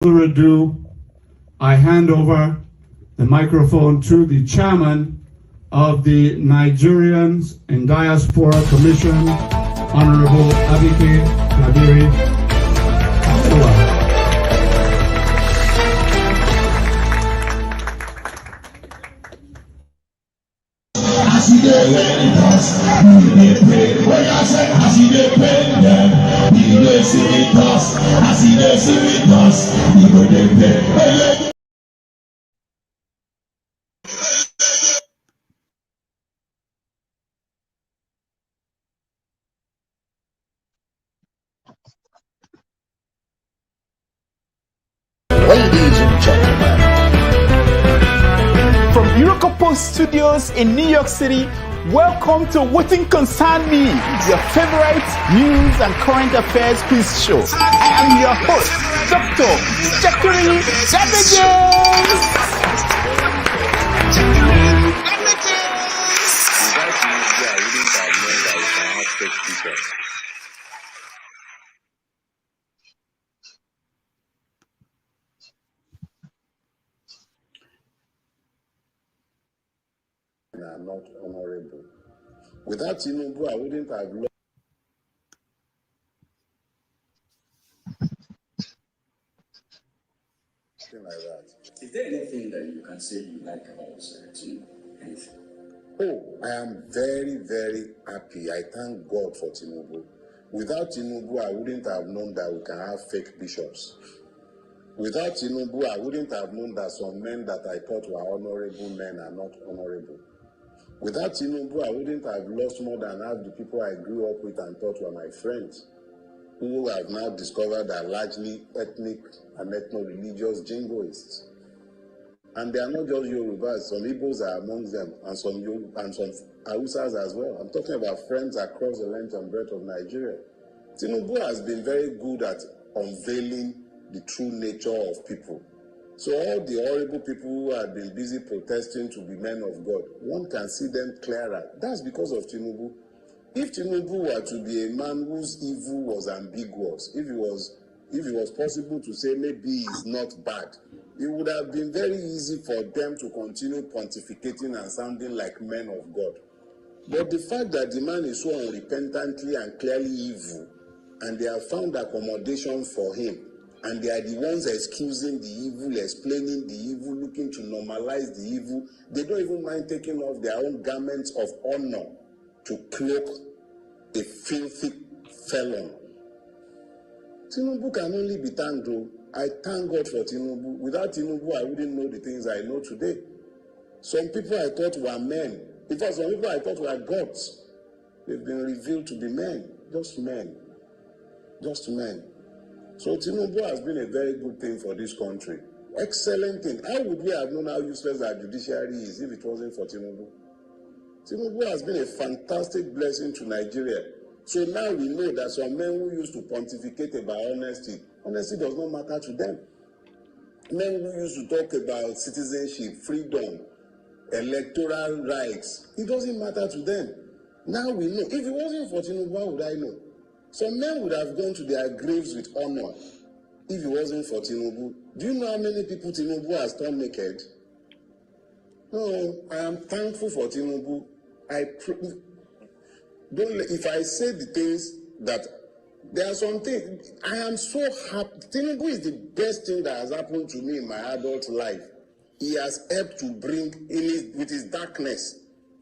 further ado, I hand over the microphone to the chairman of the Nigerians in Diaspora Commission, Honorable Abike Kabiri. Ladies and gentlemen, from Eurocopo Studios in New York City, welcome to What Concern Me, your favorite news and current affairs quiz show. I am your host, Dr. Jacqueline Damages. are not honorable. Without Tinubu, I wouldn't have lost. Like that. Is there anything that you can say you like about Tinubu? Anything? Oh, I am very, very happy. I thank God for Tinubu. Without Tinubu, I wouldn't have known that we can have fake bishops. Without Tinubu, I wouldn't have known that some men that I thought were honorable men are not honorable. Without Tinubu, I wouldn't have lost more than half the people I grew up with and thought were my friends, who have now discovered are largely ethnic and ethno-religious jingoists. And they are not just Yorubas, some Igbos are amongst them, and some Hausas as well. I'm talking about friends across the length and breadth of Nigeria. Tinubu has been very good at unveiling the true nature of people. So all the horrible people who have been busy protesting to be men of God, one can see them clearer. That's because of Tinubu. If Tinubu were to be a man whose evil was ambiguous, if it was possible to say maybe he's not bad, it would have been very easy for them to continue pontificating and sounding like men of God. But the fact that the man is so unrepentantly and clearly evil, and they have found accommodation for him, and they are the ones excusing the evil, explaining the evil, looking to normalize the evil, they don't even mind taking off their own garments of honor to cloak a filthy felon. Tinubu can only be thanked, though. I thank God for Tinubu. Without Tinubu, I wouldn't know the things I know today. Some people I thought were men. In fact, some people I thought were gods. They've been revealed to be men. Just men. Just men. So Tinubu has been a very good thing for this country. Excellent thing. How would we have known how useless our judiciary is if it wasn't for Tinubu? Tinubu has been a fantastic blessing to Nigeria. So now we know that some men who used to pontificate about honesty does not matter to them. Men who used to talk about citizenship, freedom, electoral rights, it doesn't matter to them. Now we know. If it wasn't for Tinubu, how would I know? Some men would have gone to their graves with honor if it wasn't for Tinubu. Do you know how many people Tinubu has turned naked? No, I am thankful for Tinubu. If I say the things that there are some things, I am so happy. Tinubu is the best thing that has happened to me in my adult life. He has helped to bring, with his darkness,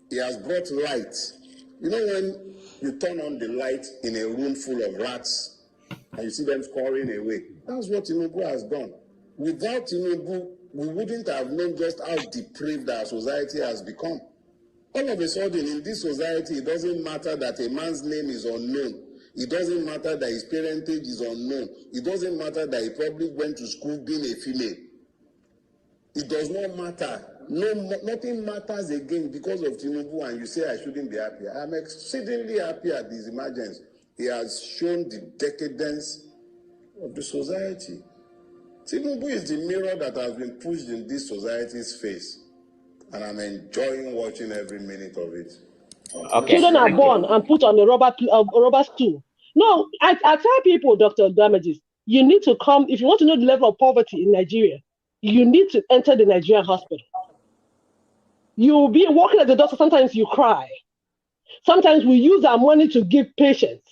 he has brought light. You know when you turn on the light in a room full of rats and you see them scoring away? That's what Tinubu has done. Without Tinubu, we wouldn't have known just how depraved our society has become. All of a sudden, in this society, it doesn't matter that a man's name is unknown. It doesn't matter that his parentage is unknown. It doesn't matter that he probably went to school being a female. It does not matter. Nothing matters again because of Tinubu, and you say I shouldn't be happy. I'm exceedingly happy at this emergence. He has shown the decadence of the society. Tinubu is the mirror that has been pushed in this society's face, and I'm enjoying watching every minute of it. Okay. Children are born and put on a rubber stool. No, I tell people, Dr. Damages, you need to come, if you want to know the level of poverty in Nigeria, you need to enter the Nigerian hospital. You'll be walking at the doctor, sometimes you cry. Sometimes we use our money to give patients.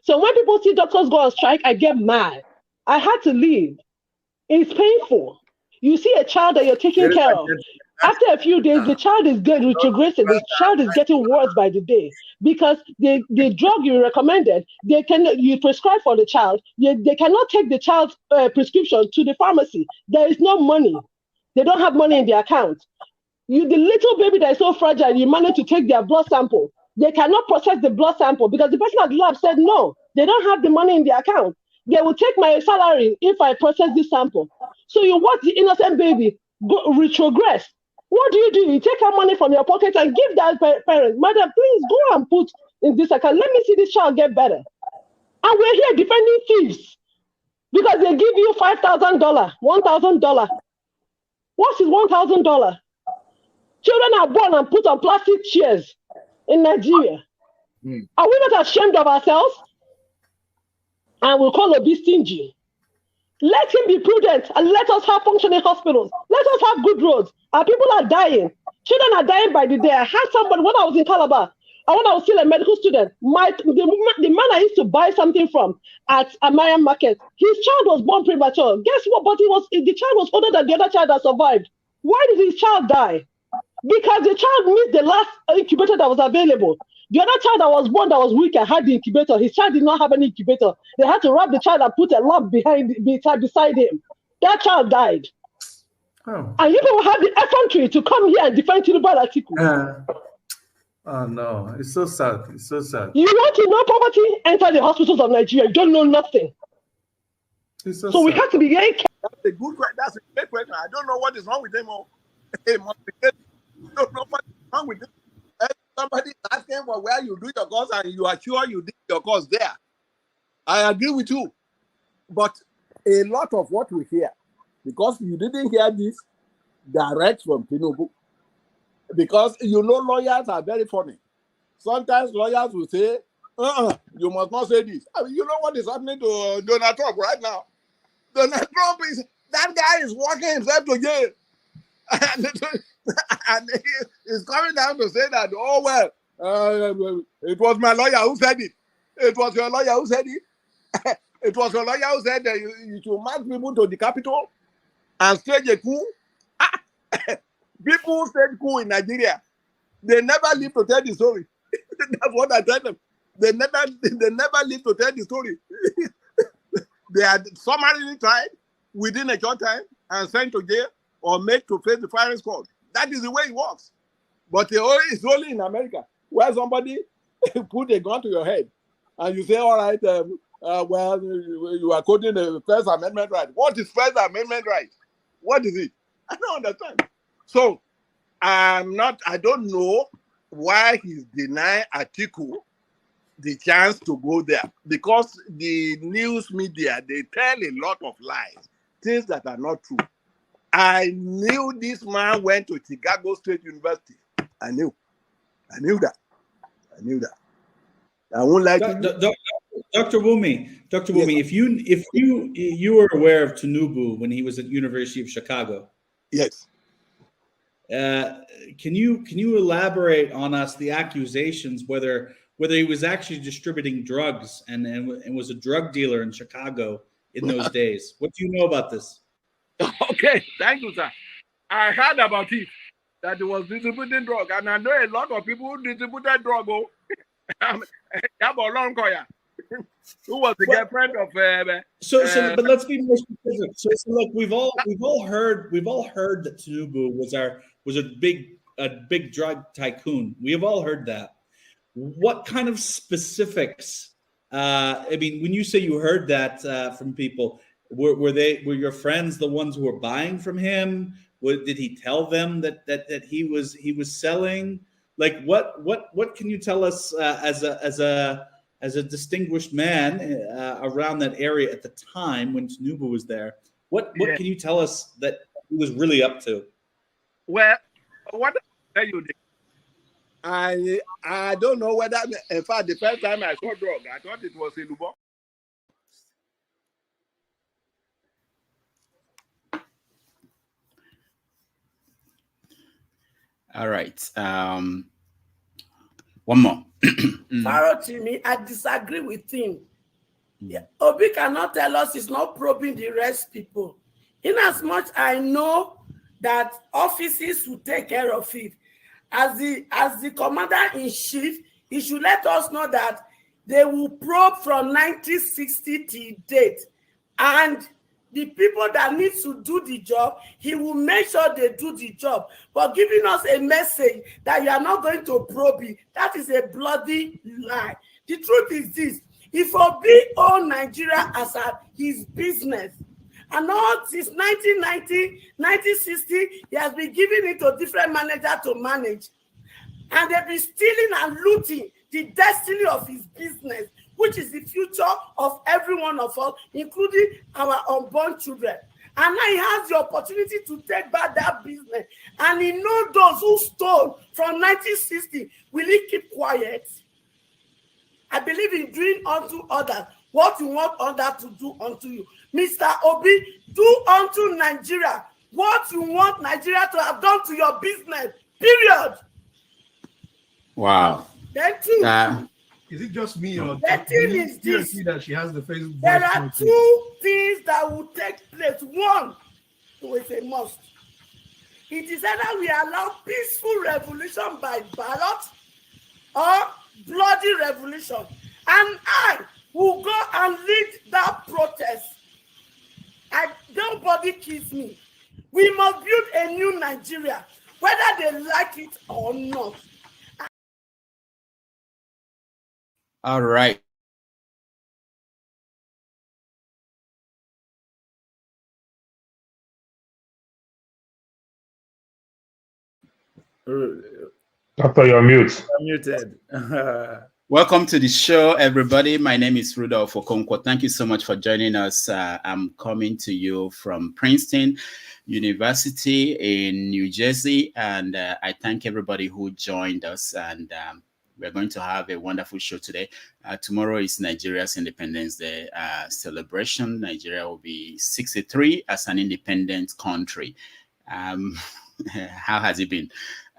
So when people see doctors go on strike, I get mad. I had to leave. It's painful. You see a child that you're taking care of. After a few days, the child is getting retrogressing. The child is getting worse by the day because the drug you recommended, you prescribe for the child. They cannot take the child's prescription to the pharmacy. There is no money. They don't have money in their account. The little baby that is so fragile, you manage to take their blood sample. They cannot process the blood sample because the person at the lab said no. They don't have the money in their account. They will take my salary if I process this sample. So you watch the innocent baby go retrogress. What do? You take our money from your pocket and give that parent, madam, please go and put in this account. Let me see this child get better. And we're here defending thieves because they give you $5,000, $1,000. What is $1,000? Children are born and put on plastic chairs in Nigeria. Are we not ashamed of ourselves? And we'll call Obi stingy. Let him be prudent and let us have functioning hospitals. Let us have good roads. Our people are dying. Children are dying by the day. I had somebody when I was in Calabar, and when I was still a medical student, the man I used to buy something from at Amarian Market, his child was born premature. Guess what? But the child was older than the other child that survived. Why did his child die? Because the child missed the last incubator that was available. The other child that was born that was weaker had the incubator. His child did not have any incubator. They had to wrap the child and put a lamp beside him. That child died. Oh. And you people have the effrontery to come here and defend Tinubu Atiku. Oh no, it's so sad. It's so sad. You want to know poverty? Enter the hospitals of Nigeria. You don't know nothing. It's so we have to be very careful. That's a good question. That's a great question. I don't know what is wrong with them all. I don't know what is wrong with them. Somebody asking for where you do your course and you are sure you did your course there. I agree with you. But a lot of what we hear, because you didn't hear this direct from Tinubu, because lawyers are very funny. Sometimes lawyers will say, you must not say this. I mean, you know what is happening to Donald Trump right now? Donald Trump that guy is walking himself to jail. And he is coming down to say that, oh, well, it was my lawyer who said it. It was your lawyer who said it. It was your lawyer who said that you should march people to the Capitol and stage a coup. People stage coup in Nigeria. They never live to tell the story. That's what I tell them. They never live to tell the story. They are summarily tried within a short time and sent to jail or made to face the firing squad. That is the way it works. But it's only in America where somebody put a gun to your head and you say, all right, well, you are quoting the First Amendment right. What is First Amendment right? What is it? I don't understand. So I don't know why he's denying Atiku the chance to go there, because the news media, they tell a lot of lies, things that are not true. I knew this man went to Chicago State University. I knew that. I won't like Dr. Wumi, yes. if you were aware of Tinubu when he was at University of Chicago. Yes. Can you elaborate on us the accusations whether he was actually distributing drugs and was a drug dealer in Chicago in those days? What do you know about this? Okay, thank you, sir. I heard about it, that he was distributing drug, and I know a lot of people who distributed drug. Who was the girlfriend of? But let's be more specific. So look, we've all heard that Tinubu was a big drug tycoon. We have all heard that. What kind of specifics? I mean, when you say you heard that from people. Were your friends the ones who were buying from him? Did he tell them that he was selling? Like what can you tell us as a distinguished man around that area at the time when Tinubu was there? What can you tell us that he was really up to? Well, what I tell you, I don't know whether, in fact, the first time I saw drug, I thought it was in Lubo. All right. One more. Farotimi, I disagree with him. Obi cannot tell us he's not probing the rest people. In as much I know that offices will take care of it. As the commander-in-chief, he should let us know that they will probe from 1960 till date. And the people that need to do the job, he will make sure they do the job. But giving us a message that you are not going to probe it, that is a bloody lie. The truth is this: if Obi own Nigeria as his business, and all since 1990, 1960, he has been giving it to different managers to manage. And they've been stealing and looting the destiny of his business, which is the future of every one of us, including our unborn children. And now he has the opportunity to take back that business. And he knows those who stole from 1960. Will he keep quiet? I believe in doing unto others what you want others to do unto you. Mr. Obi, do unto Nigeria what you want Nigeria to have done to your business. Period. Wow. Then two. Is it just me or the thing is this? That she has the Facebook? There are two things that will take place. One, is a must. It is either we allow peaceful revolution by ballot or bloody revolution. And I will go and lead that protest. Nobody kills me. We must build a new Nigeria, whether they like it or not. All right. Doctor, you're mute. I'm muted. Welcome to the show, everybody. My name is Rudolph Okonkwo. Thank you so much for joining us. I'm coming to you from Princeton University in New Jersey, and I thank everybody who joined us. And we're going to have a wonderful show today. Tomorrow is Nigeria's Independence Day celebration. Nigeria will be 63 as an independent country. How has it been?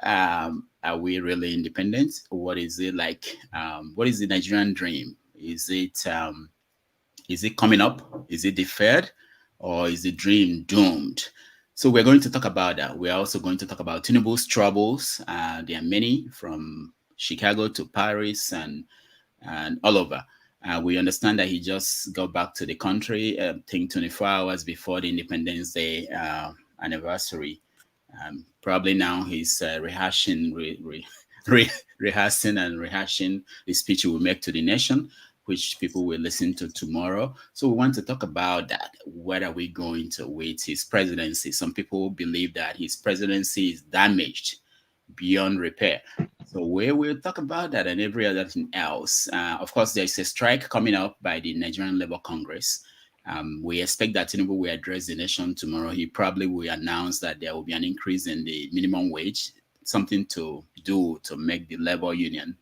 Are we really independent? What is it like? What is the Nigerian dream? Is it coming up? Is it deferred? Or is the dream doomed? So we're going to talk about that. We're also going to talk about Tinubu's troubles. There are many, from Chicago to Paris and all over. We understand that he just got back to the country, I think 24 hours before the Independence Day anniversary. Probably now he's rehearsing the speech he will make to the nation, which people will listen to tomorrow. So we want to talk about that. What are we going to with his presidency? Some people believe that his presidency is damaged beyond repair. So we will talk about that and every other thing else. Of course, there's a strike coming up by the Nigerian Labor Congress. We expect that Tinubu will address the nation tomorrow. He probably will announce that there will be an increase in the minimum wage, something to do to make the labor union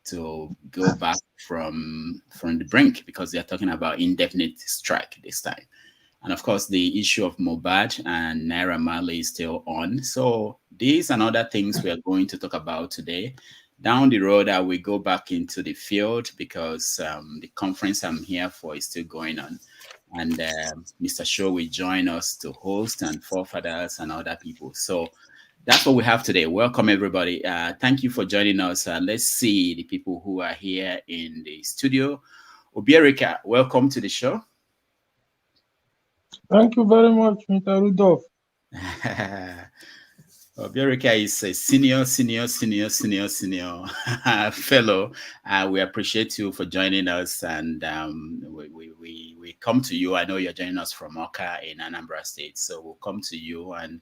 to go back from the brink, because they're talking about indefinite strike this time. And of course, the issue of Mohbad and Naira Marley is still on. So these and other things we are going to talk about today. Down the road, I will go back into the field because the conference I'm here for is still going on. And Mr. Shaw will join us to host, and forefathers and other people. So that's what we have today. Welcome, everybody. Thank you for joining us. Let's see the people who are here in the studio. Obiorika, welcome to the show. Thank you very much, Mr. Rudolph. Obiorika is a senior fellow. We appreciate you for joining us, and we come to you. I know you're joining us from Oka in Anambra State, so we'll come to you and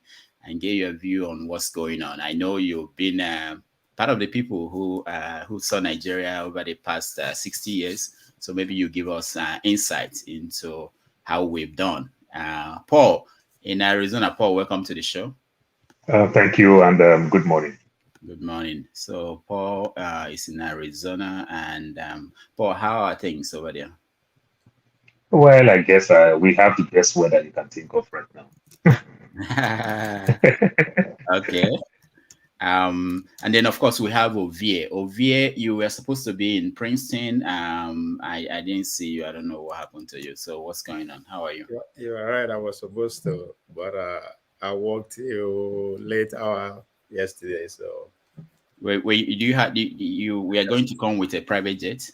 get your view on what's going on. I know you've been part of the people who saw Nigeria over the past 60 years, so maybe you give us insights into how we've done. Paul in Arizona. Paul, welcome to the show. Thank you, and good morning. Good morning. So Paul is in Arizona, and Paul, how are things over there? Well, I guess we have the best weather you can think of right now. Okay. And then of course we have Ovie. Ovie, you were supposed to be in Princeton. I didn't see you. I don't know what happened to you. So what's going on? How are you? You're right. I was supposed to, but I worked till late hour yesterday. So Wait, do you have we are going to come with a private jet?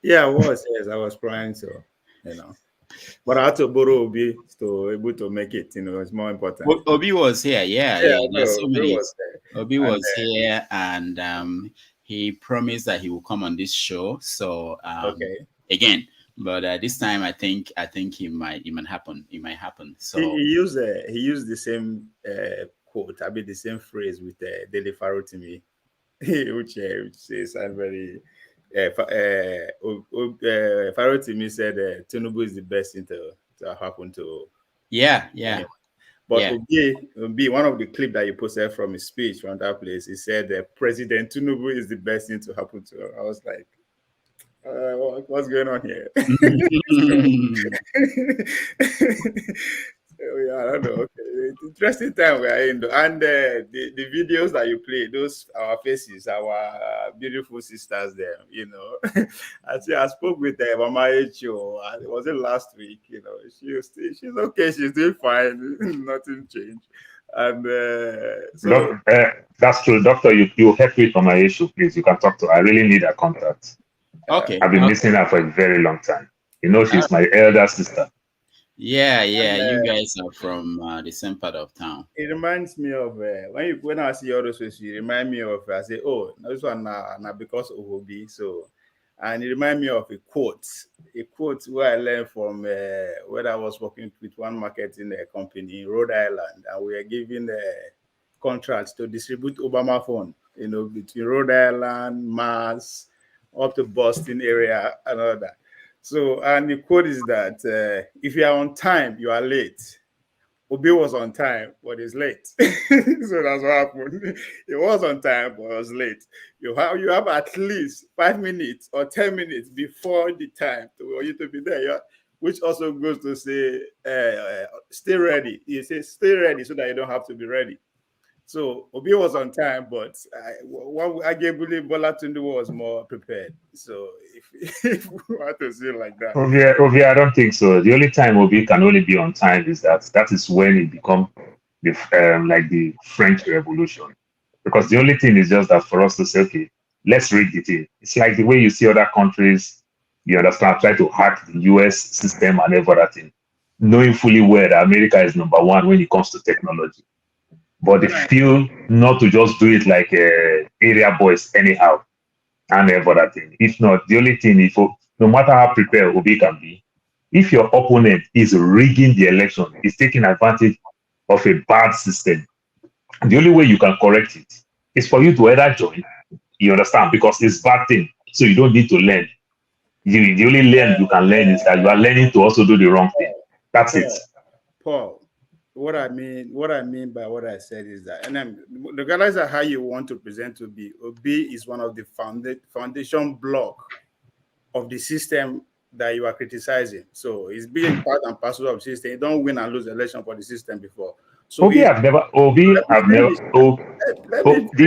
Yeah, I was. Yes, I was planning to, but I had to borrow Obi to able to make it. It's more important. Obi was here. Yeah. There's so many. Obi was here, and he promised that he will come on this show. So again, but this time I think it might happen. It might happen. So he used the same quote. I mean the same phrase with Dele Faro to me, which says I'm very. Faro to me said Tinubu is the best thing to happen to. Yeah. But Obi, one of the clip that you posted from his speech from that place, he said President Tinubu is the best thing to happen to her. I was like, what's going on here? I don't know. Okay. Interesting time we are in, and the videos that you play, those our faces, our beautiful sisters there. I spoke with Mama Echo. Was it last week? She's okay. She's doing fine. Nothing changed. And that's true, Doctor. You help me on my issue, please. You can talk to her. I really need her contact. Okay. I've been missing her for a very long time. She's my elder sister. Yeah. You guys are from the same part of town. It reminds me of when I see all those faces, you remind me of. I say, oh, this one now because of Obi. So, and it reminds me of a quote where I learned from when I was working with one marketing company in Rhode Island, and we were given contracts to distribute Obama phone. Between Rhode Island, Mass, up to Boston area, and all that. So, and the quote is that if you are on time, you are late. Obi was on time, but he's late. So that's what happened. He was on time, but was late. You have at least 5 minutes or 10 minutes before the time for you to be there. Which also goes to say, stay ready. He says, stay ready so that you don't have to be ready. So Obi was on time, but arguably Bola Tinubu was more prepared. So if we want to say like that, Obi, I don't think so. The only time Obi can only be on time is that is when it becomes like the French Revolution, because the only thing is just that for us to say, okay, let's rig the thing. It's like the way you see other countries, you understand, try to hack the US system and every other thing, knowing fully well that America is number one when it comes to technology. But they feel not to just do it like area boys anyhow and every other thing. If not, the only thing is, no matter how prepared Obi can be, if your opponent is rigging the election, is taking advantage of a bad system, the only way you can correct it is for you to either join, you understand, because it's bad thing, so you don't need to learn. The only learn you can learn is that you are learning to also do the wrong thing. That's it. Paul. What I mean by what I said is that, and then regardless of how you want to present Obi is one of the foundation block of the system that you are criticizing. So it's being part and parcel of the system. You don't win and lose election for the system before. So the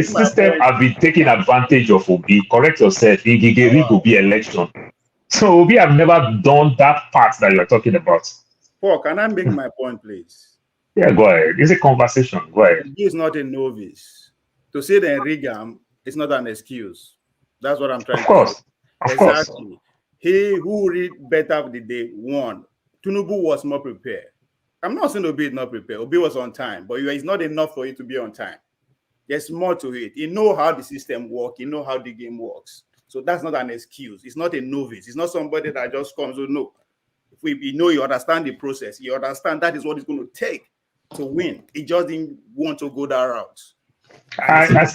system have been taking advantage of Obi. Correct yourself. He gave Obi election. So Obi have never done that part that you're talking about. Paul, can I make my point, please? Yeah, go ahead. It's a conversation. Go ahead. He is not a novice. To say the rigam is not an excuse. That's what I'm trying to say. Exactly. He who read better the day won. Tinubu was more prepared. I'm not saying Obi is not prepared. Obi was on time, but it's not enough for you to be on time. There's more to it. You know how the system works. You know how the game works. So that's not an excuse. It's not a novice. It's not somebody that just comes to know. If you understand the process, you understand that is what it's going to take to win. He just didn't want to go that route. I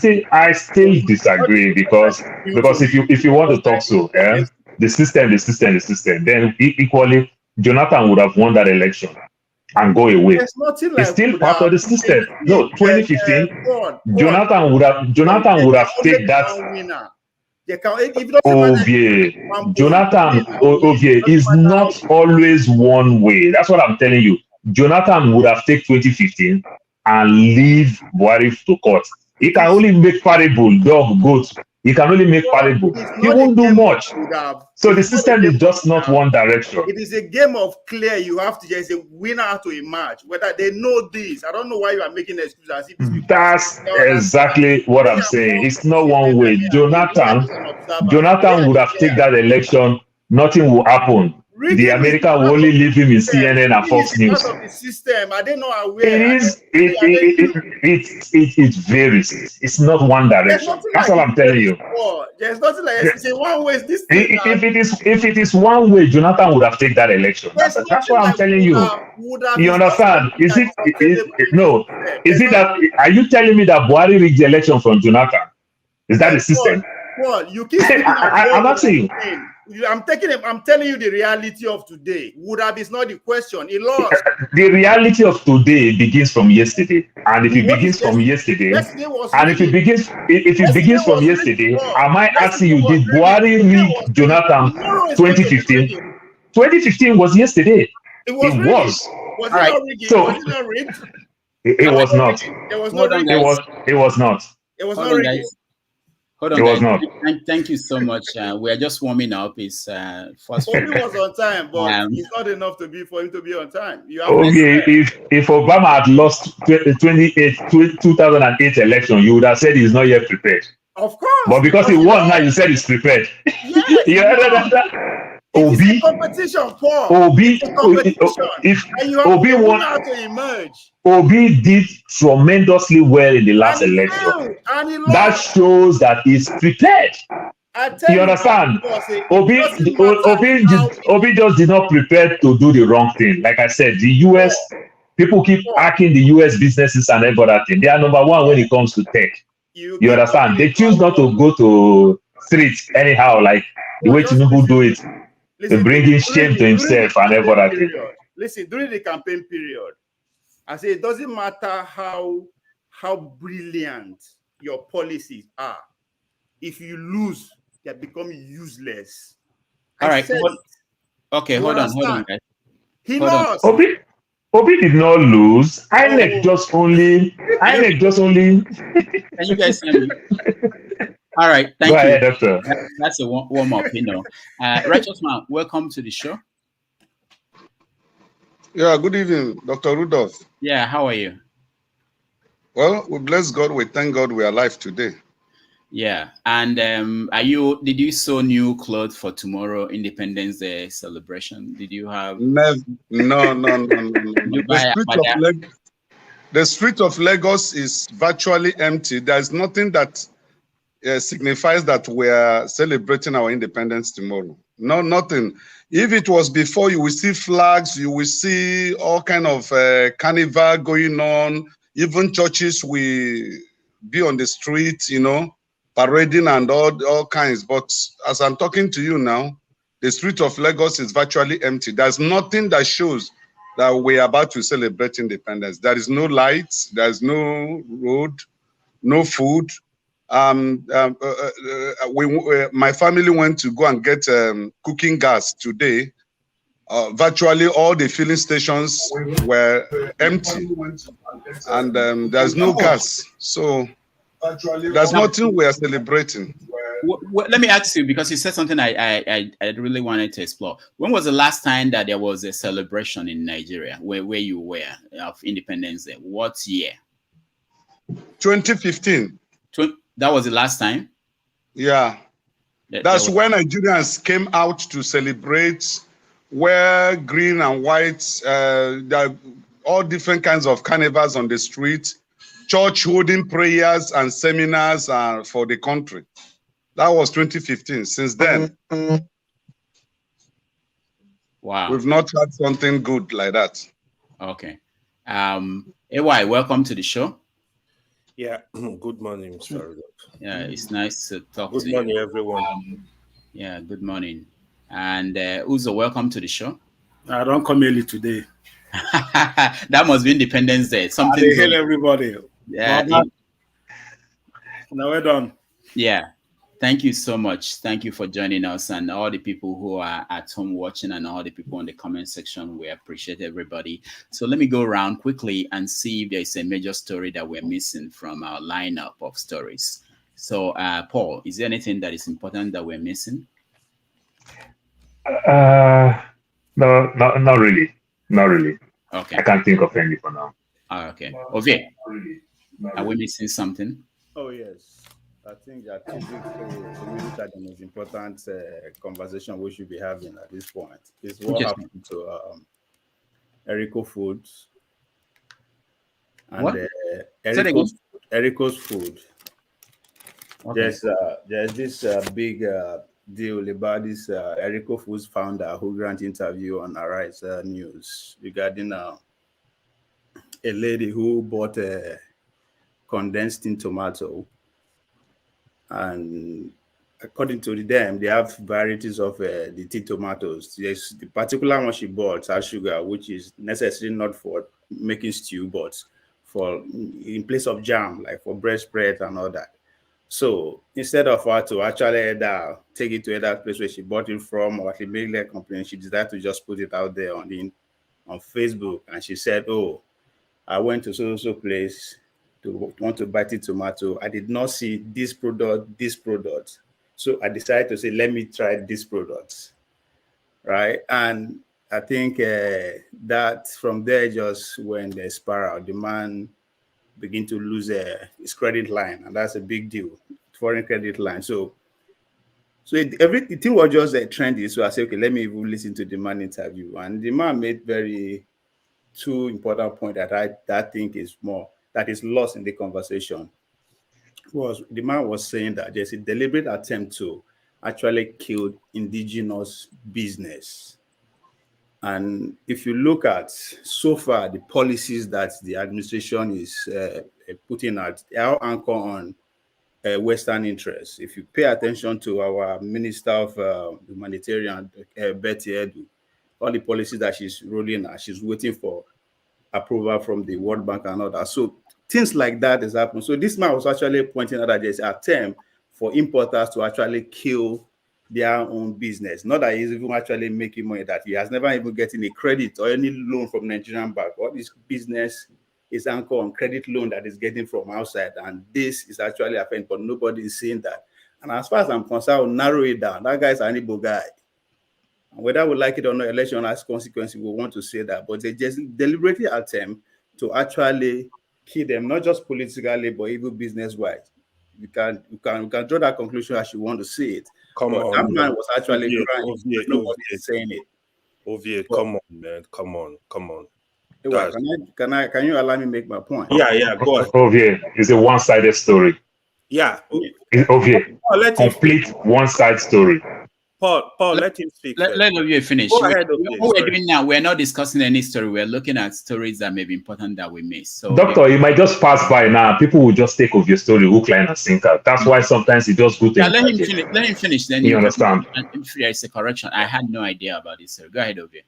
still disagree because if you want to talk the system, then equally Jonathan would have won that election and go away. It's still part of the system. No, 2015, Jonathan would have taken that. Jonathan is not always one way. That's what I'm telling you. Jonathan would have taken 2015 and leave Buhari to court. He can only make parable, dog, goat. He can only make parable. He won't do much. So the system is just not one direction. It is a game of clear. You have to just a winner to emerge. Whether they know this, I don't know why you are making excuses as if it's That's exactly what I'm saying. It's not one way. Jonathan would have taken that election. Nothing will happen. The American will only leave him in CNN and Fox News. Part of the system. I didn't know aware. It varies. It's not one direction. That's all I'm telling you. There's nothing like it's a one way. This if it is one way, Jonathan would have taken that election. That's what I'm telling you. You understand? Is it that? Are you telling me that Buhari rigged the election from Jonathan? Is that the system? Well, you keep I'm asking you. I'm telling you the reality of today. Would have is not the question. He lost. The reality of today begins from yesterday, and if it begins from yesterday, and if it begins from yesterday, am I asking you, did Buhari rig Jonathan 2015? 2015 was yesterday. It was. Was it not rigged? So was it not rigged? It was not. It was not rigged. It was not. It was not rigged. Hold on, it was guys. not. Thank you so much. We are just warming up. It's first. Obi was on time, but it's not enough to be for him to be on time. You have if Obama had lost 2008 election, you would have said he's not yet prepared. Of course. But because he won, now you said he's prepared. Yes, Obi, competition, Paul. Obi, if Obi won, to emerge. Obi did tremendously well in the last election. That shows that he's prepared. You understand? Obi just did not prepare to do the wrong thing. Like I said, the US people keep hacking the US businesses and every other thing. They are number one when it comes to tech. You understand? They choose not to go to streets anyhow, like the way Tinubu do it. They bring in shame to himself and every other thing. Listen, during the campaign period, I say it doesn't matter how brilliant your policies are. If you lose, they become useless. All right. Okay, hold on, guys. He lost. Obi did not lose. INEC just only. Can you guys hear me? All right, thank you. Go ahead, doctor. That's a warm up, Righteous Man, welcome to the show. Yeah, good evening, Dr. Rudolph. Yeah, how are you? Well, we bless God. We thank God we are alive today. Yeah, and did you sew new clothes for tomorrow Independence Day celebration? Did you have? No. The street of Lagos is virtually empty. There's nothing that signifies that we are celebrating our independence tomorrow. No, nothing. If it was before, you will see flags, you will see all kind of carnival going on. Even churches will be on the street, parading and all kinds. But as I'm talking to you now, the street of Lagos is virtually empty. There's nothing that shows that we're about to celebrate independence. There is no lights, there's no road, no food. My family went to go and get cooking gas today. Virtually all the filling stations were empty, and there's no gas. So there's nothing we are celebrating. Let me ask you, because you said something I really wanted to explore. When was the last time that there was a celebration in Nigeria where you were of Independence Day? What year? 2015. That was the last time? Yeah. That's when Nigerians came out to celebrate, wear green and white, all different kinds of carnivals on the street, church holding prayers and seminars for the country. That was 2015. Since then, wow, we've not had something good like that. Okay. AY, welcome to the show. Yeah, good morning, Mr. Rudolph. Yeah, it's nice to talk to you. Good morning, everyone. Yeah, good morning. And Uzo, welcome to the show. I don't come early today. That must be Independence Day. Something. Hail everybody. Yeah. Now we're done. Yeah. Thank you so much. Thank you for joining us, and all the people who are at home watching and all the people in the comment section. We appreciate everybody. So let me go around quickly and see if there's a major story that we're missing from our lineup of stories. So Paul, is there anything that is important that we're missing? No, not really. Not really. Okay. I can't think of any for now. Okay. Ovie, are we missing something? Oh, yes. I think these are the most important conversation we should be having at this point. Is what happened to Erico Foods and Erico's Food. Okay. There's this big deal about this Erico Foods founder who granted interview on Arise News regarding a lady who bought a condensed in tomato. And according to them, they have varieties of the tea tomatoes. Yes, the particular one she bought has sugar, which is necessary not for making stew, but for in place of jam, like for bread spread and all that. So instead of her to actually take it to that place where she bought it from, or actually make that complaint, she decided to just put it out there on Facebook, and she said, "Oh, I went to so place to want to buy the tomato. I did not see this product. So I decided to say, let me try this product." Right. And I think that from there just when the spiral, the man begin to lose his credit line. And that's a big deal, foreign credit line. So everything was just trendy. So I said, okay, let me even listen to the man interview. And the man made two important points that I think that is lost in the conversation. The man was saying that there's a deliberate attempt to actually kill indigenous business. And if you look at so far the policies that the administration is putting out, they are anchored on Western interests. If you pay attention to our Minister of Humanitarian, Betty Edu, all the policies that she's rolling out, she's waiting for approval from the World Bank and all that. So things like that is happening. So this man was actually pointing out that there's an attempt for importers to actually kill their own business. Not that he's even actually making money, that he has never even gotten a credit or any loan from Nigerian bank. All this business is anchored on credit loan that is getting from outside. And this is actually happening, but nobody is saying that. And as far as I'm concerned, I'll narrow it down. That guy is an Igbo guy. And whether we like it or not, election has consequences, we want to say that. But they just deliberately attempt to actually kill them, not just politically, but even business-wise. You can draw that conclusion as you want to see it. That man was actually crying. Nobody is saying it. Ovie, come on, man. Come on. Can you allow me to make my point? Yeah, go ahead. Ovie, it's a one-sided story. Yeah. Ovie, complete one-side story. Paul, let him speak. Let Ovie finish. Go ahead, what we're doing now, we're not discussing any story. We're looking at stories that may be important that we miss. So, Doctor, you might just pass by now. People will just take of your story, hook, line, and sinker. That's why sometimes it just good to let him finish. Then you understand. And if there is a correction, I had no idea about this. So go ahead, Ovie.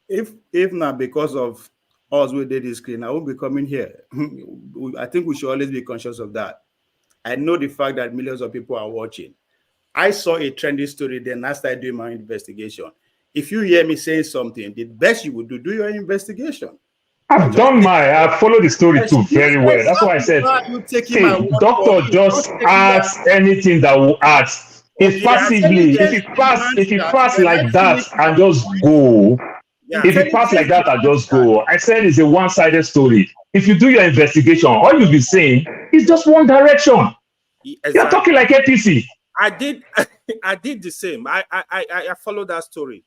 If not because of us we did this screen, I won't be coming here. I think we should always be conscious of that. I know the fact that millions of people are watching. I saw a trendy story, then I started doing my investigation. If you hear me saying something, the best you would do your investigation. I've followed the story too very well. That's why I said, doctor just ask anything that will ask. If passively, if it pass like that and just go, if it pass like that and just go, I said it's a one-sided story. If you do your investigation, all you'll be saying is just one direction. Exactly. You're talking like APC. I did the same. I followed that story.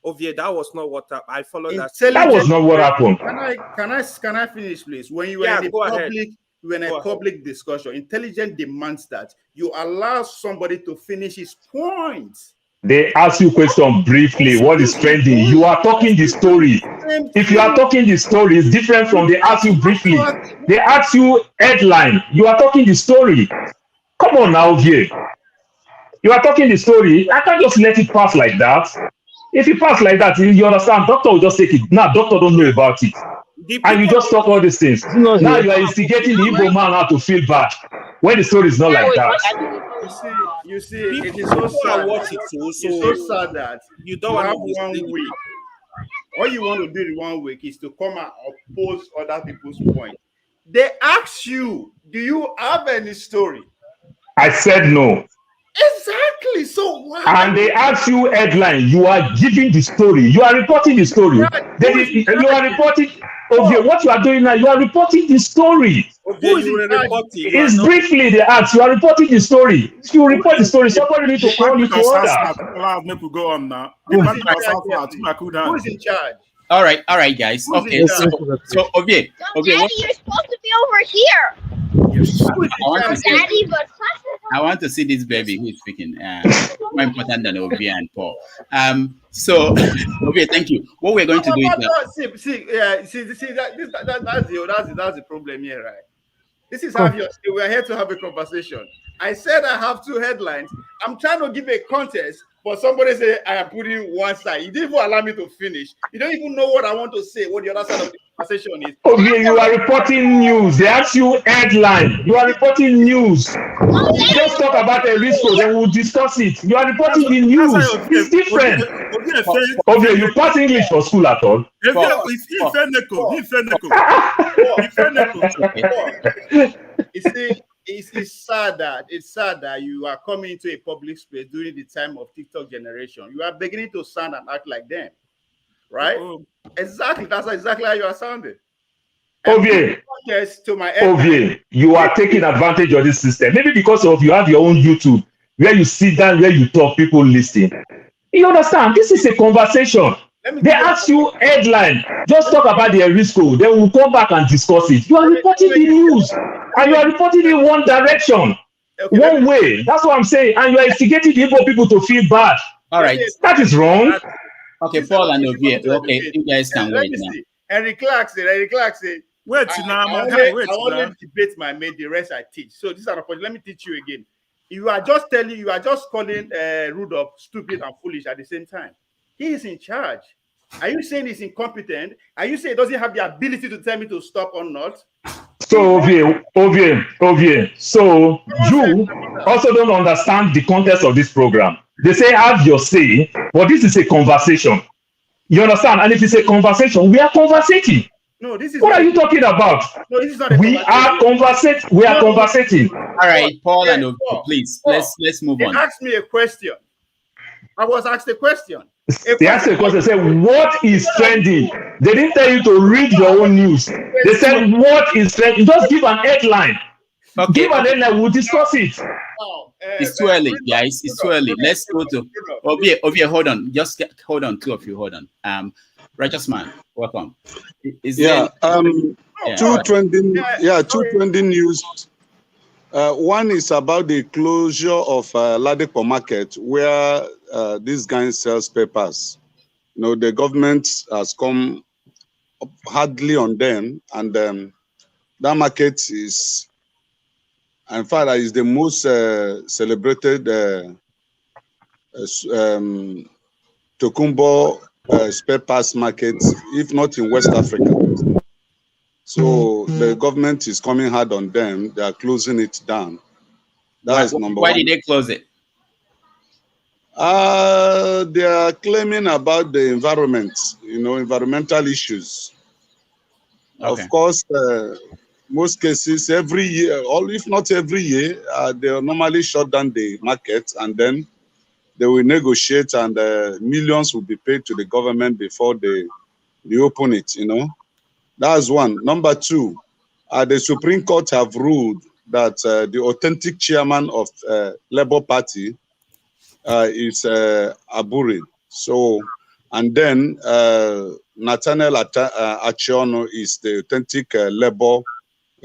Ovie, that was not what I followed. That was not what happened. Can I finish, please? When you were in a public discussion, intelligence demands that you allow somebody to finish his point. They ask you question briefly. What is trending? You are talking the story. If you are talking the story, it's different from they ask you briefly. They ask you headline. You are talking the story. Come on now, Ovie. You are talking the story. I can't just let it pass like that. If it pass like that, you understand, doctor will just take it. Now, doctor don't know about it. And you just talk all these things. Now you are instigating the Igbo man how to feel bad. when the story is not like that. You see, it is so sad. It's so sad that you don't want have to 1 week. All you want to do in 1 week is to come and oppose other people's point. They ask you, do you have any story? I said no. Exactly. So why? And they ask you headline. You are giving the story. You are reporting the story. You are reporting. Okay, what you are doing now, you are reporting the story. It's briefly they ask. You are reporting the story. If you report the story, somebody needs to call you to order. Go on now. Who's in charge? All right, guys. Okay, so Obie, Daddy, you're supposed to be over here. I want to see this baby who is speaking. More important than Obie and Paul. So Obie, thank you. What we're going to do is that's the problem here, right? This is how we are here to have a conversation. I said I have 2 headlines. I'm trying to give a contest, but somebody say I am putting one side. You didn't even allow me to finish. You don't even know what I want to say, what the other side of the conversation is. Okay, you are reporting news. They ask you headline. You are reporting news. Just talk about a risk, then we'll discuss it. You are reporting the news. It's different. Okay, you pass English for school at all? It's sad that you are coming into a public space during the time of TikTok generation. You are beginning to sound and act like them, right? Exactly. That's exactly how you are sounding. Ovie, you are taking advantage of this system. Maybe because of you have your own YouTube where you sit down, where you talk, people listen. You understand? This is a conversation. They ask you headline, just talk about the Risco, then we'll come back and discuss it. You are reporting the news, and you are reporting in one direction, one way. That's what I'm saying. And you are instigating the Igbo people to feel bad. All right. That is wrong. Okay, Paul and Ovie. Okay, you guys can wait now. Henry Clark said, wait, I only debate my mate, the rest I teach. So this is an opportunity. Let me teach you again. You are just calling Rudolph stupid and foolish at the same time. He is in charge. Are you saying he's incompetent? Are you saying he doesn't have the ability to tell me to stop or not? So, Ovie, so you also don't understand the context of this program. They say have your say, but this is a conversation. You understand? And if it's a conversation, we are conversating. No, this is what are you talking about? No, this is not a we are conversating. We are conversating. All right, Paul and Ovie, please, let's move on. They asked me a question. I was asked a question. They asked a question, say, what is trending? They didn't tell you to read your own news. They said, what is trending? Just give an headline. Okay. Give an headline, we'll discuss it. It's too early, guys. It's too early. Let's go to Ovie, hold on. Just hold on, two of you, hold on. Righteous Man, welcome. Two trending news. One is about the closure of Ladepo Market, where this guy sells papers. You know, the government has come up hardly on them, and that market is, in fact, is the most celebrated Tokumbo spare parts market, if not in West Africa. So the government is coming hard on them. They are closing it down. That is number one. Why did they close it? They are claiming about the environment, you know, environmental issues. Okay. Of course, most cases every year, or if not every year, they normally shut down the market, and then they will negotiate, and millions will be paid to the government before they open it, you know. That's one. Number two, the Supreme Court have ruled that the authentic chairman of Labour Party is Aburi. So, and then Nathaniel Achiono is the authentic Labour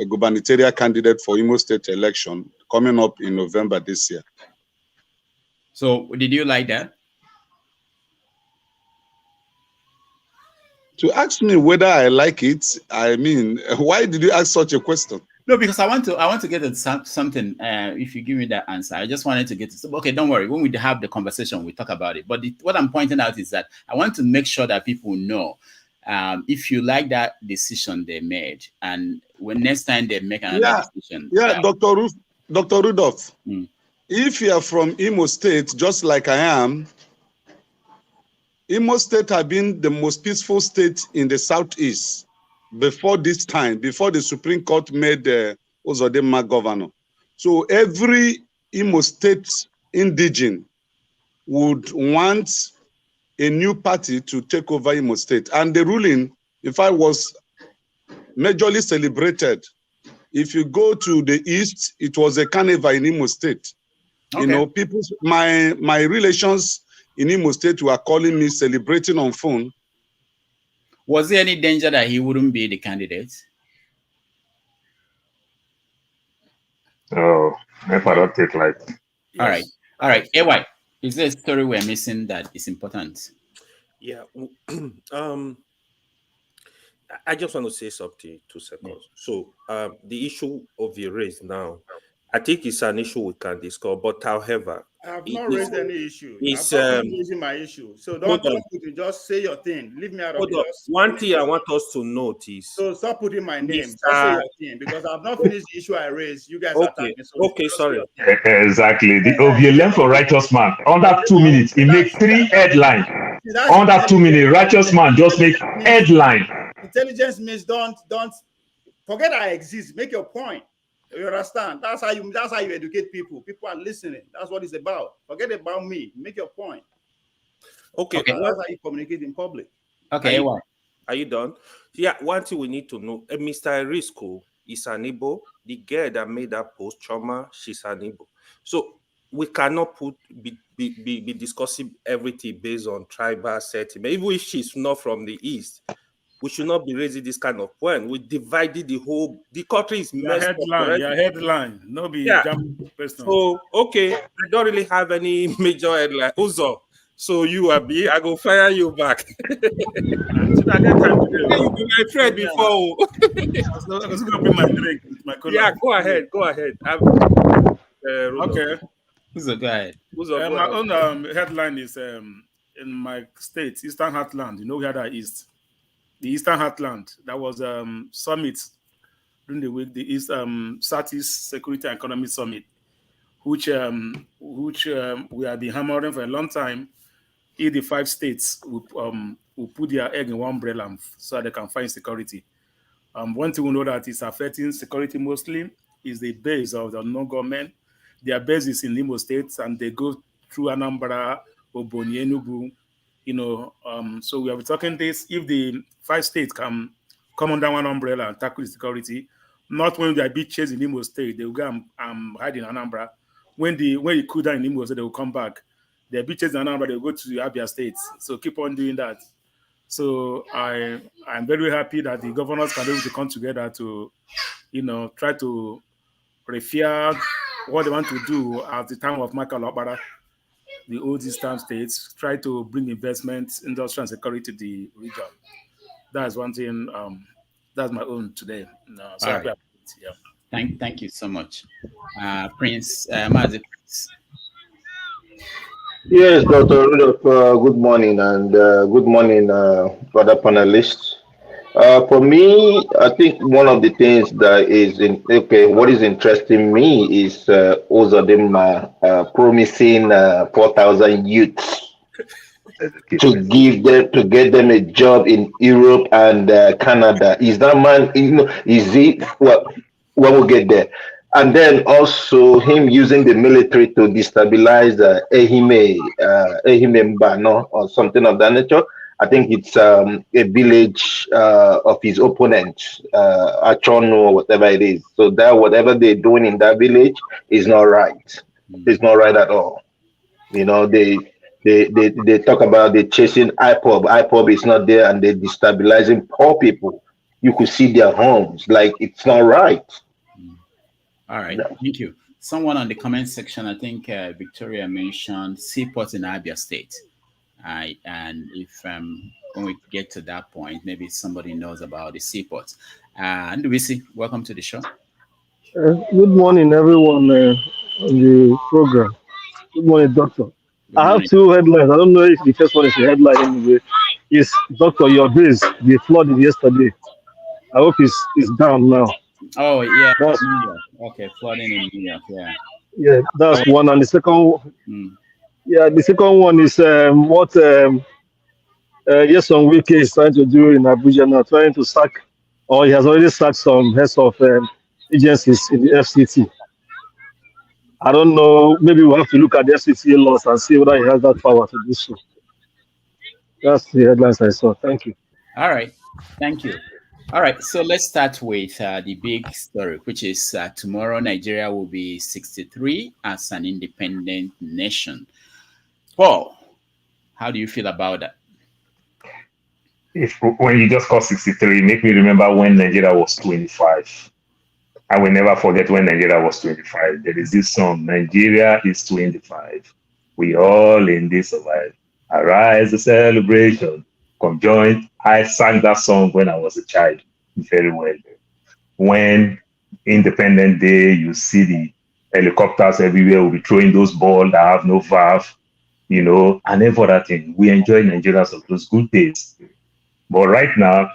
gubernatorial candidate for Imo State election coming up in November this year. So, did you like that? To ask me whether I like it, I mean, why did you ask such a question? No, because I want to get at something. If you give me that answer, I just wanted to get to. Okay, don't worry. When we have the conversation, we talk about it. But what I'm pointing out is that I want to make sure that people know if you like that decision they made, and when next time they make another decision. Yeah, Dr. Dr. Rudolph, if you are from Imo State, just like I am, Imo State had been the most peaceful state in the Southeast before this time, before the Supreme Court made Uzodinma governor. So every Imo State indigene would want a new party to take over Imo State. And the ruling, if I was majorly celebrated, if you go to the East, it was a carnival in Imo State. Okay. You know, people, my relations in Imo State were calling me, celebrating on phone. Was there any danger that he wouldn't be the candidate? Oh, if I don't take like. Yes. All right. AY, is there a story we're missing that is important? Yeah. I just want to say something, 2 seconds. So the issue of the race now, I think it's an issue we can discuss, but however, I have not raised any issue. It's I'm not raising my issue. So don't just say your thing. Leave me out of it. One thing I want us to note is, so stop putting my name. Just say your thing, because I've not finished the issue I raised. You guys are attacking. So okay, sorry. Exactly. The OVLM for righteous man. Under 2 minutes, he make 3 headlines. Under 2 minutes, righteous man just make headline. Intelligence means don't forget I exist. Make your point. You understand? That's how you educate people. People are listening. That's what it's about. Forget about me. Make your point. Okay. That's how you communicate in public. Okay. Are you done? Yeah. One thing we need to know: Mr. Risco is an Igbo. The girl that made that post, Choma, she's an Igbo. So we cannot be discussing everything based on tribal setting. Even if she's not from the East, we should not be raising this kind of point. We divided the country is messed up. Your headline, no be person. So okay, I don't really have any major headline. Uzo, so you are be, I go fire you back. You be my friend before. I was gonna bring my drink with my colleague. Yeah, go ahead. Okay. Uzo, go ahead. Uzo, my own headline is in my state, Eastern Heartland. You know where that is? The Eastern Heartland. That was summit during the week, the East Southeast Security and Economic Summit, which we have been hammering for a long time. The 5 states will put their egg in one umbrella so they can find security. One thing we know that is affecting security mostly is the base of the non-government. Their base is in Imo State, and they go through Anambra, Obonyi, Enugu. You know, so we are talking this. If the 5 states can come under one umbrella and tackle security, not when they are being chased in Imo State, they will go and hide in Anambra. When you cool down in Imo State, they will come back. They are being chased in Anambra, they will go to the Abia State. So keep on doing that. So I'm very happy that the governors can be able to come together to, you know, try to refer what they want to do at the time of Michael Okpara. The old Eastern states try to bring investments, industry, and security to the region. That's one thing. That's my own today. So right. Thank you so much, Prince. Mazi Prince. Yes, Dr. Rudolph. Good morning, and good morning, other panelists. For me, I think one of the things that is what is interesting me is Uzodinma promising 4,000 youths to get them a job in Europe and Canada. Is that man? Is he? Well, when we get there, and then also him using the military to destabilize Ehime Mbano or something of that nature. I think it's a village of his opponent, Achono or whatever it is. So that whatever they're doing in that village is not right. It's not right at all. You know, they talk about they chasing IPOB. IPOB is not there, and they're destabilizing poor people. You could see their homes. Like, it's not right. All right, thank you. Someone on the comment section, I think Victoria mentioned seaports in Abia State. And if when we get to that point, maybe somebody knows about the seaports. Ndubisi, welcome to the show. Good morning, everyone on the program. Good morning, Doctor. I have 2 headlines. I don't know if the first one is a headline anyway. It's Doctor, your base, they flooded yesterday. I hope it's down now. Oh yeah, That's New York. Okay, flooding in New York. Yeah. yeah, that's one. And the second, Mm. yeah, the second one is what yes, on Wiki is trying to do in Abuja now, trying to sack, or he has already sacked some heads of agencies in the FCT. I don't know. Maybe we'll have to look at the FCT laws and see whether he has that power to do so. That's the headlines I saw. Thank you. All right. Thank you. All right. So let's start with the big story, which is tomorrow Nigeria will be 63 as an independent nation. Paul, how do you feel about that? When you just call 63, make me remember when Nigeria was 25. I will never forget when Nigeria was 25. There is this song, Nigeria is 25. We all in this survive. Arise the celebration. Conjoined. I sang that song when I was a child very well. When Independent Day, you see the helicopters everywhere will be throwing those balls that have no valve, and every other thing. We enjoy Nigerians of those good days. But right now,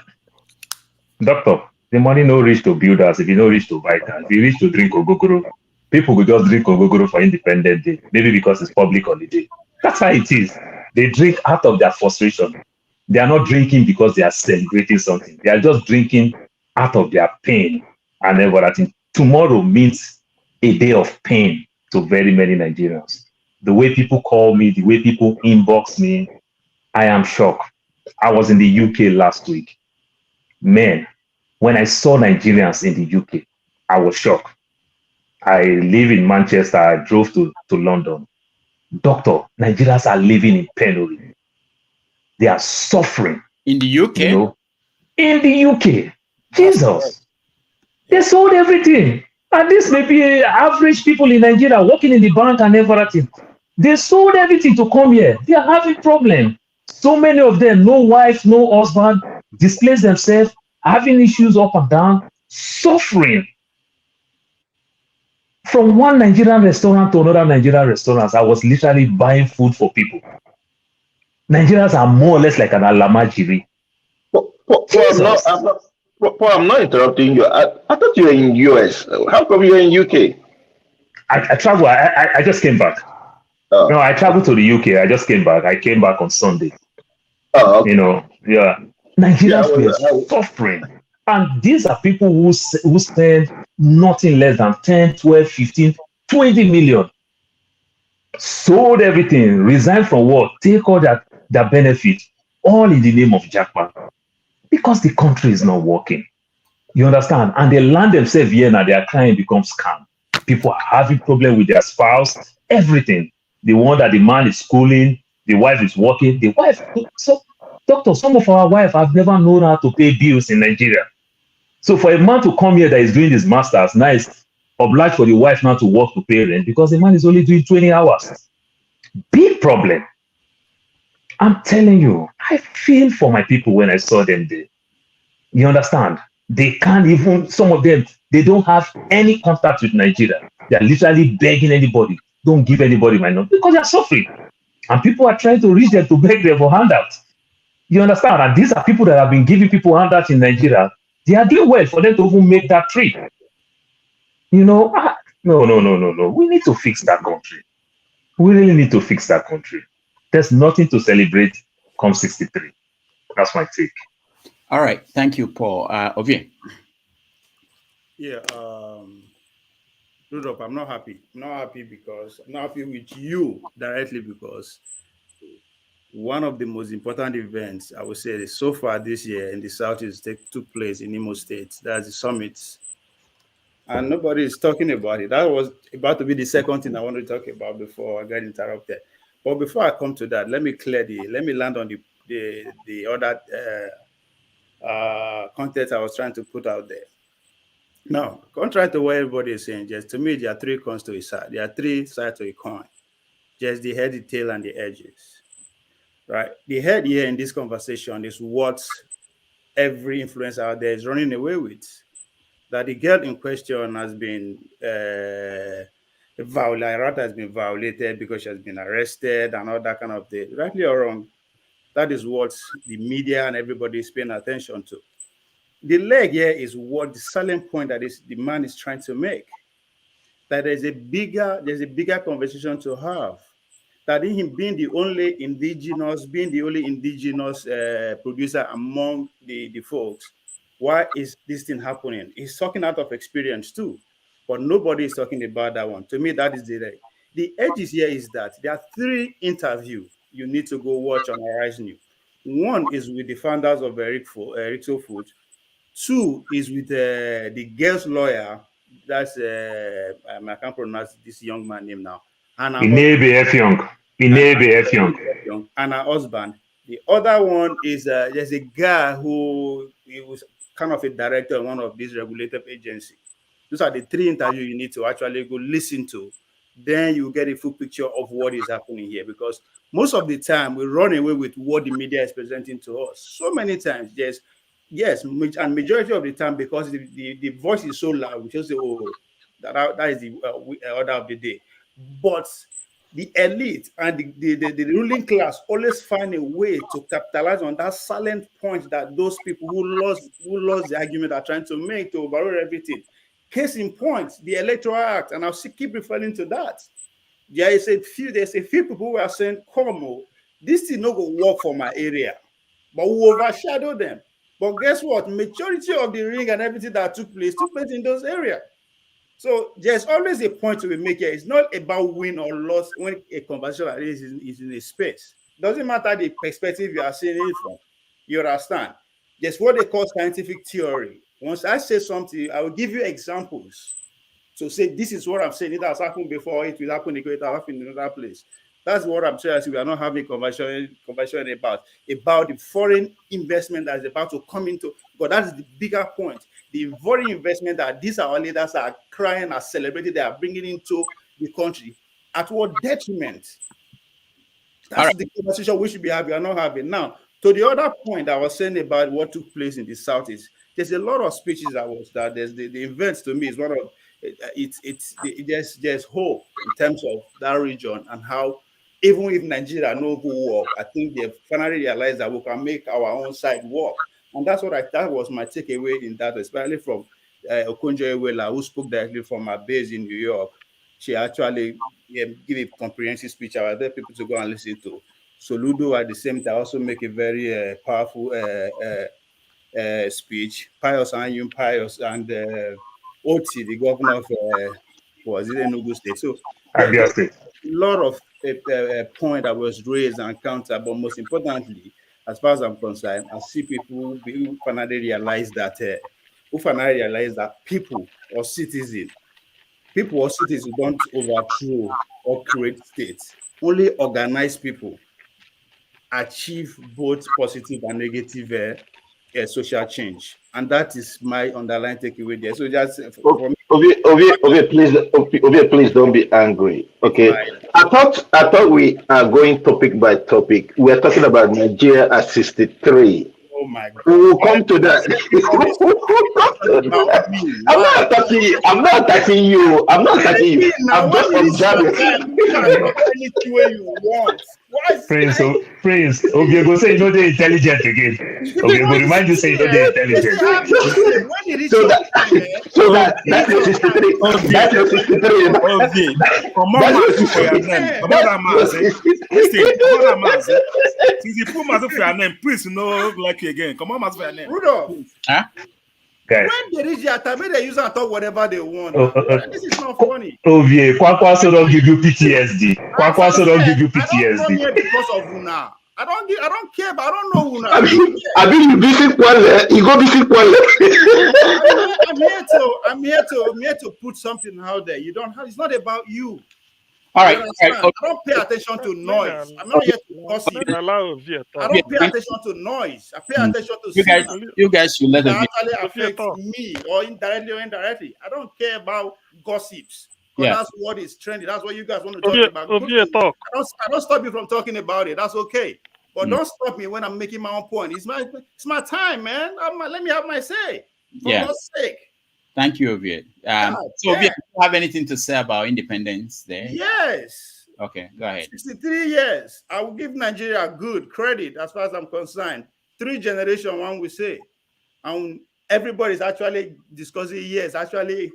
doctor, the money no reach to build us. If you no reach to buy cars, if you reach to drink ogogoro, people will just drink ogogoro for Independent Day, maybe because it's public holiday. That's how it is. They drink out of their frustration. They are not drinking because they are celebrating something. They are just drinking out of their pain and everything. Tomorrow means a day of pain to very many Nigerians. The way people call me, the way people inbox me, I am shocked. I was in the UK last week. Man, when I saw Nigerians in the UK, I was shocked. I live in Manchester. I drove to London. Doctor, Nigerians are living in penury. They are suffering. In the UK? In the UK. Jesus. They sold everything. And this may be average people in Nigeria working in the bank and everything. They sold everything to come here. They are having problems. So many of them, no wife, no husband, displaced themselves, having issues up and down, suffering. From one Nigerian restaurant to another Nigerian restaurant, I was literally buying food for people. Nigerians are more or less like an alamajiri. I'm not interrupting you. I thought you were in US. How come you're in UK? I travel. I just came back. Oh. No, I traveled to the UK. I just came back. I came back on Sunday. Oh, okay. Nigerians were suffering. And these are people who spend nothing less than 10, 12, 15, 20 million. Sold everything, resigned from work, take all their benefit, all in the name of jackpot. Because the country is not working. You understand? And they land themselves here now, their client becomes scam. People are having problems with their spouse, everything. The one that the man is schooling, the wife is working, the wife. So, doctor, some of our wives have never known how to pay bills in Nigeria. So for a man to come here that is doing his master's, nice, obliged for the wife now to work to pay rent because the man is only doing 20 hours. Big problem. I'm telling you, I feel for my people when I saw them there. You understand? They can't even, some of them, they don't have any contact with Nigeria. They're literally begging anybody, don't give anybody my number because they're suffering. And people are trying to reach them to beg them for handouts. You understand? And these are people that have been giving people handouts in Nigeria. They are doing well for them to even make that trip. No. We need to fix that country. We really need to fix that country. There's nothing to celebrate come 63. That's my take. All right. Thank you, Paul. Ovie. Yeah. Rudolph, I'm not happy. I'm not happy with you directly because one of the most important events, I would say, so far this year in the Southeast took place in Imo State. That's the summit. And nobody is talking about it. That was about to be the second thing I wanted to talk about before I got interrupted. But before I come to that, let me land on the other content I was trying to put out there. Now, contrary to what everybody is saying, just to me, there are three coins to a side. There are three sides to a coin. Just the head, the tail, and the edges. Right? The head here in this conversation is what every influencer out there is running away with. That the girl in question has been violated because she has been arrested and all that kind of thing. Rightly or wrong, that is what the media and everybody is paying attention to. The leg here is what the salient point that the man is trying to make. That there's a bigger conversation to have. That him being the only indigenous producer among the folks, why is this thing happening? He's talking out of experience too, but nobody is talking about that one. To me, that is the edges here is that there are 3 interviews you need to go watch on Arise New. One is with the founders of Eric Food. 2 is with the girl's lawyer. That's I can't pronounce this young man's name now. Inebe Efyong. And her husband. The other one is there's a guy who he was kind of a director in one of these regulated agencies. Those are the 3 interviews you need to actually go listen to. Then you get a full picture of what is happening here. Because most of the time we run away with what the media is presenting to us. So many times, yes, and majority of the time, because the voice is so loud, we just say, oh, that is the order of the day. But the elite and the ruling class always find a way to capitalize on that silent point that those people who lost the argument are trying to make to overrule everything. Case in point, the Electoral Act, and I'll keep referring to that. There's a few people who are saying, come, this thing not go work for my area, but we overshadow them. But guess what? Majority of the ring and everything that took place in those areas. So there's always a point to be made here. It's not about win or loss when a conversation like this is in a space. Doesn't matter the perspective you are seeing it from. You understand? There's what they call scientific theory. Once I say something, I will give you examples. So say this is what I'm saying. It has happened before. It will happen. It will happen in another place. That's what I'm saying. We are not having conversation about the foreign investment that is about to come into. But that is the bigger point. The foreign investment that these our leaders are crying, are celebrating, they are bringing into the country. At what detriment? That's the conversation we should be having. We are not having now. To the other point I was saying about what took place in the Southeast, there's a lot of speeches that there's the events to me is one of there's hope in terms of that region and how even if Nigeria no go work, I think they've finally realized that we can make our own side work. And that's what that was my takeaway in that, especially from Okonjo-Iweala, who spoke directly from her base in New York. She actually gave a comprehensive speech. I was there people to go and listen to. Soludo at the same time also make a very powerful speech. Pius and Oti, the governor of was it Enugu State. So a lot of point that was raised and countered, but most importantly, as far as I'm concerned, I see people who finally realize that people or citizens don't overthrow or create states. Only organized people achieve both positive and negative social change, and that is my underlying takeaway there. So just please don't be angry. Okay, right. I thought we are going topic by topic. We are talking about Nigeria at 63. Oh my God. We will come to that. I'm not attacking you. I'm just observing. Anything way you want. Prince, okay, go say you know they're intelligent again. Okay, go remind you say you know they're intelligent. That's your 63. That's your 63. Okay. Come on, for your name. Come on, since you put myself for your name, please no like you again. Come on, for your name. Rudolph. Huh? Okay. When they reach their time, they use and talk whatever they want. This is not funny. Ovie, Kwakwaso don't give you PTSD. Kwakwaso don't give you PTSD. I don't come here because of Una. I don't care, but I don't know Una. I mean, you visit Kwale. You go visit Kwale. I'm here to put something out there. You don't have. It's not about you. All right. I don't pay attention to noise. I'm not here to gossip. I don't pay attention to noise. I pay attention to you guys should let them actually affect me or indirectly. I don't care about gossips. Yeah. That's what is trending. That's what you guys want to talk about. I don't stop you from talking about it. That's okay. But don't stop me when I'm making my own point. It's my time, man. Let me have my say. For God's sake. Thank you, Ovie. So, Ovie, do you have anything to say about independence there? Yes. Okay, go ahead. 63 years. I will give Nigeria good credit as far as I'm concerned. 3 generations, one will say. And everybody's actually discussing, yes, actually,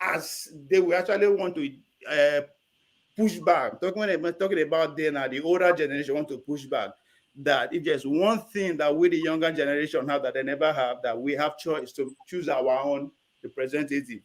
as they will actually want to push back. Talking about then, the older generation want to push back. That if there's one thing that we, the younger generation, have that they never have, that we have choice to choose our own representative.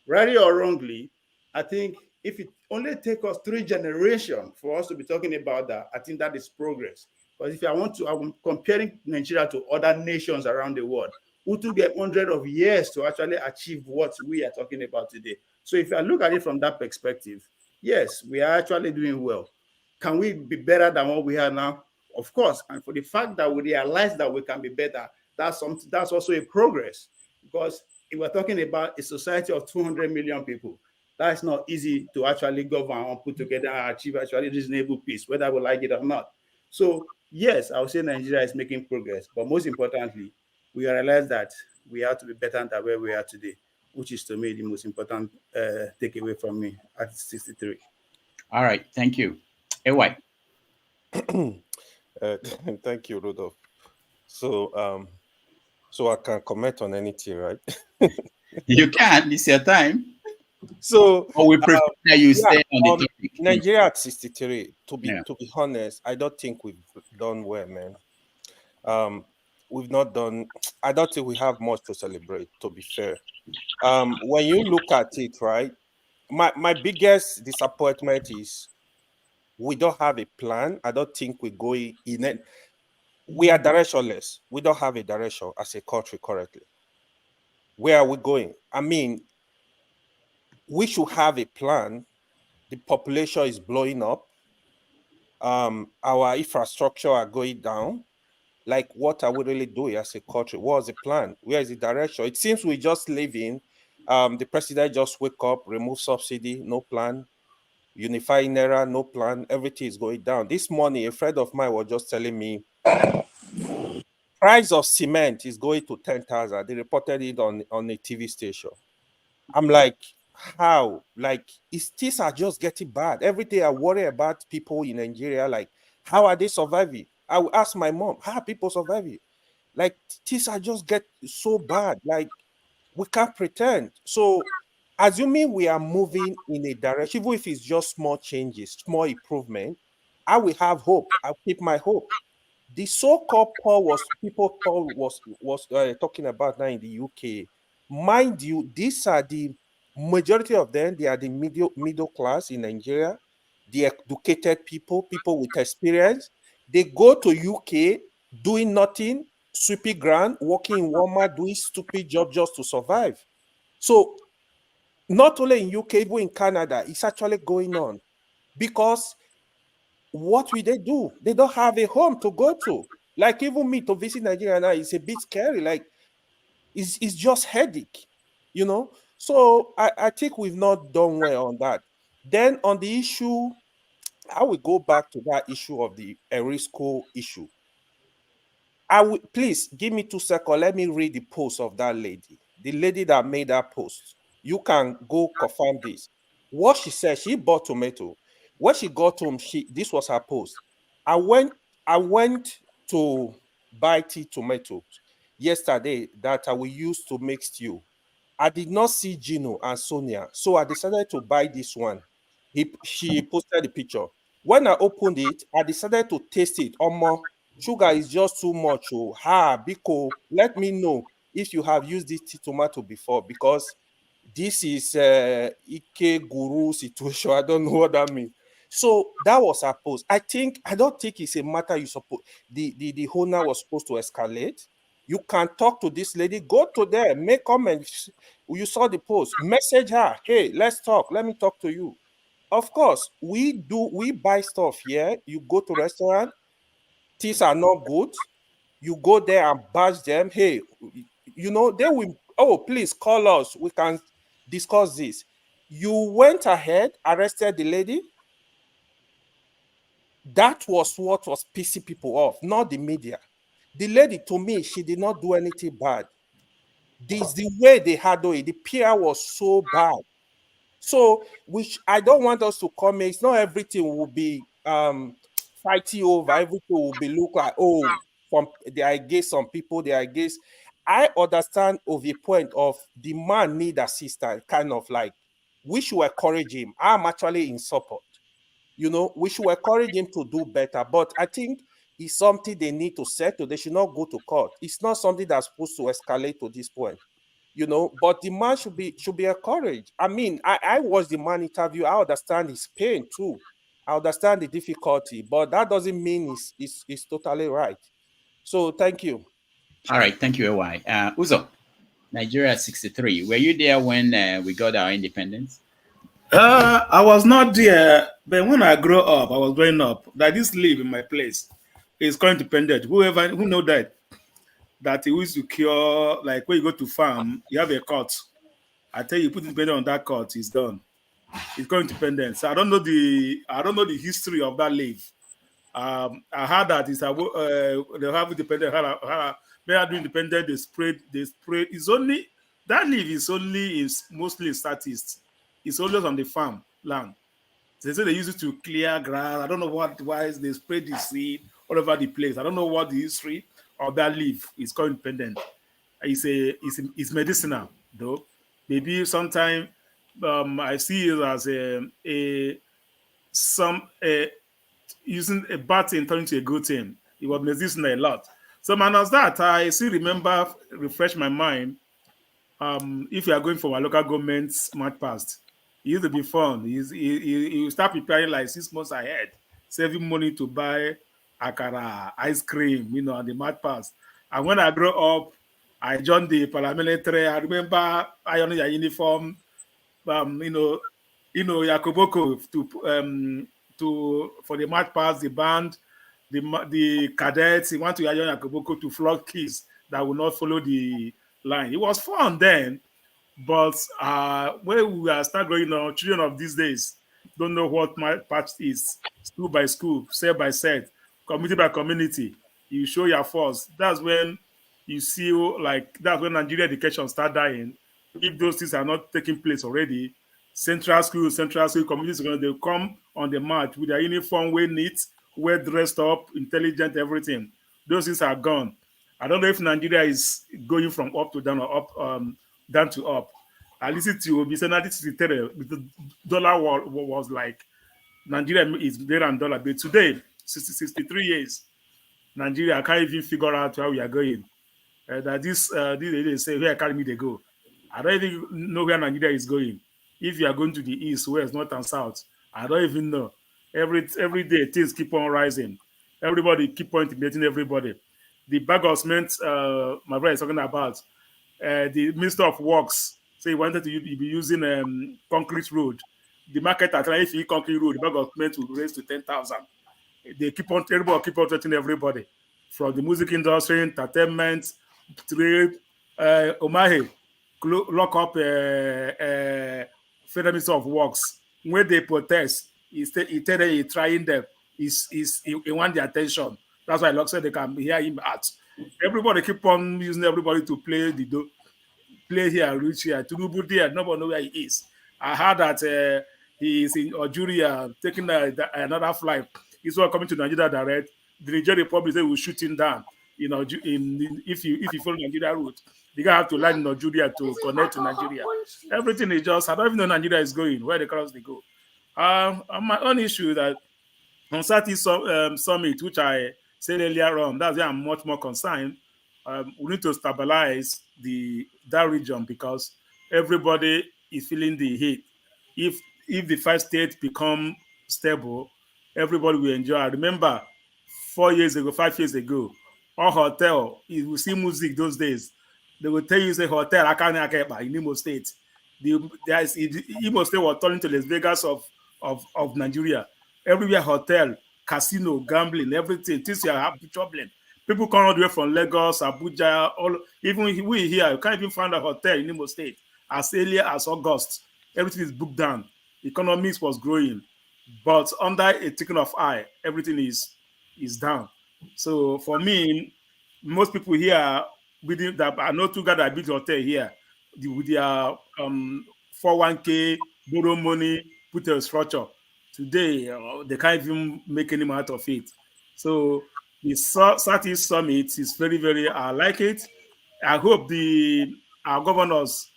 Rightly or wrongly, I think if it only take us 3 generations for us to be talking about that, I think that is progress. Because if I'm comparing Nigeria to other nations around the world, who took get hundreds of years to actually achieve what we are talking about today. So if I look at it from that perspective, yes, we are actually doing well. Can we be better than what we are now? Of course. And for the fact that we realize that we can be better, that's also a progress. Because if we're talking about a society of 200 million people, that's not easy to actually govern and put together and achieve actually reasonable peace, whether we like it or not. So yes, I would say Nigeria is making progress, but most importantly, we realize that we have to be better than where we are today, which is to me the most important takeaway from me at 63. All right, thank you. Ewa. Thank you, Rudolph. So so I can comment on anything, right? You can. It's your time. So, or we prefer that you stay on the topic. Nigeria at 63. To be Yeah. to be honest, I don't think we've done well, man. We've not done. I don't think we have much to celebrate. To be fair, when you look at it, right, my biggest disappointment is we don't have a plan. I don't think we go in it. We are directionless. We don't have a direction as a country currently. Where are we going? I mean, we should have a plan. The population is blowing up. Our infrastructure are going down. Like, what are we really doing as a country? What is the plan? Where is the direction? It seems we just live in. The president just wake up, remove subsidy, no plan. Unify Naira, no plan. Everything is going down. This morning, a friend of mine was just telling me price of cement is going to 10,000. They reported it on a TV station. I'm like, how? Like, things are just getting bad. Every day I worry about people in Nigeria, like, how are they surviving? I will ask my mom, how are people surviving? Like, things are just get so bad. Like, we can't pretend. So, assuming we are moving in a direction, even if it's just small changes, small improvement, I will have hope. I'll keep my hope. The so-called Paul was talking about now in the UK. Mind you, these are the majority of them. They are the middle class in Nigeria. The educated people with experience. They go to UK doing nothing, sweeping ground, working in Walmart, doing stupid job just to survive. So not only in UK, even in Canada, it's actually going on because what will they do? They don't have a home to go to. Like, even me to visit Nigeria now is a bit scary. Like, it's just headache, you know. So I think we've not done well on that. Then on the issue, I will go back to that issue of the Erisco issue. I will, please give me 2 seconds. Let me read the post of that lady. The lady that made that post. You can go confirm this. What she said, she bought tomato. When she got home, this was her post. I went to buy tomatoes yesterday that I will use to make stew. I did not see Gino and Sonia, so I decided to buy this one. She posted the picture. When I opened it, I decided to taste it. Sugar is just too much. Oh, Biko, let me know if you have used this tomato before, because this is Ike Guru situation. I don't know what that means. So that was her post. I don't think it's a matter you suppose the owner was supposed to escalate. You can talk to this lady, go to them, make comments. You saw the post, message her, hey, let's talk. Let me talk to you. Of course, we buy stuff here. You go to restaurant, things are not good. You go there and bash them. Hey, you know, they will, oh, please call us. We can discuss this. You went ahead, arrested the lady. That was what was pissing people off, not the media. The lady, to me, she did not do anything bad. This the way they handled it. The PR was so bad. So, which I don't want us to come. It's not everything will be fighting over. Everything will be look like, oh, they are against some people. They are against. I understand of the point of the man need assistance, kind of like we should encourage him. I'm actually in support. You know, we should encourage him to do better. But I think it's something they need to settle. They should not go to court. It's not something that's supposed to escalate to this point. You know, but the man should be encouraged. I mean, I watched the man interview. I understand his pain too. I understand the difficulty, but that doesn't mean it's totally right. So thank you. All right, thank you, AY. Uzo, Nigeria 63. Were you there when we got our independence? I was not there, but when I grew up, I was growing up. That this live in my place is called independent. Who know that he used to cure, like when you go to farm, you have a court. I tell you, put independent on that court, it's done. It's called independent. So I don't know the history of that leaf. I heard that they have independent. They are doing independent. They spread. It's only that leaf is mostly statist. It's always on the farm land. They say they use it to clear grass. I don't know why they spread the seed all over the place. I don't know what the history of that leaf is called independent. It's medicinal though. Maybe sometime I see it as using a bad thing turning to a good thing. It was medicinal a lot. So minus that, I still remember, refresh my mind. If you are going for a local government smart past, it used to be fun. You start preparing like 6 months ahead, saving money to buy akara, ice cream, on the mad pass. And when I grew up, I joined the paramilitary. I remember ironing your uniform, Yakoboko for the mad pass, the band, the cadets. He want to iron Yakoboko to flog kids that will not follow the line. It was fun then. But when we are start growing up, children of these days don't know what my patch is. School by school, set by set, community by community. You show your force. That's when you see that's when Nigerian education start dying. If those things are not taking place already, central school communities, they come on the march with their uniform, well neat, well dressed up, intelligent, everything. Those things are gone. I don't know if Nigeria is going from up to down or up down to up. I listened to the dollar was like Nigeria is there and dollar, but today 63 years Nigeria can't even figure out how we are going. That this they say where Academy they go. I don't even know where Nigeria is going. If you are going to the east, west, north, and south, I don't even know. Every day things keep on rising. Everybody keep on intimidating everybody. The bag of cement my brother is talking about, the Minister of Works say he wanted to be using concrete road. The market at if you concrete road, the bag of cement will raise to 10,000. Everybody keep on threatening everybody, from the music industry, entertainment, trade, Omahe, lock up Federal Minister of Works. When they protest, he tell them he's trying them. He want the attention. That's why Locke said they can hear him out. Everybody keep on using everybody to play play here, reach here. Tinubu there, nobody know where he is. I heard that he is in Algeria taking another flight. He's not coming to Nigeria direct. The Nigerian Republic say will shoot him down. If you follow Nigeria route, the guy have to land in Nigeria to connect to Nigeria. Everything is just, I don't even know Nigeria is going, where the crowds they go. My own issue that on Southeast Summit, which I said earlier on, that's where I'm much more concerned. We need to stabilize that region because everybody is feeling the heat. If the 5 states become stable, everybody will enjoy. I remember 5 years ago, our hotel, you will see music those days. They will tell you, say, hotel, Akane in Imo State. Imo State was turning to Las Vegas of Nigeria. Everywhere hotel, casino, gambling, everything. Things you have problem. People come all the way from Lagos, Abuja, even we here, you can't even find a hotel in Imo State. As early as August, everything is booked down. Economics was growing. But under a taking of eye, everything is down. So for me, most people here, I know two guys that built hotel here with their 401k, borrow money, put a structure. Today, they can't even make any money out of it. So the Southeast Summit is very, very, I like it. I hope our governors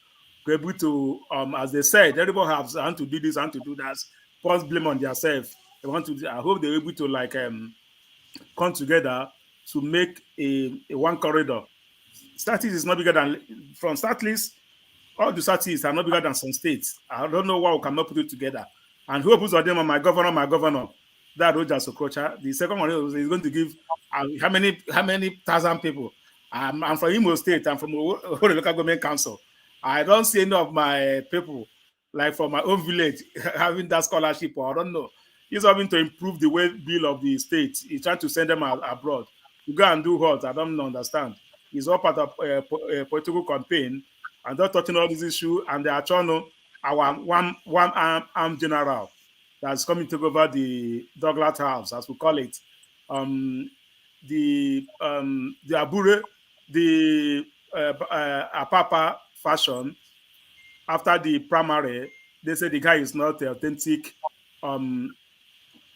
be able to, as they said, everybody has want to do this and to do that. First blame on themselves. They want to. I hope they're able to like come together to make a one corridor. Statis is not bigger than from stat list. All the statis are not bigger than some states. I don't know why we cannot put it together. And who puts on them on my governor? That Roger Sokrocha. The second one is going to give how many thousand people? I'm from Imo State. I'm from the local government council. I don't see any of my people, like from my own village, having that scholarship. Or I don't know. He's having to improve the way bill of the state. He's trying to send them abroad to go and do what? I don't understand. It's all part of a political campaign, and they're touching all these issues, and they are trying to our one armed general that's coming to take over the Douglas House, as we call it. The Abure, the Apapa fashion, after the primary, they say the guy is not the authentic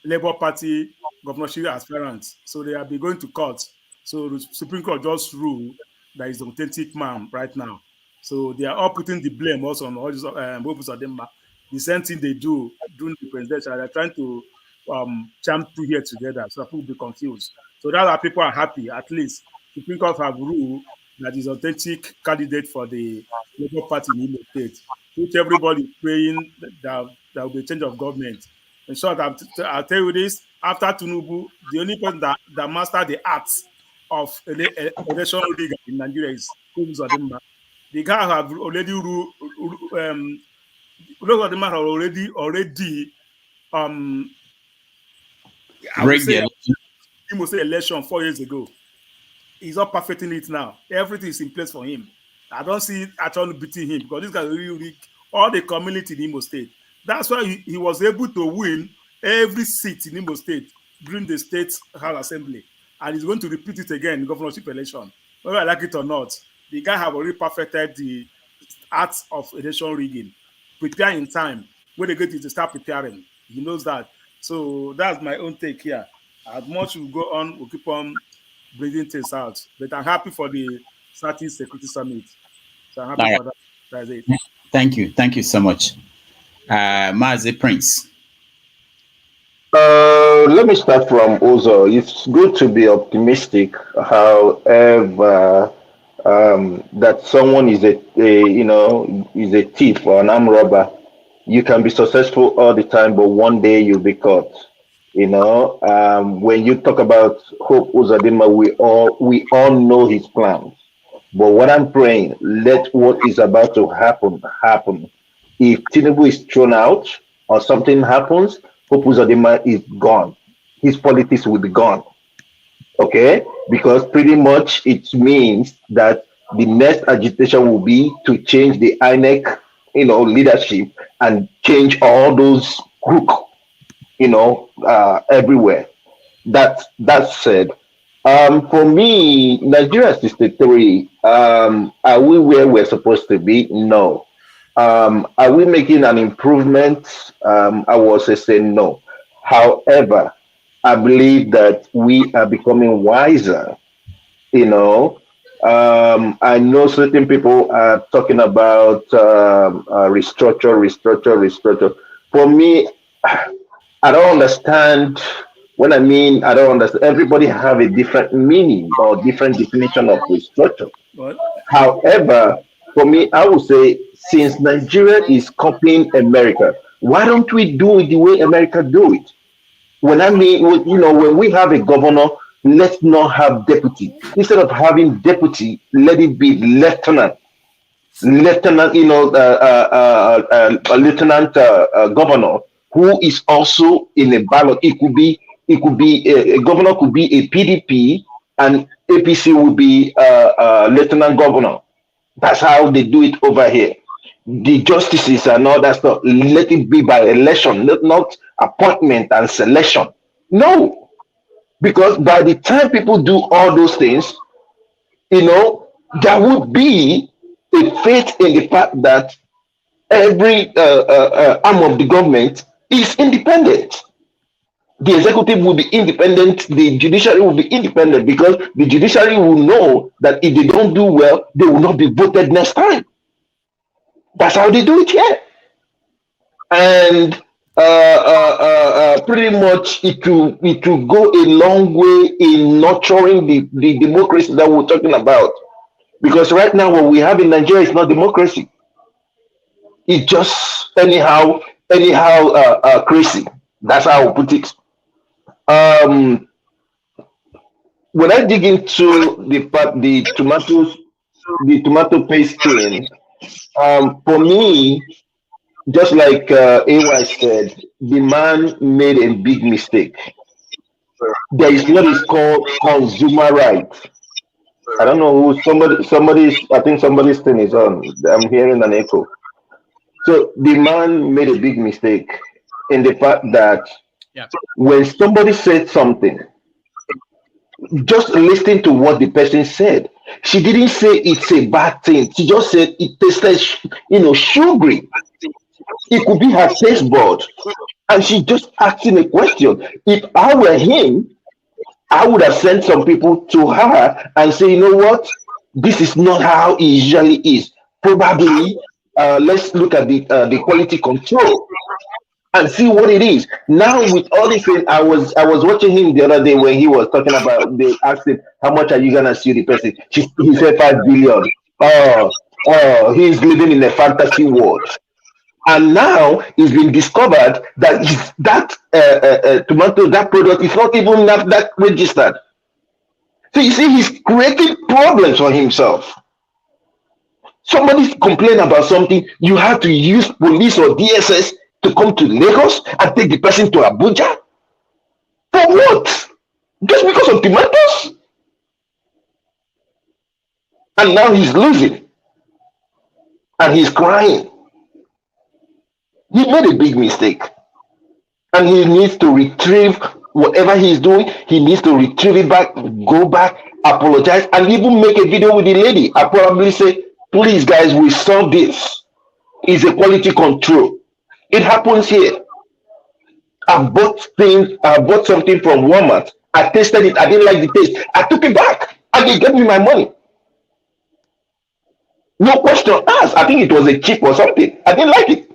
Labour Party governorship aspirant. So they have been going to court. So the Supreme Court just ruled that he's the authentic man right now. So they are all putting the blame also on all these movements of them. The same thing they do during the presidential, they're trying to jam two here together so people will be confused. So that's why people are happy. At least the Supreme Court have ruled that is authentic candidate for the Labour Party in Imo State, which everybody is praying that there will be a change of government. In short, I'll tell you this: after Tinubu, the only person that mastered the arts of election rigging in Nigeria is Uzodinma. The guy have already ruled. Uzodinma have already I would say he must say election 4 years ago. He's not perfecting it now. Everything is in place for him. I don't see actually beating him because this guy really all the community in Imo State. That's why he was able to win every seat in Imo State during the state House Assembly. And he's going to repeat it again in the governorship election. Whether I like it or not, the guy have already perfected the art of election rigging. Prepare in time. When they get to start preparing, he knows that. So that's my own take here. As much we go on, we'll keep on bringing things out. But I'm happy for the Southeast Security Summit. So I'm happy for that. That's it. Thank you. Thank you so much. Mazi Prince. Let me start from Ozo. It's good to be optimistic. However, that someone is a thief or an armed robber. You can be successful all the time, but one day you'll be caught. When you talk about Hope Uzodinma, we all know his plans. But what I'm praying, let what is about to happen. If Tinubu is thrown out or something happens, Hope Uzodinma is gone. His politics will be gone. Okay? Because pretty much it means that the next agitation will be to change the INEC, leadership and change all those crooks, everywhere. That said, for me, Nigeria 63, are we where we're supposed to be? No. Are we making an improvement? I was saying no. However, I believe that we are becoming wiser. I know certain people are talking about restructure. For me, I don't understand. When I mean I don't understand, everybody have a different meaning or different definition of restructure. What? However, for me, I would say since Nigeria is copying America, why don't we do it the way America do it? When I mean, when we have a governor, let's not have deputy. Instead of having deputy, let it be lieutenant. Lieutenant, a lieutenant governor who is also in a ballot. It could be a governor could be a PDP and APC will be a lieutenant governor. That's how they do it over here. The justices and all that stuff, let it be by election, not appointment and selection. No, because by the time people do all those things, there would be a faith in the fact that every arm of the government is independent. The executive will be independent, the judiciary will be independent, because the judiciary will know that if they don't do well, they will not be voted next time. That's how they do it here. And pretty much it will go a long way in nurturing the democracy that we're talking about. Because right now what we have in Nigeria is not democracy. It's just anyhow crazy. That's how I put it. When I dig into the tomato paste thing, for me, just like AY said, the man made a big mistake. There is what is called consumer rights. I don't know who I think somebody's thing is on. I'm hearing an echo. So the man made a big mistake in the fact that when somebody said something, just listen to what the person said. She didn't say it's a bad thing. She just said it tasted, sugary. It could be her taste bud. And she just asking a question. If I were him, I would have sent some people to her and say, you know what? This is not how it usually is. Probably, let's look at the quality control and see what it is. Now, with all this thing, I was watching him the other day when he was talking about, they asked him, how much are you gonna sue the person? He said 5 billion. Oh, he's living in a fantasy world. And now it's been discovered that tomato, that product is not even that registered. So you see, he's creating problems for himself. Somebody's complaining about something, you have to use police or DSS to come to Lagos and take the person to Abuja? For what? Just because of tomatoes? And now he's losing. And he's crying. He made a big mistake. And he needs to retrieve whatever he's doing. He needs to retrieve it back, go back, apologize, and even make a video with the lady. I probably say, please guys, we solve this. It's a quality control. It happens here. I bought something from Walmart. I tasted it. I didn't like the taste. I took it back and they gave me my money. No question asked. I think it was a chip or something. I didn't like it.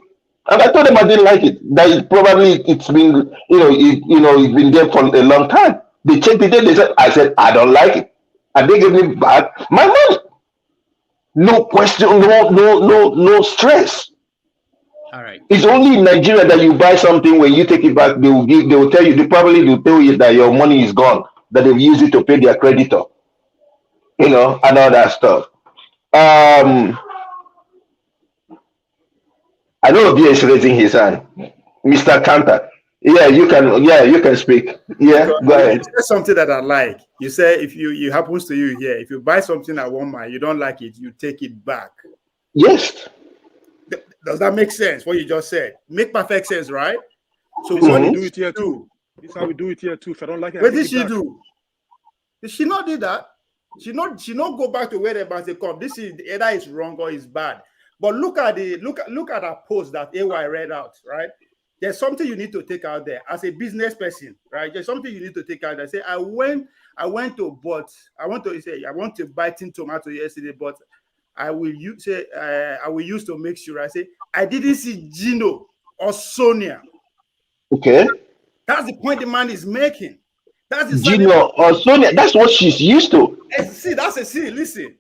And I told them I didn't like it. That it's been, it's been there for a long time. They checked it. They said, I don't like it. And they gave me back my money. No question, no stress. All right. It's only in Nigeria that you buy something, when you take it back, they will tell you that your money is gone, that they've used it to pay their creditor, and all that stuff. I know Obia is raising his hand. Mr. Kanta. Yeah, you can speak. Yeah, go ahead. You said something that I like. You say if you happens to you here, if you buy something at Walmart, you don't like it, you take it back. Yes. Does that make sense? What you just said make perfect sense, right? So this is how we do it here too. This is how we do it here too. If I don't like it, what did she do? Did she not do that? She not go back to where the bank say come. This is either it's wrong or it's bad. But look at that post that AY read out, right? There's something you need to take out there as a business person, right? There's something you need to take out there. Say, I want to buy tin tomato yesterday, but I will use to make sure. I say I didn't see Gino or Sonia. Okay. That's the point the man is making. That's the Gino or Sonia. That's what she's used to. Listen,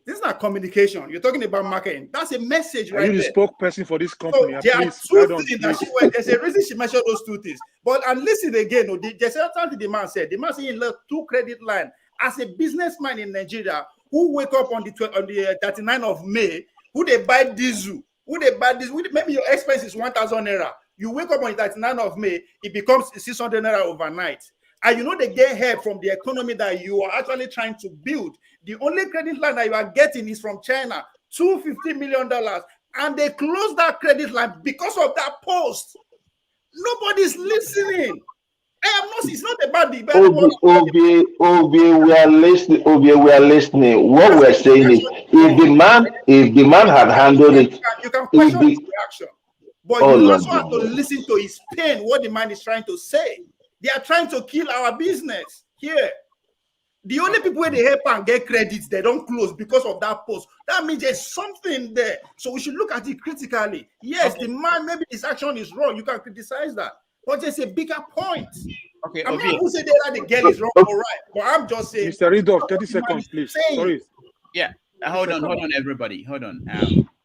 this is not communication. You're talking about marketing. That's a message, right? Are you the spokesperson for this company? So there are two things that she went. There's a reason she mentioned those two things. But and listen again, there's something the man said. The man said he left 2 credit lines as a businessman in Nigeria who wake up on the 39th of May, who they buy diesel, maybe your expense is 1,000 naira. You wake up on the 39th of May, it becomes 600 naira overnight. And they get help from the economy that you are actually trying to build. The only credit line that you are getting is from China, $250 million. And they closed that credit line because of that post. Nobody's listening. It's not about the we are listening. What we're saying is, if the man had handled it, you can question his reaction, but you also have to listen to his pain, what the man is trying to say. They are trying to kill our business here. The only people where they help and get credits, they don't close because of that post. That means there's something there. So we should look at it critically. Yes, the man, maybe his action is wrong. You can criticize that. But there's a bigger point. Okay, I'm not who say that the girl is wrong or right, but I'm just saying. Mr. Ridolph, 30 seconds, please. Sorry. Yeah, hold on, everybody. Hold on.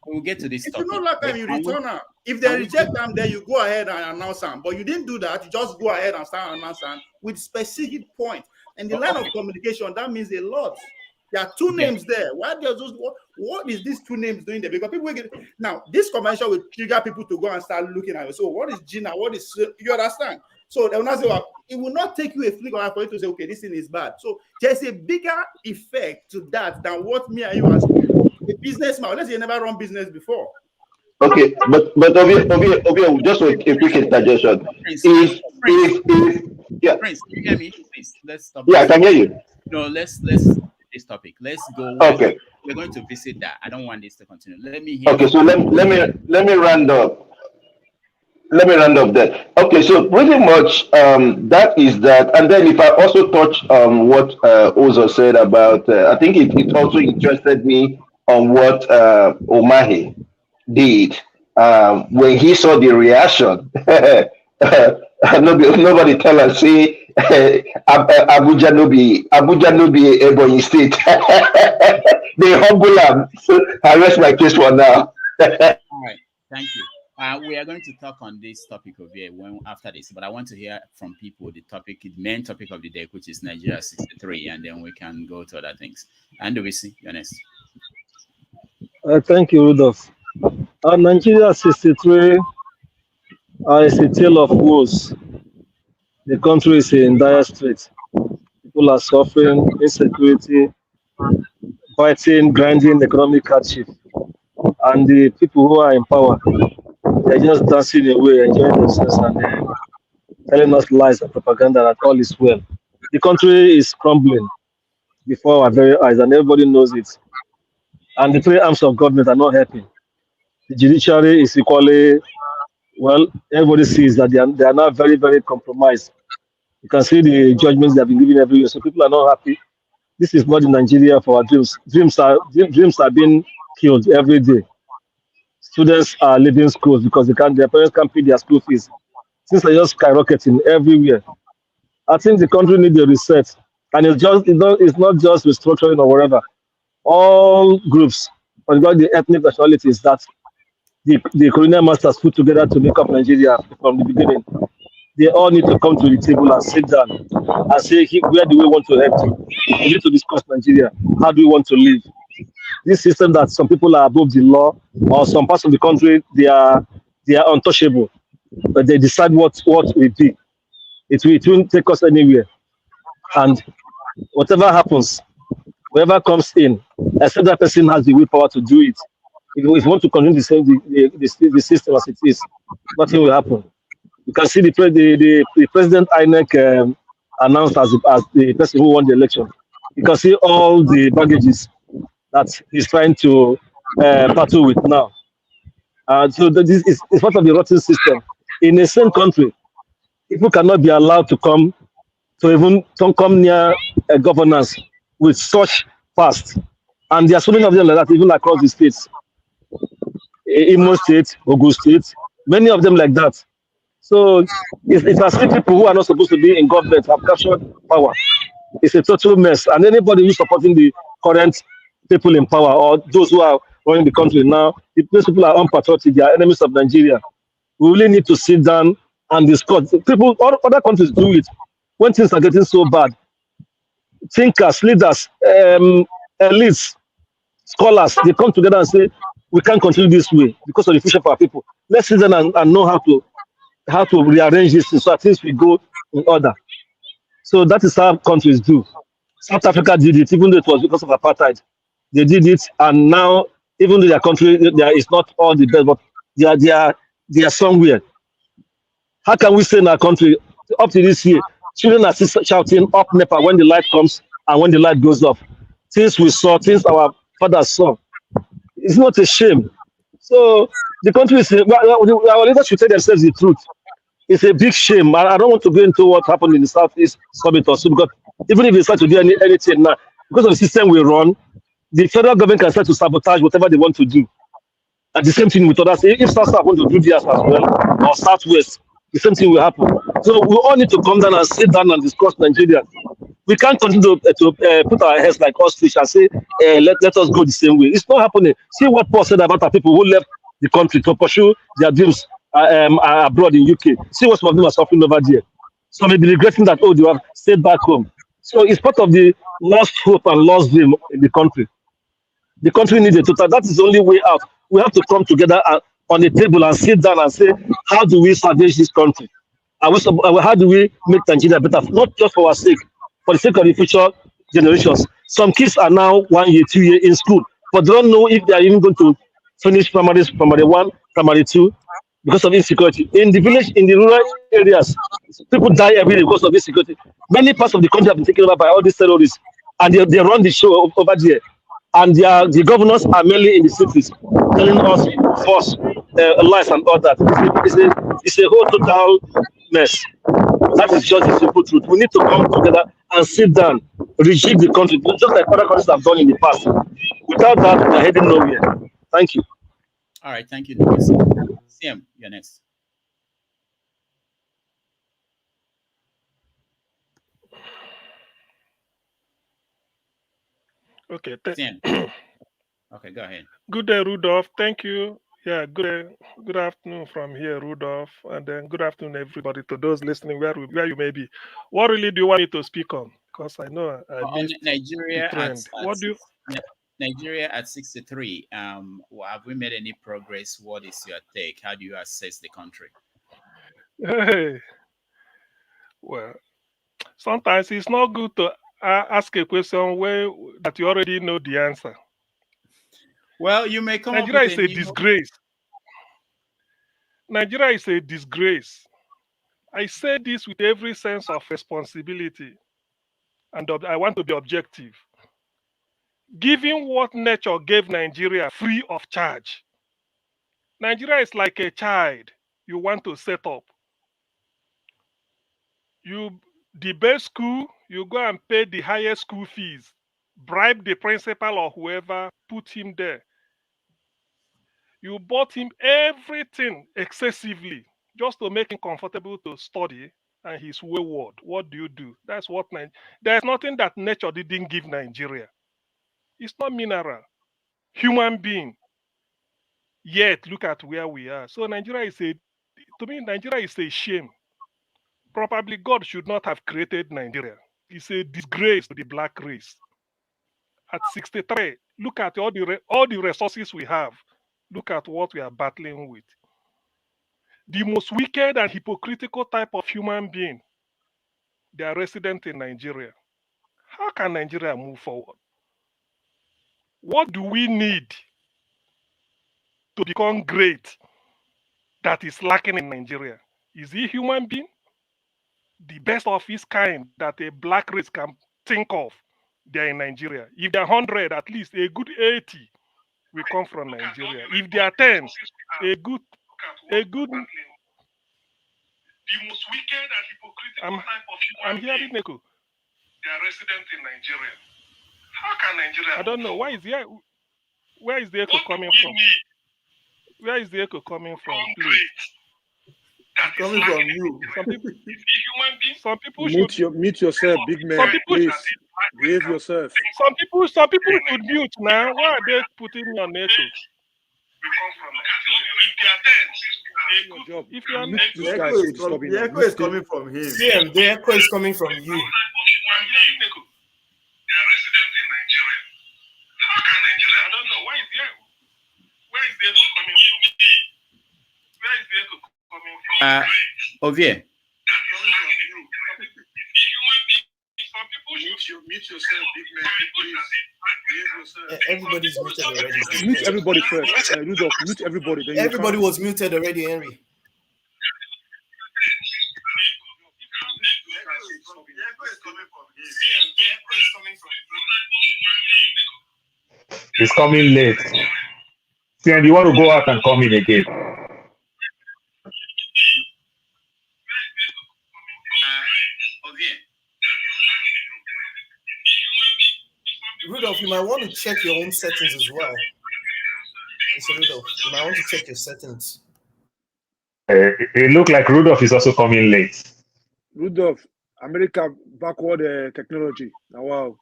We'll get to this If topic. you don't like them, you return them. If they reject them, then you go ahead and announce them. But you didn't do that. You just go ahead and start announcing with specific points. And the line of communication, that means a lot. There are two names there. Why there's just what is these two names doing there? Because people get now this convention will trigger people to go and start looking at it. So what is Gina? What is you understand? So they will not say, well, it will not take you a flick of for you to say, okay, this thing is bad. So there's a bigger effect to that than what me and you as a businessman, unless you never run business before. Okay, but Obi, just a quick interjection. Prince, can you hear me? Please, let's stop. Yeah, I can hear you. No, let's this topic. Let's go. Okay. We're going to visit that. I don't want this to continue. Let me hear. Okay, so let me round up. Let me round up that. Okay, so pretty much that is that. And then if I also touch what Ozo said about, I think it also interested me on what Omahe did when he saw the reaction. Nobody tell us say Abuja no be Ebonyi State. They humble him. So I rest my case for now. All right, thank you. We are going to talk on this topic over here after this, but I want to hear from people the main topic of the day, which is Nigeria 63, and then we can go to other things. And we see, you're next. Thank you, Rudolph. Nigeria 63 is a tale of woes. The country is in dire straits. People are suffering insecurity, fighting, grinding economic hardship. And the people who are in power, they're just dancing away, enjoying themselves, and telling us lies and propaganda that all is well. The country is crumbling before our very eyes, and everybody knows it. And the three arms of government are not helping. The judiciary is equally, well, everybody sees that they are now very, very compromised. You can see the judgments they have been given every year, so people are not happy. This is not in Nigeria for our dreams. Dreams are being killed every day. Students are leaving schools because their parents can't pay their school fees. Things are just skyrocketing everywhere. I think the country needs a reset, and it's not just restructuring or whatever. All groups, particularly the ethnic nationalities that the colonial masters put together to make up Nigeria from the beginning, they all need to come to the table and sit down and say, where do we want to head to? We need to discuss Nigeria. How do we want to live? This system that some people are above the law, or some parts of the country they are untouchable, but they decide what will be. It won't take us anywhere. And whatever happens, whoever comes in, except that person has the willpower to do it. If you want to continue the system as it is, nothing will happen. You can see the president INEC announced as the person who won the election. You can see all the baggages that he's trying to battle with now. So this is part of the rotten system. In a same country, people cannot be allowed to come near governance with such fast. And there are so many of them like that, even across the states. Imo State, Ogun State, many of them like that. So it's as if people who are not supposed to be in government have captured power. It's a total mess. And anybody who's supporting the current people in power or those who are running the country now, these people are unpatriotic, they are enemies of Nigeria. We really need to sit down and discuss. Other countries do it when things are getting so bad. Thinkers, leaders, elites, scholars, they come together and say, we can't continue this way because of the future for our people. Let's sit down and know how to rearrange this so that things will go in order. So that is how countries do. South Africa did it, even though it was because of apartheid. They did it, and now, even though their country is not all the best, but they are somewhere. How can we say in our country, up to this year, children are still shouting up NEPA when the light comes and when the light goes off? Things we saw, things our fathers saw. It's not a shame. So the country is, our leaders should tell themselves the truth. It's a big shame. I don't want to go into what happened in the Southeast Summit or so, because even if they start to do anything now, because of the system we run, the federal government can start to sabotage whatever they want to do. And the same thing with others. If South South want to do this as well, or Southwest, the same thing will happen. So we all need to come down and sit down and discuss Nigeria. We can't continue to put our heads like ostrich and say, let us go the same way. It's not happening. See what Paul said about the people who left the country to pursue their dreams abroad in UK. See what some of them are suffering over there. So maybe regretting that, oh, they have stayed back home. So it's part of the lost hope and lost dream in the country. The country needs a total. That is the only way out. We have to come together on the table and sit down and say, how do we salvage this country? How do we make Nigeria better? Not just for our sake, for the sake of the future generations. Some kids are now 1 year, 2 years in school, but they don't know if they are even going to finish primary 1, primary 2, because of insecurity. In the village, in the rural areas, people die every day because of insecurity. Many parts of the country have been taken over by all these terrorists, and they run the show over there. And the governors are mainly in the cities, telling us false lies and all that. It's a whole total mess. That is just the simple truth. We need to come together and sit down, rejig the country, just like other countries have done in the past. Without that, we're heading nowhere. Thank you. All right, thank you, CM, you're next. Okay. Okay, go ahead. Good day, Rudolph. Thank you. Yeah, good afternoon from here, Rudolph, and then good afternoon, everybody, to those listening where you may be. What really do you want me to speak on? Because I know I missed Nigeria the trend. What do you? Nigeria at 63. Have we made any progress? What is your take? How do you assess the country? Hey, well, sometimes it's not good to ask a question that you already know the answer. Well, you may come Nigeria up is a disgrace. Nigeria is a disgrace. I say this with every sense of responsibility, and I want to be objective. Given what nature gave Nigeria free of charge, Nigeria is like a child you want to set up. The best school, you go and pay the highest school fees, bribe the principal or whoever, put him there. You bought him everything excessively just to make him comfortable to study, and he's wayward. What do? That's what there's nothing that nature didn't give Nigeria. It's not mineral, human being. Yet look at where we are. So Nigeria is a shame. Probably God should not have created Nigeria. It's a disgrace to the black race. At 63, look at all the resources we have. Look at what we are battling with. The most wicked and hypocritical type of human being, they are resident in Nigeria. How can Nigeria move forward? What do we need to become great that is lacking in Nigeria? Is he human being? The best of his kind that a black race can think of, they're in Nigeria. If they're 100, at least a good 80 will come from Nigeria. If they are 10, a good. The most wicked and hypocritical type of human I'm hearing echo. They are resident in Nigeria. How can Nigeria? I don't know. Where is the echo coming from? Where is the echo coming from, please? Coming from you. Some people should mute yourself, big man. Please behave yourself. Some people should mute now. Why are they putting me on echo? If you are the echo is coming from him. CM, the echo is coming from you. I don't know. Where is the echo coming from? Where is the echo coming from? Ovie. Mute yourself, big man. Everybody's muted already. Mute everybody first. Rudolph, mute everybody. Then everybody was muted already, Henry. It's coming late. See, and you want to go out and come in again. you might want to check your own settings as well. Mr. Rudolph, you might want to check your settings. It looked like Rudolph is also coming late. Rudolph, America backward technology. Now, wow.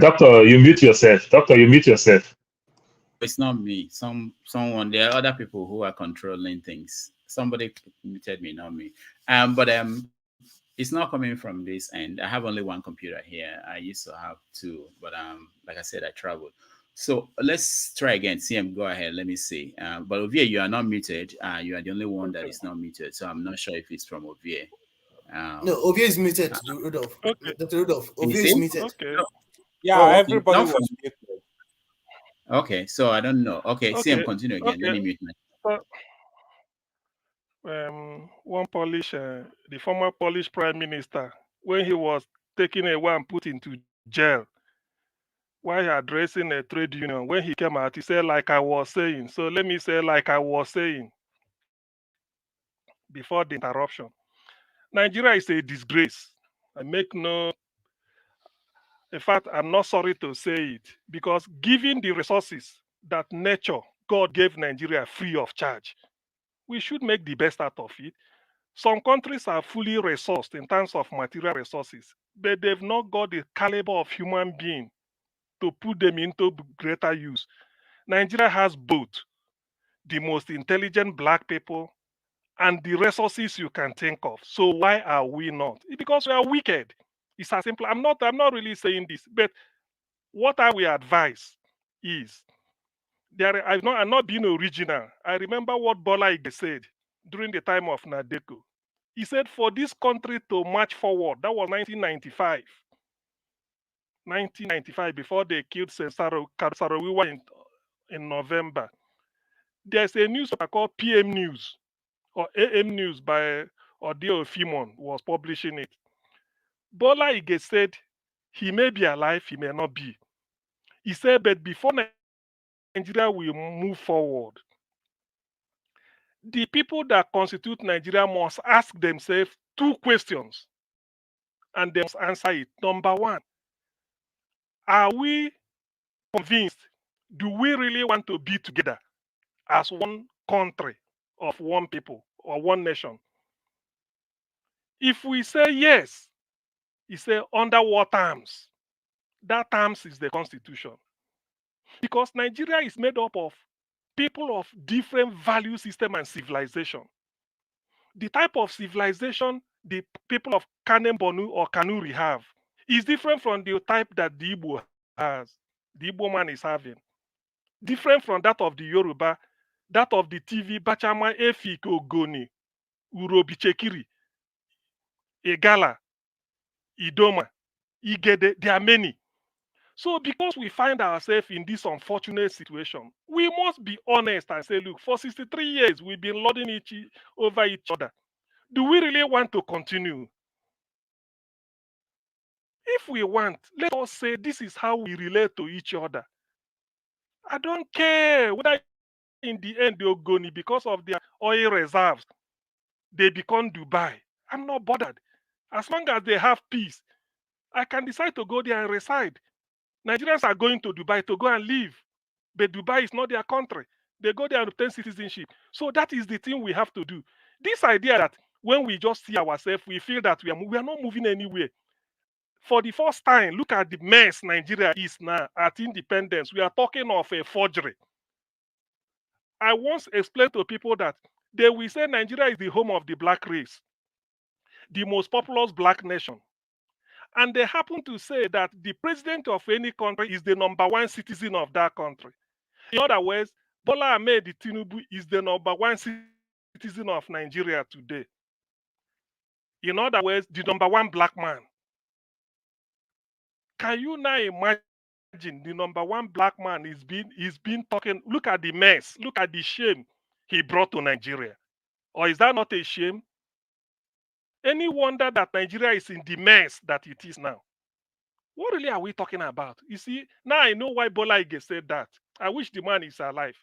Doctor, you mute yourself. Doctor, you mute yourself. It's not me. Someone. There are other people who are controlling things. Somebody muted me, not me. But it's not coming from this end. I have only one computer here. I used to have two, but like I said, I traveled. So let's try again. CM, go ahead. Let me see. But Ovie, you are not muted. You are the only one that is not muted. So I'm not sure if it's from Ovie. No, Ovie is muted, Rudolph. Okay. Dr. Rudolph, Ovie is muted. Okay. Yeah, everybody was muted. Okay, so I don't know. Okay, CM, continue again. Let me mute myself. One Polish, the former Polish prime minister, when he was taken away and put into jail, while addressing a trade union, when he came out, he said, like I was saying. So let me say, like I was saying, before the interruption. Nigeria is a disgrace. I make no, in fact, I'm not sorry to say it, because given the resources that nature, God gave Nigeria free of charge, we should make the best out of it. Some countries are fully resourced in terms of material resources, but they've not got the caliber of human being to put them into greater use. Nigeria has both the most intelligent black people and the resources you can think of. So why are we not? It's because we are wicked. It's as simple. I'm not really saying this, but what I will advise is I'm not being original. I remember what Bola said during the time of Nadeko. He said for this country to march forward, that was 1995. 1995, before they killed Sarawiwa in November. There's a newspaper called PM News or AM News by Odio Fimon was publishing it. Bola Ige said he may be alive, he may not be. He said, but before Nigeria will move forward, the people that constitute Nigeria must ask themselves two questions, and they must answer it. Number one, are we convinced? Do we really want to be together as one country of one people or one nation? If we say yes, he said under what terms? That terms is the constitution. Because Nigeria is made up of people of different value system and civilization. The type of civilization the people of Kanem Bonu or Kanuri have is different from the type that the Igbo has, the Igbo man is having. Different from that of the Yoruba, that of the TV, Bachama, Efik, Ogoni, Urobi Chekiri, Igala, Idoma, Igede, there are many. So because we find ourselves in this unfortunate situation, we must be honest and say, look, for 63 years, we've been lording over each other. Do we really want to continue? If we want, let us say this is how we relate to each other. I don't care whether in the end the Ogoni, because of their oil reserves, they become Dubai. I'm not bothered. As long as they have peace, I can decide to go there and reside. Nigerians are going to Dubai to go and live, but Dubai is not their country. They go there and obtain citizenship. So that is the thing we have to do. This idea that when we just see ourselves, we feel that we are not moving anywhere. For the first time, look at the mess Nigeria is now at independence. We are talking of a forgery. I once explained to people that they will say Nigeria is the home of the black race, the most populous black nation. And they happen to say that the president of any country is the number one citizen of that country. In other words, Bola Tinubu is the number one citizen of Nigeria today. In other words, the number one black man. Can you now imagine the number one black man is being talking? Look at the mess. Look at the shame he brought to Nigeria. Or is that not a shame? Any wonder that Nigeria is in the mess that it is now? What really are we talking about? You see, now I know why Bola Ige said that. I wish the man is alive.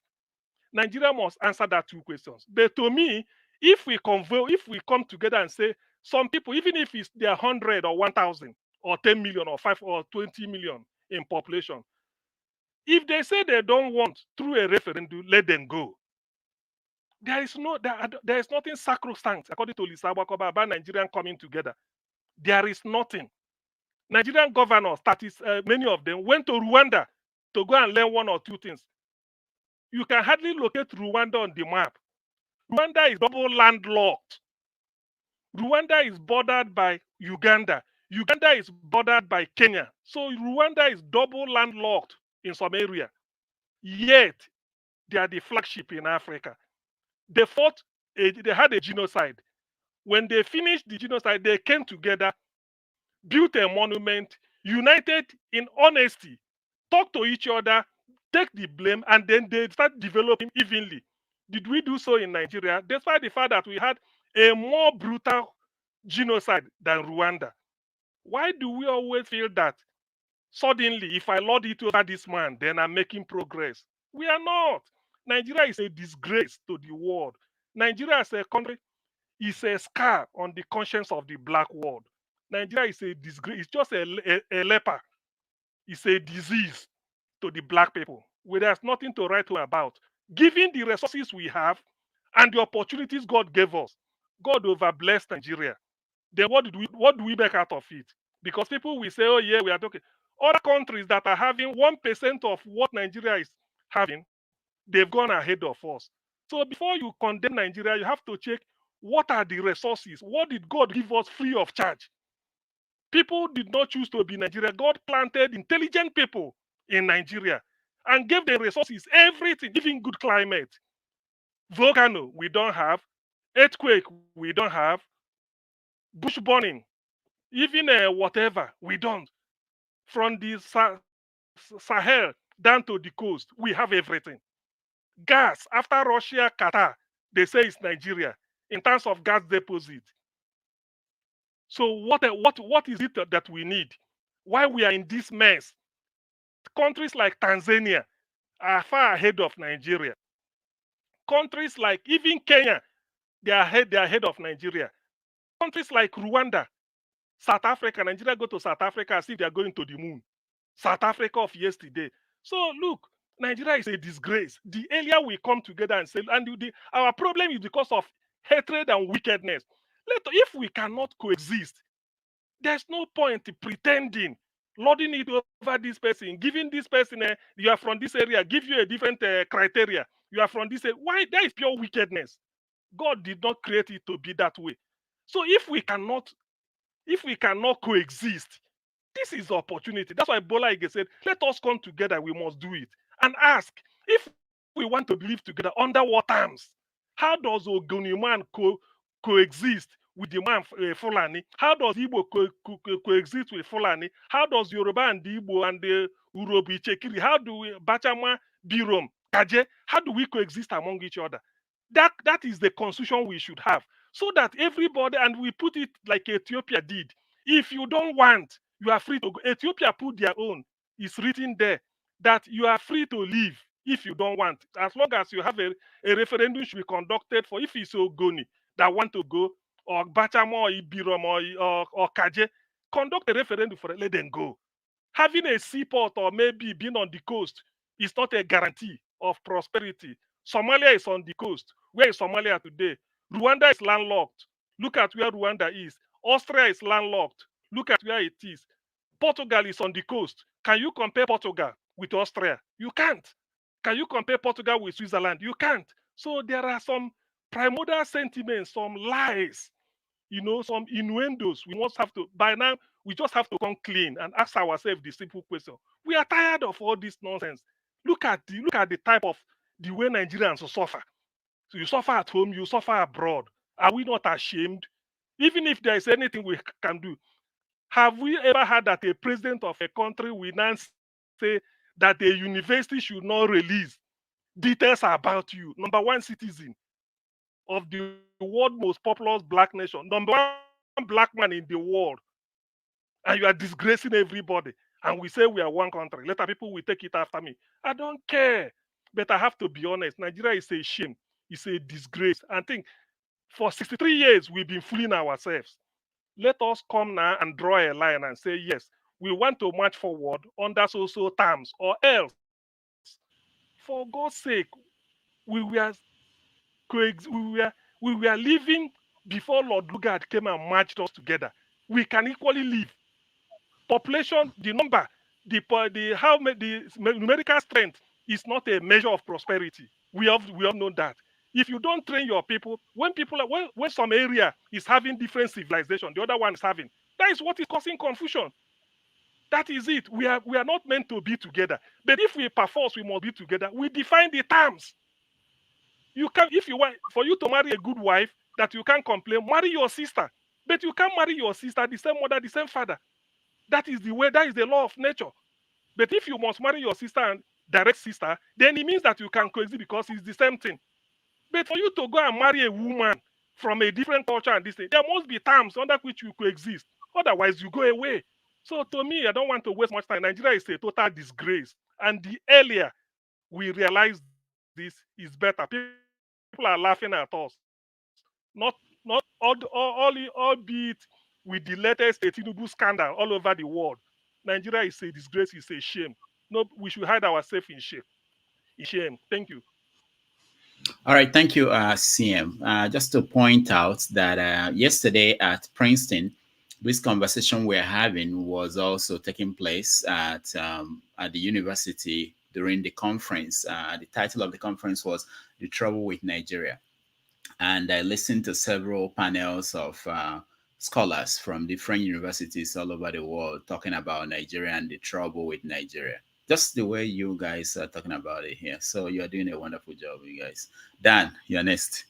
Nigeria must answer that two questions. But to me, if we come together and say some people, even if they're 100 or 1,000 or 10 million or 5 or 20 million in population, if they say they don't want through a referendum, let them go. There is nothing sacrosanct, according to Lisa Wakoba, about Nigerian coming together. There is nothing. Nigerian governors, many of them, went to Rwanda to go and learn one or two things. You can hardly locate Rwanda on the map. Rwanda is double landlocked. Rwanda is bordered by Uganda. Uganda is bordered by Kenya. So Rwanda is double landlocked in some area. Yet, they are the flagship in Africa. They had a genocide. When they finished the genocide, they came together, built a monument, united in honesty, talk to each other, take the blame, and then they start developing evenly. Did we do so in Nigeria? Despite the fact that we had a more brutal genocide than Rwanda. Why do we always feel that suddenly, if I lord it over this man, then I'm making progress? We are not. Nigeria is a disgrace to the world. Nigeria as a country is a scar on the conscience of the black world. Nigeria is a disgrace. It's just a leper. It's a disease to the black people. Where there's nothing to write home about. Given the resources we have and the opportunities God gave us, God overblessed Nigeria. Then what do we make out of it? Because people will say, oh yeah, we are talking. Other countries that are having 1% of what Nigeria is having, they've gone ahead of us. So before you condemn Nigeria, you have to check what are the resources? What did God give us free of charge? People did not choose to be Nigeria. God planted intelligent people in Nigeria and gave them resources, everything, even good climate. Volcano, we don't have. Earthquake, we don't have. Bush burning, even whatever, we don't. From the Sahel down to the coast, we have everything. Gas, after Russia, Qatar, they say it's Nigeria in terms of gas deposit. So what is it that we need? Why we are in this mess? Countries like Tanzania are far ahead of Nigeria. Countries like even Kenya, they are ahead of Nigeria. Countries like Rwanda, South Africa, Nigeria go to South Africa as if they are going to the moon. South Africa of yesterday. So look, Nigeria is a disgrace. The earlier we come together and say, and our problem is because of hatred and wickedness. If we cannot coexist, there's no point in pretending, lording it over this person, giving this person, you are from this area, give you a different criteria. You are from this area. Why? That is pure wickedness. God did not create it to be that way. So if we cannot coexist, this is the opportunity. That's why Bola Ige said, let us come together, we must do it. And ask, if we want to live together, under what terms? How does Ogoni man coexist with the man Fulani? How does Igbo coexist with Fulani? How does Yoruba and the Igbo and the Urobi Chekiri, how do we, Bachama, Birom, Kaje, how do we coexist among each other? That is the constitution we should have. So that everybody, and we put it like Ethiopia did. If you don't want, you are free to go. Ethiopia put their own. It's written there that you are free to leave if you don't want. As long as you have a referendum should be conducted for if it's Ogoni that want to go, or Bachama or Ibirom or Kaje, conduct a referendum for it, let them go. Having a seaport or maybe being on the coast is not a guarantee of prosperity. Somalia is on the coast. Where is Somalia today? Rwanda is landlocked. Look at where Rwanda is. Austria is landlocked. Look at where it is. Portugal is on the coast. Can you compare Portugal with Austria? You can't. Can you compare Portugal with Switzerland? You can't. So there are some primordial sentiments, some lies, some innuendos. We must have to, by now, we just have to come clean and ask ourselves the simple question. We are tired of all this nonsense. Look at the type of the way Nigerians suffer. So you suffer at home, you suffer abroad. Are we not ashamed? Even if there is anything we can do, have we ever heard that a president of a country will now say that a university should not release details about you? Number one citizen of the world's most populous black nation, number one black man in the world, and you are disgracing everybody. And we say we are one country. Later people will take it after me. I don't care. But I have to be honest, Nigeria is a shame. It's a disgrace. I think for 63 years, we've been fooling ourselves. Let us come now and draw a line and say, yes, we want to march forward under so terms, or else, for God's sake, we were living before Lord Lugard came and marched us together. We can equally live. Population, the number, the numerical strength is not a measure of prosperity. We all know that. If you don't train your people, when some area is having different civilization, the other one is having, that is what is causing confusion. That is it. We are not meant to be together. But if we perforce, we must be together. We define the terms. You can, if you want, for you to marry a good wife, that you can't complain, marry your sister. But you can't marry your sister, the same mother, the same father. That is the way, that is the law of nature. But if you must marry your sister and direct sister, then it means that you can coexist because it's the same thing. But for you to go and marry a woman from a different culture and this thing, there must be terms under which you coexist. Otherwise, you go away. So to me, I don't want to waste much time. Nigeria is a total disgrace. And the earlier we realize this is better. People are laughing at us. Not albeit with the latest Tinubu scandal all over the world. Nigeria is a disgrace, it's a shame. No, we should hide ourselves in shame. Thank you. All right, thank you, CM. Just to point out that yesterday at Princeton, this conversation we're having was also taking place at the university during the conference. The title of the conference was "The Trouble with Nigeria," and I listened to several panels of scholars from different universities all over the world talking about Nigeria and the trouble with Nigeria. Just the way you guys are talking about it here. So you're doing a wonderful job, you guys. Dan, you're next.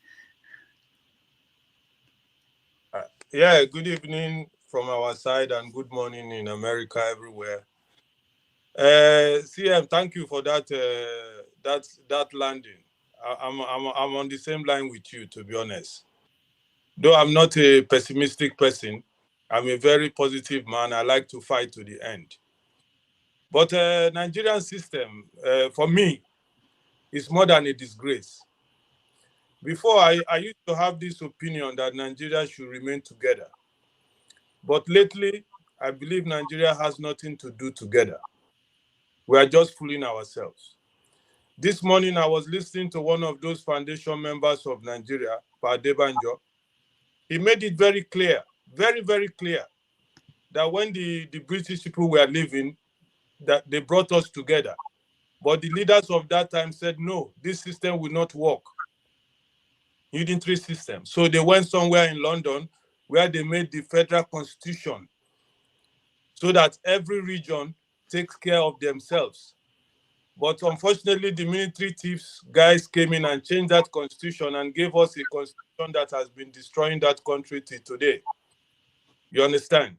Yeah, good evening from our side and good morning in America everywhere. CM, thank you for that landing. I'm on the same line with you, to be honest. Though I'm not a pessimistic person, I'm a very positive man. I like to fight to the end. But Nigerian system, for me, is more than a disgrace. Before, I used to have this opinion that Nigeria should remain together. But lately, I believe Nigeria has nothing to do together. We are just fooling ourselves. This morning, I was listening to one of those foundation members of Nigeria, Pa Debanjo. He made it very clear, very, very clear, that when the British people were leaving, that they brought us together. But the leaders of that time said, no, this system will not work. Unitary system. So they went somewhere in London where they made the federal constitution so that every region takes care of themselves. But unfortunately, the military thieves guys came in and changed that constitution and gave us a constitution that has been destroying that country till today. You understand?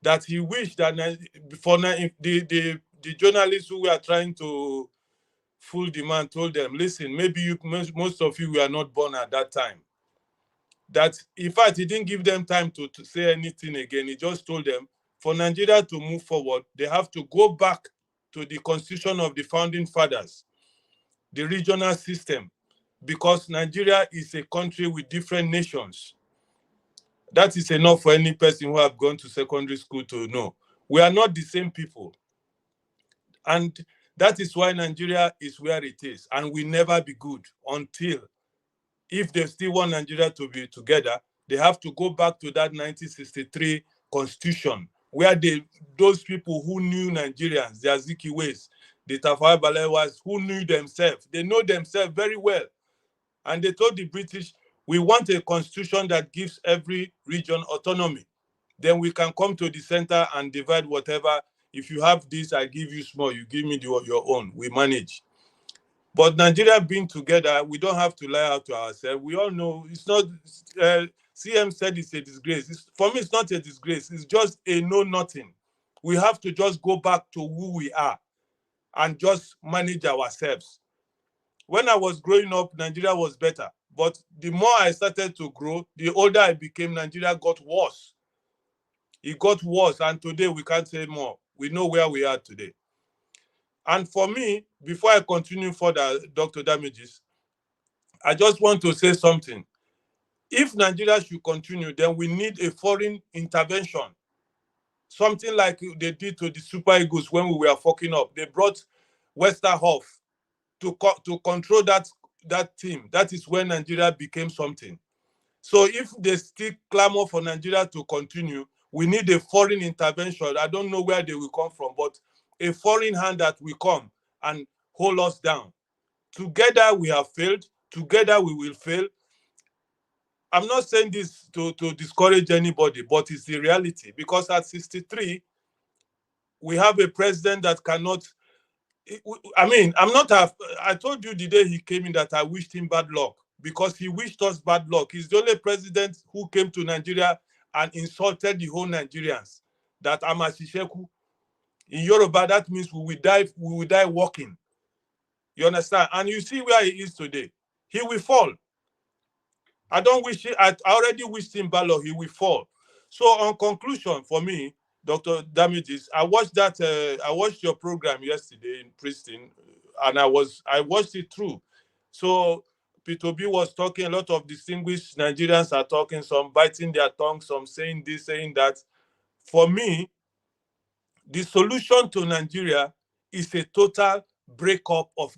That he wished that the journalists who were trying to fool the man told them, listen, maybe most of you were not born at that time. That, in fact, he didn't give them time to say anything again. He just told them, for Nigeria to move forward, they have to go back to the constitution of the founding fathers, the regional system, because Nigeria is a country with different nations. That is enough for any person who have gone to secondary school to know. We are not the same people. And that is why Nigeria is where it is and will never be good until, if they still want Nigeria to be together, they have to go back to that 1963 constitution where those people who knew Nigerians, the Azikiwes, the Tafawa Balewas, who knew themselves, they know themselves very well. And they told the British, we want a constitution that gives every region autonomy. Then we can come to the center and divide whatever. If you have this, I give you small, you give me your own, we manage. But Nigeria being together, we don't have to lie out to ourselves. We all know it's not, CM said it's a disgrace. For me, it's not a disgrace. It's just a know-nothing. We have to just go back to who we are and just manage ourselves. When I was growing up, Nigeria was better. But the more I started to grow, the older I became, Nigeria got worse. It got worse, and today we can't say more. We know where we are today. And for me, before I continue further, Dr. Damages, I just want to say something. If Nigeria should continue, then we need a foreign intervention. Something like they did to the Super Eagles when we were fucking up. They brought Westerhoff to control that team. That is when Nigeria became something. So if they still clamor for Nigeria to continue, we need a foreign intervention. I don't know where they will come from, but a foreign hand that will come and hold us down. Together we have failed. Together we will fail. I'm not saying this to discourage anybody, but it's the reality. Because at 63, we have a president that cannot. I mean, I told you the day he came in that I wished him bad luck because he wished us bad luck. He's the only president who came to Nigeria and insulted the whole Nigerians. That Amashisheku. In Yoruba, that means we will die walking. You understand? And you see where he is today. He will fall. I already wished him bad luck. He will fall. So on conclusion, for me, Dr. Damages, I watched your program yesterday in Princeton, and I watched it through. So P2B was talking, a lot of distinguished Nigerians are talking, some biting their tongue, some saying this, saying that. For me, the solution to Nigeria is a total breakup to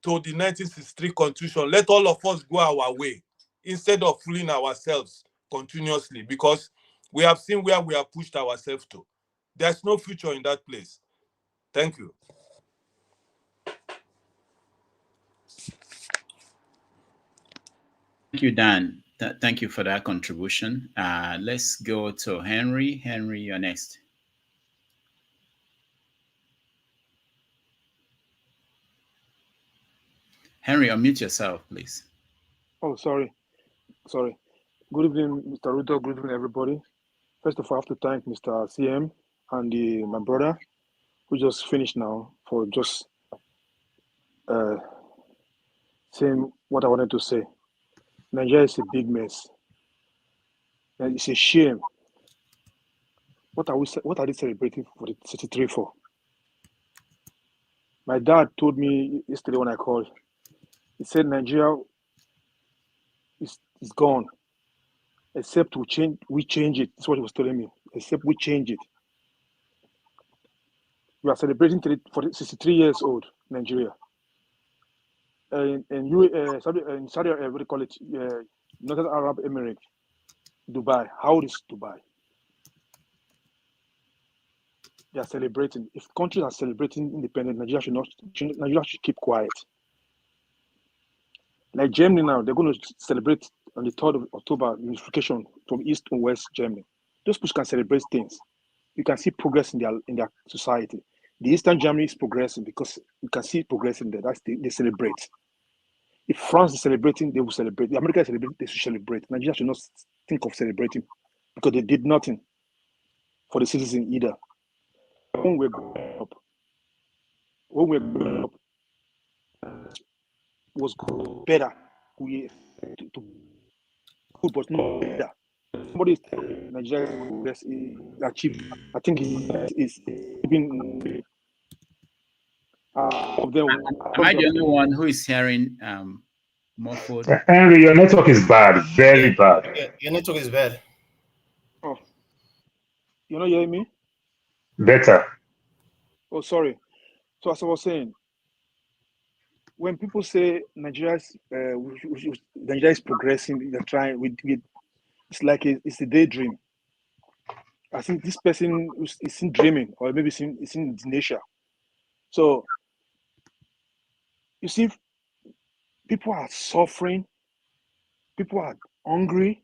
the 1963 constitution. Let all of us go our way instead of fooling ourselves continuously, because we have seen where we have pushed ourselves to. There's no future in that place. Thank you. Thank you, Dan. Thank you for that contribution. Let's go to Henry. Henry, you're next. Henry, unmute yourself, please. Oh, sorry. Good evening, Mr. Ruto. Good evening, everybody. First of all, I have to thank Mr. CM and my brother, who just finished now, for just saying what I wanted to say. Nigeria is a big mess. And it's a shame. What are they celebrating for the 63 for? My dad told me yesterday when I called. He said Nigeria is gone, except we change it. That's what he was telling me. Except we change it. We are celebrating for 63 years old Nigeria. In Saudi Arabia, what do you call it? United Arab Emirates, Dubai. How old is Dubai? They are celebrating. If countries are celebrating independence, Nigeria should keep quiet. Like Germany now, they're going to celebrate on the 3rd of October, unification from East to West Germany. Those people can celebrate things. You can see progress in their society. The Eastern Germany is progressing because you can see progress in there. They celebrate. If France is celebrating, they will celebrate. The America is celebrating, they should celebrate. Nigeria should not think of celebrating because they did nothing for the citizen either. When we're growing up, was better. Good, but not better. Somebody is Nigeria achieved. I think is even. Am I the only one who is hearing muffled? Henry, your network is bad, very bad. Yeah, your network is bad. Oh, you're not hearing me? Better. Oh, sorry. So as I was saying, when people say Nigeria is progressing, they're trying. It's like it's a daydream. I think this person is in dreaming, or maybe it's in nature. So you see, people are suffering, people are hungry,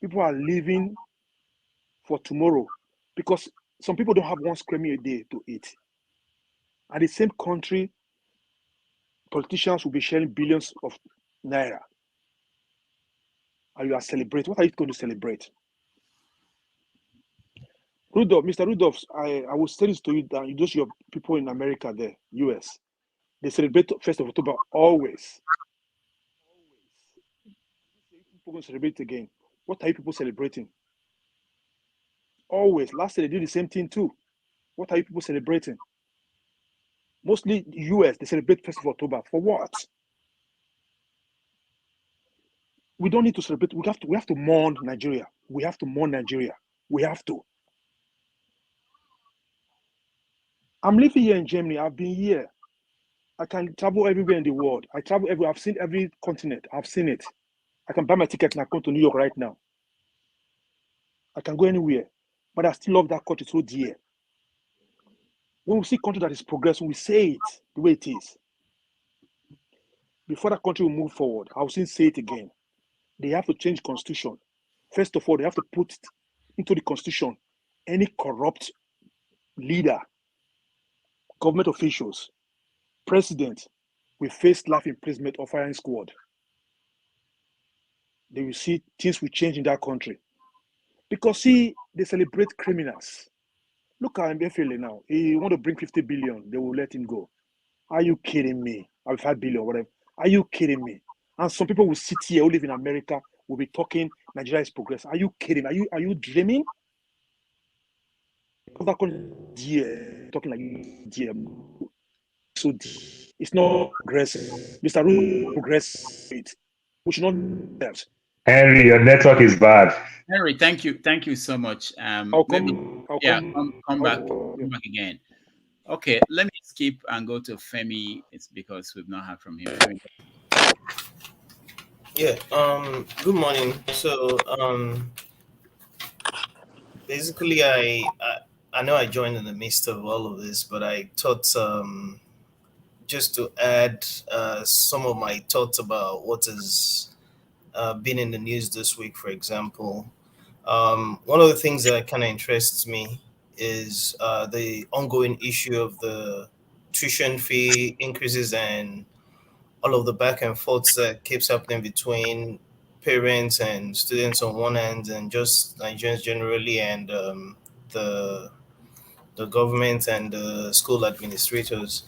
people are living for tomorrow because some people don't have one square meal a day to eat. And the same country, politicians will be sharing billions of naira. And you are celebrating. What are you going to celebrate? Rudolph, Mr. Rudolph, I will say this to you that those your people in America there, US, they celebrate 1st of October always. People going to celebrate again. What are you people celebrating? Always. Last year they did the same thing too. What are you people celebrating? Mostly US, they celebrate 1st of October. For what? We don't need to celebrate. We have to mourn Nigeria. We have to mourn Nigeria. We have to. I'm living here in Germany. I've been here. I can travel everywhere in the world. I travel everywhere. I've seen every continent. I've seen it. I can buy my ticket and I come to New York right now. I can go anywhere. But I still love that country so dear. When we see country that is progressing, we say it the way it is. Before that country will move forward, I'll soon say it again. They have to change constitution. First of all, they have to put into the constitution any corrupt leader, government officials, president will face life imprisonment or firing squad. They will see things will change in that country. Because see, they celebrate criminals. Look at Mbefele now. He want to bring 50 billion, they will let him go. Are you kidding me? Or 5 billion, whatever. Are you kidding me? And some people will sit here who live in America will be talking Nigeria is progress. Are you kidding? Are you dreaming? Talking like dear. So it's not progressive. Mr. Ru progress it. We should not that. Henry, your network is bad. Henry, thank you so much. I'll come back again. Okay, let me skip and go to Femi. It's because we've not heard from him. Yeah. Good morning. So basically, I know I joined in the midst of all of this, but I thought just to add some of my thoughts about what has been in the news this week. For example, one of the things that kind of interests me is the ongoing issue of the tuition fee increases and all of the back and forths that keeps happening between parents and students on one hand, and just Nigerians generally, and the government and the school administrators.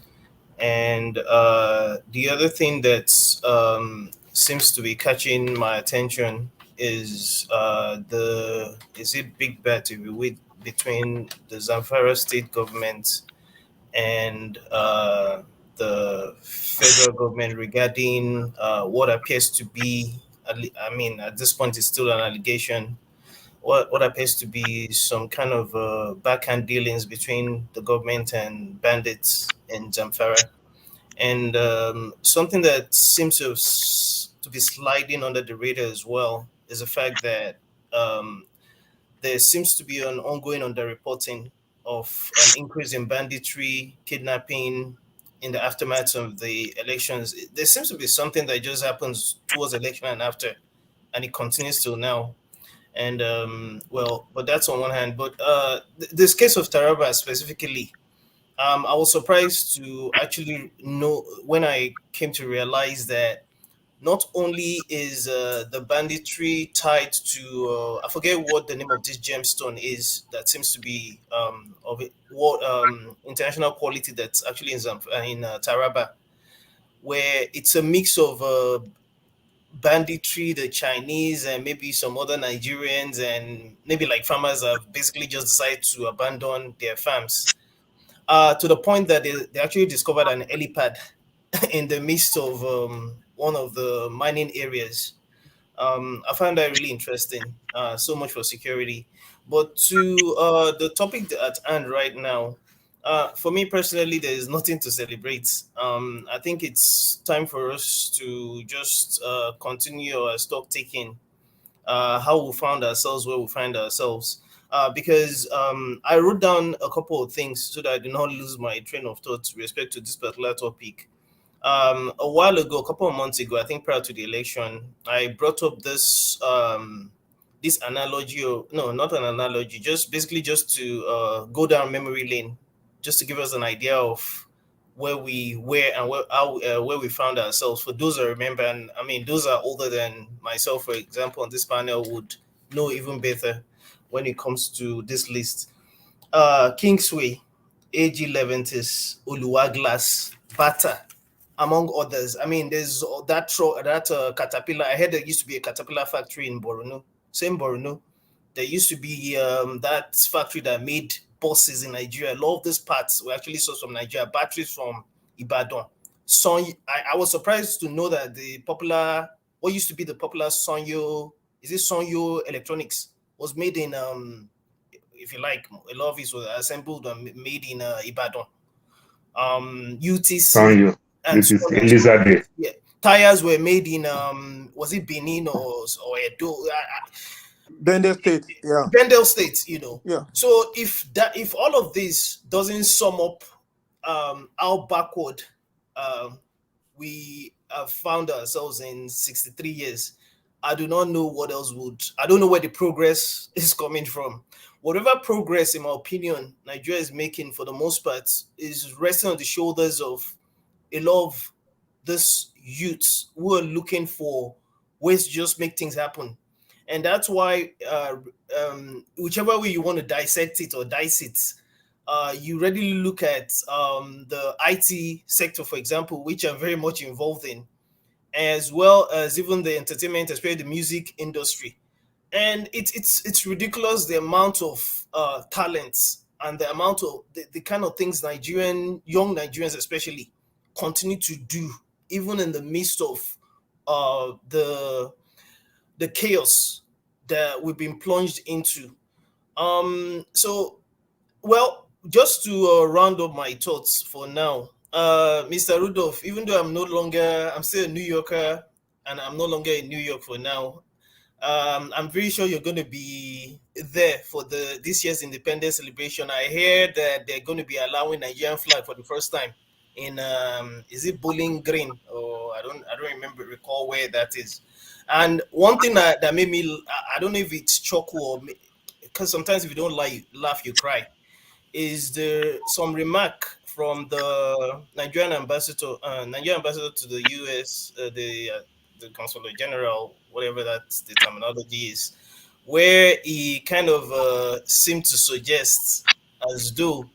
And the other thing that seems to be catching my attention is big bet, if you will, between the Zamfara state government and the federal government regarding what appears to be, I mean, at this point it's still an allegation, what appears to be some kind of backhand dealings between the government and bandits in Zamfara. And something that seems to be sliding under the radar as well is the fact that there seems to be an ongoing underreporting of an increase in banditry, kidnapping in the aftermath of the elections. There seems to be something that just happens towards election and after, and it continues till now. And but that's on one hand. But this case of Taraba specifically, I was surprised to actually know when I came to realize that not only is the banditry tied to I forget what the name of this gemstone is that seems to be of it, what international quality that's actually in Taraba, where it's a mix of banditry, the Chinese, and maybe some other Nigerians, and maybe like farmers have basically just decided to abandon their farms. To the point that they actually discovered an helipad in the midst of one of the mining areas. I found that really interesting. So much for security. But to the topic at hand right now, for me personally, there is nothing to celebrate. I think it's time for us to just continue our stock taking, how we found ourselves where we find ourselves. Because I wrote down a couple of things so that I do not lose my train of thought with respect to this particular topic. A while ago, a couple of months ago, I think prior to the election, I brought up this this analogy, or no, not an analogy, just basically just to go down memory lane, just to give us an idea of where we were and where we found ourselves. For those that remember, and I mean, those are older than myself, for example, on this panel would know even better when it comes to this list. Kingsway, AG Leventis, Oluwaglas, Bata, among others. I mean, there's that Caterpillar. I heard there used to be a Caterpillar factory in Borno. Same Borno. There used to be that factory that made buses in Nigeria. A lot of these parts were actually sourced from Nigeria, batteries from Ibadan. I was surprised to know that what used to be the popular Sonyo Electronics was made in, if you like, a lot of it was assembled and made in Ibadan. UTC and Elizabeth. Yeah, tires were made in was it Benin or Edo? Bendel State, yeah. Bendel State, you know. Yeah. So if all of this doesn't sum up how backward we have found ourselves in 63 years, I do not know what else would. I don't know where the progress is coming from. Whatever progress, in my opinion, Nigeria is making for the most part is resting on the shoulders of a lot of these youths who are looking for ways to just make things happen. And that's why, whichever way you want to dissect it or dice it, you readily look at the IT sector, for example, which I'm very much involved in, as well as even the entertainment, especially the music industry. And it's ridiculous the amount of talents and the amount of the kind of things young Nigerians especially continue to do, even in the midst of the chaos that we've been plunged into. So, well, just to round up my thoughts for now, Mr. Rudolph, even though I'm still a New Yorker and I'm no longer in New York for now, I'm very sure you're going to be there for this year's Independence celebration. I hear that they're going to be allowing Nigerian flag for the first time in is it Bowling Green, or I don't recall where that is. And one thing that made me, I don't know if it's chuckle or because sometimes if you don't laugh you cry, is there some remark from the Nigerian ambassador to the US, the Consul General, whatever the terminology is, where he kind of seemed to suggest as though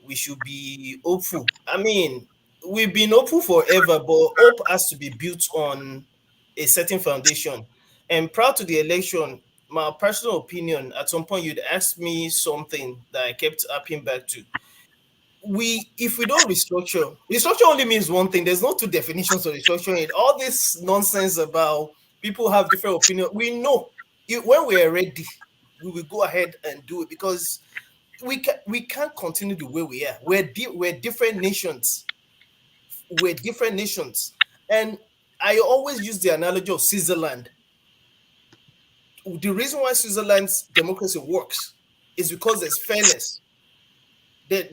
we should be hopeful. I mean, we've been hopeful forever, but hope has to be built on a certain foundation. And prior to the election, my personal opinion, at some point you'd ask me something that I kept harping back to. If we don't restructure only means one thing. There's no two definitions of restructuring. All this nonsense about people have different opinions. We know when we are ready, we will go ahead and do it, because we can't continue the way we are. We're different nations. We're different nations. And I always use the analogy of Switzerland. The reason why Switzerland's democracy works is because there's fairness. I'll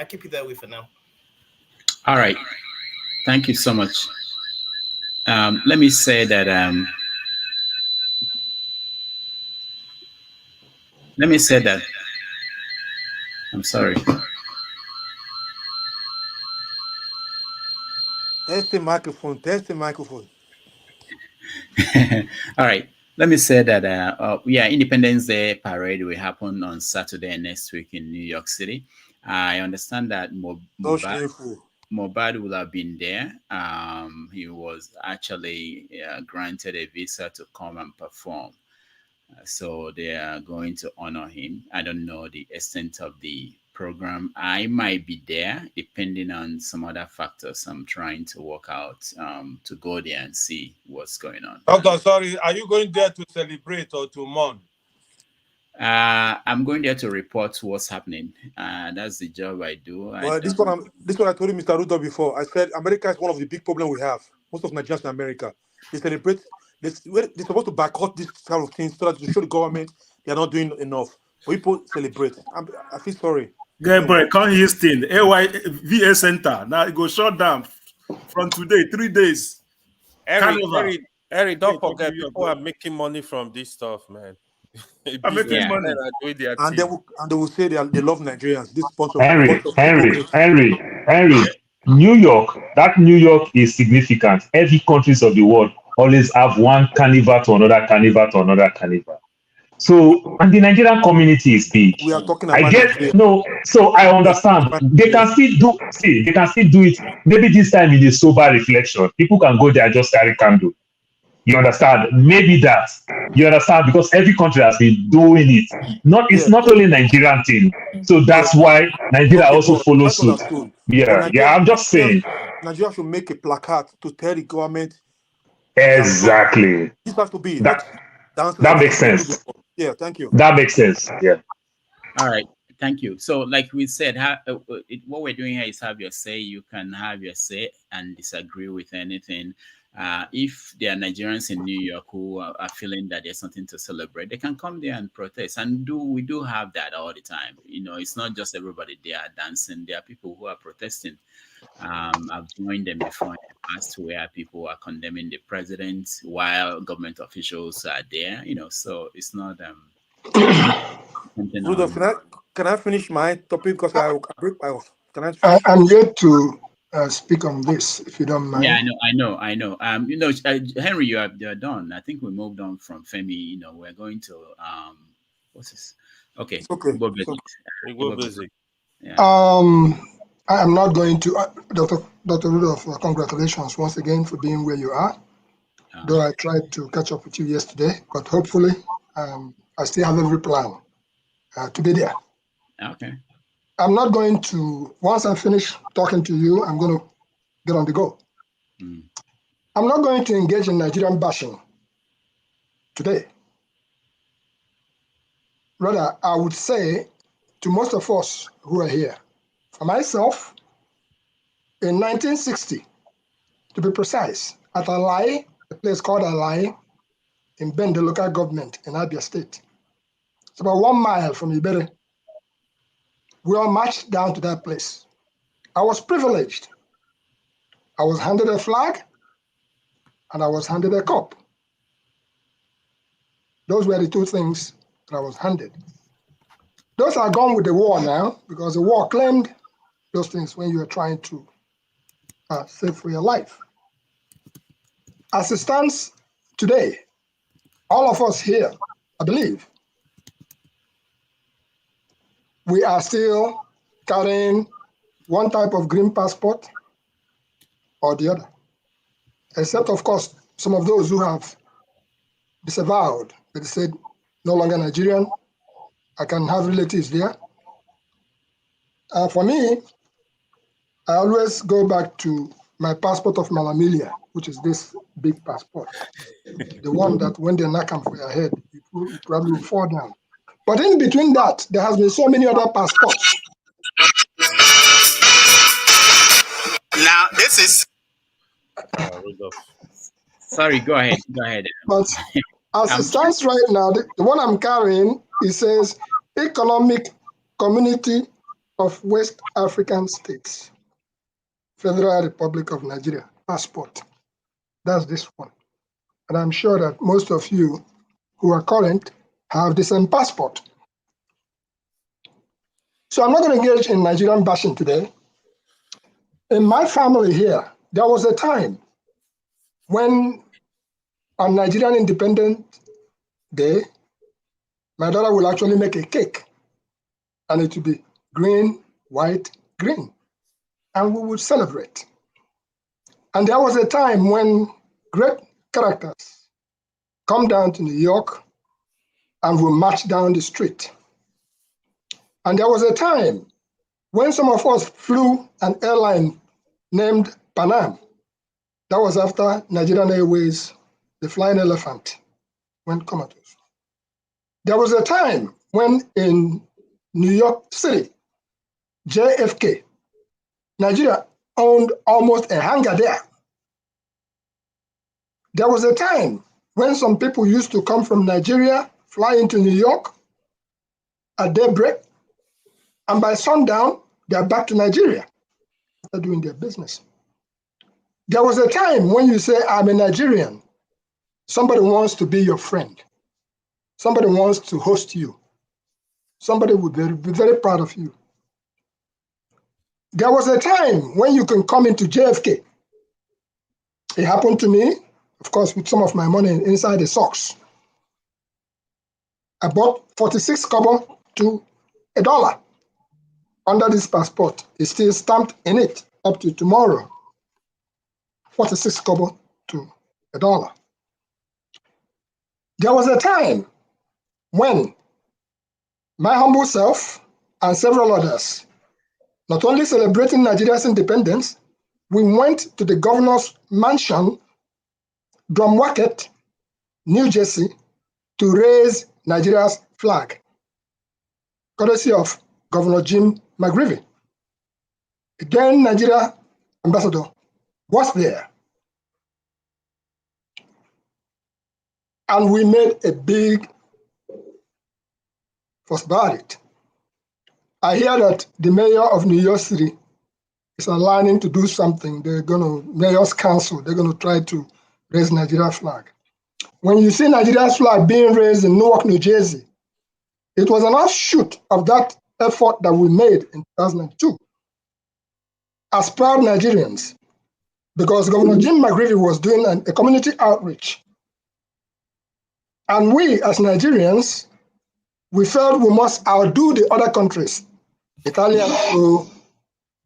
keep it that way for now. All right. Thank you so much. Let me say that I'm sorry. Test the microphone. All right. Let me say that, Independence Day parade will happen on Saturday next week in New York City. I understand that Mohbad will have been there. He was actually granted a visa to come and perform. So they are going to honor him. I don't know the extent of the program. I might be there depending on some other factors I'm trying to work out to go there and see what's going on. Okay, sorry. Are you going there to celebrate or to mourn? I'm going there to report what's happening. That's the job I do. Well, this one I told you, Mr. Rudolph, before. I said America is one of the big problems we have. Most of Nigerians in America, they celebrate. They're supposed to boycott this kind of things so that to show the government they are not doing enough. But people celebrate. I feel sorry. Yeah, boy, come Houston, VA Center. Now it goes shut down from today, 3 days. Eric, don't forget, people are making money from this stuff, man. I'm making money. And they will say they love Nigerians. This sponsor. Henry. New York is significant. Every countries of the world always have one carnival to another carnival. So, and the Nigerian community is big. We are talking about so I understand. They can still do it. Maybe this time in a sober reflection, people can go there and just carry candle. You understand? Maybe that. You understand? Because every country has been doing it. It's not only Nigerian thing. So that's why Nigeria Okay, also but follows that's suit. understood. But Yeah, I'm just saying. Nigeria should make a placard to tell the government they are wrong. Exactly. This has to be That not that makes sense. Yeah, thank you. That makes sense. Yeah. All right. Thank you. So, like we said, what we're doing here is have your say. You can have your say and disagree with anything. If there are Nigerians in New York who are feeling that there's something to celebrate, they can come there and protest. And we do have that all the time. You know, it's not just everybody there dancing. There are people who are protesting. I've joined them before in the past where people are condemning the president while government officials are there. You know, so it's not something. Rudolph, can I finish my topic because can I finish? I'm yet to speak on this, if you don't mind. Yeah, I know. Henry, you're done. I think we moved on from Femi. You know, we're going to what's this? Okay. It's okay. Go basic. Yeah. I am not going to, Dr. Rudolph, congratulations once again for being where you are. Though I tried to catch up with you yesterday, but hopefully I still have every plan to be there. Okay. I'm not going to, once I finish talking to you, I'm going to get on the go. I'm not going to engage in Nigerian bashing today. Rather, I would say to most of us who are here, for myself, in 1960, to be precise, at Alai, a place called Alai, in Bende local government in Abia State. It's about 1 mile from Ibere. We all marched down to that place. I was privileged. I was handed a flag and I was handed a cup. Those were the two things that I was handed. Those are gone with the war now because the war claimed those things when you are trying to save for your life. As it stands today, all of us here, I believe, we are still carrying one type of green passport or the other. Except, of course, some of those who have disavowed, they said, no longer Nigerian, I can have relatives there. For me, I always go back to my passport of Malamilia, which is this big passport. The one that when they knock on for your head, you probably will fall down. But in between that, there has been so many other passports. Now, this is... Sorry, go ahead. But as it stands right now, the one I'm carrying, it says Economic Community of West African States, Federal Republic of Nigeria, passport. That's this one. And I'm sure that most of you who are current have the same passport. So I'm not going to engage in Nigerian bashing today. In my family here, there was a time when on Nigerian Independence Day, my daughter will actually make a cake and it will be green, white, green. And we would celebrate. And there was a time when great characters come down to New York and will march down the street. And there was a time when some of us flew an airline named Pan Am. That was after Nigerian Airways, the Flying Elephant, went comatose. There was a time when in New York City, JFK, Nigeria owned almost a hangar there. There was a time when some people used to come from Nigeria, fly into New York at daybreak, and by sundown, they're back to Nigeria. They're doing their business. There was a time when you say, I'm a Nigerian. Somebody wants to be your friend. Somebody wants to host you. Somebody would be very proud of you. There was a time when you can come into JFK. It happened to me, of course, with some of my money inside the socks. I bought 46 kobo to $1 under this passport. It's still stamped in it up to tomorrow. 46 kobo to $1. There was a time when my humble self and several others, not only celebrating Nigeria's independence, we went to the governor's mansion, Drumwacket, New Jersey, to raise Nigeria's flag, courtesy of Governor Jim McGreevey. Again, Nigeria ambassador was there. And we made a big fuss about it. I hear that the mayor of New York City is aligning to do something. They're going to, mayor's council, they're going to try to raise Nigeria's flag. When you see Nigeria's flag being raised in Newark, New Jersey, it was an offshoot of that effort that we made in 2002 as proud Nigerians, because Governor Jim McGreevey was doing a community outreach. And we, as Nigerians, we felt we must outdo the other countries, Italian,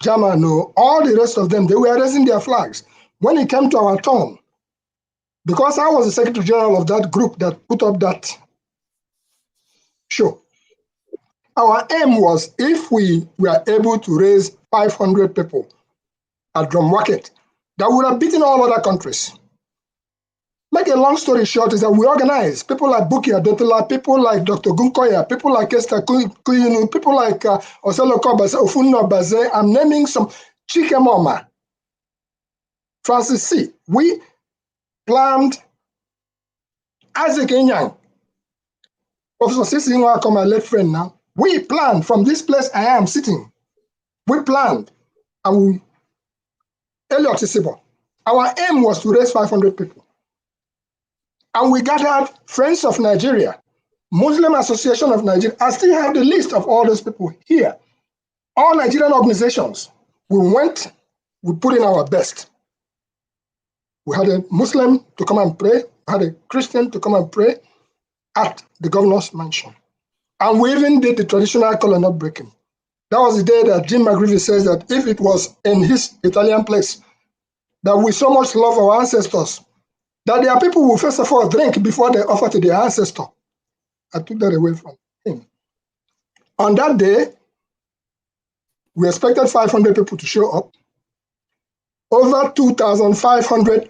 German, all the rest of them. They were raising their flags. When it came to our turn, because I was the Secretary General of that group that put up that show, our aim was, if we were able to raise 500 people at Drumwacket, that would have beaten all other countries. Make a long story short is that we organized people like Buki Adotela, people like Dr. Gunkoya, people like Esther Kuyunu, people like Oselo Kobase, Ofunno Baze, I'm naming some, Chikemoma, Francis C. We planned, Isaac Enyang, Professor Sisi Nwako, my late friend now, we planned from this place I am sitting, we planned, and we, Elliot Isibo, our aim was to raise 500 people. And we gathered Friends of Nigeria, Muslim Association of Nigeria. I still have the list of all those people here. All Nigerian organizations. We went, we put in our best. We had a Muslim to come and pray, we had a Christian to come and pray at the governor's mansion. And we even did the traditional color nut breaking. That was the day that Jim McGreevey says that if it was in his Italian place, that we so much love our ancestors, that there are people who first of all drink before they offer to their ancestor. I took that away from him. On that day, we expected 500 people to show up. Over 2,500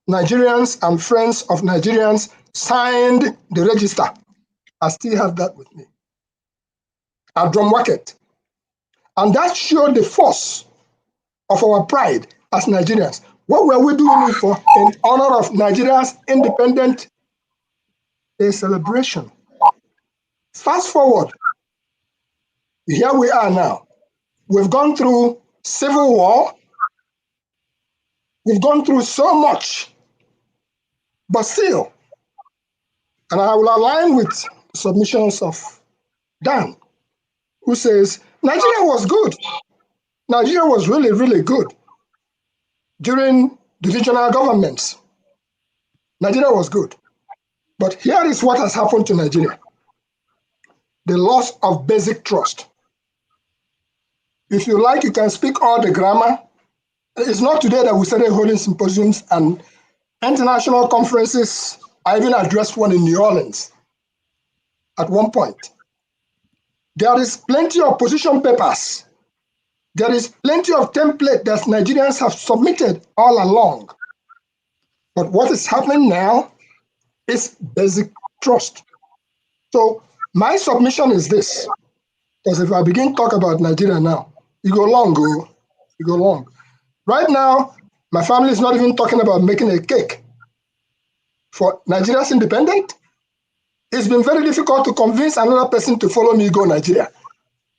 Nigerians and friends of Nigerians signed the register. I still have that with me at Drumwacket. And that showed the force of our pride as Nigerians. What were we doing it for? In honor of Nigeria's Independent Day celebration. Fast forward, here we are now. We've gone through civil war. We've gone through so much, but still, and I will align with submissions of Dan, who says, Nigeria was good. Nigeria was really, really good. During the regional governments, Nigeria was good. But here is what has happened to Nigeria. The loss of basic trust. If you like, you can speak all the grammar. It's not today that we started holding symposiums and international conferences. I even addressed one in New Orleans at one point. There is plenty of position papers. There is plenty of template that Nigerians have submitted all along. But what is happening now is basic trust. So my submission is this, because if I begin to talk about Nigeria now, you go long, you go long. Right now, my family is not even talking about making a cake for Nigeria's independence. It's been very difficult to convince another person to follow me go Nigeria.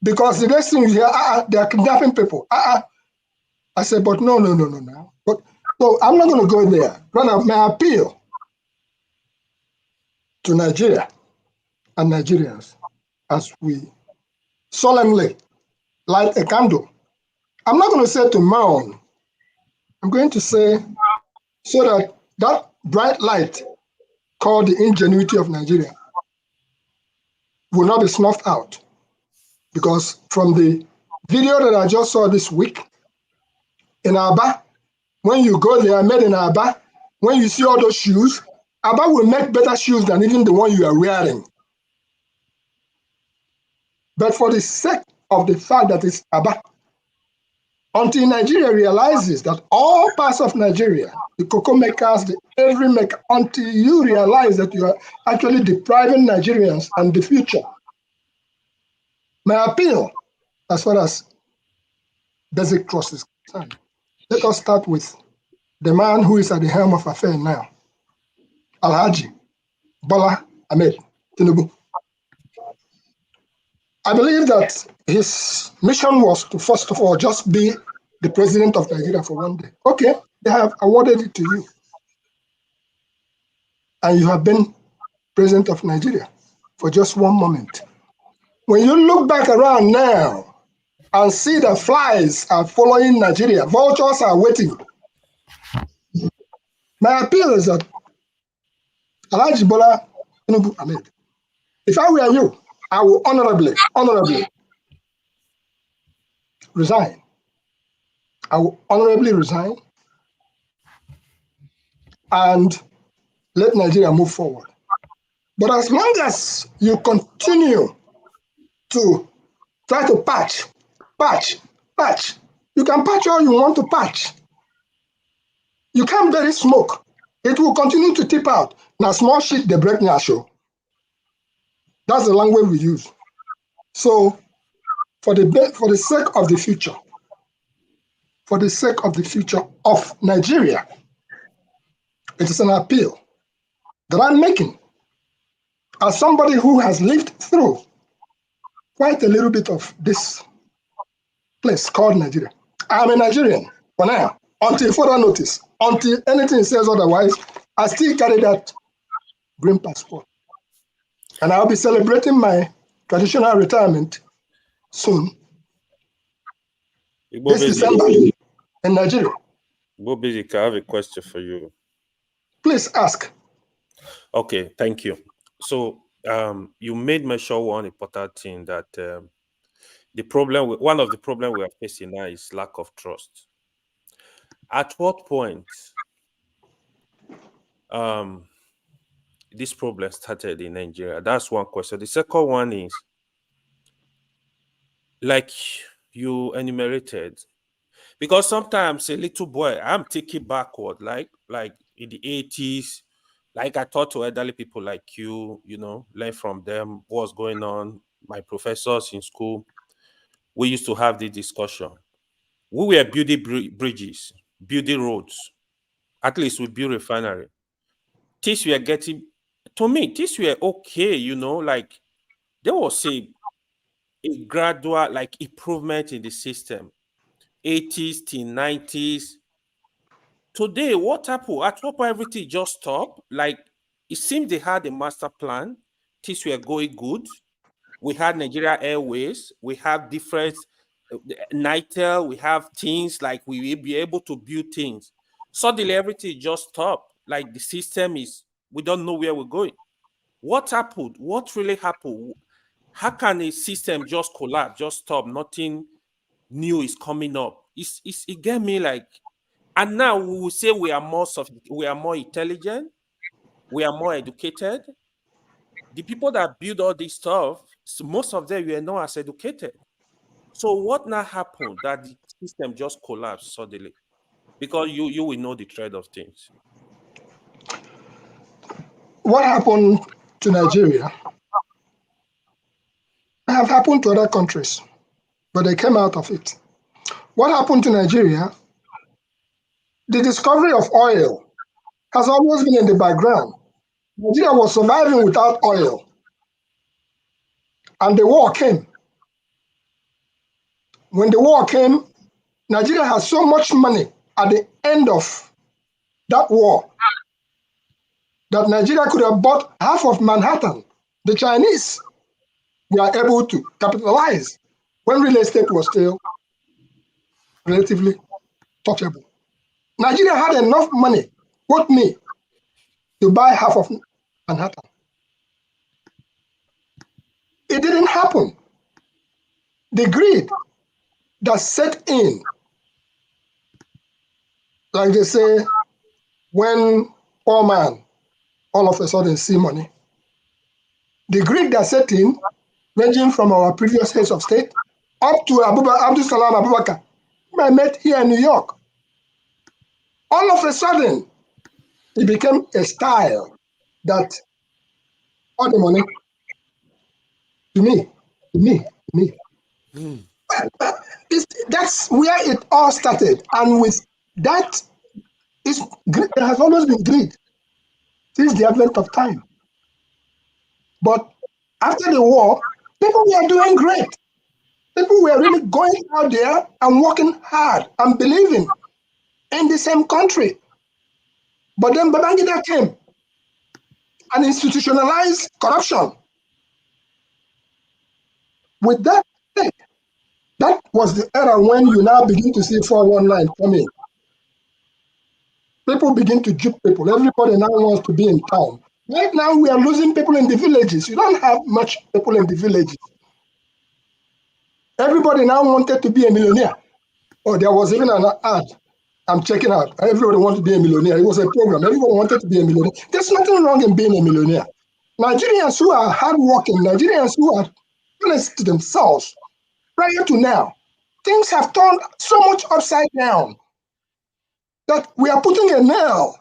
Because the next thing you hear, they are kidnapping people. I said, but no. But so I'm not going to go there. Rather, my appeal to Nigeria and Nigerians as we solemnly light a candle. I'm not going to say to mourn. I'm going to say so that that bright light called the ingenuity of Nigeria will not be snuffed out. Because from the video that I just saw this week in Aba, when you go there, made in Aba, when you see all those shoes, Aba will make better shoes than even the one you are wearing. But for the sake of the fact that it's Aba, until Nigeria realizes that all parts of Nigeria, the cocoa makers, the every maker, until you realize that you are actually depriving Nigerians and the future. My appeal, as far as basic trust is concerned, let us start with the man who is at the helm of affairs now, Alhaji Bola Tinubu. I believe that his mission was to, first of all, just be the president of Nigeria for one day. Okay, they have awarded it to you. And you have been president of Nigeria for just one moment. When you look back around now and see the flies are following Nigeria, vultures are waiting. My appeal is that Alhaji Bola Tinubu Ahmed, if I were you, I will honorably resign. I will honorably resign and let Nigeria move forward. But as long as you continue to try to patch, you can patch all you want to patch. You can't bury smoke. It will continue to tip out. Now, small shit, they break now show. That's the language we use. So, for the sake of the future, of Nigeria, it is an appeal that I'm making as somebody who has lived through quite a little bit of this place called Nigeria. I'm a Nigerian for now, until further notice. Until anything says otherwise, I still carry that green passport. And I'll be celebrating my traditional retirement soon. This December in Nigeria. Bobby, I have a question for you. Please ask. Okay, thank you. So you made mention one important thing that one of the problems we are facing now is lack of trust. At what point this problem started in Nigeria? That's one question. The second one is, like you enumerated, because sometimes a little boy, I'm thinking backward, like in the 80s, like I talk to elderly people like you learn from them what's going on. My professors in school, we used to have the discussion. We were building bridges, building roads. At least we build refinery. Things were getting, to me, things were okay, like there was a gradual improvement in the system. 80s till 90s. Today, what happened? At what point everything just stopped? Like it seems they had a master plan. Things were going good. We had Nigeria Airways. We have different NITEL. We have things like we will be able to build things. Suddenly, everything just stopped. Like the system is, we don't know where we're going. What happened? What really happened? How can a system just collapse, just stop? Nothing new is coming up. It get me like, and now we will say we are more intelligent, we are more educated. The people that build all this stuff, most of them were not as educated. So what now happened that the system just collapsed suddenly? Because you will know the trend of things. What happened to Nigeria have happened to other countries, but they came out of it. What happened to Nigeria? The discovery of oil has always been in the background. Nigeria was surviving without oil. And the war came. When the war came, Nigeria has so much money at the end of that war that Nigeria could have bought half of Manhattan. The Chinese were able to capitalize when real estate was still relatively touchable. Nigeria had enough money, quote me, to buy half of Manhattan. It didn't happen. The greed that set in, like they say, when poor man all of a sudden see money. The greed that set in, ranging from our previous heads of state up to Abdul Salam Abubakar, whom I met here in New York. All of a sudden, it became a style that all the money to me. That's where it all started. And with that, there has always been greed since the advent of time. But after the war, people were doing great. People were really going out there and working hard and believing in the same country. But then Babangida came and institutionalized corruption. With that, that was the era when you now begin to see 419 coming. People begin to dupe people. Everybody now wants to be in town. Right now, we are losing people in the villages. You don't have much people in the villages. Everybody now wanted to be a millionaire. Oh, there was even an ad I'm checking out. Everybody wanted to be a millionaire. It was a program. Everyone wanted to be a millionaire. There's nothing wrong in being a millionaire. Nigerians who are hardworking, Nigerians who are honest to themselves, prior to now, things have turned so much upside down that we are putting a nail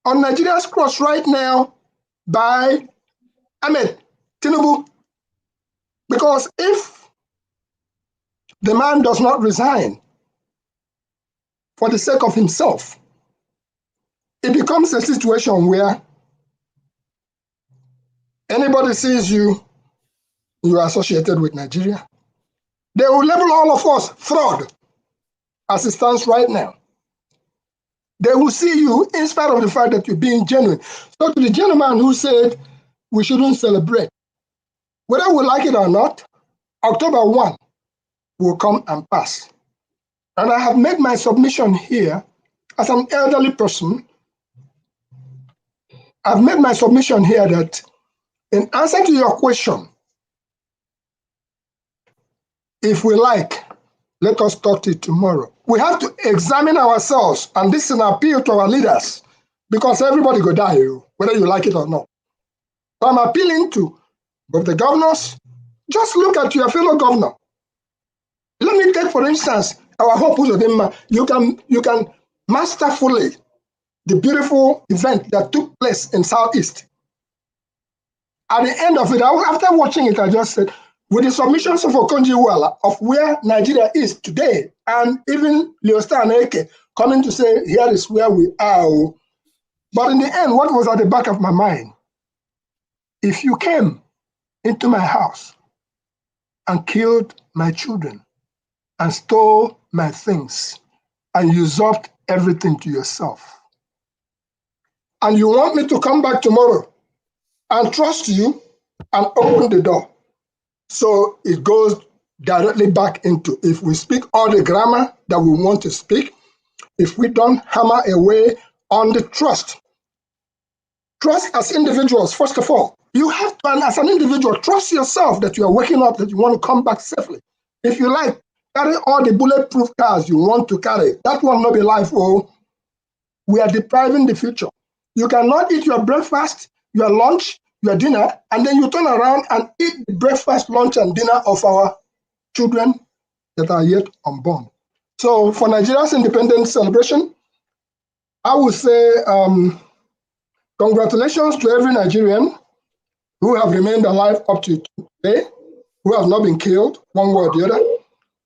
on Nigeria's cross right now by Tinubu. Because if the man does not resign for the sake of himself, it becomes a situation where anybody sees you, you are associated with Nigeria. They will label all of us fraud as it stands right now. They will see you in spite of the fact that you're being genuine. So to the gentleman who said we shouldn't celebrate, whether we like it or not, October 1 will come and pass. And I have made my submission here as an elderly person. I've made my submission here that in answer to your question, if we like, let us talk to it tomorrow. We have to examine ourselves, and this is an appeal to our leaders, because everybody go die, whether you like it or not. So I'm appealing to both the governors. Just look at your fellow governor. Let me take, for instance, our Hope Uzodinma. You can masterfully the beautiful event that took place in Southeast. At the end of it, after watching it, I just said, with the submissions of Okonjo-Iweala of where Nigeria is today, and even Leostar Eke coming to say, here is where we are. But in the end, what was at the back of my mind? If you came into my house and killed my children and stole my things and usurped everything to yourself, and you want me to come back tomorrow and trust you and open the door. So it goes directly back into, if we speak all the grammar that we want to speak, if we don't hammer away on the trust as individuals, first of all, you have to, as an individual, trust yourself that you are waking up, that you want to come back safely. If you like, carry all the bulletproof cars you want to carry. That will not be life. Oh, we are depriving the future. You cannot eat your breakfast, your lunch, your dinner, and then you turn around and eat the breakfast, lunch, and dinner of our children that are yet unborn. So for Nigeria's independence celebration, I would say congratulations to every Nigerian who have remained alive up to today, who have not been killed, one way or the other.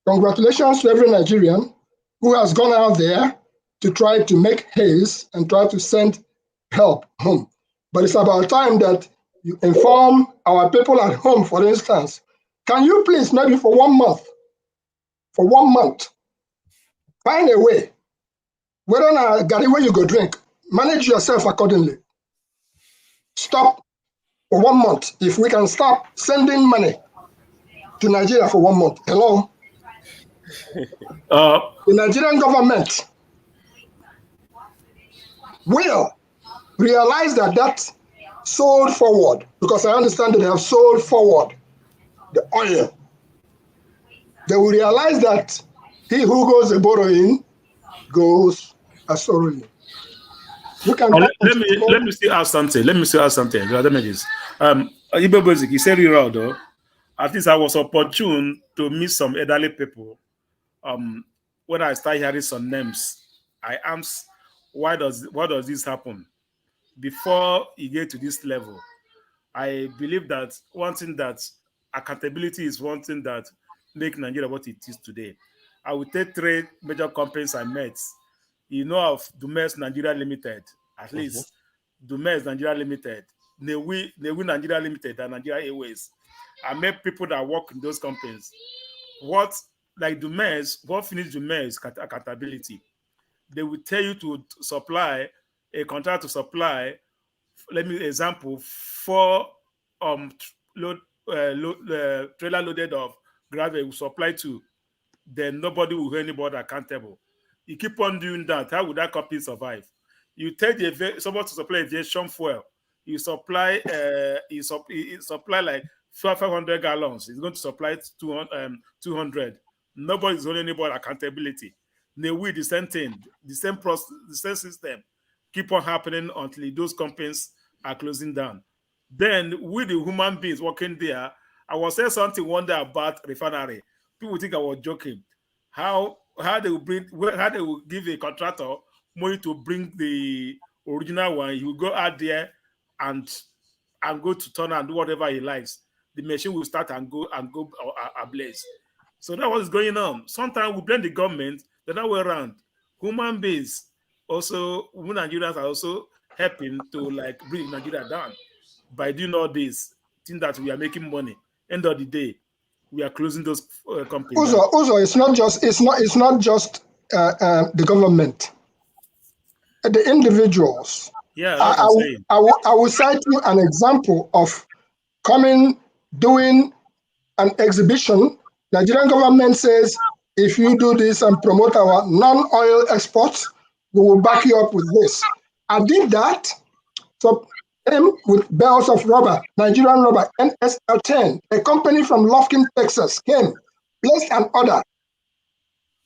Congratulations to every Nigerian who has gone out there to try to make haste and try to send help home. But it's about time that you inform our people at home, for instance. Can you please, maybe for 1 month, find a way, whether not got where you go drink, manage yourself accordingly. Stop for 1 month. If we can stop sending money to Nigeria for 1 month. Hello? The Nigerian government will realize that sold forward, because I understand that they have sold forward the oil. They will realize that he who goes a borrowing goes a sorrowing. You can let me still ask something. Let me still ask something. Let me just Ibe Basic, he said it right though. At least I was opportune to meet some elderly people. When I start hearing some names, I ask, why does this happen? Before you get to this level, I believe that one thing that accountability is one thing that make Nigeria what it is today. I will take 3 major companies I met. You know of Dumes Nigeria Limited, at least Dumes Nigeria Limited, Newi Nigeria Limited, and Nigeria Airways. I met people that work in those companies. What finished Dumes accountability? They will tell you to supply a contract to supply. Let me example 4 trailer loaded of gravel will supply to. Then nobody will hold anybody accountable. You keep on doing that. How would that company survive? You tell someone to supply aviation fuel. You supply supply like 500 gallons. It's going to supply 200. Nobody's holding anybody accountability. They will the same thing, the same process, the same system keep on happening until those companies are closing down. Then with the human beings working there, I was saying something one day about refinery. People think I was joking. How they will give a contractor money to bring the original one. He will go out there and go to turn and do whatever he likes. The machine will start and go ablaze. So that was going on. Sometimes we blame the government the other way around. Human beings also, Nigerians are also helping to like bring Nigeria down by doing all this. Think that we are making money. End of the day, we are closing those companies. Also, it's not just the government, the individuals. Yeah, that's what I'm saying. I will cite you an example of doing an exhibition. Nigerian government says, if you do this and promote our non-oil exports, we will back you up with this. I did that. So with bells of rubber, Nigerian rubber, NSL10, a company from Lufkin, Texas, came, placed an order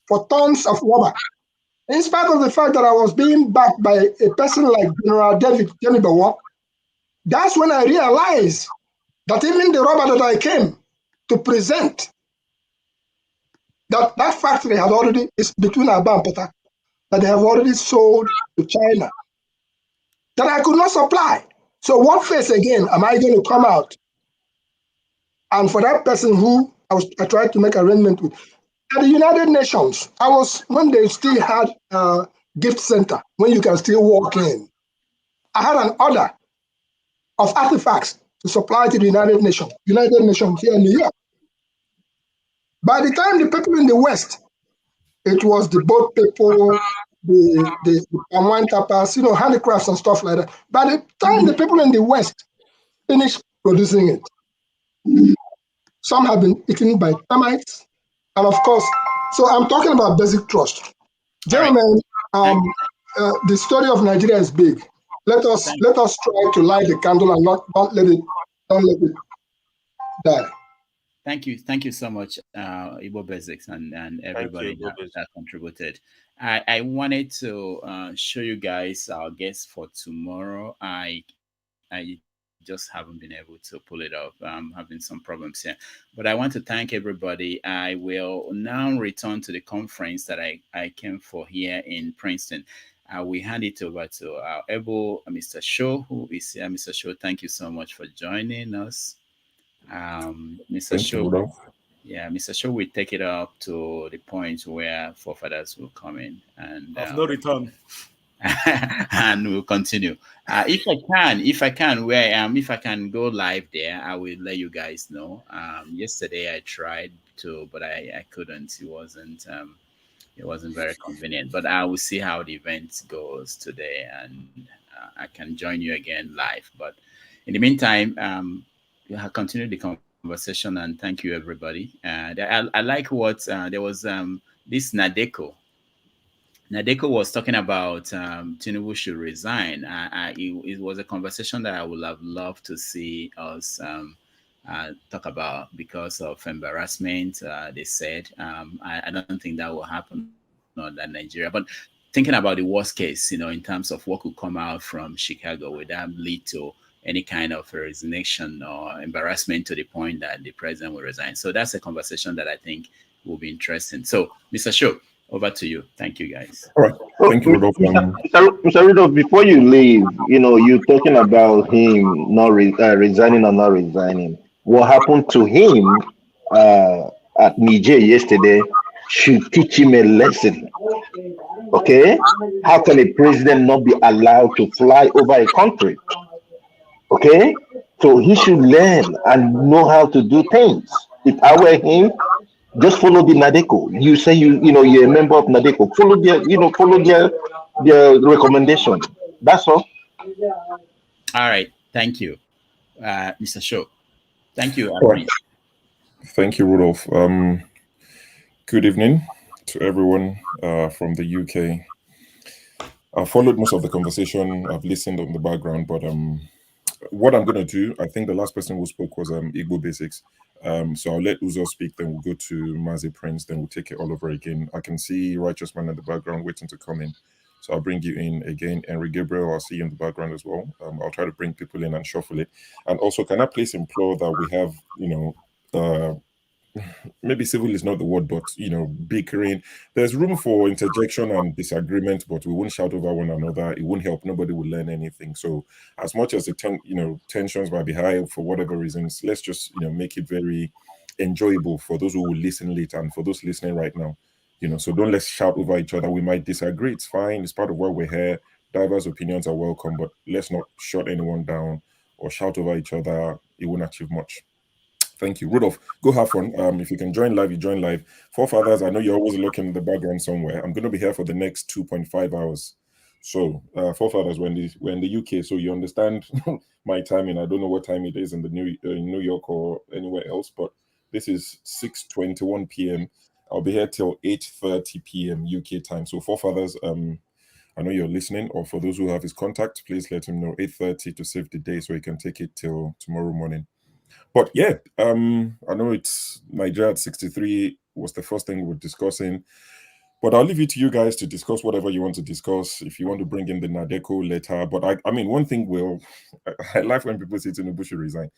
for tons of rubber. In spite of the fact that I was being backed by a person like General David Jenibawa, that's when I realized that even the rubber that I came to present, that factory had already, is between Aba and Pota, that they have already sold to China, that I could not supply. So what face again am I going to come out? And for that person who I tried to make arrangement with, at the United Nations, when they still had a gift center, when you can still walk in, I had an order of artifacts to supply to the United Nations here in New York. By the time the people in the West, it was the boat people, the wine tappers, handicrafts and stuff like that. By the time the people in the West finished producing it, some have been eaten by termites. And of course, so I'm talking about basic trust. Gentlemen, the story of Nigeria is big. Let us try to light the candle and don't let it die. Thank you so much, Igbo Basics and everybody that contributed. I wanted to show you guys our guest for tomorrow. I just haven't been able to pull it off. I'm having some problems here. But I want to thank everybody. I will now return to the conference that I came for here in Princeton. We hand it over to our able Mr. Shaw, who is here. Mr. Shaw, thank you so much for joining us. Mr. Shaw, Mr. Shaw will take it up to the point where forefathers will come in and of no return. And we'll continue. If I can, where I am, if I can go live there, I will let you guys know. Yesterday I tried to, but I couldn't. It wasn't very convenient. But I will see how the event goes today, and I can join you again live. But in the meantime, we'll continue the conversation, and thank you everybody. I like what there was this Nadeko. Nadeko was talking about Tinubu should resign. It was a conversation that I would have loved to see us talk about because of embarrassment. They said I don't think that will happen in Nigeria. But thinking about the worst case, in terms of what could come out from Chicago, would that lead to any kind of resignation or embarrassment to the point that the president will resign? So that's a conversation that I think will be interesting. So, Mr. Sho, over to you. Thank you, guys. All right. Thank you, Rudolph. Mr. Rudolph, before you leave, you're talking about him not resigning or not resigning. What happened to him at Niger yesterday should teach him a lesson. Okay? How can a president not be allowed to fly over a country? Okay? So he should learn and know how to do things. If I were him, just follow the NADECO. You say you're a member of NADECO. Follow their recommendation. That's all. All right. Thank you, Mr. Sho. Thank you. Right. Thank you, Rudolph. Good evening to everyone from the UK. I followed most of the conversation. I've listened on the background, but what I'm going to do, I think the last person who spoke was Igbo Basics. So I'll let Uzo speak, then we'll go to Mazi Prince, then we'll take it all over again. I can see Righteous Man in the background waiting to come in. So I'll bring you in again. Henry Gabriel, I'll see you in the background as well. I'll try to bring people in and shuffle it. And also, can I please implore that we have, maybe civil is not the word, but, bickering. There's room for interjection and disagreement, but we won't shout over one another. It won't help. Nobody will learn anything. So as much as the tensions might be high for whatever reasons, let's just, make it very enjoyable for those who will listen later and for those listening right now. So don't let's shout over each other. We might disagree. It's fine. It's part of why we're here. Diverse opinions are welcome, but let's not shut anyone down or shout over each other. It won't achieve much. Thank you. Rudolph, go have fun. If you can join live, you join live. Forefathers, I know you're always looking in the background somewhere. I'm going to be here for the next 2.5 hours. So, Forefathers, we're in the UK, so you understand my timing. I don't know what time it is in New York or anywhere else, but this is 6:21 p.m. I'll be here till 8:30 p.m. UK time. So, Forefathers, I know you're listening, or for those who have his contact, please let him know 8:30 to save the day so he can take it till tomorrow morning. But yeah, I know it's Nigeria at 63 was the first thing we were discussing. But I'll leave it to you guys to discuss whatever you want to discuss. If you want to bring in the NADECO later. But I mean, one thing I like when people say Tinubu should resign.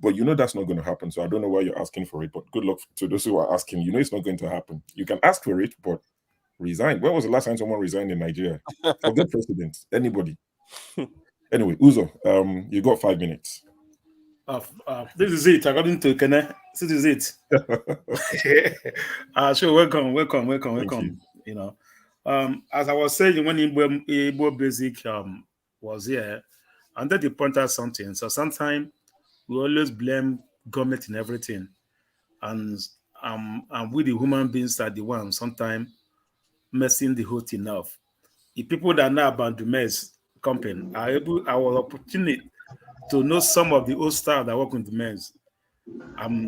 But that's not going to happen. So I don't know why you're asking for it. But good luck to those who are asking. It's not going to happen. You can ask for it, but resign. When was the last time someone resigned in Nigeria? Forget president. Anybody. Anyway, Uzo, you got 5 minutes. This is it. According to Kene, this is it. Sure, welcome. As I was saying, when Igbo Basic was here, and then they point out something. So sometimes we always blame government in everything, and we the human beings are the ones sometimes messing the whole thing up. The people that know about the mess company are able, our opportunity to know some of the old staff that work in the men's.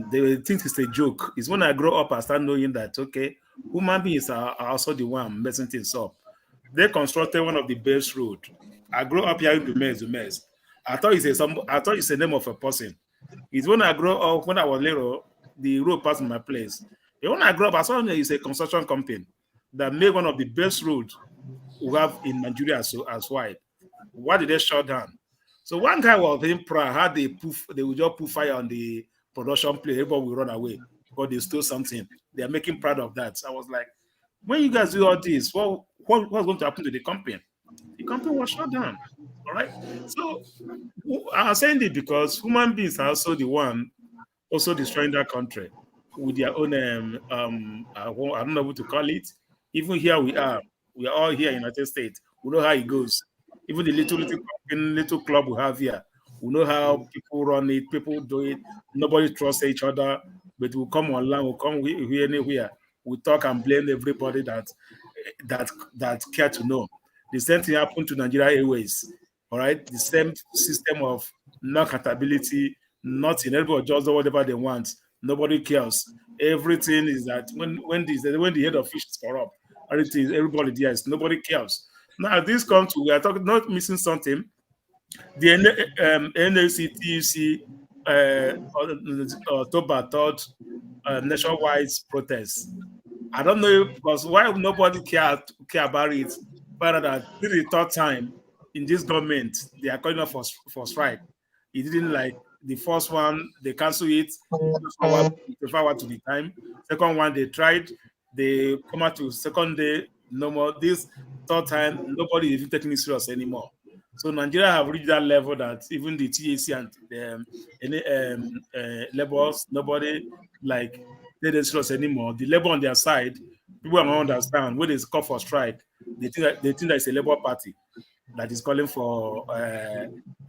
They think it's a joke. It's when I grow up, I start knowing that, okay, human beings are also the one messing things up. They constructed one of the best road. I grew up here in the mess. I thought it's a name of a person. It's when I grow up, when I was little, the road passed my place. And when I grew up, I saw it's a construction company that made one of the best roads we have in Nigeria as wide. Why did they shut down? So one guy was in proud, how they would just put fire on the production place, everybody will run away because they stole something. They are making proud of that. So I was like, when you guys do all this, what's going to happen to the company? The company was shut down. All right. So I'm saying this because human beings are also the one also destroying that country with their own I don't know what to call it. Even here we are all here in the United States. We know how it goes. Even the little club we have here, we know how people run it, people do it. Nobody trusts each other, but we come online, we come here anywhere. We talk and blame everybody that care to know. The same thing happened to Nigeria Airways. All right, the same system of no accountability, nothing. Everybody just do whatever they want. Nobody cares. Everything is that when the head of fish is corrupt, everybody there is nobody cares. Now this comes to, we are talking, not missing something. The NLC, TUC, October 3rd, nationwide protests. I don't know because why nobody care about it found out that this is the third time in this government they are calling up for strike. He didn't like the first one, they cancel it, forward to the time. Second one, they tried, they come out to second day, no more. This third time, nobody is even taking it serious anymore. So Nigeria have reached that level that even the TAC and the labors, nobody like they don't serious anymore. The labor on their side, people don't understand when they call for strike, they think that it's a labor party that is calling for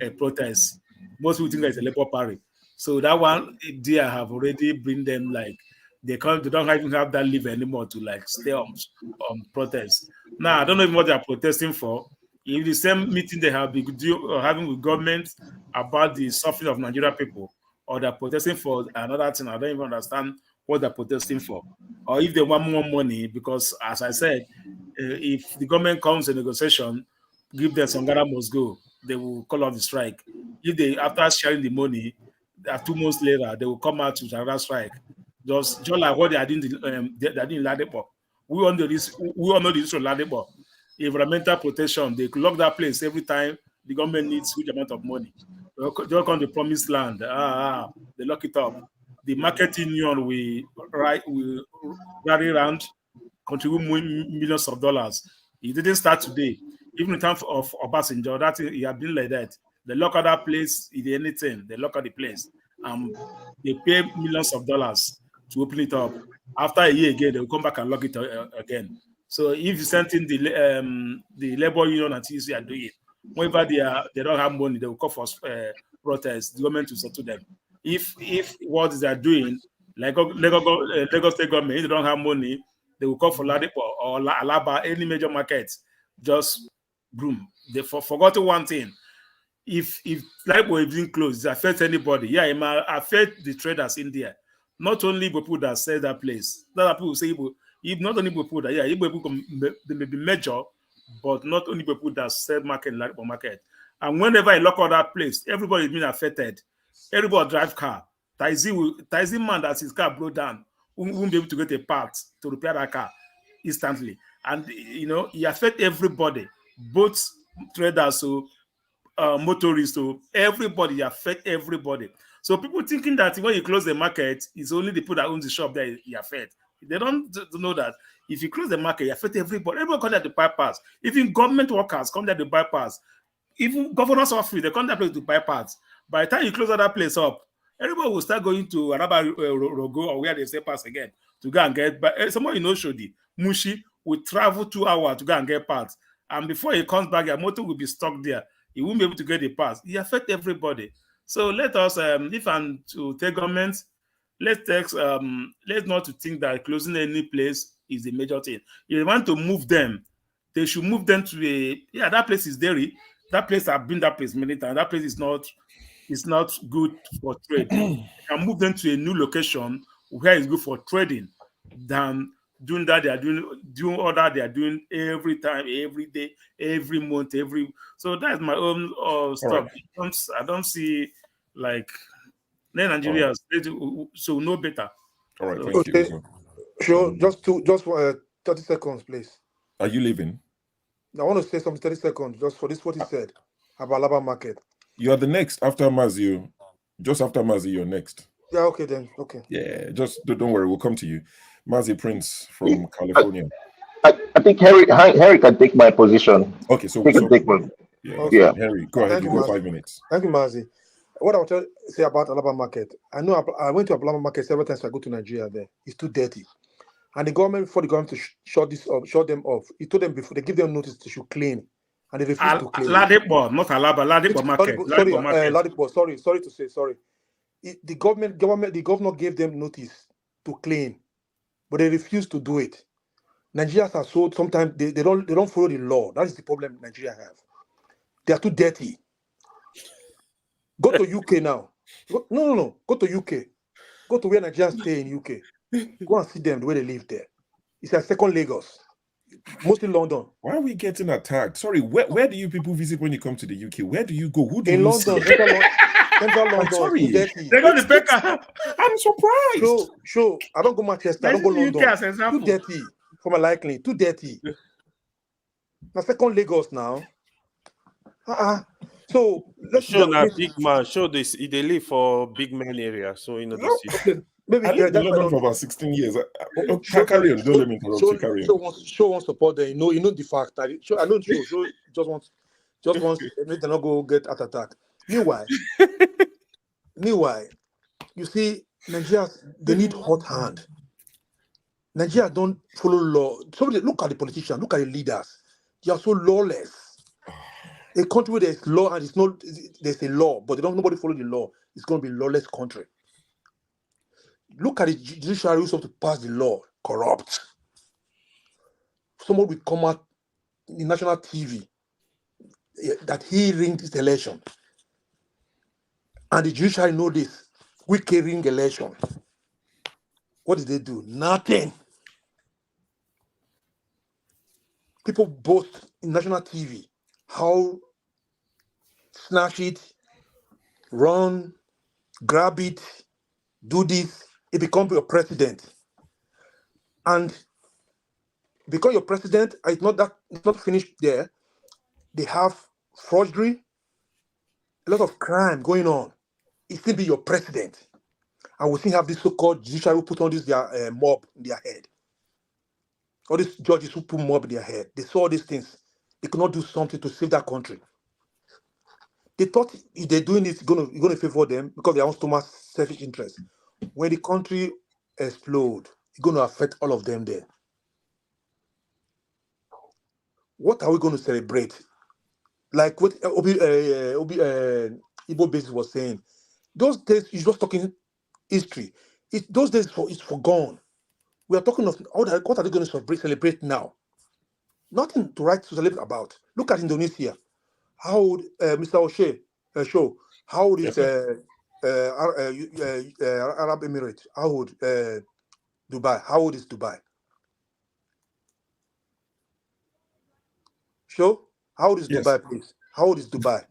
a protest. Most people think that it's a labor party. So that one idea have already bring them like they don't even have that leave anymore to like stay on protest. Now I don't know even what they are protesting for. If the same meeting they have been having with government about the suffering of Nigerian people, or they're protesting for another thing, I don't even understand what they're protesting for. Or if they want more money, because as I said, if the government comes to negotiation, give them some Ghana must go, they will call off the strike. If they, after sharing the money, 2 months later, they will come out to another strike. Just like what they are doing, they are doing in Ladepo. We all know this from Ladepo. Environmental protection, they lock that place every time the government needs huge amount of money. They'll come to promised land. They lock it up. The market union will rally around, contribute millions of dollars. It didn't start today. Even in terms of Obasanjo, that it had been like that. They lock out that place, if anything, they lock out the place. They pay millions of dollars to open it up. After a year again, they will come back and lock it again. So if you send in the labor union and TC are doing it, whenever they don't have money, they will call for protest. The government will settle them. If what they are doing, like Lagos State government, if they don't have money, they will call for Ladipo or Alaba, any major market. Just boom. They forgot one thing. If Ladipo is being closed, it affects anybody. Yeah, it might affect the traders in there. Not only people that sell that place. Other people say if not only people that they may be major, but not only people that sell market in Ladipo market. And whenever I lock out that place, everybody is being affected. Everybody drive car. Taizee man that his car broke down won't be able to get a part to repair that car instantly. And it affects everybody, both traders, so motorists, so everybody, affect everybody. So people thinking that when you close the market, it's only the people that own the shop that you affect. They don't know that if you close the market, you affect everybody. Everybody come there to bypass. Even government workers come there to bypass. Even governors of free, they come there to bypass. By the time you close that place up, everybody will start going to another Rogo or where they say pass again to go and get. But someone Shodi, Mushi will travel 2 hours to go and get parts. And before he comes back, your motor will be stuck there. He won't be able to get the parts. It affects everybody. So let us, if I'm to take government, let's not to think that closing any place is the major thing. If you want to move them, they should move them to that place is dairy. That place, I've been that place many times. That place is not good for trade. You can move them to a new location where it's good for trading than doing that. They are doing all that they are doing every time, every day, every month, so that's my own stuff. Right. I don't see like Nigerians so no better. All right, thank you. Sure, just 30 seconds, please. Are you leaving? I want to say something 30 seconds just for this what he said about Alaba market. You are the next after Mazio. Just after Mazi, you're next. Yeah, okay then. Okay. Yeah, just don't worry, we'll come to you. Mazi Prince from California. I think Harry can take my position. Okay, so we can take one. Yeah. Harry, go ahead. You got 5 minutes. Thank you, Mazi. What I want to say about Alaba market, I know I went to Alaba market several times. I go to Nigeria there. It's too dirty. And the government, before the government to shut them off, he told them before they give them notice they should clean, and they refuse to clean. Ladipo, not Alaba, Ladipo market. Ladipo, sorry to say, sorry. The governor gave them notice to clean, but they refuse to do it. Nigerians are so sometimes they don't follow the law. That is the problem Nigeria have. They are too dirty. Go to UK now. No. Go to UK. Go to where Nigerians stay in UK. Go and see them the way they live there. It's a second Lagos, mostly London. Why are we getting attacked? Sorry, where do you people visit when you come to the UK? Where do you go? Who do in you London? Central London. Sorry, they go to Becca. I'm surprised. Sure. I don't go Manchester. I don't go London. Too dirty for my liking. Too dirty. Now second Lagos now. So let's show that big man. Show this. They live for big man area, so you know the city. Okay, maybe I lived in that's London why for about 16 years. show Carry on. Don't let me interrupt you. Carry on. show wants support there. You know the fact that I know show just wants make them not go get heart attack. Meanwhile, you see, Nigeria, they need hot hand. Nigeria don't follow law. Somebody look at the politicians, look at the leaders. They are so lawless. A country where there's law and it's not there's a law, but nobody follow the law. It's going to be a lawless country. Look at the judiciary who's supposed to pass the law, corrupt. Someone will come out in the national TV that he ringed this election. And the judiciary know this. We can ring election. What did they do? Nothing. People boast in national TV how snatch it, run, grab it, do this, it becomes your president. And because your president, it's not finished there. They have forgery, a lot of crime going on. It still be your president. And we still have this so-called judiciary who put on this their mob in their head. All these judges who put mob in their head. They saw these things. They could not do something to save that country. They thought if they're doing it, it's going to favor them because they want too much selfish interest. When the country explodes, it's going to affect all of them there. What are we going to celebrate? Like what Igbo Basis was saying, those days you're just talking history. Those days it's forgone. We are talking of what are they going to celebrate now? Nothing to celebrate about. Look at Indonesia. How old Mr. O'Shea show? How old is Arab Emirates? How old Dubai? How old is Dubai? Show? How old is Dubai, please? How old is Dubai?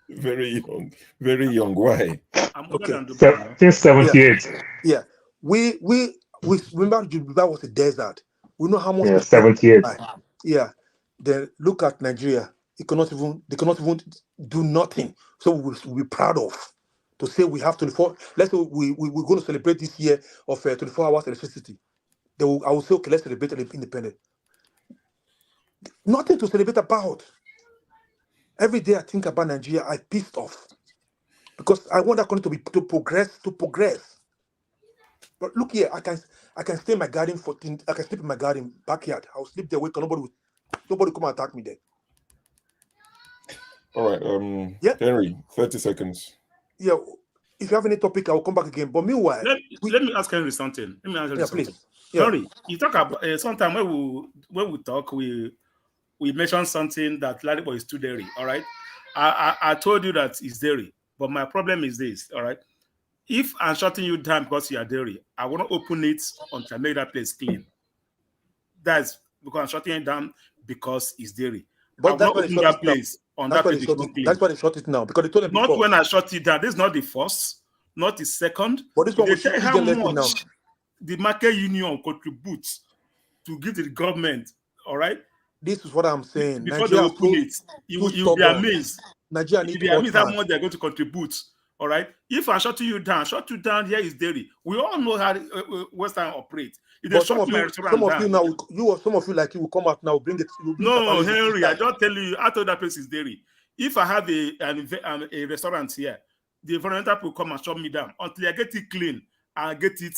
Very young. Very young. Why? I'm older than Dubai. Since 78. Yeah. We remember Dubai was a desert. We know how much. Yeah, 78. Yeah. Then look at Nigeria. They cannot even do nothing. So we'll be proud of to say we have 24. Let's say we're going to celebrate this year of 24 hours electricity. I will say, okay, let's celebrate independence. Nothing to celebrate about. Every day I think about Nigeria, I'm pissed off because I want that country to progress. But look here, I can stay in my garden I can sleep in my garden backyard. I'll sleep there. Nobody come and attack me there. All right. Henry, 30 seconds. Yeah. If you have any topic, I will come back again. But meanwhile, let me ask Henry something. Please. Yeah. Henry, you talk about sometimes when we talk, we mention something that Ladipo is too dairy. All right. I told you that it's dairy, but my problem is this. All right. If I'm shutting you down because you are dairy, I want to open it until I make that place clean. That's because I'm shutting it down because it's dairy. But that's why open that place on that place. That's why they shut it now because they told them not before. When I shut it down. This is not the first, not the second. But this one will tell how much the market union contributes to give to the government. All right. This is what I'm saying. Before Nigeria they open it, you'll be amazed. Nigeria you'll be amazed how much they're going to contribute. All right. If I shut you down, here is dairy. We all know how Western operate. If some of you like you will come out now, bring it. No, Henry, I don't tell you. I told that place is dairy. If I have a restaurant here, the environmental will come and shut me down until I get it clean and get it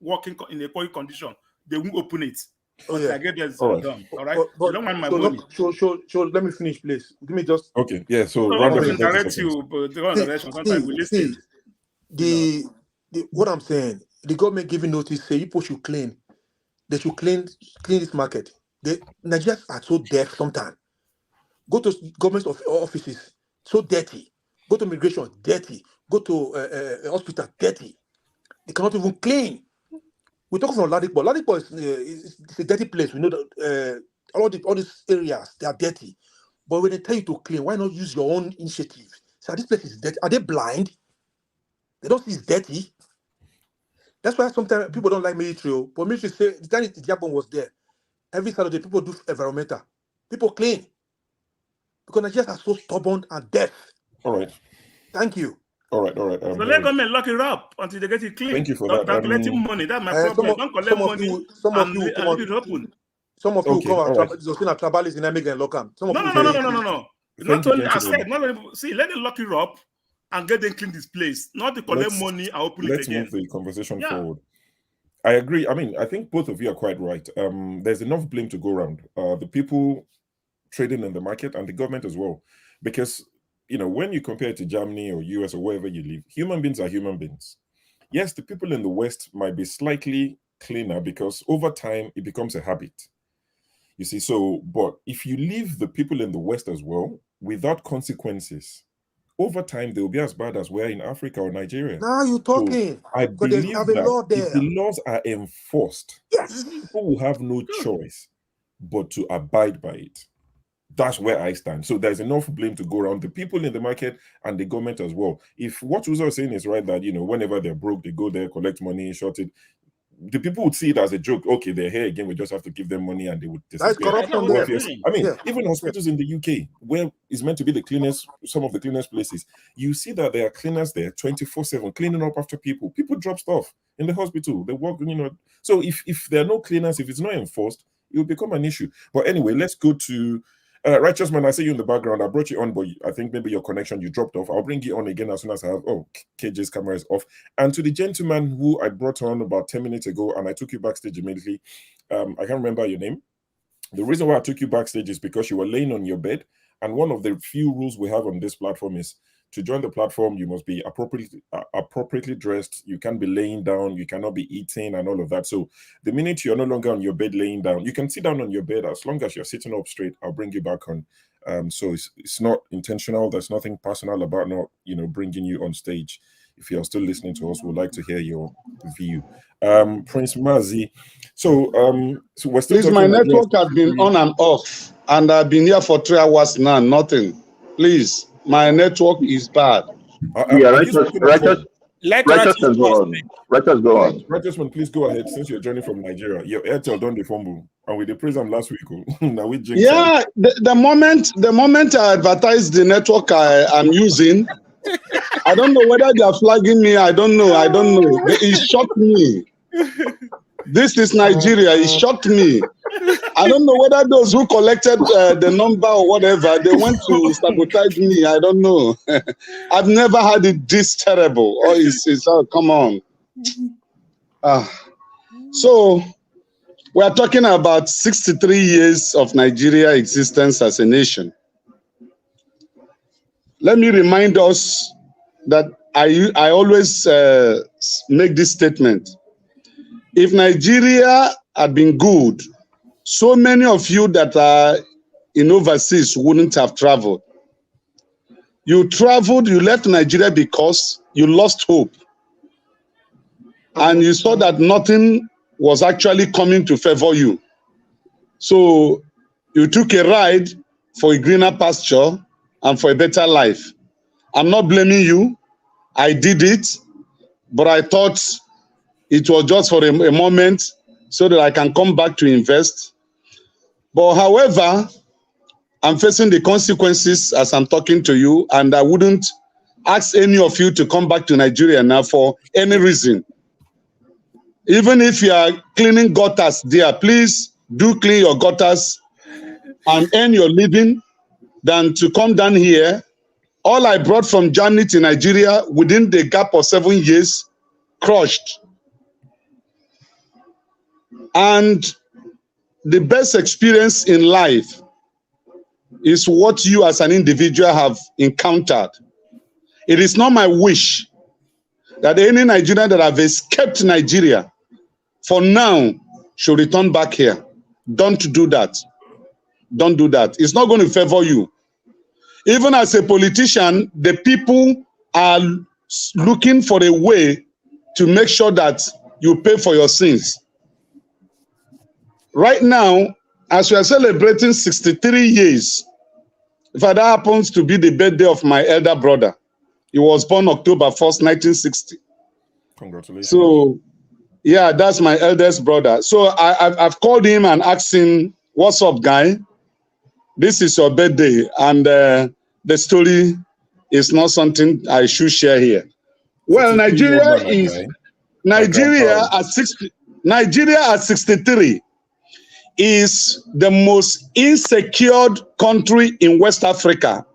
working in a quality condition. They won't open it. I get this done. All right. You don't want my money. So let me finish, please. Give me just. Okay. Yeah. So direct you, but the direction. Sometimes we listen. What I'm saying, the government giving notice say people should clean. They should clean this market. Nigerians are so deaf sometimes. Go to government offices, so dirty. Go to immigration, dirty. Go to hospital, dirty. They cannot even clean. We're talking from Ladipo. Ladipo is a dirty place. We know that all these areas, they are dirty. But when they tell you to clean, why not use your own initiative? So this place is dirty. Are they blind? They don't see it's dirty. That's why sometimes people don't like military. But military say the time Diabon was there, every Saturday people do environmental. People clean. Because Nigerians are so stubborn and deaf. All right. Thank you. All right. So let government lock it up until they get it clean. Thank you for Don't that. collecting money. That's my problem. Don't collect money and leave it open. Some of you Okay, come all out, right. tribalists in Emig and Lockham. No. Not only I gentlemen. said, not only, see, let them lock it up and get them clean this place. Not to collect money and open it Let's again. move the conversation forward. I agree. I mean, I think both of you are quite right. There's enough blame to go around. The people trading in the market and the government as well. Because, when you compare it to Germany or US or wherever you live, human beings are human beings. Yes, the people in the West might be slightly cleaner because over time it becomes a habit. You see, but if you leave the people in the West as well without consequences, over time they will be as bad as we're in Africa or Nigeria. Now you're talking. So I believe have a law that there. if the laws are enforced, people will have no choice but to abide by it. That's where I stand. So there's enough blame to go around the people in the market and the government as well. If what Uzo is saying is right, that whenever they're broke, they go there, collect money, short it. The people would see it as a joke. Okay, they're here again. We just have to give them money, and they would disappear. That's corruption there. I mean, even hospitals in the UK, where it's meant to be the cleanest, some of the cleanest places, you see that there are cleaners there 24/7, cleaning up after people. People drop stuff in the hospital. They work, So if there are no cleaners, if it's not enforced, it will become an issue. But anyway, let's go to Righteous Man. I see you in the background. I brought you on, but I think maybe your connection, you dropped off. I'll bring you on again as soon as I have. KJ's camera is off. And to the gentleman who I brought on about 10 minutes ago, and I took you backstage immediately. I can't remember your name. The reason why I took you backstage is because you were laying on your bed. And one of the few rules we have on this platform is to join the platform, you must be appropriately dressed. You can't be laying down. You cannot be eating and all of that. So the minute you're no longer on your bed laying down, you can sit down on your bed. As long as you're sitting up straight, I'll bring you back on. So it's not intentional. There's nothing personal about not, bringing you on stage. If you're still listening to us, we'd like to hear your view. Prince Mazi. So we're still Please, my network has been on and off, and I've been here for 3 hours now. Nothing. Please. My network is bad. Righteous go on. Righteous Man, please go ahead. Since you're joining from Nigeria, your Airtel done the fumble, and we did praise them last week. Now we jinx. Yeah, the moment I advertised the network I'm using, I don't know whether they are flagging me. I don't know. It shocked me. This is Nigeria. It shocked me. I don't know whether those who collected the number or whatever, they went to sabotage me. I don't know. I've never had it this terrible. Come on. So we are talking about 63 years of Nigeria existence as a nation. Let me remind us that I always make this statement. If Nigeria had been good, so many of you that are in overseas wouldn't have traveled. You traveled, you left Nigeria because you lost hope. And you saw that nothing was actually coming to favor you. So you took a ride for a greener pasture and for a better life. I'm not blaming you. I did it, but I thought it was just for a moment so that I can come back to invest. But however, I'm facing the consequences as I'm talking to you, and I wouldn't ask any of you to come back to Nigeria now for any reason. Even if you are cleaning gutters there, please do clean your gutters and earn your living than to come down here. All I brought from Germany to Nigeria within the gap of 7 years, crushed. And the best experience in life is what you as an individual have encountered. It is not my wish that any Nigerian that have escaped Nigeria for now should return back here. Don't do that. Don't do that. It's not going to favor you. Even as a politician, the people are looking for a way to make sure that you pay for your sins. Right now, as we are celebrating 63 years, if that happens to be the birthday of my elder brother, he was born October 1st, 1960. Congratulations. So, yeah, that's my eldest brother. So I've called him and asked him, what's up, guy? this is your birthday, and the story is not something I should share here. Well, Nigeria is Nigeria at 63 is the most insecure country in West Africa.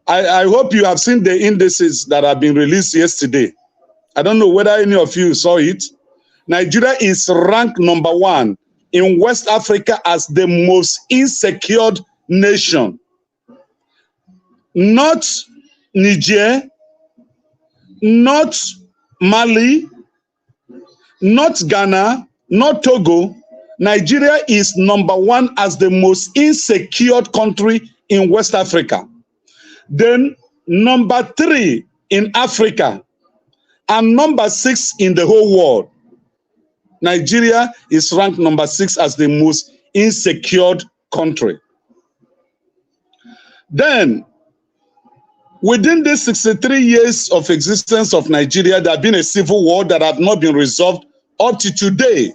I hope you have seen the indices that have been released yesterday. I don't know whether any of you saw it. Nigeria is ranked #1 in West Africa as the most insecure nation. Not Niger, not Mali, not Ghana, not Togo. Nigeria is #1 as the most insecure country in West Africa. Then #3 in Africa and #6 in the whole world. Nigeria is ranked #6 as the most insecure country. Then, within these 63 years of existence of Nigeria, there have been a civil war that have not been resolved up to today.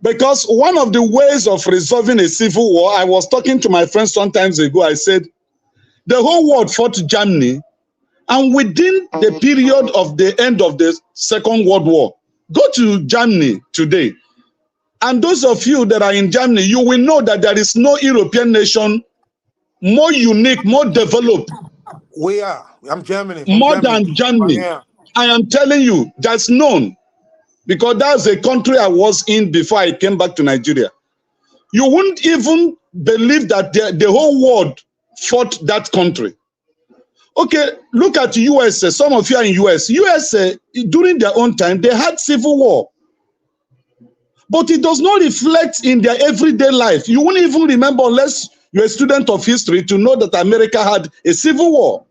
Because one of the ways of resolving a civil war, I was talking to my friend some times ago, I said, the whole world fought Germany, and within the period of the end of the Second World War, go to Germany today. And those of you that are in Germany, you will know that there is no European nation more unique, more developed. We are. I'm Germany. More than Germany. I am telling you, that's known. Because that's a country I was in before I came back to Nigeria. You wouldn't even believe that the whole world fought that country. Okay, look at USA. Some of you are in US. USA, during their own time, they had civil war. But it does not reflect in their everyday life. You won't even remember, unless you're a student of history, to know that America had a civil war.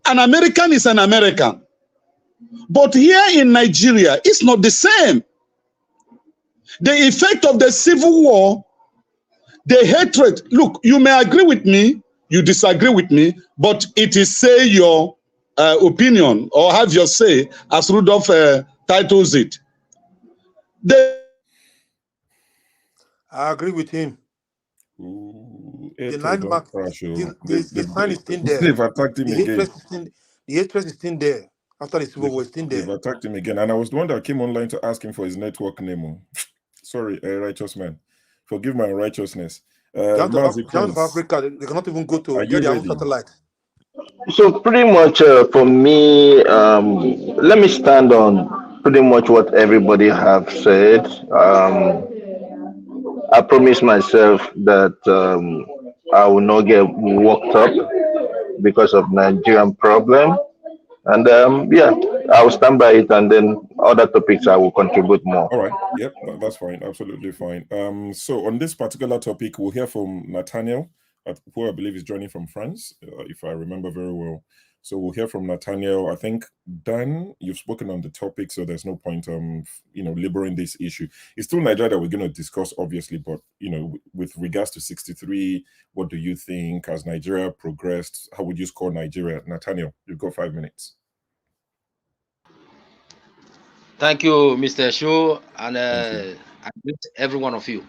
An American is an American. But here in Nigeria, it's not the same. The effect of the civil war, the hatred, look, you may agree with me, you disagree with me, but it is say your opinion or have your say, as Rudolph titles it. I agree with him. The landmark, the sign is still there. They've attacked him again. The hatred is still there. After the civil war, it's still there. They've attacked him again. And I was the one that came online to ask him for his network name. Sorry, righteous man. Forgive my unrighteousness. Down to Africa, they cannot even go to get their own satellite. So pretty much for me, let me stand on pretty much what everybody have said. I promise myself that I will not get worked up because of Nigerian problem. And yeah, I will stand by it, and then other topics I will contribute more. All right. Yep, that's fine. Absolutely fine. So on this particular topic, we'll hear from Nathaniel, who I believe is joining from France, if I remember very well. So we'll hear from Nathaniel. I think, Dan, you've spoken on the topic, so there's no point laboring this issue. It's still Nigeria that we're going to discuss, obviously, but with regards to 63, what do you think? Has Nigeria progressed? How would you score Nigeria? Nathaniel, you've got 5 minutes. Thank you, Mr. Shu, and I greet every one of you.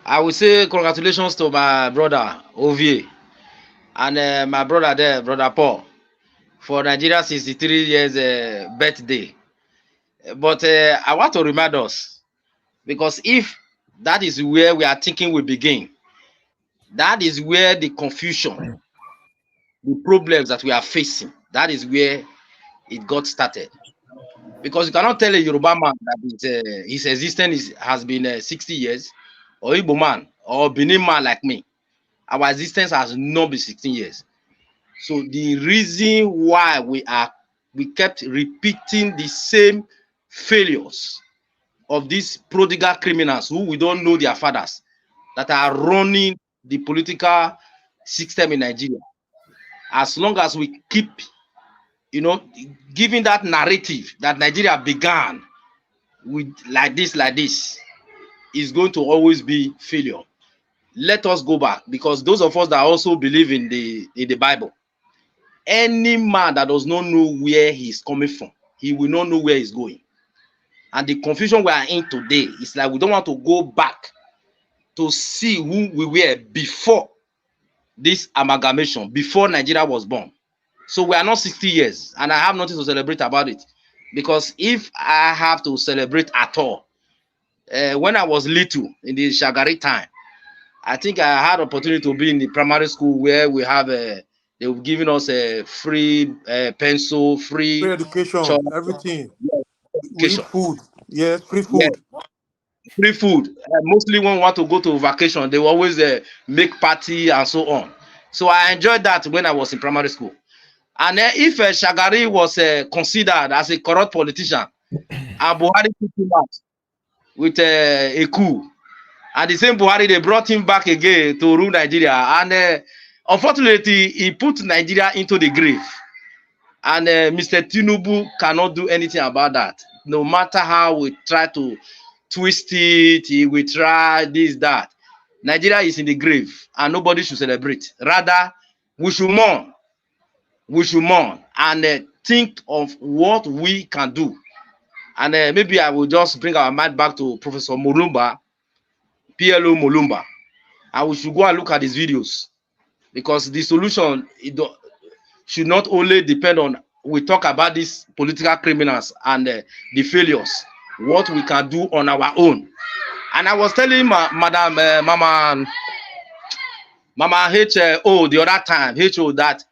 I would say congratulations to my brother Ovie and my brother there, brother Paul, for Nigeria's 63 years birthday. But I want to remind us, because if that is where we are thinking we begin, that is where the confusion, the problems that we are facing, that is where it got started. Because you cannot tell a Yoruba man that his existence has been 60 years, or Igbo man, or Benin man like me. Our existence has not been 16 years. So the reason why we kept repeating the same failures of these prodigal criminals who we don't know their fathers, that are running the political system in Nigeria. As long as we keep giving that narrative that Nigeria began with like this, is going to always be failure. Let us go back, because those of us that also believe in the Bible, any man that does not know where he's coming from, he will not know where he's going. And the confusion we are in today is like we don't want to go back to see who we were before this amalgamation, before Nigeria was born. So we are not 60 years, and I have nothing to celebrate about it. Because if I have to celebrate at all, when I was little in the Shagari time, I think I had opportunity to be in the primary school where we have they were giving us a free pencil, free education, chalk, everything. We education. eat food. Yes, free Yeah, food. free food. Mostly when we want to go to vacation, they will always make party and so on. So I enjoyed that when I was in primary school. And if Shagari was considered as a corrupt politician, and Buhari took him out with a coup, and the same Buhari, they brought him back again to rule Nigeria, and unfortunately, he put Nigeria into the grave. And Mr. Tinubu cannot do anything about that. No matter how we try to twist it, we try this, that. Nigeria is in the grave, and nobody should celebrate. Rather, we should mourn. We should mourn and think of what we can do. And maybe I will just bring our mind back to Professor Mulumba, PLO Mulumba, and we should go and look at his videos, because the solution should not only depend on we talk about these political criminals and the failures, what we can do on our own. And I was telling Mama HO the other time, HO, that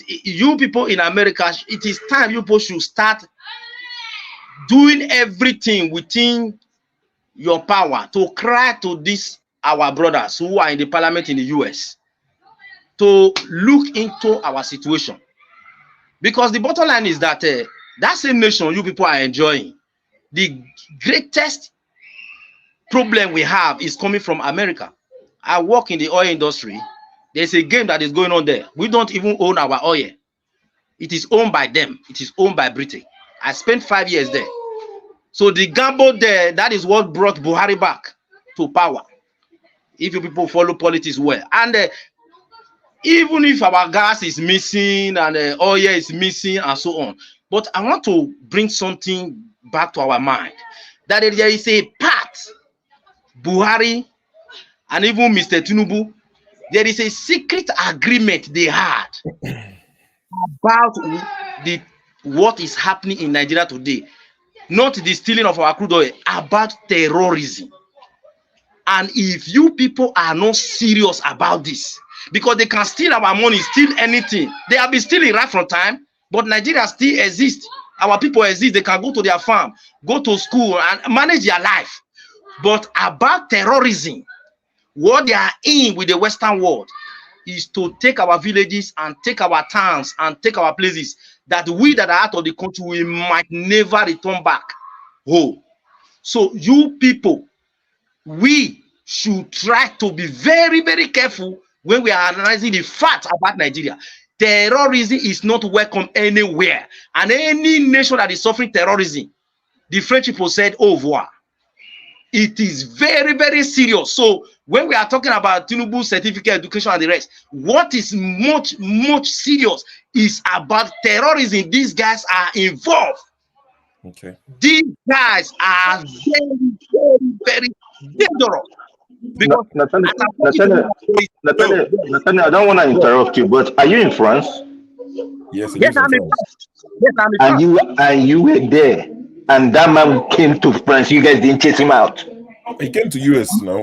you people in America, it is time you people should start doing everything within your power to cry to these our brothers who are in the parliament in the US to look into our situation. Because the bottom line is that that same nation you people are enjoying, the greatest problem we have is coming from America. I work in the oil industry. There's a game that is going on there. We don't even own our oil. It is owned by them. It is owned by Britain. I spent 5 years there. So the gamble there, that is what brought Buhari back to power. If you people follow politics well. And even if our gas is missing and oil is missing and so on. But I want to bring something back to our mind. That there is a part, Buhari and even Mr. Tinubu, there is a secret agreement they had about what is happening in Nigeria today. Not the stealing of our crude oil, about terrorism. And if you people are not serious about this, because they can steal our money, steal anything. They have been stealing right from time, but Nigeria still exists. Our people exist. They can go to their farm, go to school, and manage their life. But about terrorism, what they are in with the Western world is to take our villages and take our towns and take our places that we that are out of the country, we might never return back home. So you people, we should try to be very, very careful when we are analyzing the facts about Nigeria. Terrorism is not welcome anywhere. And any nation that is suffering terrorism, the French people said au revoir. It is very, very serious. So when we are talking about Tinubu certificate, education, and the rest, what is much, much serious is about terrorism. These guys are involved. Okay. These guys are very, very, very dangerous. Because Nathaniel, I don't want to interrupt you, but are you in France? Yes, yes, I'm in France. Yes, I'm in France. And you were there, and that man came to France. You guys didn't chase him out. He came to US now.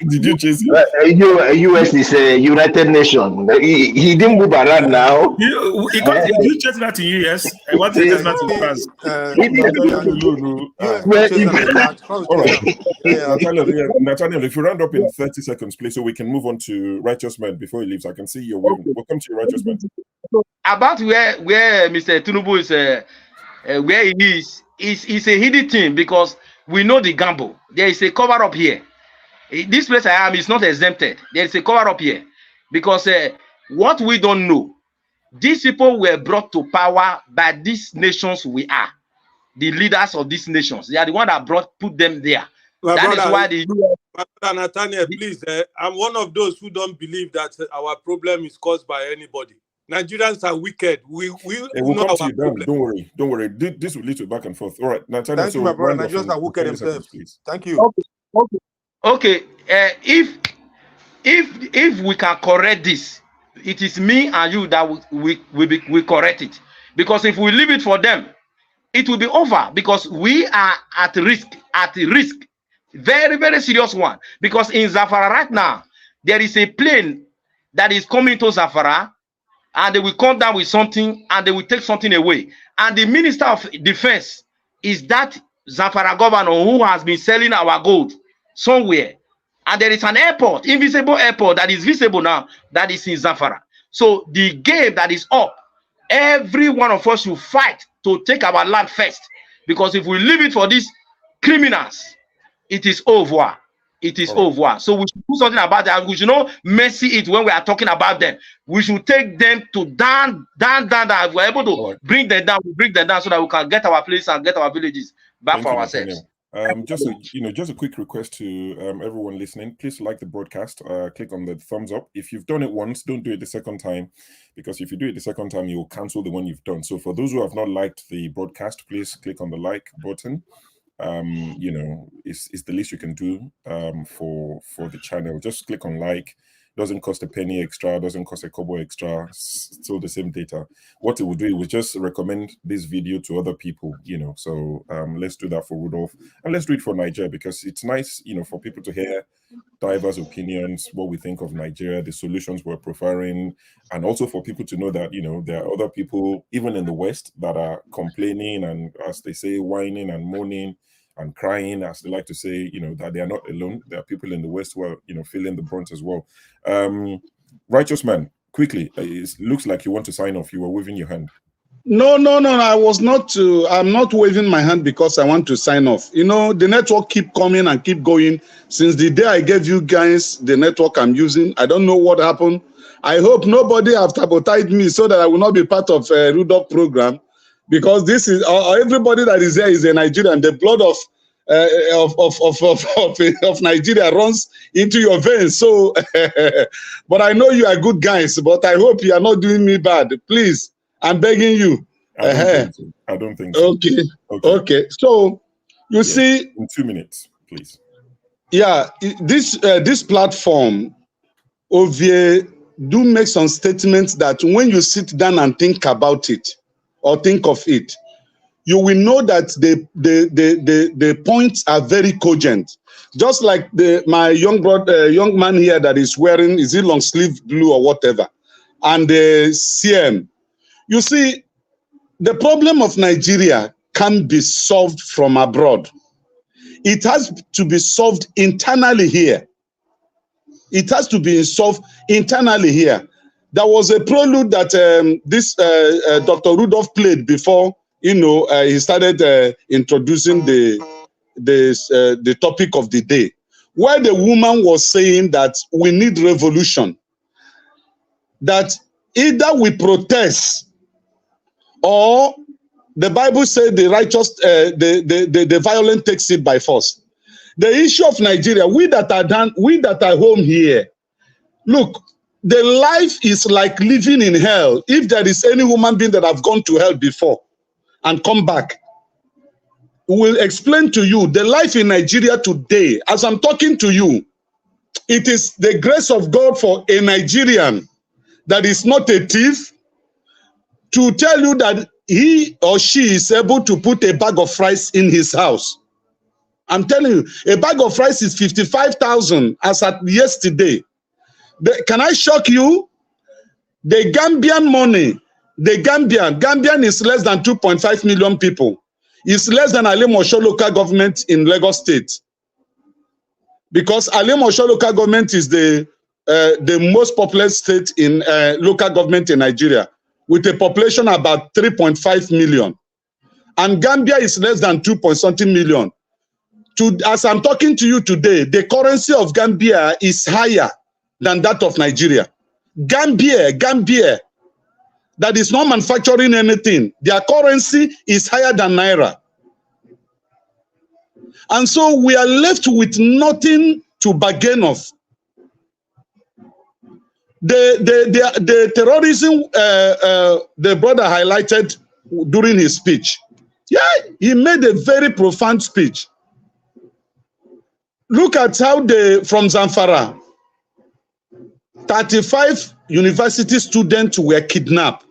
Did you chase him? US is a United Nation. He didn't move around now. You chase that in US. I want to chase that in France. Nathaniel, if you round up in 30 seconds, please, so we can move on to Righteous Man before he leaves. I can see you're waving. Welcome to your Righteous Man. About where Mr. Tinubu is, where he is a hidden thing, because we know the gamble. There is a cover up here. This place I am is not exempted. There is a cover up here, because what we don't know, these people were brought to power by these nations we are. The leaders of these nations. They are the one that put them there. That is why the My brother Nathaniel, please, I'm one of those who don't believe that our problem is caused by anybody. Nigerians are wicked. We'll come to you, Dan. Don't worry. This will lead to back and forth. All right, Nathaniel. Thank you, my brother. Nigerians are wicked themselves. Please. Thank you. Okay. Okay, if we can correct this, it is me and you that we correct it. Because if we leave it for them, it will be over, because we are at risk, very, very serious one. Because in Zamfara right now, there is a plane that is coming to Zamfara, and they will come down with something, and they will take something away. And the Minister of Defense is that Zamfara governor who has been selling our gold somewhere. And there is an airport, invisible airport, that is visible now, that is in Zamfara. So the game that is up, every one of us should fight to take our land first. Because if we leave it for these criminals, it is over. It is over. So we should do something about that. We should not messy it when we are talking about them. We should take them to down. If we're able to bring them down, we bring them down so that we can get our place and get our villages back for ourselves. Just a quick request to everyone listening. Please like the broadcast. Click on the thumbs up. If you've done it once, don't do it the second time, because if you do it the second time, you'll cancel the one you've done. So for those who have not liked the broadcast, please click on the like button. It's the least you can do for the channel. Just click on like. Doesn't cost a penny extra, doesn't cost a kobo extra, still the same data. What it will do, it will just recommend this video to other people, So let's do that for Rudolph, and let's do it for Nigeria, because it's nice, for people to hear diverse opinions, what we think of Nigeria, the solutions we're preferring, and also for people to know that, there are other people, even in the West, that are complaining and, as they say, whining and moaning and crying, as they like to say, that they are not alone. There are people in the West who are, feeling the brunt as well. Righteous man, quickly, it looks like you want to sign off. You were waving your hand. No. I'm not waving my hand because I want to sign off. The network keep coming and keep going. Since the day I gave you guys the network I'm using, I don't know what happened. I hope nobody have sabotaged me so that I will not be part of a Rudolph program. Because this is everybody that is there is a Nigerian. The blood of Nigeria runs into your veins. So, but I know you are good guys. But I hope you are not doing me bad. Please, I'm begging you. I don't think so. Okay. So you see, in 2 minutes, please. Yeah, this platform, Ovie, do make some statements that when you sit down and think about it, or think of it, you will know that the points are very cogent. Just like my young man here that is wearing, is it long sleeve blue or whatever, and the CM. You see, the problem of Nigeria can be solved from abroad. It has to be solved internally here. It has to be solved internally here. There was a prelude that Dr. Rudolph played before, he started introducing the topic of the day, where the woman was saying that we need revolution, that either we protest or the Bible says the righteous, the violent takes it by force. The issue of Nigeria, we that are home here, look, the life is like living in hell. If there is any human being that have gone to hell before and come back, we will explain to you the life in Nigeria today. As I'm talking to you, it is the grace of God for a Nigerian that is not a thief to tell you that he or she is able to put a bag of rice in his house. I'm telling you, a bag of rice is 55,000 as at yesterday. Can I shock you? The Gambian money, Gambian is less than 2.5 million people. It's less than Alimosho local government in Lagos State. Because Alimosho local government is the most populous state in local government in Nigeria, with a population about 3.5 million. And Gambia is less than 2.something million. As I'm talking to you today, the currency of Gambia is higher than that of Nigeria. Gambia, that is not manufacturing anything. Their currency is higher than Naira. And so we are left with nothing to bargain of. The terrorism the brother highlighted during his speech. Yeah, he made a very profound speech. look at how from Zamfara, 35 university students were kidnapped.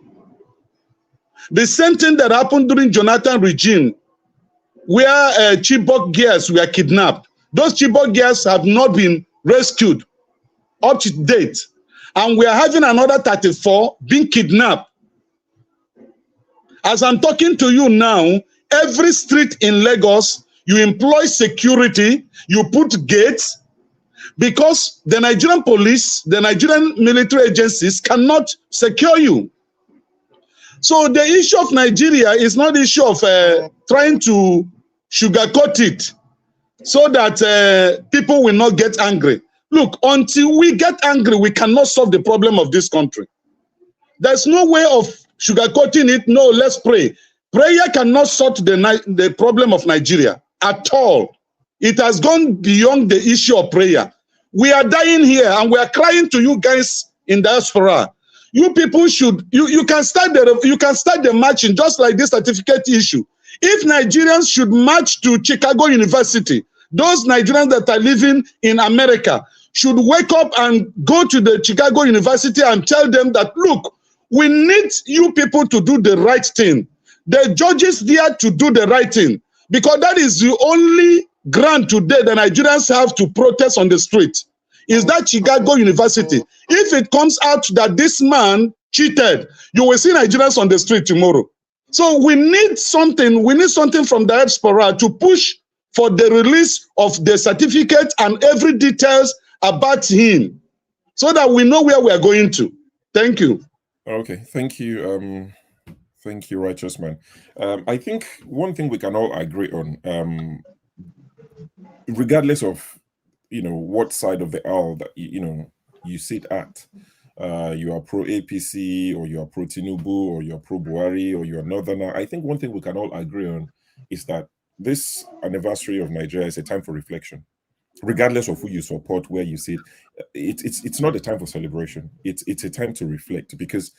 The same thing that happened during Jonathan regime, where Chibok girls were kidnapped. Those Chibok girls have not been rescued up to date. And we are having another 34 being kidnapped. As I'm talking to you now, every street in Lagos, you employ security, you put gates, because the Nigerian police, the Nigerian military agencies cannot secure you. So the issue of Nigeria is not the issue of trying to sugarcoat it so that people will not get angry. Look, until we get angry, we cannot solve the problem of this country. There's no way of sugarcoating it. No, let's pray. Prayer cannot solve the problem of Nigeria at all. It has gone beyond the issue of prayer. We are dying here and we are crying to you guys in diaspora. You people should, you can start the marching just like this certificate issue. If Nigerians should march to Chicago University, those Nigerians that are living in America should wake up and go to the Chicago University and tell them that, look, we need you people to do the right thing. The judges there to do the right thing, because that is the only ground today the Nigerians have to protest on the street. Is that Chicago University. If it comes out that this man cheated, you will see Nigerians on the street tomorrow. So we need something from the diaspora to push for the release of the certificate and every details about him, so that we know where we are going to. Thank you. Okay, thank you. Thank you, righteous man. I think one thing we can all agree on, regardless of what side of the aisle that you sit at, you are pro APC or you are pro Tinubu or you are pro Buhari or you are Northerner. I think one thing we can all agree on is that this anniversary of Nigeria is a time for reflection. Regardless of who you support, where you sit, it's not a time for celebration. It's a time to reflect, because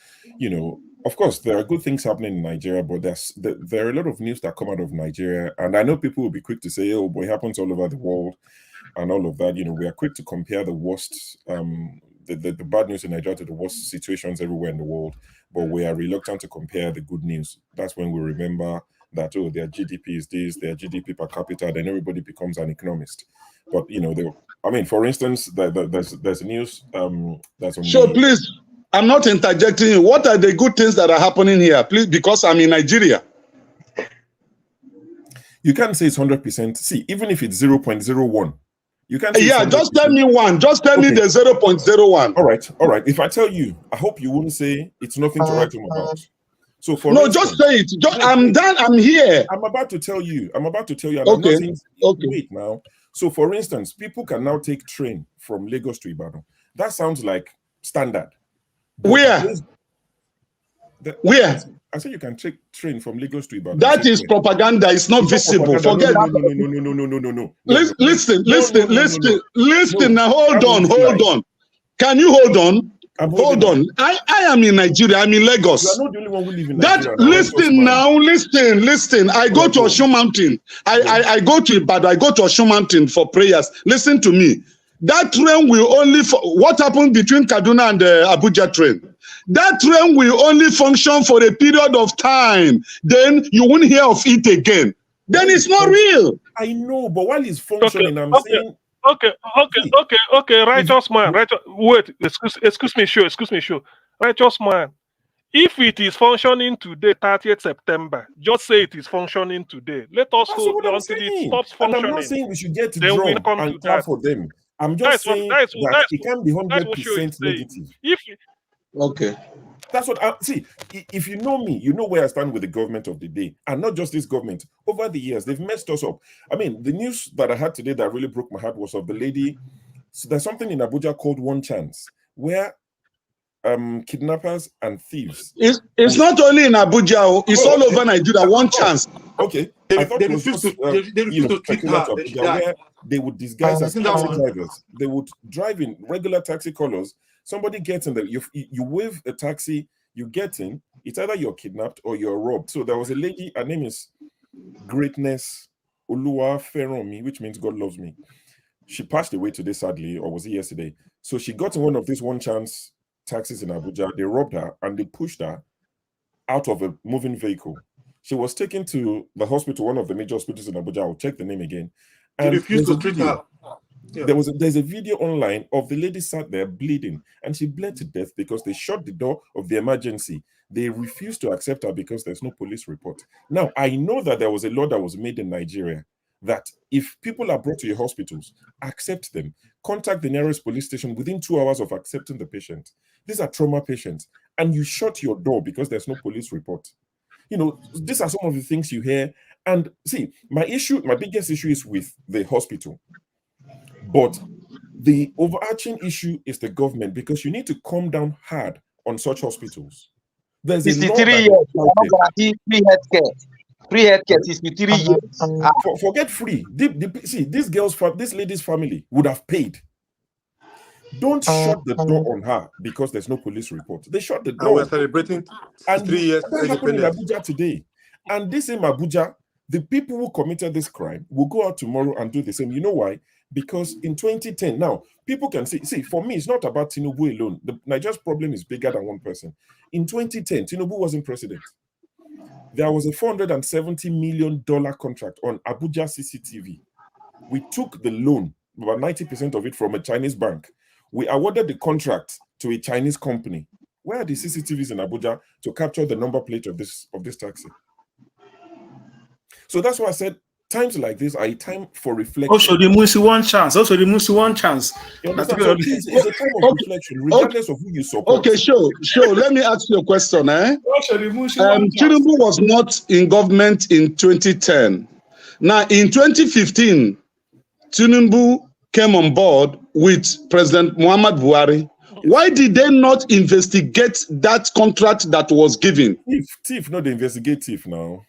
of course there are good things happening in Nigeria, but there are a lot of news that come out of Nigeria, and I know people will be quick to say, oh, but it happens all over the world and all of that. We are quick to compare the worst, the bad news in Nigeria to the worst situations everywhere in the world, but we are reluctant to compare the good news. That's when we remember that, oh, their GDP is this, their GDP per capita, then everybody becomes an economist. But for instance, there's news that's on. So please, I'm not interjecting you. What are the good things that are happening here, please? Because I'm in Nigeria. You can't say it's 100%. See, even if it's 0.01, you can't say just tell me one. Just tell me the 0.01. All right. If I tell you, I hope you won't say it's nothing to write home about. So just say it. I'm done. I'm here. I'm about to tell you. And Okay. I'm not saying, wait now. So, for instance, people can now take train from Lagos to Ibadan. That sounds like standard. Where? Where? I said you can take train from Lagos to Ibadan. That is propaganda. It's not visible. Forget. No. Listen. Now, hold on. Can you hold on? Hold on. I am in Nigeria. I'm in Lagos. You are not the only one who live in Nigeria. Listen. I go to Osun Mountain. I go to Ibadan. I go to Osun Mountain for prayers. Listen to me. That train will only... What happened between Kaduna and the Abuja train? That train will only function for a period of time. Then you won't hear of it again. Then it's not real. I know, but while it's functioning, I'm saying... Okay, righteous man. Wait, excuse me, sure. Righteous man. If it is functioning today, 30th September, just say it is functioning today. Let us hold until it stops functioning. And I'm not saying we should get drum and clap for them. I'm just saying that it can be 100% negative. Okay. That's what I see. If you know me, you know where I stand with the government of the day, and not just this government. Over the years, they've messed us up. I mean, the news that I had today that really broke my heart was of the lady. So there's something in Abuja called One Chance, where kidnappers and thieves. It's not only in Abuja; it's all over Nigeria. One Chance. Okay, I thought it was just where they would disguise as taxi drivers. They would drive in regular taxi colors. Somebody gets in there, you wave a taxi, you get in, it's either you're kidnapped or you're robbed. So there was a lady, her name is Greatness Oluwa Feromi, which means God loves me. She passed away today, sadly, or was it yesterday? So she got in one of these one-chance taxis in Abuja. They robbed her and they pushed her out of a moving vehicle. She was taken to the hospital, one of the major hospitals in Abuja. I'll check the name again. They And refused there's to a treat video. her. Yeah. There's a video online of the lady sat there bleeding, and she bled to death because they shut the door of the emergency. They refused to accept her because there's no police report. Now, I know that there was a law that was made in Nigeria that if people are brought to your hospitals, accept them. Contact the nearest police station within 2 hours of accepting the patient. These are trauma patients, and you shut your door because there's no police report. You know, these are some of the things you hear. And see, my biggest issue is with the hospital. But the overarching issue is the government, because you need to come down hard on such hospitals. There's a law 63 that years. is out there. Guarantee free healthcare. Free healthcare, 63 years. Forget free. See, this lady's family would have paid. Don't shut the door on her because there's no police report. They shut the door. And we're celebrating 3 years That's happening in independence. Abuja today. And this in Abuja, the people who committed this crime will go out tomorrow and do the same. You know why? Because in 2010, now people can see, for me, it's not about Tinubu alone. The Nigeria's problem is bigger than one person. In 2010, Tinubu wasn't president. There was a $470 million contract on Abuja CCTV. We took the loan, about 90% of it, from a Chinese bank. We awarded the contract to a Chinese company. Where are the CCTVs in Abuja to capture the number plate of this taxi? So that's why I said times like this are a time for reflection. Also, the Musi one chance. You understand? So it's a time of reflection, regardless of who you support. Okay, sure. Let me ask you a question. Tinubu was not in government in 2010. Now, in 2015, Tinubu came on board with President Muhammad Buhari. Why did they not investigate that contract that was given? Thief, not the investigative now.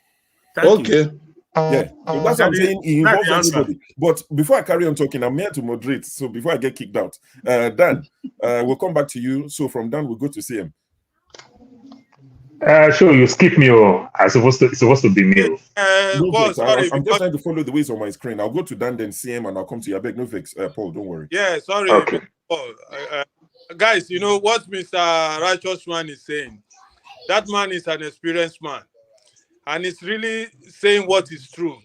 Okay. Yeah, so that's what I'm saying. It involves everybody. But before I carry on talking, I'm here to moderate. So before I get kicked out, Dan, we'll come back to you. So from Dan, we'll go to CM. Sure, you skip me, or it's supposed to be me. No, sorry, I'm just trying to follow the ways on my screen. I'll go to Dan, then CM, and I'll come to you. I beg no fix, Paul. Don't worry. Yeah, sorry, okay. Paul. Guys, you know what Mr. Righteous Man is saying? That man is an experienced man, and it's really saying what is truth.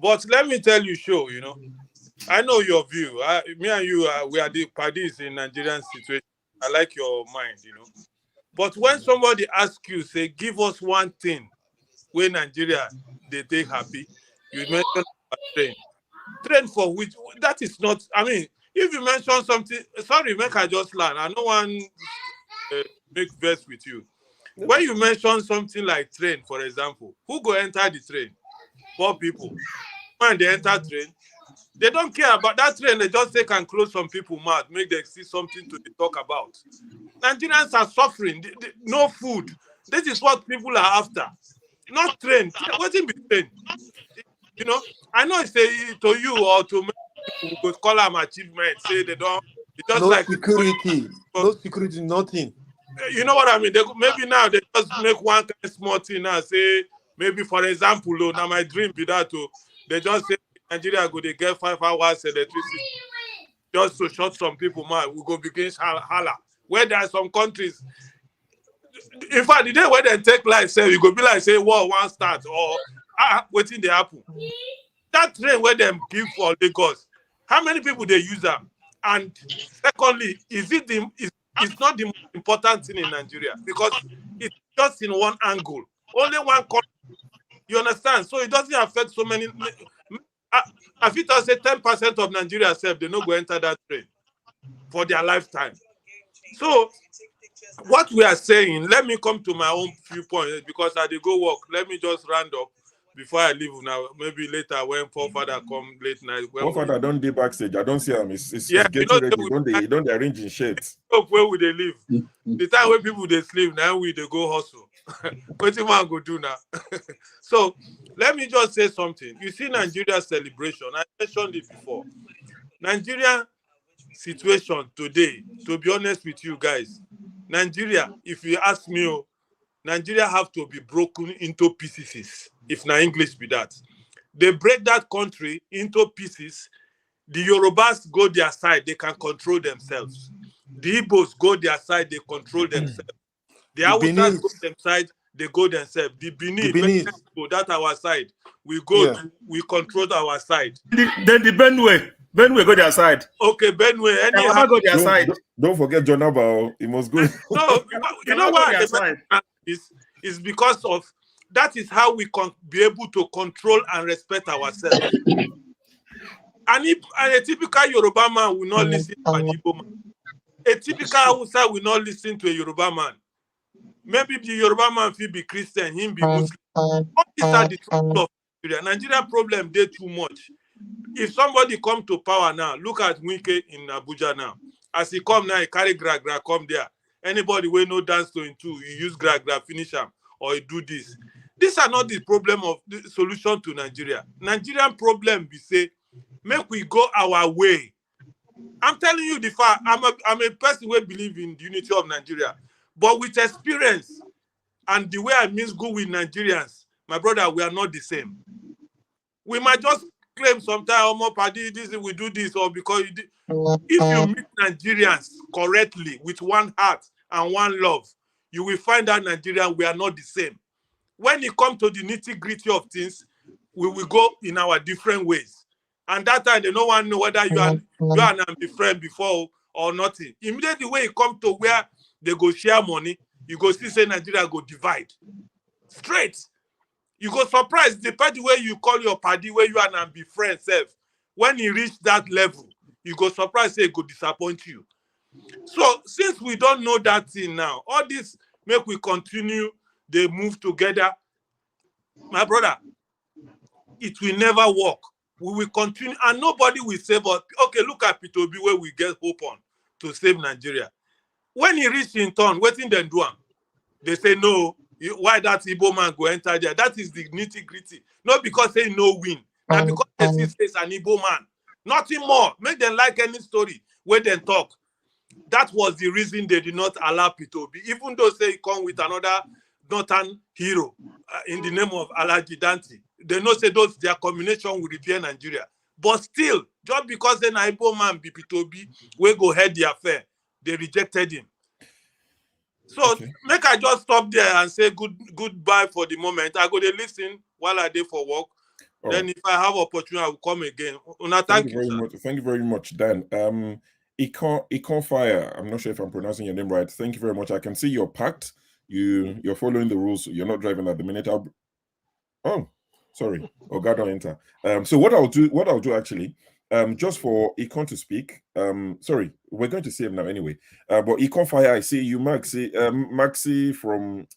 But let me tell you, Show, you know, I know your view. Me and you, we are the parties in Nigerian situation. I like your mind, you know. But when somebody asks you, say, give us one thing where Nigeria, they happy, you mention train. Train for which? That is not, I mean, if you mention something, sorry, make I just learn. I don't want to make verse with you. When you mention something like train, for example, who go enter the train? Poor people. When they enter train, they don't care about that train. They just take and close some people mouth, make them see something to talk about. Nigerians are suffering. No food. This is what people are after. Not train. What in between? You know, I know it's to you or to me, people who call them achievement, say they don't. It's just no like security. No security, nothing. You know what I mean? Maybe now they just make one kind of small thing now. Say, maybe for example, now my dream be that they just say Nigeria go they get 5 hours electricity just to shut some people mouth. We go begin holla. Where there are some countries, in fact, the day when they take life, say you go be like say war one start or waiting they happen. That train where them give for Lagos, how many people they use them? And secondly, it's not the most important thing in Nigeria because it's just in one angle, only one country. You understand? So it doesn't affect so many. I think I say 10% of Nigeria self they not go enter that train for their lifetime. So what we are saying, let me come to my own viewpoint because I did go work. Let me just round up before I leave now. Maybe later when Forefather come late night. Forefather don't be backstage. I don't see him. It's yeah, getting ready. Don't they arrange in shirts? Where would they live? The time when people they sleep, now we they go hustle. What you man go do now? So let me just say something. You see Nigeria celebration. I mentioned it before. Nigeria situation today, to be honest with you guys, Nigeria, if you ask me, Nigeria have to be broken into pieces. If na English be that. They break that country into pieces. The Yorubas go their side, they can control themselves. The Igbos go their side, they control themselves. The Hausas go their side, they go themselves. The Benin, that's our side. We go, we control our side. Then the Benue go their side. Okay, Benue, anyhow go their side. Don't forget John Abao. He must go. No, you know why is because of that is how we can be able to control and respect ourselves. And a typical Yoruba man will not listen to an Igbo man. A typical Hausa will not listen to a Yoruba man. Maybe the Yoruba man will be Christian, him be Muslim. All these are the trouble of Nigeria. Nigeria problem, they too much. If somebody come to power now, look at Wike in Abuja now. As he come now, he carry gra come there. Anybody will no dance to him too. You use gra finish him, or he do this. These are not the problem of the solution to Nigeria. Nigerian problem, we say, make we go our way. I'm telling you the fact. I'm a person who believes in the unity of Nigeria. But with experience and the way I mingle with Nigerians, my brother, we are not the same. We might just claim sometimes, oh, my party, this, we do this, or because if you meet Nigerians correctly with one heart and one love, you will find out Nigerians, we are not the same. When it comes to the nitty-gritty of things, we will go in our different ways. And that time, they no one know whether you and be friend before or nothing. Immediately when it comes to where they go share money, you go see say Nigeria go divide. Straight. You go surprised the party where you call your party where you and be friends self. When you reach that level, you go surprised say it go disappoint you. So since we don't know that thing now, all this make we continue, they move together. My brother, it will never work. We will continue and nobody will save us. Okay, look at P2B where we get hope on to save Nigeria. When he reached in turn, waiting then do him. They say no. Why that Igbo man go enter there? That is the nitty-gritty. Not because they no win. Not because they see it's an Igbo man. Nothing more. Make them like any story where they talk. That was the reason they did not allow P2B. Even though they come with another northern hero in the name of Alaji Dante. They know say those their combination will repair Nigeria. But still, just because an Igbo man be P2B, we go head the affair. They rejected him. So make I just stop there and say goodbye for the moment. I go to listen while I do for work. Then if I have opportunity, I will come again. Thank you very much. Thank you very much, Dan. Econ Fire. I'm not sure if I'm pronouncing your name right. Thank you very much. I can see you're packed. You're following the rules. You're not driving at the minute. Oh, sorry. God don't enter. So what I'll do actually. Just for Econ to speak, sorry, we're going to see him now anyway. But Econ Fire, I see you, Maxi from,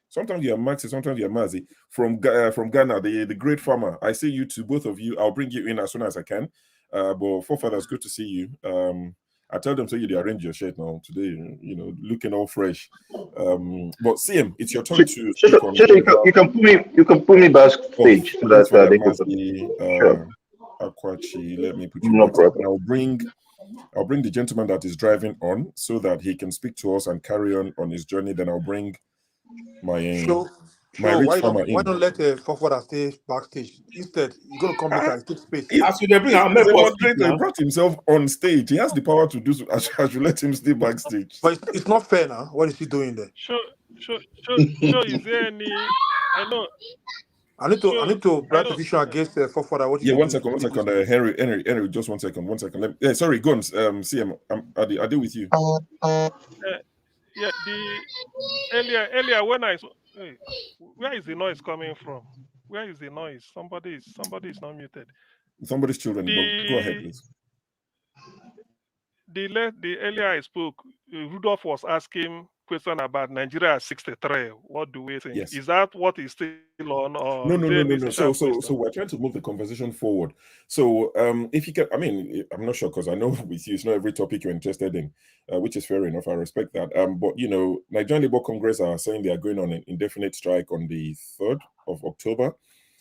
sometimes you're Maxi, sometimes you're Mazi, from Ghana, the great farmer. I see you two, both of you. I'll bring you in as soon as I can. But forefathers, good to see you. I tell them so you arrange your shirt now today, looking all fresh. But CM, it's your turn to speak on. You can put me backstage so that they can. Sure. Akwachi, let me put you no back. problem. I'll bring the gentleman that is driving on so that he can speak to us and carry on his journey. Then I'll bring my rich farmer in. Why don't let Fofada stay backstage? Instead, you're gonna come later and take space. As they bring our He brought himself on stage. He has the power to do so. I should let him stay backstage. But it's not fair now. What is he doing there? Sure. Is there any? I know. I need to write a petition against Fofada. Yeah, one second. Henry, just 1 second. Sorry, go on. CM, I deal with you. Yeah, earlier when where is the noise coming from? Where is the noise? Somebody is not muted. Somebody's children. Go ahead, please. The earlier I spoke, Rudolph was asking question about Nigeria 63. What do we think? Yes. Is that what is still on? Or No. So we're trying to move the conversation forward. So if you can, I'm not sure because I know with you, it's not every topic you're interested in, which is fair enough. I respect that. But Nigerian Labor Congress are saying they are going on an indefinite strike on the 3rd of October.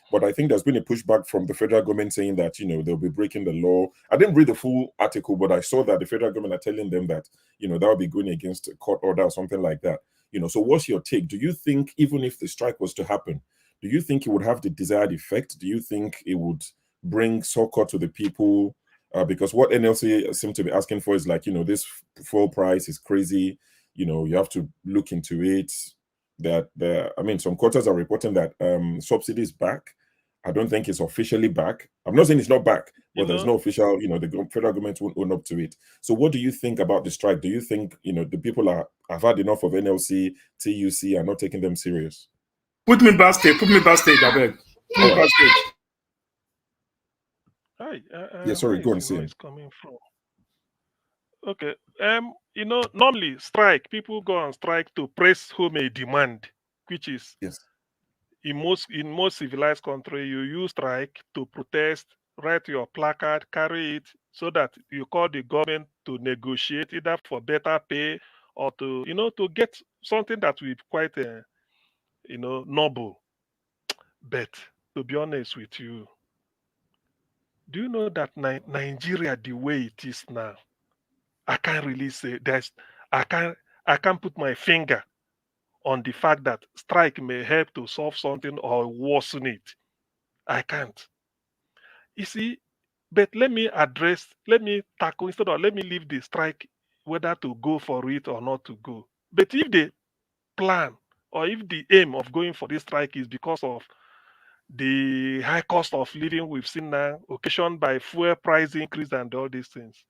But I think there's been a pushback from the federal government saying that, they'll be breaking the law. I didn't read the full article, but I saw that the federal government are telling them that, that will be going against a court order or something like that. So what's your take? Do you think even if the strike was to happen, do you think it would have the desired effect? Do you think it would bring succor to the people? Because what NLC seem to be asking for is like, this fuel price is crazy. You have to look into it. Some quarters are reporting that subsidy is back. I don't think it's officially back. I'm not saying it's not back, but there's no official, the federal government won't own up to it. So what do you think about the strike? Do you think, the people have had enough of NLC, TUC, are not taking them serious? Put me backstage, I beg. Put me backstage. Hi, Yeah, sorry, go on, where is coming from? Okay, normally strike, people go on strike to press home a demand, which is in most civilized country, you use strike to protest, write your placard, carry it, so that you call the government to negotiate either for better pay or to get something that will be quite noble. But to be honest with you, do you know that Nigeria, the way it is now, I can't really say I can't put my finger on the fact that strike may help to solve something or worsen it. I can't. You see, but let me tackle, instead of let me leave the strike whether to go for it or not to go. But if the plan or if the aim of going for this strike is because of the high cost of living we've seen now, occasioned by fuel price increase and all these things.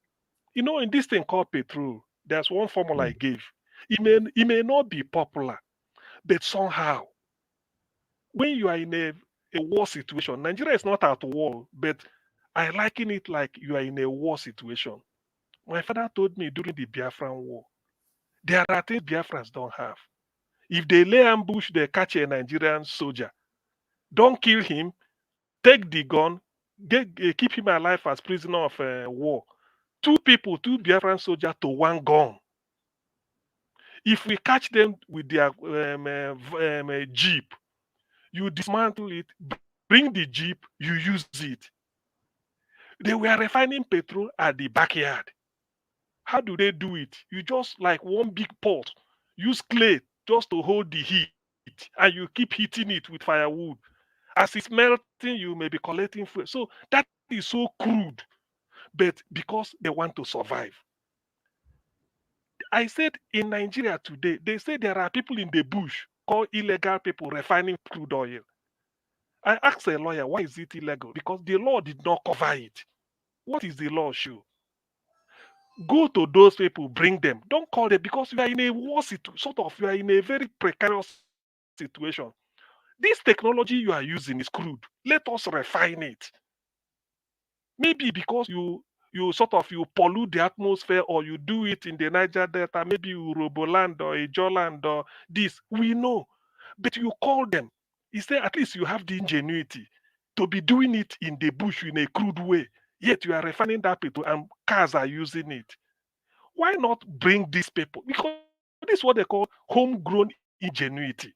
In this thing called petrol, there's one formula I gave. It may not be popular, but somehow, when you are in a war situation, Nigeria is not at war, but I liken it like you are in a war situation. My father told me during the Biafran war, there are things Biafrans don't have. If they lay ambush, they catch a Nigerian soldier. Don't kill him. Take the gun. Keep him alive as prisoner of war. Two Biafran soldiers to one gun. If we catch them with their jeep, you dismantle it, bring the jeep, you use it. They were refining petrol at the backyard. How do they do it? You just like one big pot, use clay just to hold the heat, and you keep heating it with firewood. As it's melting, you may be collecting fuel. So that is so crude, but because they want to survive. I said in Nigeria today, they say there are people in the bush called illegal people refining crude oil. I asked a lawyer, why is it illegal? Because the law did not cover it. What is the law show? Go to those people, bring them. Don't call them, because you are in a war situation, you are in a very precarious situation. This technology you are using is crude. Let us refine it. Maybe because you pollute the atmosphere, or you do it in the Niger Delta, maybe Uroboland or Ijoland or this, we know. But you call them. You say at least you have the ingenuity to be doing it in the bush in a crude way, yet you are refining that petrol and cars are using it. Why not bring these people? Because this is what they call homegrown ingenuity.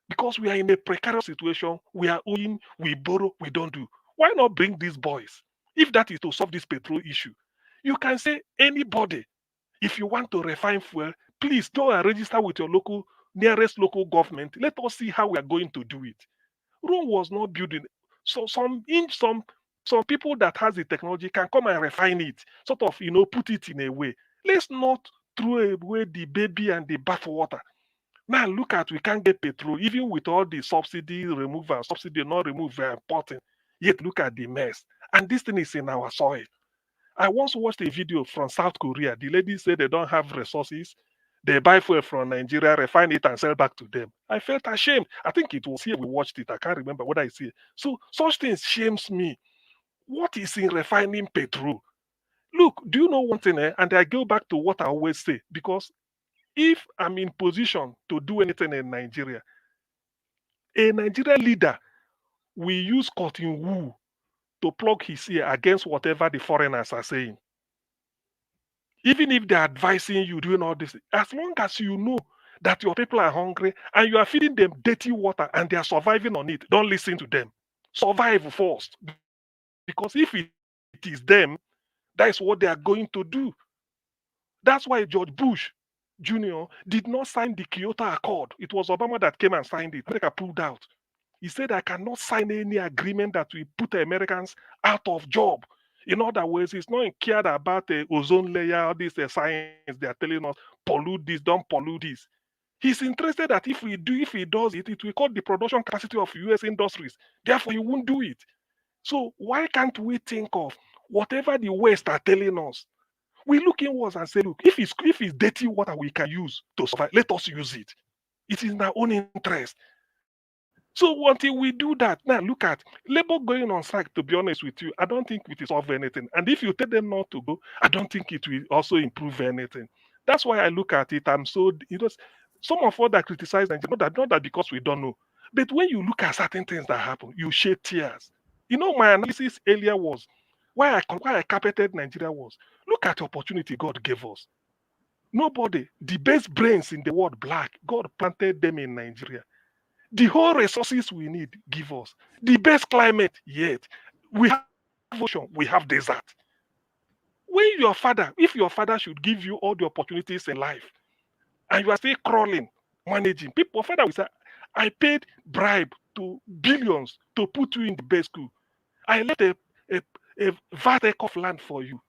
Because we are in a precarious situation, we are owing, we borrow, we don't do. Why not bring these boys? If that is to solve this petrol issue, you can say anybody, if you want to refine fuel, please go and register with your nearest local government. Let us see how we are going to do it. Rome was not building. So some people that has the technology can come and refine it, put it in a way. Let's not throw away the baby and the bathwater. Now look at, we can't get petrol, even with all the subsidy removal, subsidy not removed, very important. Yet look at the mess. And this thing is in our soil. I once watched a video from South Korea. The lady said they don't have resources. They buy fuel from Nigeria, refine it, and sell back to them. I felt ashamed. I think it was here we watched it. I can't remember what I see. So such things shames me. What is in refining petrol? Look, do you know one thing? And I go back to what I always say, because if I'm in position to do anything in Nigeria, a Nigerian leader will use cotton wool to plug his ear against whatever the foreigners are saying. Even if they're advising you doing all this, as long as you know that your people are hungry and you are feeding them dirty water and they are surviving on it, don't listen to them. Survive first. Because if it is them, that is what they are going to do. That's why George Bush Jr. did not sign the Kyoto Accord. It was Obama that came and signed it. America pulled out. He said, I cannot sign any agreement that will put Americans out of job. In other words, he's not cared about the ozone layer, all this science they are telling us, pollute this, don't pollute this. He's interested that if he does it, it will cut the production capacity of US industries. Therefore, he won't do it. So why can't we think of whatever the West are telling us? We look inwards and say, look, if it's dirty water we can use to survive, let us use it. It is in our own interest. So until we do that, now look at labor going on strike, to be honest with you, I don't think it will solve anything. And if you tell them not to go, I don't think it will also improve anything. That's why I look at it. I'm so, some of us that criticize Nigeria, not that because we don't know, but when you look at certain things that happen, you shed tears. My analysis earlier was why I carpeted Nigeria was, look at the opportunity God gave us. Nobody, the best brains in the world, black, God planted them in Nigeria. The whole resources we need, give us. The best climate, yet. We have ocean, we have desert. If your father should give you all the opportunities in life, and you are still crawling, managing, people, father will say, I paid bribe to billions to put you in the best school. I left a vast acre of land for you.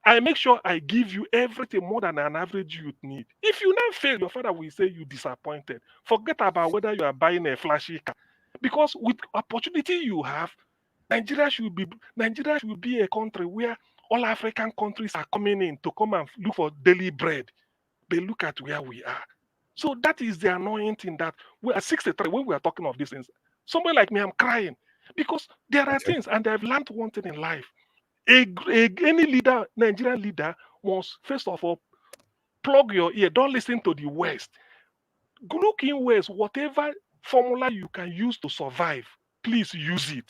I make sure I give you everything more than an average youth need. If you now fail, your father will say you disappointed. Forget about whether you are buying a flashy car. Because with opportunity you have, Nigeria should be a country where all African countries are coming in to come and look for daily bread. But look at where we are. So that is the annoying thing, that we are 63 when we are talking of these things. Somebody like me, I'm crying. Because there are things, and I've learned one thing in life. Any leader, Nigerian leader, must first of all plug your ear. Don't listen to the West. Look in West. Whatever formula you can use to survive, please use it.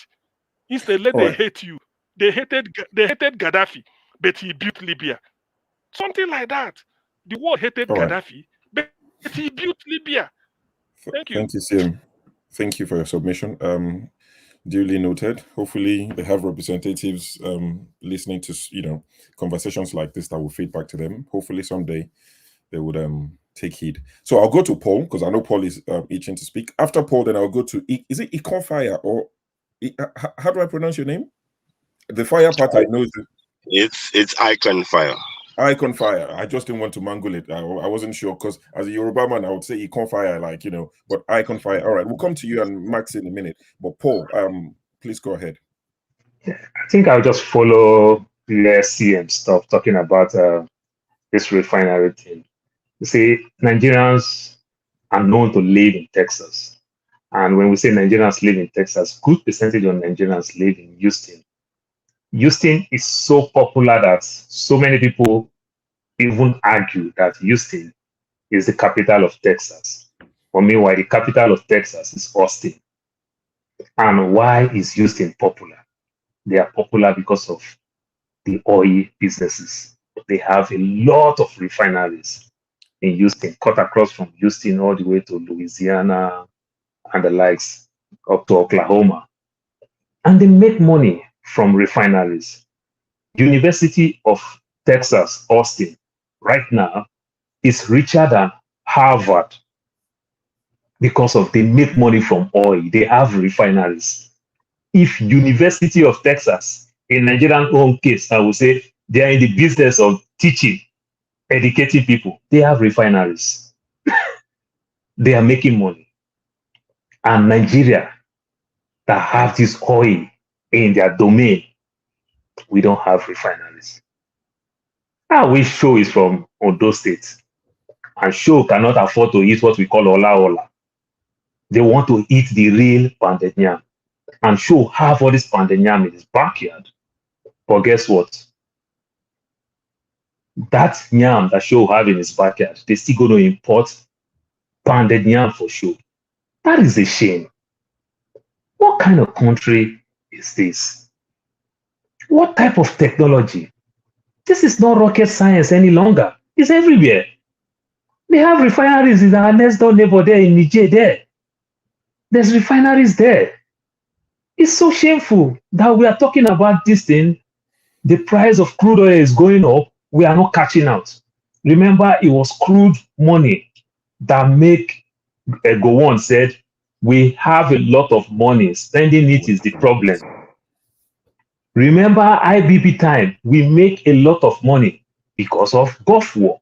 Instead, let them hate you. They hated Gaddafi, but he built Libya. Something like that. The world hated Gaddafi, but he built Libya. Thank you. Thank you, Sim. Thank you for your submission. Duly noted. Hopefully they have representatives listening to conversations like this that will feed back to them. Hopefully someday they would take heed. So I'll go to Paul, because I know Paul is itching to speak. After Paul, then I'll go to is it Ikonfire, or how do I pronounce your name? The fire part I know it's Ikonfire. Ikonfire. I just didn't want to mangle it. I wasn't sure, because as a Yoruba man, I would say Ikonfire, but Ikonfire. All right, we'll come to you and Max in a minute. But Paul, please go ahead. I think I'll just follow the CM stuff, talking about this refinery thing. You see, Nigerians are known to live in Texas. And when we say Nigerians live in Texas, good percentage of Nigerians live in Houston. Houston is so popular that so many people even argue that Houston is the capital of Texas. But meanwhile, the capital of Texas is Austin. And why is Houston popular? They are popular because of the oil businesses. They have a lot of refineries in Houston, cut across from Houston all the way to Louisiana and the likes, up to Oklahoma. And they make money from refineries. University of Texas, Austin, right now is richer than Harvard because they make money from oil. They have refineries. If University of Texas, in Nigerian own case, I would say they are in the business of teaching, educating people. They have refineries. They are making money. And Nigeria, that have this oil in their domain, we don't have refineries. I wish Show is from Ondo State, and Show cannot afford to eat what we call Ola Ola. They want to eat the real pounded yam, and Show have all this pounded yam in his backyard. But guess what? That yam that Show have in his backyard, they still going to import pounded yam for Show. That is a shame. What kind of country is this? What type of technology? This is not rocket science any longer. It's everywhere. They have refineries in our next door neighbor there in Niger there. There's refineries there. It's so shameful that we are talking about this thing. The price of crude oil is going up. We are not catching out. Remember, it was crude money that make Gowon said, we have a lot of money. Spending it is the problem. Remember IBB time, we make a lot of money because of Gulf War.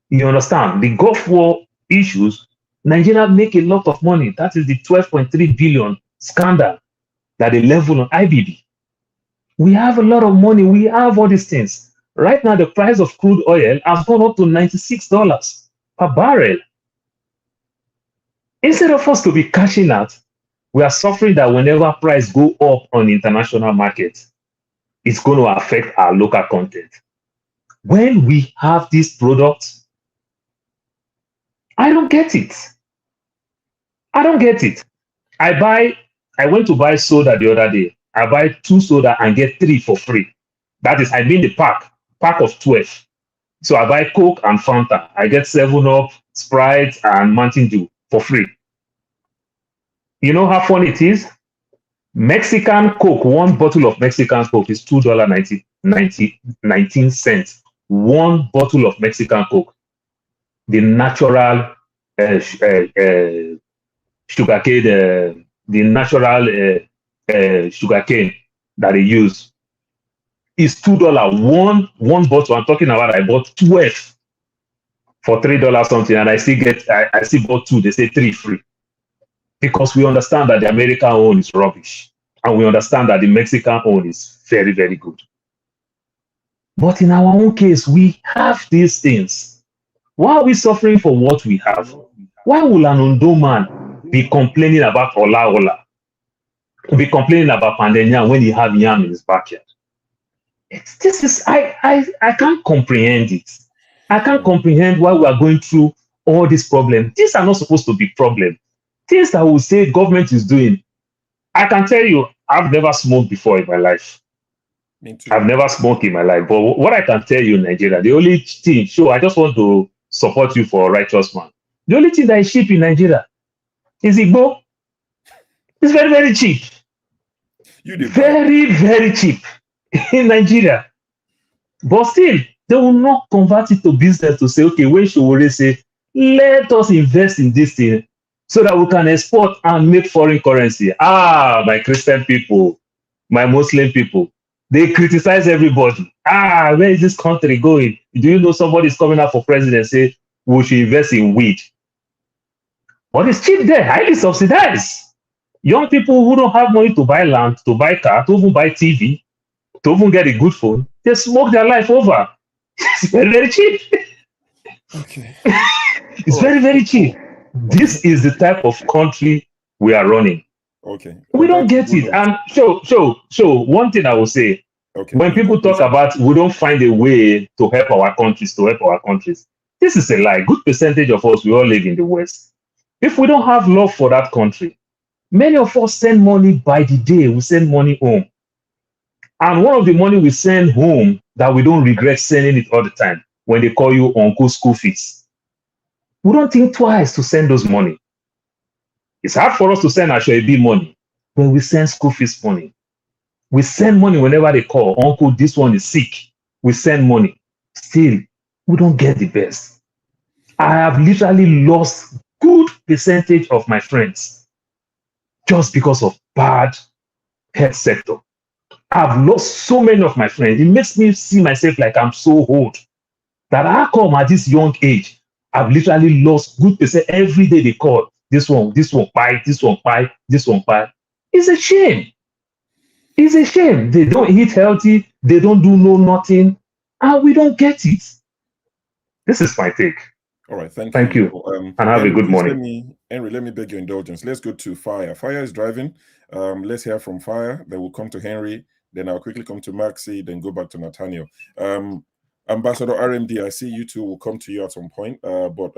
You understand? The Gulf War issues, Nigeria make a lot of money. That is the 12.3 billion scandal that they level on IBB. We have a lot of money. We have all these things. Right now, the price of crude oil has gone up to $96 per barrel. Instead of us to be cashing out, we are suffering that whenever price go up on the international market, it's going to affect our local content. When we have these products, I don't get it. I don't get it. I went to buy soda the other day. I buy 2 soda and get 3 for free. That is, I mean the pack of 12. So I buy Coke and Fanta. I get 7-Up, Sprite, and Mountain Dew for free. You know how funny it is? Mexican Coke, 1 bottle of Mexican Coke is $2.19. 1 bottle of Mexican Coke. The natural sugarcane, the natural sugarcane that they use is $2. One bottle. I'm talking about, I bought 12 for $3 something, and I still bought 2. They say 3 free. Because we understand that the American own is rubbish. And we understand that the Mexican own is very, very good. But in our own case, we have these things. Why are we suffering for what we have? Why will an Ondo man be complaining about Ola? Be complaining about Pandenya when he have yam in his backyard? I can't comprehend it. I can't comprehend why we are going through all these problems. These are not supposed to be problems. Things that we say government is doing. I can tell you, I've never smoked before in my life. Me too. I've never smoked in my life. But what I can tell you in Nigeria, the only thing, I just want to support you for a righteous man. The only thing that is cheap in Nigeria is Igbo. It's very, very cheap. Very, very cheap in Nigeria. But still, they will not convert it to business to say, okay, when Showore say, let us invest in this thing so that we can export and make foreign currency. My Christian people, my Muslim people, they criticize everybody. Where is this country going? Do you know somebody is coming out for president say we should invest in weed? But it's cheap there, highly subsidized. Young people who don't have money to buy land, to buy car, to even buy TV, to even get a good phone, they smoke their life over. It's very, very cheap. Okay. It's very, very cheap. This is the type of country we are running. Okay. We don't get it. And so one thing I will say, when people talk about we don't find a way to help our countries, this is a lie. Good percentage of us, we all live in the West. If we don't have love for that country, many of us send money by the day. We send money home. And one of the money we send home that we don't regret sending it all the time, when they call you uncle school fees. We don't think twice to send those money. It's hard for us to send Ashoebi money, but we send school fees money. We send money whenever they call, uncle, this one is sick. We send money. Still, we don't get the best. I have literally lost good percentage of my friends just because of bad health sector. I've lost so many of my friends. It makes me see myself like I'm so old. That how come at this young age, I've literally lost good percent. Every day they call, this one buy, this one buy. It's a shame. It's a shame. They don't eat healthy. They don't do nothing. And we don't get it. This is my take. All right, thank you. And have Henry, a good morning. Henry, let me beg your indulgence. Let's go to Fire. Fire is driving. Let's hear from Fire. Then we'll come to Henry. Then I'll quickly come to Maxi. Then go back to Nathaniel. Ambassador RMD, I see you two will come to you at some point. But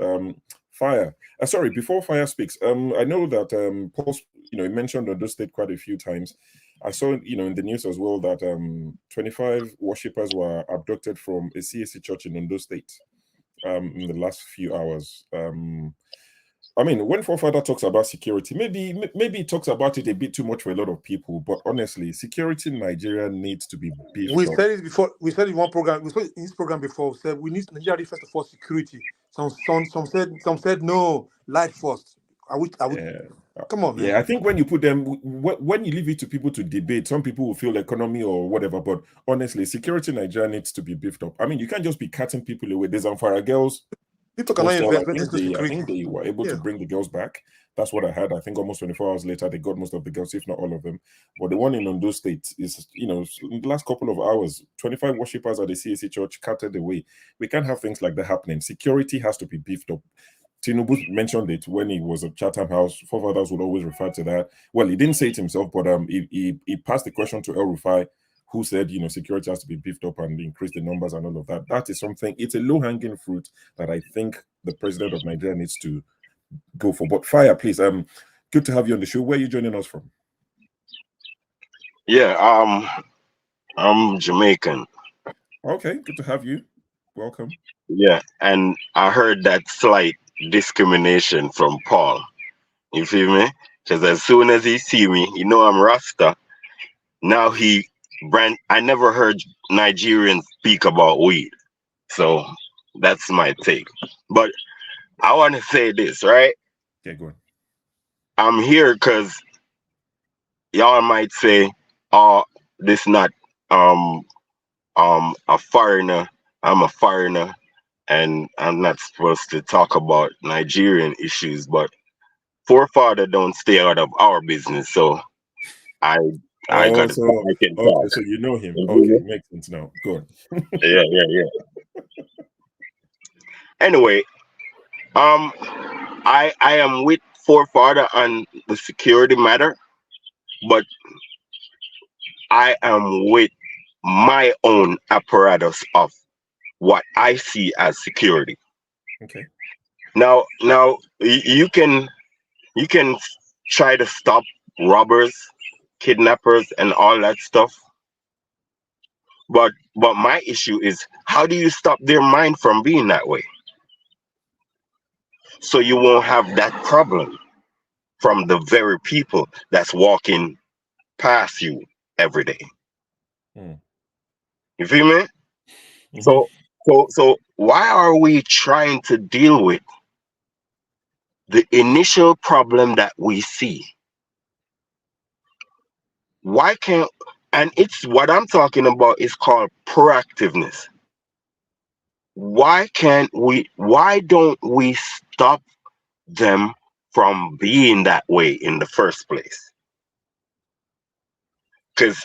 Fire. Sorry, before Fire speaks, I know that Post, you mentioned Ondo State quite a few times. I saw, in the news as well that 25 worshippers were abducted from a CAC church in Ondo State in the last few hours. I mean, when Forefather talks about security, maybe he talks about it a bit too much for a lot of people. But honestly, security in Nigeria needs to be beefed up. We said it before. We said in one program. We said in this program before. We said we need Nigeria first of all security. Some said no, light first. Come on, man. Yeah, I think when you put them, when you leave it to people to debate, some people will feel economy or whatever. But honestly, security in Nigeria needs to be beefed up. I mean, you can't just be cutting people away. There's Zamfara girls. People cannot invest. I think they were able to bring the girls back. That's what I heard. I think almost 24 hours later, they got most of the girls, if not all of them. But the one in Ondo State is, in the last couple of hours, 25 worshippers at the CAC church carted away. We can't have things like that happening. Security has to be beefed up. Tinubu mentioned it when he was at Chatham House. Forefathers would always refer to that. Well, he didn't say it himself, but he passed the question to El Rufai, who said, security has to be beefed up and increase the numbers and all of that. That is something, it's a low-hanging fruit that I think the president of Nigeria needs to go for. But Fire, please, good to have you on the show. Where are you joining us from? Yeah, I'm Jamaican. Okay, good to have you. Welcome. Yeah, and I heard that slight discrimination from Paul. You feel me? Because as soon as he see me, I'm Rasta. Now I never heard Nigerians speak about weed. So that's my take. But I want to say this, right? Yeah, go on. I'm here because y'all might say, oh, this not a foreigner. I'm a foreigner and I'm not supposed to talk about Nigerian issues, but forefather don't stay out of our business. So I got to talk. Okay, so you know him. Okay, makes sense now. Go on. Yeah. Anyway, I am with forefather on the security matter, but I am with my own apparatus of what I see as security. Okay. Now you can try to stop robbers, kidnappers, and all that stuff. But my issue is, how do you stop their mind from being that way? So you won't have that problem from the very people that's walking past you every day. You feel me? So why are we trying to deal with the initial problem that we see? Why can't, and it's what I'm talking about is called proactiveness. Why don't we stop them from being that way in the first place? Because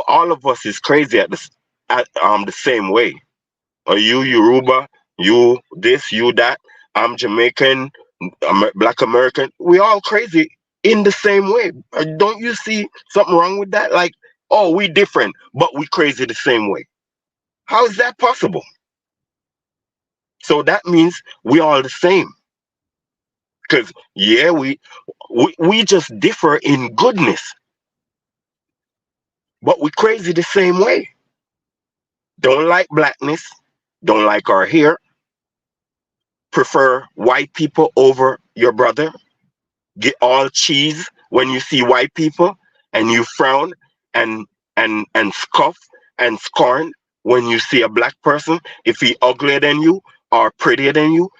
all of us is crazy at the same way. Are you Yoruba? You this, you that? I'm Jamaican, Black American. We all crazy in the same way. Don't you see something wrong with that? Like, oh, we different, but we crazy the same way. How is that possible? So that means we all the same. Because we just differ in goodness, but we crazy the same way. Don't like blackness, don't like our hair, prefer white people over your brother, get all cheese when you see white people, and you frown and scoff and scorn when you see a black person, if he uglier than you or prettier than you.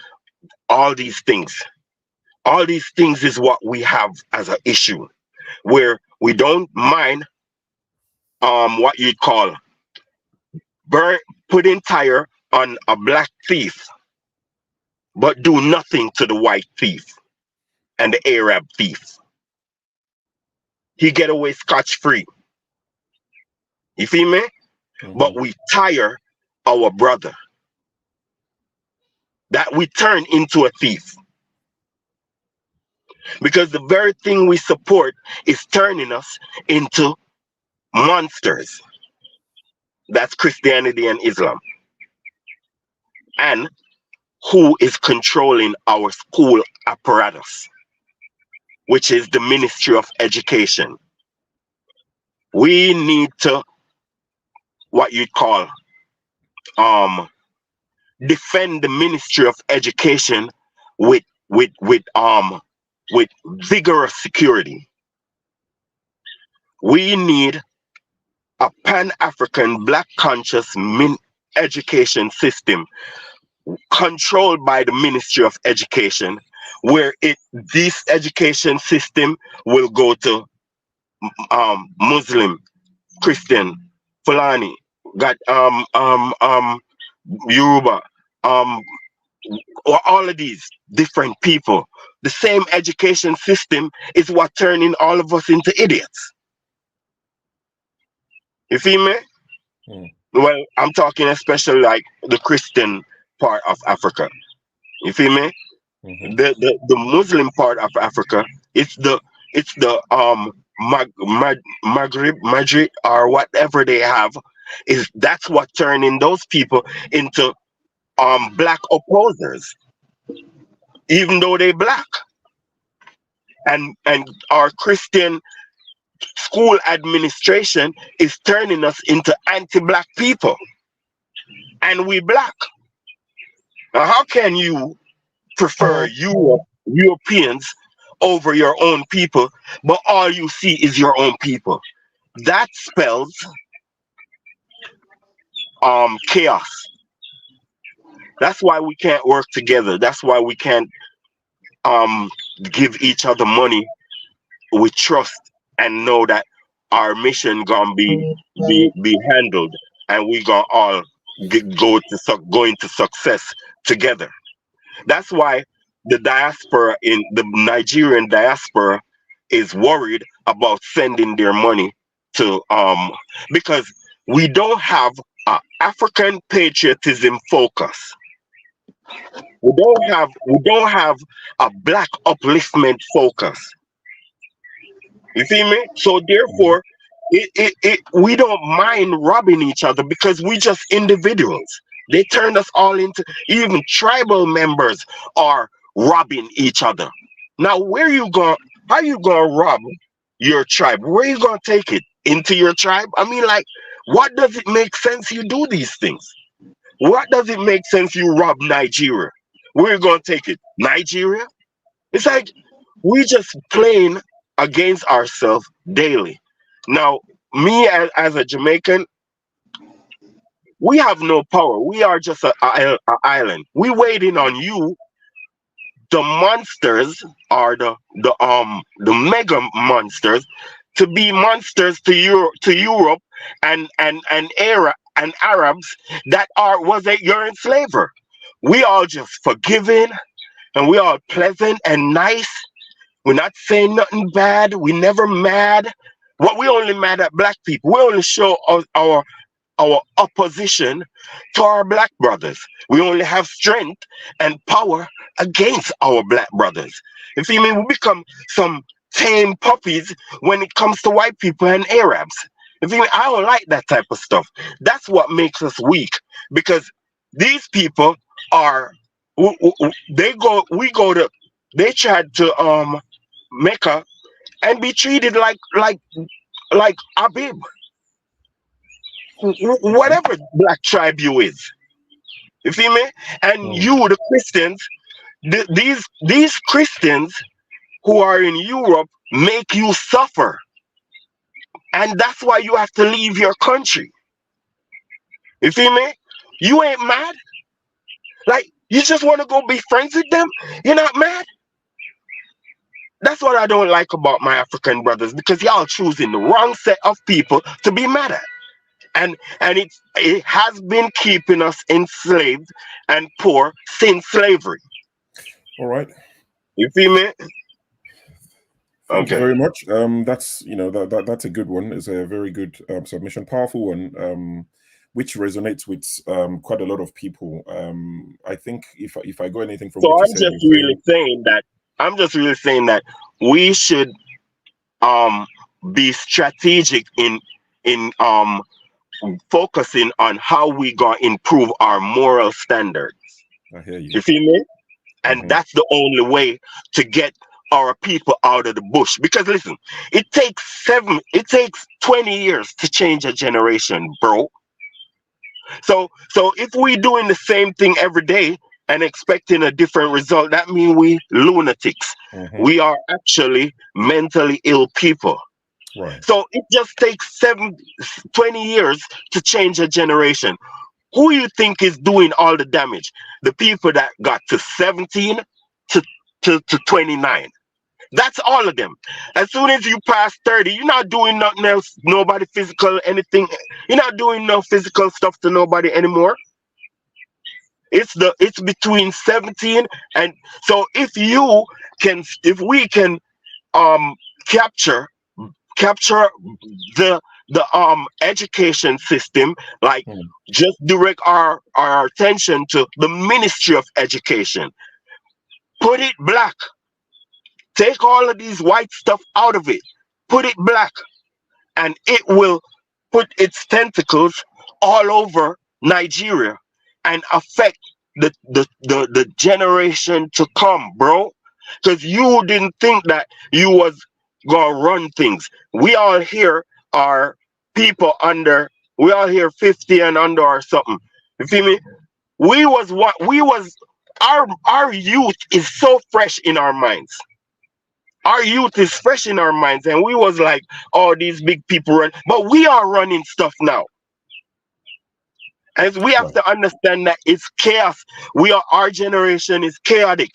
All these things is what we have as an issue, where we don't mind what you'd call putting tire on a black thief, but do nothing to the white thief and the Arab thief. He get away scotch-free. You feel me? But we tire our brother, that we turn into a thief. Because the very thing we support is turning us into monsters. That's Christianity and Islam. And who is controlling our school apparatus, which is the Ministry of Education. We need to, what you'd call, defend the Ministry of Education with vigorous security. We need a Pan-African Black conscious education system controlled by the Ministry of Education where this education system will go to Muslim, Christian, Fulani, got Yoruba, or all of these different people. The same education system is what turning all of us into idiots. You feel me? Well, I'm talking especially like the Christian part of Africa. You feel me? The Muslim part of Africa, it's the Maghrib or whatever they have, that's what turning those people into black opposers, even though they black. And our Christian school administration is turning us into anti-black people, and we black. Now, how can you prefer Europeans over your own people, but all you see is your own people? That spells chaos. That's why we can't work together. That's why we can't give each other money with trust and know that our mission gonna be handled, and we gonna all go into success together. That's why the diaspora, in the Nigerian diaspora, is worried about sending their money to because we don't have an African patriotism focus. We don't have a black upliftment focus. You see me? So therefore, we don't mind robbing each other because we just individuals. They turned us all into, even tribal members are robbing each other. Now, how you gonna rob your tribe? Where you gonna take it? Into your tribe? I mean, like, what does it make sense you do these things? What does it make sense you rob Nigeria? Where you gonna take it? Nigeria? It's like we just playing against ourselves daily. Now, me as a Jamaican, we have no power. We are just an island. We waiting on you, the monsters, or the mega monsters, to be monsters to Europe and Arabs that was your enslaver. We all just forgiving, and we all pleasant and nice. We're not saying nothing bad. We never mad. We only mad at black people. We only show our opposition to our black brothers. We only have strength and power against our black brothers. You feel me? We become some tame puppies when it comes to white people and Arabs. You feel me? I don't like that type of stuff. That's what makes us weak, because these people are they tried to Mecca and be treated like Abib, whatever black tribe you is. You feel me? And you, the Christians, these Christians who are in Europe make you suffer, and that's why you have to leave your country. You feel me? You ain't mad. Like, you just want to go be friends with them? You're not mad? That's what I don't like about my African brothers, because y'all choosing the wrong set of people to be mad at. And it has been keeping us enslaved and poor since slavery. All right. You feel me? Thank you very much. That's that's a good one. It's a very good submission, powerful one, which resonates with quite a lot of people. I think if I got anything from what you said, I'm just really saying that we should be strategic in focusing on how we gonna improve our moral standards. I hear you. You feel me? And that's the only way to get our people out of the bush. Because listen, it takes 20 years to change a generation, bro. So if we're doing the same thing every day and expecting a different result, that means we lunatics. We are actually mentally ill people. Right. So it just takes 20 years to change a generation. Who you think is doing all the damage? The people that got to 17 to to 29. That's all of them. As soon as you pass 30, you're not doing nothing else, nobody physical, anything. You're not doing no physical stuff to nobody anymore. It's between 17 and so if we can capture the education system, like just direct our attention to the Ministry of Education. Put it black. Take all of these white stuff out of it. Put it black. And it will put its tentacles all over Nigeria and affect the generation to come, bro. Because you didn't think that you was gonna run things. We all here are people we all here 50 and under or something. You feel me? Our youth is so fresh in our minds. Our youth is fresh in our minds, and we was like, oh, these big people run, but we are running stuff now. And we have to understand that it's chaos. Our generation is chaotic.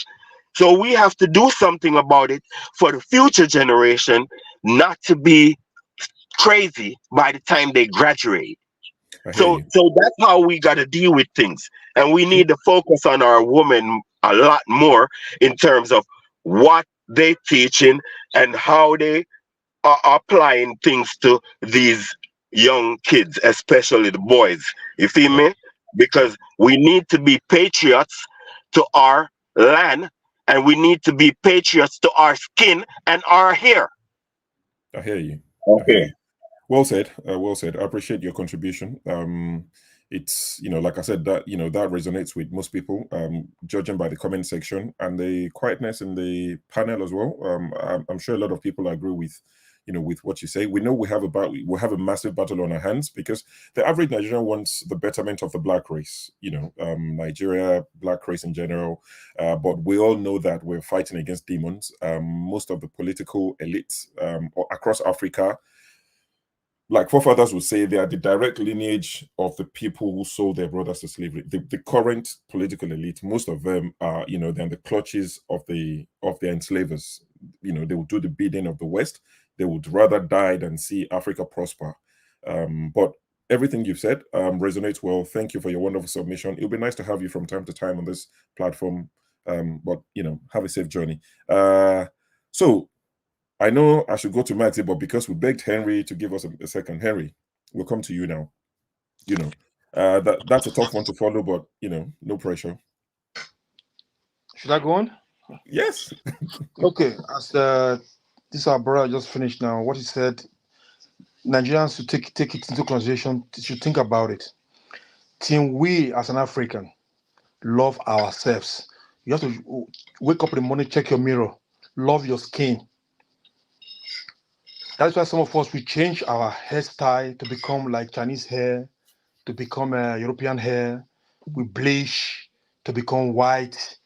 So we have to do something about it for the future generation not to be crazy by the time they graduate. So that's how we got to deal with things. And we need to focus on our women a lot more in terms of what they teaching and how they are applying things to these young kids, especially the boys. You feel me? Because we need to be patriots to our land, and we need to be patriots to our skin and our hair. I hear you. Okay. Well said. Well said. I appreciate your contribution. It's, like I said, that that resonates with most people, judging by the comment section and the quietness in the panel as well. I'm sure a lot of people agree with with what you say. We know we have a massive battle on our hands because the average Nigerian wants the betterment of the black race, Nigeria, black race in general. But we all know that we're fighting against demons. Most of the political elites across Africa, like forefathers would say, they are the direct lineage of the people who sold their brothers to slavery. The current political elite, most of them are, they're in the clutches of their enslavers. They will do the bidding of the West. They would rather die than see Africa prosper. But everything you've said resonates well. Thank you for your wonderful submission. It'll be nice to have you from time to time on this platform. But have a safe journey. So I know I should go to Matty, but because we begged Henry to give us a second, Henry, we'll come to you now. That's a tough one to follow, but no pressure. Should I go on? Yes. Okay. As this our brother just finished now, what he said, Nigerians should take it into consideration. Should think about it. Till we, as an African, love ourselves. You have to wake up in the morning, check your mirror, love your skin. That's why some of us, we change our hairstyle to become like Chinese hair, to become European hair. We bleach to become white.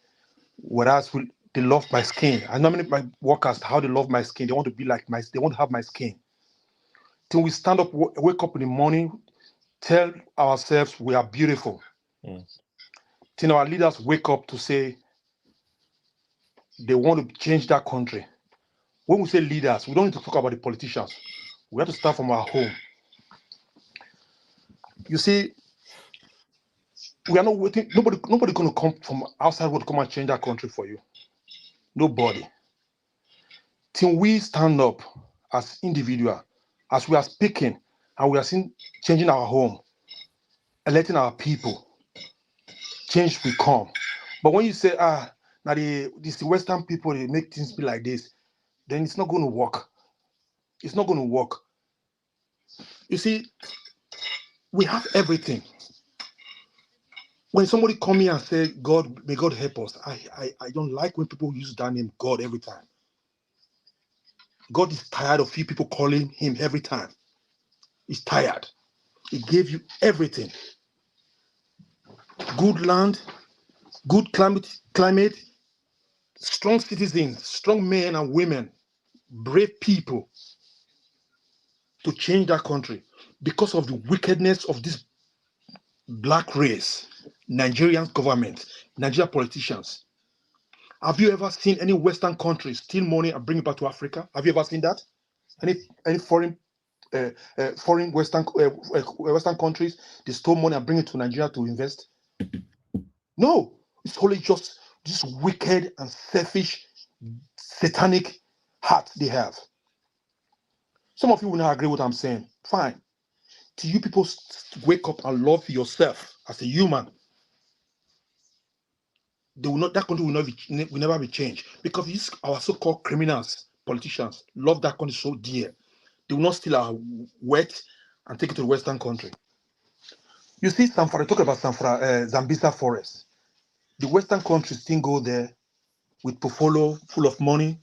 Whereas they love my skin. I know many my workers, how they love my skin. They want to be like they want to have my skin. Till we stand up, wake up in the morning, tell ourselves we are beautiful. Till our leaders wake up to say they want to change that country. When we say leaders, we don't need to talk about the politicians. We have to start from our home. You see, we are not waiting. Nobody going to come from outside world to come and change that country for you. Nobody. Till we stand up as individuals, as we are speaking, and we are seeing changing our home, electing our people, change will come. But when you say, now these Western people, they make things be like this, then it's not going to work. It's not going to work. You see, we have everything. When somebody come here and say, God, may God help us, I don't like when people use that name, God, every time. God is tired of you people calling him every time. He's tired. He gave you everything. Good land, good climate, strong citizens, strong men and women, brave people to change that country because of the wickedness of this black race, Nigerian government, Nigerian politicians. Have you ever seen any Western country steal money and bring it back to Africa? Have you ever seen that? Any foreign Western countries, they stole money and bring it to Nigeria to invest? No, it's only just this wicked and selfish, satanic heart they have. Some of you will not agree with what I'm saying. Fine. Till you people wake up and love yourself as a human, they will not. That country will never be changed, because these our so-called criminals, politicians, love that country so dear. They will not steal our wealth and take it to the Western country. You see, talk about Zambisa forest. The Western countries still go there with portfolio full of money,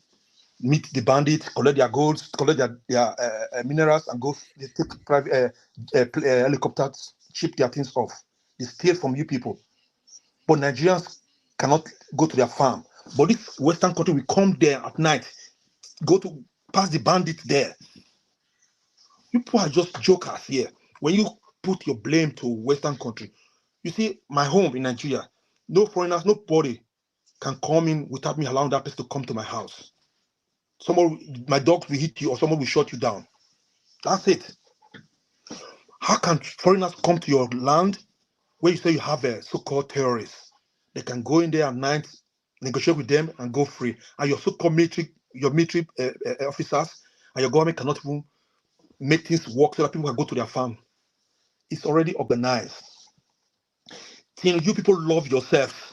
meet the bandits, collect their golds, collect their minerals, and go. They take private helicopters, ship their things off. They steal from you people. But Nigerians cannot go to their farm. But this Western country will come there at night, go to pass the bandits there. You people are just jokers here. When you put your blame to Western country, you see, my home in Nigeria, no foreigners, nobody can come in without me allowing that person to come to my house. My dogs will hit you, or someone will shut you down. That's it. How can foreigners come to your land where you say you have a so-called terrorists? They can go in there at night, negotiate with them, and go free. And your so-called military officers and your government cannot even make things work so that people can go to their farm. It's already organized. Till you people love yourself,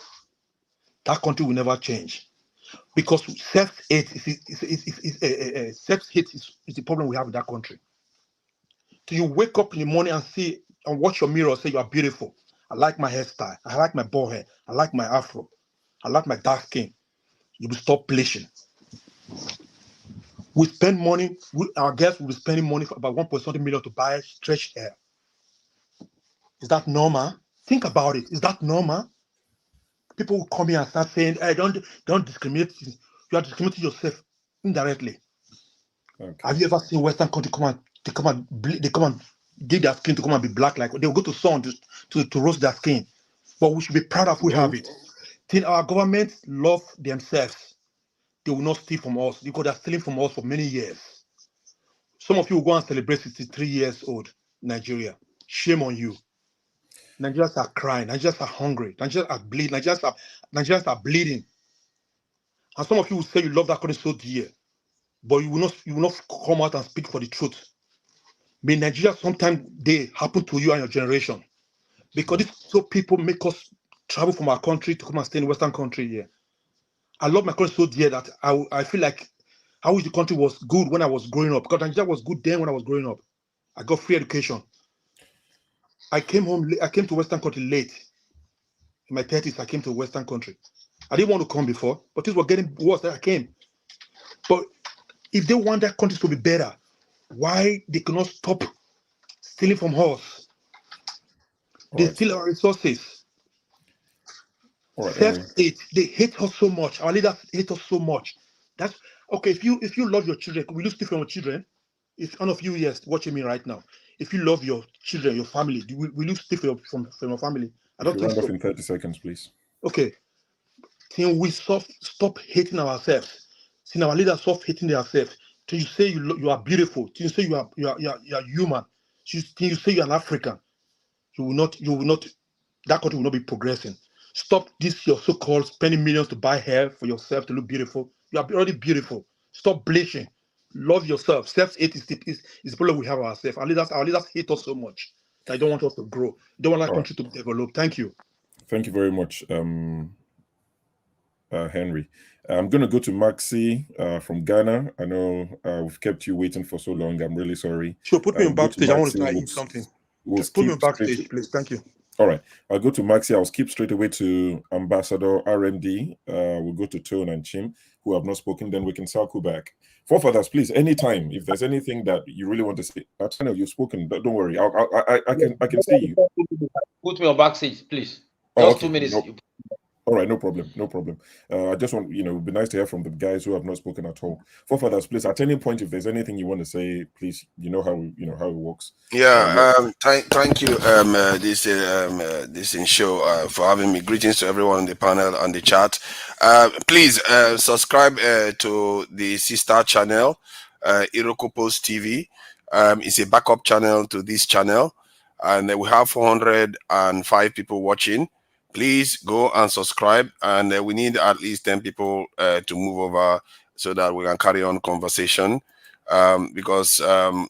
that country will never change. Because self-hate is the problem we have in that country. Till you wake up in the morning and see and watch your mirror and say you are beautiful. I like my hairstyle. I like my bald hair. I like my afro. I like my dark skin. You will stop bleaching. We spend money. Our guests will be spending money for about 1.something million to buy stretched hair. Is that normal? Think about it. Is that normal? People will come here and start saying, "Hey, don't discriminate." You are discriminating yourself indirectly. Okay. Have you ever seen Western country come and give their skin to come and be black? Like they will go to sun to roast their skin. But we should be proud of we have it. Till our government love themselves, they will not steal from us, because they're stealing from us for many years. Some of you will go and celebrate 63 years old Nigeria. Shame on you. Nigerians are crying. Nigerians are hungry. Nigerians are bleeding. Nigerians are bleeding. And some of you will say you love that country so dear, but you will not come out and speak for the truth. May Nigeria sometime they happen to you and your generation, because these so people make us travel from our country to come and stay in Western country here. I love my country so dear that I feel like I wish the country was good when I was growing up, because Nigeria was good then when I was growing up. I got free education. I came to Western country late. In my 30s, I came to Western country. I didn't want to come before, but things were getting worse than I came. But if they want their countries to be better, why they cannot stop stealing from us? They steal our resources. Self-hate. They hate us so much. Our leaders hate us so much. That's okay. If you love your children, will you steal from your children? If one of you here watching me right now, if you love your children, your family, will you steal from your family? I don't think so. Round off in 30 seconds, please. Okay. Till we stop hating ourselves. Till our leaders stop hating themselves. Till you say you are beautiful. Till you say you are human. Till you say you are an African. You will not. That country will not be progressing. Stop this your so-called spending millions to buy hair for yourself to look beautiful. You are already beautiful. Stop bleaching. Love yourself. Self-hate is the problem we have ourselves. Our leaders hate us so much. They don't want us to grow. They don't want our country to develop. Thank you. Thank you very much, Henry. I'm going to go to Maxi from Ghana. I know we've kept you waiting for so long. I'm really sorry. Sure, put me on backstage. I want to try something. Just put me on backstage, please. Thank you. All right. I'll go to Maxi. I'll skip straight away to Ambassador RMD. We'll go to Tone and Chim, who have not spoken. Then we can circle back. Forefathers, please, anytime. If there's anything that you really want to say, I know you've spoken. Don't worry. I can see you. Put me on backstage, please. Just okay. 2 minutes. All right, no problem, no problem. I just want, it'd be nice to hear from the guys who have not spoken at all. Forefathers, please, at any point, if there's anything you want to say, please, you know how it works. Yeah, thank you, this in show for having me. Greetings to everyone on the panel and the chat. Please subscribe to the sister channel, Iroko Post TV. It's a backup channel to this channel, and we have 405 people watching. Please go and subscribe, and we need at least 10 people to move over so that we can carry on conversation. Because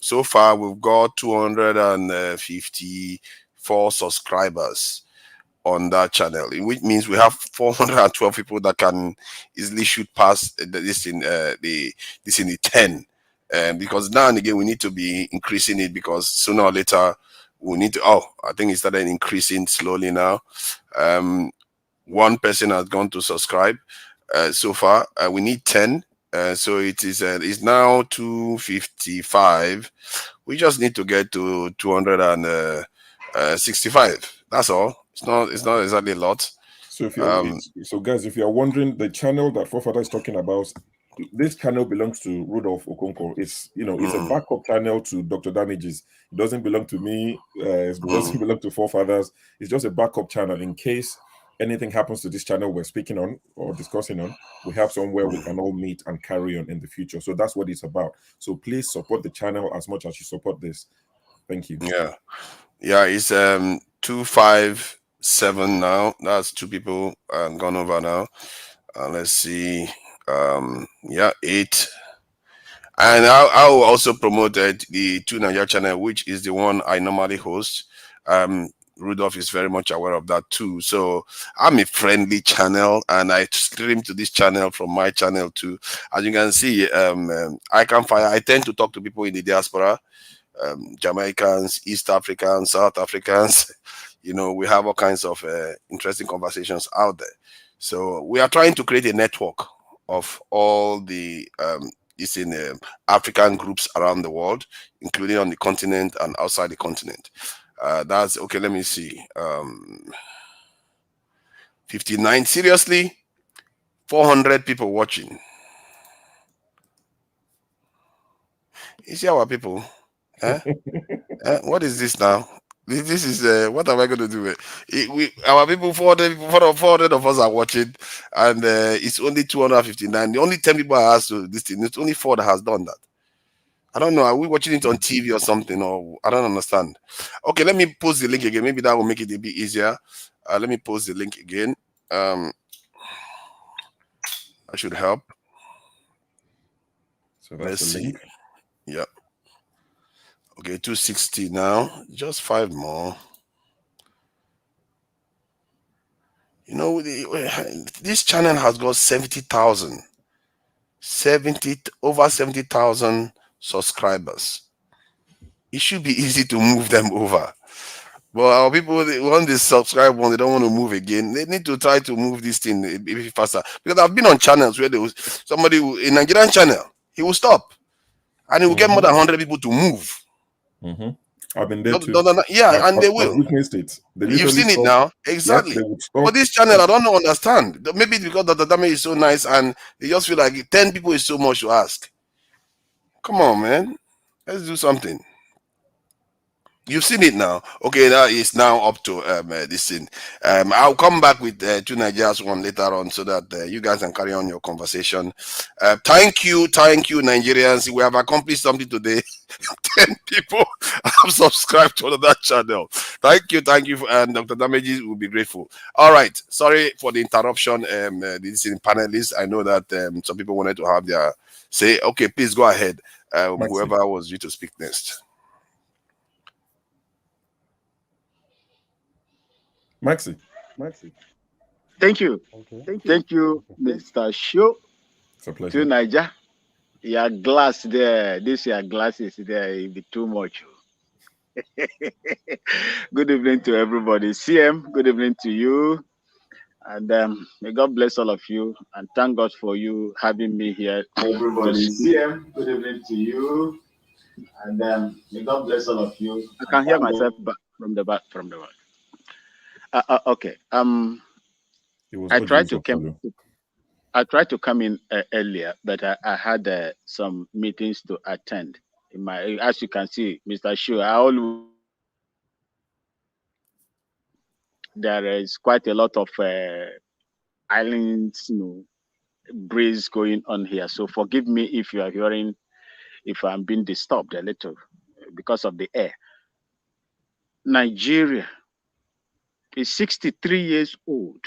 so far we've got 254 subscribers on that channel, which means we have 412 people that can easily shoot past this in the 10. Because now and again we need to be increasing it, because sooner or later we need to. I think it started increasing slowly now. One person has gone to subscribe so far. We need 10. So it's now 255. We just need to get to 265. That's all. It's not exactly a lot. So so guys, if you are wondering, the channel that Forefather is talking about, this channel belongs to Rudolph Okonkwo. It's it's a backup channel to Dr. Damages. It doesn't belong to me. It doesn't belong to Forefathers. It's just a backup channel in case anything happens to this channel we're speaking on or discussing on. We have somewhere we can all meet and carry on in the future. So that's what it's about. So please support the channel as much as you support this. Thank you. Yeah. It's 257 now. That's 2 people gone over now. Let's see. 8. And I will also promoted the 2 Nigeria channel, which is the one I normally host. Rudolph is very much aware of that too. So I'm a friendly channel, and I stream to this channel from my channel too. As you can see, I tend to talk to people in the diaspora, Jamaicans, East Africans, South Africans. We have all kinds of interesting conversations out there. So we are trying to create a network of all the African groups around the world, including on the continent and outside the continent. That's okay. Let me see. 59. Seriously, 400 people watching. You see our people? What is this now? This is what am I going to do with it? Our people, 400 of us are watching, and it's only 259. The only 10 people are asked to this thing. It's only 4 that has done that. I don't know. Are we watching it on TV or something? Or I don't understand. Okay, let me post the link again. Maybe that will make it a bit easier. Let me post the link again. That should help. So let's see. Link. Yeah. Okay, 260 now. Just 5 more. This channel has got 70,000. Over 70,000 subscribers. It should be easy to move them over. But our people, when they subscribe one, they don't want to move again. They need to try to move this thing a bit faster. Because I've been on channels where there was somebody, a Nigerian channel, he will stop. And he will get more than 100 people to move. I've been there too. And they will. I've witnessed it. You've seen it now? Exactly. But this channel, I don't understand. Maybe because the damage is so nice and they just feel like 10 people is so much to ask. Come on, man. Let's do something. You've seen it now. Okay, now it's now up to this thing. I'll come back with 2 Nigerians one later on so that you guys can carry on your conversation. Thank you, Nigerians. We have accomplished something today. 10 people have subscribed to that channel. Thank you, and Dr. Damages will be grateful. All right, sorry for the interruption. This is panelists. I know that some people wanted to have their say. Okay, please go ahead. Whoever was due to speak next. Maxi. Thank you. Thank you, Mr. Show. It's a pleasure. To Niger. Your glass there. Your glasses there. It'll be too much. Good evening to everybody. CM, good evening to you. And may God bless all of you. And thank God for you having me here. Everybody, CM, good evening to you. And may God bless all of you. I can hear myself from the back. Okay. I tried to come in earlier, but I had some meetings to attend. As you can see, Mr. Shu, there is quite a lot of islands, breeze going on here. So forgive me if you are hearing, if I'm being disturbed a little because of the air. Nigeria is 63 years old.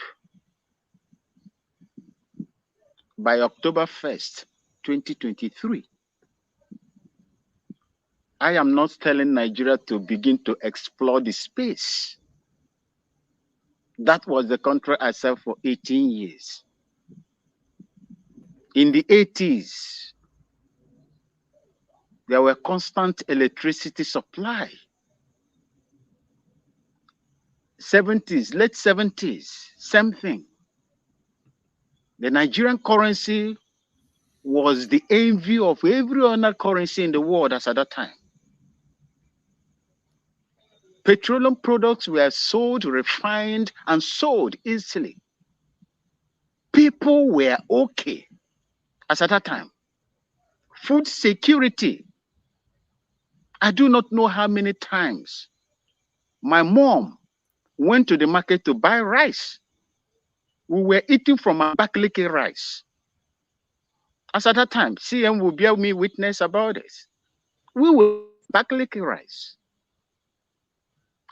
By October 1st, 2023. I am not telling Nigeria to begin to explore the space. That was the country I served for 18 years. In the 80s, there were constant electricity supply. 70s, late 70s, same thing. The Nigerian currency was the envy of every other currency in the world as at that time. Petroleum products were sold, refined, and sold easily. People were okay as at that time. Food security. I do not know how many times my mom went to the market to buy rice. We were eating from a Bakaliki rice. As at that time, CM will bear me witness about this. We were Bakaliki rice.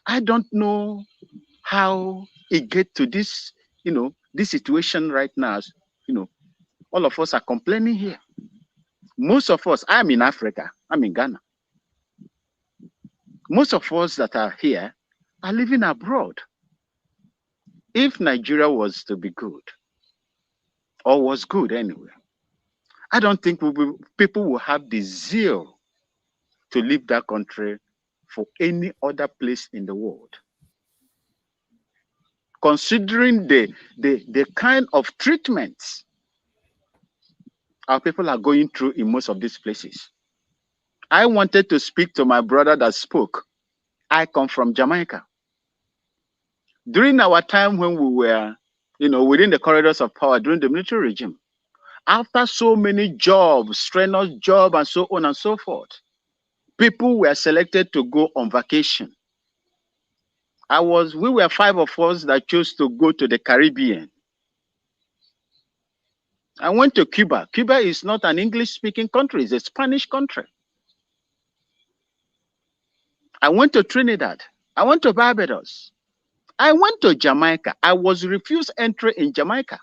I don't know how it get to this, this situation right now. All of us are complaining here. Most of us, I'm in Africa, I'm in Ghana. Most of us that are here are living abroad. If Nigeria was to be good, or was good anyway, I don't think people will have the zeal to leave that country for any other place in the world. Considering the kind of treatments our people are going through in most of these places. I wanted to speak to my brother that spoke. I come from Jamaica. During our time when we were, within the corridors of power during the military regime, after so many jobs, strenuous jobs, and so on and so forth, people were selected to go on vacation. We were 5 of us that chose to go to the Caribbean. I went to Cuba. Cuba is not an English-speaking country, it's a Spanish country. I went to Trinidad. I went to Barbados. I went to Jamaica. I was refused entry in Jamaica.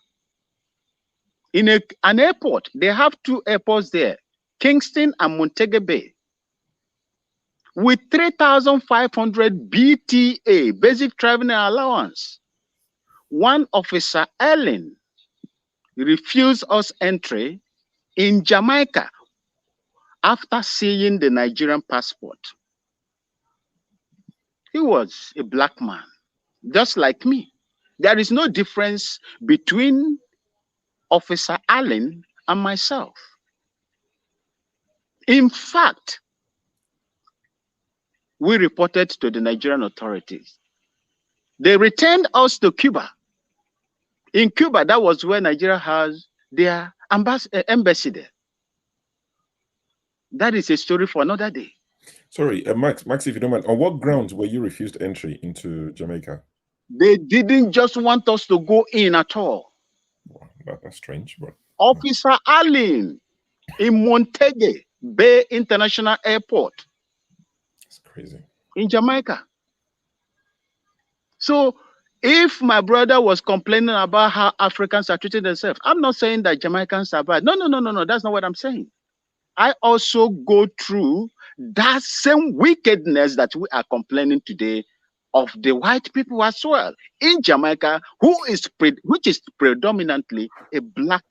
In an airport, they have 2 airports there, Kingston and Montego Bay. With 3,500 BTA, basic traveling allowance, one officer, Ellen, refused us entry in Jamaica after seeing the Nigerian passport. He was a black man, just like me. There is no difference between Officer Allen and myself. In fact, we reported to the Nigerian authorities. They returned us to Cuba. In Cuba, that was where Nigeria has their embassy there. That is a story for another day. Sorry, Max, if you don't mind, on what grounds were you refused entry into Jamaica? They didn't just want us to go in at all. Wow, that's strange. But Officer Allen in Montego Bay International Airport. That's crazy. In Jamaica. So if my brother was complaining about how Africans are treating themselves, I'm not saying that Jamaicans are bad. No, that's not what I'm saying. I also go through that same wickedness that we are complaining today of the white people as well in Jamaica, which is predominantly a black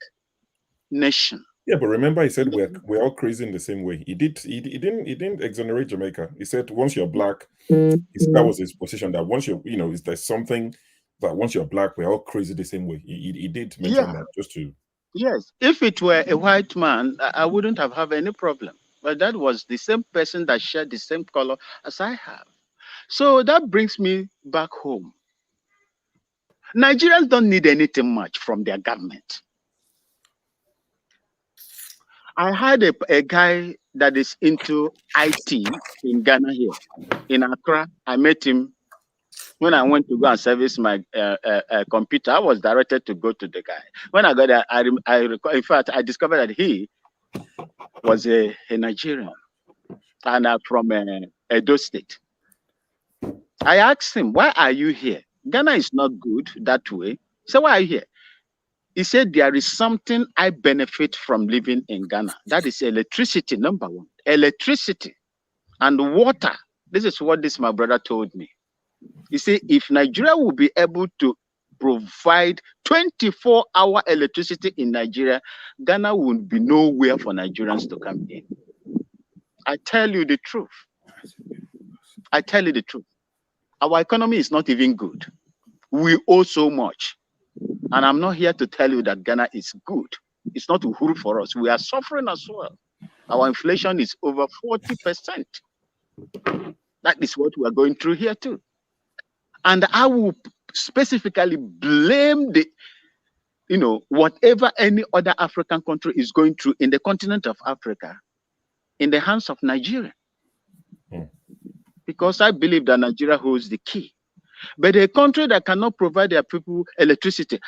nation. Yeah, but remember, he said we're all crazy in the same way. He didn't exonerate Jamaica. He said once you're black, that was his position. That once you're, there's something that once you're black, we're all crazy the same way. He did mention that just to. Yes, if it were a white man, I wouldn't have any problem. But that was the same person that shared the same color as I have. So that brings me back home. Nigerians don't need anything much from their government. I had a guy that is into IT in Ghana here, in Accra. I met him when I went to go and service my computer. I was directed to go to the guy. When I got there, in fact, I discovered that he was a Nigerian and from Edo State. I asked him, why are you here? Ghana is not good that way. So why are you here? He said, there is something I benefit from living in Ghana. That is electricity, number one. Electricity and water. This is what my brother told me. He said, if Nigeria will be able to provide 24-hour electricity in Nigeria, Ghana would be nowhere for Nigerians to come in. I tell you the truth. I tell you the truth. Our economy is not even good. We owe so much. And I'm not here to tell you that Ghana is good. It's not uhuru for us. We are suffering as well. Our inflation is over 40%. That is what we are going through here too. And I will specifically blame whatever any other African country is going through in the continent of Africa in the hands of Nigeria. Because I believe that Nigeria holds the key. But a country that cannot provide their people electricity,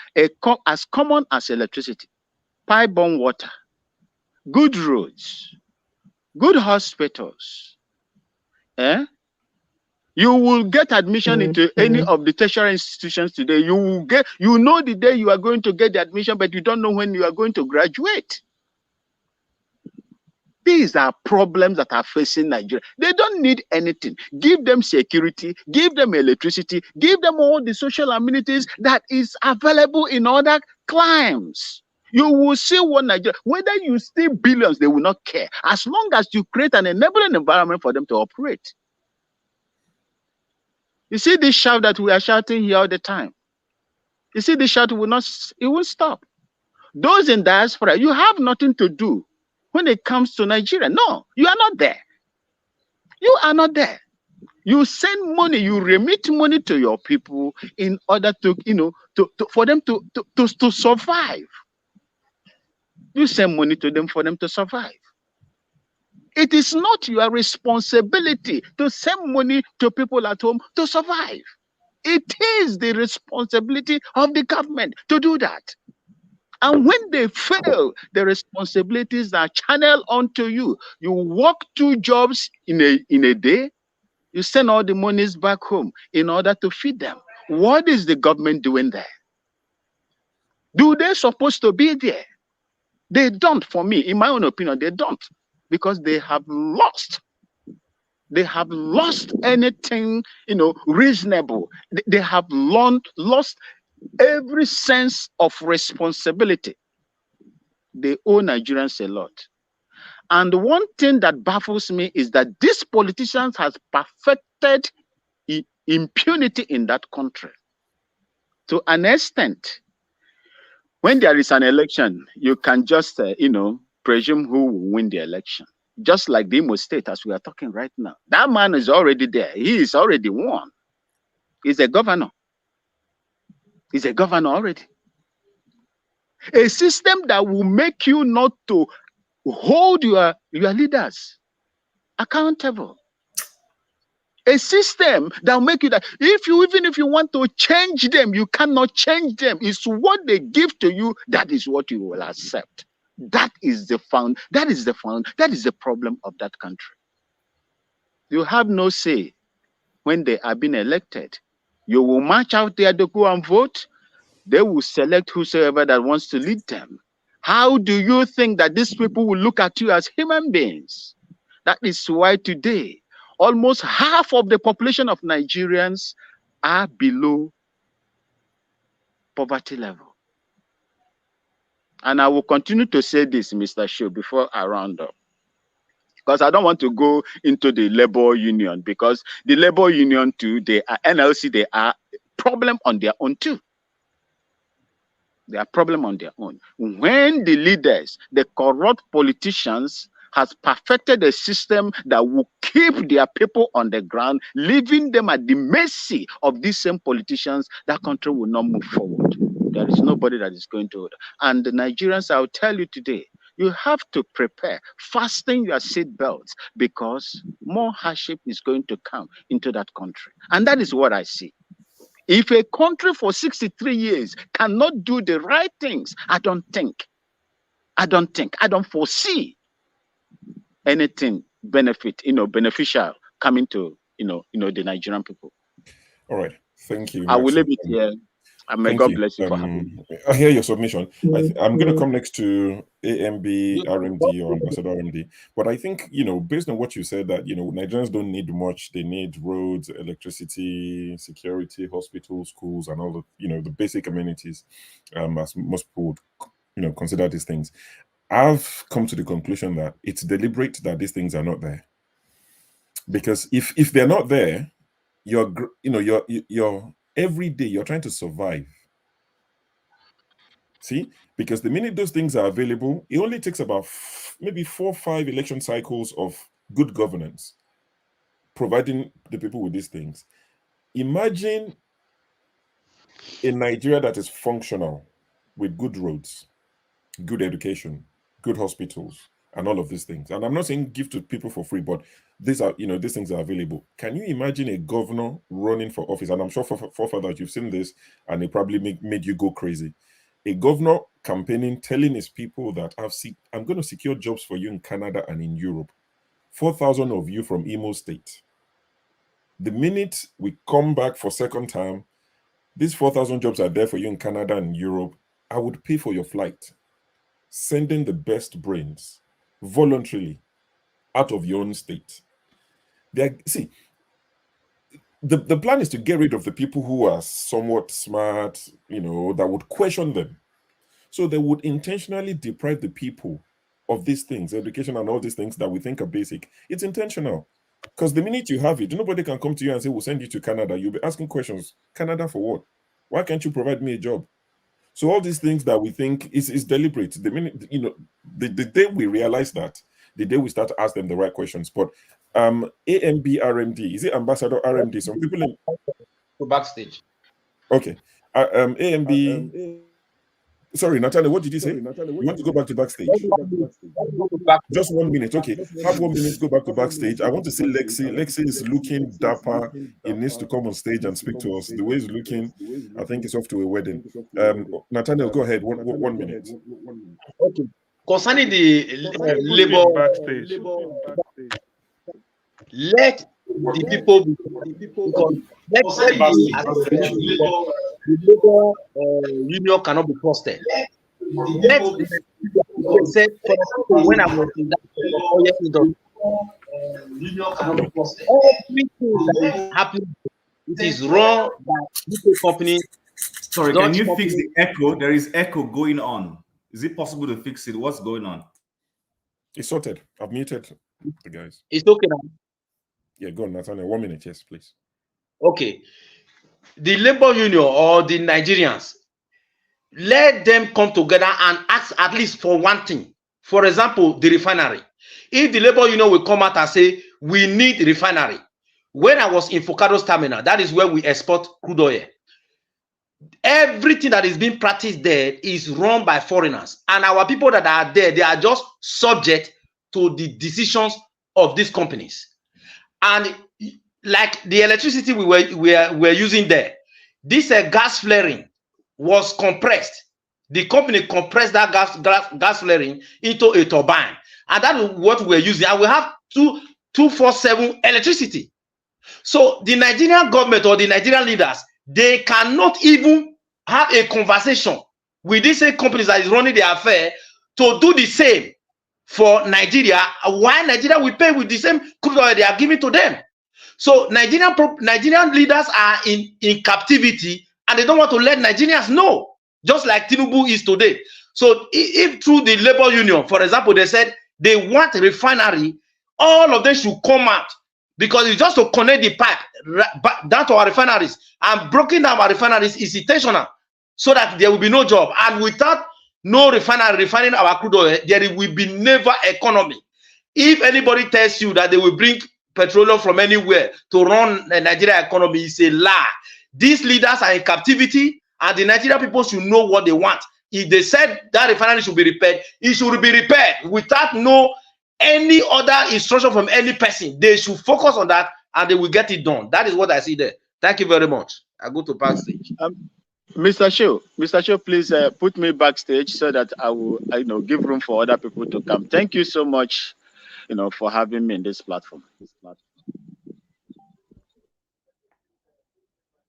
as common as electricity, pipe-borne water, good roads, good hospitals, you will get admission into any of the tertiary institutions today. You know the day you are going to get the admission, but you don't know when you are going to graduate. These are problems that are facing Nigeria. They don't need anything. Give them security, give them electricity, give them all the social amenities that is available in other climes. You will see what Nigeria, whether you steal billions, they will not care. As long as you create an enabling environment for them to operate. You see this shout that we are shouting here all the time. You see this shout it will stop. Those in diaspora, you have nothing to do when it comes to Nigeria. No, you are not there. You are not there. You send money, you remit money to your people in order to, for them to survive. You send money to them for them to survive. It is not your responsibility to send money to people at home to survive. It is the responsibility of the government to do that. And when they fail, the responsibilities are channeled onto you. You work 2 jobs in a day, you send all the monies back home in order to feed them. What is the government doing there? Do they supposed to be there? They don't, for me, in my own opinion, they don't. Because they have lost. They have lost anything, reasonable. They have lost every sense of responsibility. They owe Nigerians a lot. And one thing that baffles me is that these politicians have perfected impunity in that country. To an extent, when there is an election, you can just, presume who will win the election. Just like the Imo State, as we are talking right now. That man is already there. He is already won. He's a governor. He's a governor already. A system that will make you not to hold your leaders accountable. A system that will make you that even if you want to change them, you cannot change them. It's what they give to you, that is what you will accept. That is the problem of that country. You have no say when they are being elected. You will march out there to go and vote. They will select whosoever that wants to lead them. How do you think that these people will look at you as human beings? That is why today, almost half of the population of Nigerians are below poverty level. And I will continue to say this, Mr. Shu, before I round up. Because I don't want to go into the labor union, because the labor union too, they are NLC, they are problem on their own too. They are problem on their own. When the leaders, the corrupt politicians, has perfected a system that will keep their people on the ground, leaving them at the mercy of these same politicians, that country will not move forward. There is nobody that is going to. And the Nigerians, I'll tell you today, you have to prepare, fasten your seat belts, because more hardship is going to come into that country. And that is what I see. If a country for 63 years cannot do the right things, I don't foresee anything beneficial coming to, the Nigerian people. All right. Thank you. I will leave it here. And may God bless you for having me. I hear your submission. I'm going to come next to AMB, RMD, or Ambassador RMD. But I think, based on what you said, that, Nigerians don't need much. They need roads, electricity, security, hospitals, schools, and all the, the basic amenities, as most people would, consider these things. I've come to the conclusion that it's deliberate that these things are not there. Because if they're not there, you're every day you're trying to survive. See, because the minute those things are available, it only takes about maybe 4 or 5 election cycles of good governance, providing the people with these things. Imagine a Nigeria that is functional with good roads, good education, good hospitals, and all of these things. And I'm not saying give to people for free, but these are, these things are available. Can you imagine a governor running for office? And I'm sure for that you've seen this, and it probably made you go crazy. A governor campaigning, telling his people that I'm going to secure jobs for you in Canada and in Europe. 4,000 of you from Imo State. The minute we come back for second term, these 4,000 jobs are there for you in Canada and Europe. I would pay for your flight, sending the best brains voluntarily out of your own state. See, the plan is to get rid of the people who are somewhat smart, that would question them. So they would intentionally deprive the people of these things, education and all these things that we think are basic. It's intentional. Because the minute you have it, nobody can come to you and say, we'll send you to Canada. You'll be asking questions. Canada for what? Why can't you provide me a job? So all these things that we think is deliberate. The minute, the day we realize that, the day we start to ask them the right questions. But AMB RMD, is it Ambassador RMD? Some people in backstage. Okay. AMB. Sorry, Natalia, what did you say? You want to go back to backstage? Just 1 minute. Okay. Have 1 minute, go back to backstage. I want to see Lexi. Lexi is looking dapper. He needs to come on stage and speak to us. The way he's looking, I think it's off to a wedding. Nathaniel, go ahead. One minute. Okay. Concerning the labor backstage, let the people the labor union cannot be trusted. Let say, when I was in that union cannot be trusted. Everything that is happening, it is wrong that this company. Sorry, can you fix the echo? There is echo going on. Is it possible to fix it? What's going on? It's sorted. I've muted the guys. It's okay now. Yeah, go on, Nathaniel. 1 minute, yes, please. Okay. The labor union or the Nigerians, let them come together and ask at least for one thing. For example, the refinery. If the labor union will come out and say, we need refinery. When I was in Focado's terminal, that is where we export crude oil. Everything that is being practiced there is run by foreigners. And our people that are there, they are just subject to the decisions of these companies. And like the electricity we were using there, this gas flaring was compressed. The company compressed that gas flaring into a turbine, and that is what we're using. And we have 24/7 electricity. So the Nigerian government or the Nigerian leaders, they cannot even have a conversation with these same companies that is running the affair to do the same for Nigeria. Why Nigeria will pay with the same crude oil they are giving to them? So Nigerian leaders are in captivity, and they don't want to let Nigerians know, just like Tinubu is today. So if through the labor union, for example, they said they want a refinery, all of them should come out, because it's just to connect the pipe down to our refineries, and breaking down our refineries is intentional, so that there will be no job. And without no refinery refining our crude oil, there will be never economy. If anybody tells you that they will bring petroleum from anywhere to run the Nigerian economy, it's a lie. These leaders are in captivity, and the Nigerian people should know what they want. If they said that refinery should be repaired, it should be repaired without any other instruction from any person. They should focus on that, and they will get it done. That is what I see there. Thank you very much. I go to backstage. Mr. Sho, please put me backstage so that I will, give room for other people to come. Thank you so much, for having me in this platform.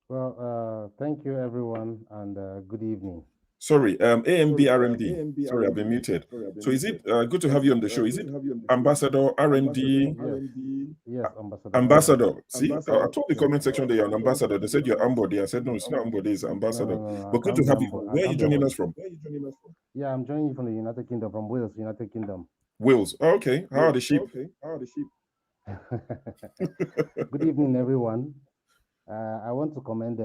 Well, thank you, everyone, and good evening. Sorry, AMB RMD. Sorry, I've been muted. So is it good to have you on the show? Is it Ambassador RMD? Yes, Ambassador. Ambassador. See, I told the comment section that you're an ambassador. They said you're Ambody. I said, no, it's not Ambody, it's Ambassador. No, but good to have you. Where are you joining us from? Yeah, I'm joining you from the United Kingdom, from Wales, United Kingdom. Wales. Oh, okay. How are the sheep? Good evening, everyone. I want to commend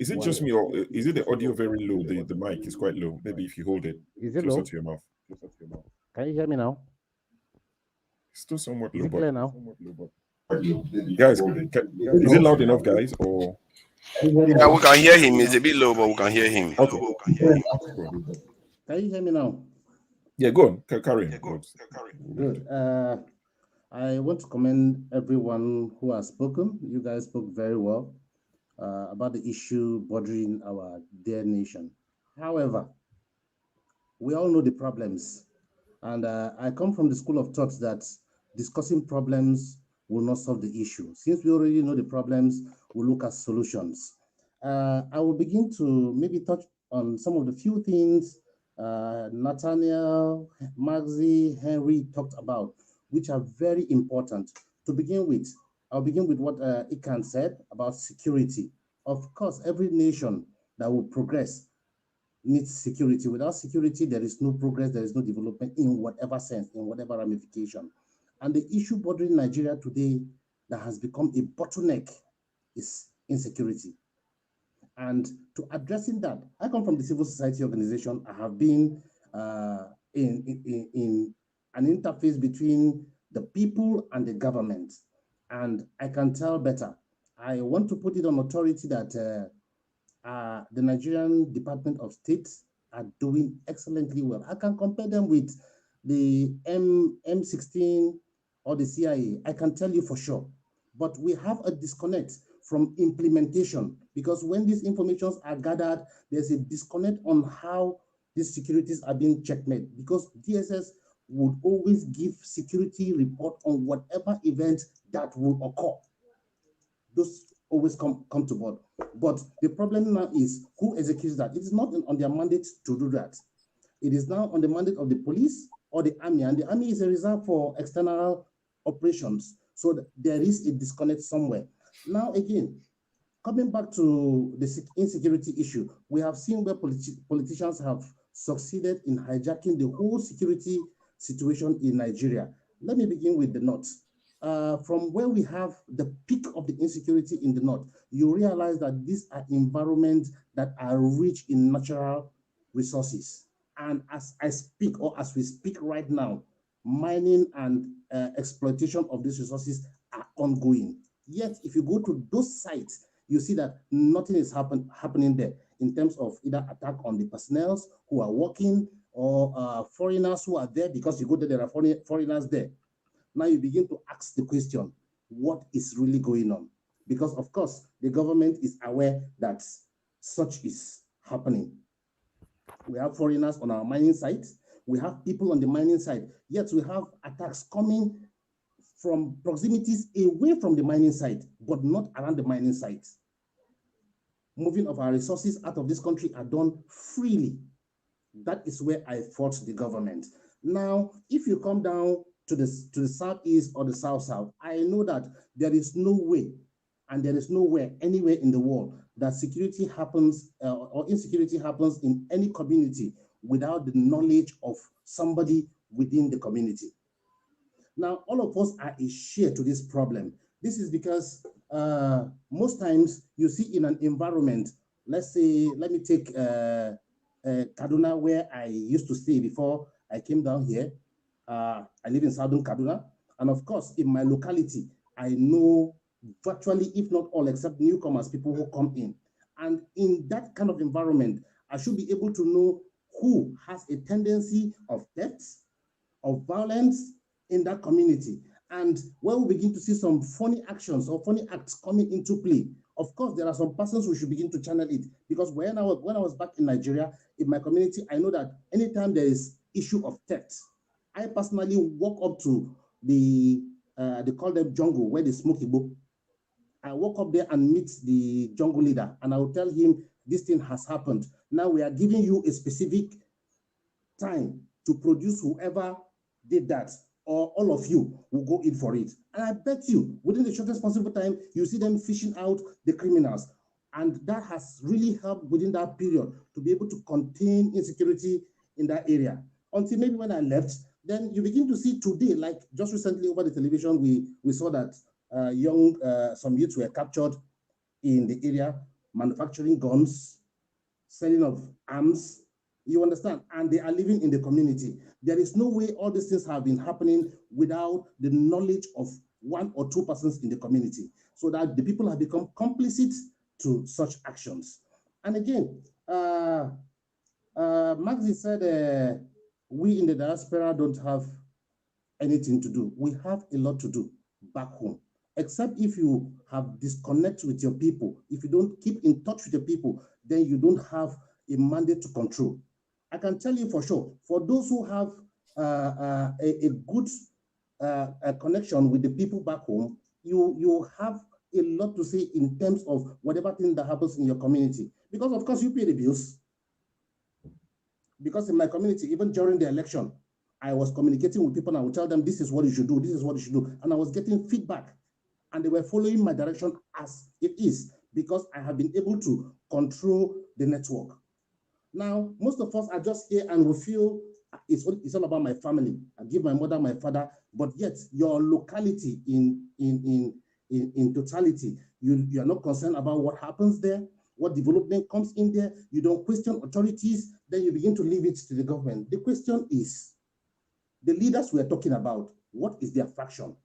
is it just me, or is it the audio very low? The mic is quite low. Maybe if you hold it closer to your mouth. Can you hear me now? It's still somewhat low. Is it clear now? Guys, is it loud enough, guys? Or yeah, we can hear him. It's a bit low, but we can hear him. Okay. Can you hear me now? Yeah, go on. Carry on. Good. I want to commend everyone who has spoken. You guys spoke very well about the issue bothering our dear nation. However, we all know the problems. And I come from the school of thought that discussing problems will not solve the issue. Since we already know the problems, we'll look at solutions. I will begin to maybe touch on some of the few things Nathaniel, Maxi, Henry talked about, which are very important. To begin with, I'll begin with what Ikan said about security. Of course, every nation that will progress needs security. Without security, there is no progress, there is no development in whatever sense, in whatever ramification. And the issue bothering Nigeria today that has become a bottleneck is insecurity. And to addressing that, I come from the civil society organization. I have been in an interface between the people and the government, and I can tell better. I want to put it on authority that the Nigerian Department of State are doing excellently well. I can compare them with the M16 or the CIA. I can tell you for sure, but we have a disconnect from implementation, because when these informations are gathered, there's a disconnect on how these securities are being checkmate, because DSS would always give security report on whatever event that will occur. Those always come to board. But the problem now is who executes that. It is not on their mandate to do that. It is now on the mandate of the police or the army, and the army is a reserve for external operations. So there is a disconnect somewhere. Now again, coming back to the insecurity issue, we have seen where politicians have succeeded in hijacking the whole security situation in Nigeria. Let me begin with the north. From where we have the peak of the insecurity in the north, you realize that these are environments that are rich in natural resources. And as I speak, or as we speak right now, mining and exploitation of these resources are ongoing. Yet, if you go to those sites, you see that nothing is happening there in terms of either attack on the personnel who are working or foreigners who are there, because you go there are foreigners there. Now you begin to ask the question, what is really going on? Because of course, the government is aware that such is happening. We have foreigners on our mining sites. We have people on the mining site, yet we have attacks coming from proximities away from the mining site, but not around the mining site. Moving of our resources out of this country are done freely. That is where I fault the government. Now, if you come down to the southeast or the south-south, I know that there is no way, and there is nowhere, anywhere in the world, that security happens or insecurity happens in any community without the knowledge of somebody within the community. Now, all of us are a share to this problem. This is because most times you see in an environment, let's say, let me take Kaduna, where I used to stay before I came down here. I live in Southern Kaduna. And of course, in my locality, I know virtually, if not all, except newcomers, people who come in. And in that kind of environment, I should be able to know who has a tendency of theft, of violence in that community. And when we begin to see some funny actions or funny acts coming into play, of course, there are some persons who should begin to channel it. Because when I was back in Nigeria, in my community, I know that anytime there is issue of theft, I personally walk up to the, they call them jungle, where they smoke Igbo. I walk up there and meet the jungle leader, and I will tell him, this thing has happened. Now we are giving you a specific time to produce whoever did that, or all of you will go in for it. And I bet you, within the shortest possible time, you see them fishing out the criminals. And that has really helped within that period to be able to contain insecurity in that area. Until maybe when I left, then you begin to see today, like just recently over the television, we saw that some youths were captured in the area, manufacturing guns, selling of arms, you understand? And they are living in the community. There is no way all these things have been happening without the knowledge of one or two persons in the community, so that the people have become complicit to such actions. And again, Maxi said, we in the diaspora don't have anything to do. We have a lot to do back home, except if you have disconnect with your people. If you don't keep in touch with your people, then you don't have a mandate to control. I can tell you for sure, for those who have a good connection with the people back home, you have a lot to say in terms of whatever thing that happens in your community. Because of course you pay the bills. Because in my community, even during the election, I was communicating with people and I would tell them, this is what you should do, this is what you should do. And I was getting feedback and they were following my direction as it is, because I have been able to control the network. Now, most of us are just here and we feel it's all about my family. I give my mother, my father, but yet your locality in totality, you are not concerned about what happens there, what development comes in there. You don't question authorities, then you begin to leave it to the government. The question is, the leaders we are talking about, what is their fraction?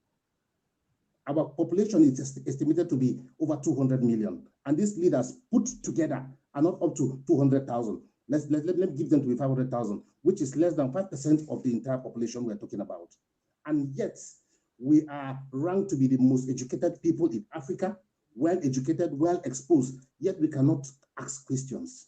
Our population is estimated to be over 200 million, and these leaders put together are not up to 200,000. Let give them to be 500,000, which is less than 5% of the entire population we're talking about. And yet, we are ranked to be the most educated people in Africa, well educated, well exposed, yet we cannot ask questions.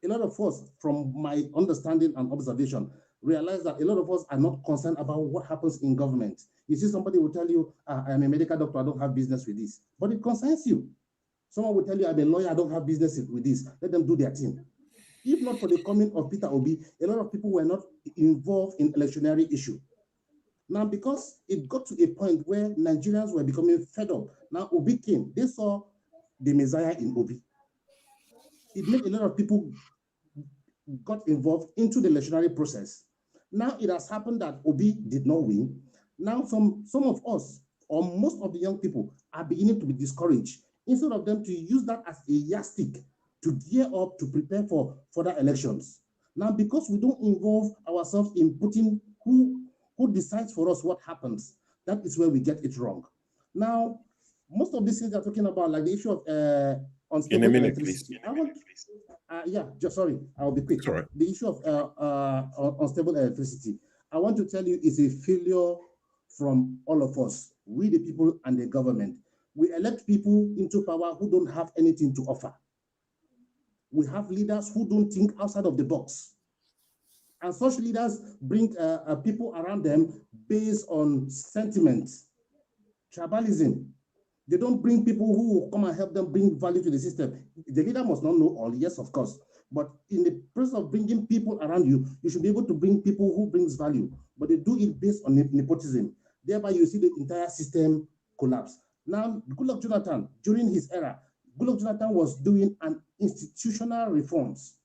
A lot of us, from my understanding and observation, realize that a lot of us are not concerned about what happens in government. You see, somebody will tell you, I am a medical doctor, I don't have business with this, but it concerns you. Someone will tell you, I'm a lawyer, I don't have business with this. Let them do their thing. If not for the coming of Peter Obi, a lot of people were not involved in electionary issue. Now, because it got to a point where Nigerians were becoming fed up, now Obi came. They saw the Messiah in Obi. It made a lot of people got involved into the electionary process. Now it has happened that Obi did not win. Now some of us, or most of the young people, are beginning to be discouraged. Instead of them to use that as a yardstick to gear up to prepare for further elections. Now, because we don't involve ourselves in putting who decides for us what happens, that is where we get it wrong. Now, most of these things they're talking about, like the issue of unstable electricity. Sorry, I'll be quick. Right. The issue of unstable electricity. I want to tell you, it's a failure from all of us, we the people and the government. We elect people into power who don't have anything to offer. We have leaders who don't think outside of the box. And such leaders bring people around them based on sentiments, tribalism. They don't bring people who will come and help them bring value to the system. The leader must not know all, yes, of course. But in the process of bringing people around you, you should be able to bring people who brings value. But they do it based on nepotism. Thereby, you see the entire system collapse. Now, Goodluck Jonathan, during his era, Goodluck Jonathan was doing an institutional reforms.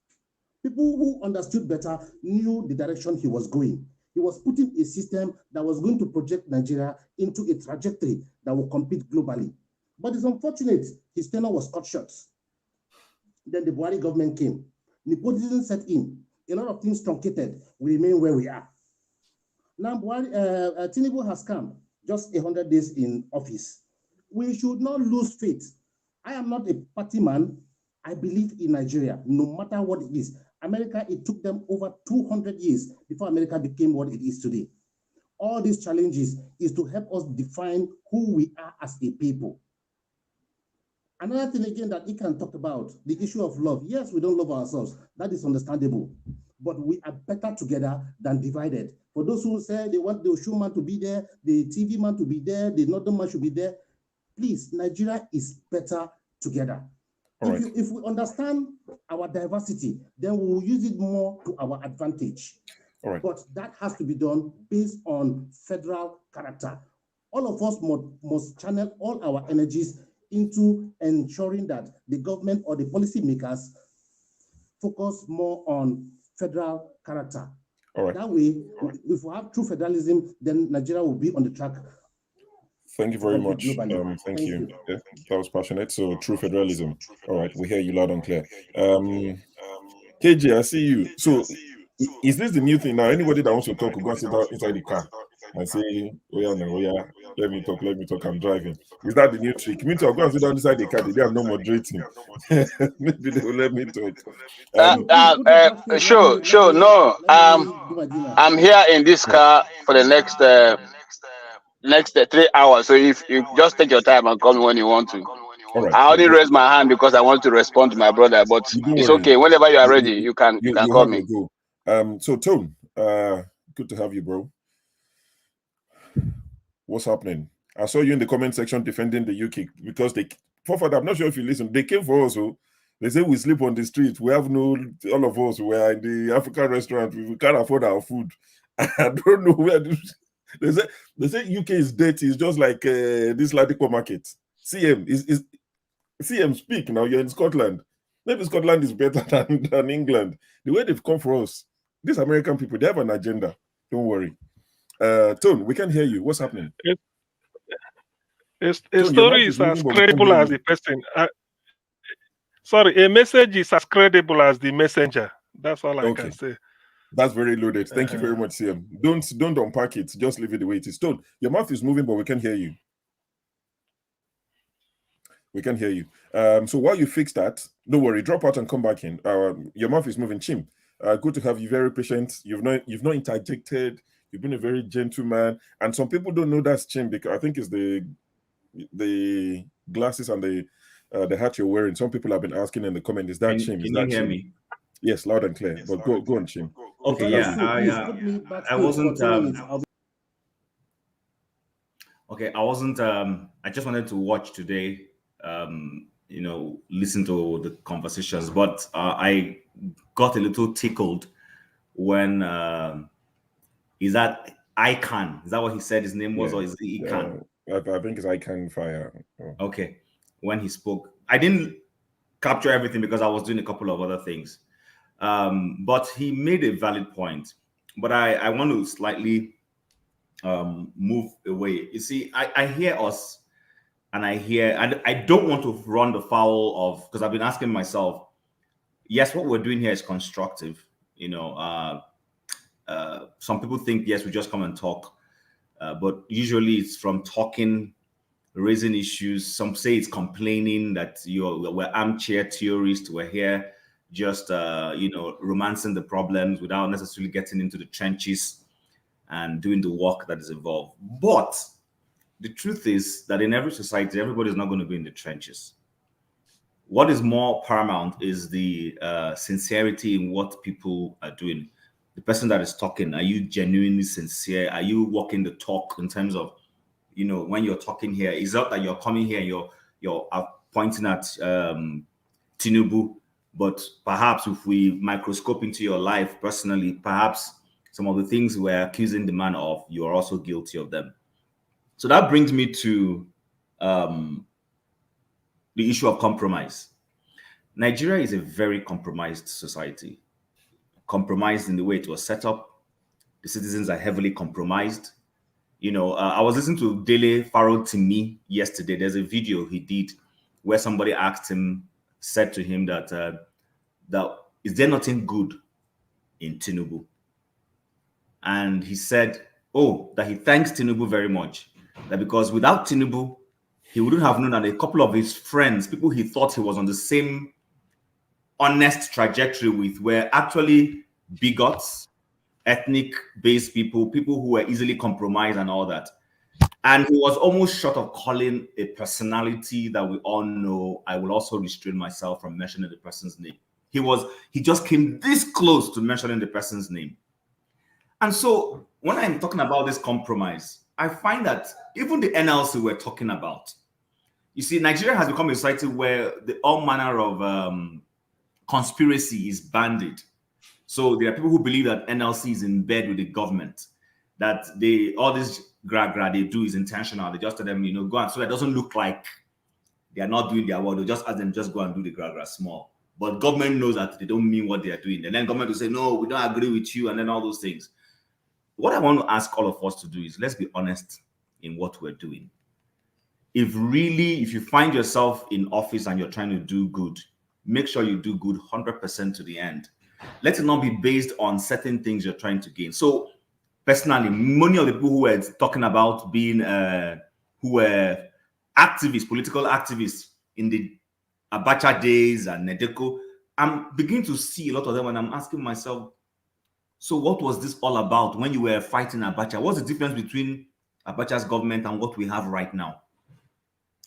People who understood better knew the direction he was going. He was putting a system that was going to project Nigeria into a trajectory that will compete globally. But it's unfortunate his tenure was cut short. Then the Buhari government came. Nepotism set in. A lot of things truncated. We remain where we are. Now, Tinubu has come just 100 days in office. We should not lose faith. I am not a party man. I believe in Nigeria, no matter what it is. America, it took them over 200 years before America became what it is today. All these challenges is to help us define who we are as a people. Another thing again that he can talk about, the issue of love. Yes, we don't love ourselves. That is understandable. But we are better together than divided. For those who say they want the show man to be there, the TV man to be there, the northern man should be there, please, Nigeria is better together. If we understand our diversity, then we will use it more to our advantage. But that has to be done based on federal character. All of us must channel all our energies into ensuring that the government or the policymakers focus more on federal character. That way, if we have true federalism, then Nigeria will be on the track. Thank you very much. Thank you. Yeah, that was passionate. So true federalism. All right, we hear you loud and clear. KJ, I see you. So is this the new thing now? Anybody that wants to talk will go and sit down inside the car and say, oh yeah, let me talk, I'm driving. Is that the new trick? Me too, I'll go and sit down inside the car. They have no moderating. Maybe they will let me talk. Sure, no. I'm here in this car for the next 3 hours. So if you just take your time and call me when you want to. I only raised my hand because I want to respond to my brother, but it's okay. Whenever you are ready, you can call me. So Tone, good to have you, bro. What's happening? I saw you in the comment section defending the UK because I'm not sure if you listen. They came for us. So they say we sleep on the street. We have all of us. We are in the African restaurant. We can't afford our food. I don't know where they say UK is dirty. It's just like this Ladipo market. CM, speak now. You're in Scotland. Maybe Scotland is better than England. The way they've come for us, these American people, they have an agenda. Don't worry. Tone, we can hear you. What's happening? A story is as credible as the person. A message is as credible as the messenger. That's all I can say. That's very loaded. Thank you very much, CM. Don't unpack it. Just leave it the way it is. Tone, your mouth is moving, but we can hear you. We can hear you. So while you fix that, don't worry. Drop out and come back in. Your mouth is moving. Chim, good to have you. Very patient. You've not interjected. You've been a very gentle man. And some people don't know that's Chim because I think it's the glasses and the hat you're wearing. Some people have been asking in the comment, is that Chim? Can you hear me? Yes, loud and clear. But go on, Chim. Okay, yeah. I wasn't. Okay, I wasn't. I just wanted to watch today. Listen to the conversations, but I got a little tickled when is that Icon? Is that what he said his name was, or is it Icon? I think it's Icon Fire. Oh. Okay, when he spoke, I didn't capture everything because I was doing a couple of other things. But he made a valid point. But I want to slightly move away. You see, I hear us. And I don't want to run the foul of, because I've been asking myself, yes, what we're doing here is constructive. Some people think, yes, we just come and talk. But usually it's from talking, raising issues. Some say it's complaining that we're armchair theorists. We're here just, romancing the problems without necessarily getting into the trenches and doing the work that is involved. But the truth is that in every society, everybody's not going to be in the trenches. What is more paramount is the sincerity in what people are doing. The person that is talking, are you genuinely sincere? Are you walking the talk in terms of, when you're talking here? Is that you're coming here and you're pointing at Tinubu, but perhaps if we microscope into your life personally, perhaps some of the things we're accusing the man of, you are also guilty of them. So that brings me to the issue of compromise. Nigeria is a very compromised society. Compromised in the way it was set up. The citizens are heavily compromised. I was listening to Dele Farotimi yesterday. There's a video he did where somebody said to him that is there nothing good in Tinubu? And he said, that he thanks Tinubu very much. That because without Tinubu, he wouldn't have known that a couple of his friends, people he thought he was on the same honest trajectory with, were actually bigots, ethnic-based people, people who were easily compromised and all that. And he was almost short of calling a personality that we all know. I will also restrain myself from mentioning the person's name. He just came this close to mentioning the person's name. And so when I'm talking about this compromise, I find that even the NLC we're talking about, you see, Nigeria has become a society where all manner of conspiracy is banded. So there are people who believe that NLC is in bed with the government, that all this gra they do is intentional. They just tell them, go on, so that it doesn't look like they are not doing their work. They just ask them, just go and do the gra small. But government knows that they don't mean what they are doing. And then government will say, no, we don't agree with you, and then all those things. What I want to ask all of us to do is, let's be honest in what we're doing. If you find yourself in office and you're trying to do good, make sure you do good 100% to the end. Let it not be based on certain things you're trying to gain. So personally, many of the people who were talking about being, who were activists, political activists in the Abacha days and Nedeko, I'm beginning to see a lot of them, and I'm asking myself, so what was this all about when you were fighting Abacha? What's the difference between Abacha's government and what we have right now?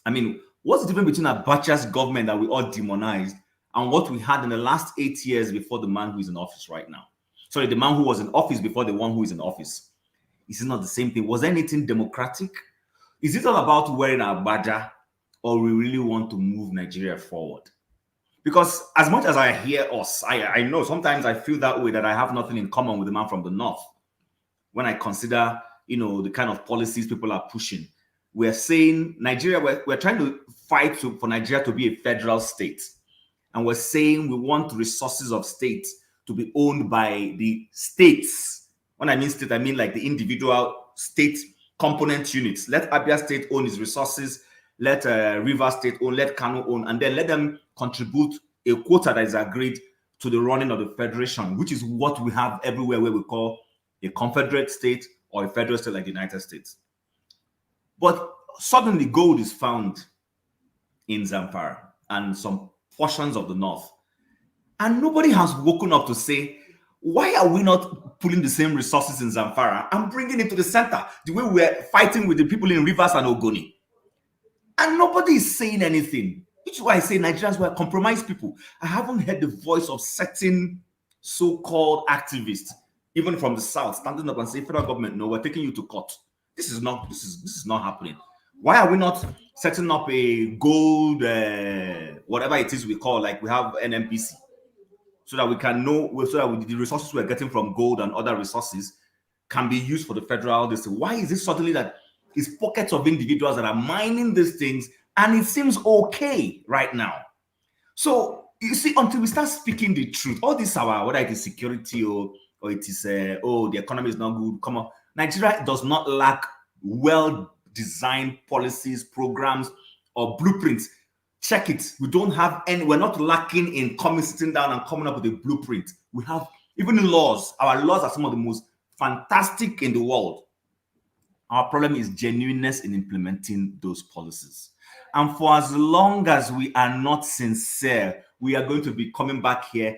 I mean, what's the difference between Abacha's government that we all demonized and what we had in the last 8 years before the man who is in office right now? Sorry, the man who was in office before the one who is in office. Is it not the same thing? Was there anything democratic? Is it all about wearing a badge, or we really want to move Nigeria forward? Because as much as I hear us, I know sometimes I feel that way, that I have nothing in common with the man from the north. When I consider, the kind of policies people are pushing, we're saying Nigeria, we're trying to fight for Nigeria to be a federal state. And we're saying we want resources of state to be owned by the states. When I mean state, I mean like the individual state component units. Let Abia State own its resources, let River State own, let Kano own, and then let them contribute a quota that is agreed to the running of the federation, which is what we have everywhere where we call a confederate state or a federal state like the United States. But suddenly gold is found in Zamfara and some portions of the north. And nobody has woken up to say, why are we not pulling the same resources in Zamfara and bringing it to the center, the way we're fighting with the people in Rivers and Ogoni? And nobody is saying anything. Which is why I say Nigerians were compromised people. I haven't heard the voice of certain so-called activists, even from the south, standing up and saying, federal government, no, we're taking you to court. This is not happening. Why are we not setting up a gold, whatever it is we call, like we have NMPC, so that we can know, so that the resources we're getting from gold and other resources can be used for the federal district? Why is it suddenly that it's pockets of individuals that are mining these things and it seems okay right now? So you see, until we start speaking the truth, all this whether it is security or it is the economy is not good, come on. Nigeria does not lack well-designed policies, programs, or blueprints. Check it. We don't have any, we're not lacking in sitting down and coming up with a blueprint. We have, even in laws, our laws are some of the most fantastic in the world. Our problem is genuineness in implementing those policies. And for as long as we are not sincere, we are going to be coming back here.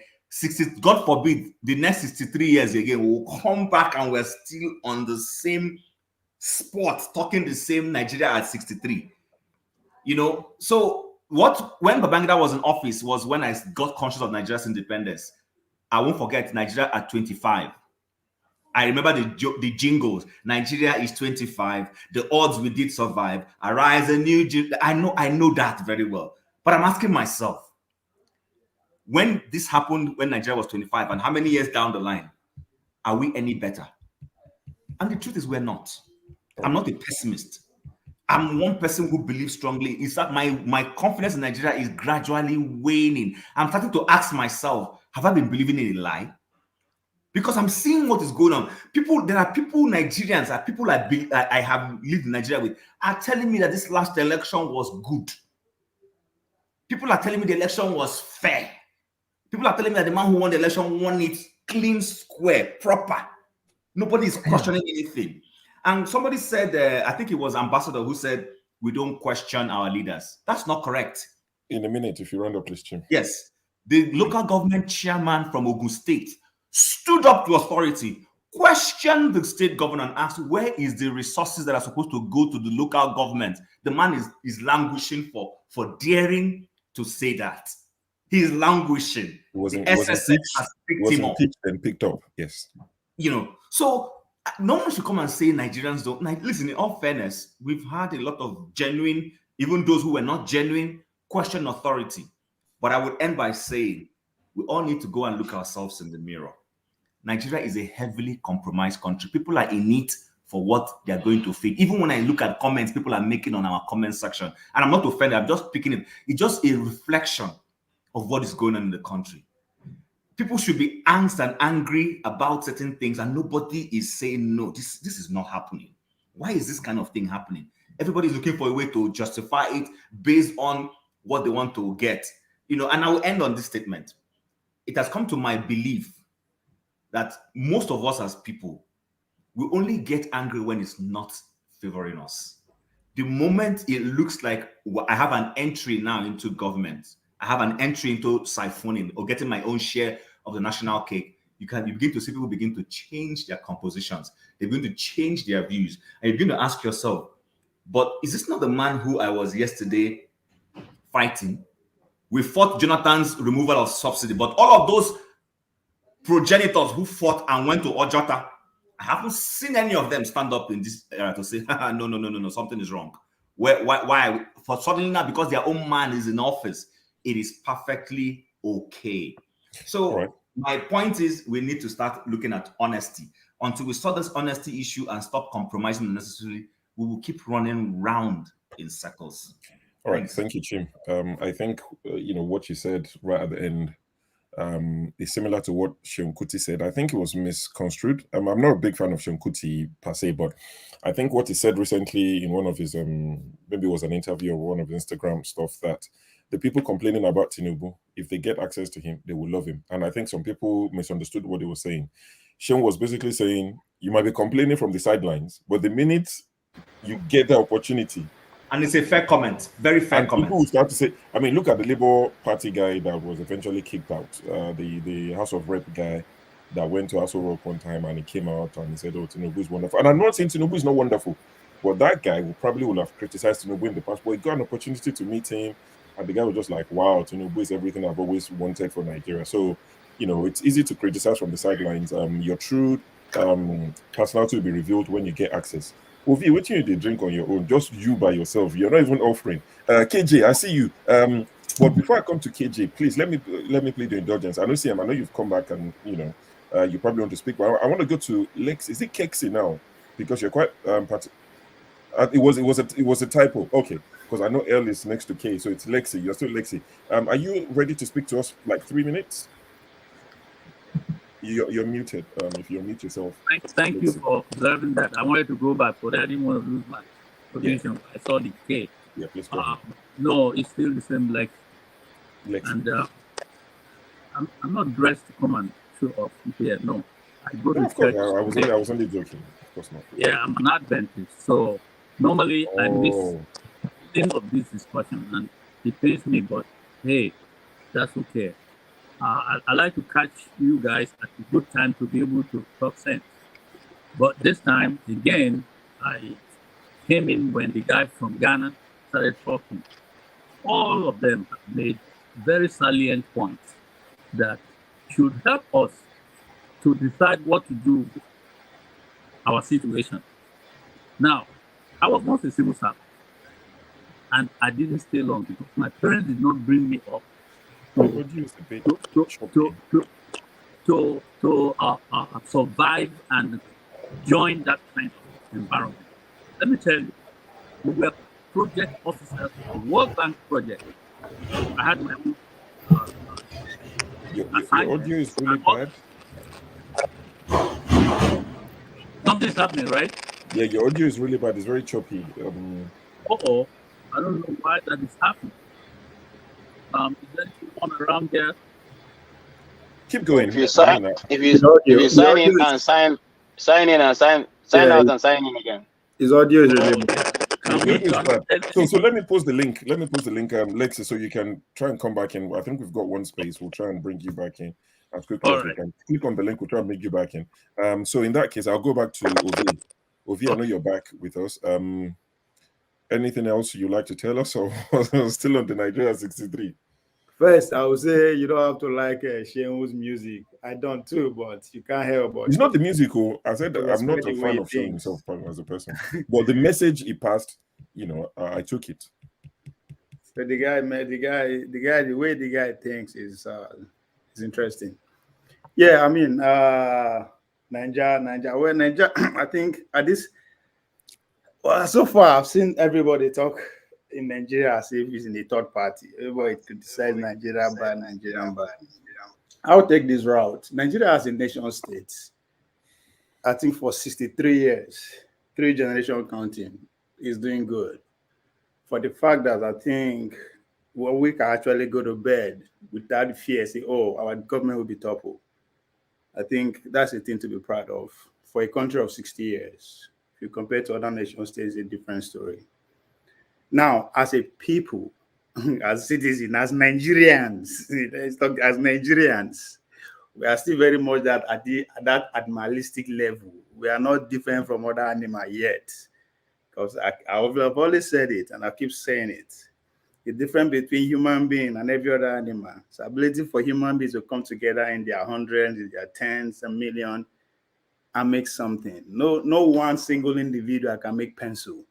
God forbid, the next 63 years again, we'll come back and we're still on the same spot, talking the same Nigeria at 63. So when Babangida was in office was when I got conscious of Nigeria's independence. I won't forget Nigeria at 25. I remember the jingles. Nigeria is 25. The odds we did survive. Arise a new. I know that very well. But I'm asking myself, when this happened, when Nigeria was 25, and how many years down the line, are we any better? And the truth is, we're not. I'm not a pessimist. I'm one person who believes strongly. Is that my confidence in Nigeria is gradually waning. I'm starting to ask myself, have I been believing in a lie? Because I'm seeing what is going on. There are people, Nigerians, people I have lived in Nigeria with, are telling me that this last election was good. People are telling me the election was fair. People are telling me that the man who won the election won it clean, square, proper. Nobody is questioning anything. And somebody said, I think it was Ambassador who said, we don't question our leaders. That's not correct. In a minute, if you round up, please, Jim. Yes. The local government chairman from Ogun State stood up to authority, questioned the state governor and asked, where is the resources that are supposed to go to the local government? The man is languishing for daring to say that. He's languishing. It was impeached and picked up. Yes. You know, so no one should come and say Nigerians don't. Listen, in all fairness, we've had a lot of genuine, even those who were not genuine, question authority. But I would end by saying we all need to go and look ourselves in the mirror. Nigeria is a heavily compromised country. People are in it for what they're going to feed. Even when I look at comments people are making on our comment section, and I'm not offended, I'm just picking it. It's just a reflection of what is going on in the country. People should be angst and angry about certain things, and nobody is saying, no, this is not happening. Why is this kind of thing happening? Everybody's looking for a way to justify it based on what they want to get. You know, and I will end on this statement. It has come to my belief that most of us as people, we only get angry when it's not favoring us. The moment it looks like I have an entry now into government, I have an entry into siphoning or getting my own share of the national cake, you begin to see people begin to change their compositions. They begin to change their views. And you begin to ask yourself, but is this not the man who I was yesterday fighting? We fought Jonathan's removal of subsidy, but all of those progenitors who fought and went to Ojota, I haven't seen any of them stand up in this era to say, no, something is wrong. Why? For suddenly now, because their own man is in office, it is perfectly okay. So my point is we need to start looking at honesty. Until we sort this honesty issue and stop compromising unnecessarily, we will keep running round in circles. All right, thank you, Chim. I think what you said right at the end is similar to what Seun Kuti said. I think it was misconstrued. I'm not a big fan of Seun Kuti per se, but I think what he said recently in one of his maybe it was an interview or one of his Instagram stuff, that the people complaining about Tinubu, if they get access to him, they will love him. And I think some people misunderstood what he was saying. Seun was basically saying you might be complaining from the sidelines, but the minute you get the opportunity. And it's a fair comment, very fair comment. People will start to say, I mean, look at the Labour Party guy that was eventually kicked out, the House of Rep guy that went to House of Rep one time and he came out and he said, oh, Tinubu is wonderful. And I'm not saying Tinubu is not wonderful, but that guy probably would have criticized Tinubu in the past, but he got an opportunity to meet him and the guy was just like, wow, Tinubu is everything I've always wanted for Nigeria. So, it's easy to criticize from the sidelines. Your true personality will be revealed when you get access. Ovi, what you drink on your own, just you by yourself. You're not even offering. KJ, I see you. But before I come to KJ, please let me plead your indulgence. I know you've come back and you probably want to speak, but I want to go to Lex. Is it Kexi now? Because you're quite it was a typo. Okay, because I know L is next to K, so it's Lexi. You're still Lexi. Are you ready to speak to us like 3 minutes? You're muted. If you mute yourself. Thank you for observing that. I wanted to go back, but I didn't want to lose my position. Yeah. I saw the K. Yeah, please go ahead. No, it's still the same Lex. And I'm not dressed to come and show off here. No, I go to church. I was only joking. Of course not. Yeah, I'm an Adventist, so normally I miss some of this discussion, and it pains me. But hey, that's okay. I like to catch you guys at a good time to be able to talk sense. But this time, again, I came in when the guy from Ghana started talking. All of them have made very salient points that should help us to decide what to do with our situation. Now, I was once a civil servant, and I didn't stay long because my parents did not bring me up to survive and join that kind of environment. Let me tell you, we were project officers for World Bank project. I had my own your audio is really bad. Something's happening, right? Yeah, your audio is really bad. It's very choppy. I don't know why that is happening. Is there anyone around there? Keep going. If you sign in and Sign out and sign in again. His audio is really So let me post the link. Lexi, so you can try and come back in. I think we've got one space. We'll try and bring you back in as quickly as we can. Click on the link. We'll try and make you back in. So in that case, I'll go back to Ovi. Ovi, I know you're back with us. Anything else you'd like to tell us, or still on the Nigeria 63? First, I would say you don't have to like Shein's music. I don't too, but you can't help but. It's not the musical. I said I'm not a fan of Shein himself as a person, but the message he passed, I took it. So the way the guy thinks is interesting. Yeah, I mean, Nigeria. Well, Nigeria. I think at this. Well, so far I've seen everybody talk in Nigeria as if it's in the third party. Everybody criticize Nigeria by Nigerian by. I'll take this route. Nigeria as a nation state, I think for 63 years, 3 generation counting, is doing good. For the fact that I think we can actually go to bed without fear, say, oh, our government will be toppled. I think that's a thing to be proud of. For a country of 60 years, if you compare to other nation states, it's a different story. Now, as a people, as citizens, as Nigerians, as Nigerians, we are still very much at that animalistic level. We are not different from other animals yet. Because I've always said it, and I keep saying it. The difference between human being and every other animal is the ability for human beings to come together in their hundreds, in their tens, and millions, and make something. No one single individual can make pencil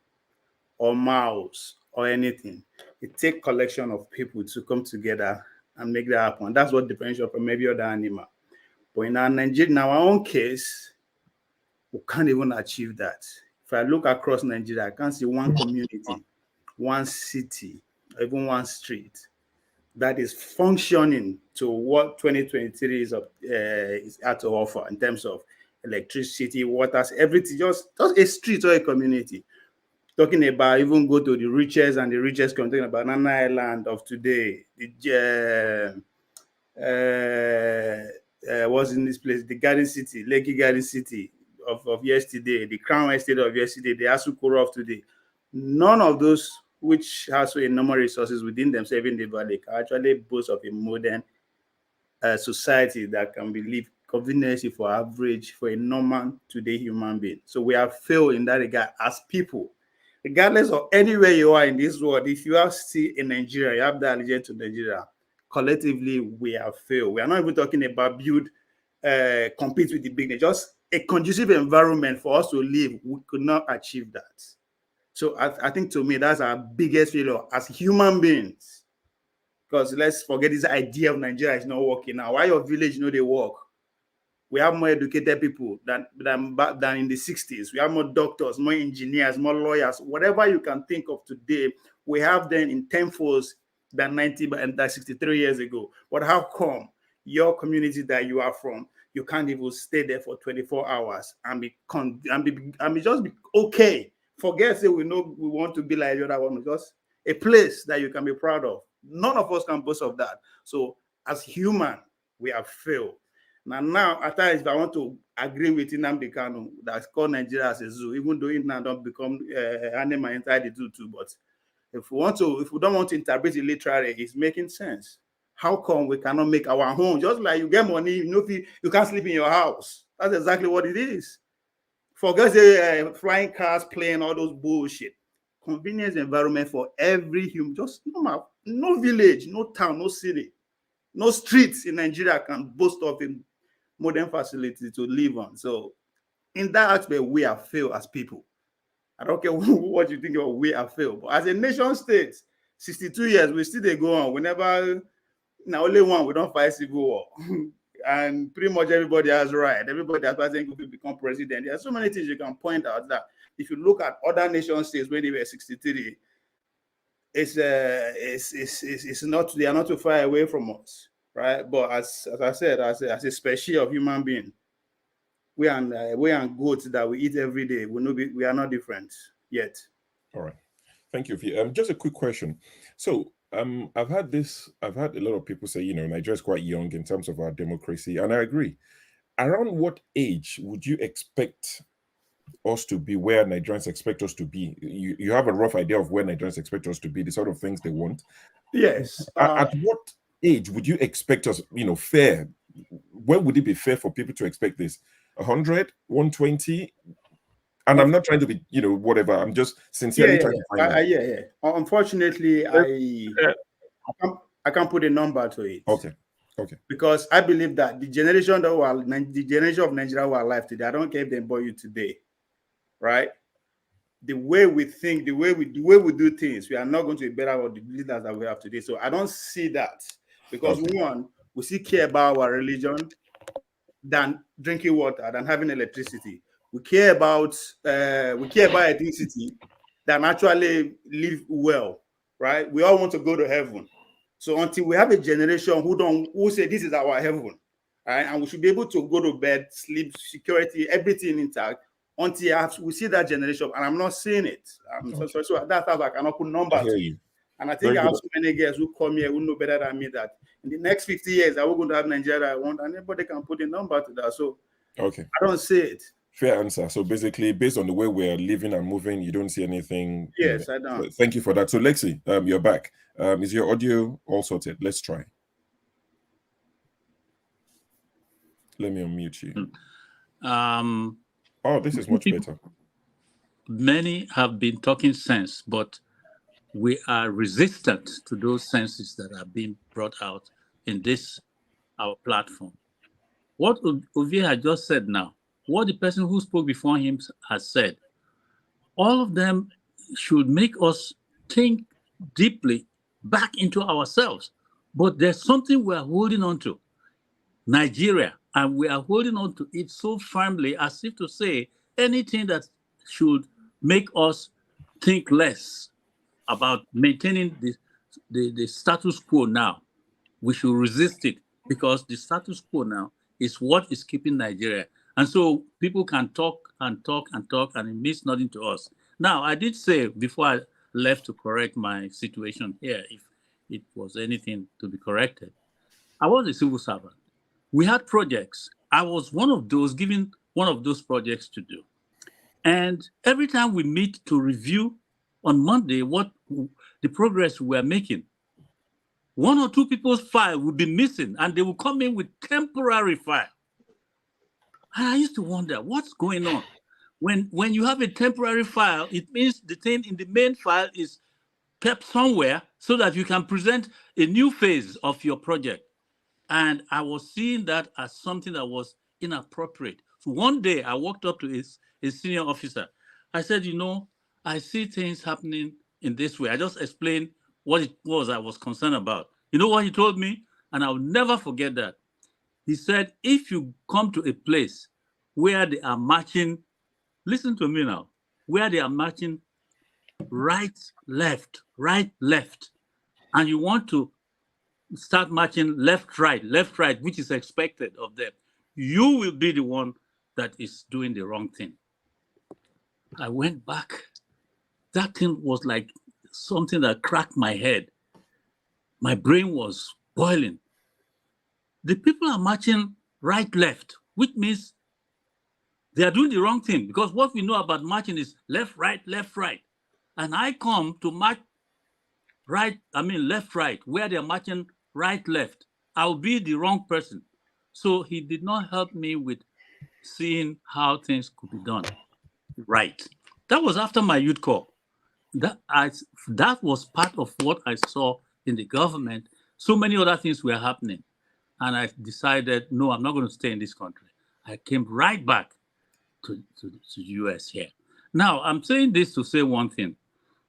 or mouse or anything. It takes collection of people to come together and make that happen. That's what differentiates from every other animal. But in our own case, we can't even achieve that. If I look across Nigeria, I can't see one community, one city, or even one street that is functioning to what 2023 is at to offer in terms of electricity, water, everything, just a street or a community. Talking about even go to the richest and the richest country, about Banana Island of today, what's in this place, the Garden City, Lekki Garden City of yesterday, the Crown Estate of yesterday, the Asukoro of today. None of those which has a number of resources within themselves in the valley can actually boast of a modern society that can be lived conveniently for average, for a normal today human being. So we have failed in that regard as people. Regardless of anywhere you are in this world, if you are still in Nigeria, you have the allegiance to Nigeria, collectively we have failed. We are not even talking about compete with the big, just a conducive environment for us to live. We could not achieve that. So I think to me, that's our biggest failure as human beings. Because let's forget this idea of Nigeria is not working now. Why your village they work? We have more educated people than in the 60s. We have more doctors, more engineers, more lawyers. Whatever you can think of today, we have them in tenfolds than 63 years ago. But how come your community that you are from, you can't even stay there for 24 hours and be just be okay? Forget say we want to be like the other one, just a place that you can be proud of. None of us can boast of that. So as human, we have failed. Now, at times, if I want to agree with Nnamdi Kanu, that's called Nigeria as a zoo, even though it now don't become animal inside the zoo too. But if we don't want to interpret it literally, it's making sense. How come we cannot make our home? Just like you get money, you can't sleep in your house. That's exactly what it is. Forget the flying cars, plane, all those bullshit. Convenience environment for every human, just normal. No village, no town, no city, no streets in Nigeria can boast of a modern facility to live on. So in that aspect, we have failed as people. I don't care what you think of, we have failed. But as a nation state, 62 years, we still go on. Now only one, we don't fight civil war. And pretty much everybody has right. Everybody has right to become president. There are so many things you can point out that if you look at other nation states when they were 63, it's not, they are not too far away from us, right? But as I said, as a species of human being, we are goats that we eat every day. We are not different yet. All right, thank you. Just a quick question. So I've had a lot of people say, Nigeria is quite young in terms of our democracy, and I agree. Around what age would you expect us to be where Nigerians expect us to be? You have a rough idea of where Nigerians expect us to be, the sort of things they want? Yes. At what age would you expect us, fair? When would it be fair for people to expect this? 100, 120? And I'm not trying to be, whatever. I'm just sincerely trying to find out. Yeah. Unfortunately, I can't put a number to it. Okay. Because I believe that the generation of Nigeria who are alive today, I don't care if they born you today, right? The way we think, the way we do things, we are not going to be better with the leaders that we have today. So I don't see that, because one, we still care about our religion than drinking water, than having electricity. We care about ethnicity than actually live well, right? We all want to go to heaven. So until we have a generation who say this is our heaven, right, and we should be able to go to bed, sleep, security, everything intact, until we see that generation, and I'm not seeing it. So that's how I cannot put numbers to it. And I think I have so many guys who come here who know better than me that in the next 50 years, are we going to have Nigeria I want, and everybody can put a number to that. So I don't see it. Fair answer. So basically, based on the way we're living and moving, you don't see anything. Yes, I don't. Thank you for that. So Lexi, you're back. Is your audio all sorted? Let's try. Let me unmute you. Oh, this is much better. Many have been talking sense, but we are resistant to those senses that are being brought out in this, our platform. What Ovie had just said now, what the person who spoke before him has said, all of them should make us think deeply back into ourselves. But there's something we are holding on to, Nigeria, and we are holding on to it so firmly as if to say anything that should make us think less about maintaining the status quo now. We should resist it, because the status quo now is what is keeping Nigeria. And so people can talk and talk and talk, and it means nothing to us. Now, I did say before I left to correct my situation here, if it was anything to be corrected, I was a civil servant. We had projects. I was one of those given one of those projects to do. And every time we meet to review on Monday what the progress we are making, one or two people's file will be missing, and they will come in with temporary file. And I used to wonder, what's going on? When you have a temporary file, it means the thing in the main file is kept somewhere so that you can present a new phase of your project. And I was seeing that as something that was inappropriate. So one day I walked up to a senior officer. I said, I see things happening in this way. I just explained what it was I was concerned about. You know what he told me? And I'll never forget that. He said, if you come to a place where they are marching, listen to me now, where they are marching right, left, and you want to start marching left, right, which is expected of them, you will be the one that is doing the wrong thing. I went back. That thing was like something that cracked my head. My brain was boiling. The people are marching right, left, which means they are doing the wrong thing, because what we know about marching is left, right. And I come to march left, right, where they're marching right, left. I'll be the wrong person. So he did not help me with seeing how things could be done right. That was after my youth corps. That was part of what I saw in the government. So many other things were happening. And I decided, no, I'm not going to stay in this country. I came right back to the US here. Now, I'm saying this to say one thing.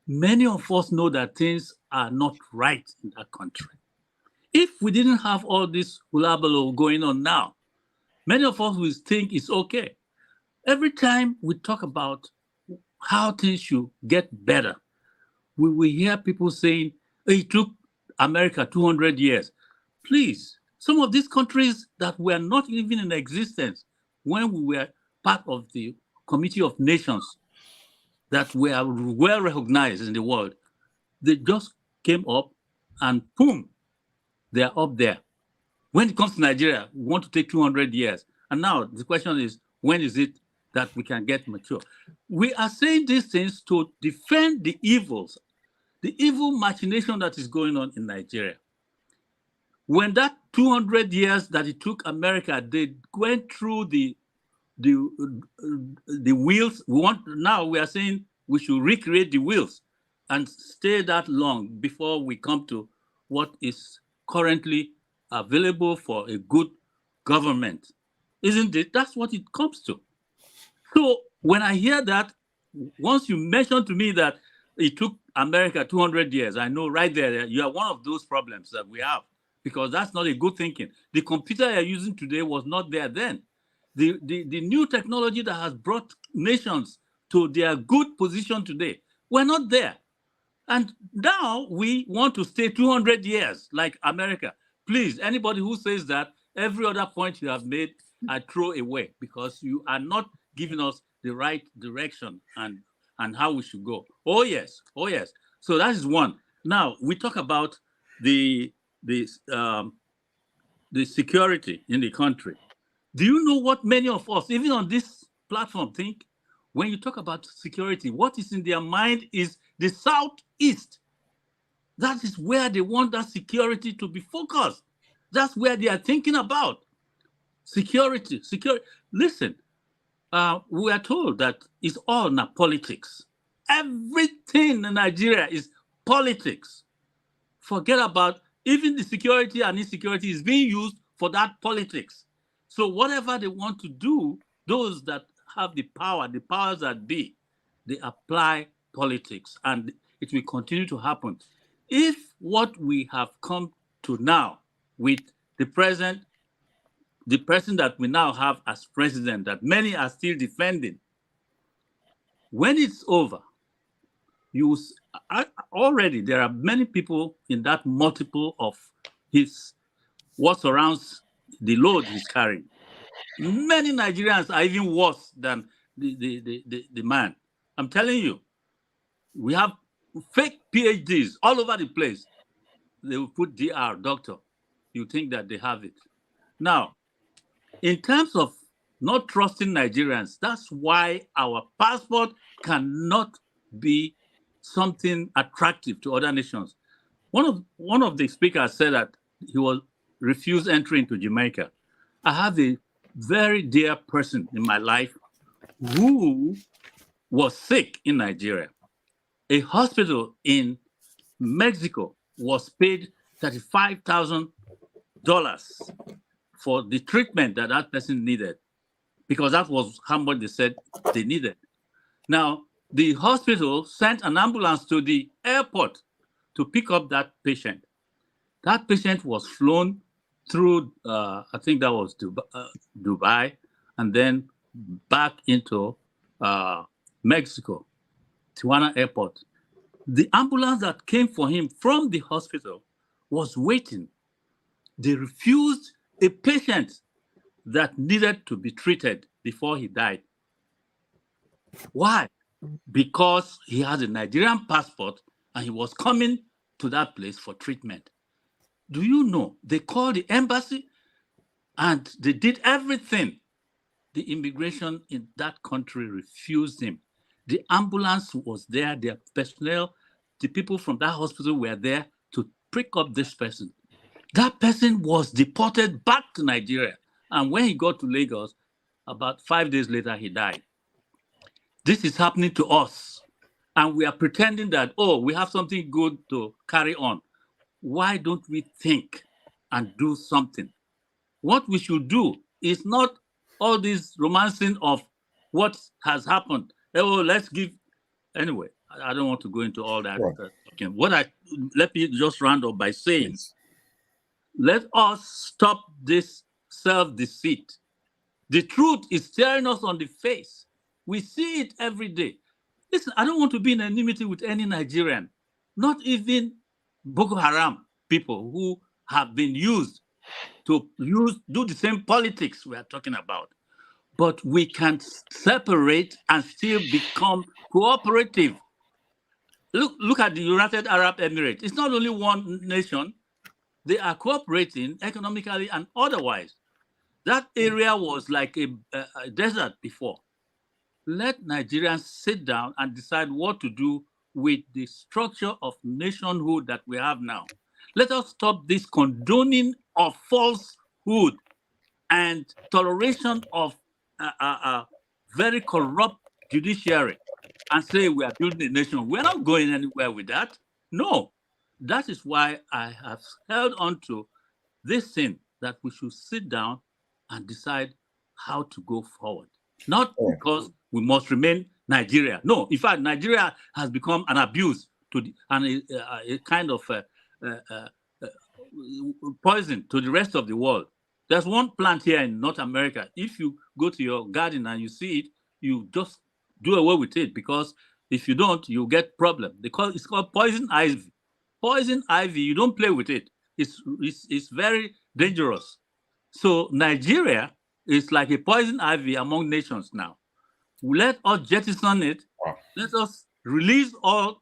Many of us know that things are not right in that country. If we didn't have all this hullabaloo going on now, many of us will think it's okay. Every time we talk about how things should get better, we will hear people saying, it took America 200 years. Please, some of these countries that were not even in existence when we were part of the Committee of Nations that were well recognized in the world, they just came up and boom, they're up there. When it comes to Nigeria, we want to take 200 years. And now the question is, when is it that we can get mature. We are saying these things to defend the evils, the evil machination that is going on in Nigeria. When that 200 years that it took America, they went through the wheels. Now we are saying we should recreate the wheels and stay that long before we come to what is currently available for a good government. Isn't it? That's what it comes to. So when I hear that, once you mention to me that it took America 200 years, I know right there you are one of those problems that we have, because that's not a good thinking. The computer you're using today was not there then. The new technology that has brought nations to their good position today, we're not there. And now we want to stay 200 years like America. Please, anybody who says that, every other point you have made, I throw away, because you are not giving us the right direction and how we should go. Oh yes. So that is one. Now we talk about the security in the country. Do you know what many of us, even on this platform, think? When you talk about security, what is in their mind is the Southeast. That is where they want that security to be focused. That's where they are thinking about security. Listen, we are told that it's all now politics. Everything in Nigeria is politics. Forget about even the security and insecurity is being used for that politics. So whatever they want to do, those that have the power, the powers that be, they apply politics, and it will continue to happen. If what we have come to now with the person that we now have as president, that many are still defending, when it's over, already there are many people in that multiple of what surrounds the load he's carrying. Many Nigerians are even worse than the man. I'm telling you, we have fake PhDs all over the place. They will put DR, doctor. You think that they have it. Now, in terms of not trusting Nigerians, that's why our passport cannot be something attractive to other nations. One of the speakers said that he will refuse entry into Jamaica. I have a very dear person in my life who was sick in Nigeria. A hospital in Mexico was paid $35,000 for the treatment that person needed, because that was how much they said they needed. Now, the hospital sent an ambulance to the airport to pick up that patient. That patient was flown through, I think that was Dubai, and then back into Mexico, Tijuana Airport. The ambulance that came for him from the hospital was waiting. They refused a patient that needed to be treated before he died. Why? Because he has a Nigerian passport and he was coming to that place for treatment. Do you know, they called the embassy and they did everything. The immigration in that country refused him. The ambulance was there, their personnel, the people from that hospital were there to pick up this person. That person was deported back to Nigeria. And when he got to Lagos, about 5 days later, he died. This is happening to us. And we are pretending that, oh, we have something good to carry on. Why don't we think and do something? What we should do is not all this romancing of what has happened. Oh, let's give... Anyway, I don't want to go into all that. Sure. Let me just round up by saying, let us stop this self-deceit. The truth is staring us on the face. We see it every day. Listen, I don't want to be in enmity with any Nigerian, not even Boko Haram people who have been used to do the same politics we are talking about. But we can separate and still become cooperative. Look at the United Arab Emirates. It's not only one nation. They are cooperating economically and otherwise. That area was like a desert before. let Nigerians sit down and decide what to do with the structure of nationhood that we have now. Let us stop this condoning of falsehood and toleration of very corrupt judiciary and say we are building a nation. We're not going anywhere with that. No. That is why I have held on to this thing that we should sit down and decide how to go forward. Not because we must remain Nigeria. No, in fact, Nigeria has become an abuse to the, and a kind of poison to the rest of the world. There's one plant here in North America. If you go to your garden and you see it, you just do away with it, because if you don't, you get problem. It's called poison ivy. Poison ivy, you don't play with it. It's very dangerous. So Nigeria is like a poison ivy among nations now. Let us jettison it. Let us release all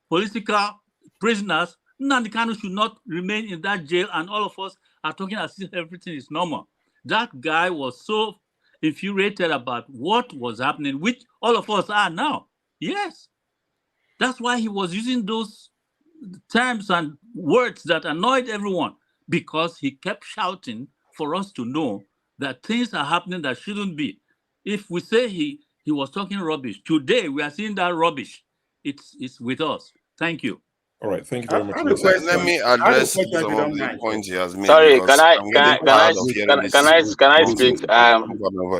political prisoners. Nnamdi Kanu should not remain in that jail, and all of us are talking as if everything is normal. That guy was so infuriated about what was happening, which all of us are now. Yes. That's why he was using those terms and words that annoyed everyone, because he kept shouting for us to know that things are happening that shouldn't be. If we say he was talking rubbish, today we are seeing that rubbish. It's with us. Thank you. All right, thank you very much. Let me address some of the points he has made. Sorry, can I speak?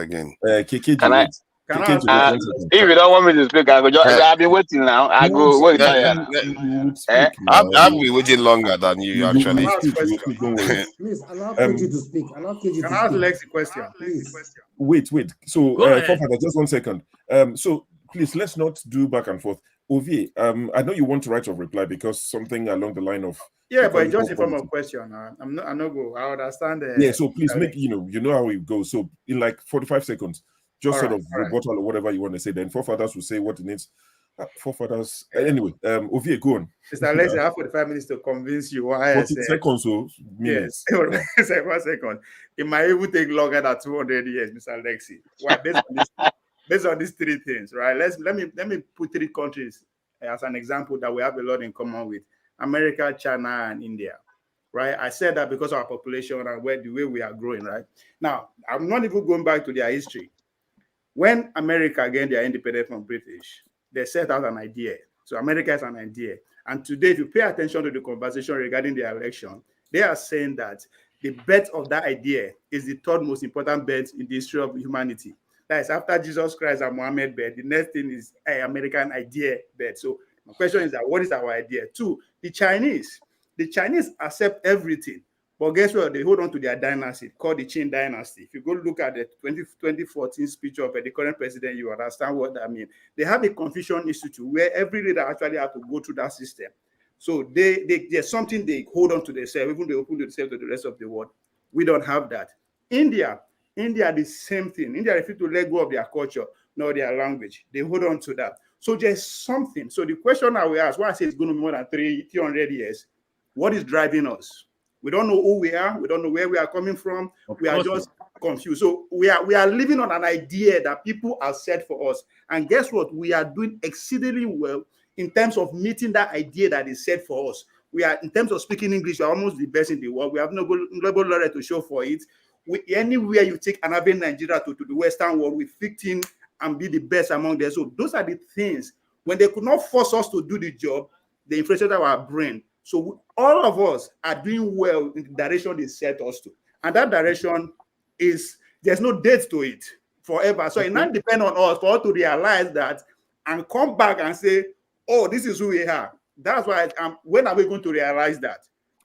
Again. Can I? If you don't want me to speak, I go. I've been waiting now. I go wait. I've been waiting longer than you actually. Please allow KG to speak. Allow KG to speak. Can I ask Lex a question, please? Wait. So, Forefather, just 1 second. So please, let's not do back and forth. Ovie, I know you want to write a reply because something along the line of but just a form of question. I'm not go. I understand. So please make you know how it goes. So in like 45 seconds, just sort of rebuttal or whatever you want to say. Then Forefathers will say what it needs. Forefathers. Anyway, Ovie, go on. Mr. Lex, I have 45 minutes to convince you why. 40 seconds or minutes. Yes. 1 second. It might even take longer than 200 years, Mr. Lexi. Why? Based on these three things, right? Let me put three countries as an example that we have a lot in common with: America, China, and India, right? I said that because of our population and the way we are growing, right? Now, I'm not even going back to their history. When America gained their independence from British, they set out an idea. So America has an idea. And today, if you pay attention to the conversation regarding the election, they are saying that the bet of that idea is the third most important bet in the history of humanity. That is, after Jesus Christ and Muhammad bet, the next thing is an American idea bet. So my question is that what is our idea? Two, the Chinese accept everything, but guess what? They hold on to their dynasty called the Qing dynasty. If you go look at the 2014 speech of the current president, you understand what that means. They have a Confucian Institute where every leader actually have to go through that system. So there's something they hold on to themselves, even they open themselves to the rest of the world. We don't have that. India, the same thing. India refuse to let go of their culture, nor their language. They hold on to that. So there's something. So the question I will ask, why I say it's going to be more than 300 years, what is driving us? We don't know who we are. We don't know where we are coming from. We are just confused. So we are living on an idea that people have set for us. And guess what? We are doing exceedingly well in terms of meeting that idea that is set for us. We are, in terms of speaking English, we are almost the best in the world. We have no Nobel laureate to show for it. Anywhere you take another Nigeria to the Western world, we fit in and be the best among them. So those are the things. When they could not force us to do the job, they inflated our brain. So all of us are doing well in the direction they set us to. And that direction is, there's no date to it forever. So it not depends on us for us to realize that and come back and say, oh, this is who we are. That's why, when are we going to realize that?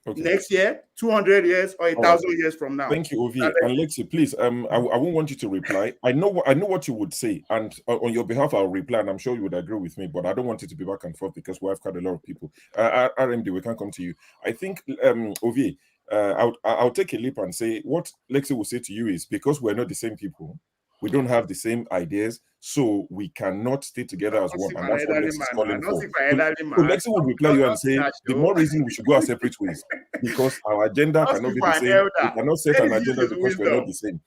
Okay. Next year, 200 years, or 1,000 years from now. Thank you, Ovie. And Lexi, please, I won't want you to reply. I know what you would say, and on your behalf, I'll reply, and I'm sure you would agree with me, but I don't want it to be back and forth because we have quite a lot of people. RMD, we can't come to you. I think, Ovie, I'll take a leap and say what Lexi will say to you is, because we're not the same people, we don't have the same ideas, so we cannot stay together as one. And that's what Lexi is calling for. So Lexi will reply you and say, the more reason we should go our separate ways, because our agenda cannot be the same. We cannot set an agenda because we're not the same.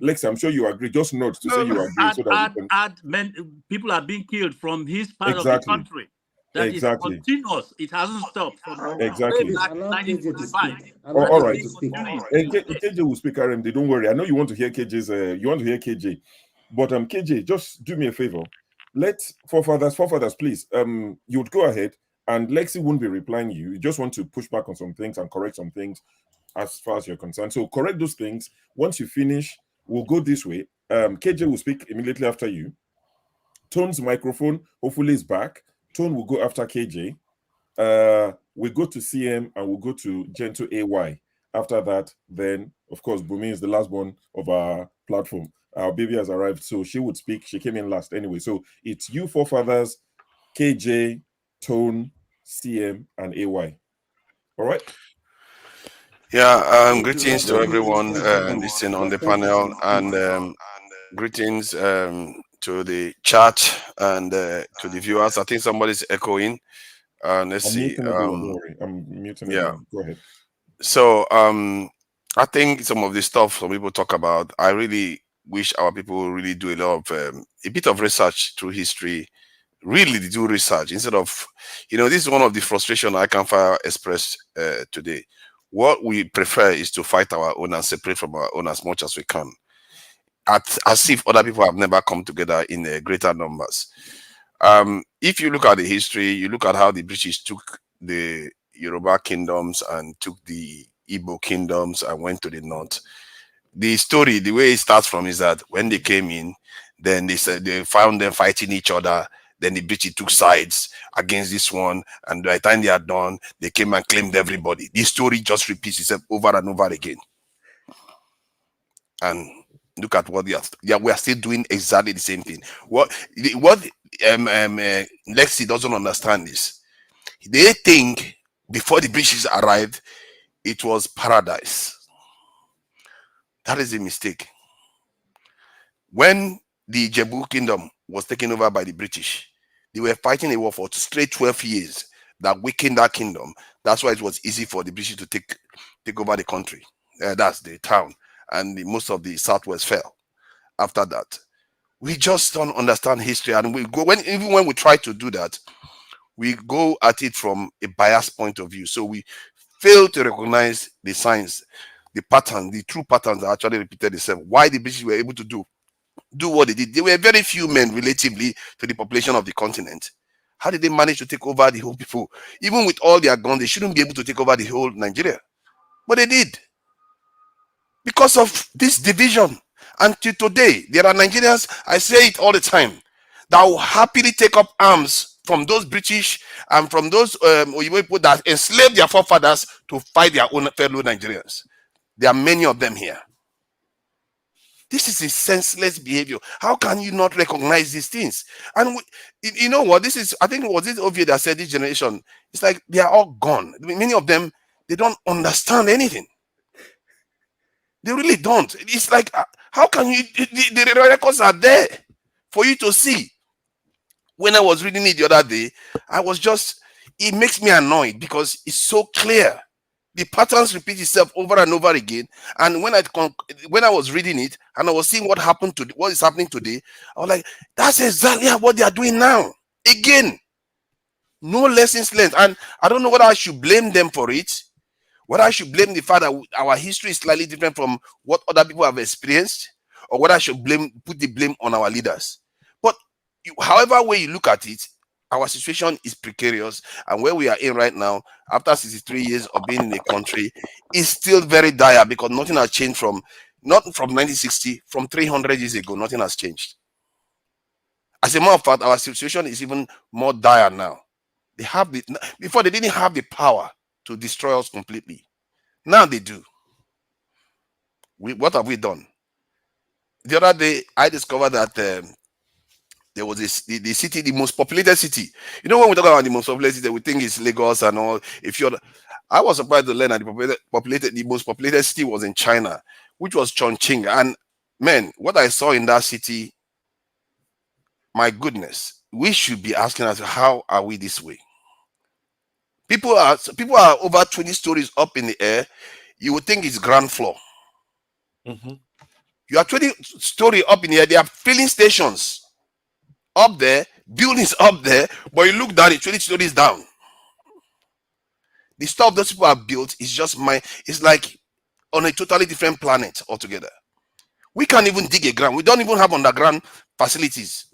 Lex, I'm sure you agree. Just nod to say you agree, so that we can... people are being killed from his part of the exactly. country. That is continuous. It hasn't stopped from exactly. way back 1945. All right. KJ will speak RM. They don't worry. I know you want to hear KJ's. You want to hear KJ, but KJ, just do me a favor. Let forefathers, please. You would go ahead, and Lexi won't be replying you. You just want to push back on some things and correct some things as far as you're concerned. So correct those things. Once you finish, we'll go this way. KJ will speak immediately after you. Tone's microphone hopefully is back. Tone will go after KJ. We go to CM and we'll go to Gentle AY. After that, then of course Bumi is the last one of our platform. Our baby has arrived, so she would speak. She came in last anyway. So it's you forefathers, KJ, Tone, CM, and AY. All right. Yeah. Greetings to everyone listening on the panel, and greetings to the chat and to the viewers. I think somebody's echoing. Let's see. I'm muting. Yeah. Go ahead. So I think some of the stuff some people talk about, I really wish our people really do a bit of research through history. Really do research instead of, this is one of the frustration I can express today. What we prefer is to fight our own and separate from our own as much as we can, as if other people have never come together in greater numbers. If you look at the history, you look at how the British took the Yoruba kingdoms and took the Igbo kingdoms and went to the north. The story, the way it starts from is that when they came in, then they said they found them fighting each other. Then the British took sides against this one, and by the time they are done, they came and claimed everybody. This story just repeats itself over and over again. And look at what we are still doing exactly the same thing. What Lexi doesn't understand is they think before the British arrived, it was paradise. That is a mistake. When the Jebu kingdom was taken over by the British, they were fighting a war for straight 12 years that weakened that kingdom. That's why it was easy for the British to take over the country. That's the town. And most of the southwest fell after that. We just don't understand history, and we go even when we try to do that, we go at it from a biased point of view. So we fail to recognize the signs, the pattern, the true patterns that actually repeated themselves. Why the British were able to do what they did. There were very few men relatively to the population of the continent. How did they manage to take over the whole people? Even with all their guns, they shouldn't be able to take over the whole Nigeria, but they did. Because of this division. Until today, there are Nigerians, I say it all the time, that will happily take up arms from those British and from those people that enslaved their forefathers to fight their own fellow Nigerians. There are many of them here. This is a senseless behavior. How can you not recognize these things? And you know what? I think it was this Ovie that said this generation, it's like they are all gone. Many of them, they don't understand anything. They really don't. It's like, how can you, the records are there for you to see. When I was reading it the other day, it makes me annoyed because it's so clear. The patterns repeat itself over and over again. And when I was reading it and I was seeing what is happening today, I was like, that's exactly what they are doing now. Again, no lessons learned. And I don't know whether I should blame them for it, whether I should blame the fact that our history is slightly different from what other people have experienced, or whether I should put the blame on our leaders. But however way you look at it, our situation is precarious, and where we are in right now, after 63 years of being in the country, is still very dire because nothing has changed not from 1960, from 300 years ago, nothing has changed. As a matter of fact, our situation is even more dire now. Before they didn't have the power to destroy us completely. Now they do. What have we done? The other day, I discovered that there was the city, the most populated city. You know, when we talk about the most populated city, we think it's Lagos and all. I was surprised to learn that the most populated city was in China, which was Chongqing. And man, what I saw in that city, my goodness, we should be asking us, how are we this way? People are over 20 stories up in the air. You would think it's ground floor. You are 20-story up in here. There are filling stations up there, buildings up there, but you look down, it's 20 stories down. The stuff those people have built is just it's like on a totally different planet altogether. We can't even dig a ground. We don't even have underground facilities.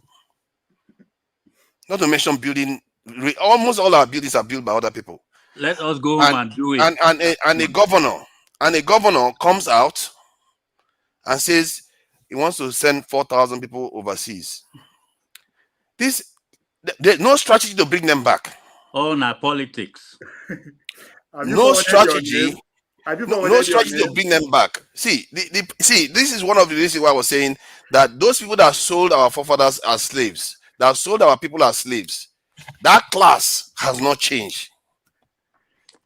Not to mention building. Almost all our buildings are built by other people. Let us go home and do it. And a governor comes out and says he wants to send 4,000 people overseas. There's no strategy to bring them back. Oh, now politics. No strategy. No strategy to bring them back. See, this is one of the reasons why I was saying that those people that sold our forefathers as slaves, that sold our people as slaves, that class has not changed.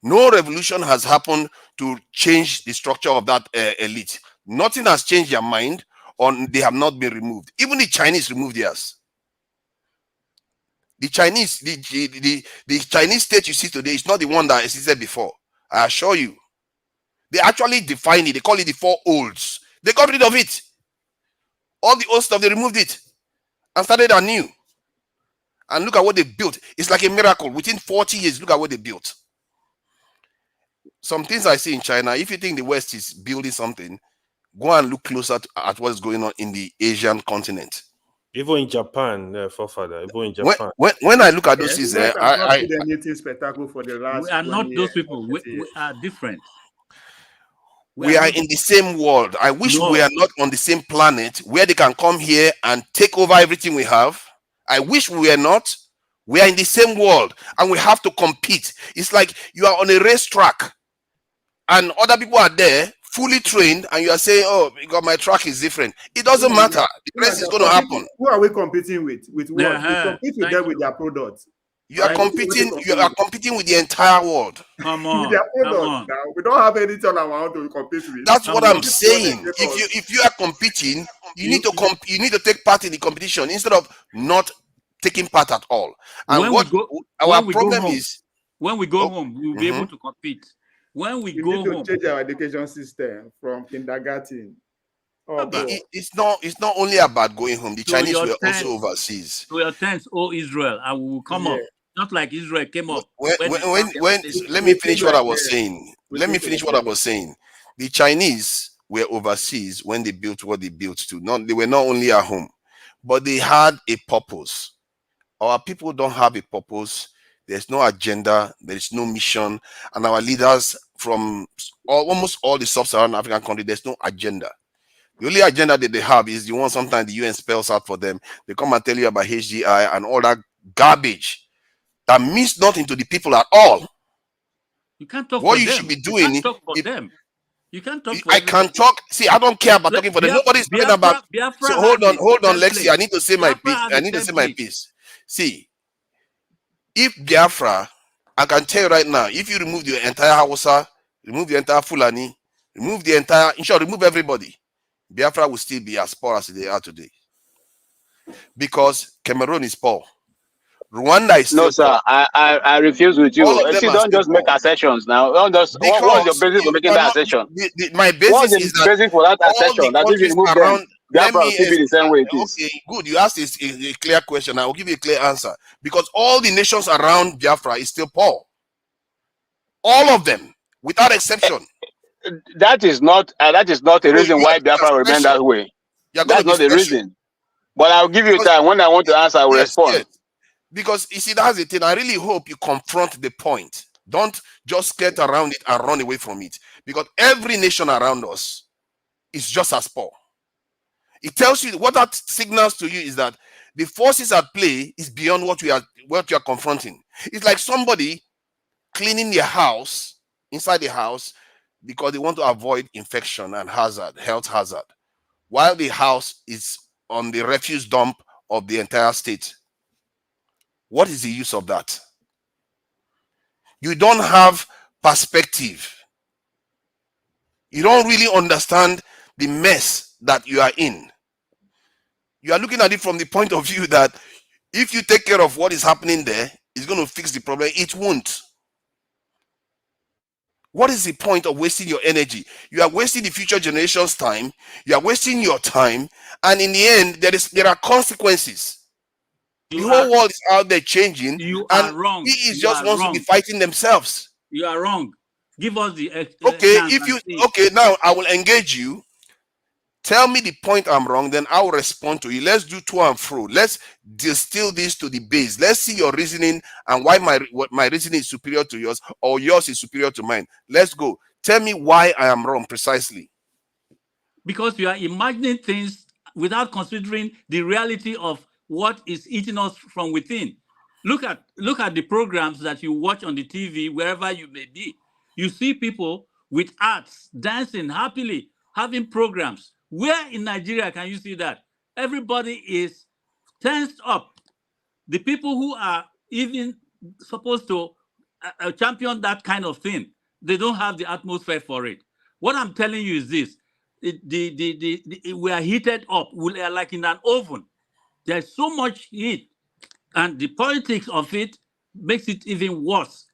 No revolution has happened to change the structure of that elite. Nothing has changed their mind, or they have not been removed. Even the Chinese removed theirs. The Chinese, the Chinese state you see today is not the one that existed before. I assure you. They actually define it. They call it the four olds. They got rid of it. All the old stuff, they removed it and started anew. And look at what they built. It's like a miracle. Within 40 years, look at what they built. Some things I see in China, if you think the West is building something, go and look closer at what's going on in the Asian continent. Even in Japan, forefather. Even in Japan. When I look at those things, anything spectacle for the last. We are not those people. We are different. We are in the same world. I wish we are not on the same planet where they can come here and take over everything we have. I wish we were not. We are in the same world and we have to compete. It's like you are on a racetrack and other people are there fully trained and you are saying, oh, because my track is different. It doesn't matter. The race is going to happen. Who are we competing with? With what? We compete with them with their products. You are competing. You are competing with the entire world. Come on, their products. Now we don't have anything on our own to compete with. That's what I'm saying. If you are competing, you need to you need to take part in the competition instead of not taking part at all. And when what our problem is, when we go home, we will be able to compete. When we go need home, to change our education system from kindergarten. It's not only about going home. The Chinese were also overseas. To your tents, oh Israel, and we will come up. Not like Israel came up. Let me finish what I was saying. Let me finish what I was saying. The Chinese were overseas when they built what they built to. They were not only at home, but they had a purpose. Our people don't have a purpose. There's no agenda. There is no mission. And our leaders from almost all the sub-Saharan African countries, there's no agenda. The only agenda that they have is the one sometimes the UN spells out for them. They come and tell you about HDI and all that garbage that means nothing to the people at all. You can't talk what for you them. should be doing. You can't talk for them. You can't talk for I can talk. See, I don't care about talking for them. Nobody's talking about. So hold on, Lexi. I need to say my piece. I need to say my piece. See, if Biafra, I can tell you right now, if you remove the entire Hausa, remove the entire Fulani, remove the entire, in short, remove everybody, Biafra will still be as poor as they are today. Because Cameroon is poor. Rwanda is no, sir. I refuse with you. See, don't just make assertions now. Don't just. What's your basis for making that assertion? My basis is that basis for that assertion that if you remove them, Biafra will still be the same way it is. Okay, good. You asked a clear question. I will give you a clear answer. Because all the nations around Biafra is still poor. All of them, without exception. That is not a reason why Biafra will remain that way. That's not the reason. But I'll give you time. When I want to answer, I will respond. Yes. Because you see, that's the thing. I really hope you confront the point. Don't just skirt around it and run away from it. Because every nation around us is just as poor. It tells you what that signals to you is that the forces at play is beyond what you are confronting. It's like somebody cleaning their house, inside the house, because they want to avoid infection and health hazard, while the house is on the refuse dump of the entire state. What is the use of that? You don't have perspective. You don't really understand the mess that you are in. You are looking at it from the point of view that if you take care of what is happening there, it's going to fix the problem. It won't. What is the point of wasting your energy? You are wasting the future generation's time. You are wasting your time, and in the end, there are consequences. The whole world is out there changing, and wrong. he is just wants to be fighting themselves. You are wrong. Give us the okay. Now I will engage you. Tell me the point I'm wrong, then I will respond to you. Let's do to and fro. Let's distill this to the base. Let's see your reasoning and why my reasoning is superior to yours or yours is superior to mine. Let's go. Tell me why I am wrong precisely. Because you are imagining things without considering the reality of what is eating us from within. Look at the programs that you watch on the TV, wherever you may be. You see people with arts dancing happily, having programs. Where in Nigeria can you see that? Everybody is tensed up. The people who are even supposed to champion that kind of thing, they don't have the atmosphere for it. What I'm telling you is this: we are heated up. We are like in an oven. There's so much heat, and the politics of it makes it even worse.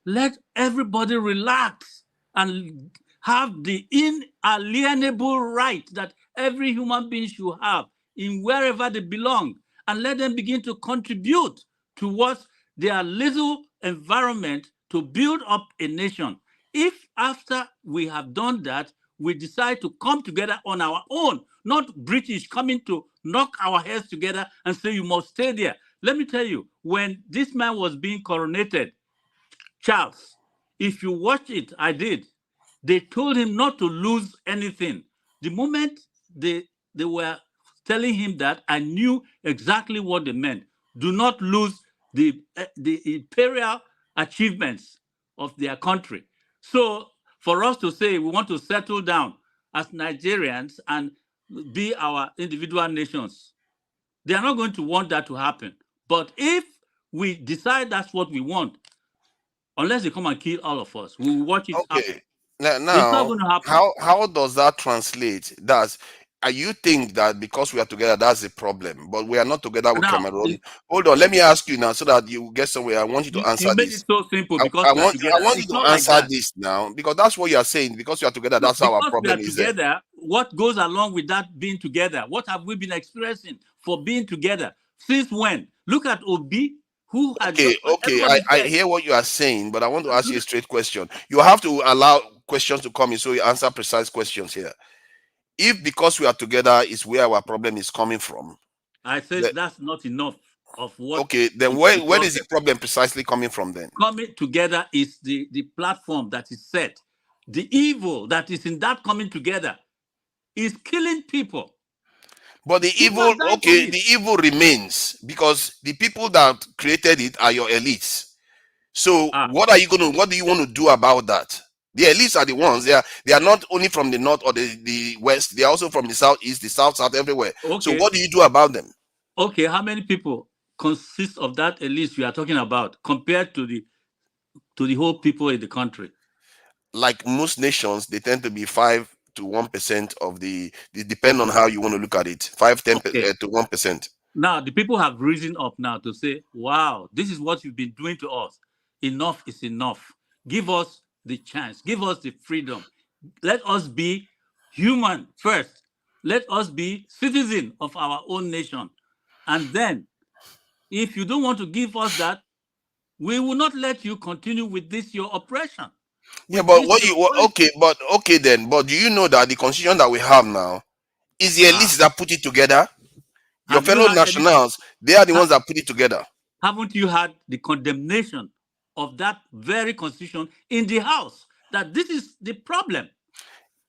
Let everybody relax and have the inalienable right that every human being should have in wherever they belong, and let them begin to contribute towards their little environment to build up a nation. If after we have done that, we decide to come together on our own, not British coming to knock our heads together and say you must stay there. Let me tell you, when this man was being coronated, Charles, if you watch it, I did, they told him not to lose anything. The moment they were telling him that, I knew exactly what they meant. Do not lose the imperial achievements of their country. So for us to say we want to settle down as Nigerians and be our individual nations, they are not going to want that to happen. But if we decide that's what we want, unless they come and kill all of us, we will watch it happen. Now, it's not going to happen. How does that translate? You think that because we are together, that's the problem, but we are not together with Cameroon. Hold on, let me ask you now so that you get somewhere. I want you to answer you made this. it so simple because I want you to answer this now because that's what you are saying. Because you are together, that's how our problem is. Together, what goes along with that being together? What have we been experiencing for being together? Since when? Look at Obi. Who okay, I hear what you are saying, but I want to ask you a straight question. You have to allow questions to come in so you answer precise questions here. If because we are together is where our problem is coming from, I said that's not enough of what. Okay, then where is the problem precisely coming from then? Coming together is the platform that is set. The evil that is in that coming together is killing people. But the evil remains because the people that created it are your elites. So what do you want to do about that? The elites are the ones, they are not only from the north or the west, they are also from the southeast, the south, everywhere. Okay. So what do you do about them? Okay, how many people consist of that elite you are talking about compared to the whole people in the country? Like most nations, they tend to be 5 to 1% of the depend on how you want to look at it. 5-10 to 1%. Now the people have risen up now to say, wow, this is what you've been doing to us. Enough is enough. Give us the chance, give us the freedom. Let us be human first. Let us be citizen of our own nation. And then, if you don't want to give us that, we will not let you continue with this your oppression. Yeah, but but do you know that the constitution that we have now is the elites that put it together? Your fellow nationals, they are the ones that put it together. Haven't you had the condemnation of that very constitution in the House? That this is the problem.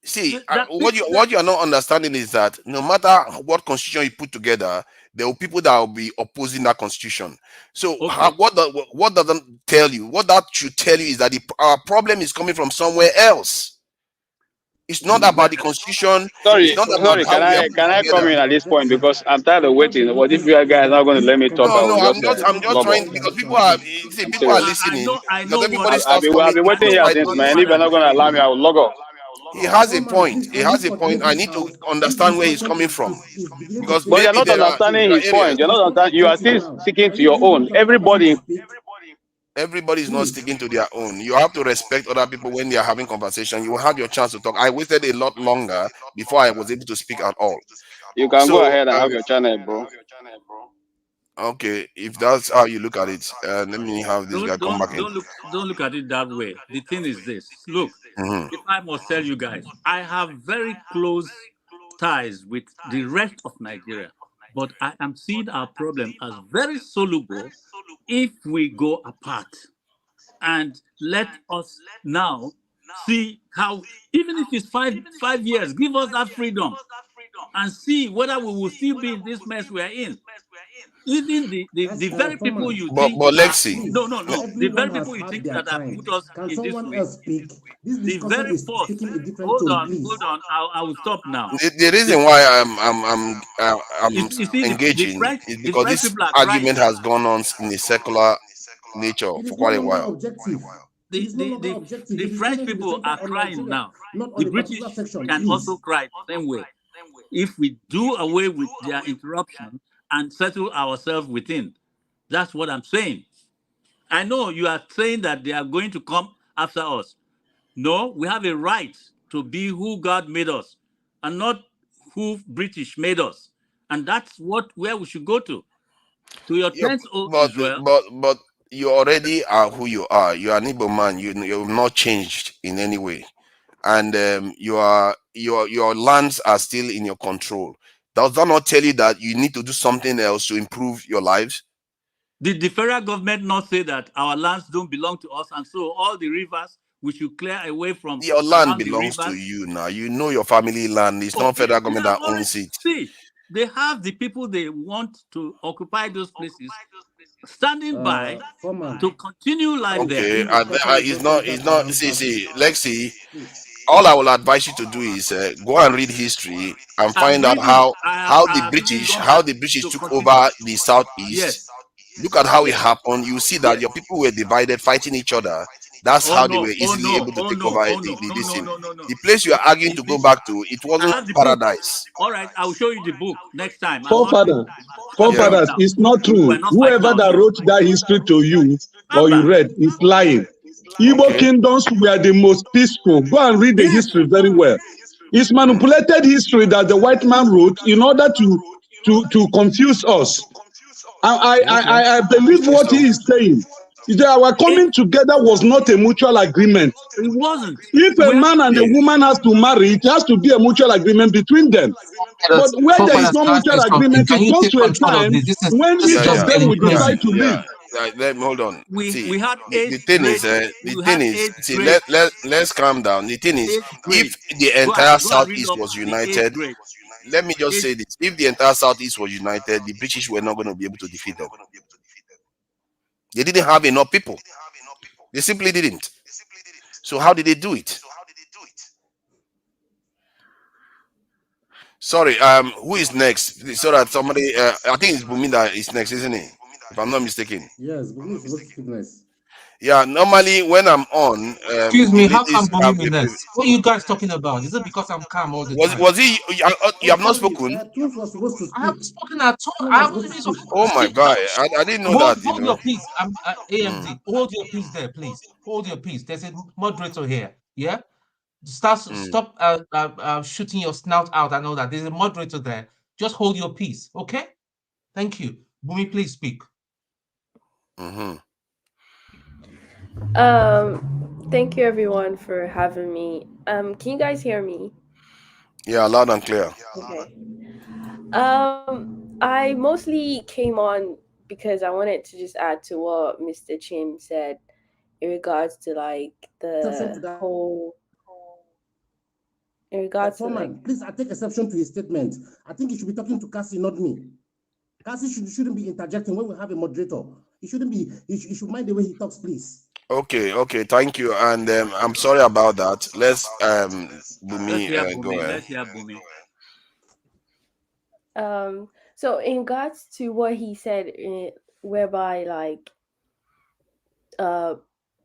See, what you are not understanding is that no matter what constitution you put together, there will people that will be opposing that constitution. So what doesn't tell you? What that should tell you is that our problem is coming from somewhere else. It's not about the constitution. Sorry, can I come in at this point because I'm tired of waiting. What if you guys are not going to let me talk? I'm just trying because people are listening. I know I've been waiting here since, man. If you're not going to allow me, I will log off. He has a point. I need to understand where he's coming from. Because but you're not understanding his point. You're not understanding. You are still sticking to your own. Everybody. Everybody is not sticking to their own. You have to respect other people when they are having conversation. You will have your chance to talk. I waited a lot longer before I was able to speak at all. You can go ahead and have your channel, bro. Okay, if that's how you look at it, let me have this guy come back in. Don't look at it that way. The thing is this. Look, if I must tell you guys, I have very close ties with the rest of Nigeria, but I am seeing our problem as very soluble if we go apart. And let us now see how, even if it's five years, give us that freedom and see whether we will still be in this mess we are in. Even the very people you think but let's see. No. The very people you think that have put us in this way. The very force. Hold on. I will stop now. The reason why I'm engaging is because this argument has gone on in a secular nature for quite a while. The French people are crying now. The British can also cry the same way. If we do away with their interruption and settle ourselves within. That's what I'm saying. I know you are saying that they are going to come after us. No, we have a right to be who God made us and not who British made us. And that's where we should go to. To your tents, Israel. But you already are who you are. You are an Igbo man. You've not changed in any way. And your lands are still in your control. Does that not tell you that you need to do something else to improve your lives? Did the federal government not say that our lands don't belong to us, and so all the rivers we should clear away from? Your land belongs to you now. You know your family land. It's not federal government that owns it. See, they have the people they want to occupy those places standing by to continue life there. It's not. See, Lexi. All I will advise you to do is go and read history and find out how the British took over the southeast. Yes. Look at how it happened. You see that your people were divided, fighting each other. That's how they were easily able to take over the place you are arguing to go back to. It wasn't paradise. All right, I'll show you the book next time. Forefathers, it's not true. Whoever that wrote that history to you or you read is lying. Igbo kingdoms were the most peaceful. Go and read the history very well. It's manipulated history that the white man wrote in order to confuse us. I believe what he is saying. Our coming together was not a mutual agreement. It wasn't. If a man and a woman has to marry, it has to be a mutual agreement between them. But where there is no mutual agreement, it comes to a time when each of them will decide to leave. Hold on. We had the thing is, let's calm down. The thing is, if the entire Southeast was united, let me just say this: if the entire Southeast was united, the British were not going to be able to defeat them. They didn't have enough people. They simply didn't. So how did they do it? Sorry. Who is next? So that somebody. I think it's Bumi that is next, isn't it? If I'm not mistaken. Yes, Bumi is supposed to be next. Yeah, normally when I'm on, excuse me, how come Bumi is next? What are you guys talking about? Is it because I'm calm all the time? Was he? You have not spoken. I haven't spoken at all. I haven't been supposed to Oh my God, I didn't know that. Hold your peace. AMD. Hold your peace there, please. Hold your peace. There's a moderator here. Yeah. Stop shooting your snout out. I know that there's a moderator there. Just hold your peace, okay? Thank you. Bumi, please speak. Thank you everyone for having me. Can you guys hear me? Yeah, loud and clear. Okay. I mostly came on because I wanted to just add to what Mr. Chim said in regards to like the whole. In regards to like, please, I take exception to his statement. I think you should be talking to Cassie, not me. Cassie shouldn't be interjecting when we have a moderator. He shouldn't be. He should mind the way he talks, please. Okay, thank you, and I'm sorry about that. Let's Bumi, go ahead. Let's hear Bumi. So in regards to what he said, whereby like,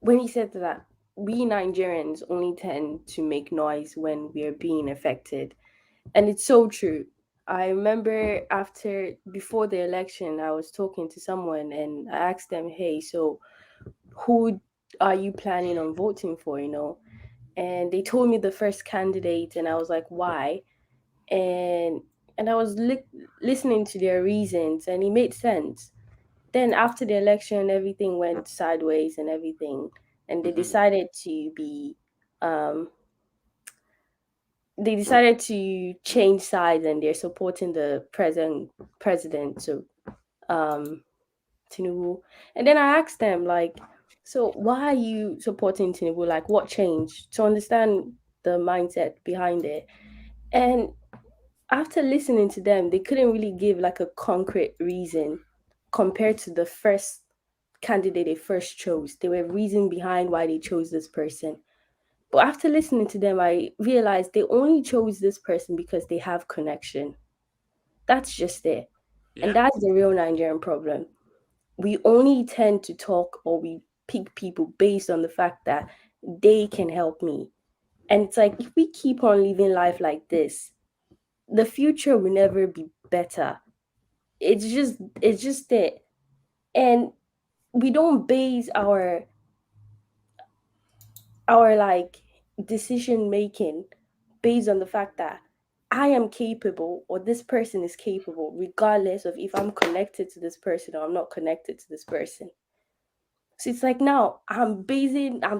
when he said that we Nigerians only tend to make noise when we are being affected, and it's so true. I remember before the election, I was talking to someone and I asked them, hey, so who are you planning on voting for, And they told me the first candidate, and I was like, why? And I was listening to their reasons, and it made sense. Then after the election, everything went sideways and everything, and they decided to be they decided to change sides, and they're supporting the president, so Tinubu. And then I asked them, like, so why are you supporting Tinubu? Like, what changed? To understand the mindset behind it. And after listening to them, they couldn't really give like a concrete reason compared to the first candidate they first chose. There were reasons behind why they chose this person. But after listening to them, I realized they only chose this person because they have connection. That's just it. Yeah. And that's the real Nigerian problem. We only tend to talk, or we pick people based on the fact that they can help me. And it's like, if we keep on living life like this, the future will never be better. It's just it. And we don't base our like decision making based on the fact that I am capable or this person is capable, regardless of if I'm connected to this person or I'm not connected to this person. So it's like, now I'm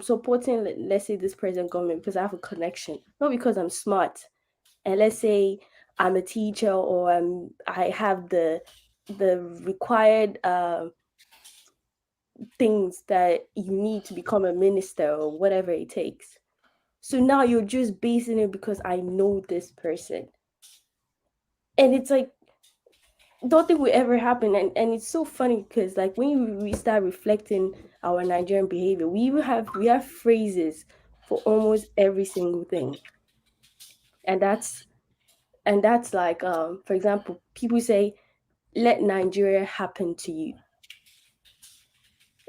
supporting, let's say, this present government because I have a connection, not because I'm smart. And let's say I'm a teacher, or I have the required things that you need to become a minister or whatever it takes. So now you're just basing it because I know this person. And it's like, nothing will ever happen. And it's so funny because, like, when we start reflecting our Nigerian behavior, we have phrases for almost every single thing. And that's like, for example, people say, let Nigeria happen to you.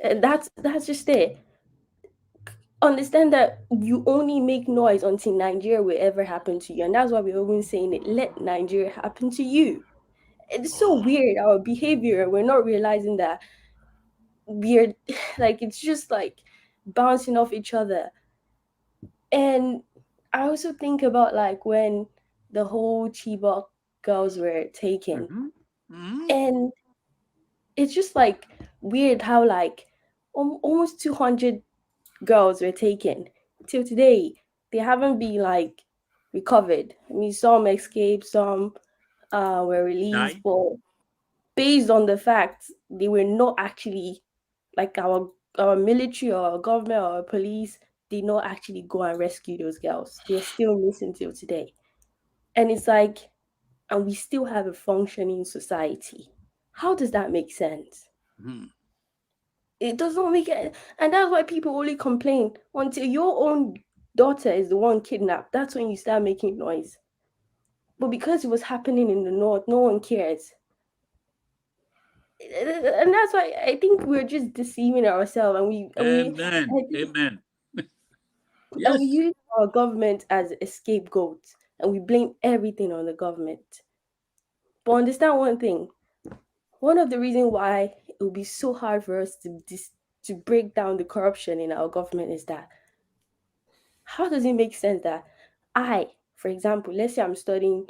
And that's just it. Understand that you only make noise until Nigeria will ever happen to you. And that's why we're always saying it, let Nigeria happen to you. It's so weird, our behavior. We're not realizing that we're like, it's just like bouncing off each other. And I also think about, like, when the whole Chibok girls were taken. And it's just like weird how, like, almost 200 girls were taken. Till today, they haven't been, like, recovered. I mean, some escaped, some were released, but based on the fact they were not actually, like, our military or our government or our police did not actually go and rescue those girls. They're still missing till today. And it's like, and we still have a functioning society. How does that make sense? It does not make it. And that's why people only complain until your own daughter is the one kidnapped. That's when you start making noise. But because it was happening in the north, no one cares. And that's why I think we're just deceiving ourselves, Amen. And we use our government as a scapegoat, and we blame everything on the government. But understand one thing: one of the reasons why it will be so hard for us to break down the corruption in our government is that, how does it make sense that for example, let's say I'm studying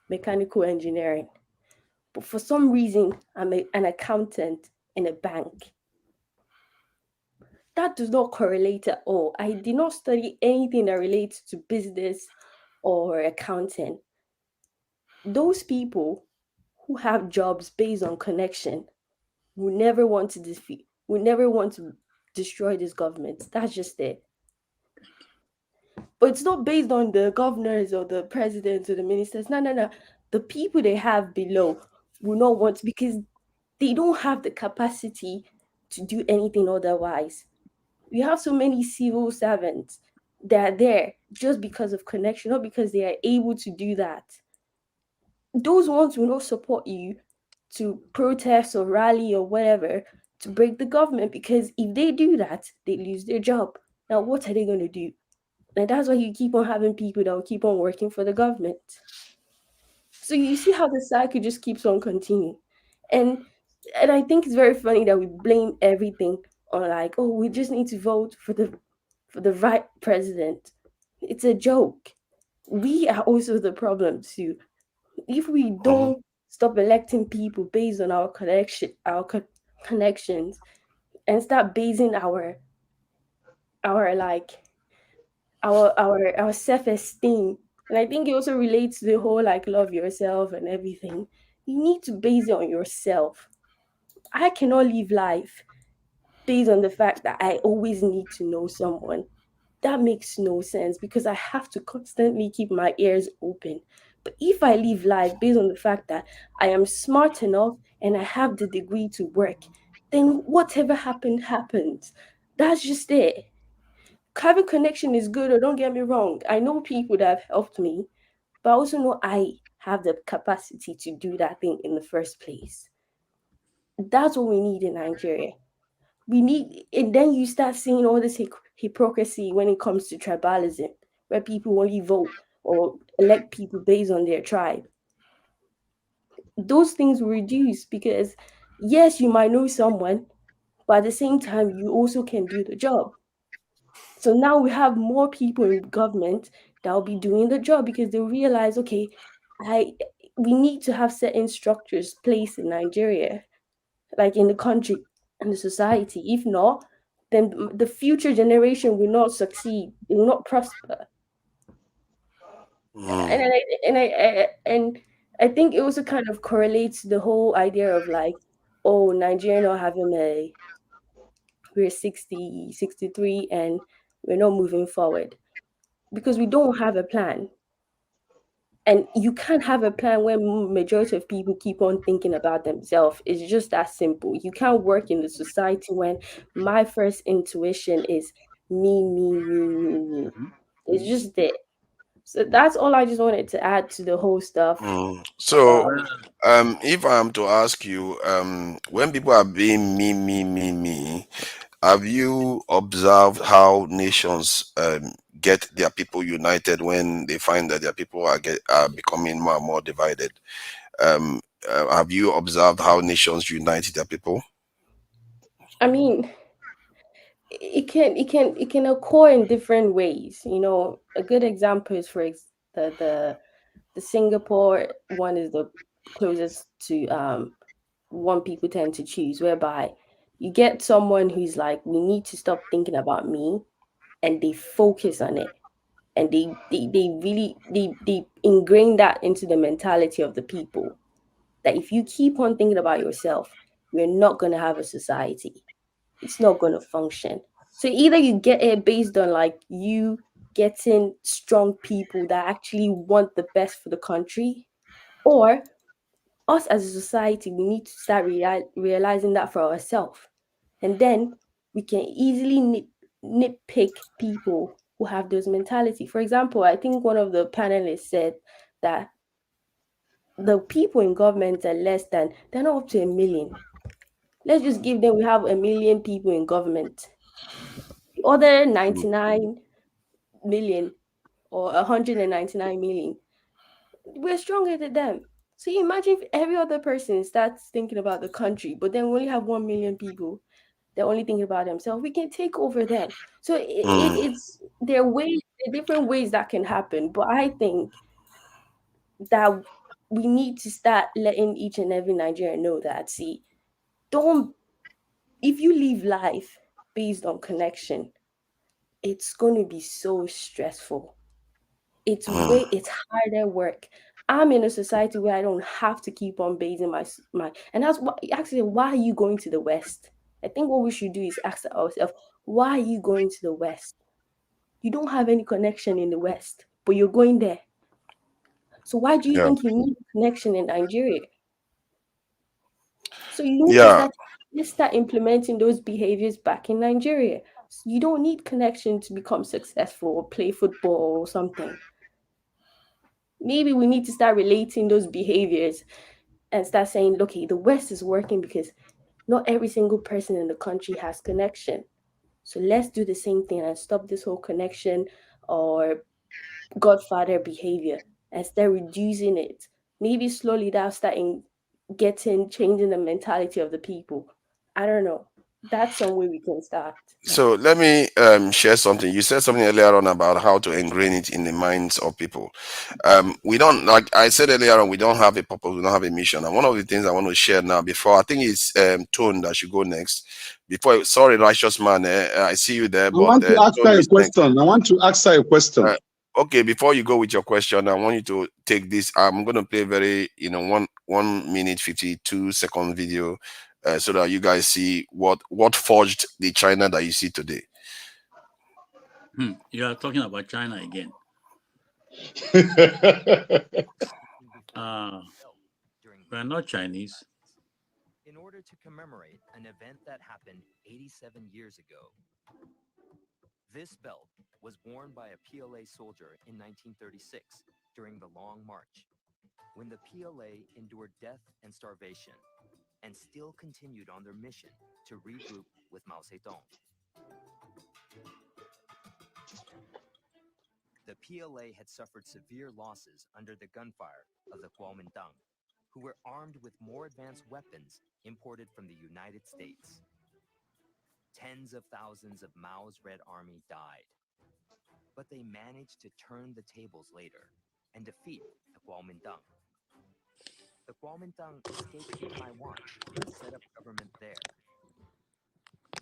mechanical engineering, but for some reason I'm an accountant in a bank? That does not correlate at all. I did not study anything that relates to business or accounting. Those people who have jobs based on connection will never want to destroy this government. That's just it. But it's not based on the governors or the presidents or the ministers. No. The people they have below will not want to, because they don't have the capacity to do anything otherwise. We have so many civil servants that are there just because of connection, not because they are able to do that. Those ones will not support you to protest or rally or whatever to break the government, because if they do that, they lose their job. Now, what are they going to do? And that's why you keep on having people that will keep on working for the government. So you see how the cycle just keeps on continuing. And And I think it's very funny that we blame everything on like, oh, we just need to vote for the right president. It's a joke. We are also the problem too. If we don't stop electing people based on our connections, and start basing our like our self-esteem, and I think it also relates to the whole like love yourself and everything. You need to base it on yourself. I cannot live life based on the fact that I always need to know someone. That makes no sense because I have to constantly keep my ears open. But if I live life based on the fact that I am smart enough and I have the degree to work, then whatever happened happens. That's just it. Having connection is good, or don't get me wrong. I know people that have helped me, but I also know I have the capacity to do that thing in the first place. That's what we need in Nigeria. We need, and then you start seeing all this hypocrisy when it comes to tribalism, where people only vote or elect people based on their tribe. Those things will reduce because, yes, you might know someone, but at the same time, you also can do the job. So now we have more people in government that will be doing the job because they realize, okay, I we need to have certain structures placed in Nigeria, like in the country and the society. If not, then the future generation will not succeed. They will not prosper. And I think it also kind of correlates to the whole idea of like, oh, Nigeria not having a we're 60, 63, and we're not moving forward because we don't have a plan. And you can't have a plan when majority of people keep on thinking about themselves. It's just that simple. You can't work in the society when my first intuition is me, me, me, me, me. It's just it. So that's all I just wanted to add to the whole stuff. So, if I am to ask you, when people are being me, have you observed how nations get their people united when they find that their people are becoming more and more divided? Have you observed how nations unite their people? I mean, it can occur in different ways. You know, a good example is the Singapore one is the closest to one people tend to choose, whereby you get someone who's like, we need to stop thinking about me, and they focus on it, and they really they ingrain that into the mentality of the people, that if you keep on thinking about yourself, we're not going to have a society. It's not going to function. So either you get it based on like you getting strong people that actually want the best for the country, or us as a society, we need to start realizing that for ourselves. And then we can easily nitpick people who have those mentality. For example, I think one of the panelists said that the people in government are they're not up to 1 million. Let's just give them, we have 1 million people in government. The other 99 million or 199 million, we're stronger than them. So you imagine if every other person starts thinking about the country, but then we only have 1 million people, they're only thinking about themselves, we can take over them. So it's there are different ways that can happen. But I think that we need to start letting each and every Nigerian know that, see, don't if you live life based on connection, it's going to be so stressful. It's harder work. I'm in a society where I don't have to keep on basing my and that's what actually, why are you going to the West? I think what we should do is ask ourselves, why are you going to the West? You don't have any connection in the West, but you're going there. So why do you Yeah. think you need a connection in Nigeria? So you need to Yeah. start implementing those behaviors back in Nigeria. So you don't need connection to become successful or play football or something. Maybe we need to start relating those behaviors and start saying, okay, the West is working because not every single person in the country has connection. So let's do the same thing and stop this whole connection or godfather behavior and start reducing it. Maybe slowly that'll start changing the mentality of the people. I don't know. That's some way we can start. So let me share something. You said something earlier on about how to ingrain it in the minds of people. We don't, like I said earlier on, we don't have a purpose, we don't have a mission. And one of the things I want to share now, before I think it's Tone that should go next. Before, sorry, righteous man, I see you there. I But want to ask Tone her a is next. question. I want to ask her a question. Okay, before you go with your question, I want you to take this. I'm going to play very, 1 minute 52-second video, so that you guys see what forged the China that you see today. You are talking about China again. We're not Chinese. In order to commemorate an event that happened 87 years ago. This belt was worn by a PLA soldier in 1936 during the Long March, when the PLA endured death and starvation and still continued on their mission to regroup with Mao Zedong. The PLA had suffered severe losses under the gunfire of the Kuomintang, who were armed with more advanced weapons imported from the United States. Tens of thousands of Mao's Red Army died. But they managed to turn the tables later and defeat the Kuomintang. The Kuomintang escaped to Taiwan and set up government there.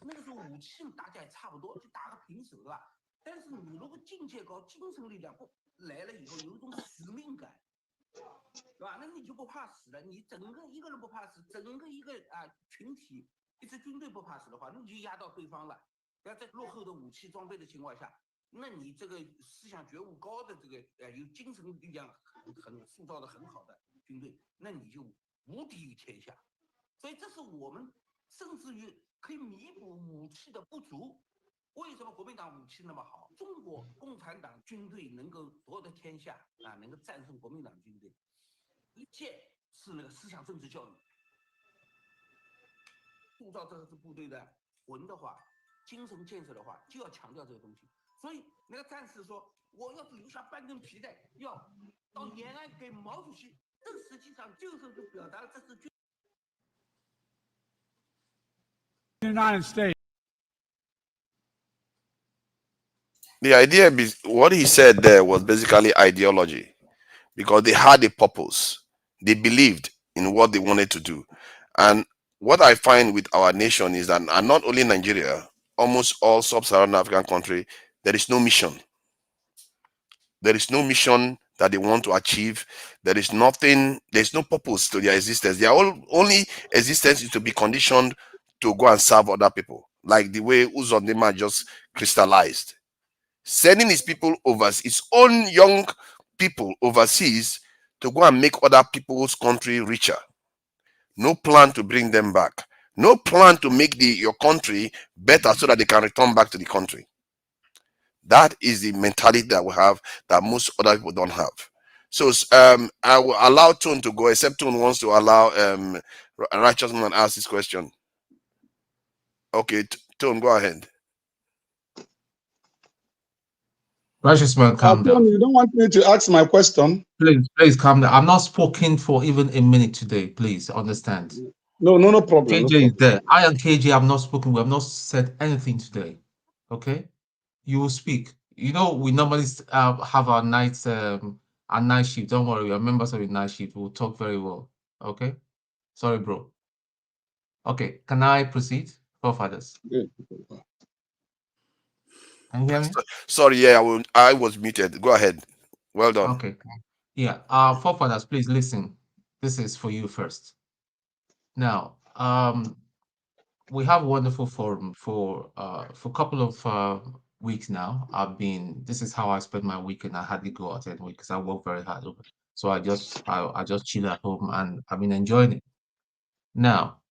那个时候武器大家也差不多，就打个平手，对吧？但是你如果境界高，精神力量不来了以后，有一种使命感，对吧？那你就不怕死了。你整个一个人不怕死，整个一个群体一支军队不怕死的话，那你就压到对方了。要在落后的武器装备的情况下，那你这个思想觉悟高的这个有精神力量很塑造的很好的军队，那你就无敌于天下。所以这是我们甚至于可以弥补武器的不足。为什么国民党武器那么好？中国共产党军队能够夺得天下能够战胜国民党军队，一切是那个思想政治教育，塑造这支部队的魂的话，精神建设的话，就要强调这个东西。所以那个战士说，我要是留下半根皮带，要到延安给毛主席，这实际上就是表达了这是军。United States. The idea, what he said there was basically ideology, because they had a purpose. They believed in what they wanted to do. And what I find with our nation is that, and not only Nigeria, almost all sub-Saharan African countries, there is no mission. There is no mission that they want to achieve. There is nothing, there's no purpose to their existence. Their only existence is to be conditioned to go and serve other people, like the way Uzodinma just crystallized. Sending his people his own young people overseas to go and make other people's country richer. No plan to bring them back. No plan to make your country better so that they can return back to the country. That is the mentality that we have that most other people don't have. So I will allow Tone to go, except Tone wants to allow Righteous Man ask this question. Okay, Tone, go ahead. Righteous Man, calm down. You don't want me to ask my question? Please calm down. I'm not spoken for even a minute today. Please understand. No problem. KJ is there. I and KJ have not spoken. We have not said anything today. Okay? You will speak. We normally have our night shift. Don't worry, we are members of the night shift. We'll talk very well. Okay? Sorry, bro. Okay, can I proceed? Forefathers. Yeah. Can you hear me? Sorry, yeah, I was muted. Go ahead. Well done. Okay. Yeah. Forefathers, please listen. This is for you first. Now, we have a wonderful forum for a couple of weeks now. This is how I spend my weekend. I hardly go out anyway because I work very hard. So I just chill at home and I've been enjoying it. Now,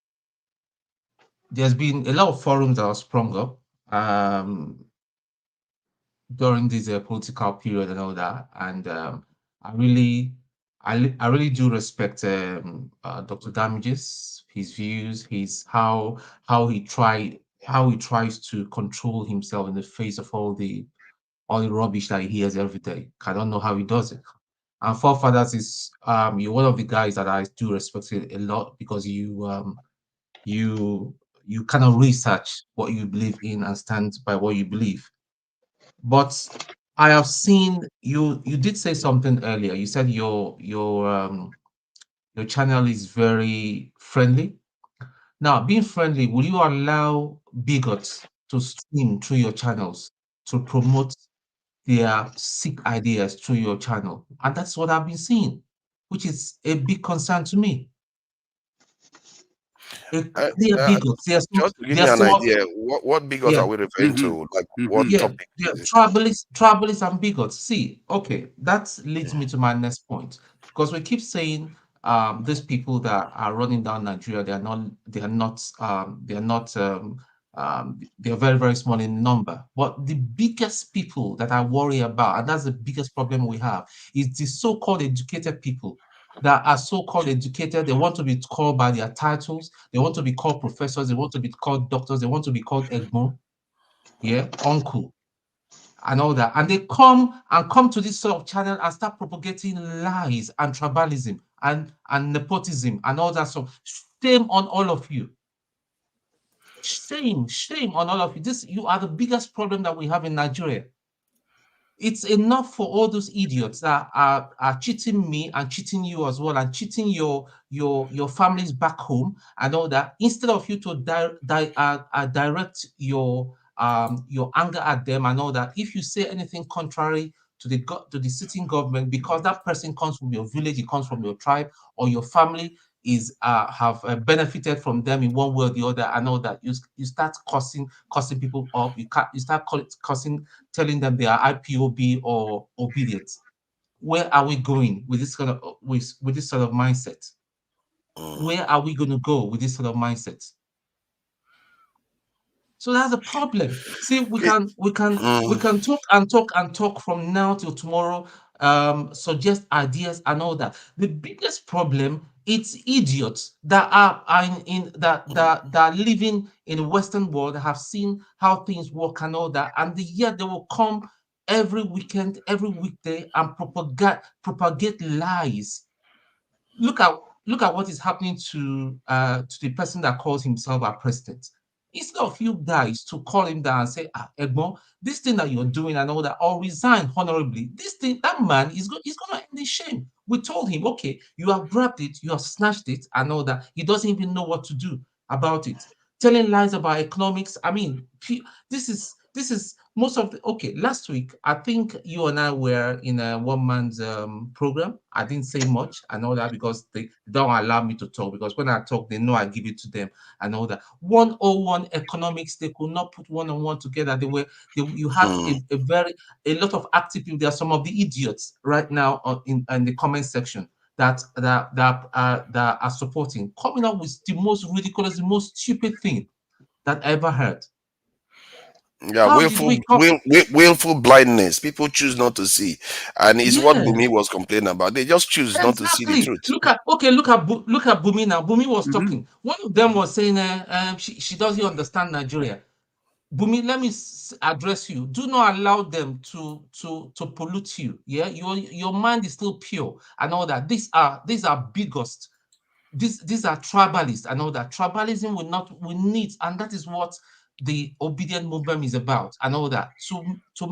there's been a lot of forums that have sprung up during this political period and all that, and I really do respect Dr. Damages, his views, how he tries to control himself in the face of all the rubbish that he hears every day. I don't know how he does it. And forefathers is you're one of the guys that I do respect a lot because you kind of research what you believe in and stand by what you believe. But I have seen you did say something earlier. You said your channel is very friendly. Now, being friendly, will you allow bigots to stream through your channels to promote their sick ideas through your channel? And that's what I've been seeing, which is a big concern to me. Clear bigots. Just to give me an idea, what bigots are we referring to? Like what topic? Yeah, tribalists and bigots. See, okay, that leads me to my next point because we keep saying these people that are running down Nigeria, they're very, very small in number. But the biggest people that I worry about, and that's the biggest problem we have, is the so-called educated people that are so-called educated. They want to be called by their titles. They want to be called professors. They want to be called doctors. They want to be called Egbon, yeah, uncle, and all that. And they come to this sort of channel and start propagating lies and tribalism and nepotism and all that stuff. Shame on all of you. Shame on all of you. You are the biggest problem that we have in Nigeria. It's enough for all those idiots that are cheating me and cheating you as well and cheating your families back home and all that. Instead of you to direct your anger at them and all that, if you say anything contrary to the sitting government, because that person comes from your village, he comes from your tribe, or your family have benefited from them in one way or the other, and all that, you start cussing people up. You start cussing, telling them they are IPOB or obedient. Where are we going with this kind of with this sort of mindset? Where are we going to go with this sort of mindset? So that's a problem. See, we can talk and talk and talk from now till tomorrow, suggest ideas and all that. The biggest problem, it's idiots that are that are living in the Western world, that have seen how things work and all that, and yet they will come every weekend, every weekday, and propagate lies. Look at what is happening to the person that calls himself our president. Instead of you guys to call him down and say, Egbon, this thing that you're doing and all that, or resign honorably, that man is going to end in shame. We told him, okay, you have grabbed it, you have snatched it and all that. He doesn't even know what to do about it. Telling lies about economics. I mean, this is most of the, okay, last week, I think you and I were in a one man's program. I didn't say much and all that because they don't allow me to talk, because when I talk, they know I give it to them and all that. 101 economics, they could not put one on one together. You had a lot of active people. There are some of the idiots right now in the comment section that are supporting, coming up with the most ridiculous, the most stupid thing that I ever heard. Yeah, willful blindness. People choose not to see, and it's what Bumi was complaining about. They just choose not to see the truth. Look at Bumi now. Bumi was talking. One of them was saying, she doesn't understand Nigeria. Bumi, let me address you. Do not allow them to pollute you. Yeah, your mind is still pure and all that. These are bigots. These are tribalists and all that. Tribalism we need, and that is what the obedient movement is about and all that, to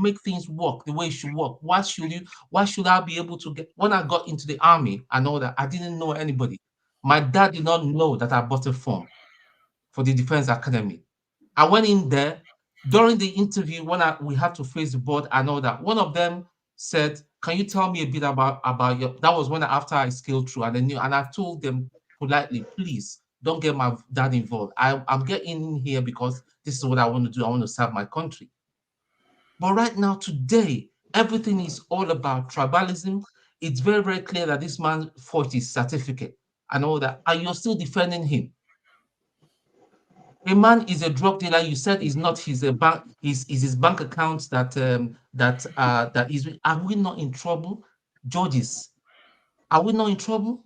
make things work the way it should work. Why should I be able to get, when I got into the army and all that, I didn't know anybody. My dad did not know that I bought a form for the Defense Academy. I went in there during the interview when we had to face the board and all that. One of them said, can you tell me a bit about your, that was after I scaled through, and I told them politely, please don't get my dad involved. I'm getting in here because this is what I want to do. I want to serve my country. But right now, today, everything is all about tribalism. It's very, very clear that this man forged his certificate and all that, and you're still defending him. A man is a drug dealer. You said is not his bank. Is his bank account that is. Are we not in trouble, judges? Are we not in trouble?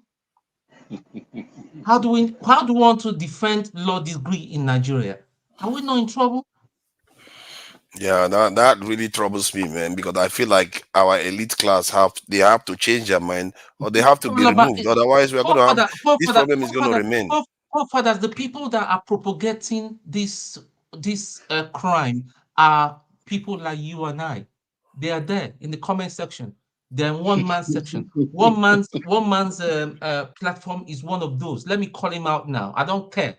How do we want to defend law degree in Nigeria? Are we not in trouble? Yeah, that really troubles me, man, because I feel like our elite class have to change their mind, or they have to be removed. Otherwise, we are going to have this problem is going to remain. Forefathers, the people that are propagating this crime are people like you and I. They are there in the comment section. They're in one man's section. One man's platform is one of those. Let me call him out now. I don't care.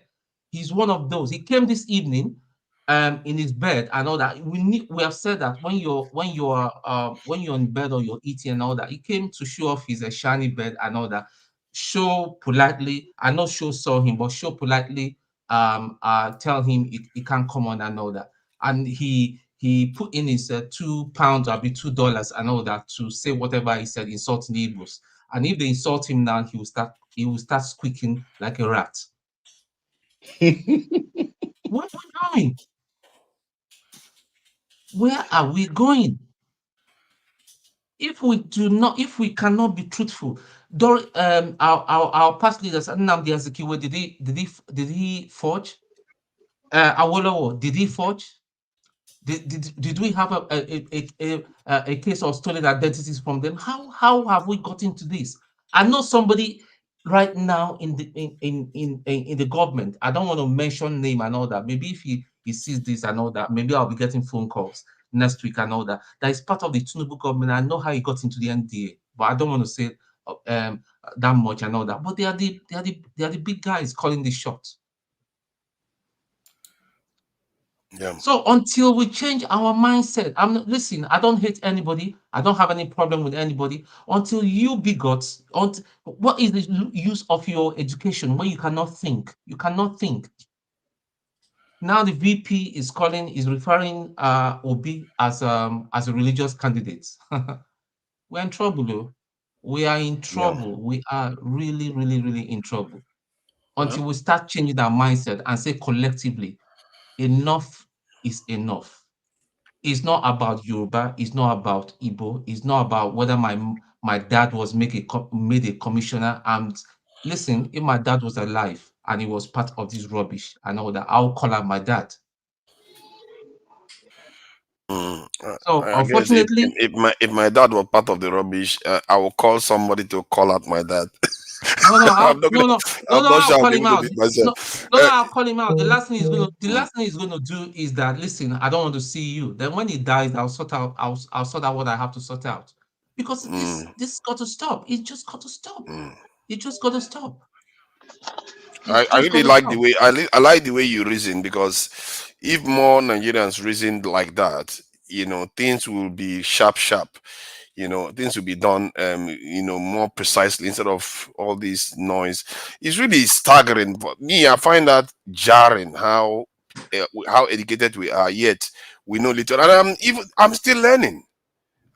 He's one of those. He came this evening in his bed and all that. We have said that when you're in bed or you're eating and all that, he came to show off his shiny bed and all that. Show politely, I know show saw him, but show politely tell him he can't come on and all that. And he put in his £2 or $2 and all that to say whatever he said, insulting the Igbos. And if they insult him now, he will start squeaking like a rat. Where are we going? Where are we going? If we cannot be truthful, our past leaders, Nnamdi Azikiwe, did he forge? Awolowo, did he forge? Did we have a case of stolen identities from them? How have we got into this? I know somebody right now in the government. I don't want to mention name and all that. Maybe if he sees this and all that, maybe I'll be getting phone calls next week and all that. That is part of the Tinubu government. I know how he got into the NDA, but I don't want to say that much and all that. But they are the big guys calling the shots. Yeah. So until we change our mindset, listen, I don't hate anybody. I don't have any problem with anybody. Until you bigots, what is the use of your education when you cannot think? You cannot think. Now the VP is referring Obi as a religious candidate. We're in trouble, though. We are in trouble. Yeah. We are really, really, really in trouble. Until we start changing our mindset and say collectively, enough is enough. It's not about Yoruba. It's not about Igbo. It's not about whether my dad was made a commissioner. And listen, if my dad was alive and he was part of this rubbish, I know that I'll call out my dad. So unfortunately, if my dad was part of the rubbish, I will call somebody to call out my dad. No, I'll call him out. I'll call him out. The last thing he's gonna do is that, listen, I don't want to see you. Then when he dies, I'll sort out what I have to sort out. Because this got to stop. It just got to stop. It just got to stop. I really like the way I like the way you reason, because if more Nigerians reasoned like that, things will be sharp. Things will be done more precisely instead of all this noise. It's really staggering. But me, I find that jarring how educated we are, yet we know little. And I'm still learning.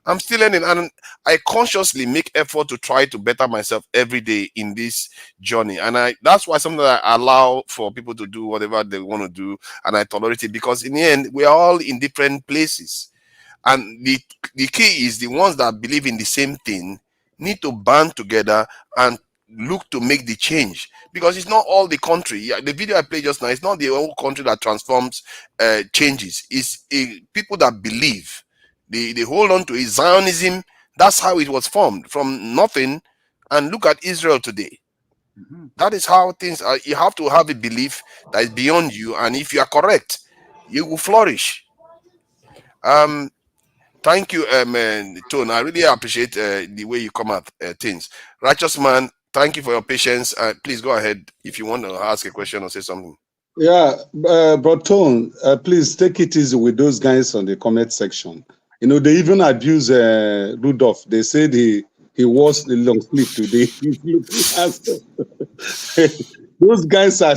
And I consciously make effort to try to better myself every day in this journey. And that's why sometimes I allow for people to do whatever they want to do, and I tolerate it, because in the end, we are all in different places. And the key is the ones that believe in the same thing need to band together and look to make the change, because it's not all the country. Yeah, the video I played just now, it's not the whole country that transforms changes. It's people that believe. They hold on to it. Zionism, that's how it was formed, from nothing. And look at Israel today. That is how things are. You have to have a belief that is beyond you, and if you are correct, you will flourish. Thank you, Tone. I really appreciate the way you come at things. Righteous man, thank you for your patience. Please go ahead if you want to ask a question or say something. Yeah, but Tone, please take it easy with those guys on the comment section. They even abuse Rudolph. They said he was the long sleeve today. Those guys are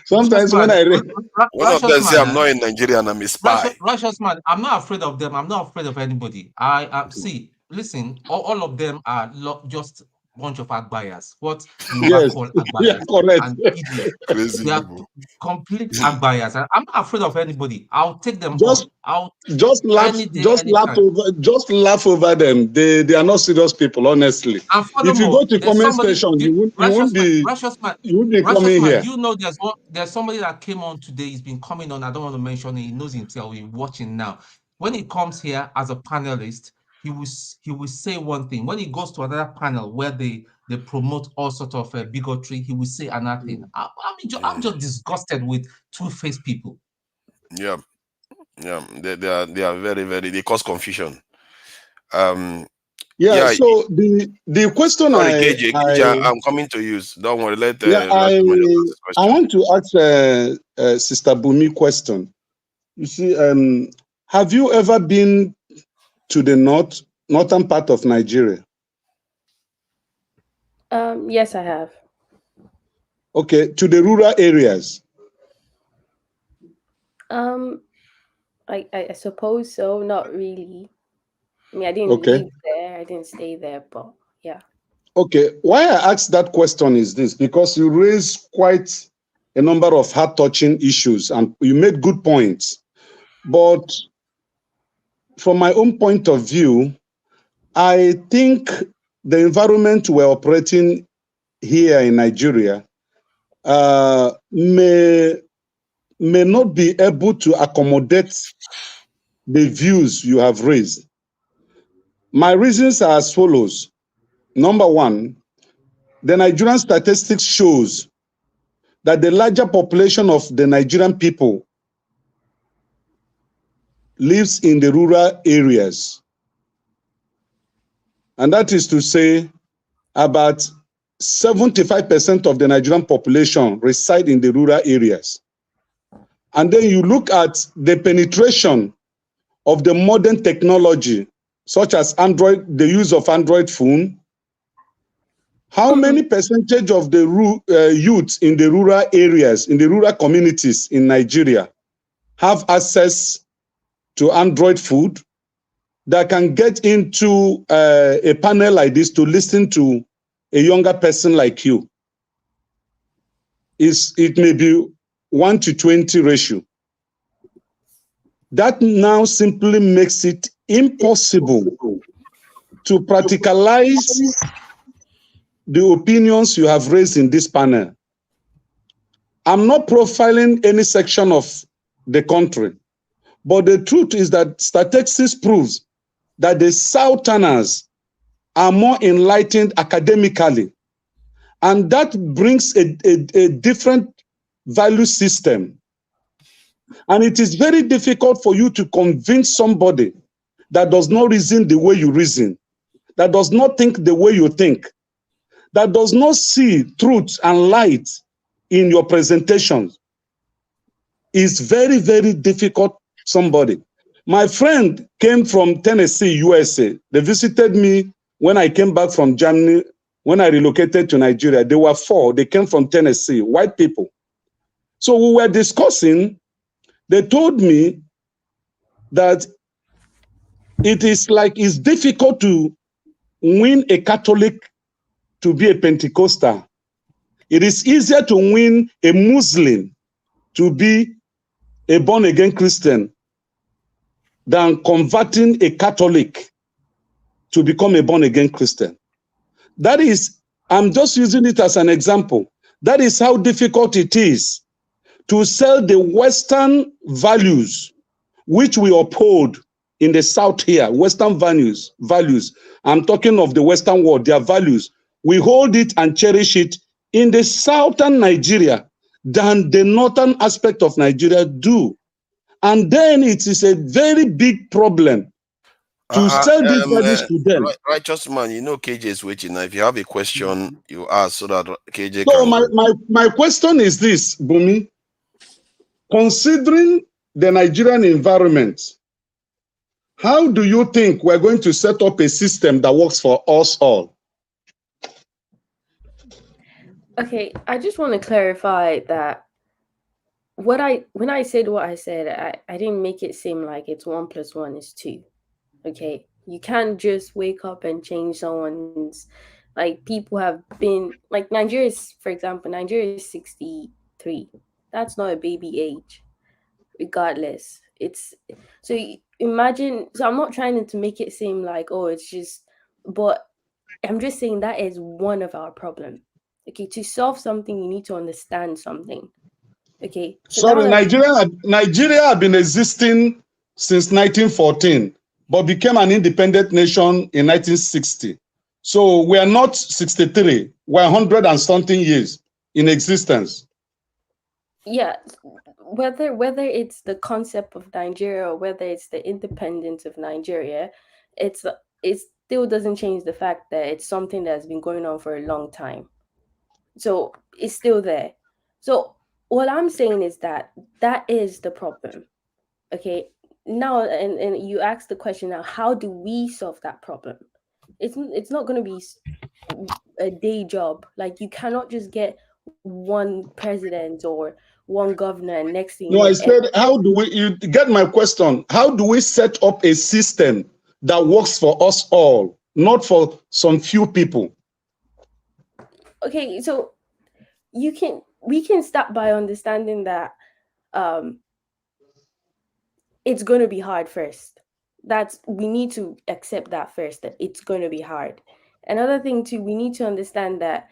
sometimes when I read one of them say I'm not in Nigeria and I'm a spy. Righteous man, I'm not afraid of them. I'm not afraid of anybody. I see. Listen, all of them are just bunch of agbayas. What you call agbayas and idiots. Crazy They are people. complete agbayas. And I'm not afraid of anybody. I'll take them Just, on. just laugh, Any day, just laugh anytime. over, just laugh over them. They are not serious people, honestly. And If you furthermore, go to there's comment somebody, section, you won't be Righteous coming man, here. do you know there's somebody that came on today, he's been coming on, I don't want to mention it, he knows himself, he's watching now. When he comes here as a panelist, he will say one thing. When he goes to another panel where they promote all sorts of bigotry, he will say another thing. I'm just disgusted with two-faced people. Yeah, they are very, very, they cause confusion. So the question sorry, KJ, I'm coming to you. Don't worry, let I want to ask Sister Bumi question. You see, have you ever been to the northern part of Nigeria? Yes, I have. Okay, to the rural areas. I suppose so. Not really. I mean, I didn't live there. I didn't stay there, but yeah. Okay, why I asked that question is this, because you raised quite a number of heart-touching issues and you made good points. But from my own point of view, I think the environment we're operating here in Nigeria may not be able to accommodate the views you have raised. My reasons are as follows. Number one, the Nigerian statistics shows that the larger population of the Nigerian people lives in the rural areas. And that is to say, about 75% of the Nigerian population reside in the rural areas. And then you look at the penetration of the modern technology, such as Android, the use of Android phone. How many percentage of the youth in the rural areas, in the rural communities in Nigeria, have access to Android phone that can get into a panel like this to listen to a younger person like you? It may be 1 to 20 ratio. That now simply makes it impossible to practicalize the opinions you have raised in this panel. I'm not profiling any section of the country, but the truth is that statistics proves that the Southerners are more enlightened academically, and that brings a different value system. And it is very difficult for you to convince somebody that does not reason the way you reason, that does not think the way you think, that does not see truth and light in your presentations. It's very, very difficult, somebody. My friend came from Tennessee, USA. They visited me when I came back from Germany, when I relocated to Nigeria. They were 4. They came from Tennessee, white people. So we were discussing. They told me that it is like it's difficult to win a Catholic to be a Pentecostal. It is easier to win a Muslim to be a born-again Christian than converting a Catholic to become a born-again Christian. That is, I'm just using it as an example. That is how difficult it is to sell the Western values, which we uphold in the South here, Western values. I'm talking of the Western world, their values. We hold it and cherish it in the Southern Nigeria than the Northern aspect of Nigeria do. And then it is a very big problem to sell these values to them. Righteous man, you know KJ is waiting now. If you have a question, you ask so that KJ so can... my question is this, Bumi. Considering the Nigerian environment, how do you think we're going to set up a system that works for us all? Okay, I just want to clarify that when I said what I said, I didn't make it seem like it's 1 + 1 is 2. Okay, you can't just wake up and change someone's Like people have been like Nigeria is, for example, Nigeria is 63. That's not a baby age, regardless. It's so imagine. So I'm not trying to make it seem like, oh, it's just, but I'm just saying that is one of our problems. Okay, to solve something, you need to understand something. Okay, so Sorry, now that Nigeria had been existing since 1914, but became an independent nation in 1960. So we are not 63, we're 100 and something years in existence. yeah, whether it's the concept of Nigeria or whether it's the independence of Nigeria, it still doesn't change the fact that it's something that's been going on for a long time. So it's still there. So what I'm saying is that is the problem. Okay. Now, and you asked the question now, how do we solve that problem? It's not going to be a day job. Like you cannot just get one president or one governor and next thing you No, know. I said, how do we, you get my question, how do we set up a system that works for us all, not for some few people? Okay, so we can start by understanding that it's going to be hard first. We need to accept that first, that it's going to be hard. Another thing too, we need to understand that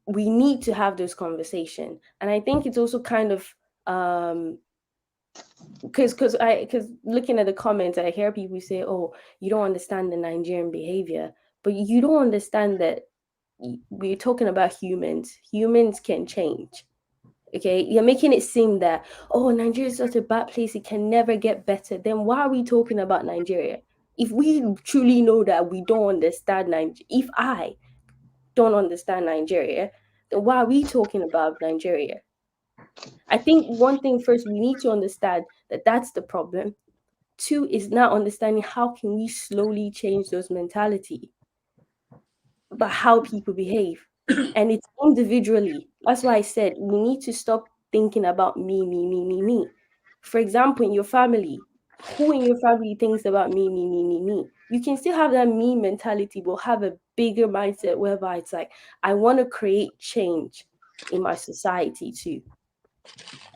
we need to have this conversation. And I think it's also kind of because looking at the comments, I hear people say, oh, you don't understand the Nigerian behavior, but you don't understand that we're talking about humans can change. Okay, you're making it seem that, oh, Nigeria is such a bad place, it can never get better. Then why are we talking about Nigeria? If we truly know that we don't understand Nigeria, if I don't understand Nigeria, then why are we talking about Nigeria? I think one thing first, we need to understand that that's the problem. Two is now understanding how can we slowly change those mentality, but how people behave. And it's individually. That's why I said we need to stop thinking about me. For example, in your family, who in your family thinks about me? You can still have that me mentality, but have a bigger mindset whereby it's like, I want to create change in my society too.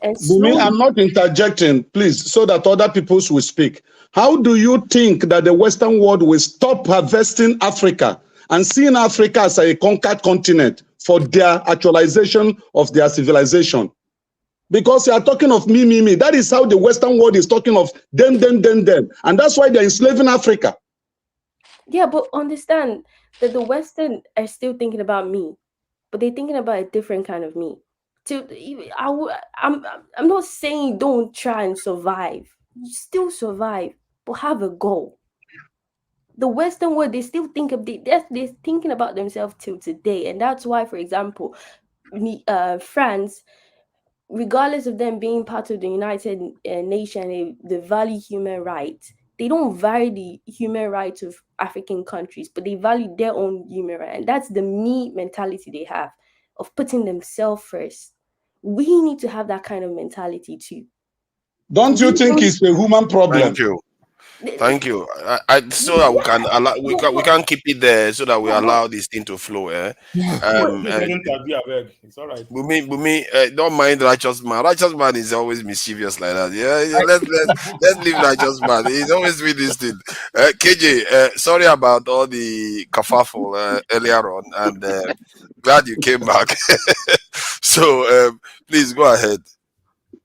And Bumi, I'm not interjecting, please, so that other people will speak. How do you think that the Western world will stop harvesting Africa and seeing Africa as a conquered continent for their actualization of their civilization? Because you are talking of me. That is how the Western world is talking of them. And that's why they're enslaving Africa. Yeah, but understand that the Western are still thinking about me, but they're thinking about a different kind of me. I'm not saying don't try and survive. You still survive, but have a goal. The Western world, they still think of they're thinking about themselves till today, and that's why, for example, France, regardless of them being part of the United Nations, they value human rights. They don't value the human rights of African countries, but they value their own human rights, and that's the me mentality they have of putting themselves first. We need to have that kind of mentality too. Don't you think it's a human problem? Thank you. So that we can allow, we can keep it there so that we allow this thing to flow. It's all right. Bumi, don't mind righteous man. Righteous man is always mischievous like that. Yeah, let's leave righteous man. He's always with this thing. KJ, sorry about all the kerfuffle earlier on, and glad you came back. So please go ahead.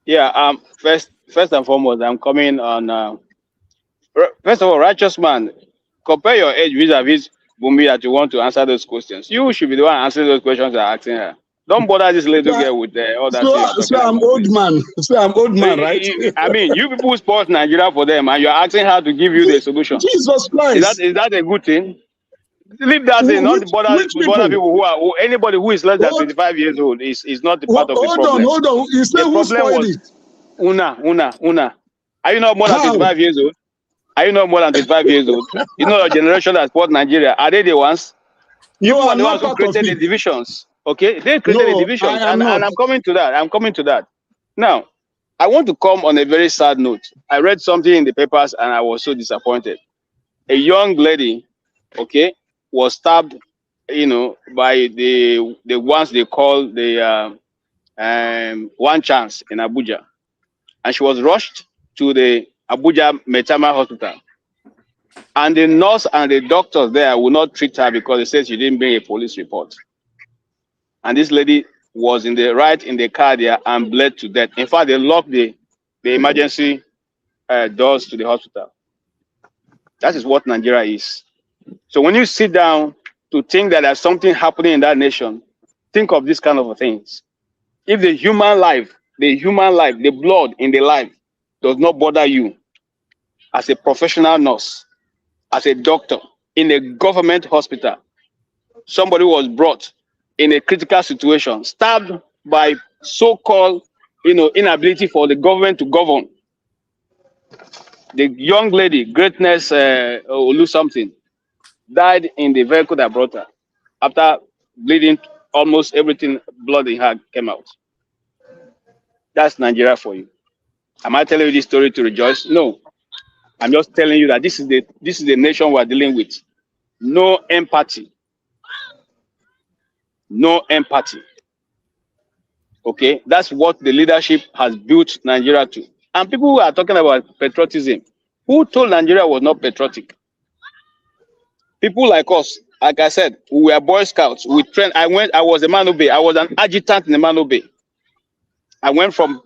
Yeah. First and foremost, I'm coming on. First of all, righteous man, compare your age vis-a-vis Bumi that you want to answer those questions. You should be the one answering those questions you're asking her. Don't bother this little girl with all that. So I'm old man. So I'm old man, right? I mean, you people sport Nigeria for them, and you're asking her to give you the solution. Jesus Christ! Is that a good thing? Leave that thing. Not bother people who are anybody who is less than 25 years old is not the part of the problem. Hold on. You say who spoiled it? Una. Are you not more than 25 years old? Are you not more than 25 years old? You know the generation that support Nigeria. Are they the ones? You are the ones who created the divisions. Okay? They created the divisions. And I'm coming to that. Now, I want to come on a very sad note. I read something in the papers and I was so disappointed. A young lady, okay, was stabbed by the ones they call the one chance in Abuja, and she was rushed to the Abuja Metama Hospital. And the nurse and the doctors there will not treat her because they said she didn't bring a police report. And this lady was in the car there and bled to death. In fact, they locked the emergency doors to the hospital. That is what Nigeria is. So when you sit down to think that there's something happening in that nation, think of these kind of things. If the human life, the blood in the life does not bother you as a professional nurse, as a doctor in a government hospital, somebody was brought in a critical situation, stabbed by so-called inability for the government to govern. The young lady, Greatness Olu something, died in the vehicle that brought her after bleeding. Almost everything, blood in her came out. That's Nigeria for you. Am I telling you this story to rejoice? No. I'm just telling you that this is the nation we're dealing with. No empathy. No empathy. Okay? That's what the leadership has built Nigeria to. And people who are talking about patriotism, who told Nigeria was not patriotic? People like us, like I said, we were Boy Scouts. We trained. I was a Mano Bay. I was an adjutant in the Mano Bay. I went from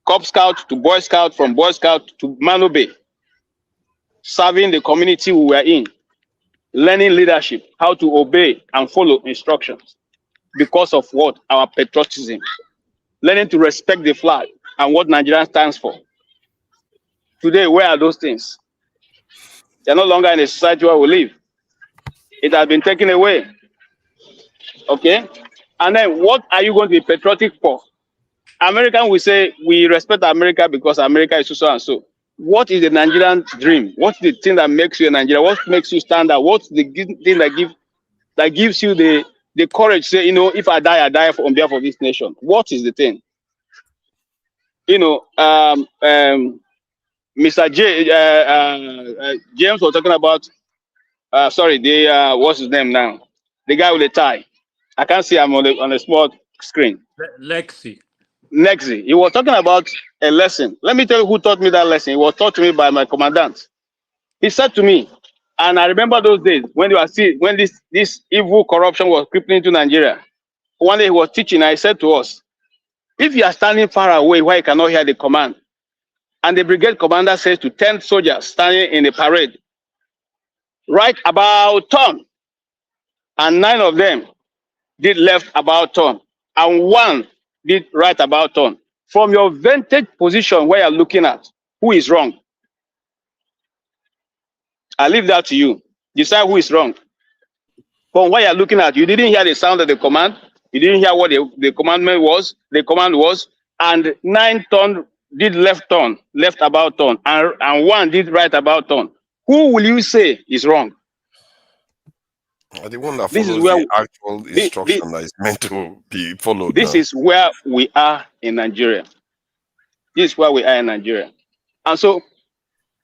Cub Scout to Boy Scout, from Boy Scout to Mano Bay, serving the community we were in, learning leadership, how to obey and follow instructions. Because of what? Our patriotism. Learning to respect the flag and what Nigeria stands for. Today, where are those things? They're no longer in a society where we live. It has been taken away. Okay? And then what are you going to be patriotic for? American will say, we respect America because America is so and so. What is the Nigerian dream? What's the thing that makes you a Nigerian? What makes you stand out? What's the thing that gives you the courage to say, if I die on behalf of this nation? What is the thing? Mr. James was talking about, what's his name now? The guy with the tie. I can't see him on a small screen. Lexi. He was talking about a lesson. Let me tell you who taught me that lesson. It was taught to me by my commandant. He said to me, and I remember those days when this evil corruption was creeping into Nigeria. One day he was teaching, and he said to us, if you are standing far away where you cannot hear the command, and the brigade commander says to 10 soldiers standing in the parade, right about turn, and 9 of them did left about turn, and 1 did right about turn. From your vantage position where you're looking at, who is wrong? I leave that to you. Decide who is wrong. From where you're looking at, you didn't hear the sound of the command. You didn't hear what the command was, and 9 turn did left about turn, and 1 did right about turn. Who will you say is wrong? The one that follows the actual instruction that is meant to be followed. This is where we are in Nigeria. This is where we are in Nigeria. And so,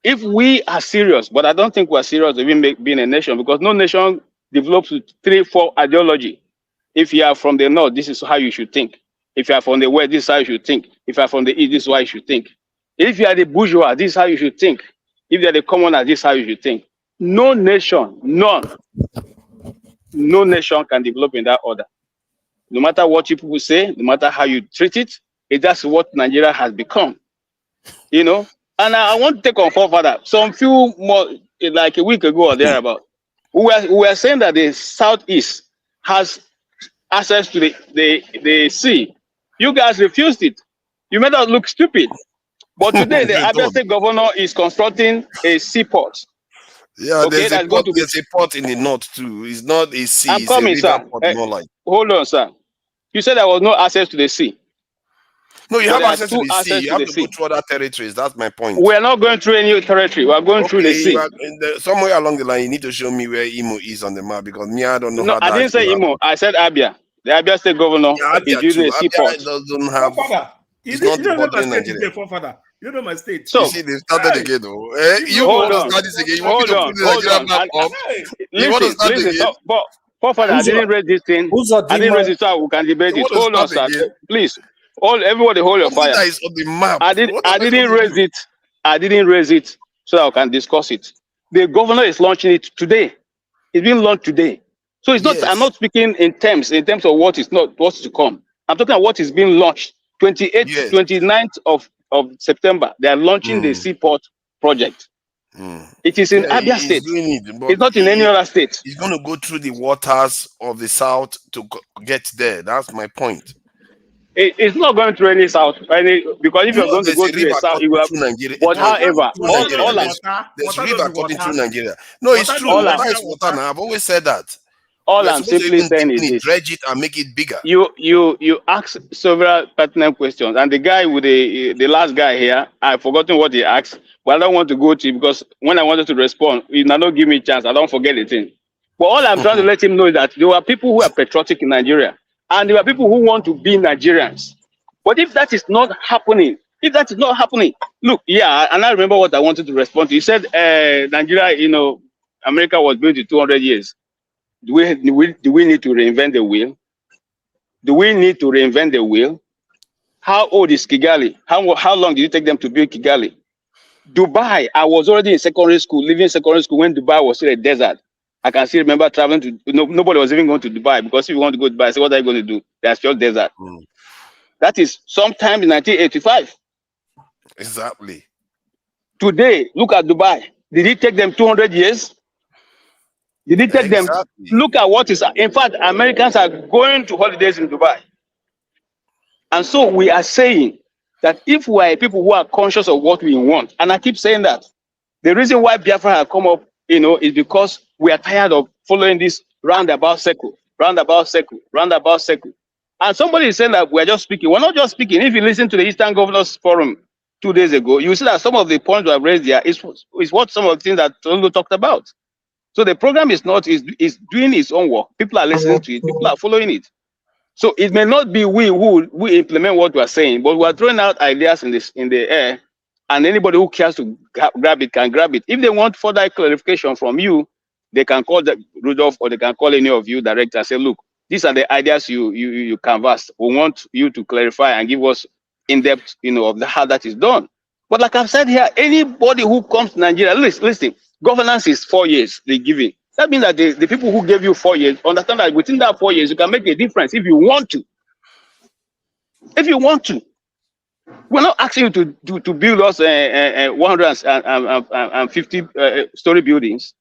if we are serious, but I don't think we're serious of even being a nation, because no nation develops with 3-4 ideology. If you are from the north, this is how you should think. If you are from the west, this is how you should think. If you are from the east, this is how you should think. If you are the bourgeois, this is how you should think. If you are the commoner, this is how you should think. No nation, no nation can develop in that order. No matter what you people say, no matter how you treat it, that's what Nigeria has become. And I want to take on further. Some few more, like a week ago or thereabout, we were saying that the southeast has access to the sea. You guys refused it. You made us look stupid. But today, the Abia State governor is constructing a seaport. Yeah, okay, there's a port in the north too. It's not a sea. I'm coming, sir. More like. Hold on, sir. You said there was no access to the sea. No, you have access to the sea. You have to go through other territories. That's my point. We are not going through any territory. We are going through the sea. Somewhere along the line, you need to show me where Imo is on the map, because me, I don't know. No, I didn't say Imo. I said Abia. The Abia State governor is using a seaport. Doesn't have. You don't know my state is there, forefather. You don't know my state. So, you see, they started again, though. You want to start this again? You want me to put the Nigerian map up? You want to start again? But Forefather, I didn't raise this thing. I didn't raise it so we can debate it. Hold on, sir. Please. Everybody hold your fire. That is on the map. I didn't raise it. I didn't raise it so that we can discuss it. The governor is launching it today. It's being launched today. So it's not, I'm not speaking in terms of what's to come. I'm talking about what is being launched. 29th of September, they are launching the seaport project. It is in Abia State. It's not in any other state. It's going to go through the waters of the south to get there. That's my point. It's not going through any south, because if you're going to go to the south, you will have. But however, there's river cutting through Nigeria. No, it's true. Water is water now. I've always said that. All I'm simply saying is this: dredge it and make it bigger. You ask several pertinent questions, and the guy with the last guy here, I've forgotten what he asked, but I don't want to go to it because when I wanted to respond, he did not give me a chance. I don't forget the thing. But all I'm trying to let him know is that there are people who are patriotic in Nigeria, and there are people who want to be Nigerians. But if that is not happening, look, yeah, and I remember what I wanted to respond to. He said, Nigeria, America was built in 200 years. Do we need to reinvent the wheel? Do we need to reinvent the wheel? How old is Kigali? How long did it take them to build Kigali? Dubai, I was already in secondary school, living in secondary school when Dubai was still a desert. I can still remember traveling to, nobody was even going to Dubai, because if you want to go to Dubai, I said, what are you going to do? There's just desert. That is sometime in 1985. Exactly. Today, look at Dubai. Did it take them 200 years? Did it take them? Look at what is. In fact, Americans are going to holidays in Dubai. And so we are saying that if we are people who are conscious of what we want, and I keep saying that, the reason why Biafra has come up, is because we are tired of following this roundabout circle. And somebody is saying that we are just speaking. We're not just speaking. If you listen to the Eastern Governors Forum 2 days ago, you see that some of the points we have raised there is what some of the things that Tolu talked about. So the program is doing its own work. People are listening to it. People are following it. So it may not be we who implement what we are saying, but we are throwing out ideas in the air, and anybody who cares to grab it can grab it. If they want further clarification from you, they can call Rudolph, or they can call any of you directly and say, look, these are the ideas you canvassed. We want you to clarify and give us in-depth, of how that is done. But like I've said here, anybody who comes to Nigeria, listen, governance is 4 years they give it. That means that the people who gave you 4 years understand that within that 4 years you can make a difference if you want to. If you want to. We're not asking you to build us 150 story buildings,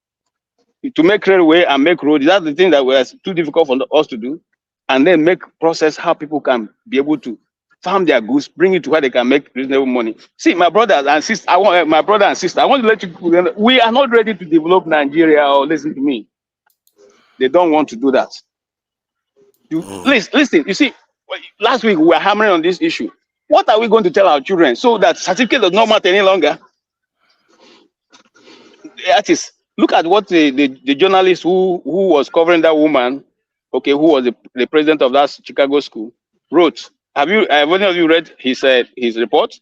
to make railway and make roads. That's the thing that was too difficult for us to do. And then make process how people can be able to farm their goods, bring it to where they can make reasonable money. See, my brothers and sisters, I want to let you, we are not ready to develop Nigeria, or listen to me. They don't want to do that. Listen, you see, last week we were hammering on this issue. What are we going to tell our children so that certificate does not matter any longer? That is, look at what the journalist who was covering that woman, who was the president of that Chicago school, wrote. Have any of you read his report?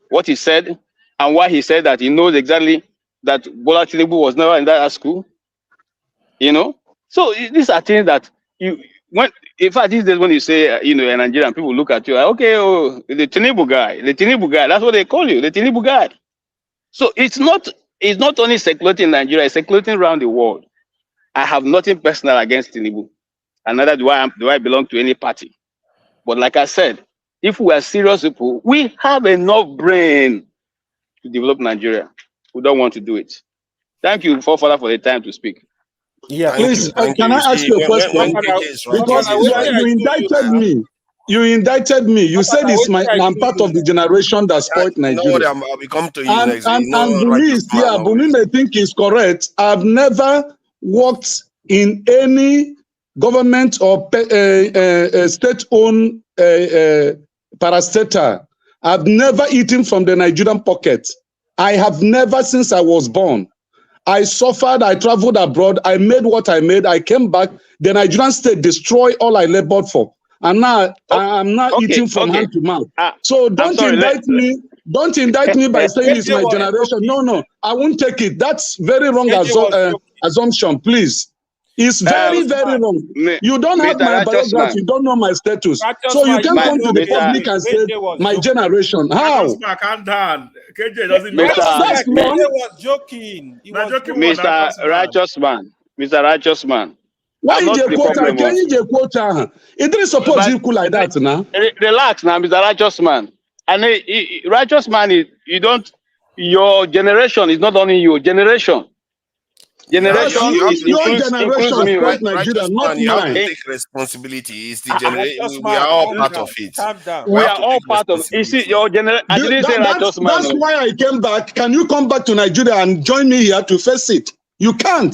What he said, and why he said that he knows exactly that Bola Tinubu was never in that school? So these are things that in fact, these days when you say, a Nigerian, people look at you, the Tinubu guy, that's what they call you, the Tinubu guy. So it's not only circulating in Nigeria, it's circulating around the world. I have nothing personal against Tinubu, and neither do I belong to any party. But like I said, if we are serious people, we have enough brain to develop Nigeria. We don't want to do it. Thank you, Father, for the time to speak. Yeah, please, can I ask you a question? Because you indicted me. You said I'm part of the generation that spoiled Nigeria. I'll come to you next. And Buni may think is correct. I've never worked in any government or state-owned parastatal. I've never eaten from the Nigerian pocket. I have never since I was born. I suffered, I traveled abroad, I made what I made, I came back, the Nigerian state destroyed all I labored for. And now I'm not eating from hand to mouth. So don't indict me by saying it's my generation. No, I won't take it. That's very wrong assumption, please. It's very, very wrong. You don't have my biography, you don't know my status. So you can come to the public and say, my generation. How? Calm down. KJ doesn't That's wrong. KJ was joking. He was joking. Mr. Righteous Man. Mr. Righteous Man. Why I'm you not the quote? problem. Can you quote? It didn't suppose you cool like that now. Relax now, Mr. Righteous Man. And Righteous Man is you don't. Your generation is not only your generation. Generation includes me, right? Nigeria, not you have to take responsibility. It's the generation. We are all part of it. We are all part of it. You see, your generation. I didn't say Righteous Man. That's why I came back. Can you come back to Nigeria and join me here to face it? You can't.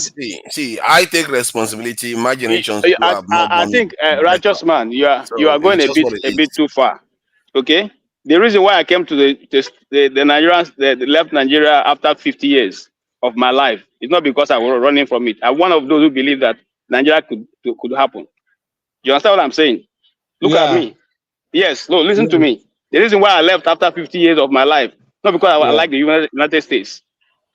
See, I take responsibility. My generation. I think Righteous Man, you are going a bit too far. Okay. The reason why I came to the Nigerians, the left Nigeria after 50 years of my life, is not because I was running from it. I'm one of those who believe that Nigeria could happen. You understand what I'm saying? Look at me. Yes. No, listen to me. The reason why I left after 50 years of my life, not because I like the United States.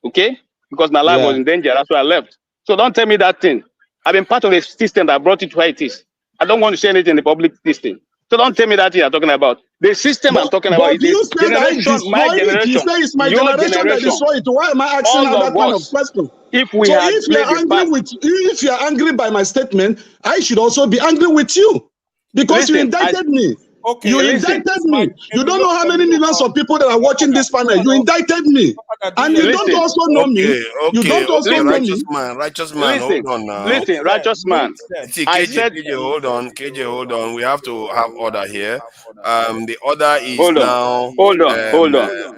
Okay? Because my life was in danger. That's why I left. So don't tell me that thing. I've been part of the system that brought it where it is. I don't want to say anything in the public system. So don't tell me that thing you're talking about. The system I'm talking about is the generation, my generation. You say it's my generation that destroyed it. Why am I asking that kind of question? If you're angry by my statement, I should also be angry with you. Because you indicted me. Okay, you indicted me. You don't know how many millions of people that are watching this panel. You indicted me. And you don't also know me. You don't also know me. Righteous man, hold on now. Listen, Righteous Man. See, KJ, hold on. KJ, hold on. We have to have order here. The order is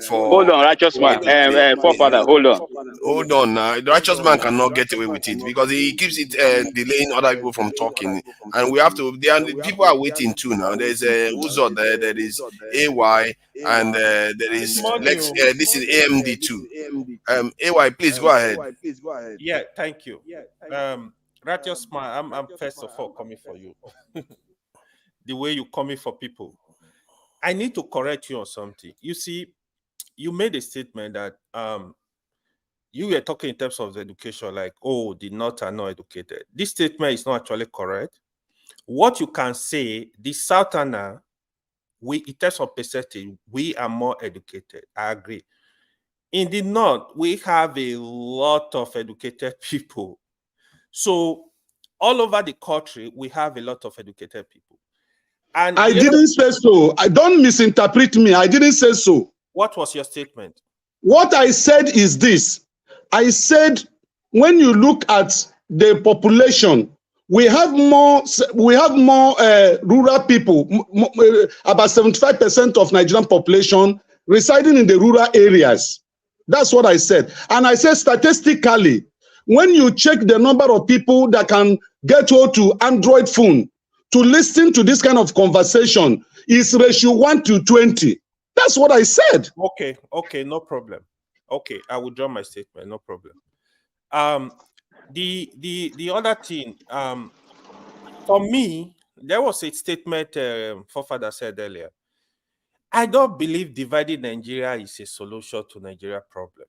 hold on, Righteous Man. Forefather, hold on. Hold on now. The Righteous Man cannot get away with it because he keeps it delaying other people from talking. And we have to, people are waiting too now. There's Uzo there is AY, and there is Lex, this is AMD too. AY, please go ahead. Yeah, thank you. Righteous Man, I'm first of all coming for you. The way you coming for people. I need to correct you on something. You see, you made a statement that you were talking in terms of the education, like, oh, the North are not educated. This statement is not actually correct. What you can say, the Southerner, in terms of percentage, we are more educated. I agree. In the North, we have a lot of educated people. So all over the country, we have a lot of educated people. And I didn't say so. I don't misinterpret me. I didn't say so. What was your statement? What I said is this. I said, when you look at the population, we have more rural people, about 75% of Nigerian population residing in the rural areas. That's what I said. And I said statistically, when you check the number of people that can get hold to Android phone to listen to this kind of conversation is ratio 1:20. That's what I said. Okay, no problem. Okay, I will draw my statement, no problem. The other thing, for me, there was a statement Forefather said earlier. I don't believe dividing Nigeria is a solution to Nigeria problem.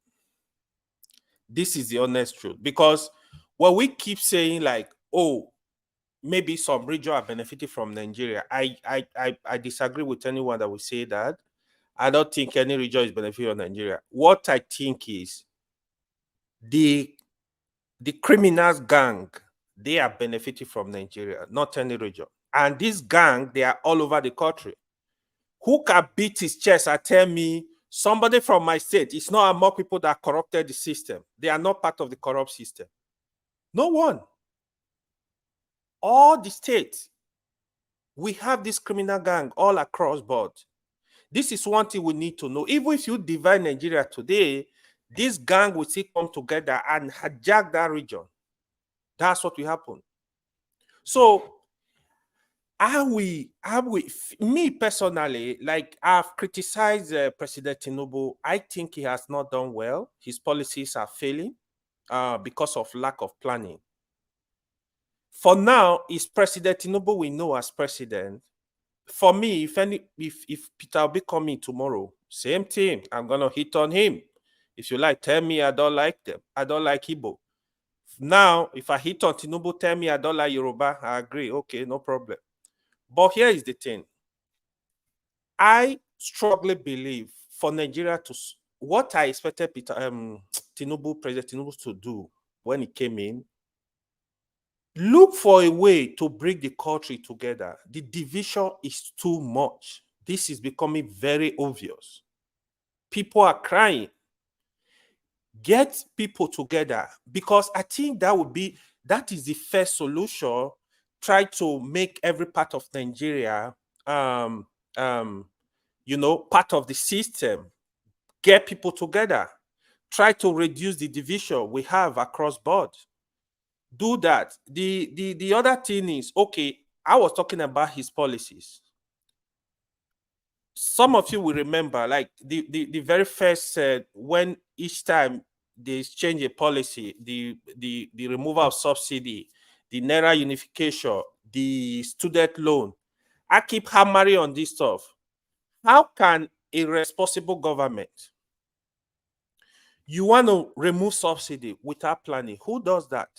This is the honest truth, because when we keep saying like, oh, maybe some region are benefiting from Nigeria, I disagree with anyone that will say that. I don't think any region is benefiting from Nigeria. What I think is the criminals gang, they are benefiting from Nigeria, not any region. And this gang, they are all over the country. Who can beat his chest and tell me somebody from my state, it's not among people that corrupted the system. They are not part of the corrupt system. No one. All the states, we have this criminal gang all across board. This is one thing we need to know. Even if you divide Nigeria today, this gang will still come together and hijack that region. That's what will happen. So, me personally, like I've criticized President Tinubu. I think he has not done well. His policies are failing because of lack of planning. For now, is President Tinubu we know as president. For me, if Peter will be coming tomorrow, same thing. I'm gonna hit on him. If you like, tell me I don't like them. I don't like Igbo. now, if I hit on Tinubu, tell me I don't like Yoruba, I agree. Okay, no problem. But here is the thing. I strongly believe for Nigeria to, what I expected President Tinubu to do when he came in, look for a way to bring the country together. The division is too much. This is becoming very obvious. People are crying. Get people together, because I think that is the first solution. Try to make every part of Nigeria, part of the system. Get people together. Try to reduce the division we have across board. Do that. The other thing is, okay, I was talking about his policies. Some of you will remember, like the very first, when each time they change a policy, the removal of subsidy, the Naira unification, the student loan, I keep hammering on this stuff. How can a responsible government, you want to remove subsidy without planning? Who does that?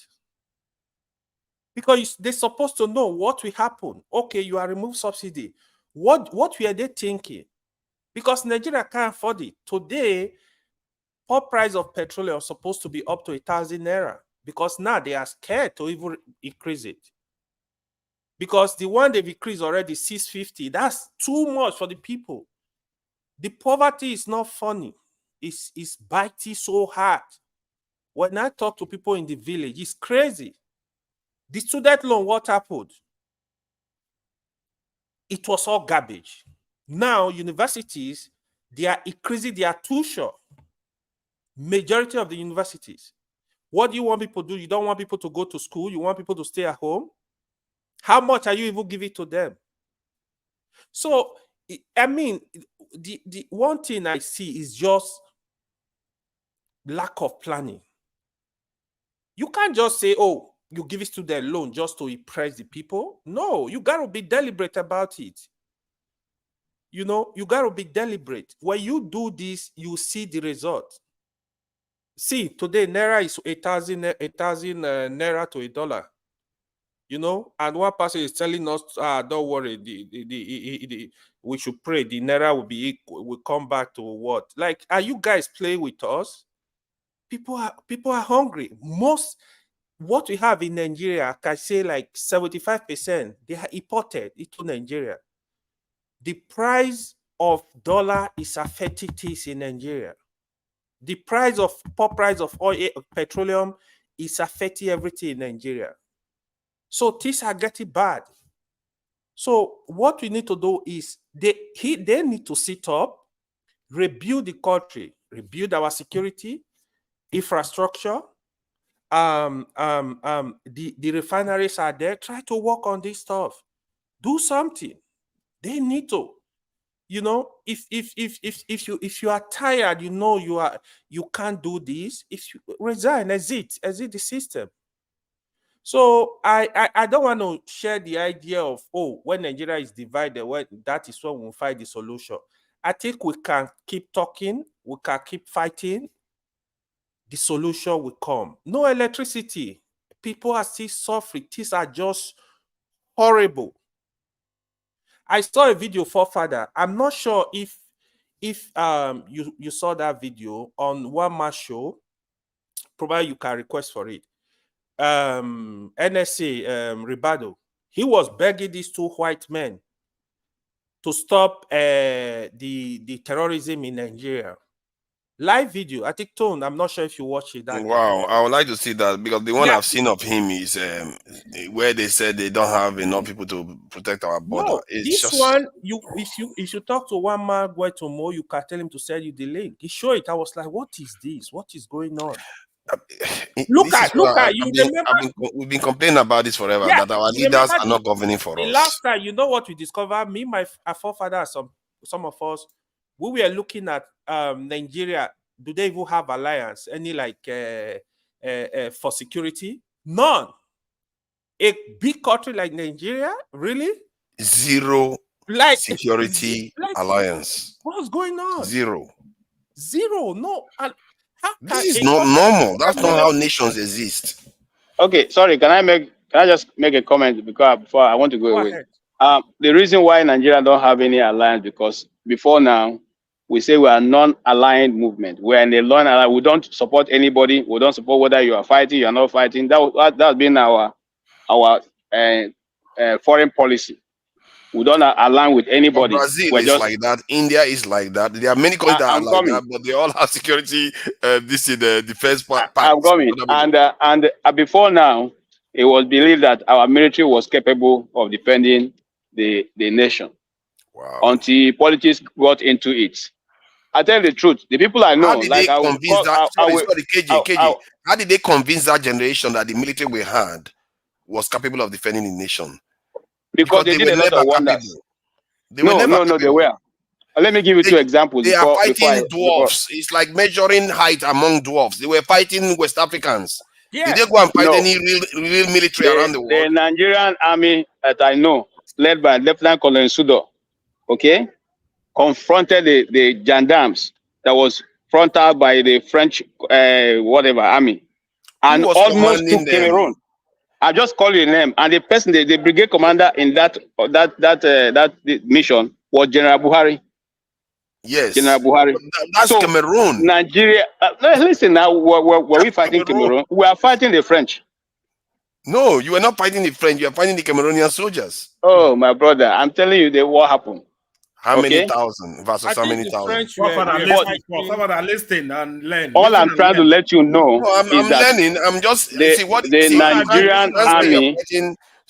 Because they're supposed to know what will happen. Okay, you are remove subsidy. What were they thinking? Because Nigeria can't afford it. Today, pump price of petroleum is supposed to be up to 1,000 naira, because now they are scared to even increase it. Because the one they've increased already, 650, that's too much for the people. The poverty is not funny. It's biting so hard. When I talk to people in the village, it's crazy. The student loan, what happened? It was all garbage. Now, universities, they are increasing their tuition. Majority of the universities. What do you want people to do? You don't want people to go to school. You want people to stay at home. How much are you even giving to them? So, I mean, the one thing I see is just lack of planning. You can't just say, oh, you give it to their loan just to impress the people. No, you got to be deliberate about it. You got to be deliberate. When you do this, you see the result. See, today, Naira is 1,000 Naira to $1. And one person is telling us, don't worry, we should pray. The Naira will come back to what? Like, are you guys playing with us? People are hungry. What we have in Nigeria, I can say like 75%, they are imported into Nigeria. The price of dollar is affecting this in Nigeria. The price of oil, petroleum is affecting everything in Nigeria. So things are getting bad. So what we need to do is they need to sit up, rebuild the country, rebuild our security, infrastructure. The refineries are there. Try to work on this stuff. Do something. They need to. If you are tired, you can't do this. If you resign, exit the system. So I don't want to share the idea of, when Nigeria is divided, that is when we'll find the solution. I think we can keep talking, we can keep fighting. The solution will come. No electricity. People are still suffering. These are just horrible. I saw a video for Father. I'm not sure if you saw that video on one man show. Probably you can request for it. NSA Ribado. He was begging these two white men to stop the terrorism in Nigeria. Live video. I think Tone, I'm not sure if you watch it. Wow, I would like to see that, because the one I've seen of him is where they said they don't have enough people to protect our border. No, one, if you talk to one man going to Mo, you can tell him to send you the link. He showed it. I was like, what is this? What is going on? Look at you. We've been complaining about this forever, that our leaders are not governing for us. The last time, you know what we discovered? Me, my forefathers, some of us, we were looking at Nigeria. Do they even have alliance? Any for security? None. A big country like Nigeria, really? Zero security alliance. What's going on? Zero. No. This is not normal. That's not how nations exist. Okay, sorry. Can I just make a comment before I want to go away? Ahead. The reason why Nigeria don't have any alliance because before now we say we are non-aligned movement. We're in a non-aligned. We don't support anybody. We don't support whether you are fighting, you are not fighting. That's been our foreign policy. We don't align with anybody. But Brazil We're is just, like that. India is like that. There are many countries that are I'm like coming. that, but they all have security. This is the defense part. I'm coming. And before now, it was believed that our military was capable of defending the nation. Wow. Until politics got into it. I tell you the truth. The people I know, How did they convince that? Sorry, KJ. How did they convince that generation that the military we had was capable of defending the nation? Because they did a lot of wonders. They were never they were. Let me give you two examples. They are fighting dwarfs. It's like measuring height among dwarfs. They were fighting West Africans. Yeah. Did they go and fight any real military around the world? The Nigerian army that I know, led by Lieutenant Colonel Sudo, okay, confronted the gendarmes that was fronted by the French army, and almost took Cameroon. I just call you a name, and the person, the brigade commander in that mission was General Buhari. Yes, General Buhari. That's Cameroon. Nigeria. Listen now, were we fighting Cameroon? We are fighting the French. No, you were not fighting the French. You are fighting the Cameroonian soldiers. Oh, my brother, I'm telling you, what happened. How many thousand versus how many thousand? Listen and learn. All I'm trying to let you know I'm is that learning. I'm just the Nigerian army.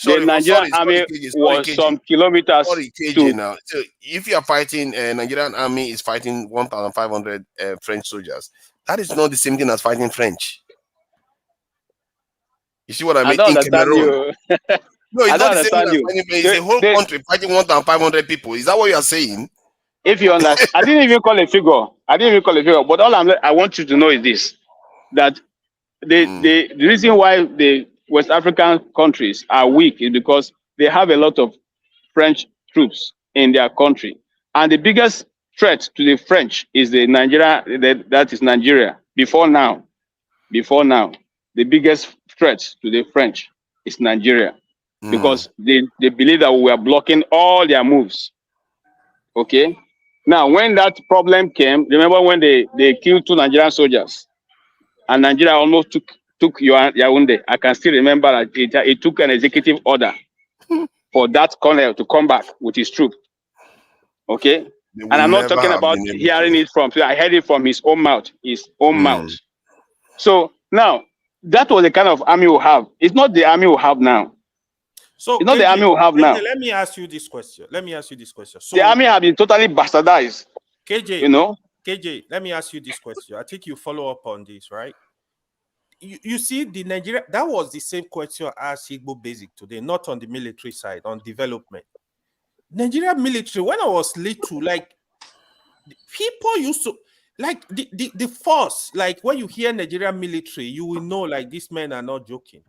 The Nigerian army was some kilometers. Sorry, KJ now. So if you are fighting, Nigerian army is fighting 1,500 French soldiers. That is not the same thing as fighting French. You see what I mean? In Cameroon. No, it's not the same thing as fighting. It's a whole country fighting 1,500 people. Is that what you are saying? If you understand, I didn't even call a figure. But all I want you to know is this: that the reason why the West African countries are weak is because they have a lot of French troops in their country, and the biggest threat to the French is the Nigeria. That is Nigeria. Before now, the biggest threat to the French is Nigeria. Because they believe that we are blocking all their moves. Okay? Now, when that problem came, remember when they killed 2 Nigerian soldiers and Nigeria almost took Yaoundé. I can still remember that it took an executive order for that colonel to come back with his troop. Okay? And I'm not talking about hearing it from, I heard it from his own mouth. So now, that was the kind of army we have. It's not the army we have now. So it's not the army we have now. Let me ask you this question. So the army have been totally bastardized. KJ, KJ, let me ask you this question. I think you follow up on this, right? You see, the Nigeria, that was the same question I asked Igbo Basic today, not on the military side, on development. Nigeria military, when I was little, like, people used to, like, the force, like, when you hear Nigeria military, you will know, like, these men are not joking.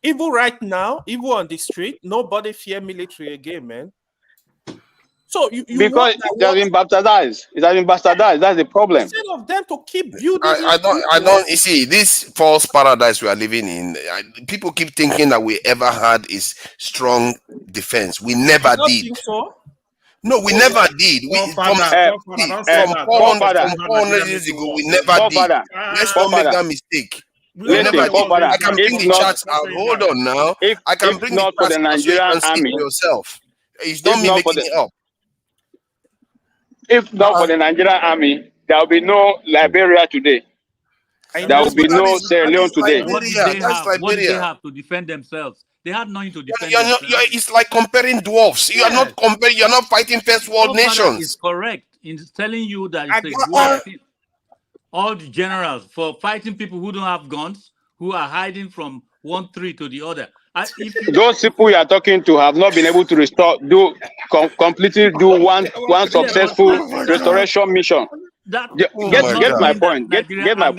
Even right now, even on the street, nobody fear military again, man. So because it has been bastardized. It has been bastardized. That's the problem. Instead of them to keep building, I don't. You see, this false paradise we are living in. People keep thinking that we ever had is strong defense. We never did. Think so? No, we never did. From 400 years ago, we never did. Let's not make that mistake. I can bring the charts out. Hold on now. I can bring the charts out so you can see for yourself. It's not me making it up. If not for the Nigerian army, there will be no Liberia today. There will be no Sierra Leone today. What did they have to defend themselves? They had nothing to defend themselves. It's like comparing dwarfs. You are not comparing. You are not fighting first world nations. Is correct in telling you that it's a dwarf thing. All the generals for fighting people who don't have guns, who are hiding from one tree to the other. Those people you are talking to have not been able to completely do one successful restoration mission. Get my point. Get my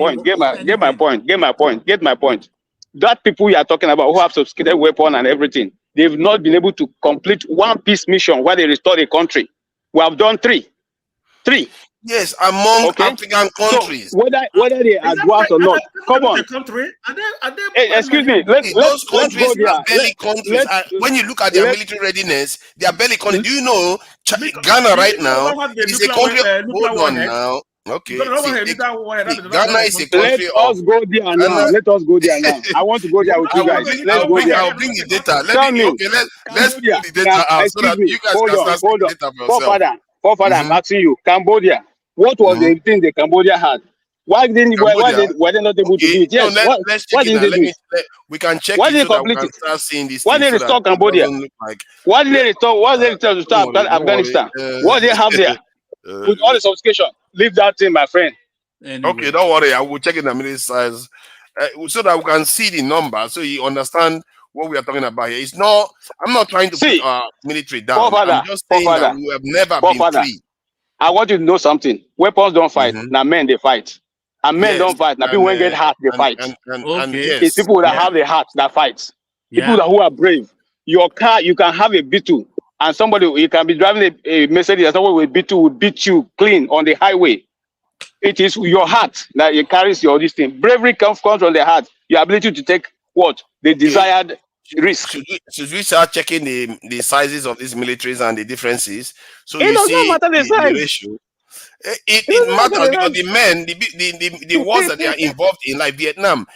point. That people you are talking about who have sophisticated weapon and everything, they've not been able to complete one peace mission where they restore the country. We have done three. Yes, among African countries. So whether they are dwarfs or not, come on. Country? Are they Hey, excuse me. Those Let's go countries there. are belly countries. When you look at their military readiness, they are belly countries. Do you know Ghana right now is a country? Hold on now. Okay. Ghana is a country Let us go there now. Let us go there now. I want to go there with you guys. Let's go there. I'll bring the data. Let's pull the data Now, out so that excuse me. you guys Hold can on. start seeing the data for yourself. Forefather, I'm asking you. Cambodia. What was the thing that Cambodia had? Why were they not able to do it? Yes. Let's Why check it didn't they do it? we can check Why it did so they that we complete can it? start seeing this Why thing did they so that restore it Cambodia? doesn't look like Why did they restore? Why did they restore to Afghanistan? What do they have there? With all the sophistication, leave that thing, my friend. Okay, don't worry. I will check in the minute size so that we can see the number, so you understand what we are talking about here. It's not. I'm not trying to put our military down. I'm just saying that we have never been free. I want you to know something. Weapons don't fight. Now men they fight. And men don't fight. Now people when get hurt, they fight. And yes, It's people that have the heart that fight. People who are brave. Your car, you can have a B2, and somebody, you can be driving a Mercedes, and somebody with B2 will beat you clean on the highway. It is your heart that it carries your this thing. Bravery comes from the heart. Your ability to take what the desired risk. Should we start checking the sizes of these militaries and the differences? So It you does see not matter the size. ratio. It matters because the men, the wars that they are involved in, like Vietnam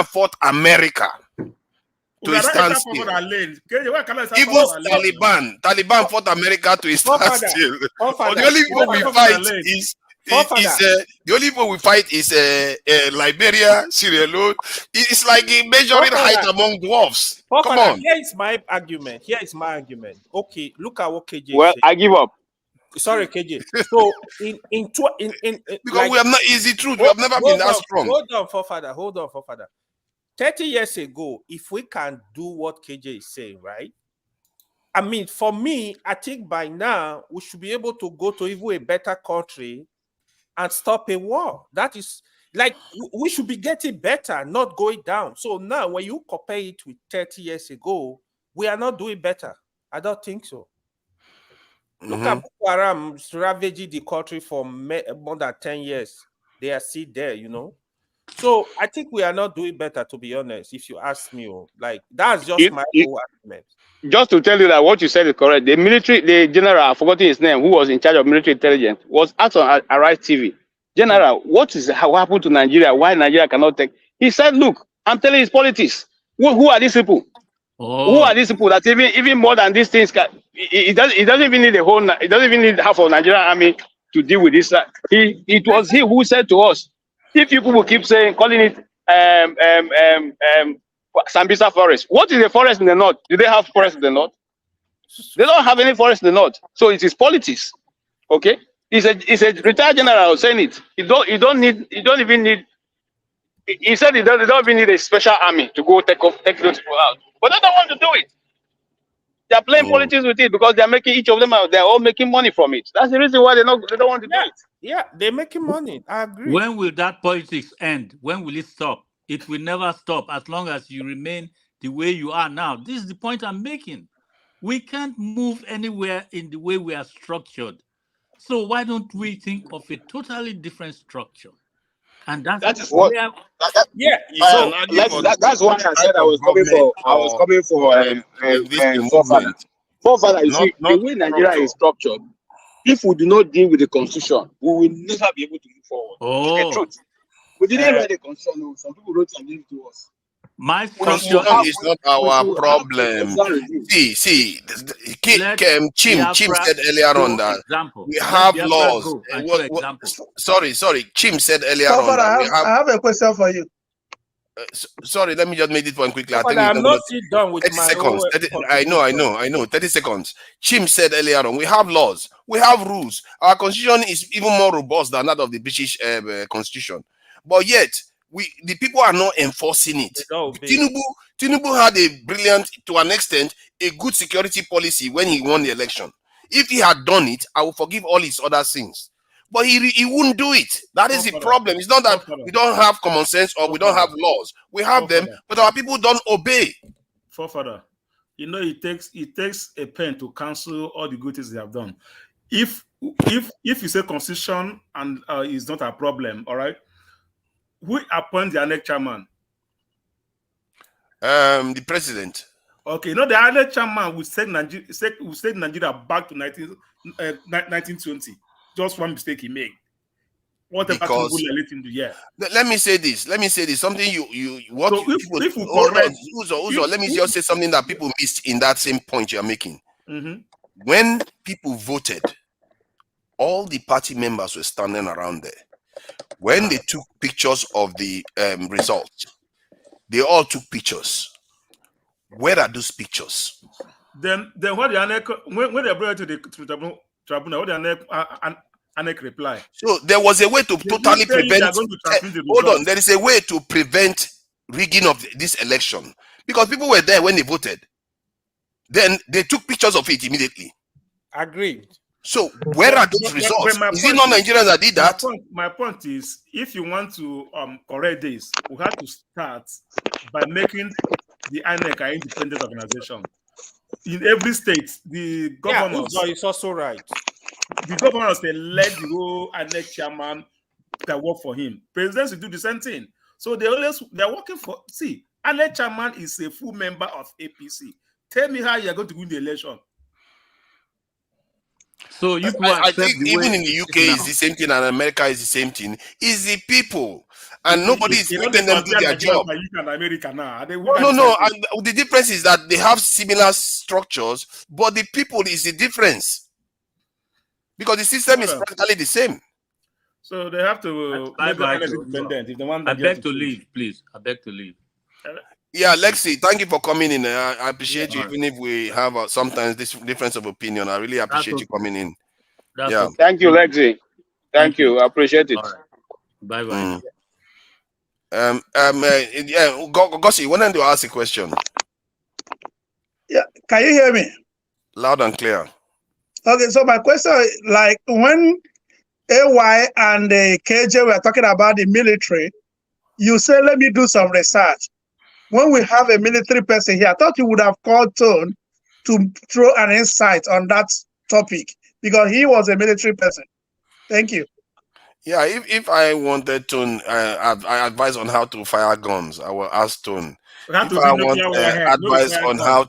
fought America to a standstill. Even Taliban fought America to a standstill. The only people we fight is the only people we fight is Liberia, Sierra Leone. It's like a measuring height among dwarfs. Come on. Here is my argument. Okay, look at what KJ said. I give up. Sorry, KJ. So in because like, we have not easy truth. We have never been that strong. Hold on, forefather. 30 years ago, if we can do what KJ is saying, right? I mean, for me, I think by now we should be able to go to even a better country and stop a war. That is like we should be getting better, not going down. So now, when you compare it with 30 years ago, we are not doing better. I don't think so. Look at Boko Haram ravaging the country for more than 10 years. They are still there, you know. So I think we are not doing better, to be honest, if you ask me. Like, that's just my whole argument. Just to tell you that what you said is correct. The general, I've forgotten his name, who was in charge of military intelligence, was asked on Arise TV, General, what happened to Nigeria? Why Nigeria cannot take? He said, look, I'm telling you, it's politics. Who are these people? Who are these people that even more than these things? It doesn't even need it doesn't even need half of Nigerian army to deal with this. It was he who said to us, if you people keep calling it Sambisa forest. What is the forest in the north? Do they have forest in the north? They don't have any forest in the north. So it is politics. Okay? It's a retired general saying it. You don't even need. He said they don't even need a special army to go take those people out. But they don't want to do it. They're playing politics with it because they're making each of them out. They're all making money from it. That's the reason why they don't want to do it. Yeah, they're making money. I agree. When will that politics end? When will it stop? It will never stop as long as you remain the way you are now. This is the point I'm making. We can't move anywhere in the way we are structured. So why don't we think of a totally different structure? And that's what. That's why I said I was coming for. Forefather, you see, the way Nigeria is structured, if we do not deal with the constitution, we will never be able to move forward. The truth. We didn't write the constitution. Some people wrote and gave it to us. My constitution is not our problem. See, Chim said earlier on that we have laws. Sorry, Chim said earlier on that I have a question for you. Sorry, let me just make this one quickly. I'm not still done with 30 seconds. I know. 30 seconds. Chim said earlier on, we have laws, we have rules. Our constitution is even more robust than that of the British constitution. But yet, the people are not enforcing it. Tinubu had a brilliant, to an extent, a good security policy when he won the election. If he had done it, I would forgive all his other sins. But he wouldn't do it. That is the problem. It's not that we don't have common sense or we don't have laws. We have them, but our people don't obey. Forefather, you know, it takes a pen to cancel all the good things they have done. if you say constitution and is not a problem, all right, who appoints the next chairman? The president. Okay, you know the other chairman will take Nigeria back to 1920. Just one mistake he made. Whatever Because let him do, yeah. Let me say this. Something what so people if we hold correct, on, Uzo, let me just say something that people missed in that same point you're making. When people voted, all the party members were standing around there. When they took pictures of the results, they all took pictures. Where are those pictures? Then what the when they brought it to the tribunal, what the ANEC reply? So there was a way to totally prevent. Hold on, there is a way to prevent rigging of this election because people were there when they voted. Then they took pictures of it immediately. Agreed. So where are those results? Is it not Nigerians that did that? My point is, if you want to correct this, we have to start by making the INEC an independent organization. In every state, the governors is also right. The governors elect the whole INEC chairman that work for him. Presidents will do the same thing. So they're working for. See, INEC chairman is a full member of APC. Tell me how you are going to win the election. So you I think even in the UK is the same thing, and America is the same thing. Is the people, and nobody is letting them do their job. America now. No. And the difference is that they have similar structures, but the people is the difference because the system is practically the same. So they have to make them independent if they want. I beg to leave, please. I beg to leave. Yeah, Lexi, thank you for coming in. I appreciate you, even if we have sometimes this difference of opinion. I really appreciate you coming in. Yeah. Thank you, Lexi. Thank you. I appreciate it. Bye bye. Gosi, wanted to ask a question. Yeah, can you hear me? Loud and clear. Okay, so my question is, like, when AY and KJ were talking about the military, you say, let me do some research. When we have a military person here, I thought you would have called Tone to throw an insight on that topic because he was a military person. Thank you. Yeah, if I wanted Tone, I advise on how to fire guns, I will ask Tone. If I want advice on how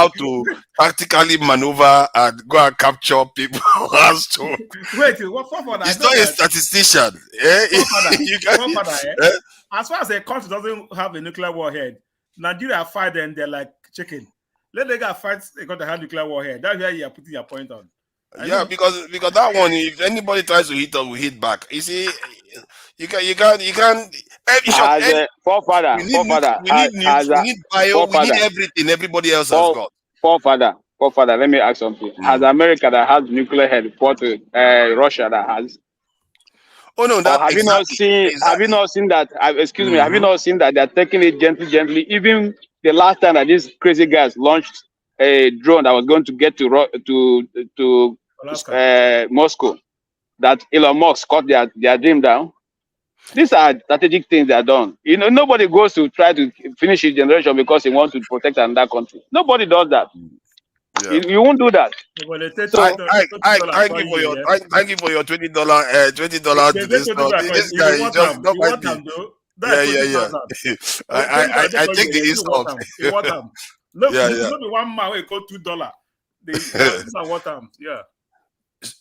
to practically maneuver and go and capture people, ask Tone. Wait, what for that? He's not a statistician. As far as a country doesn't have a nuclear warhead, Nigeria fight and they're like chicken. Let the guy fight a country that has nuclear warhead. That's where you are putting your point on. Yeah, because that one, if anybody tries to hit us, we hit back. You see, you can't. Forefather, we need bio, we need everything everybody else has got. Forefather, let me ask something. Has America that has nuclear head fought with Russia that has? Oh no, that have you not seen? Have you not seen that? Excuse me. Have you not seen that they're taking it gently? Even the last time that these crazy guys launched a drone that was going to get to Moscow, that Elon Musk cut their dream down. These are strategic things they are done. You know, nobody goes to try to finish his generation because he wants to protect another country. Nobody does that. Yeah. You won't do that. So thank you for your $20. This guy is just not like me. Yeah. I take the insult. Maybe 1 man will go $2. These are what yeah.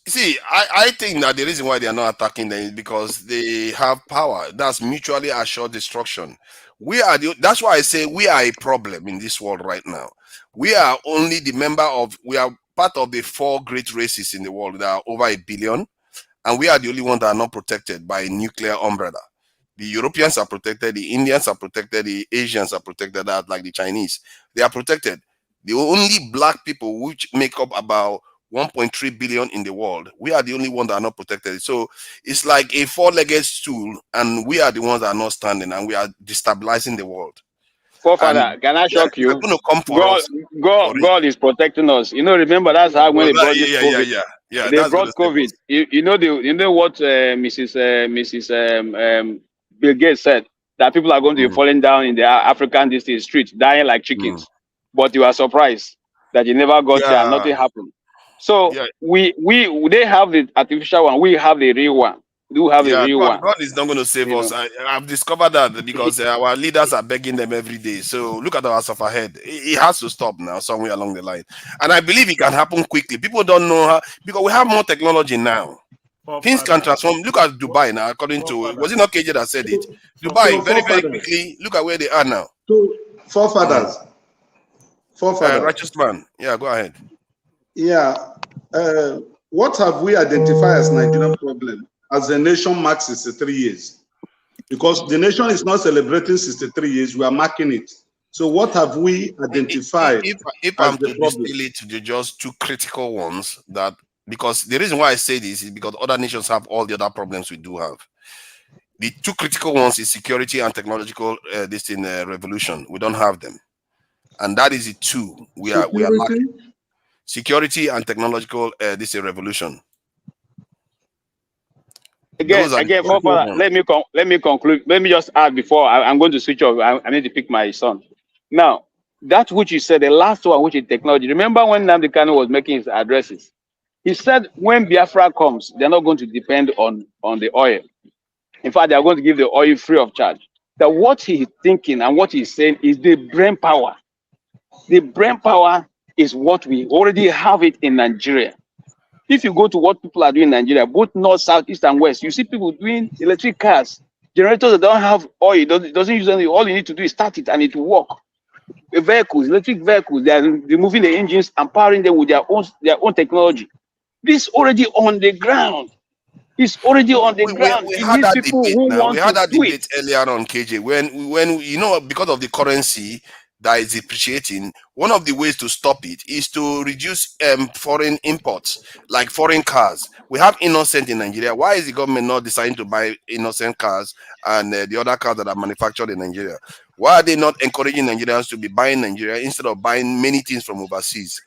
See, I think that the reason why they are not attacking them is because they have power. That's mutually assured destruction. That's why I say we are a problem in this world right now. We are only we are part of the 4 great races in the world. There are over 1 billion, and we are the only ones that are not protected by a nuclear umbrella. The Europeans are protected, the Indians are protected, the Asians are protected, like the Chinese. They are protected. The only black people, which make up about 1.3 billion in the world, we are the only ones that are not protected. So it's like a 4-legged stool, and we are the ones that are not standing, and we are destabilizing the world. Forefather, can I shock you? Going to come for us. God is protecting us. You know, remember that's how when they brought COVID. Yeah, they brought COVID. You know what Mrs. Bill Gates said, that people are going to be falling down in the African street, dying like chickens. But you are surprised that you never got there, nothing happened. So they have the artificial one, we have the real one. Do have a real one. God is not going to save us. I've discovered that because our leaders are begging them every day. So look at our suffer head. It has to stop now somewhere along the line. And I believe it can happen quickly. People don't know how, because we have more technology now. Things can transform. Look at Dubai now, according to, was it not KJ that said it? Dubai, very, very quickly, look at where they are now. Forefathers. Righteous man. Yeah, go ahead. Yeah. What have we identified as Nigerian problem? As the nation marks 63 years. Because the nation is not celebrating 63 years, we are marking it. So what have we identified? If I'm to distill it to just two critical ones, that because the reason why I say this is because other nations have all the other problems we do have. The two critical ones is security and technological revolution. We don't have them. And that is the two we are lacking. Security and technological revolution. Again, let me conclude. Let me just add before I'm going to switch off. I need to pick my son. Now, that which you said, the last one, which is technology. Remember when Nnamdi Kanu was making his addresses? He said when Biafra comes, they're not going to depend on the oil. In fact, they are going to give the oil free of charge. That what he's thinking and what he's saying is the brain power. The brain power is what we already have it in Nigeria. If you go to what people are doing in Nigeria, both north, south, east, and west, you see people doing electric cars, generators that don't have oil, it doesn't use any. All you need to do is start it and it will work. Vehicles, electric vehicles, they are removing the engines and powering them with their own technology. This already on the ground. It's already on the ground. We had that debate now. We had that debate earlier on, KJ, when you know, because of the currency that is depreciating, one of the ways to stop it is to reduce foreign imports, like foreign cars. We have innocent in Nigeria. Why is the government not deciding to buy innocent cars and the other cars that are manufactured in Nigeria? Why are they not encouraging Nigerians to be buying Nigeria instead of buying many things from overseas?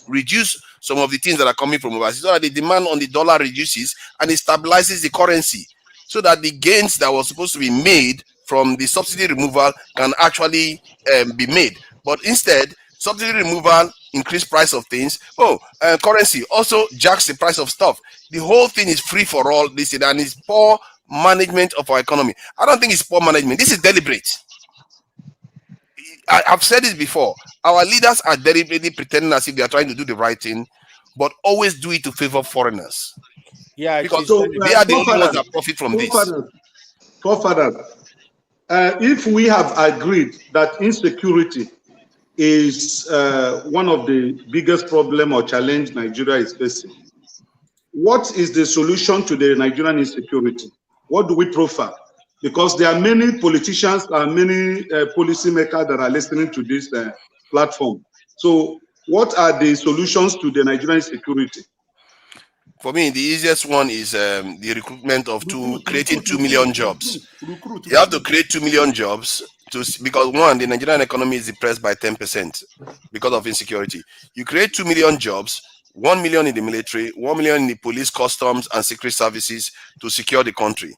Reduce some of the things that are coming from overseas so that the demand on the dollar reduces and it stabilizes the currency so that the gains that were supposed to be made from the subsidy removal can actually be made. But instead, subsidy removal, increased price of things. Currency also jacks the price of stuff. The whole thing is free for all, this and it's poor management of our economy. I don't think it's poor management. This is deliberate. I've said this before. Our leaders are deliberately pretending as if they are trying to do the right thing, but always do it to favor foreigners. Yeah, because they are the only ones that profit from this. Forefathers, if we have agreed that insecurity is one of the biggest problem or challenge Nigeria is facing, what is the solution to the Nigerian insecurity? What do we profile? Because there are many politicians and many policymakers that are listening to this platform. So what are the solutions to the Nigerian security? For me, the easiest one is the recruitment of creating 2 million jobs. You have to create 2 million jobs because one, the Nigerian economy is depressed by 10% because of insecurity. You create 2 million jobs, 1 million in the military, 1 million in the police, customs, and secret services to secure the country.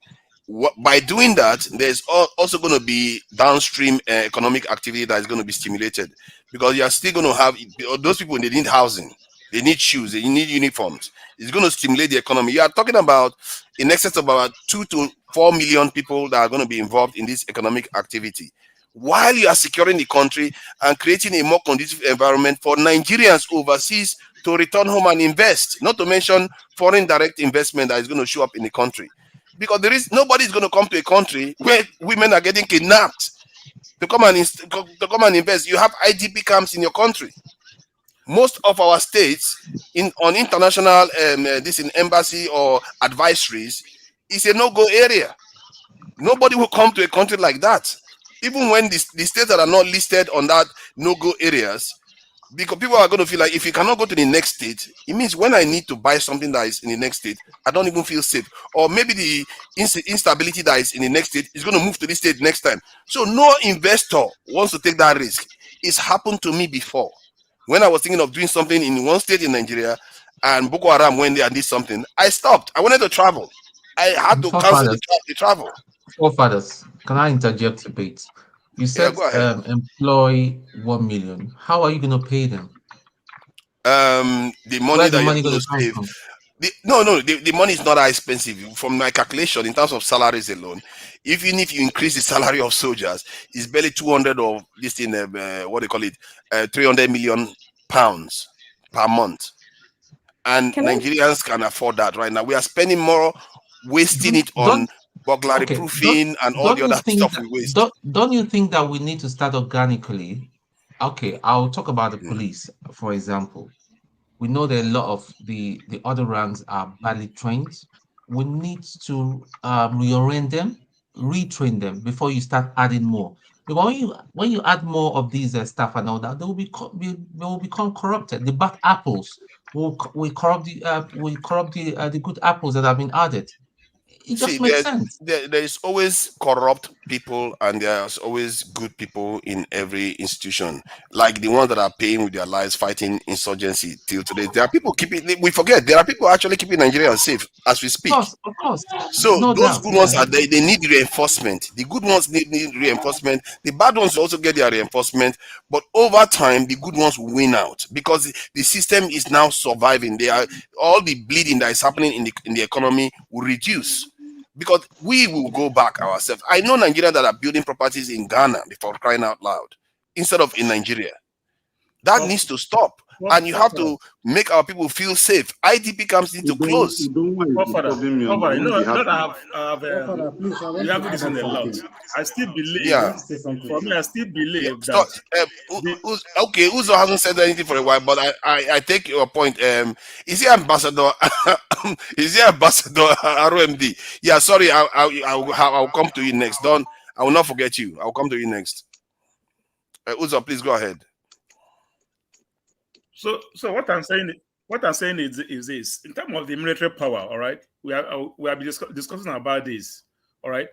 By doing that, there's also going to be downstream economic activity that is going to be stimulated because you are still going to have those people. They need housing, they need shoes, they need uniforms. It's going to stimulate the economy. You are talking about in excess of about 2 to 4 million people that are going to be involved in this economic activity, while you are securing the country and creating a more conducive environment for Nigerians overseas to return home and invest. Not to mention foreign direct investment that is going to show up in the country. Because nobody is going to come to a country where women are getting kidnapped to come and invest. You have IDP camps in your country. Most of our states on international embassy or advisories is a no-go area. Nobody will come to a country like that. Even when the states that are not listed on that no-go areas, because people are going to feel like if you cannot go to the next state, it means when I need to buy something that is in the next state, I don't even feel safe. Or maybe the instability that is in the next state is going to move to this state next time. So no investor wants to take that risk. It's happened to me before. When I was thinking of doing something in one state in Nigeria and Boko Haram went there and did something, I stopped. I wanted to travel. I had to cancel the travel. Forefathers, can I interject a bit? You said employ 1 million. How are you going to pay them? the money that you're going to save. The money is not that expensive. From my calculation, in terms of salaries alone, even if you increase the salary of soldiers, it's barely 200 or this thing, what they call it, 300 million pounds per month. And Nigerians can afford that right now. We are spending more, wasting it on burglary proofing and all the other stuff we waste. Don't you think that we need to start organically? Okay, I'll talk about the police, for example. We know that a lot of the other ranks are badly trained. We need to reorient them, retrain them before you start adding more. Because when you add more of these staff and all that, they will become corrupted. The bad apples will corrupt the good apples that have been added. It just makes sense. There is always corrupt people and there's always good people in every institution, like the ones that are paying with their lives fighting insurgency till today. There are people we forget, there are people actually keeping Nigerians safe as we speak. Of course. So those good ones are there, they need reinforcement. The good ones need reinforcement. The bad ones also get their reinforcement, but over time, the good ones will win out because the system is now surviving. All the bleeding that is happening in the economy will reduce. Because we will go back ourselves. I know Nigerians that are building properties in Ghana, before crying out loud, instead of in Nigeria. That needs to stop. And you have to make our people feel safe. IDP camps need to close. You have this in a lot. I still believe. For me, I still believe that. Okay, Uzo hasn't said anything for a while, but I take your point. Is he Ambassador? Is he Ambassador ROMD? Yeah, sorry, I'll come to you next. I will not forget you. I'll come to you next. Uzo, please go ahead. So what I'm saying is this: in terms of the military power, all right, we have been discussing about this, all right.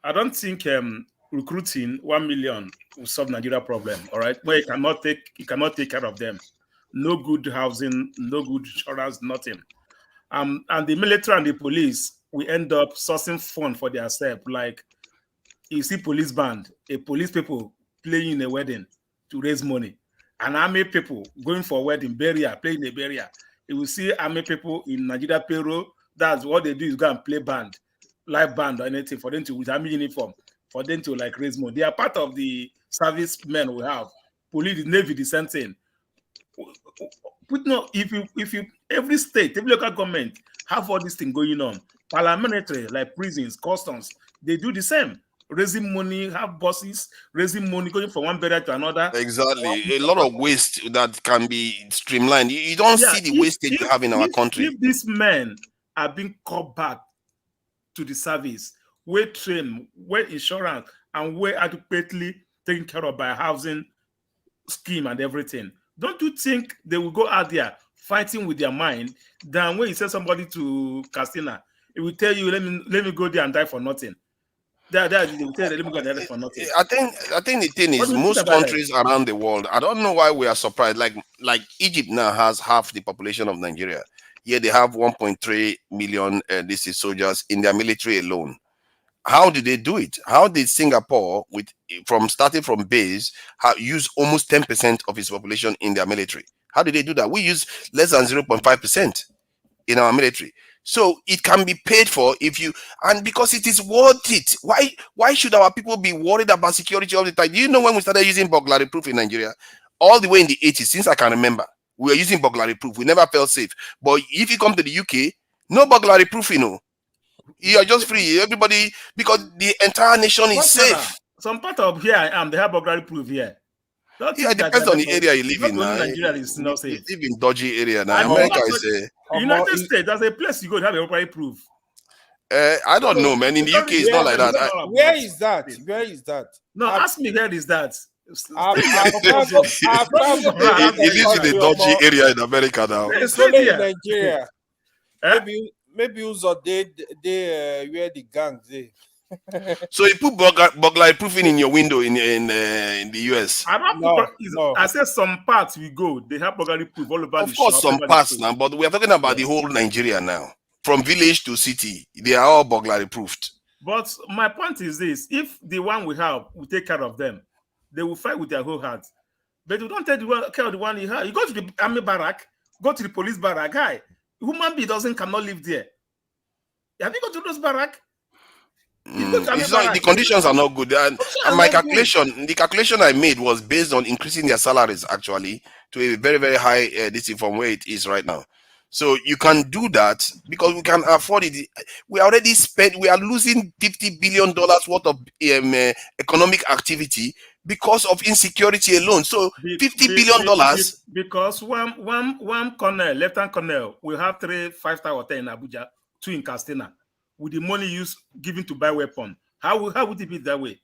I don't think recruiting 1 million will solve Nigeria problem, all right. Where you cannot take care of them, no good housing, no good insurance, nothing. And the military and the police, we end up sourcing fund for themselves. Like you see, police band, police people playing in a wedding to raise money. And army people going for wedding, burial, playing a burial. You will see army people in Nigeria payroll. That's what they do, is go and play band, live band or anything for them to, with army uniform, for them to like raise money. They are part of the servicemen we have. Police, Navy, the same thing. But no, if you every state, every local government have all this thing going on. Parliamentary, like prisons, customs, they do the same. Raising money, have bosses, raising money, going from one burial to another. Exactly. A lot of waste that can be streamlined. You don't see the wastage we have in our country. If these men are being called back to the service, we're trained, we're insurance, and we're adequately taken care of by a housing scheme and everything, don't you think they will go out there fighting with their mind than when you send somebody to Castina, it will tell you, let me go there and die for nothing. I think the thing is, most countries around the world, I don't know why we are surprised. Like Egypt now has half the population of Nigeria. Yeah, they have 1.3 million soldiers in their military alone. How did they do it? How did Singapore, starting from base, use almost 10% of its population in their military? How did they do that? We use less than 0.5% in our military. So it can be paid for and because it is worth it. Why should our people be worried about security all the time? Do you know when we started using burglary proof in Nigeria? All the way in the 80s, since I can remember, we were using burglary proof. We never felt safe. But if you come to the UK, no burglary proof, you are just free. Everybody, because the entire nation is safe. Some part of here I am, they have burglary proof here. It depends on the area you live in. Nigeria is not safe. You live in dodgy area now. America is United States. There's a place you go to have a burglary proof. I don't know, man. In the UK, it's not like that. Where is that? Where is that? No, ask me where is that. He lives in a dodgy area in America now. It's only in Nigeria. Maybe also they where the gangs they. So you put burglary proofing in your window in the US. I said some parts we go. They have burglary proof all over. Of course, some parts now, but we are talking about the whole Nigeria now, from village to city. They are all burglary proofed. But my point is this: if the one we have, we take care of them, they will fight with their whole heart. But you don't take care of the one you have. You go to the army barrack, Go to the police barrack. Guy, human being cannot live there. Have you gone to those barracks? It's not, the conditions are not good. And my calculation, the calculation I made was based on increasing their salaries actually to a very, very high this from where it is right now. So you can do that because we can afford it. We already spent, we are losing $50 billion worth of economic activity because of insecurity alone. So $50 billion. Because one colonel, lieutenant colonel, will have 3 5-star hotels in Abuja, 2 in Castina, with the money used given to buy weapon. How would it be that way?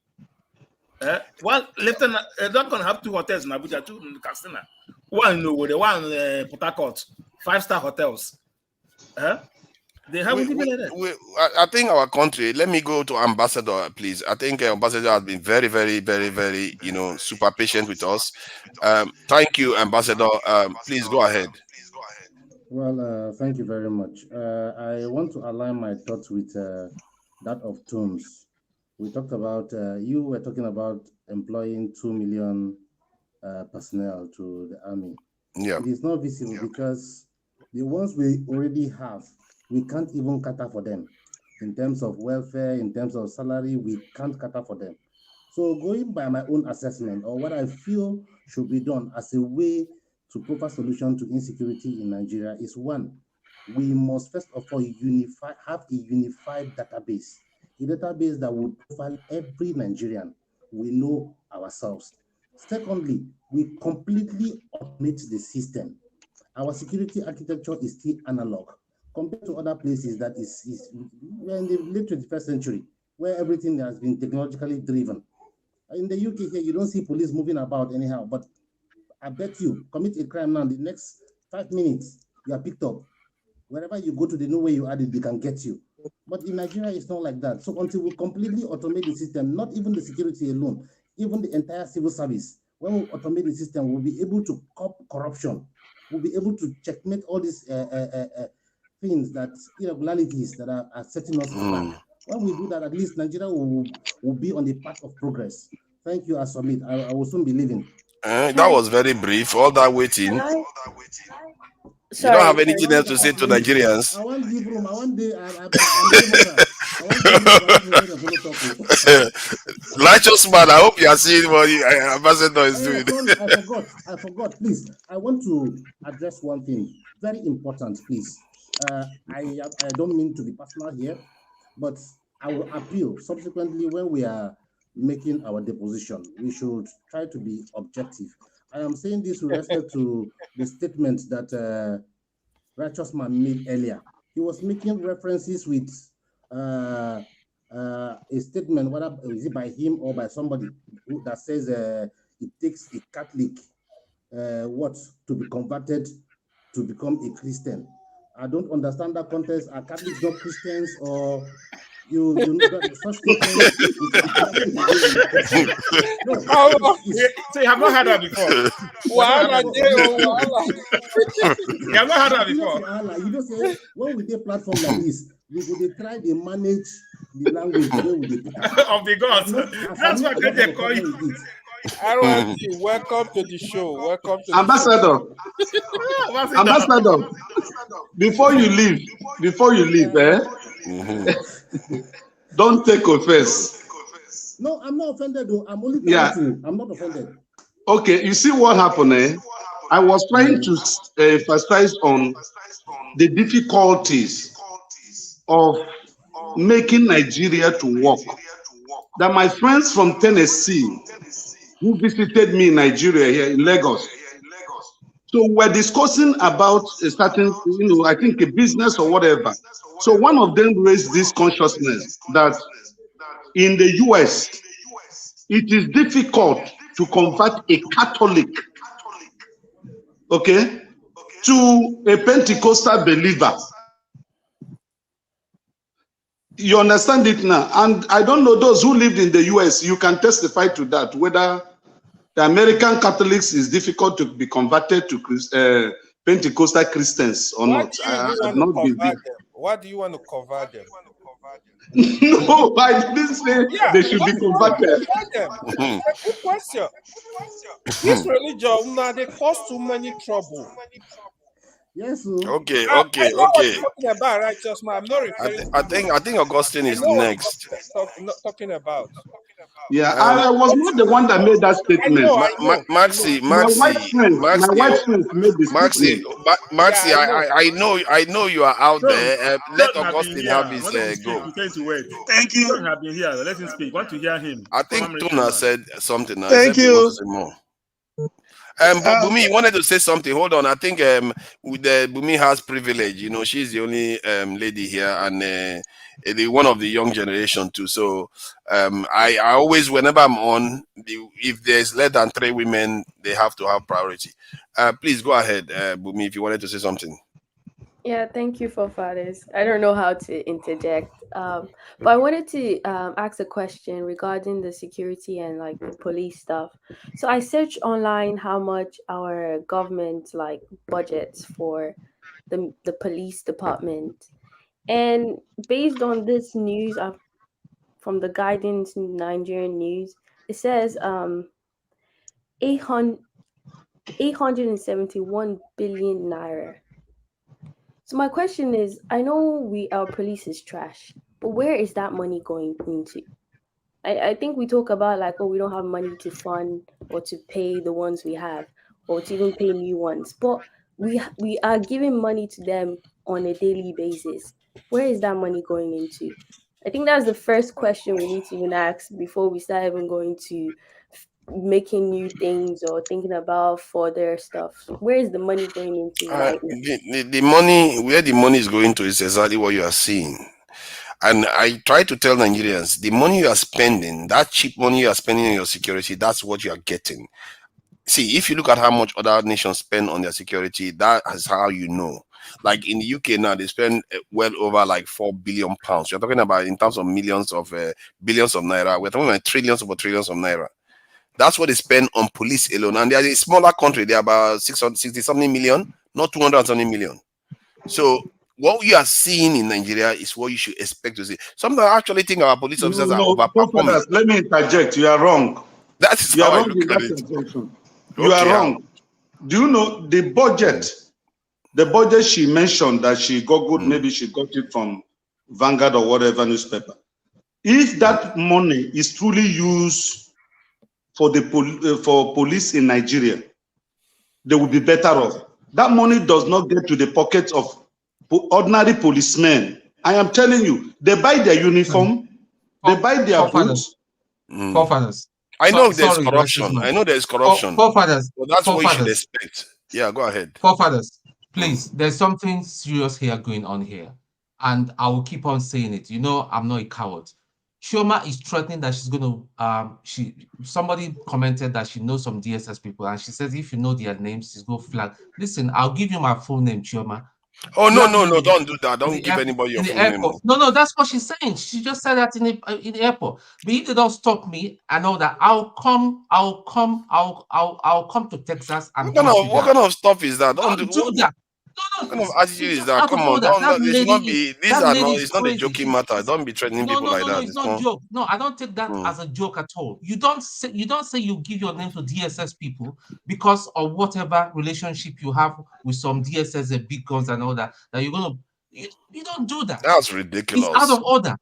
One lieutenant not gonna have 2 hotels in Abuja, 2 in Castina, one in Owerri, one in Port Harcourt, 5-star hotels. They haven't even like that. I think our country. Let me go to Ambassador, please. I think Ambassador has been very, very, very, very, super patient with us. Thank you, Ambassador. Please go ahead. Well, thank you very much. I want to align my thoughts with that of Toombs. We talked about, you were talking about employing 2 million personnel to the army. Yeah. It is not visible because the ones we already have, we can't even cater for them. In terms of welfare, in terms of salary, we can't cater for them. So going by my own assessment or what I feel should be done as a way to proper solution to insecurity in Nigeria is one, we must first of all have a unified database, a database that will profile every Nigerian. We know ourselves. Secondly, we completely automate the system. Our security architecture is still analog compared to other places that we're in the late 21st century where everything has been technologically driven. In the UK here, you don't see police moving about anyhow, but I bet you commit a crime now, the next 5 minutes, you are picked up. Wherever you go to, they know where you are, they can get you. But in Nigeria, it's not like that. So until we completely automate the system, not even the security alone, even the entire civil service, when we automate the system, we'll be able to curb corruption. We'll be able to checkmate all these things, irregularities that are setting us back. When we do that, at least Nigeria will be on the path of progress. Thank you, Asomit. I will soon be leaving. That was very brief. All that waiting. You don't have anything else to say to Nigerians? I want to give room. I want righteous man, I hope you are seeing what Ambassador is doing. I forgot. Please, I want to address one thing. Very important, please. I don't mean to be personal here, but I will appeal subsequently when we are making our deposition. We should try to be objective. I am saying this with respect to the statement that Righteous Man made earlier. He was making references with a statement, whether is it by him or by somebody that says it takes a Catholic to be converted to become a Christian. I don't understand that context. Are Catholics not Christians, or you such statements? So you have not heard that before. You have not heard that before. You just say when we get platform like this, we would try to manage the language of the gods. That's what they call you. RYT, welcome to the show. Welcome to Ambassador. Ambassador. Before you leave, don't take offense. No, I'm not offended though. I'm only trying to. I'm not offended. Okay, you see what happened, I was trying to emphasize on the difficulties of making Nigeria to work. That my friends from Tennessee who visited me in Nigeria here in Lagos. So we're discussing about a certain, I think a business or whatever. So one of them raised this consciousness that in the US, it is difficult to convert a Catholic, to a Pentecostal believer. You understand it now? And I don't know those who lived in the US, you can testify to that, whether the American Catholics is difficult to be converted to Pentecostal Christians or not. Why do you want to convert them? No, I didn't say they should be converted. It's a good question. This religion, now they cause too many trouble. Yes. Okay. I know what you're talking about, right, just man. I'm not referring to I think Augustine is next. Talking about. Yeah, I was not the one that made that statement. Maxi, My white friends made the statement. Maxi, I know you are out there. Let John have been Augustine have here. his Wanted to speak. go. You came to wait. Thank you. John have been here. Let him speak. Want to hear him. I think Tuna said something. I Thank said he wants you. to say more. But Bumi, you wanted to say something. Hold on. I think Bumi has privilege. You know, she's the only lady here and one of the young generation too. So I always, whenever I'm on, if there's less than 3 women, they have to have priority. Please go ahead, Bumi, if you wanted to say something. Yeah, thank you, forefathers. I don't know how to interject, but I wanted to ask a question regarding the security and like the police stuff. So I searched online how much our government like budgets for the police department, and based on this news from the Guidance Nigerian News, it says 871 billion naira. So my question is, I know our police is trash, but where is that money going into? I think we talk about like, oh, we don't have money to fund or to pay the ones we have, or to even pay new ones. But we are giving money to them on a daily basis. Where is that money going into? I think that's the first question we need to even ask before we start even going to making new things or thinking about further stuff. Where is the money going into right now? The money, where the money is going to is exactly what you are seeing. And I try to tell Nigerians, the money you are spending, that cheap money you are spending on your security, that's what you are getting. See, if you look at how much other nations spend on their security, that is how you know. Like in the UK now, they spend well over like £4 billion. You're talking about in terms of millions of billions of naira. We're talking about trillions of naira. That's what they spend on police alone. And they are a smaller country. They're about 660 something million, not 200 something million. So what you are seeing in Nigeria is what you should expect to see. Some actually think our police officers are overperforming. Let me interject. You are wrong. That's you how are I wrong look in at that it. assumption. You are wrong. Do you know the budget? The budget she mentioned that she got maybe she got it from Vanguard or whatever newspaper. If that money is truly used for the for police in Nigeria, they will be better off. That money does not get to the pockets of ordinary policemen. I am telling you, they buy their uniform, they buy their boots. Forefathers. I know there's corruption. I know there's corruption. Forefathers. But that's what you should expect. Yeah, go ahead. Forefathers, please, there's something serious here going on here. And I will keep on saying it. You know, I'm not a coward. Chioma is threatening that she's going to, somebody commented that she knows some DSS people, and she says if you know their names, she's going to flag. Listen, I'll give you my full name, Chioma. Oh, no, don't do that. Don't give anybody your full name. No, that's what she's saying. She just said that in the airport. But if they don't stop me, I know that I'll come to Texas and what kind of stuff is that? Don't do that. What kind of attitude is that? Come on, it's not a joking matter. Don't be threatening people like that. No, it's not joke. No, I don't take that as a joke at all. You don't say you give your name to DSS people because of whatever relationship you have with some DSS and big guns and all that. That you're gonna you don't do that. That's ridiculous. It's out of order.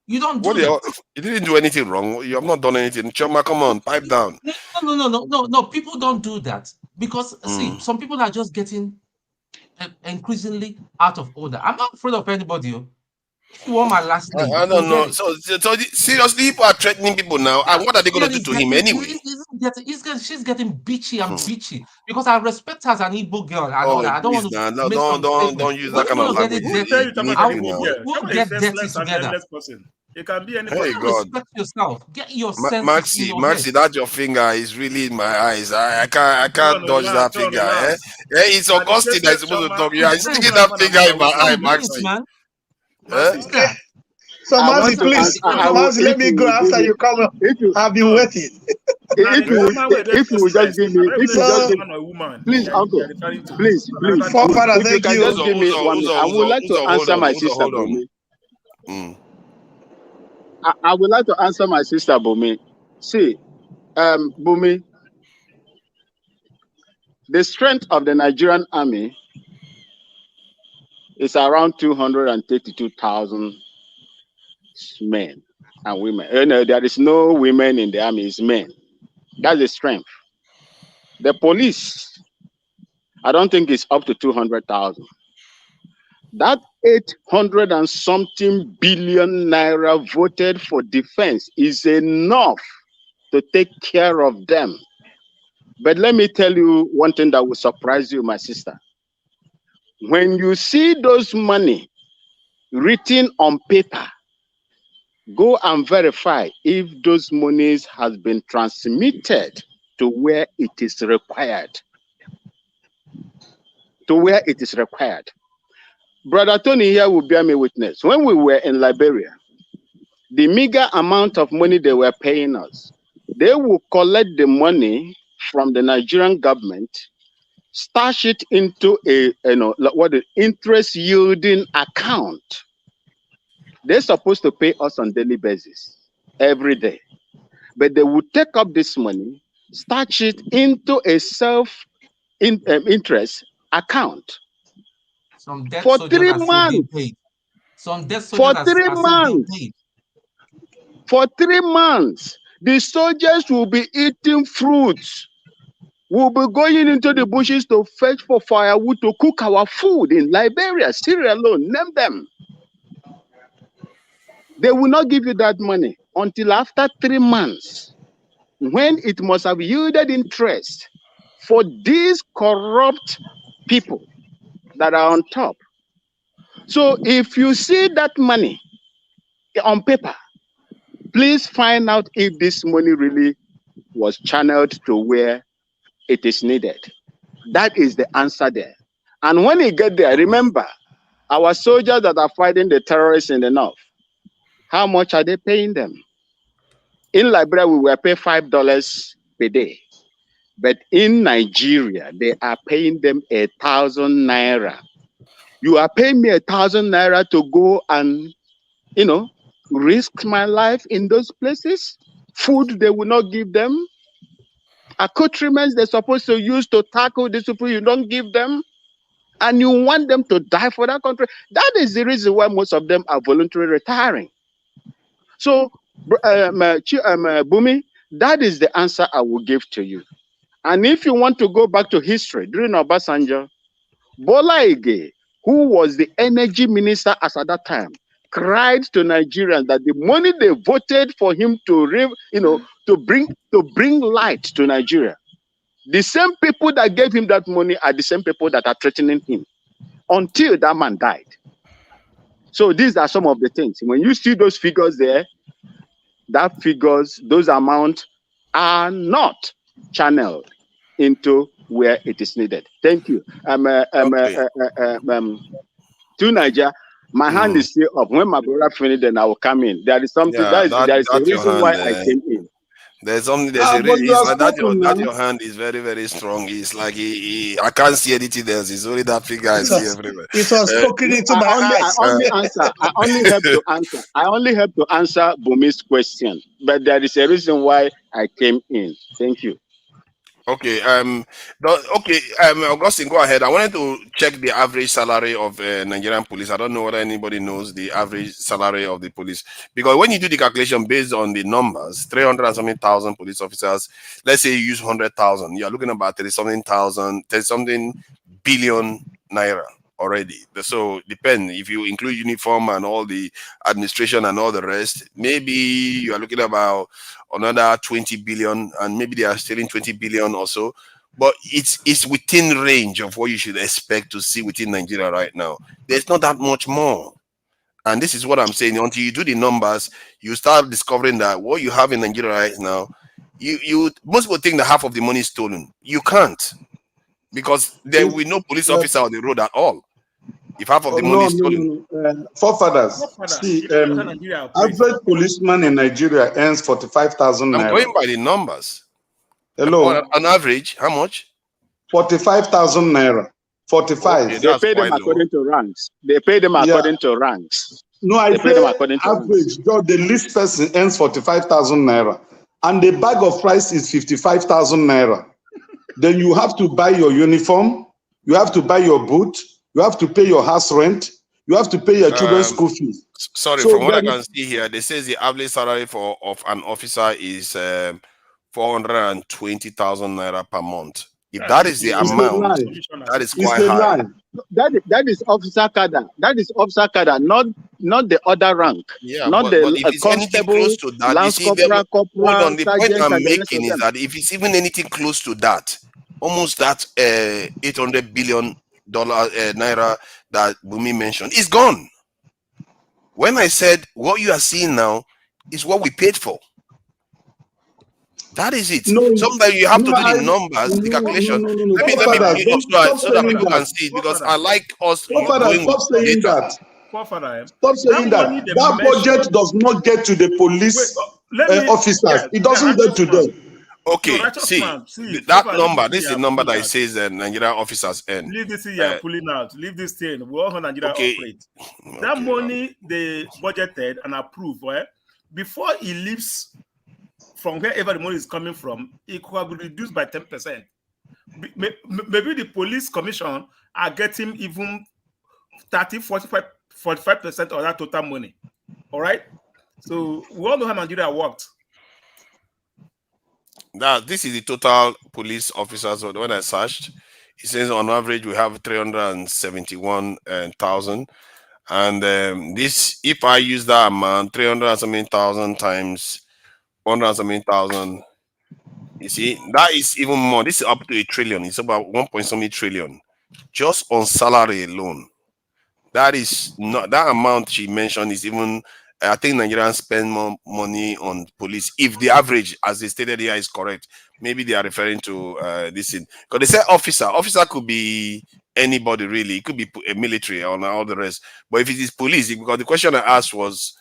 You don't do that. You didn't do anything wrong. You have not done anything. Chioma, come on, pipe down. No. People don't do that because see, some people are just getting increasingly out of order. I'm not afraid of anybody. If you want my last name, I don't know. So seriously, people are threatening people now. And what are they going to do to him anyway? She's getting bitchy and bitchy because I respect her as an Igbo girl and all that. I don't want to don't use that kind of language. We'll get dirty together. It can be anybody. Hey God, respect yourself. Get your sense. Maxi, that your finger is really in my eyes. I can't dodge that finger. It's Augustine that's supposed to talk. You are sticking that finger in my eye, Maxi. So Maxi, please, Maxi, let me go after you come up. I've been waiting. If you just give me, please, uncle, please, Father, if you can just give me one, I would like to answer my sister Bumi. I would like to answer my sister Bumi. See, Bumi, the strength of the Nigerian army It's around 232,000 men and women. You know, there is no women in the army, it's men. That's the strength. The police, I don't think it's up to 200,000. That 800 and something billion naira voted for defense is enough to take care of them. But let me tell you one thing that will surprise you, my sister. When you see those money written on paper, go and verify if those monies has been transmitted to where it is required. To where it is required. Brother Tony here will bear me witness. When we were in Liberia, the meager amount of money they were paying us, they will collect the money from the Nigerian government, stash it into a interest yielding account. They're supposed to pay us on daily basis, every day. But they would take up this money, stash it into a self-interest account. Some debt for soldiers 3 are still months. being paid. Some debt For soldiers 3 are still being months. paid. For 3 months, the soldiers will be eating fruits. We'll be going into the bushes to fetch for firewood to cook our food in Liberia, Sierra Leone, name them. They will not give you that money until after 3 months, when it must have yielded interest for these corrupt people that are on top. So if you see that money on paper, please find out if this money really was channeled to where it is needed. That is the answer there. And when you get there, remember, our soldiers that are fighting the terrorists in the north, how much are they paying them? In Liberia, we were paid $5 per day. But in Nigeria, they are paying them 1,000 naira. You are paying me 1,000 naira to go and, risk my life in those places? Food they will not give them. Accoutrements they're supposed to use to tackle these people, you don't give them. And you want them to die for that country. That is the reason why most of them are voluntarily retiring. So, Bumi, that is the answer I will give to you. And if you want to go back to history, during Obasanjo, Bola Ige, who was the energy minister at that time, cried to Nigerians that the money they voted for him to bring light to Nigeria, the same people that gave him that money are the same people that are threatening him until that man died. So these are some of the things. When you see those figures there, those amounts are not channeled into where it is needed. Thank you. To Niger, my hand is still up. When my brother finished, then I will come in. There is something there is a reason why I came in. There's something. There's a reason. It's like that your hand is very, very strong. It's like I can't see anything else. It's only that figure I see everywhere. It was spoken into my eyes. I only have to answer Bumi's question, but there is a reason why I came in. Thank you. Okay. Augustine, go ahead. I wanted to check the average salary of Nigerian police. I don't know whether anybody knows the average salary of the police, because when you do the calculation based on the numbers, 300 and something thousand police officers, let's say you use 100,000, you're looking about 30-something billion naira already. So depend if you include uniform and all the administration and all the rest, maybe you are looking about another 20 billion, and maybe they are stealing 20 billion or so. But it's within range of what you should expect to see within Nigeria right now. There's not that much more. And this is what I'm saying. Until you do the numbers, you start discovering that what you have in Nigeria right now, most people think that half of the money is stolen. You can't, because there will be no police officer on the road at all if half of the money is stolen. Forefathers, see, average policeman in Nigeria earns 45,000 naira. I'm going by the numbers. Hello. On average, how much? 45,000 naira. 45. Okay, they pay them according to ranks. They pay them according to ranks. No, I say average. The least person earns 45,000 naira, and the bag of rice is 55,000 naira. Then you have to buy your uniform, you have to buy your boot, you have to pay your house rent, You have to pay your children's school fees. Sorry, So from what I there can is, see here, they says the average salary of an officer is 420,000 naira per month. If that is the it's a amount, lie. that is It's quite a high. lie. That is officer cadre. That is officer cadre, not the other rank, Yeah, not but the if it's anything constable, close to that, you lance see, corporal, hold corporal, on. The point sergeant, I'm and the rest making of is them. that if it's even anything close to that, almost that $800 billion naira that Bumi mentioned is gone. When I said what you are seeing now is what we paid for. That is it. No, Sometimes you have to no, do the numbers, the calculation. no. Let me Forefathers, so that saying people can that. see it, because I like us Forefathers, going with stop saying data. that. Forefather, Stop saying that. money they That budget does not get to the police officers. It doesn't get to them. Okay, righteous see, man, see, that Papa, number, leave this is the here, number pull that it out. says Nigerian officers earn. Leave this thing you're pulling out. Leave this thing. We all know Nigeria operate. That money they budgeted and approved, right? Before he leaves from wherever the money is coming from, it could be reduced by 10%. Maybe the police commission are getting even 30, 45% of that total money. All right? So we all know how Nigeria worked. This is the total police officers. When I searched, it says on average we have 371,000, and this, if I use that amount, 300,000 times 100,000, you see, that is even more. This is up to $1 trillion. It's about 1.something trillion just on salary alone. That is not, that amount she mentioned is even, I think Nigerians spend more money on police. If the average, as they stated here, is correct, maybe they are referring to this thing. Because they say officer. Officer could be anybody really. It could be a military or all the rest. But if it is police, because the question I asked was,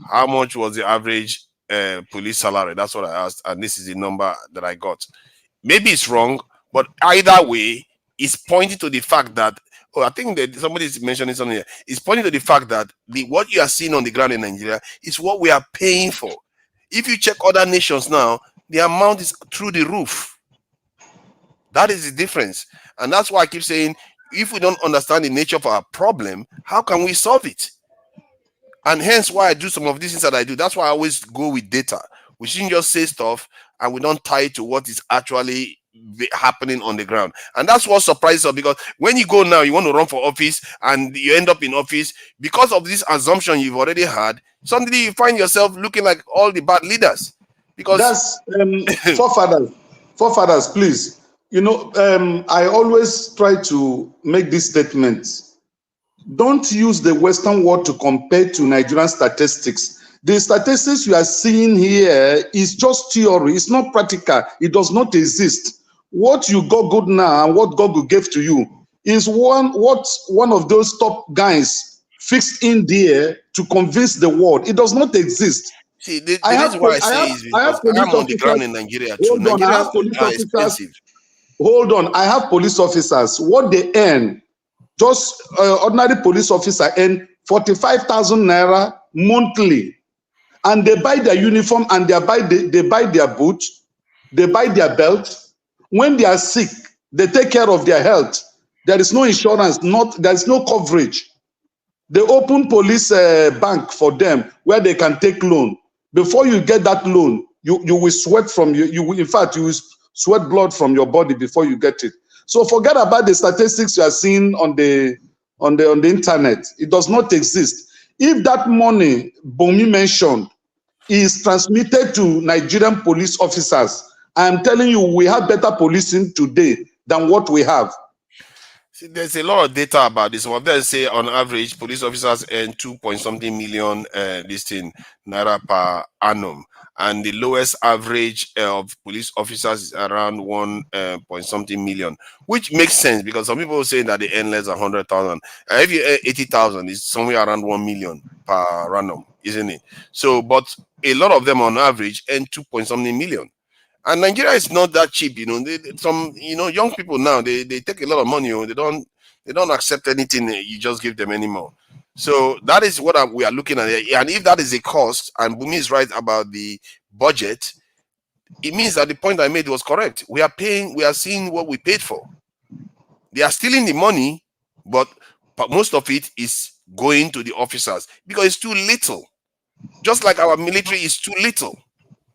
how much was the average police salary? That's what I asked, and this is the number that I got. Maybe it's wrong, but either way, it's pointing to the fact that, I think that somebody is mentioning something here. It's pointing to the fact that what you are seeing on the ground in Nigeria is what we are paying for. If you check other nations now, the amount is through the roof. That is the difference. And that's why I keep saying, if we don't understand the nature of our problem, how can we solve it? And hence why I do some of these things that I do. That's why I always go with data. We shouldn't just say stuff and we don't tie it to what is actually happening on the ground. And that's what surprises us, because when you go now, you want to run for office and you end up in office because of this assumption you've already had. Suddenly you find yourself looking like all the bad leaders. Because that's forefathers, please. You know, I always try to make this statement. Don't use the Western world to compare to Nigerian statistics. The statistics you are seeing here is just theory. It's not practical. It does not exist. What you got good now and what God gave to you is what one of those top guys fixed in there to convince the world. It does not exist. See, the reason why I say is because I'm on the ground in Nigeria too. Hold on, I have police officers. Hold on, I have police officers. What they earn, just ordinary police officer earn 45,000 naira monthly, and they buy their uniform and they buy their boots, they buy their belt. When they are sick, they take care of their health. There is no insurance, there is no coverage. They open police bank for them where they can take loan. Before you get that loan, you will sweat from you will sweat blood from your body before you get it. So forget about the statistics you are seeing on the internet. It does not exist. If that money Bumi mentioned is transmitted to Nigerian police officers, I am telling you, we have better policing today than what we have. See, there's a lot of data about this. Some of them say on average, police officers earn 2-something million naira per annum, and the lowest average of police officers is around 1-something million, which makes sense because some people say that they earn less than 100,000. If you earn 80,000, it's somewhere around 1 million per annum, isn't it? So, but a lot of them on average earn 2-something million. And Nigeria is not that cheap, you know. Some young people now, they take a lot of money. They don't accept anything you just give them anymore. So that is what we are looking at. And if that is a cost, and Bumi is right about the budget, it means that the point I made was correct. We are seeing what we paid for. They are stealing the money, but most of it is going to the officers because it's too little. Just like our military is too little.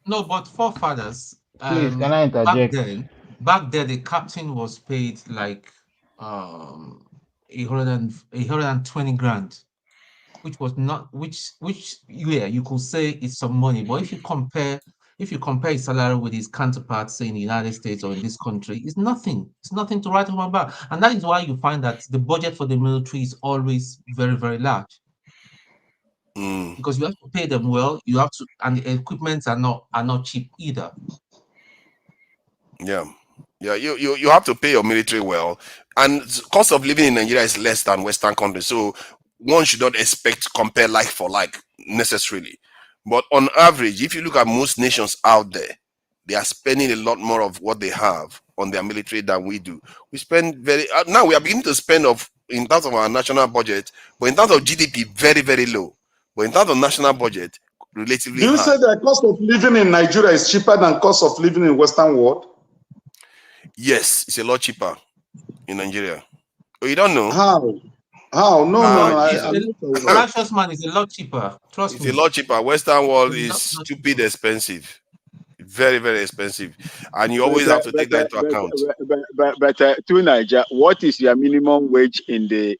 No, but forefathers, Please, can I interject? back then, the captain was paid like 120 grand, which was not which yeah, you could say it's some money. But if you compare his salary with his counterparts, say in the United States or in this country, it's nothing. It's nothing to write home about. And that is why you find that the budget for the military is always very, very large. Because you have to pay them well, you have to, and the equipments are not cheap either. Yeah, you have to pay your military well, and cost of living in Nigeria is less than Western countries, so one should not expect to compare like for like necessarily. But on average, if you look at most nations out there, they are spending a lot more of what they have on their military than we do. We spend now we are beginning to spend in terms of our national budget, but in terms of GDP, very, very low. But in terms of national budget, relatively Do you high. say the cost of living in Nigeria is cheaper than cost of living in Western world? Yes, it's a lot cheaper in Nigeria. Oh, you don't know? How? No. Righteous man is a lot cheaper. Trust me. It's a lot cheaper. Western world is stupid expensive. Very, very expensive. And you always have to take that into account. But to Nigeria, what is your minimum wage in the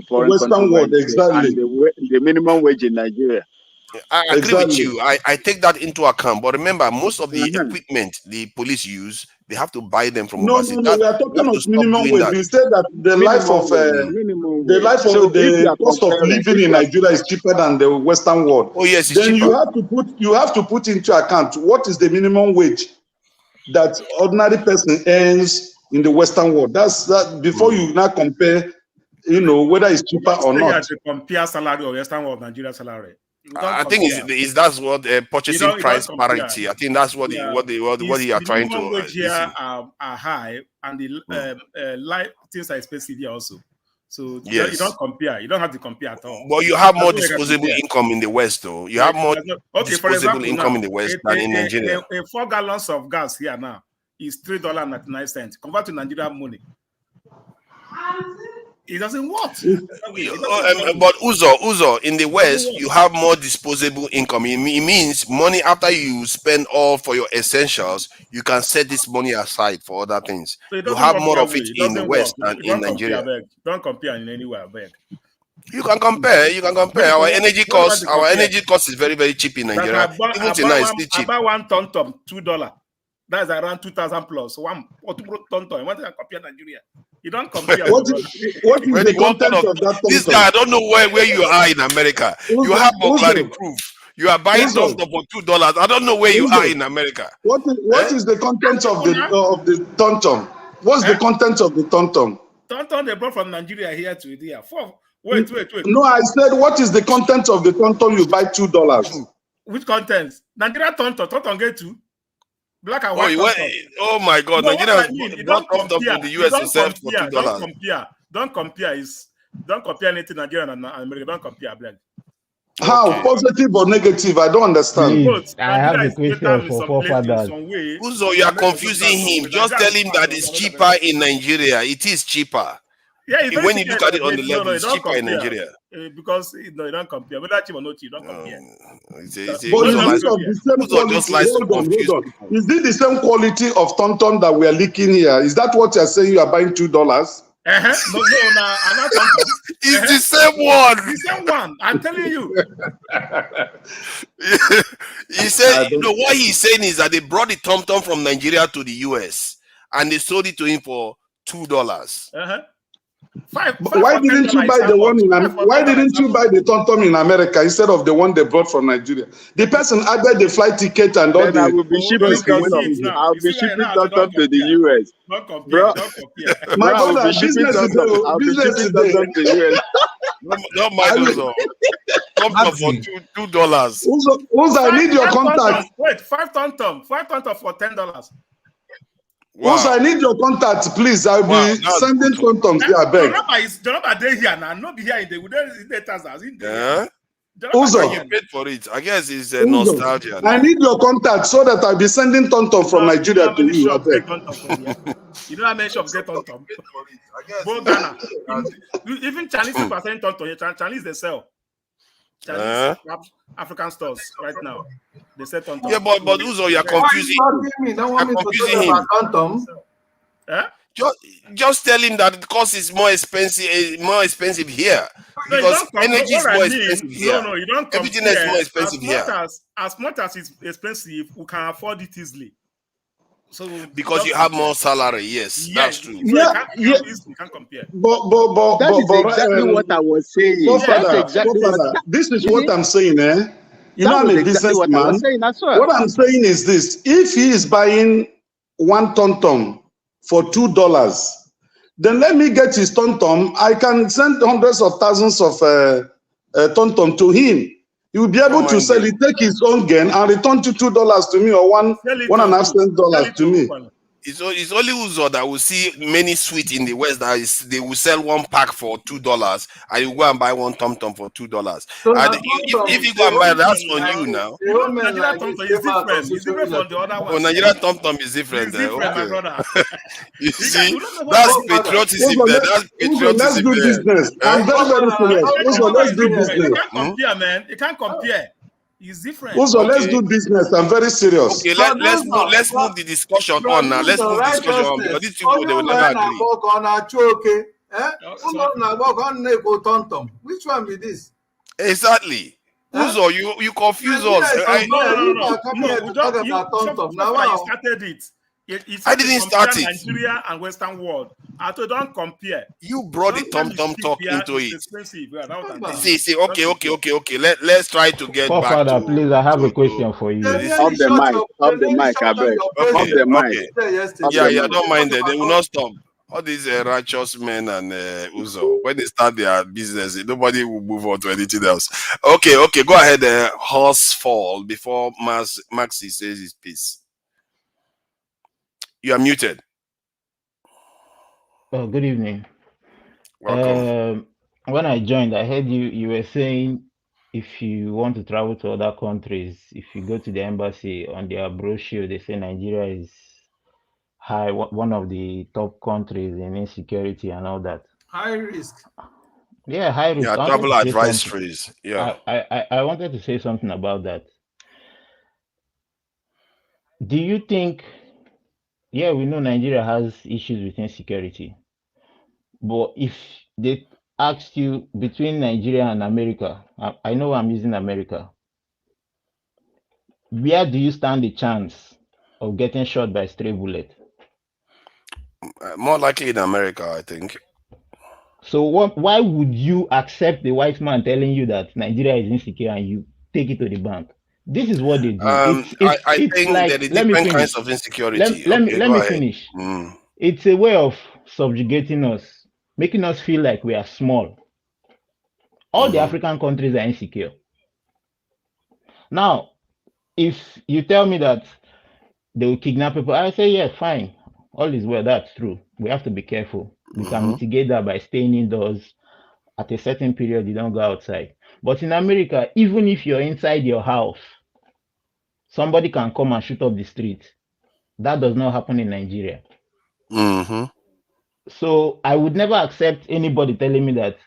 foreign Western world, exactly. And the minimum wage in Nigeria? I agree with you. I take that into account. But remember, most of the equipment the police use, they have to buy them from overseas. No, we are talking of minimum wage. You said that the cost of living in Nigeria is cheaper than the Western world. Oh yes, it's then cheaper. you have to put into account what is the minimum wage that ordinary person earns in the Western world. That's that before you now compare, whether it's cheaper or not. You have to compare salary of Western world Nigeria salary. I think that's what purchasing price parity. I think that's what you are trying to. The wage here are high, and the things are expensive here also. So you don't compare. You don't have to compare at all. But you have more disposable income in the West, though. You have more disposable income in the West than in Nigeria. A 4 gallons of gas here now is $3.99. Compared to Nigerian money, it doesn't work. But Uzo, in the West, you have more disposable income. It means money after you spend all for your essentials, you can set this money aside for other things. So you have more of it in the West than in Nigeria. Don't compare in any way, I beg. You can compare. Our energy cost is very, very cheap in Nigeria. Even tonight, it's still cheap. I buy one ton $2. That's around 2,000 plus. One or two ton. What do you compare Nigeria? You don't compare. What is the content of that? This guy, I don't know where you are in America. You have burglary proof. You are buying stuff for $2. I don't know where you are in America. What is the content of the tonton? What's the content of the tonton? Tonton they brought from Nigeria here to here. Wait. No, I said what is the content of the tonton you buy $2? Which content? Nigeria tonton get to. Black and white. Oh my God! Nigeria brought tonton from the US itself for $2. Don't compare anything Nigeria and America. Don't compare, black. How positive or negative? I don't understand. I have a question for forefathers. Uzo, you are confusing him. Just tell him that it's cheaper in Nigeria. It is cheaper. Yeah, when you look at it on the level, it's cheaper in Nigeria. Because you don't compare. Whether cheap or not cheap, don't compare. Is it the same quality of tonton that we are leaking here? Is that what you're saying? You are buying $2? No, it's the same one. The same one. I'm telling you. He said, what he's saying is that they brought the tom-tom from Nigeria to the US and they sold it to him for $2. Why didn't you buy the one Why didn't you buy the tom-tom in America instead of the one they brought from Nigeria? The person added the flight ticket and all I will be shipping tom-tom to the US. Bro, my brother, business is today. Don't mind us all. Tom-tom for $2. Uzo, I need your contact. Wait, 5 tom-tom for $10. Wow. Uzo, I need your contact, please. I'll be sending tom-toms here, I beg. The number there here now. Not be here in the Texas. Uzo, You paid for it. I guess it's Uzo, nostalgia. I need your contact so that I'll be sending Tonton from Nigeria to you. I beg. You don't have many shops get Tonton. Both Ghana. Even Chinese people are selling Tonton. Chinese they sell. Chinese African stores right now. They sell Tonton. Yeah, but Uzo, you're confusing him. You don't want me to talk about Tonton? Just tell him that the cost is more expensive here. Because energy is more expensive here. No, you don't compare. Everything is more expensive here. As much as it's expensive, we can afford it easily. So because you have more salary, yes, that's true. So you can't compare. But that is exactly what I was saying. This is what I'm saying, eh? You know, I'm a businessman. What I'm saying is this: if he is buying one Tonton for $2, then let me get his Tonton. I can send hundreds of thousands of Tonton to him. He will be able to sell it, take his own gain, and return to $2 to me, or $1.5 cents to me. It's only Uzo that will see many sweets in the West that they will sell one pack for $2, and you go and buy one Tom for $2. So and if you go and buy, that's on you now. Nigeria Tom is different. It's different from the other one. Oh, Nigeria Tom is different. It's different, okay. my brother. You see, that's patriotism there. That's patriotism. Let's do business. I'm very serious. Uzo, let's do business. You can't compare, man. You can't compare. It's different. Uzo, let's do business. I'm very serious. Okay, let's move the discussion on now. Let's move the discussion on because these people they will never agree. Which one be this? Exactly. Uzo, you confuse us. No, you started it. I didn't start it. Nigeria and Western world. I told don't compare. You brought the Tom talk into it. See. Okay. Let's try to get back. Father, please, I have a question for you. Off the mic, I beg. Off the mic. Yeah, don't mind it. They will not stop. All these righteous men and Uzo, when they start their business, nobody will move on to anything else. Okay. Go ahead. Horse fall before Maxi says his piece. You are muted. Oh, good evening. Welcome. When I joined, I heard you were saying if you want to travel to other countries, if you go to the embassy, on their brochure, they say Nigeria is one of the top countries in insecurity and all that. High risk. Yeah, high risk. Yeah, travel advisories. Yeah. I wanted to say something about that. Do you think, yeah, we know Nigeria has issues with insecurity, but if they asked you between Nigeria and America, I know I'm using America, where do you stand a chance of getting shot by a stray bullet? More likely in America, I think. So why would you accept the white man telling you that Nigeria is insecure and you take it to the bank? This is what they do. I think like, there are different kinds of insecurity. Let me finish. It's a way of subjugating us, making us feel like we are small. All the African countries are insecure. Now, if you tell me that they will kidnap people, I say, yeah, fine. All is well, that's true. We have to be careful. We can mitigate that by staying indoors. At a certain period, you don't go outside. But in America, even if you're inside your house, somebody can come and shoot up the street. That does not happen in Nigeria. So I would never accept anybody telling me that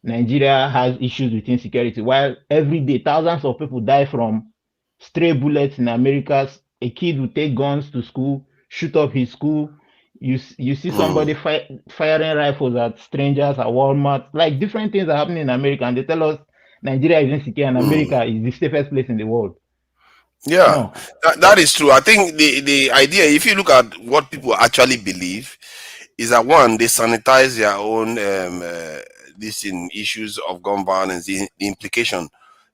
Nigeria has issues with insecurity, while every day thousands of people die from stray bullets in America. A kid will take guns to school, shoot up his school. You see somebody firing rifles at strangers at Walmart. Like different things are happening in America, and they tell us Nigeria is insecure and America is the safest place in the world. Yeah, that is true. I think the idea, if you look at what people actually believe, is that one, they sanitize their own issues of gun violence, the implication,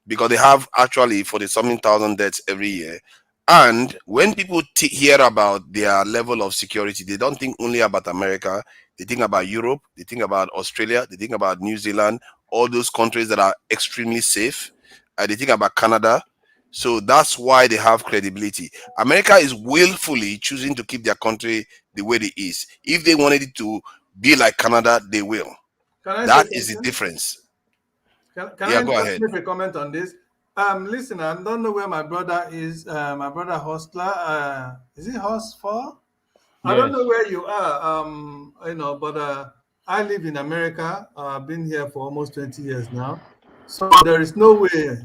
because they have actually 40,000 deaths every year. And when people hear about their level of security, they don't think only about America. They think about Europe, they think about Australia, they think about New Zealand, all those countries that are extremely safe. They think about Canada. So that's why they have credibility. America is willfully choosing to keep their country the way it is. If they wanted it to be like Canada, they will. That is the difference. I go ahead. make a comment on this? Listen, I don't know where my brother is. My brother Hostler. Is he Hostler? I don't Yes. know where you are. But I live in America. I've been here for almost 20 years now. So there is no way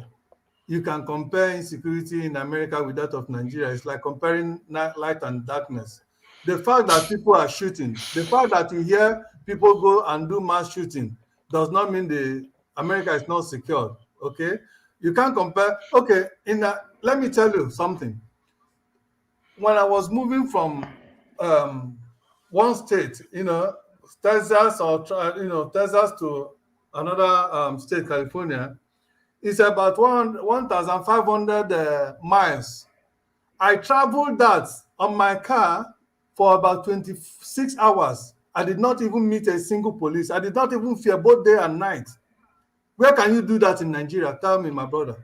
you can compare insecurity in America with that of Nigeria. It's like comparing light and darkness. The fact that people are shooting, the fact that you hear people go and do mass shooting does not mean America is not secured. Okay, you can't compare. Okay, let me tell you something. When I was moving from one state, Texas Texas to another state, California, it's about 1,500 miles. I traveled that on my car for about 26 hours. I did not even meet a single police. I did not even fear both day and night. Where can you do that in Nigeria? Tell me, my brother.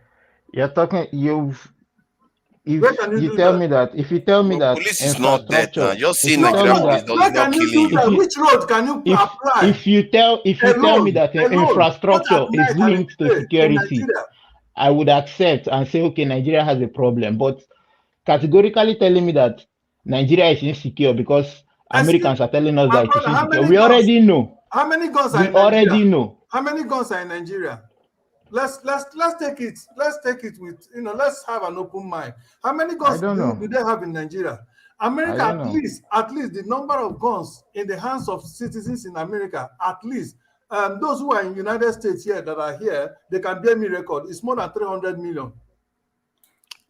You're talking. Where can you If do you tell me that Police is not dead now. infrastructure, Just if seeing you tell Nigerian me police that, does Where not can you killing do that? you. Which road can you apply? if you tell me that Alone, not infrastructure at is night and in linked the to day in security, Nigeria. I would accept and say, okay, Nigeria has a problem. But categorically telling me that Nigeria is insecure because Americans are telling us My that it is brother, how insecure, many we guns? already know. How many guns are We in Nigeria? already know. How many guns are in Nigeria? Let's take it. Let's take it with let's have an open mind. How many I guns don't do know. they have in Nigeria? I America, don't know. at least the number of guns in the hands of citizens in America, at least those who are in United States here that are here, they can bear me record. It's more than 300 million.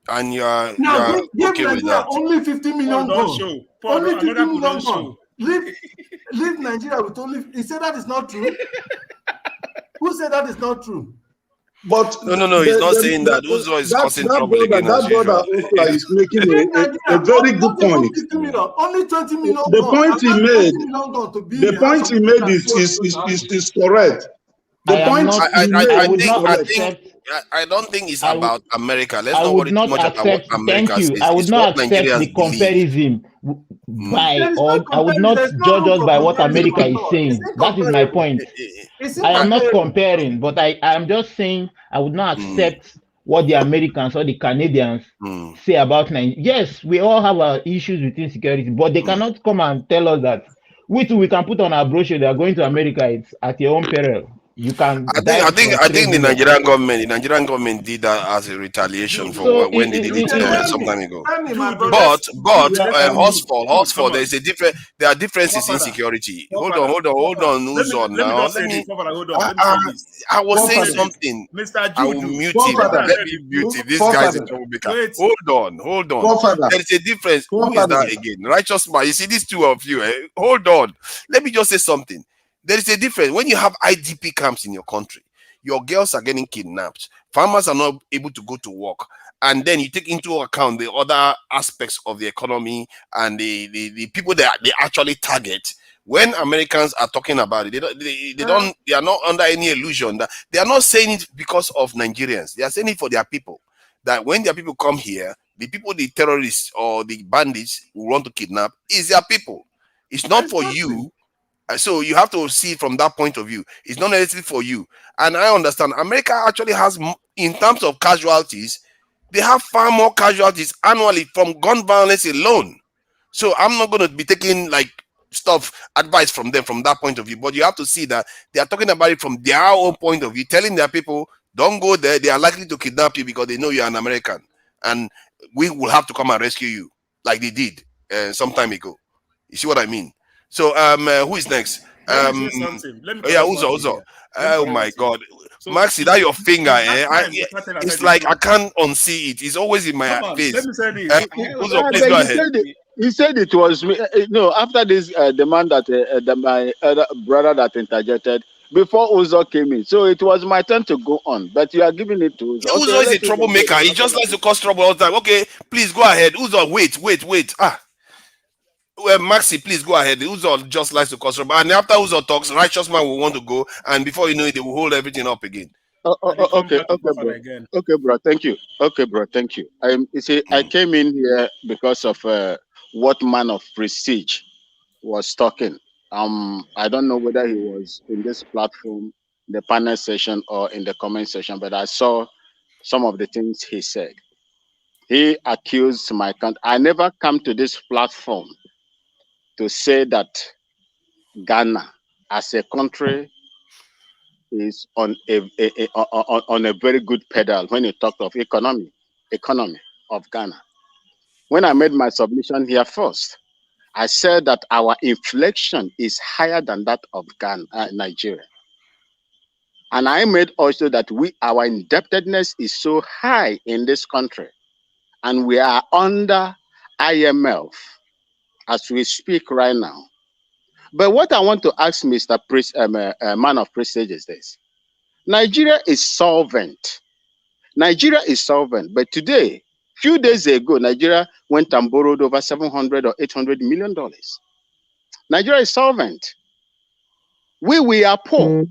And Now give okay with Nigeria that. only 50 million Paul, don't guns. show. Paul, Only 50 another Paul, million don't guns. Leave Nigeria with only. He said that is not true. Who said that is not true? But No, he's not saying that. Uzo is causing trouble again as brother usual. Osla is making a very good point. 50 million, only 20 million The guns. point he made, To be the point he made is correct. The point he made is correct. I don't think it's I would- about America. Let's I not would worry too not much about what accept. America Thank you. says. I would It's not what accept the Nigerians believe. comparison There is or no I would not comparison. There's no judge room us for by what comparison America at is all. saying. It's That is my incomparable. point. It's I am not incomparable. comparing, but I am just saying I would not accept what the Americans or the Canadians say about Nigeria. Yes, we all have our issues with insecurity, but they cannot come and tell us that we can put on our brochure they are going to America. It's at your own peril. You can I think the Nigerian government did that as a retaliation for when they did it some time ago. But Hosford, there's a different. There are differences in security. Hold on. Who's on now? Let me say this. I was saying something. Mr. I will mute him. Let me mute him. This guy is a troublemaker. Hold on. There is a difference. Who is that again? Righteous man. You see these two of you. Hold on. Let me just say something. There is a difference. When you have IDP camps in your country, your girls are getting kidnapped. Farmers are not able to go to work. And then you take into account the other aspects of the economy and the people that they actually target. When Americans are talking about it, they are not under any illusion that they are not saying it because of Nigerians. They are saying it for their people. That when their people come here, the people, the terrorists or the bandits who want to kidnap is their people. It's not for you. So you have to see it from that point of view. It's not necessarily for you. And I understand America actually has, in terms of casualties, they have far more casualties annually from gun violence alone. So I'm not going to be taking advice from them from that point of view. But you have to see that they are talking about it from their own point of view, telling their people, don't go there. They are likely to kidnap you because they know you're an American. And we will have to come and rescue you like they did some time ago. You see what I mean? So who is next? Let me say something. Uzo. Oh my God. Maxi, that your finger, it's like I can't unsee it. It's always in my face. Let me say this. Uzo, please go ahead. He said it was me. No, after this demand that my other brother that interjected before Uzo came in, so it was my turn to go on. But you are giving it to Uzo. Uzo is a troublemaker. He just likes to cause trouble all the time. Okay, please go ahead. Uzo, wait. Well, Maxi, please go ahead. Uzo just likes to cause trouble. And after Uzo talks, righteous man will want to go. And before you know it, they will hold everything up again. Okay, bro. Thank you. You see, I came in here because of what man of prestige was talking. I don't know whether he was in this platform the panel session or in the comment section, but I saw some of the things he said. He accused my country. I never come to this platform to say that Ghana as a country is on a very good pedal when you talk of economy of Ghana. When I made my submission here first, I said that our inflation is higher than that of Ghana, Nigeria. And I made also that our indebtedness is so high in this country, and we are under IMF as we speak right now. But what I want to ask Mr. Man of Prestige is this. Nigeria is solvent. Nigeria is solvent. But today, few days ago, Nigeria went and borrowed over $700 or $800 million. Nigeria is solvent. We are poor.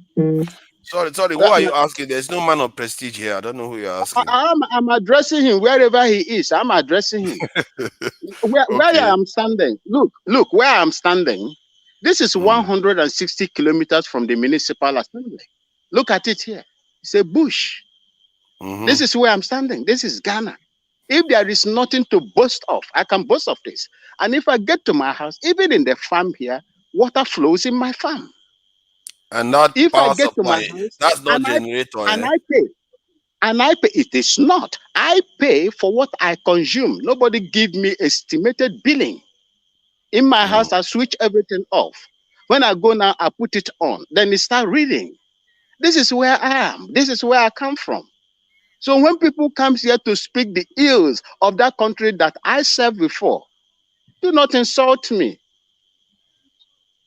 Sorry, who are you asking? There's no man of prestige here. I don't know who you're asking. I'm addressing him wherever he is. I'm addressing him. Where I am standing. Look, where I'm standing. This is 160 kilometers from the municipal assembly. Look at it here. It's a bush. This is where I'm standing. This is Ghana. If there is nothing to boast of, I can boast of this. And if I get to my house, even in the farm here, water flows in my farm. And not if power I get supply. to my house, That's not and generator. I pay. And I pay. It is not. I pay for what I consume. Nobody give me estimated billing. In my house, I switch everything off. When I go now, I put it on. Then it start reading. This is where I am. This is where I come from. So when people come here to speak the ills of that country that I served before, do not insult me.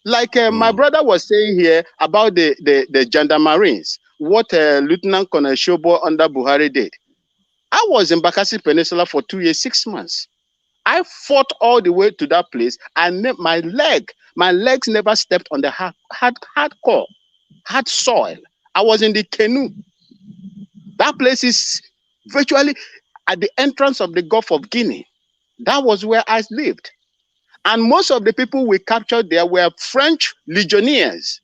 Like my brother was saying here about the gendarmeries, what Lieutenant Colonel Shobo under Buhari did. I was in Bakassi Peninsula for 2 years, 6 months. I fought all the way to that place, and my legs never stepped on the hard soil. I was in the canoe. That place is virtually at the entrance of the Gulf of Guinea. That was where I lived. And most of the people we captured there were French legionnaires.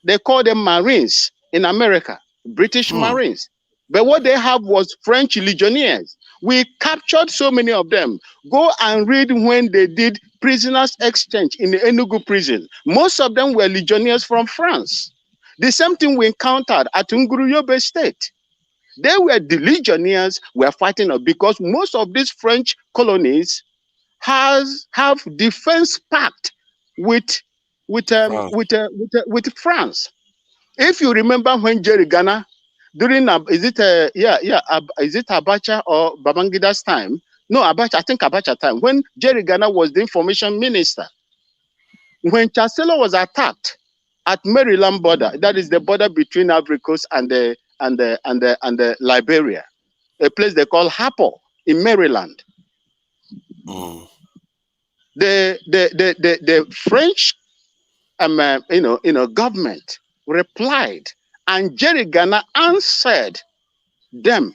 They call them Marines in America, British Marines. But what they have was French legionnaires. We captured so many of them. Go and read when they did prisoners exchange in the Enugu prison. Most of them were legionnaires from France. The same thing we encountered at Nguruyobe State. They were the legionnaires we are fighting of, because most of these French colonies have defense pact with France. If you remember when Jerry Ghana, during is it Abacha or Babangida's time? No, Abacha. I think Abacha time, when Jerry Ghana was the information minister. When Chancellor was attacked at Maryland border, that is the border between Ivory Coast and the Liberia, a place they call Hapo in Maryland. The French government replied, and Jerry Ghana answered them.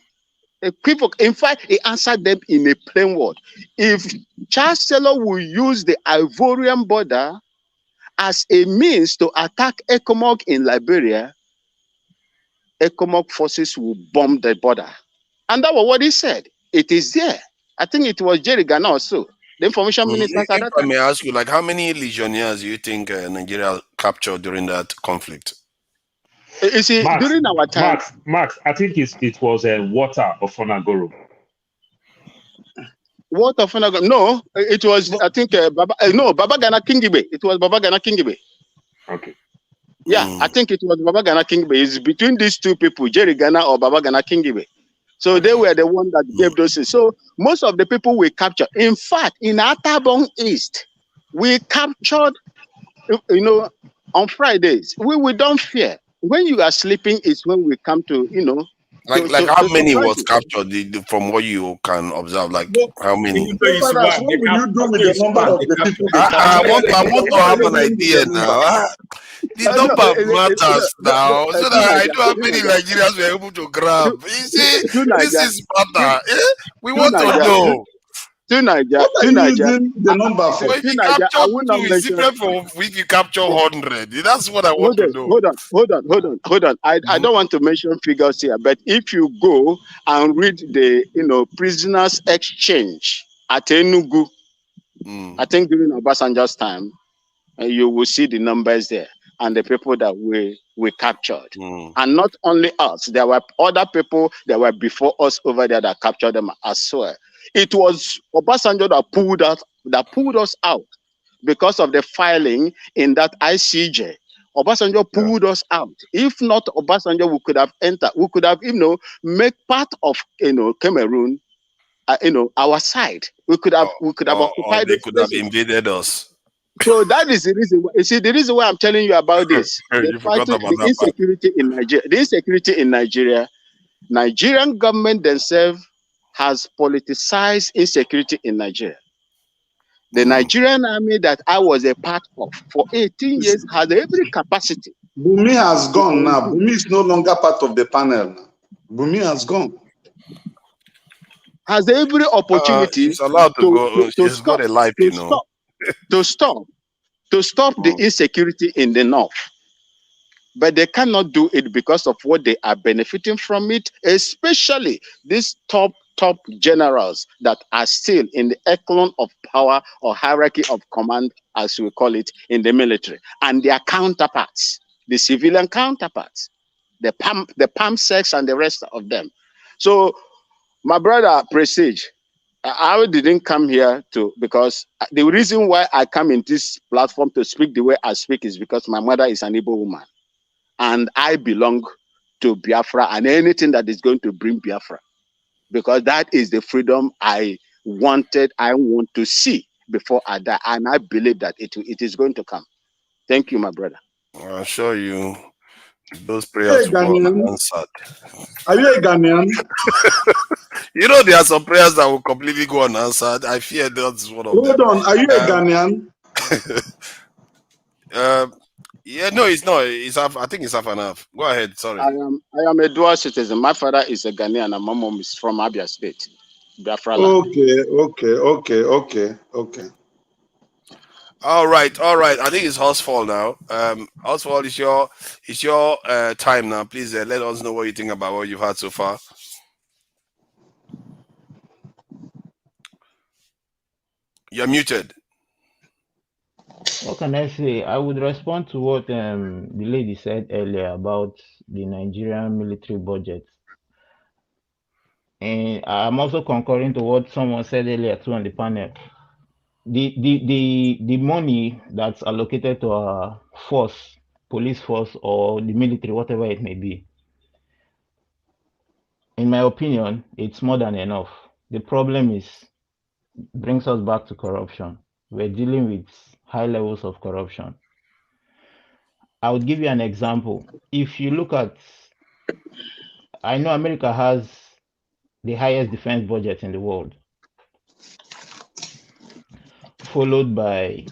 In fact, he answered them in a plain word. If Chancellor will use the Ivorian border as a means to attack ECOMOG in Liberia, ECOMOG forces will bomb the border. And that was what he said. It is there. I think it was Jerry Ghana also, the information minister. If I may ask you, like, how many legionnaires do you think Nigeria captured during that conflict? You see, during our time, Max, I think it was Water of Fonagoro. Water of Fonagoro? No, it was, I think, Baba Gana Kingibe. It was Baba Gana Kingibe. Okay. Yeah, I think it was Baba Gana Kingibe. It's between these two people, Jerry Ghana or Baba Gana Kingibe. So they were the one that gave those things. So most of the people we captured, in fact, in Atabong East, we captured, on Fridays. We don't fear. When you are sleeping is when we come to, how many was captured from what you can observe? Like how many? What will you do with the number of the people? I want to have an idea now. The number matters now, so that I know how many Nigerians were able to grab. You see, this is matter. We want to know. To Nigeria, What are you using the number for? If you capture I will not two, it's mention. different from if you capture 100. That's what I want to know. Hold on. I don't want to mention figures here, but if you go and read the prisoners exchange at Enugu, I think during Obasanjo's time, you will see the numbers there and the people that we captured. And not only us, there were other people that were before us over there that captured them as well. It was Obasanjo that pulled us out because of the filing in that ICJ. Obasanjo pulled us out. If not Obasanjo, we could have entered. We could have, make part of Cameroon, our side. We could have occupied. They could have invaded us. So that is the reason. You see, the reason why I'm telling you about this, the insecurity in Nigeria. The insecurity in Nigeria, Nigerian government themselves has politicized insecurity in Nigeria. The Nigerian army that I was a part of for 18 years has every capacity. Bumi has gone now. Bumi is no longer part of the panel now. Bumi has gone. Has every opportunity she's allowed to go. She's got a life, to stop the insecurity in the north. But they cannot do it because of what they are benefiting from it, especially these top generals that are still in the echelon of power or hierarchy of command, as we call it, in the military, and their counterparts, the civilian counterparts, the PAM sex and the rest of them. So, my brother Prestige, I didn't come here because the reason why I come in this platform to speak the way I speak is because my mother is an Igbo woman, and I belong to Biafra and anything that is going to bring Biafra, because that is the freedom I want to see before I die, and I believe that it is going to come. Thank you, my brother. I'll show you those prayers will go unanswered. Are you a Ghanaian? There are some prayers that will completely go unanswered. I fear that's one of them. Hold on, are you a Ghanaian? Yeah, no, it's not. I think it's half and half. Go ahead. Sorry. I am a dual citizen. My father is a Ghanaian and my mom is from Abia State, Biafra land. Okay. All right. I think it's Housefall now. Housefall, it's your time now. Please let us know what you think about what you've had so far. You're muted. What can I say? I would respond to what the lady said earlier about the Nigerian military budget. And I'm also concurring to what someone said earlier too on the panel. The money that's allocated to our force, police force, or the military, whatever it may be, in my opinion, it's more than enough. The problem brings us back to corruption. We're dealing with high levels of corruption. I would give you an example. If you look at, I know America has the highest defense budget in the world, followed by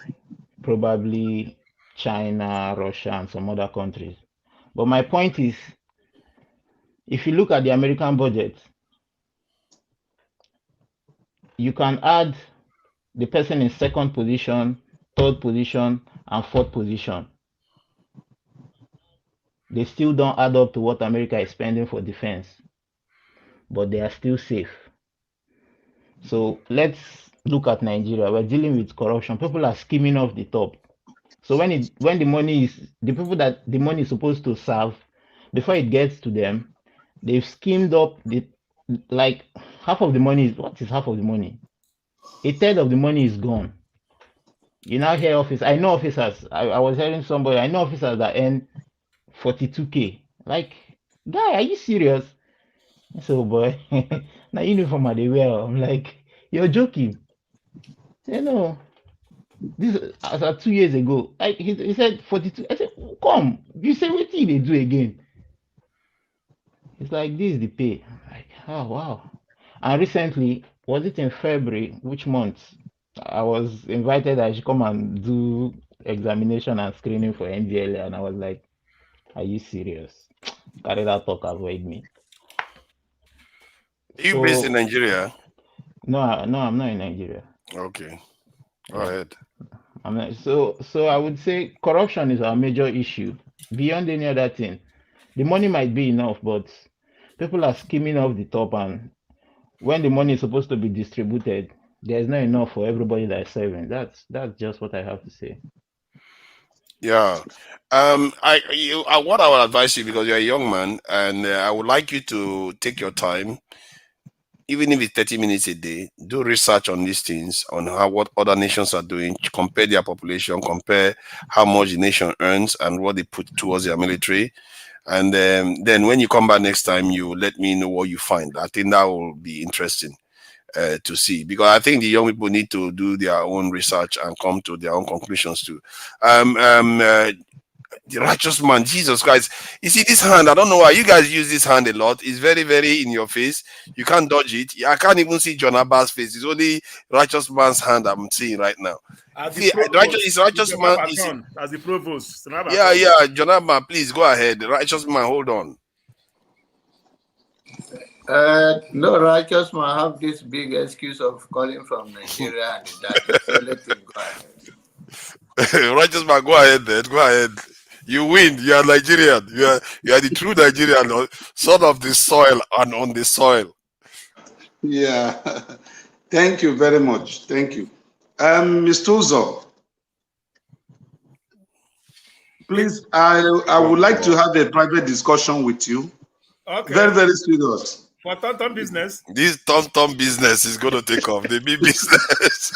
probably China, Russia, and some other countries. But my point is, if you look at the American budget, you can add the person in second position, third position, and fourth position. They still don't add up to what America is spending for defense, but they are still safe. So let's look at Nigeria. We're dealing with corruption. People are skimming off the top. So when the money is, the people that the money is supposed to serve, before it gets to them, they've skimmed up like half of the money is, what is half of the money? A third of the money is gone. You now hear I know officers, I was hearing somebody, I know officers that earn 42K. Like, guy, are you serious? So boy, now uniform are they wear. I'm like, you're joking. No. This as 2 years ago. He said 42. I said, come, you say what thing they do again? It's like this is the pay. I'm like, oh wow. And recently, was it in February? Which month? I was invited. I should come and do examination and screening for NDLA, and I was like, are you serious? Carry that talk, avoid me. You based in Nigeria? No, I'm not in Nigeria. Okay, go Yeah. ahead. I'm not, so I would say corruption is our major issue. Beyond any other thing, the money might be enough, but people are skimming off the top, and when the money is supposed to be distributed, there's not enough for everybody that is serving. That's just what I have to say. Yeah. What I would advise you, because you're a young man, and I would like you to take your time, even if it's 30 minutes a day, do research on these things, on what other nations are doing, compare their population, compare how much the nation earns and what they put towards their military. And then when you come back next time, you let me know what you find. I think that will be interesting to see, because I think the young people need to do their own research and come to their own conclusions too. The righteous man, Jesus Christ. You see this hand, I don't know why you guys use this hand a lot. It's very, very in your face. You can't dodge it. I can't even see John Abba's face. It's only righteous man's hand I'm seeing right now. As See, the provost, righteous man is, as the provost. yeah, John Abba, please go ahead. The righteous man, hold on. No, righteous man have this big excuse of calling from Nigeria and that. So let him go ahead. Righteous man, go ahead then. Go ahead. You win. You are Nigerian. You are the true Nigerian, son of the soil and on the soil. Yeah. Thank you very much. Thank you. Mr. Uzo, please, I would like to have a private discussion with you. Okay. Very, very serious. For Tom business. This Tom business is going to take off. The big business.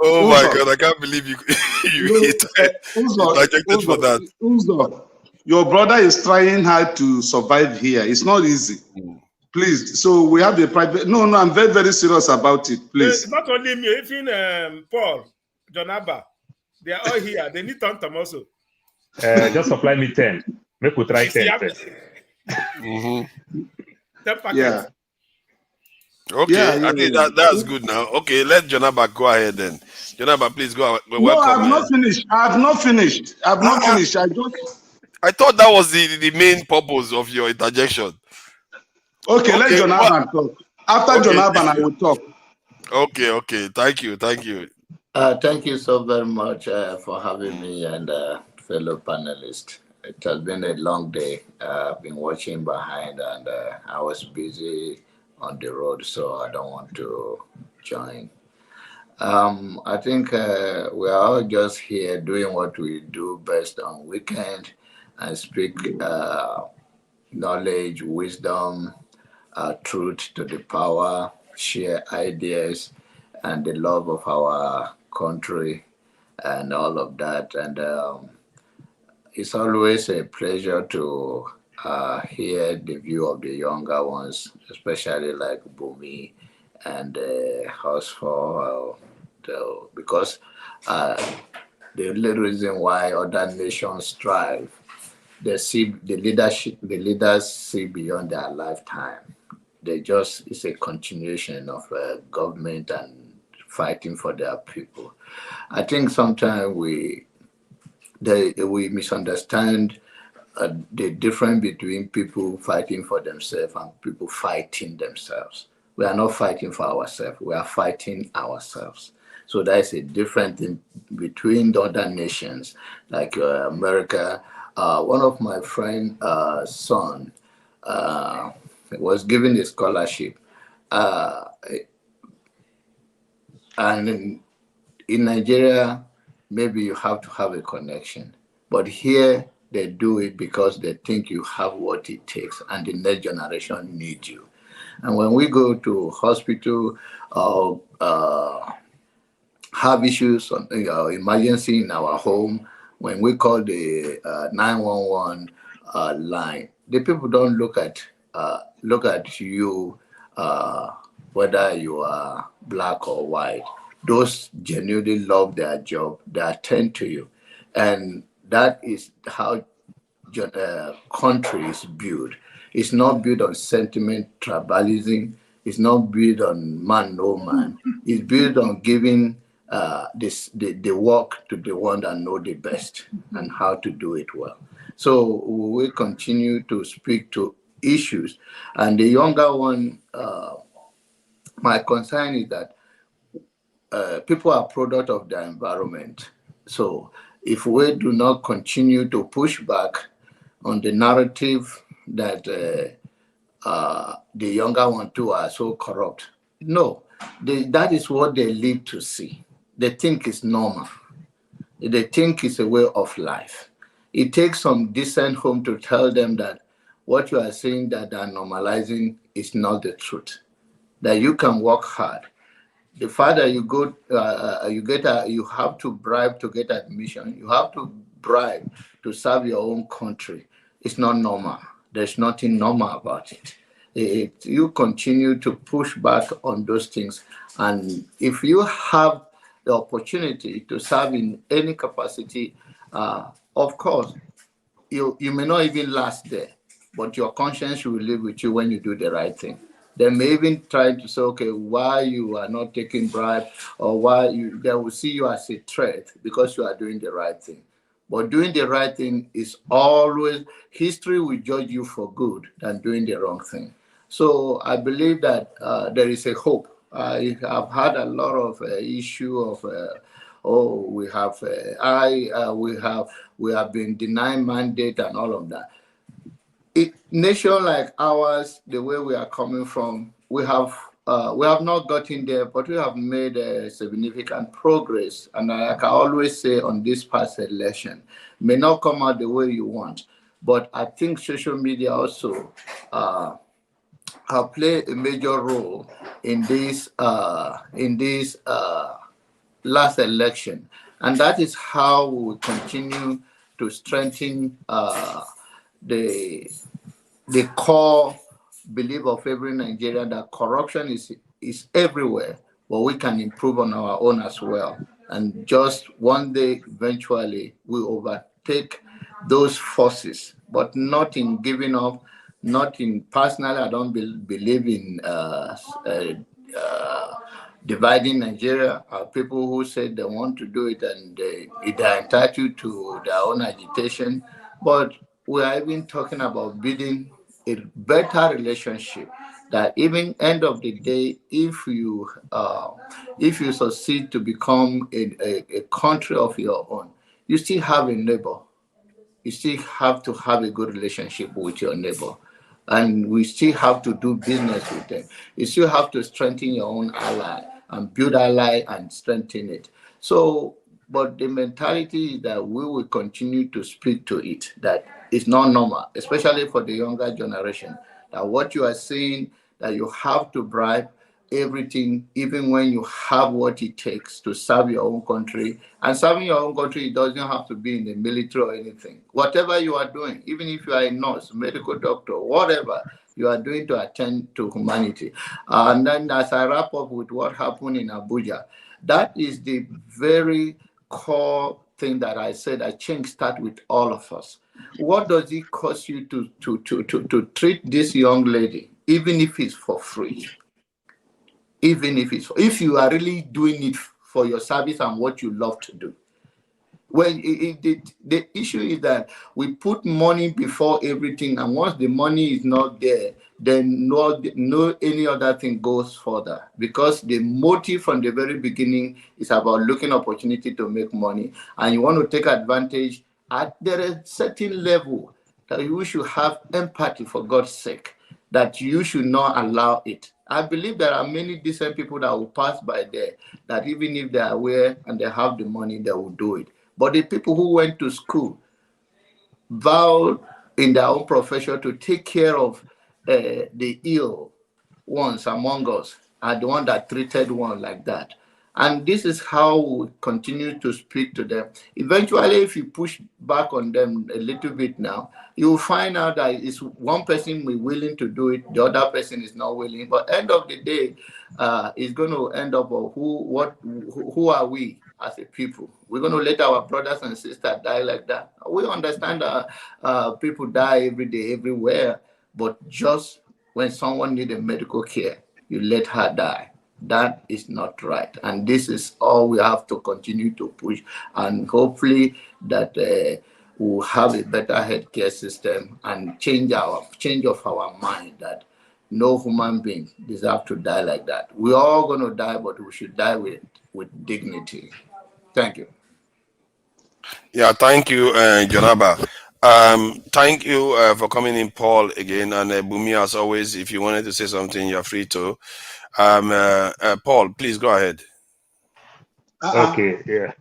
Oh my God! I can't believe you interjected for that. Uzo, your brother is trying hard to survive here. It's not easy. Please, so we have a private. No, I'm very, very serious about it. Please. Not only me, even Paul, John Abba, they are all here. They need Tom also. Just supply me 10. Make we try 10 first. 10 packets. Yeah. Okay, I think that's good now. Okay, let Jonaba go ahead then. Jonaba, please go. No, I've not finished. I've not finished. I thought that was the main purpose of your interjection. Okay, let Jonathan talk. After Jonathan, I will talk. Okay. Thank you. Thank you so very much for having me and fellow panelists. It has been a long day. I've been watching behind, and I was busy on the road, so I don't want to join. I think we are all just here doing what we do best on weekend and speak knowledge, wisdom, truth to the power, share ideas, and the love of our country and all of that. And it's always a pleasure to hear the view of the younger ones, especially like Bumi and Houseful, because the only reason why other nations strive, they see the leaders see beyond their lifetime. It's a continuation of government and fighting for their people. I think sometimes we misunderstand the difference between people fighting for themselves and people fighting themselves. We are not fighting for ourselves. We are fighting ourselves. So that is a difference between the other nations, like America. One of my friend's son was given a scholarship. And in Nigeria, maybe you have to have a connection. But here, they do it because they think you have what it takes and the next generation needs you. And when we go to hospital or have issues on emergency in our home, when we call the 911 line, the people don't look at you whether you are black or white. Those genuinely love their job, they attend to you. And that is how country is built. It's not built on sentiment, tribalism. It's not built on man, no man. It's built on giving the work to the one that know the best and how to do it well. So we will continue to speak to issues. And the younger one, my concern is that people are product of their environment. So if we do not continue to push back on the narrative that the younger one too are so corrupt, no, that is what they live to see. They think it's normal. They think it's a way of life. It takes some decent home to tell them that what you are saying that they are normalizing is not the truth. That you can work hard. The farther you go, you have to bribe to get admission. You have to bribe to serve your own country. It's not normal. There's nothing normal about it. You continue to push back on those things, and if you have the opportunity to serve in any capacity, of course, you may not even last there, but your conscience will live with you when you do the right thing. They may even try to say, okay, why you are not taking bribe, or they will see you as a threat because you are doing the right thing. But doing the right thing is always, history will judge you for good than doing the wrong thing. So I believe that there is a hope. I have had a lot of issue of we have been denied mandate and all of that. Nation like ours, the way we are coming from, we have not gotten there, but we have made significant progress. And I can always say on this past election, may not come out the way you want, but I think social media also have played a major role in this last election, and that is how we will continue to strengthen the core belief of every Nigerian that corruption is everywhere, but we can improve on our own as well. And just one day, eventually, we overtake those forces, but not in giving up, not in personally, I don't believe in dividing Nigeria. People who said they want to do it and they are entitled to their own agitation. But we are even talking about building a better relationship. That even end of the day, if you succeed to become a country of your own, you still have a neighbor. You still have to have a good relationship with your neighbor. And we still have to do business with them. You still have to strengthen your own ally and build ally and strengthen it. So, but the mentality is that we will continue to speak to it, that it's not normal, especially for the younger generation, that what you are saying, that you have to bribe everything, even when you have what it takes to serve your own country. And serving your own country, it doesn't have to be in the military or anything. Whatever you are doing, even if you are a nurse, medical doctor, whatever you are doing to attend to humanity. And then as I wrap up with what happened in Abuja, that is the very core thing that I said, that change starts with all of us. What does it cost you to treat this young lady, even if it's for free? Even if you are really doing it for your service and what you love to do. Well, the issue is that we put money before everything, and once the money is not there, then no any other thing goes further, because the motive from the very beginning is about looking opportunity to make money, and you want to take advantage. There is a certain level that you should have empathy, for God's sake, that you should not allow it. I believe there are many decent people that will pass by there, that even if they are aware and they have the money, they will do it. But the people who went to school, vowed in their own profession to take care of the ill ones among us, are the one that treated one like that. And this is how we continue to speak to them. Eventually, if you push back on them a little bit now, you'll find out that it's one person willing to do it, the other person is not willing. But end of the day, it's going to end up of who are we as a people? We're going to let our brothers and sisters die like that. We understand that people die every day, everywhere, but just when someone needs a medical care, you let her die. That is not right. And this is all we have to continue to push. And hopefully that we'll have a better healthcare system and change of our mind that no human being deserves to die like that. We're all going to die, but we should die with dignity. Thank you. Yeah, thank you, Jonaba. Thank you for coming in, Paul, again. And Bumi, as always, if you wanted to say something, you're free to. Paul, please go ahead. Okay, yeah.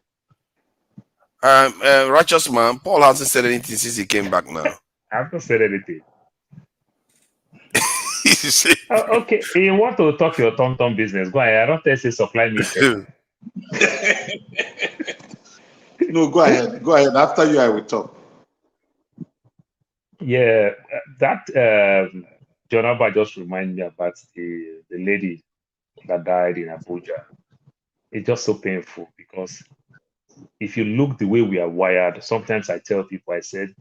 Righteous man, Paul hasn't said anything since he came back now. I've not said anything. Okay, you want to talk your tom-tom business, go ahead. I don't tell you supply me. No, go ahead. Go ahead. After you, I will talk. Yeah, that Jonaba just reminded me about the lady that died in Abuja. It's just so painful because if you look the way we are wired, sometimes I tell people, I said,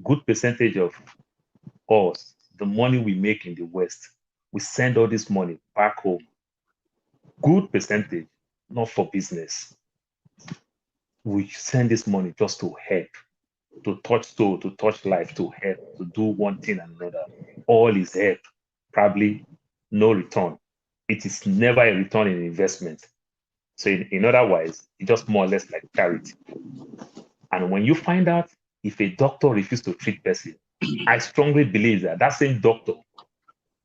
good percentage of us, the money we make in the West, we send all this money back home. Good percentage, not for business. We send this money just to help, to touch soul, to touch life, to help, to do one thing and another. All is help, probably no return. It is never a return in investment. So in other words, it's just more or less like charity. And when you find out if a doctor refuses to treat person, I strongly believe that that same doctor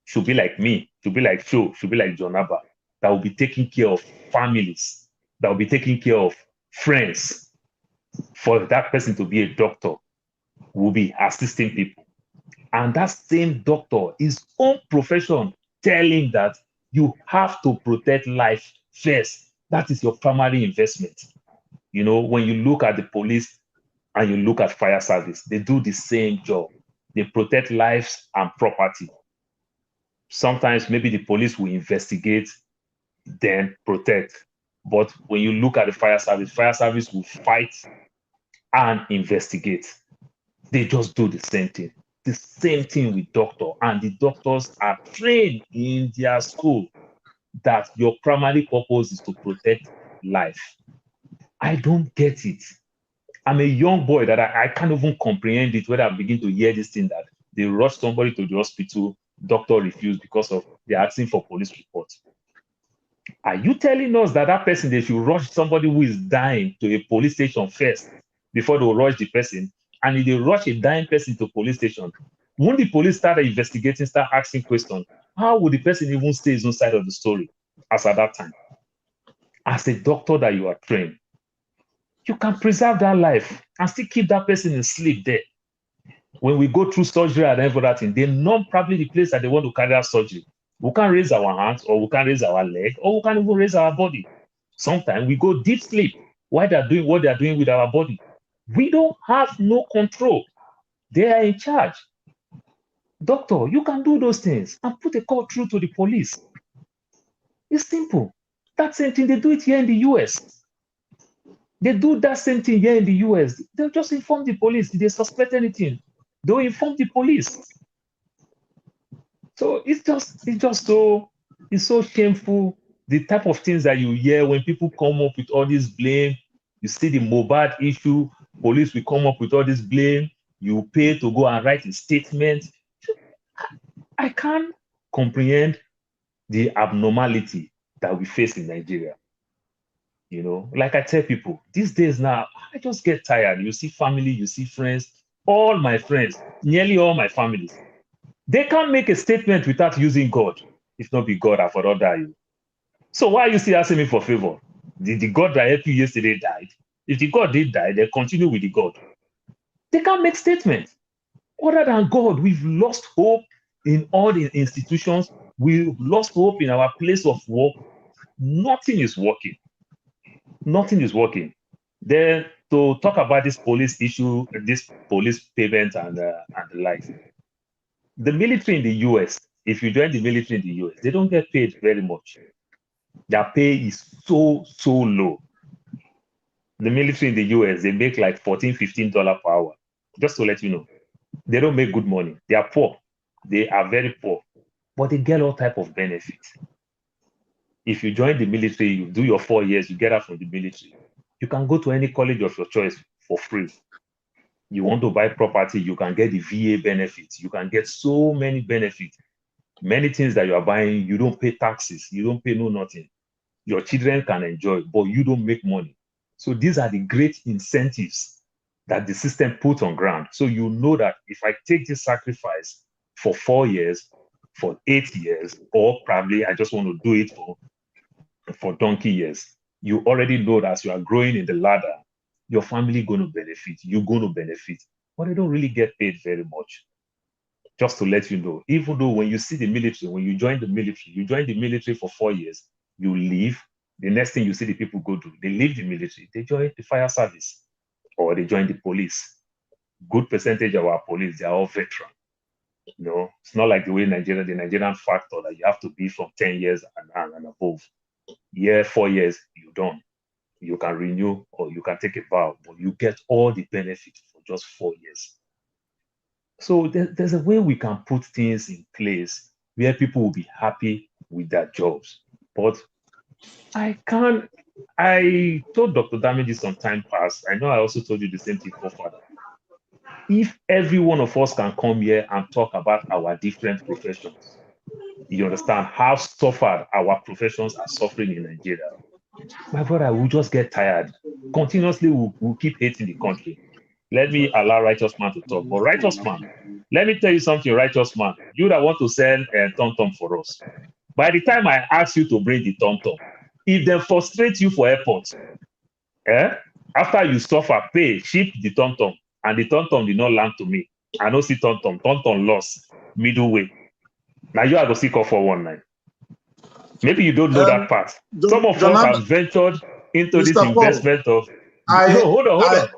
should be like me, should be like Cho, should be like Jonaba, that will be taking care of families, that will be taking care of friends. For that person to be a doctor, will be assisting people. And that same doctor, his own profession, telling that you have to protect life first. That is your primary investment. You know, when you look at the police and you look at fire service, they do the same job. They protect lives and property. Sometimes maybe the police will investigate, then protect. But when you look at the fire service will fight and investigate. They just do the same thing. The same thing with doctor. And the doctors are trained in their school that your primary purpose is to protect life. I don't get it. I'm a young boy that I can't even comprehend it when I begin to hear this thing that they rush somebody to the hospital, doctor refused because of they're asking for police report. Are you telling us that that person, they should rush somebody who is dying to a police station first before they rush the person? And if they rush a dying person to police station, when the police start investigating, start asking questions, how would the person even say his own side of the story as at that time? As a doctor that you are trained, you can preserve that life and still keep that person in sleep there. When we go through surgery and everything, they know probably the place that they want to carry out surgery. We can't raise our hands, or we can't raise our leg, or we can't even raise our body. Sometimes we go deep sleep while they're doing what they're doing with our body. We don't have no control. They are in charge. Doctor, you can do those things and put a call through to the police. It's simple. That same thing, they do it here in the US. They do that same thing here in the US. They'll just inform the police. If they suspect anything, they'll inform the police. So it's so shameful. The type of things that you hear when people come up with all this blame. You see the Mohbad issue, police will come up with all this blame. You pay to go and write a statement. I can't comprehend the abnormality that we face in Nigeria. You know, like I tell people, these days now, I just get tired. You see family, you see friends, all my friends, nearly all my families. They can't make a statement without using God. If not be God, I for not die you. So why are you still asking me for favor? Did the God that helped you yesterday died? If the God did die, they continue with the God. They can't make statements. Other than God, we've lost hope in all the institutions. We've lost hope in our place of work. Nothing is working. Nothing is working. Then to talk about this police issue, this police payment and the like. The military in the US, if you join the military in the US, they don't get paid very much. Their pay is so low. The military in the US, they make like $14, $15 per hour. Just to let you know. They don't make good money. They are poor. They are very poor. But they get all type of benefits. If you join the military, you do your 4 years, you get out from the military. You can go to any college of your choice for free. You want to buy property, you can get the VA benefits. You can get so many benefits. Many things that you are buying, you don't pay taxes. You don't pay no nothing. Your children can enjoy, but you don't make money. So these are the great incentives that the system put on ground. So you know that if I take this sacrifice for 4 years, for 8 years, or probably I just want to do it for donkey years, you already know that as you are growing in the ladder, your family going to benefit, you're going to benefit, but they don't really get paid very much. Just to let you know, even though when you see the military, when you join the military for 4 years, you leave, the next thing you see the people go do, they leave the military, they join the fire service, or they join the police. Good percentage of our police, they are all veteran. You know, it's not like the way the Nigerian factor that you have to be from 10 years and above. 4 years, you're done. You can renew or you can take a vow, but you get all the benefits for just 4 years. So there's a way we can put things in place where people will be happy with their jobs. But I told Dr. Damages some time past, I know I also told you the same thing, Father. If every one of us can come here and talk about our different professions, you understand how suffered our professions are suffering in Nigeria. My brother, we'll just get tired. Continuously, we'll keep hating the country. Let me allow righteous man to talk. But righteous man, let me tell you something, righteous man. You that want to sell tom-tom for us. By the time I ask you to bring the tom-tom, if they frustrate you for airport, after you suffer, pay, ship the tom-tom, and the tom-tom did not land to me. I don't see tom-tom. Tom-tom lost middle way. Now you are going to seek off for 1 night. Maybe you don't know that part. Some of us have ventured into Mr. this investment of... No, hold on.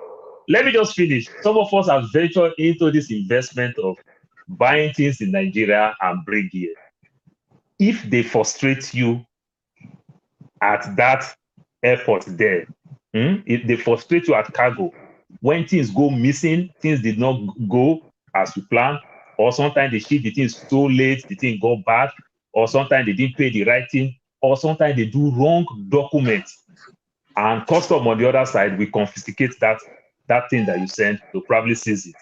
Let me just finish. Some of us have ventured into this investment of buying things in Nigeria and bring here. If they frustrate you at that airport there, if they frustrate you at cargo, when things go missing, things did not go as you planned, or sometimes they ship the things so late, the thing go bad, or sometimes they didn't pay the right thing, or sometimes they do wrong documents. And custom on the other side, we confiscate that thing that you sent to probably seize it.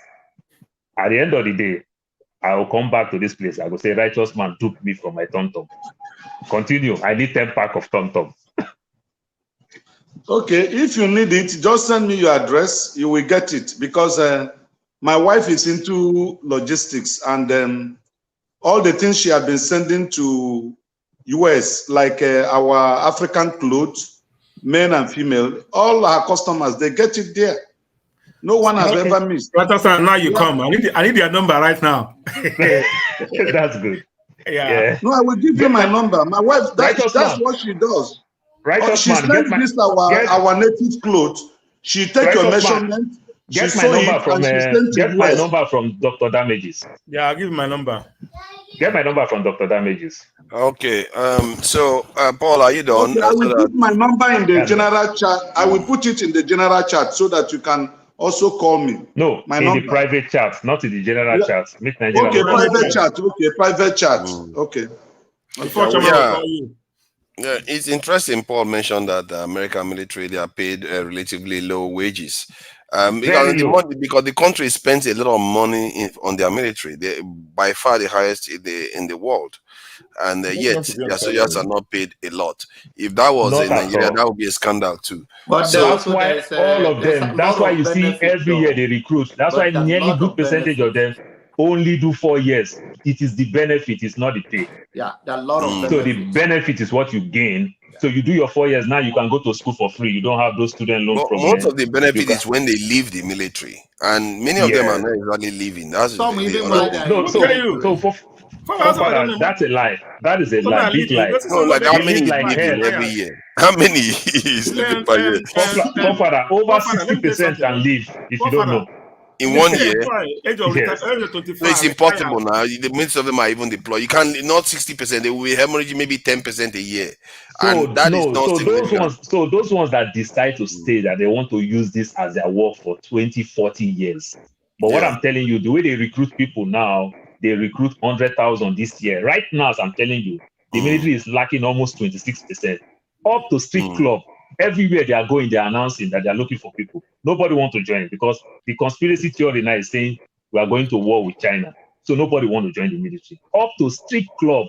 At the end of the day, I will come back to this place. I will say, righteous man took me from my tom-tom. Continue. I need 10 pack of tom-tom. Okay, if you need it, just send me your address. You will get it because my wife is into logistics and all the things she has been sending to US, like our African clothes, men and female, all our customers, they get it there. No one has ever missed. Now you come. I need your number right now. That's good. Yeah. No, I will give you my number. My wife, that's what she does. She sends this our native clothes. She take your measurement. Get my number from Dr. Damages. Yeah, I'll give you my number. Get my number from Dr. Damages. Okay. So Paul, are you done? Okay, I will put my number in the general chat. I will put it in the general chat so that you can also call me. No, the private chat, not in the general chat. Okay, private chat. Okay, private chat. Okay. Yeah, it's interesting. Paul mentioned that the American military, they are paid relatively low wages. Because the country spends a lot of money on their military. They by far the highest in the world, and yet their soldiers are not paid a lot. If that was in Nigeria, that would be a scandal too. But that's why all of them. That's why you see every year they recruit. That's why nearly good percentage of them only do 4 years. It is the benefit, it's not the pay. Yeah, there are a lot of benefits. So the benefit is what you gain. So you do your 4 years, now you can go to school for free. You don't have those student loan problems. Most of the benefit is when they leave the military, and many of them are not exactly leaving. That's some even that's a lie. That is a lie, big lie. No, like how many leaving every year? How many is leaving per year? Over 60% can leave if you don't know. In 1 year, so it's impossible now. The most of them are even deployed. You can't, not 60%. They will be hemorrhaging maybe 10% a year. And that is not significant. So those ones that decide to stay, that they want to use this as their work for 20, 40 years. But what I'm telling you, the way they recruit people now, they recruit 100,000 this year. Right now, as I'm telling you, the military is lacking almost 26%. Up to street club, everywhere they are going, they are announcing that they are looking for people. Nobody wants to join because the conspiracy theory now is saying we are going to war with China. So nobody wants to join the military. Up to street club,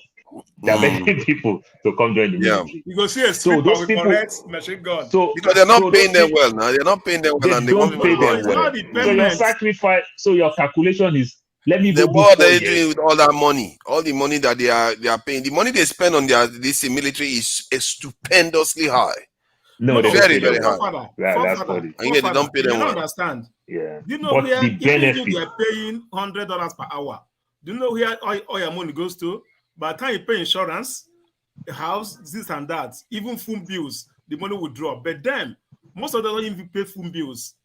they are begging people to come join the military. You go see a So stripper those with people, correct machine gun. Because they're not so paying those them well now. They're not paying them well, they and they want don't people pay to them come. well. So your sacrifice, so your calculation is, let me Then go do what are 4 they years. doing with all that money? All the money that they are paying, the money they spend on this military is stupendously high. No, they don't very, pay very them high. well. That's funny. And yet they don't pay You them don't well. understand. Yeah. Do you know But where, the even if benefit, they are paying $100 per hour, do you know where all your money goes to? By the time you pay insurance, a house, this and that, even phone bills, the money will drop. But then, most of them don't even pay phone bills.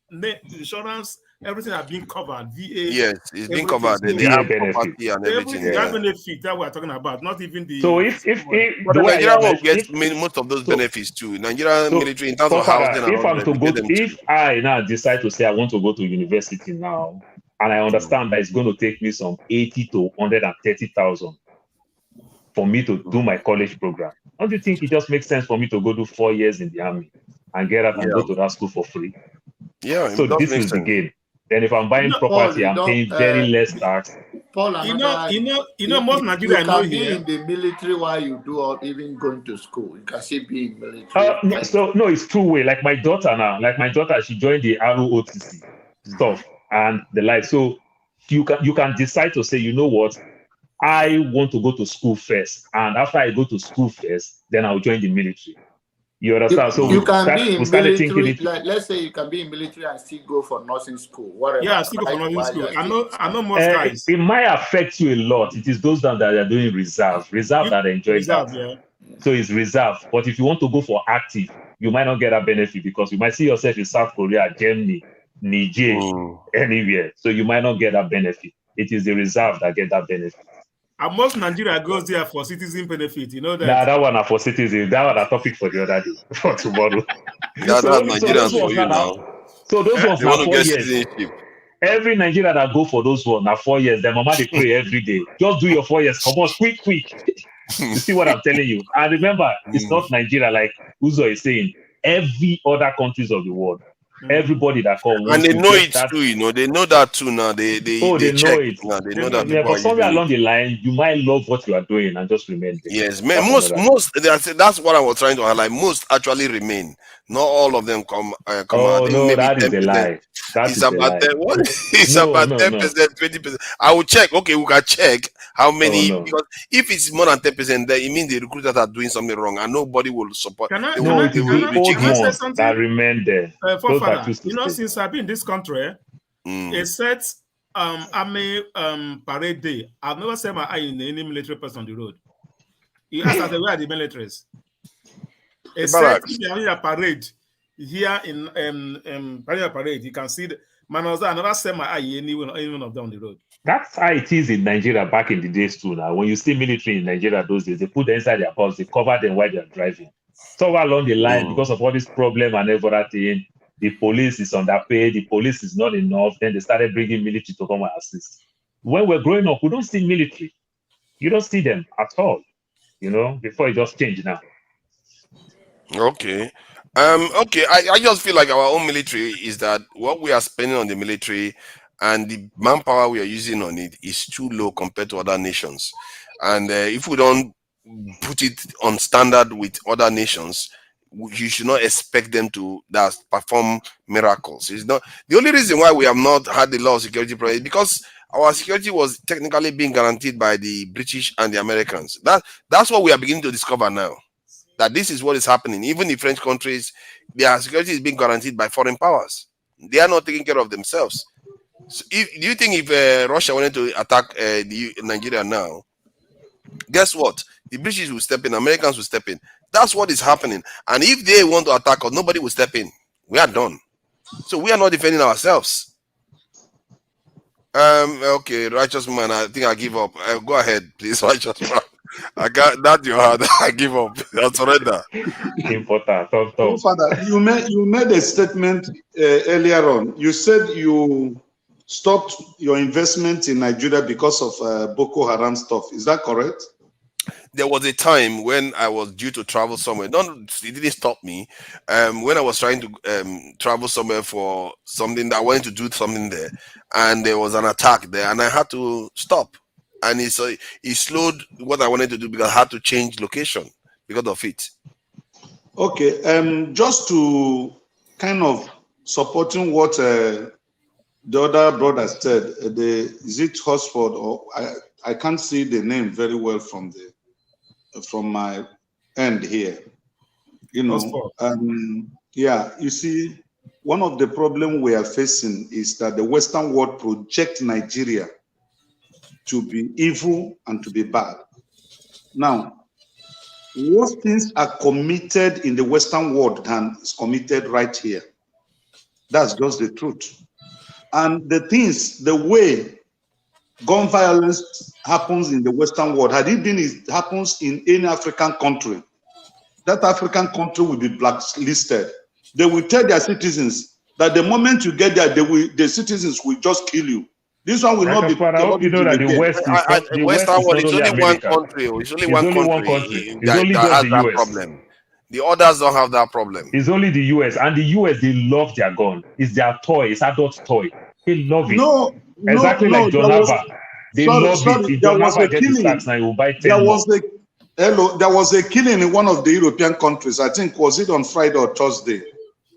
Insurance, everything has been covered. VA, yes, it's been everything. covered. Then they VA have benefit. property and everything. Everything, that benefit that we're talking about, not even the. So if but the the way I Nigerian am, will get most of those benefits too. Nigerian so, military in terms of housing and if all I'm that, to they go, get them too. if I now decide to say I want to go to university now, and I understand that it's going to take me some 80 to 130,000 for me to do my college program, don't you think it just makes sense for me to go do 4 years in the army and get out and go to that school for free? Yeah, So it does this make is the sense. game. Then if I'm buying property, I'm paying very less tax. Paul, most Nigeria you know can be here. in the military while you do or even going to school. You can still be in military. No, it's two-way. Like my daughter now, she joined the ROTC stuff and the like. So you can decide to say, you know what, I want to go to school first, and after I go to school first, then I'll join the military. You understand? So you can be in military. Thinking Like, let's say you can be in military and still go for nursing school. Whatever. Yeah, still go for nursing school. I know most guys. It might affect you a lot. It is those that are doing reserve that enjoy that. Yeah. So it's reserve. But if you want to go for active, you might not get that benefit because you might see yourself in South Korea, Germany, Niger, anywhere. So you might not get that benefit. It is the reserve that get that benefit. And most Nigeria goes there for citizen benefit. You know that. Nah, that one are for citizens. That one are topic for the other day, for tomorrow. That's Nigerians for you now. So those ones they now want to 4 get years. citizenship. Every Nigerian that go for those ones now 4 years, their mama they pray every day. Just do your 4 years. Come on, quick. You see what I'm telling you? And remember, it's not Nigeria like Uzo is saying. Every other countries of the world, everybody that come and they know it too. You know, they know that too now. They know check. it. Now they know that. Yeah, but somewhere along the line, you might love what you are doing and just remain there. Yes, most. That's what I was trying to highlight. Most actually remain. Not all of them come out. Oh no, maybe that is a lie. It's about 10. What? It's about 10%, 20%. I will check. Okay, we can check how many. Because if it's more than 10%, then it means the recruiters are doing something wrong, and nobody will support. Can I say something? That remain there. You know, since I've been in this country, a set army parade day. I've never set my eye in any military person on the road. You ask us where are the militaries? A set a parade here in parade, you can see the man. I never set my eye any one of them on the road. That's how it is in Nigeria back in the days too. Now, when you see military in Nigeria those days, they put them inside their bus, they cover them while they are driving. So along the line, because of all this problem and everything, the police is underpaid, the police is not enough. Then they started bringing military to come and assist. When we're growing up, we don't see military. You don't see them at all. You know, before it just changed now. Okay. Okay. I just feel like our own military is that what we are spending on the military and the manpower we are using on it is too low compared to other nations. And if we don't put it on standard with other nations, you should not expect them to perform miracles. It's not the only reason why we have not had the law of security project, because our security was technically being guaranteed by the British and the Americans. That's what we are beginning to discover now. That this is what is happening. Even in French countries, their security is being guaranteed by foreign powers. They are not taking care of themselves. So do you think if Russia wanted to attack Nigeria now, guess what? The British will step in, Americans will step in. That's what is happening. And if they want to attack us, nobody will step in. We are done. So we are not defending ourselves. Okay, righteous man, I think I give up. Go ahead, please, righteous man. I got that you had. I give up. I surrender. Important. Father, you made a statement earlier on. You said you stopped your investment in Nigeria because of Boko Haram stuff. Is that correct? there was a time when I was due to travel somewhere. It didn't stop me. When I was trying to travel somewhere for something that I wanted to do something there, and there was an attack there, and I had to stop. And he slowed what I wanted to do because I had to change location because of it. Okay, just to kind of supporting what the other brother said, is it Hosford, or I can't see the name very well from my end here. You know, yeah, you see, one of the problems we are facing is that the Western world project Nigeria to be evil and to be bad. Now, worse things are committed in the Western world than is committed right here. That's just the truth. And the way gun violence happens in the Western world, had it happens in any African country, that African country will be blacklisted. They will tell their citizens that the moment you get there, the citizens will just kill you. This one will not be. I hope you know that the West Western world is only one country. It's only one country that has that problem. The others don't have that problem. It's only the US, and the US, they love their gun. It's their toy. It's adult toy. They like John Hava. They love it. If John Hava gets his tax now, he will buy 10 there was a killing in one of the European countries. I think, was it on Friday or Thursday?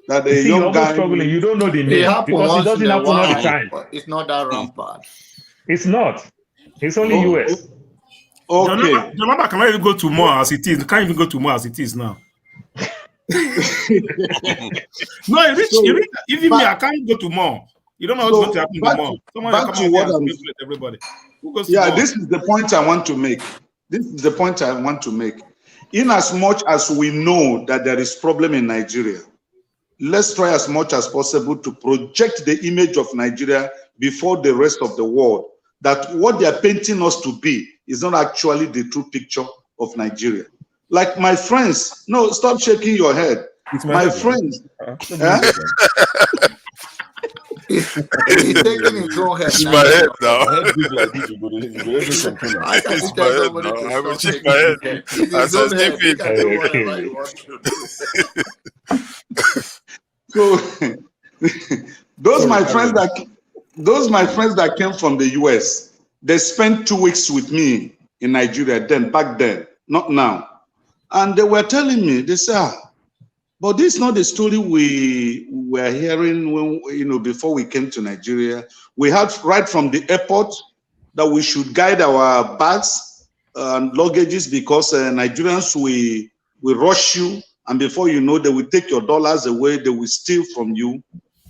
That a young guy. Struggling. You don't know the name because it doesn't happen all the time. It's not that rampant. It's not. It's only US. Okay. Jonathan cannot even go to more as it is. Can't even go to more as it is now. No, even me, I can't go to more. You don't know what's going to happen to more. Back to what I'm everybody. This is the point I want to make. In as much as we know that there is problem in Nigeria, let's try as much as possible to project the image of Nigeria before the rest of the world, that what they are painting us to be is not actually the true picture of Nigeria. Like my friends, no, stop shaking your head. My friends. He's taking his own head. It's my head now. It's my head now. I will shake my head. I said, So those my friends that came from the US, they spent 2 weeks with me in Nigeria back then, not now. And they were telling me, they said, but this is not the story we were hearing when, before we came to Nigeria. We had right from the airport that we should guide our bags and luggages because Nigerians we rush you, and before you know, they will take your dollars away, they will steal from you.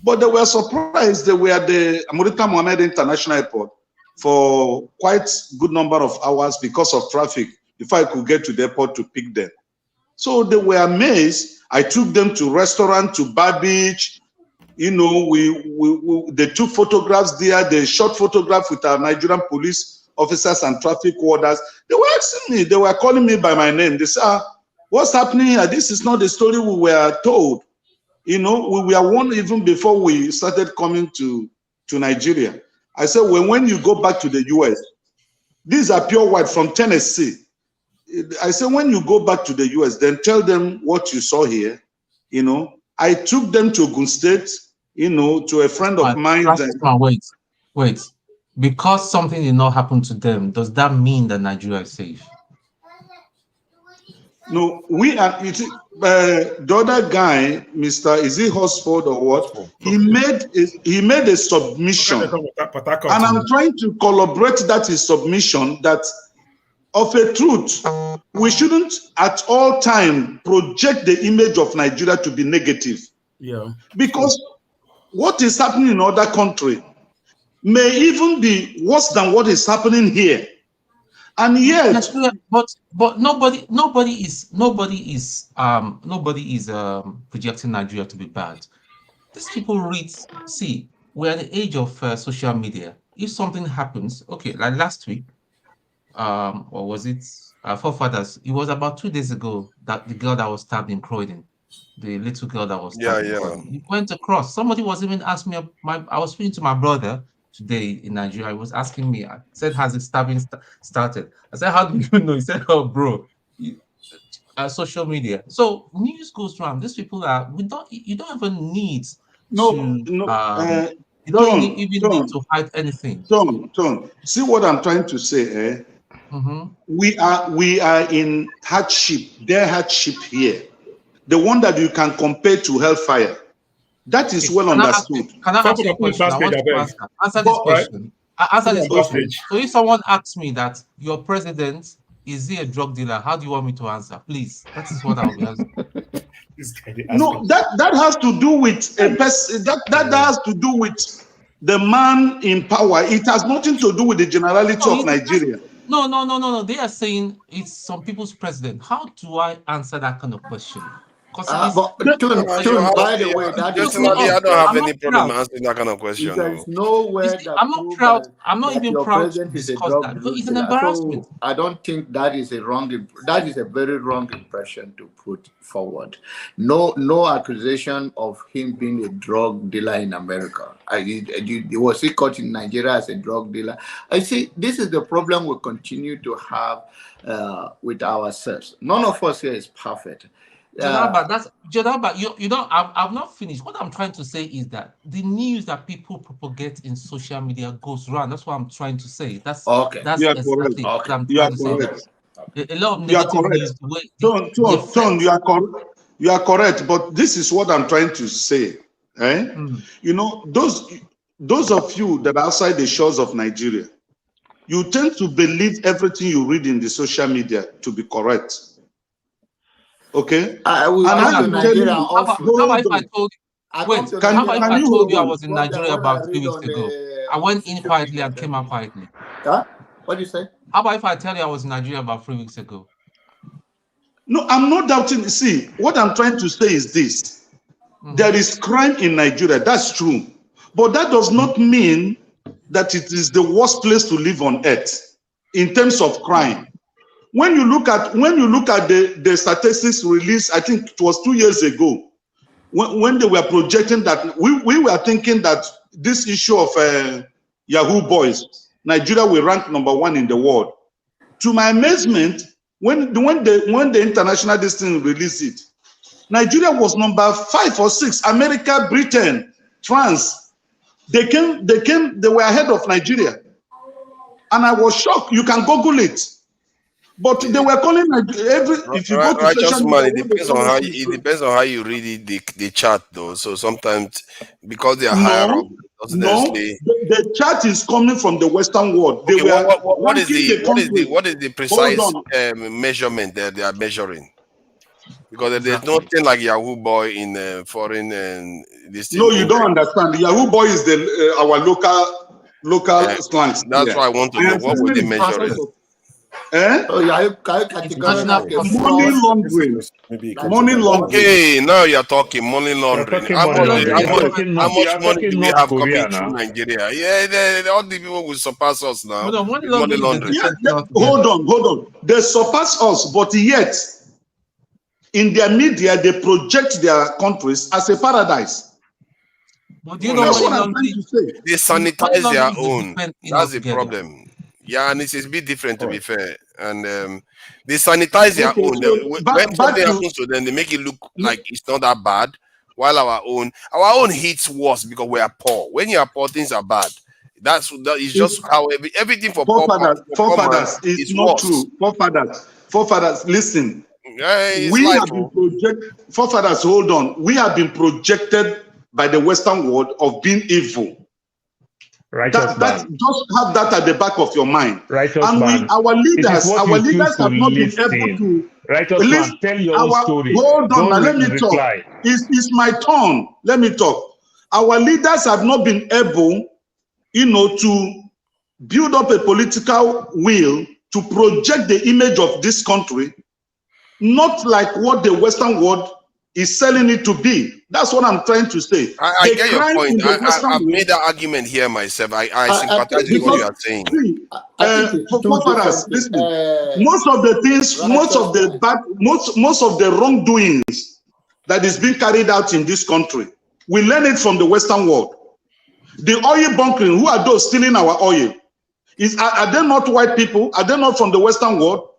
But they were surprised. They were at the Amurita Mohammed International Airport for quite a good number of hours because of traffic before I could get to the airport to pick them. So they were amazed. I took them to restaurant, to bar beach. They took photographs there. They shot photographs with our Nigerian police officers and traffic warders. They were asking me, they were calling me by my name. They said, what's happening here? This is not the story we were told. We were warned even before we started coming to Nigeria. I said, when you go back to the US, these are pure white from Tennessee. I said, when you go back to the US, then tell them what you saw here. I took them to Ogun State, to a friend of mine. Wait. Because something did not happen to them, does that mean that Nigeria is safe? No, we are. The other guy, Mr. Is he Hosford or what? He made a submission, and I'm trying to corroborate that his submission that. Of a truth, we shouldn't at all time project the image of Nigeria to be negative. Yeah. Because what is happening in other countries may even be worse than what is happening here. And yet, but nobody is projecting Nigeria to be bad. These people we're at the age of social media. If something happens, okay, like last week, or was it forefathers? It was about 2 days ago that the girl that was stabbed in Croydon, the little girl that was stabbed in Croydon, it went across. Somebody was even asking me, I was speaking to my brother, today in Nigeria. He was asking me, I said, has the stabbing started? I said, how do you know? He said, oh, bro, social media. So news goes around. These people are, you don't even need to, you don't even need to hide anything. Tom, see what I'm trying to say, eh? We are in hardship, their hardship here. The one that you can compare to hellfire. That is well understood. Can I ask you a question? I want to answer this question. Answer this question. So if someone asks me that your president, is he a drug dealer? How do you want me to answer? Please. That is what I'll be answering. No, that has to do with a person. That has to do with the man in power. It has nothing to do with the generality of Nigeria. No. They are saying it's some people's president. How do I answer that kind of question? By the way, that is personally, I don't have any problem answering that kind of question. There is nowhere that I'm not proud. I'm not even proud to discuss that because it's an embarrassment. So I don't think that is a very wrong impression to put forward. No accusation of him being a drug dealer in America. Was he caught in Nigeria as a drug dealer? I see. This is the problem we continue to have with ourselves. None of us here is perfect. Jodaba, you don't. I've not finished. What I'm trying to say is that the news that people propagate in social media goes around. That's what I'm trying to say. That's okay. That's exactly what I'm you trying are to correct. say. A lot of negative news. Tom, you are correct. You are correct. But this is what I'm trying to say. You know, those of you that are outside the shores of Nigeria, you tend to believe everything you read in the social media to be correct. Okay. How about if I told you I was in Nigeria about 3 weeks ago? I went in quietly and came out quietly. What do you say? How about if I tell you I was in Nigeria about 3 weeks ago? No, I'm not doubting. See, what I'm trying to say is this. There is crime in Nigeria. That's true. But that does not mean that it is the worst place to live on earth in terms of crime. When you look at the statistics released, I think it was 2 years ago, when they were projecting that, we were thinking that this issue of Yahoo boys, Nigeria will rank #1 in the world. To my amazement, when the international listing released it, Nigeria was #5 or 6. America, Britain, France, they were ahead of Nigeria, and I was shocked. You can Google it. But they were calling if you go to righteous man, it depends on how you read it, the chart though. So sometimes because they are higher up, the chart is coming from the Western world. They what is the precise measurement that they are measuring? Because there's nothing like Yahoo boy in foreign this. No, you don't understand. The Yahoo boy is our local slang. That's why I want to know what were they measuring. Money laundering. Money laundering. Okay, now you're talking money laundering. How much money do we have coming through Nigeria? Yeah, all the people will surpass us now. Money laundering. Hold on. They surpass us, but yet in their media they project their countries as a paradise. But do you know what I'm trying to say? They sanitize their own. That's the problem. Yeah, and it's a bit different to be fair. And they sanitize their own. When something happens to them, they make it look like it's not that bad. While our own hits worse because we are poor. When you are poor, things are bad. That is just how everything for forefathers is not true. Forefathers, listen. We have been projected. Forefathers, hold on. We have been projected by the Western world of being evil. Just have that at the back of your mind. Our leaders have not been able to. Tell your own story. Hold on, now let me talk. It's my turn. Let me talk. Our leaders have not been able, to build up a political will to project the image of this country, not like what the Western world is selling it to be. That's what I'm trying to say. I get your point. I've made that argument here myself. I sympathize with what you are saying. Listen, most of the things, most of the wrongdoings that is being carried out in this country, we learn it from the Western world. The oil bunkering, who are those stealing our oil? Are they not white people? Are they not from the Western world?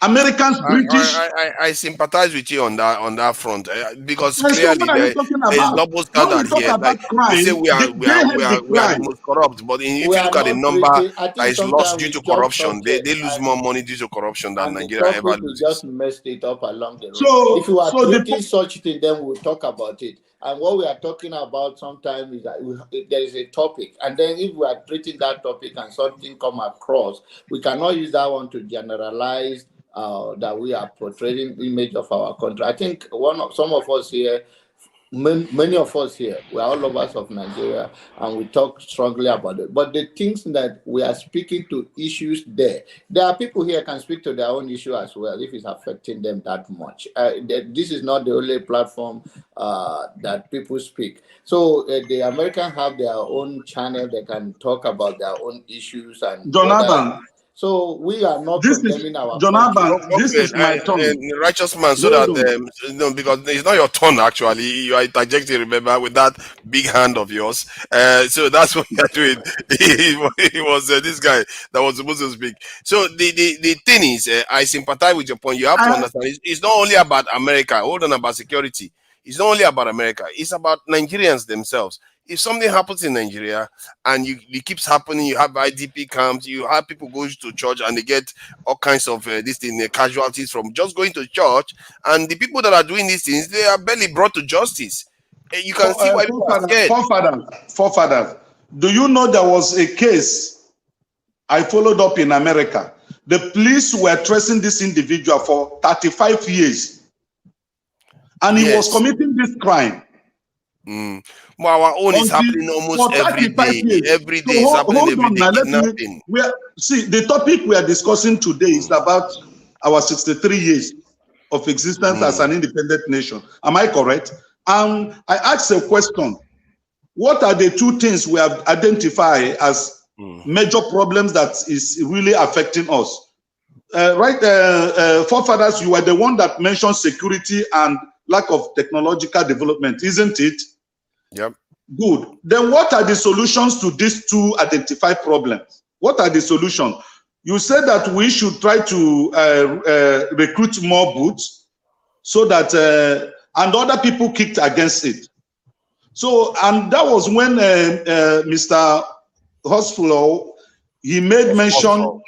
Americans, British? I sympathize with you on that front because And so clearly what are you talking there is about? double When standard we talk here. about Like crime, we say we are the the crime. most corrupt, but if We you are look at the not number breaking. I that think is lost sometimes due we to jump corruption, they subject lose more money due to corruption than and the Nigeria ever topic we just loses. messed it up along the road. So, if you are so treating such thing, then we'll talk about it. And what we are talking about sometimes is that there is a topic, and then if we are treating that topic and something come across, we cannot use that one to generalize that we are portraying the image of our country. I think some of us here, many of us here, we are all lovers of Nigeria and we talk strongly about it. But the things that we are speaking to issues there are people here can speak to their own issue as well if it's affecting them that much. This is not the only platform that people speak. So the Americans have their own channel. They can talk about their own issues and Jonathan, so we are not condemning our Jonathan, country. this is my turn. Righteous man, so that because it's not your turn actually, you are interjecting. Remember with that big hand of yours. So that's what you're doing. It was this guy that was supposed to speak. So the thing is, I sympathize with your point. You have to understand. It's not only about America. Hold on, about security. It's not only about America. It's about Nigerians themselves. If something happens in Nigeria and it keeps happening, you have IDP camps, you have people going to church and they get all kinds of casualties from just going to church, and the people that are doing these things, they are barely brought to justice. You can see why people are scared. Forefathers, do you know there was a case I followed up in America? The police were tracing this individual for 35 years, and he was committing this crime. Well, our own is happening almost every day. Every day is happening. Every day kidnapping. See, the topic we are discussing today is about our 63 years of existence as an independent nation. Am I correct? I asked a question. What are the two things we have identified as major problems that is really affecting us? Forefathers, you are the one that mentioned security and lack of technological development, isn't it? Yep. Good. Then what are the solutions to these two identified problems? What are the solutions? You said that we should try to recruit more boots so that, and other people kicked against it. So, and that was when Mr. Hospital, he made mention,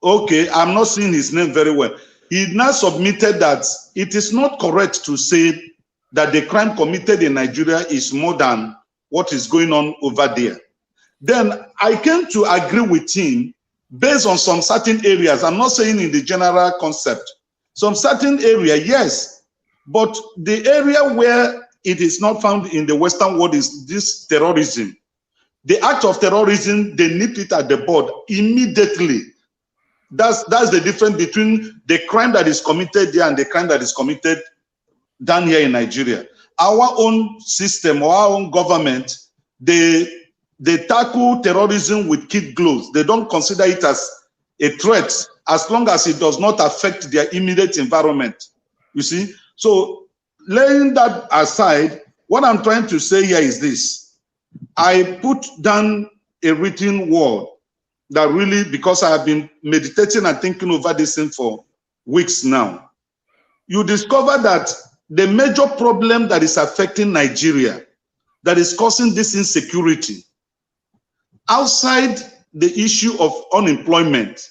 okay, I'm not seeing his name very well. He now submitted that it is not correct to say that the crime committed in Nigeria is more than what is going on over there. Then I came to agree with him based on some certain areas. I'm not saying in the general concept. Some certain area, yes, but the area where it is not found in the Western world is this terrorism. The act of terrorism, they nip it at the bud immediately. That's the difference between the crime that is committed there and the crime that is committed down here in Nigeria. Our own system or our own government, they tackle terrorism with kid gloves. They don't consider it as a threat as long as it does not affect their immediate environment. You see? So laying that aside, what I'm trying to say here is this. I put down a written word that really, because I have been meditating and thinking over this thing for weeks now, you discover that the major problem that is affecting Nigeria, that is causing this insecurity, outside the issue of unemployment,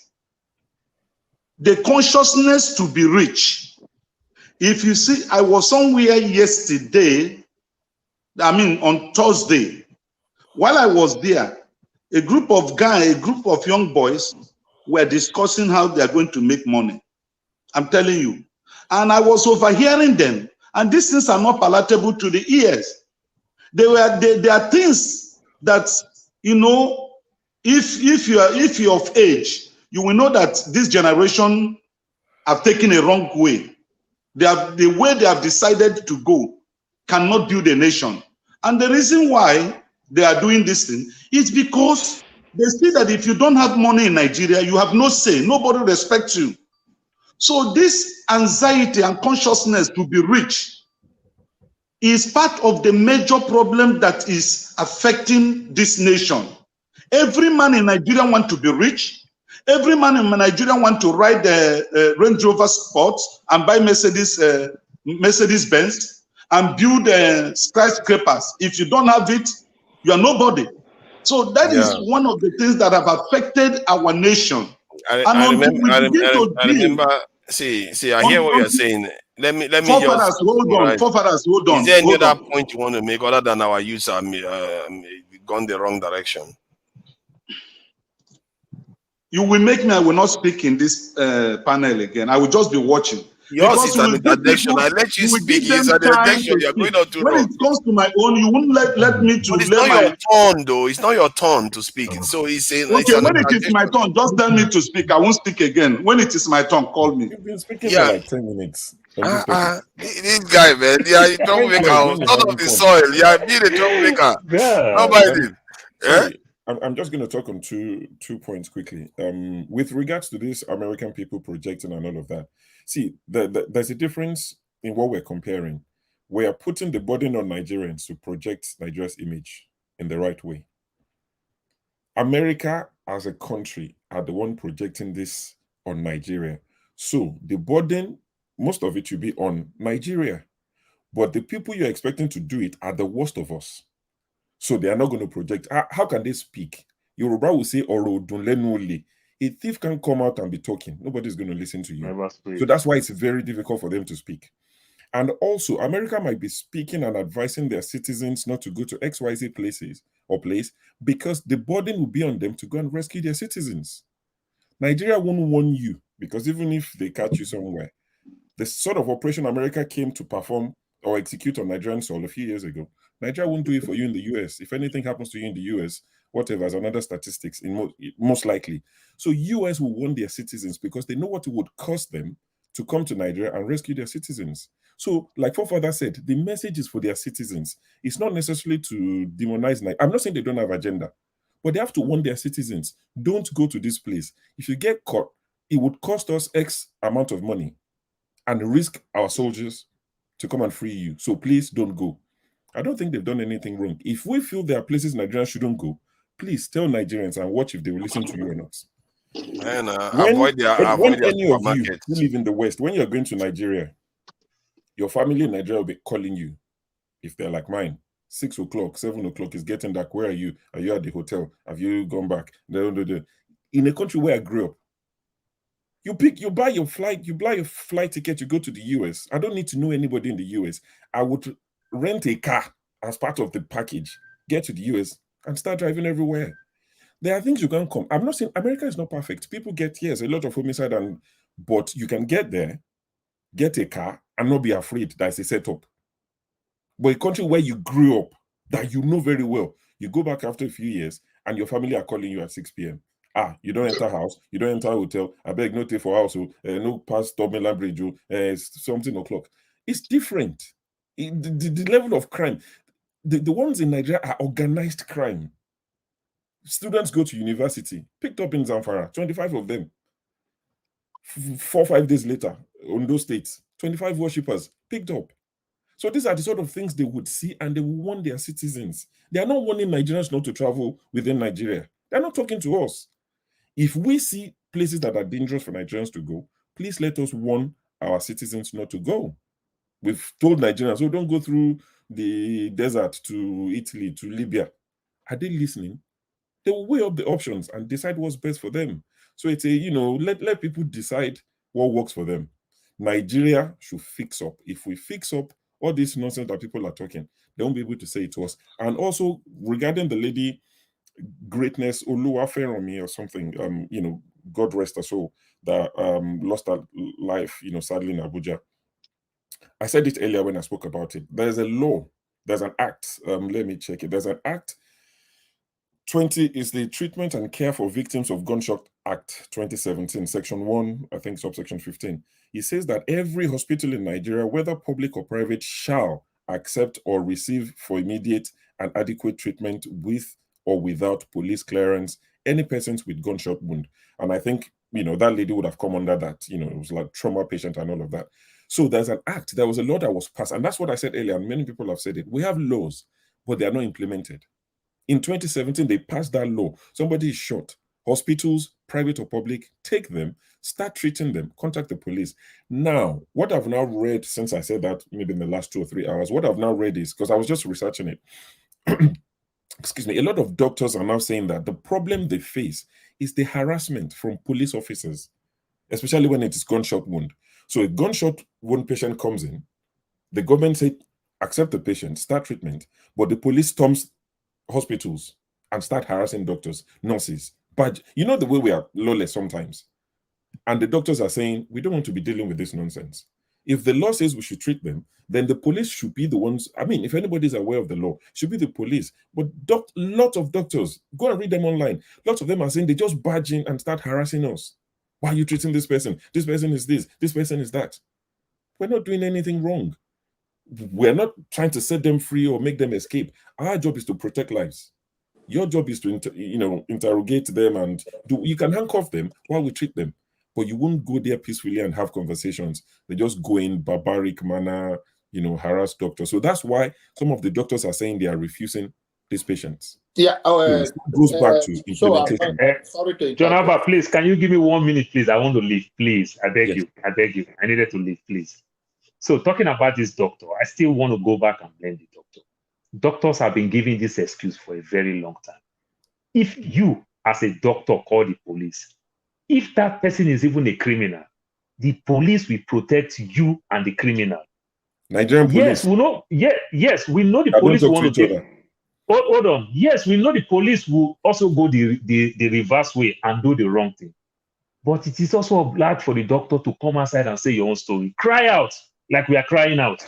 the consciousness to be rich. If you see, I was somewhere yesterday, on Thursday, while I was there, a group of young boys were discussing how they are going to make money. I'm telling you. And I was overhearing them. And these things are not palatable to the ears. They are things that, you know, if you're of age, you will know that this generation have taken a wrong way. The way they have decided to go cannot build a nation. And the reason why they are doing this thing is because they see that if you don't have money in Nigeria, you have no say. Nobody respects you. So this anxiety and consciousness to be rich is part of the major problem that is affecting this nation. Every man in Nigeria wants to be rich. Every man in Nigeria wants to ride the Range Rover Sports and buy Mercedes Benz and build skyscrapers. If you don't have it, you are nobody. So that is one of the things that have affected our nation. I remember. See, I hear what you're saying. Let me just forefathers, hold on. Is there any other point you want to make other than our youth are gone the wrong direction? You will make me, I will not speak in this panel again. I will just be watching. Yours is an interjection. I let you speak. It's an interjection. You're going on too long. When it comes to my own, you won't let me to. But it's not your turn, though. It's not your turn to speak. So he's saying. Okay, when it is my turn, just tell me to speak. I won't speak again. When it is my turn, call me. You've been speaking for like 10 minutes. This guy, man, a troublemaker. Out of the soil. Being a troublemaker. Nobody. I'm just going to talk on two points quickly. With regards to this American people projecting and all of that, see, there's a difference in what we're comparing. We are putting the burden on Nigerians to project Nigeria's image in the right way. America as a country are the one projecting this on Nigeria. So the burden, most of it should be on Nigeria. But the people you're expecting to do it are the worst of us. So they are not going to project. How can they speak? Yoruba will say, Oro dunlenule. A thief can come out and be talking. Nobody's going to listen to you. So that's why it's very difficult for them to speak. And also, America might be speaking and advising their citizens not to go to XYZ places or place because the burden will be on them to go and rescue their citizens. Nigeria won't warn you because even if they catch you somewhere, the sort of operation America came to perform or execute on Nigerians all a few years ago, Nigeria won't do it for you in the US. If anything happens to you in the US, whatever, as another statistics, most likely. So US will warn their citizens because they know what it would cost them to come to Nigeria and rescue their citizens. So, like Forefather said, the message is for their citizens. It's not necessarily to demonize Nigeria. I'm not saying they don't have agenda, but they have to warn their citizens, don't go to this place. If you get caught, it would cost us X amount of money and risk our soldiers to come and free you. So please don't go. I don't think they've done anything wrong. If we feel there are places Nigerians shouldn't go, please tell Nigerians and watch if they will listen to you or not. Man, When avoid any of you who live in the West, when you're going to Nigeria, your family in Nigeria will be calling you. If they're like mine, 6 o'clock, 7 o'clock is getting dark. Where are you? Are you at the hotel? Have you gone back? In a country where I grew up, you buy your flight ticket, you go to the US. I don't need to know anybody in the US. I would rent a car as part of the package, get to the US and start driving everywhere. There are things you can come. I'm not saying America is not perfect. People get, yes, a lot of homicide, but you can get there, get a car, and not be afraid that's a setup. But a country where you grew up, that you know very well, you go back after a few years, and your family are calling you at 6 p.m. You don't enter house, you don't enter hotel. I beg no take for house, no past Dublin Bridge, something o'clock. It's different. The level of crime, the ones in Nigeria are organized crime. Students go to university, picked up in Zamfara, 25 of them. 4 or 5 days later, on those states, 25 worshippers picked up. So these are the sort of things they would see and they will warn their citizens. They are not warning Nigerians not to travel within Nigeria. They're not talking to us. If we see places that are dangerous for Nigerians to go, please let us warn our citizens not to go. We've told Nigerians, oh, don't go through the desert to Italy, to Libya. Are they listening? They will weigh up the options and decide what's best for them. So it's let people decide what works for them. Nigeria should fix up. If we fix up all this nonsense that people are talking, they won't be able to say it to us. And also regarding the lady Greatness Oluwaferomi or something, God rest her soul, that lost her life, sadly in Abuja. I said it earlier when I spoke about it. There's a law, there's an act. Let me check it. There's an act. 20 is the Treatment and Care for Victims of Gunshot Act 2017, Section 1, I think subsection 15. It says that every hospital in Nigeria, whether public or private, shall accept or receive for immediate and adequate treatment with or without police clearance any persons with gunshot wound. And I think that lady would have come under that. It was like trauma patient and all of that. So there's an act. There was a law that was passed, and that's what I said earlier. And many people have said it. We have laws, but they are not implemented. In 2017, they passed that law. Somebody is shot. Hospitals, private or public, take them, start treating them, contact the police. Now, what I've now read since I said that, maybe in the last 2 or 3 hours, what I've now read is, because I was just researching it, excuse me, a lot of doctors are now saying that the problem they face is the harassment from police officers, especially when it is gunshot wound. So a gunshot wound patient comes in, the government say, accept the patient, start treatment, but the police storms hospitals and start harassing doctors, nurses. But you know the way we are lawless sometimes. And the doctors are saying, we don't want to be dealing with this nonsense. If the law says we should treat them, then the police should be the ones. I mean, if anybody is aware of the law, it should be the police. But lots of doctors, go and read them online. Lots of them are saying they just barge in and start harassing us. Why are you treating this person? This person is this person is that. We're not doing anything wrong. We're not trying to set them free or make them escape. Our job is to protect lives. Your job is to interrogate them and you can handcuff them while we treat them. But you won't go there peacefully and have conversations. They just go in barbaric manner, harass doctors. So that's why some of the doctors are saying they are refusing these patients. Yeah, it goes back to implementation. Sorry to John Alba, please, can you give me 1 minute, please? I want to leave, please. I beg you. I beg you. I needed to leave, please. So talking about this doctor, I still want to go back and blame the doctor. Doctors have been giving this excuse for a very long time. If you, as a doctor, call the police, if that person is even a criminal, the police will protect you and the criminal. Nigerian police. Yes, we know. Yes, we know the police want to take. Hold on. Yes, we know the police will also go the reverse way and do the wrong thing. But it is also obliged for the doctor to come outside and say your own story. Cry out like we are crying out.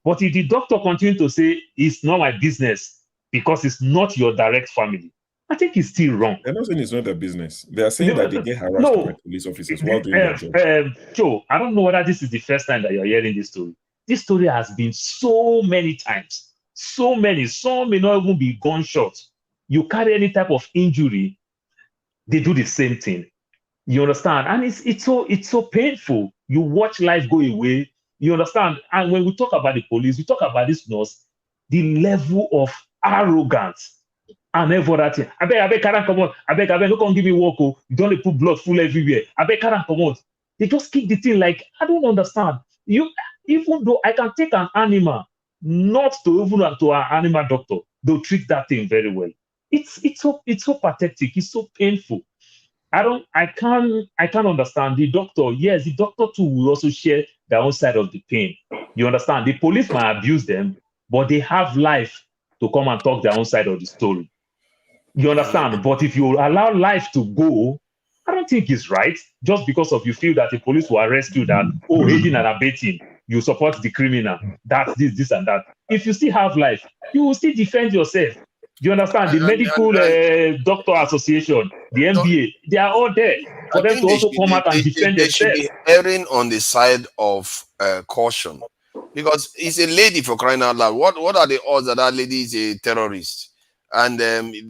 But if the doctor continues to say it's not my business because it's not your direct family, I think it's still wrong. They're not saying it's not their business. They are saying that they get harassed by police officers while doing their job. Joe, I don't know whether this is the first time that you're hearing this story. This story has been so many times. So many. Some may not even be gunshots. You carry any type of injury, they do the same thing. You understand? And it's so painful. You watch life go away. You understand? And when we talk about the police, we talk about this nurse, the level of arrogance and every other thing. I beg, can't come on. I beg, no come give me work. Oh, you don't put blood full everywhere. I beg, can't come on. They just kick the thing like, I don't understand. Even though I can take an animal, not to even to an animal doctor, they'll treat that thing very well. It's so pathetic. It's so painful. I can't understand the doctor. Yes, the doctor too will also share their own side of the pain. You understand? The police might abuse them, but they have life to come and talk their own side of the story. You understand? But if you allow life to go, I don't think it's right. Just because of you feel that the police will arrest you, that aiding and abetting, you support the criminal. That's this and that. If you still have life, you will still defend yourself. Do you understand? The Medical Doctor Association, the MBA, they are all there for them to also come out and defend themselves. They should be erring on the side of caution, because it's a lady, for crying out loud. What are the odds that lady is a terrorist? And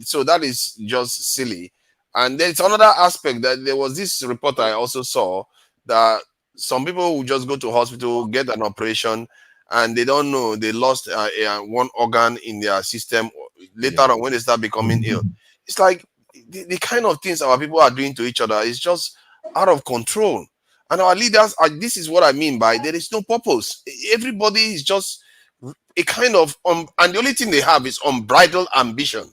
so that is just silly. And there's another aspect that there was this report I also saw that some people who just go to hospital, get an operation, and they don't know they lost one organ in their system. Later on, when they start becoming ill, it's like the kind of things our people are doing to each other is just out of control. And our leaders this is what I mean by there is no purpose. Everybody is just a kind of and the only thing they have is unbridled ambition.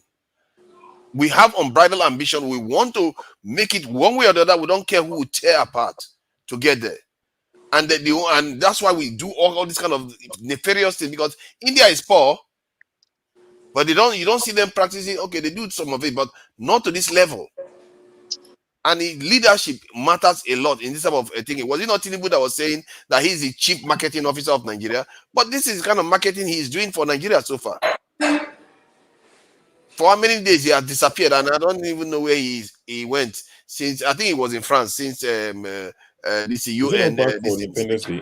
We have unbridled ambition. We want to make it one way or the other. We don't care who will tear apart to get there. And that's why we do all this kind of nefarious things, because India is poor, but you don't see them practicing. Okay, they do some of it, but not to this level. And leadership matters a lot in this type of thing. Was it not Tinubu that was saying that he's the chief marketing officer of Nigeria? But this is the kind of marketing he's doing for Nigeria so far. For how many days he has disappeared, and I don't even know where he went since. I think he was in France since this UN. Independence Day.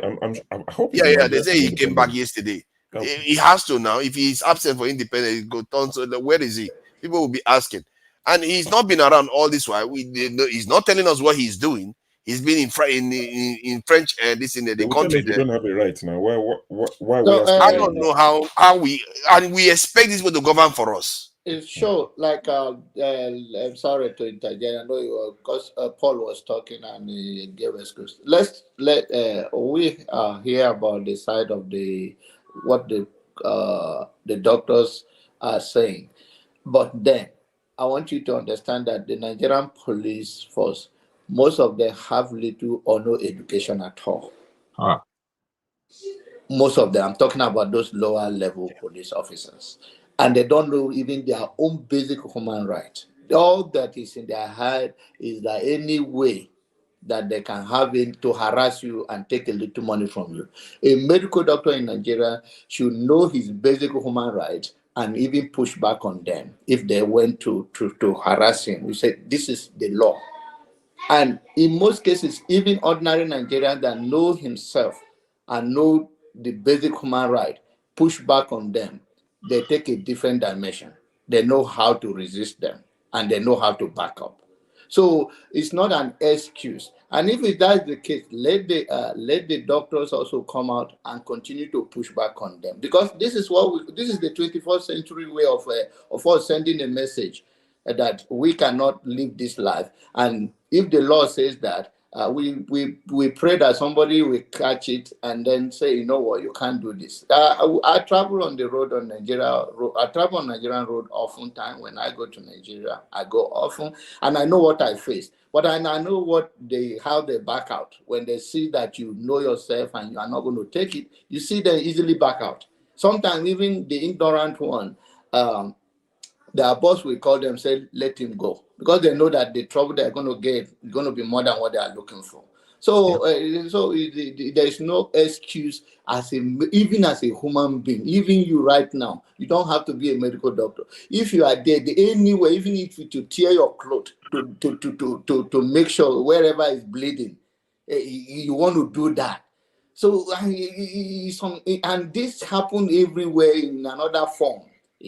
I hope. Yeah. They say he came back yesterday. He has to now. If he's absent for independence, he go turn. So where is he? People will be asking. And he's not been around all this while. He's not telling us what he's doing. He's been in French this in the country. If you don't have a right now, why No, we asking? I don't know how we expect this one to govern for us. It's sure, like I'm sorry to interject. I know you were, because Paul was talking and he gave us clues. We hear about the side of what the doctors are saying, but then I want you to understand that the Nigerian police force, most of them have little or no education at all. Most of them, I'm talking about those lower level police officers, and they don't know even their own basic human right. All that is in their head is that any way that they can have it to harass you and take a little money from you. A medical doctor in Nigeria should know his basic human rights and even push back on them if they went to harass him. We say this is the law. And in most cases, even ordinary Nigerians that know himself and know the basic human right, push back on them, they take a different dimension. They know how to resist them and they know how to back up. So it's not an excuse. And if that's the case, let the doctors also come out and continue to push back on them, because this is the 21st century way of us sending a message that we cannot live this life. And if the law says that, we pray that somebody will catch it and then say, you know what, you can't do this. I travel on the road on Nigeria. I travel on Nigerian road often time. When I go to Nigeria, I go often, and I know what I face. But I know how they back out when they see that you know yourself and you are not going to take it. You see them easily back out. Sometimes even the ignorant one, their boss will call them, say, let him go, because they know that the trouble they're going to get is going to be more than what they are looking for. So, there is no excuse even as a human being. Even you right now, you don't have to be a medical doctor. If you are there, anywhere, even if you to tear your clothes to make sure wherever is bleeding, you want to do that. So, and this happens everywhere in another form.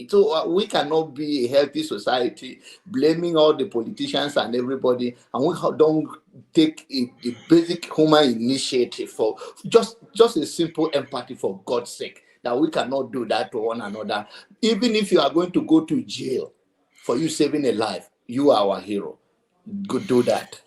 So we cannot be a healthy society blaming all the politicians and everybody, and we don't take the basic human initiative for just a simple empathy, for God's sake, that we cannot do that to one another. Even if you are going to go to jail for you saving a life, you are our hero. Go do that.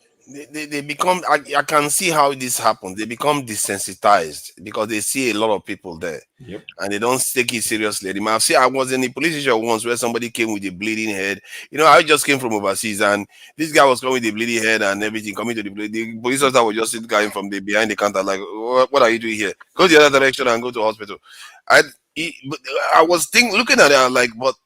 They become, I can see how this happens. They become desensitized because they see a lot of people there. Yep. And they don't take it seriously. I was in a police station once where somebody came with a bleeding head. You know, I just came from overseas, and this guy was coming with a bleeding head and everything, coming to the police officer was just sitting guy from behind the counter, like, what are you doing here? Go the other direction and go to hospital. I was looking at it, like, but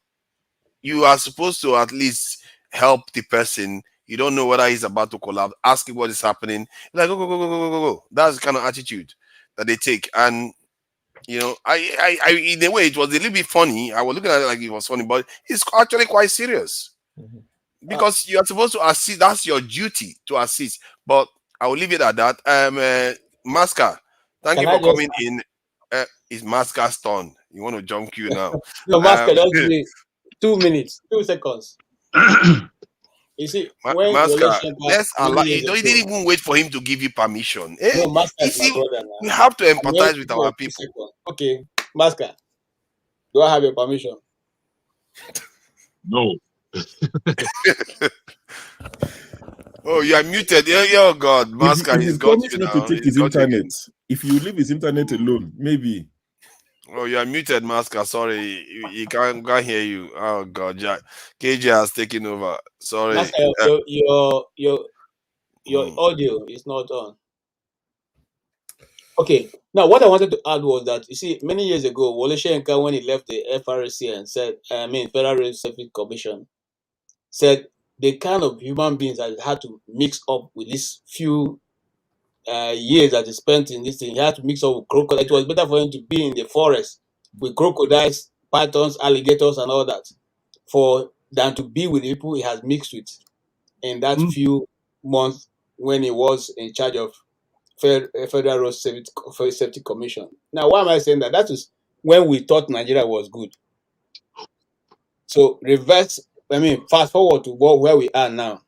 you are supposed to at least help the person. You don't know whether he's about to collapse. Ask him what is happening. Like, go. That's the kind of attitude that they take. And you know, I in a way, it was a little bit funny. I was looking at it like it was funny, but it's actually quite serious. Because you are supposed to assist. That's your duty to assist. But I will leave it at that. Masca, thank you for coming in. It's Masca's turn. You want to jump queue now? No, Masca, just give me 2 minutes, 2 seconds. You see, when Masca, let's allow you. Don't even wait for him to give you permission. No, Masca is my brother. We have to empathize with our people. Okay, Masca, do I have your permission? No. Oh, you are muted. Oh God, Masca, he's got you now. To take his internet. If you leave his internet alone, maybe. Oh, you are muted, Masca. Sorry, he can't hear you. Oh God, KJ has taken over. Sorry. Masca, your audio is not on. Okay. Now, what I wanted to add was that, you see, many years ago, Wole Soyinka, when he left the FRC and said, Federal Road Safety Commission, said the kind of human beings that had to mix up with these few years that he spent in this thing, he had to mix up with crocodiles. It was better for him to be in the forest with crocodiles, pythons, alligators, and all that, than to be with the people he has mixed with in that few months when he was in charge of Federal Road Safety Commission. Now, why am I saying that? That is when we thought Nigeria was good. So reverse I mean, fast forward to where we are now.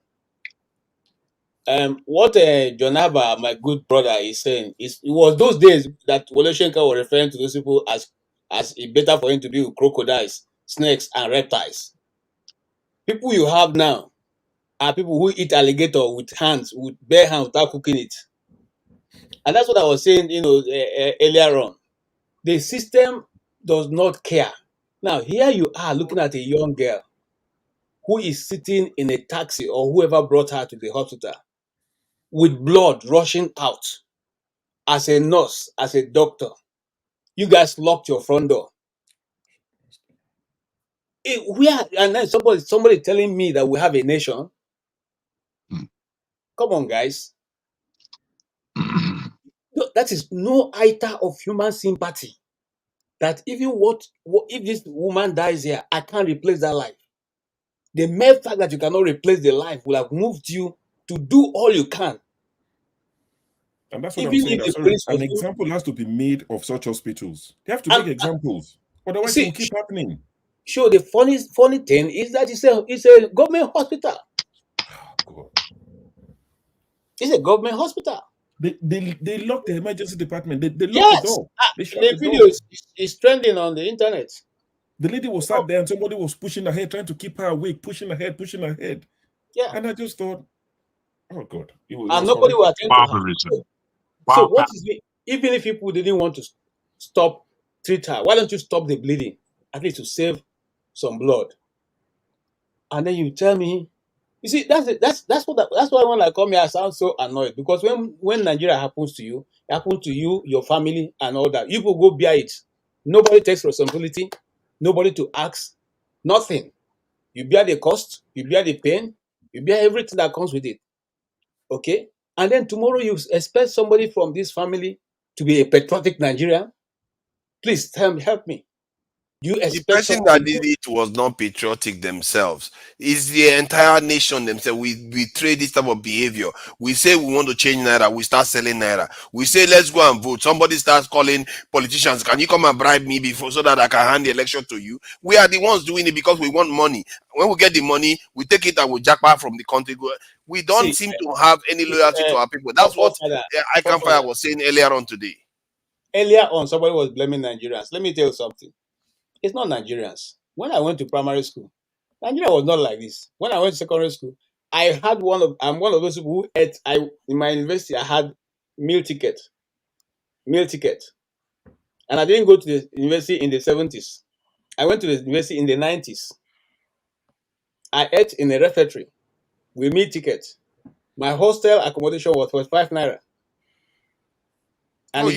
What John Abba, my good brother, is saying is it was those days that Wole Soyinka was referring to those people as it better for him to be with crocodiles, snakes, and reptiles. People you have now are people who eat alligator with hands, with bare hands, without cooking it. And that's what I was saying, earlier on. The system does not care. Now, here you are looking at a young girl who is sitting in a taxi or whoever brought her to the hospital with blood rushing out. As a nurse, as a doctor, you guys locked your front door. And then somebody telling me that we have a nation. Come on, guys. No, that is no iota of human sympathy. That even what if this woman dies here, I can't replace that life. The mere fact that you cannot replace the life will have moved you to do all you can. And that's what I'm saying. An example has to be made of such hospitals. They have to make examples. Otherwise, it will keep happening. Sure, the funny thing is that it's a government hospital. God. It's a government hospital. They locked the emergency department. They locked Yes. the door. The video is trending on the internet. The lady was sat there and somebody was pushing her head, trying to keep her awake, pushing her head. Yeah. And I just thought, oh God. And nobody will attend to her. So what is it? Even if people didn't want to treat her, why don't you stop the bleeding? At least to save some blood. And then you tell me, you see, that's why when I come here, I sound so annoyed. Because when Nigeria happens to you, your family, and all that, you will go bear it. Nobody takes responsibility, nobody to ask, nothing. You bear the cost, you bear the pain, you bear everything that comes with it. Okay? And then tomorrow you expect somebody from this family to be a patriotic Nigerian? Please help me. You expect the person that did it was not patriotic themselves. It's the entire nation themselves. We trade this type of behavior. We say we want to change Naira, we start selling Naira. We say let's go and vote. Somebody starts calling politicians, can you come and bribe me before so that I can hand the election to you? We are the ones doing it because we want money. When we get the money, we take it and we jackpot from the country. We don't seem to have any loyalty to our people. That's what Icanfire was saying earlier on today. Earlier on, somebody was blaming Nigerians. Let me tell you something. It's not Nigerians. When I went to primary school, Nigeria was not like this. When I went to secondary school, I'm one of those people who ate. In my university, I had meal ticket, and I didn't go to the university in the 70s. I went to the university in the 90s. I ate in a refectory with meal ticket. My hostel accommodation was 45 naira, and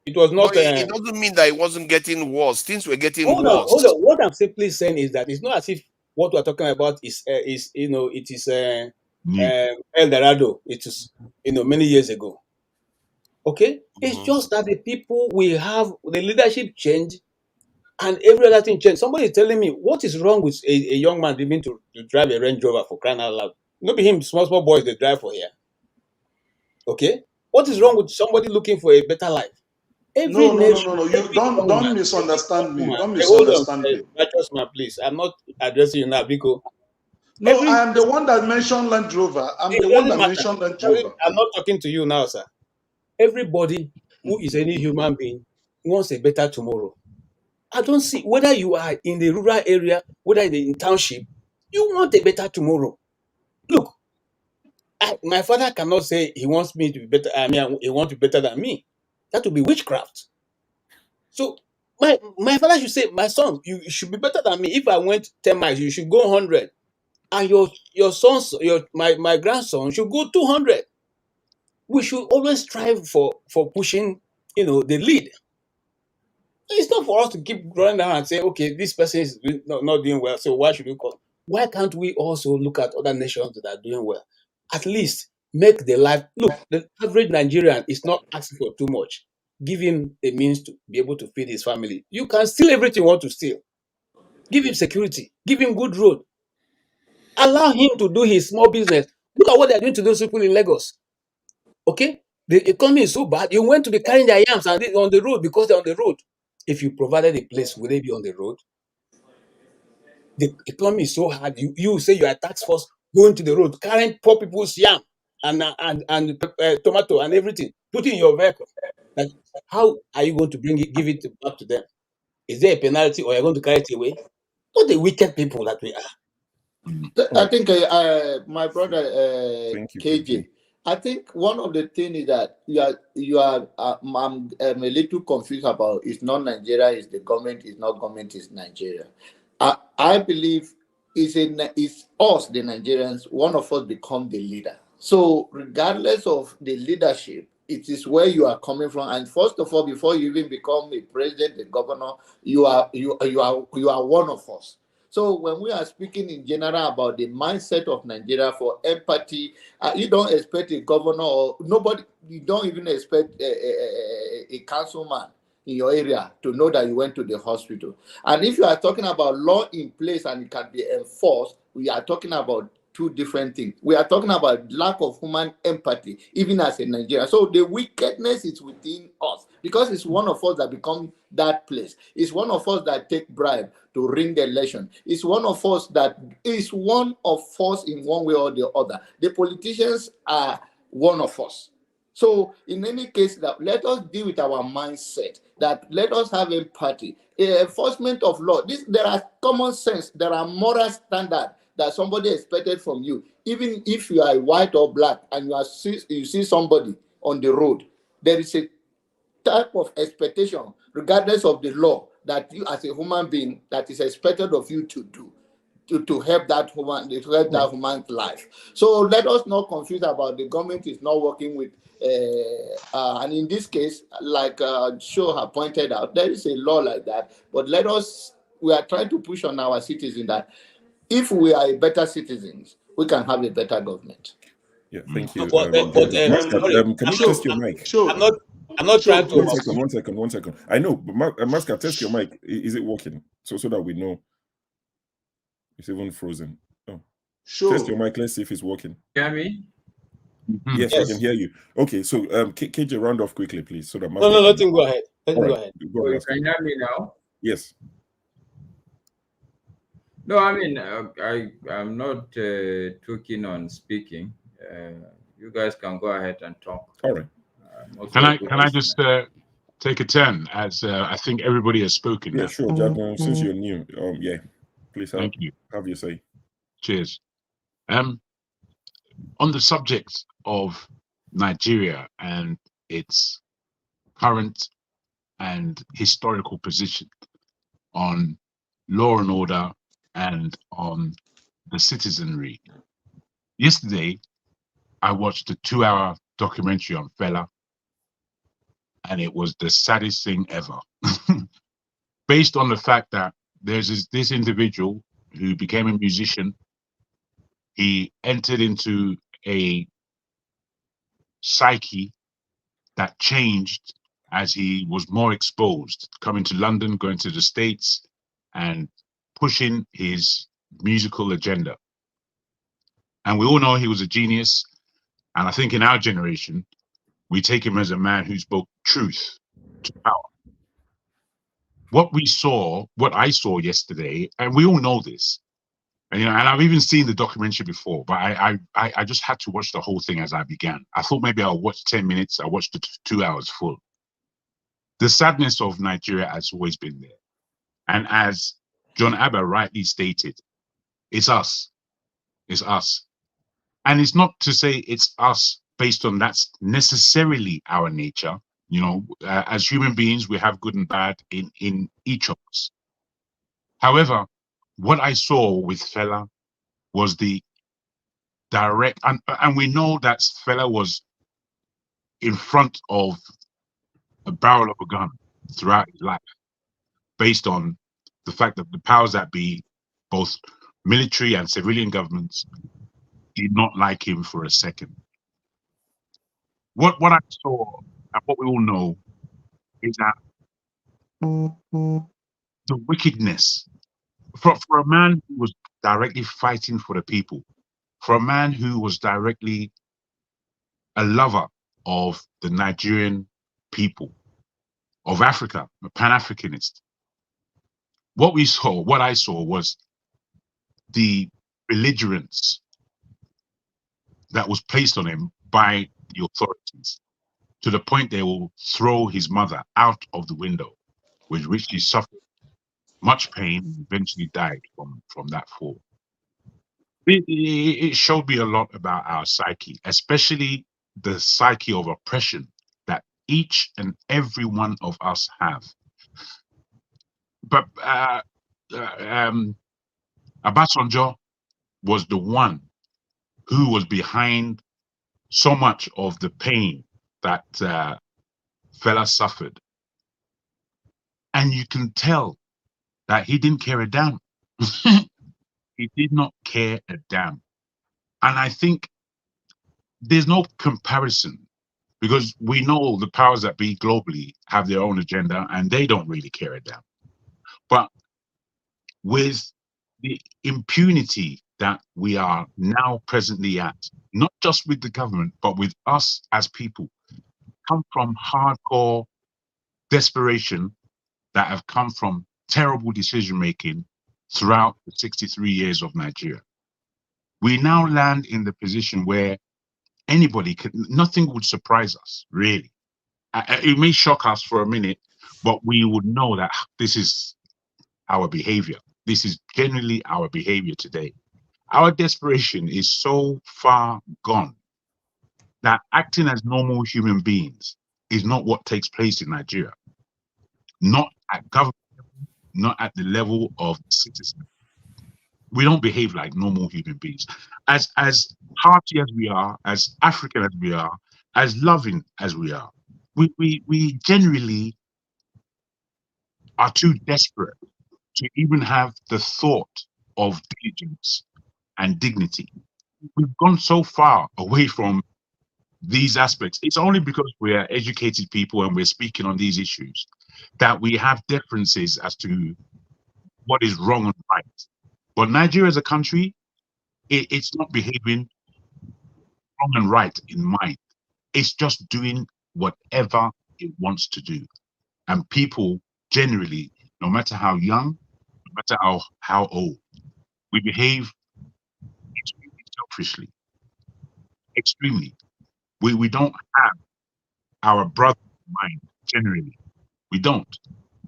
it was not. But it doesn't mean that it wasn't getting worse. Things were getting worse. Hold on. What I'm simply saying is that it's not as if what we're talking about is El Dorado. It is many years ago. Okay, it's just that the people we have, the leadership change, and every other thing change. Somebody is telling me what is wrong with a young man living to drive a Range Rover, for crying out loud. Not be him, small boys they drive for here. Okay, what is wrong with somebody looking for a better life? No. You don't misunderstand me. Don't misunderstand me. Righteous man, please. I'm not addressing you now, because I am the one that mentioned Land Rover. I'm not talking to you now, sir. Everybody who is any human being wants a better tomorrow. I don't see whether you are in the rural area, whether in township, you want a better tomorrow. Look, my father cannot say he wants me to be better. I mean, he wants to be better than me. That would be witchcraft. So my father should say, my son, you should be better than me. If I went 10 miles, you should go 100. And your sons, my grandson should go 200. We should always strive for pushing, the lead. It's not for us to keep running down and say, okay, this person is not doing well, so why should we call? Why can't we also look at other nations that are doing well? At least make the life. Look, the average Nigerian is not asking for too much. Give him a means to be able to feed his family. You can steal everything you want to steal. Give him security. Give him good road. Allow him to do his small business. Look at what they're doing to those people in Lagos. Okay? The economy is so bad. You went to be carrying their yams and on the road because they're on the road. If you provided a place, will they be on the road? The economy is so hard. You say you are a tax force going to the road, carrying poor people's yam and tomato and everything, putting in your vehicle. Like, how are you going to give it back to them? Is there a penalty, or are you going to carry it away? What the wicked people that we are. I think my brother Thank you, KJ. I think one of the things is that you are I'm a little confused about. It's not Nigeria, it's the government. It's not government, it's Nigeria. I believe it's us, the Nigerians. One of us become the leader. So regardless of the leadership, it is where you are coming from. And first of all, before you even become a president, a governor, you are one of us. So when we are speaking in general about the mindset of Nigeria for empathy, you don't expect a governor or nobody. You don't even expect a councilman in your area to know that you went to the hospital. And if you are talking about law in place and it can be enforced, we are talking about two different things. We are talking about lack of human empathy, even as a Nigerian. So the wickedness is within us because it's one of us that become that place. It's one of us that take bribe to ring the election. It's one of us that is one of us in one way or the other. The politicians are one of us. So in any case, that let us deal with our mindset, that let us have empathy. Enforcement of law. There are common sense, there are moral standards that somebody expected from you. Even if you are white or black and you see somebody on the road, there is a type of expectation, regardless of the law, that you as a human being, that is expected of you to do. To help that human's life. So let us not confuse about the government is not working with and in this case, like Show have pointed out, there is a law like that. But we are trying to push on our citizens that if we are better citizens, we can have a better government. Yeah, thank you. Sorry, can you test your mic? I'm not trying to. One second. I know, but Masca, test your mic. Is it working? So that we know. It's even frozen. Oh, test your mic. Let's see if it's working. Hear me? Yes, we can hear you. Okay, so KJ, round off quickly, please, so that No, let him go ahead. Go ahead. Go ahead. Can you hear me now? Yes. No, I mean, I'm not too keen on speaking. You guys can go ahead and talk. All right. Can I just take a turn, as I think everybody has spoken now? Yeah, sure, Jadon, since you're new, yeah, please Thank you. Have your say. Cheers. On the subject of Nigeria and its current and historical position on law and order and on the citizenry. Yesterday, I watched a 2-hour documentary on Fela, and it was the saddest thing ever. Based on the fact that there's this individual who became a musician. He entered into a psyche that changed as he was more exposed, coming to London, going to the States, and pushing his musical agenda. And we all know he was a genius. And I think in our generation, we take him as a man who spoke truth to power. What I saw yesterday, and we all know this, and I've even seen the documentary before, but I just had to watch the whole thing as I began. I thought maybe I'll watch 10 minutes. I watched it 2 hours full. The sadness of Nigeria has always been there. And as John Abba rightly stated, it's us. It's us. And it's not to say it's us based on that's necessarily our nature. As human beings, we have good and bad in each of us. However, what I saw with Fela was the direct, and we know that Fela was in front of a barrel of a gun throughout his life, based on the fact that the powers that be, both military and civilian governments, did not like him for a second. What I saw, and what we all know, is that the wickedness for a man who was directly fighting for the people, for a man who was directly a lover of the Nigerian people, of Africa, a Pan-Africanist. What I saw was the belligerence that was placed on him by the authorities, to the point they will throw his mother out of the window, with which he suffered much pain and eventually died from that fall. It showed me a lot about our psyche, especially the psyche of oppression that each and every one of us have. But Obasanjo was the one who was behind so much of the pain that fella suffered. And you can tell that he didn't care a damn. He did not care a damn. And I think there's no comparison, because we know the powers that be globally have their own agenda and they don't really care a damn. But with the impunity that we are now presently at, not just with the government, but with us as people, come from hardcore desperation that have come from terrible decision making throughout the 63 years of Nigeria. We now land in the position where anybody can, nothing would surprise us, really. It may shock us for a minute, but we would know that this is our behavior. This is generally our behavior today. Our desperation is so far gone that acting as normal human beings is not what takes place in Nigeria. Not at government, not at the level of citizens. We don't behave like normal human beings. As hearty as we are, as African as we are, as loving as we are, we generally are too desperate to even have the thought of diligence and dignity. We've gone so far away from these aspects. It's only because we are educated people and we're speaking on these issues that we have differences as to what is wrong and right. But Nigeria as a country, it's not behaving wrong and right in mind. It's just doing whatever it wants to do. And people generally, no matter how young, no matter how old, we behave extremely selfishly. Extremely. We don't have our brother in mind, generally. We don't.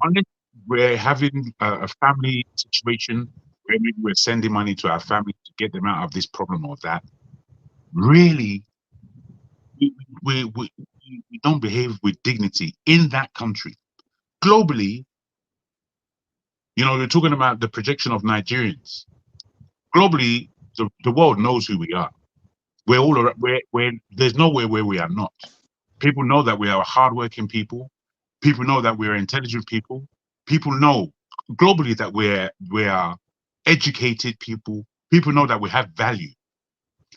Unless we're having a family situation where maybe we're sending money to our family to get them out of this problem or that. Really, we don't behave with dignity in that country. Globally, you know, we're talking about the projection of Nigerians. Globally, the world knows who we are. We're all there's nowhere where we are not. People know that we are hardworking people. People know that we're intelligent people. People know globally that we are educated people. People know that we have value.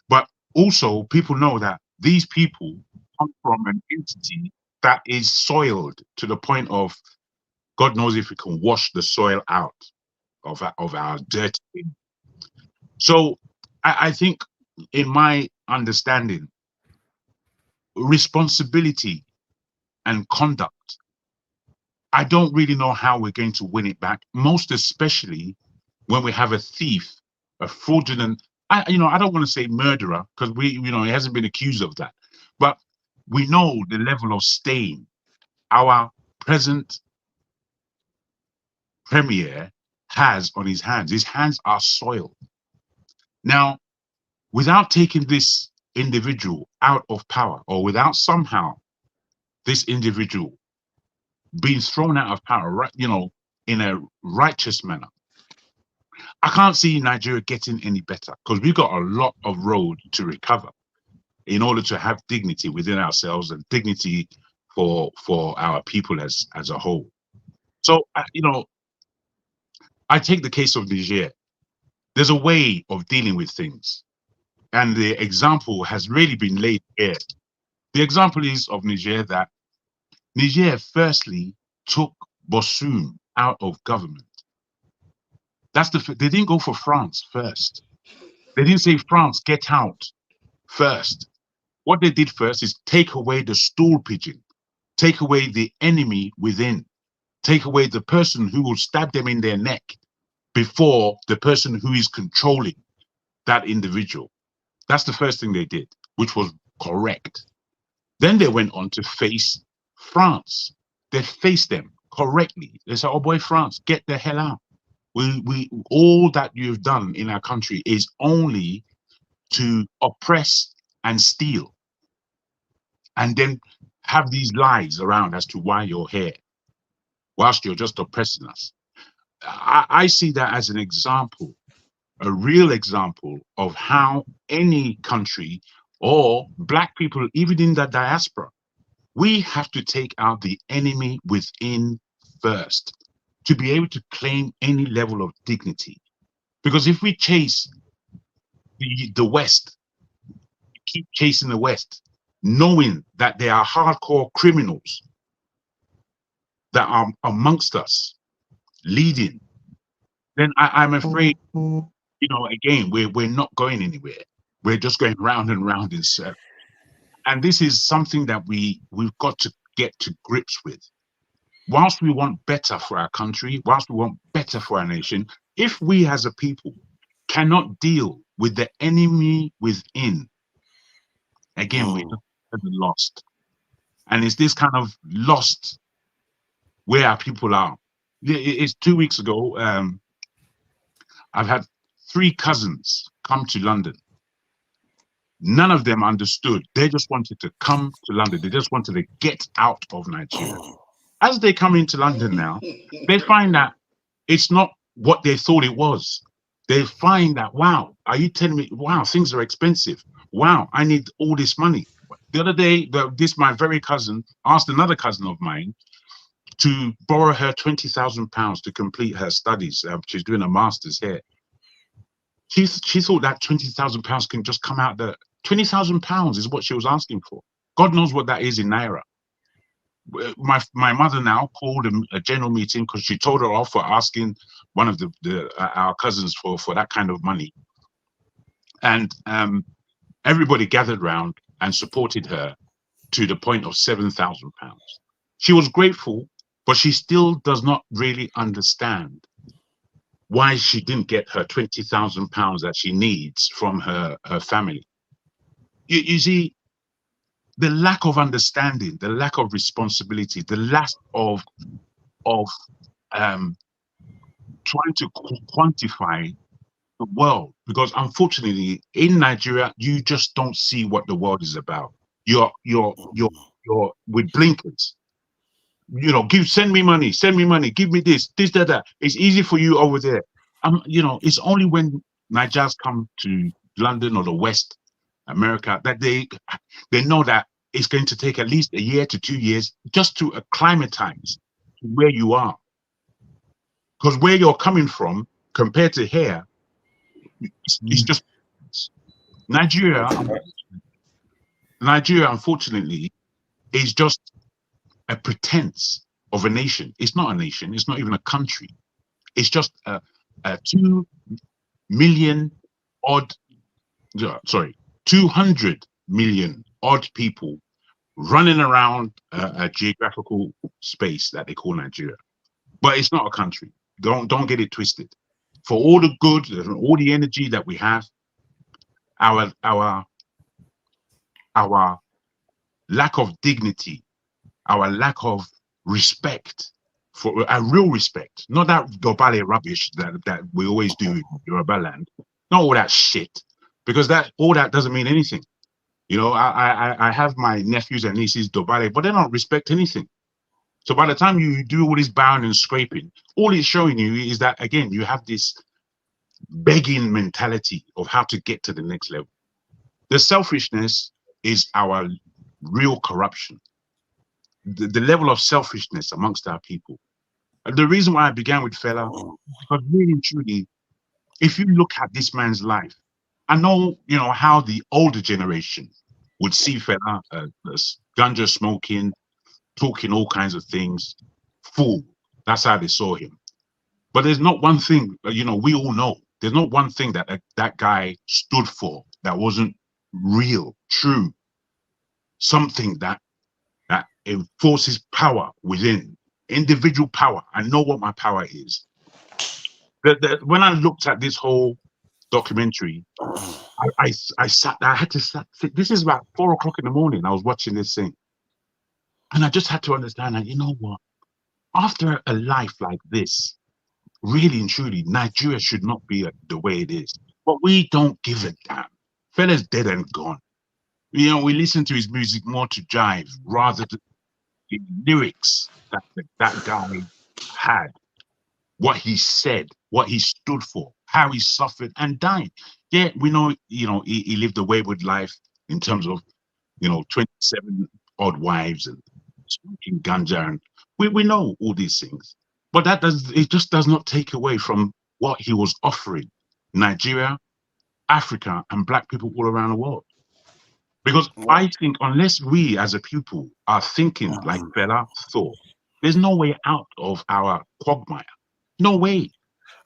But also, people know that these people come from an entity that is soiled to the point of God knows if we can wash the soil out of our dirty thing. So I think, in my understanding, responsibility and conduct, I don't really know how we're going to win it back, most especially when we have a thief, a fraudulent, I don't want to say murderer, because he hasn't been accused of that, but we know the level of stain our present premier has on his hands. His hands are soiled. Now, without taking this individual out of power, or without somehow this individual being thrown out of power, right, in a righteous manner, I can't see Nigeria getting any better, because we've got a lot of road to recover in order to have dignity within ourselves and dignity for our people as a whole. So, I take the case of Niger. There's a way of dealing with things, and the example has really been laid here. The example is of Niger, that Niger firstly took Bossoum out of government. They didn't go for France first. They didn't say, France, get out first. What they did first is take away the stool pigeon, take away the enemy within, take away the person who will stab them in their neck before the person who is controlling that individual. That's the first thing they did, which was correct. Then they went on to face France. They faced them correctly. They said, "Oh boy, France, get the hell out. We all that you've done in our country is only to oppress and steal, and then have these lies around as to why you're here, whilst you're just oppressing us." I see that as an example, a real example of how any country or black people, even in the diaspora, we have to take out the enemy within first to be able to claim any level of dignity. Because if we chase the West, keep chasing the West, knowing that there are hardcore criminals that are amongst us leading, then I'm afraid, again, we're not going anywhere. We're just going round and round in circles. And this is something that we've got to get to grips with. Whilst we want better for our country, whilst we want better for our nation, if we as a people cannot deal with the enemy within, again, we're lost. And it's this kind of lost where our people are. It's 2 weeks ago, I've had 3 cousins come to London. None of them understood. They just wanted to come to London. They just wanted to get out of Nigeria. As they come into London now, they find that it's not what they thought it was. They find that, wow, are you telling me, wow, things are expensive. Wow, I need all this money. The other day, my very cousin asked another cousin of mine to borrow her £20,000 to complete her studies. She's doing a master's here. She thought that £20,000 can just come out. £20,000 is what she was asking for. God knows what that is in Naira. My mother now called a general meeting because she told her off for asking one of our cousins for that kind of money. And everybody gathered round and supported her to the point of £7,000. She was grateful, but she still does not really understand why she didn't get her £20,000 that she needs from her family. You see, the lack of understanding, the lack of responsibility, the lack of trying to quantify the world, because unfortunately in Nigeria you just don't see what the world is about. You're with blinkers. Send me money, give me this, that. It's easy for you over there. It's only when Nigerians come to London or the West America that they know that it's going to take at least a year to 2 years just to acclimatize to where you are. Because where you're coming from compared to here, it's just Nigeria, unfortunately, is just a pretense of a nation. It's not a nation. It's not even a country. It's just a 2 million odd, 200 million odd people running around a geographical space that they call Nigeria. But it's not a country. Don't get it twisted. For all the good and all the energy that we have, our lack of dignity, our lack of respect, for a real respect, not that Dobale rubbish that we always do in Yoruba land, not all that shit, because all that doesn't mean anything. I have my nephews and nieces Dobale, but they don't respect anything. So by the time you do all this bowing and scraping, all it's showing you is that, again, you have this begging mentality of how to get to the next level. The selfishness is our real corruption. The level of selfishness amongst our people. And the reason why I began with Fela, because really and truly, if you look at this man's life, I know, how the older generation would see Fela as ganja smoking, talking all kinds of things, fool. That's how they saw him. But there's not one thing, we all know, there's not one thing that guy stood for that wasn't real, true, something that enforces power within, individual power. I know what my power is. When I looked at this whole documentary, I sat there. I had to sit. This is about 4 o'clock in the morning. I was watching this thing, and I just had to understand that, you know what? After a life like this, really and truly, Nigeria should not be the way it is. But we don't give a damn. Fella's dead and gone. You know, we listen to his music more to jive rather than the lyrics that guy had, what he said, what he stood for, how he suffered and died. Yeah, we know, he lived a wayward life in terms of, 27 odd wives and smoking ganja, and we know all these things. But it just does not take away from what he was offering Nigeria, Africa, and black people all around the world. Because I think unless we as a people are thinking like Fela thought, there's no way out of our quagmire. No way.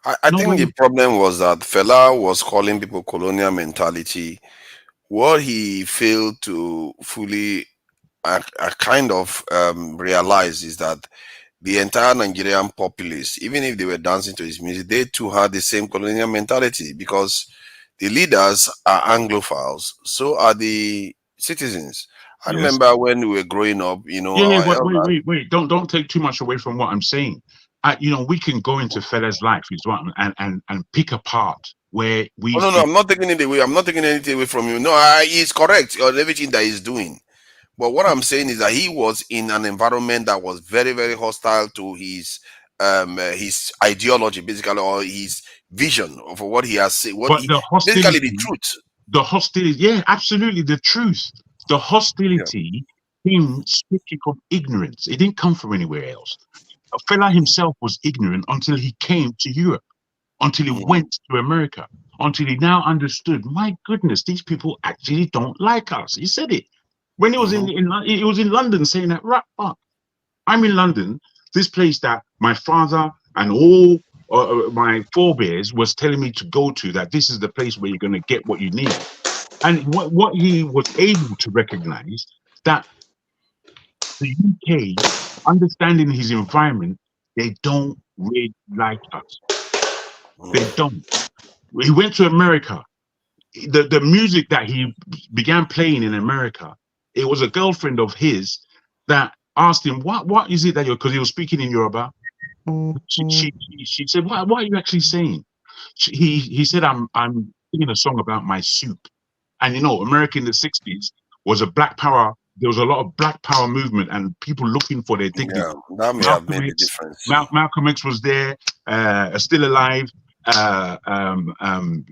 I think the problem was that Fela was calling people colonial mentality. What he failed to fully kind of realize is that the entire Nigerian populace, even if they were dancing to his music, they too had the same colonial mentality, because the leaders are Anglophiles, so are the citizens. I remember when we were growing up, Yeah, but wait. Don't take too much away from what I'm saying. We can go into Fela's life and pick apart where we. Oh, no, I'm not taking it away. I'm not taking anything away from you. No, he's correct on everything that he's doing. But what I'm saying is that he was in an environment that was very, very hostile to his ideology, basically, or his vision of what he has said. Basically, the truth. The hostility, yeah, absolutely, the truth. The hostility came strictly from ignorance. It didn't come from anywhere else. Fela himself was ignorant until he came to Europe, until he went to America, until he now understood, my goodness, these people actually don't like us. He said it. When he was in London saying that, right, fuck. I'm in London, this place that my father and all my forebears was telling me to go to, that this is the place where you're going to get what you need. And what he was able to recognize, that the UK, understanding his environment, they don't really like us. They don't. He went to America. The music that he began playing in America, it was a girlfriend of his that asked him, what is it that you're, because he was speaking in Yoruba. She said, what are you actually saying? He said, I'm singing a song about my soup. And America in the 60s was a black power. There was a lot of black power movement and people looking for their dignity. Yeah, that may have made a difference. Malcolm X was there, still alive.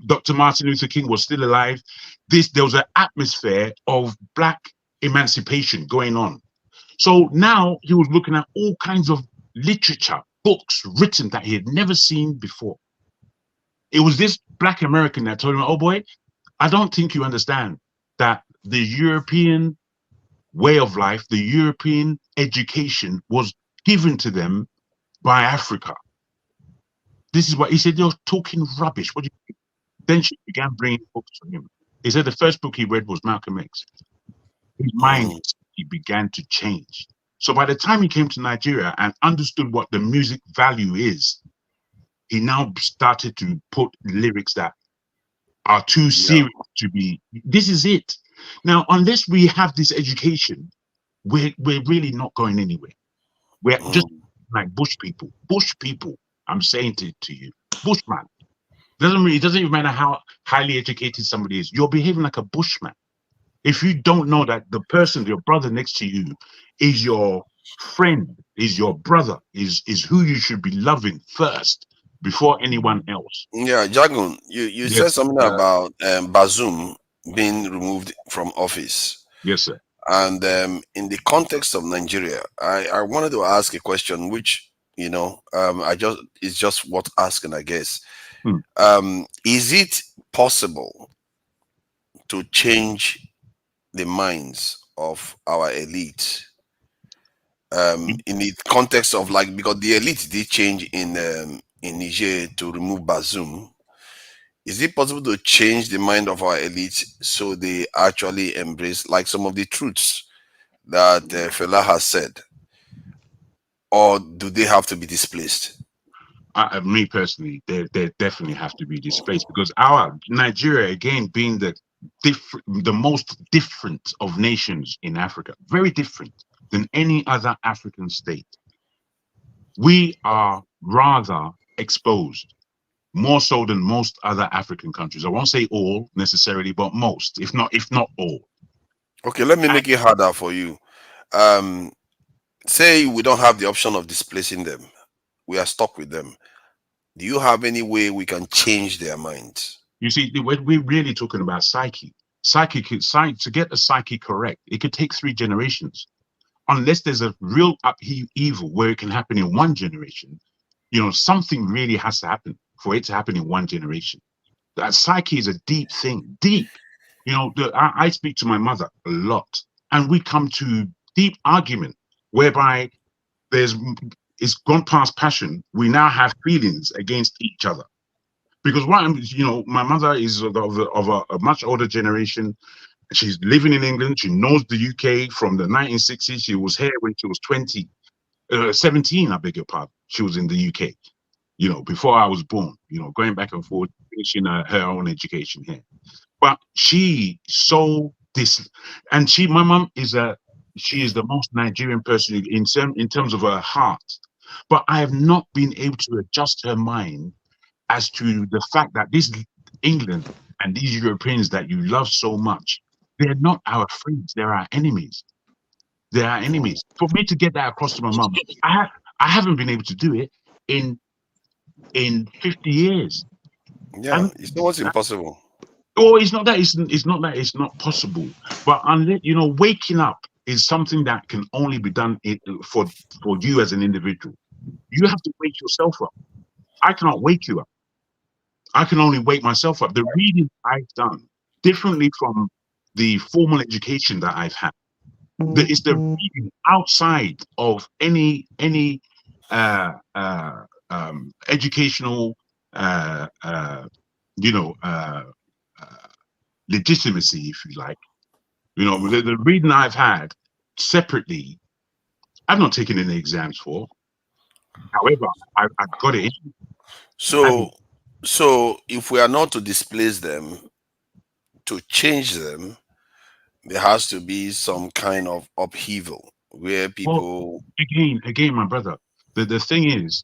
Dr. Martin Luther King was still alive. There was an atmosphere of black emancipation going on. So now he was looking at all kinds of literature, books written that he had never seen before. It was this black American that told him, oh boy, I don't think you understand that the European way of life, the European education was given to them by Africa. This is what he said. You're talking rubbish. What do you think? Then she began bringing books to him. He said the first book he read was Malcolm X. His mind began to change. So by the time he came to Nigeria and understood what the music value is, he now started to put lyrics that are too serious to be. This is it. Now, unless we have this education, we're really not going anywhere. We're just like bush people. Bush people. I'm saying to you, bushman. It doesn't even matter how highly educated somebody is. You're behaving like a bushman. If you don't know that the person, your brother next to you, is your friend, is your brother, is who you should be loving first before anyone else. Yeah, Jagun, you said something about Bazoum being removed from office. Yes, sir. And in the context of Nigeria, I wanted to ask a question, which it's just worth asking, I guess. Is it possible to change the minds of our elite in the context of, like, because the elite did change in Niger to remove Bazoum? Is it possible to change the mind of our elite so they actually embrace like some of the truths that Fela has said, or do they have to be displaced? Me personally, they definitely have to be displaced, because our Nigeria, again, being the most different of nations in Africa, very different than any other African state, we are rather exposed, more so than most other African countries. I won't say all necessarily, but most, if not all. Okay, let me make it harder for you. Say we don't have the option of displacing them. We are stuck with them. Do you have any way we can change their minds? You see, we're really talking about psyche. To get a psyche correct, it could take 3 generations. Unless there's a real upheaval where it can happen in 1 generation, something really has to happen for it to happen in 1 generation. That psyche is a deep thing, deep. I speak to my mother a lot, and we come to deep argument whereby it's gone past passion. We now have feelings against each other. Because my mother is of a much older generation. She's living in England. She knows the UK from the 1960s. She was here when she was 17, I beg your pardon. She was in the UK, before I was born, going back and forth, finishing her own education here. But my mom she is the most Nigerian person in terms of her heart. But I have not been able to adjust her mind as to the fact that this England and these Europeans that you love so much, they're not our friends, they're our enemies. They are enemies. For me to get that across to my mom, I haven't been able to do it in 50 years. Yeah, it's almost impossible. Oh, it's not that it's not possible. But unless waking up is something that can only be done for you as an individual. You have to wake yourself up. I cannot wake you up. I can only wake myself up. The reading I've done, differently from the formal education that I've had, it's the reading outside of any educational legitimacy, if you like. The reading I've had separately, I've not taken any exams for. However, I've got it in. So if we are not to displace them, to change them, there has to be some kind of upheaval where people. Well, again, my brother. The thing is,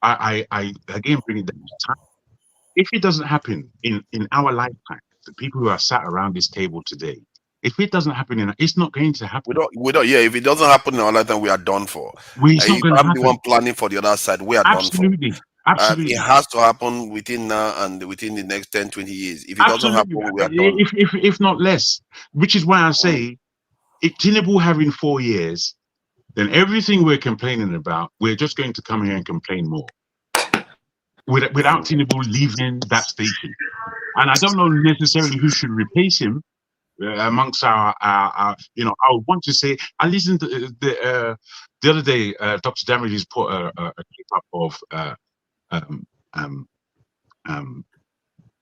I again bring it down to time. If it doesn't happen in our lifetime, the people who are sat around this table today, if it doesn't happen it's not going to happen. We don't. Yeah, if it doesn't happen in our lifetime, we are done for. It's not going to happen. I'm the one planning for the other side. We are Absolutely. done for. Absolutely. It has to happen within now and within the next 10, 20 years. If it doesn't happen, we are done. If not less. Which is why I say, if Tinubu having 4 years, then everything we're complaining about, we're just going to come here and complain more. Without Tinubu leaving that station. And I don't know necessarily who should replace him amongst our I would want to say, I listened to the other day, Dr. Damages put a clip up of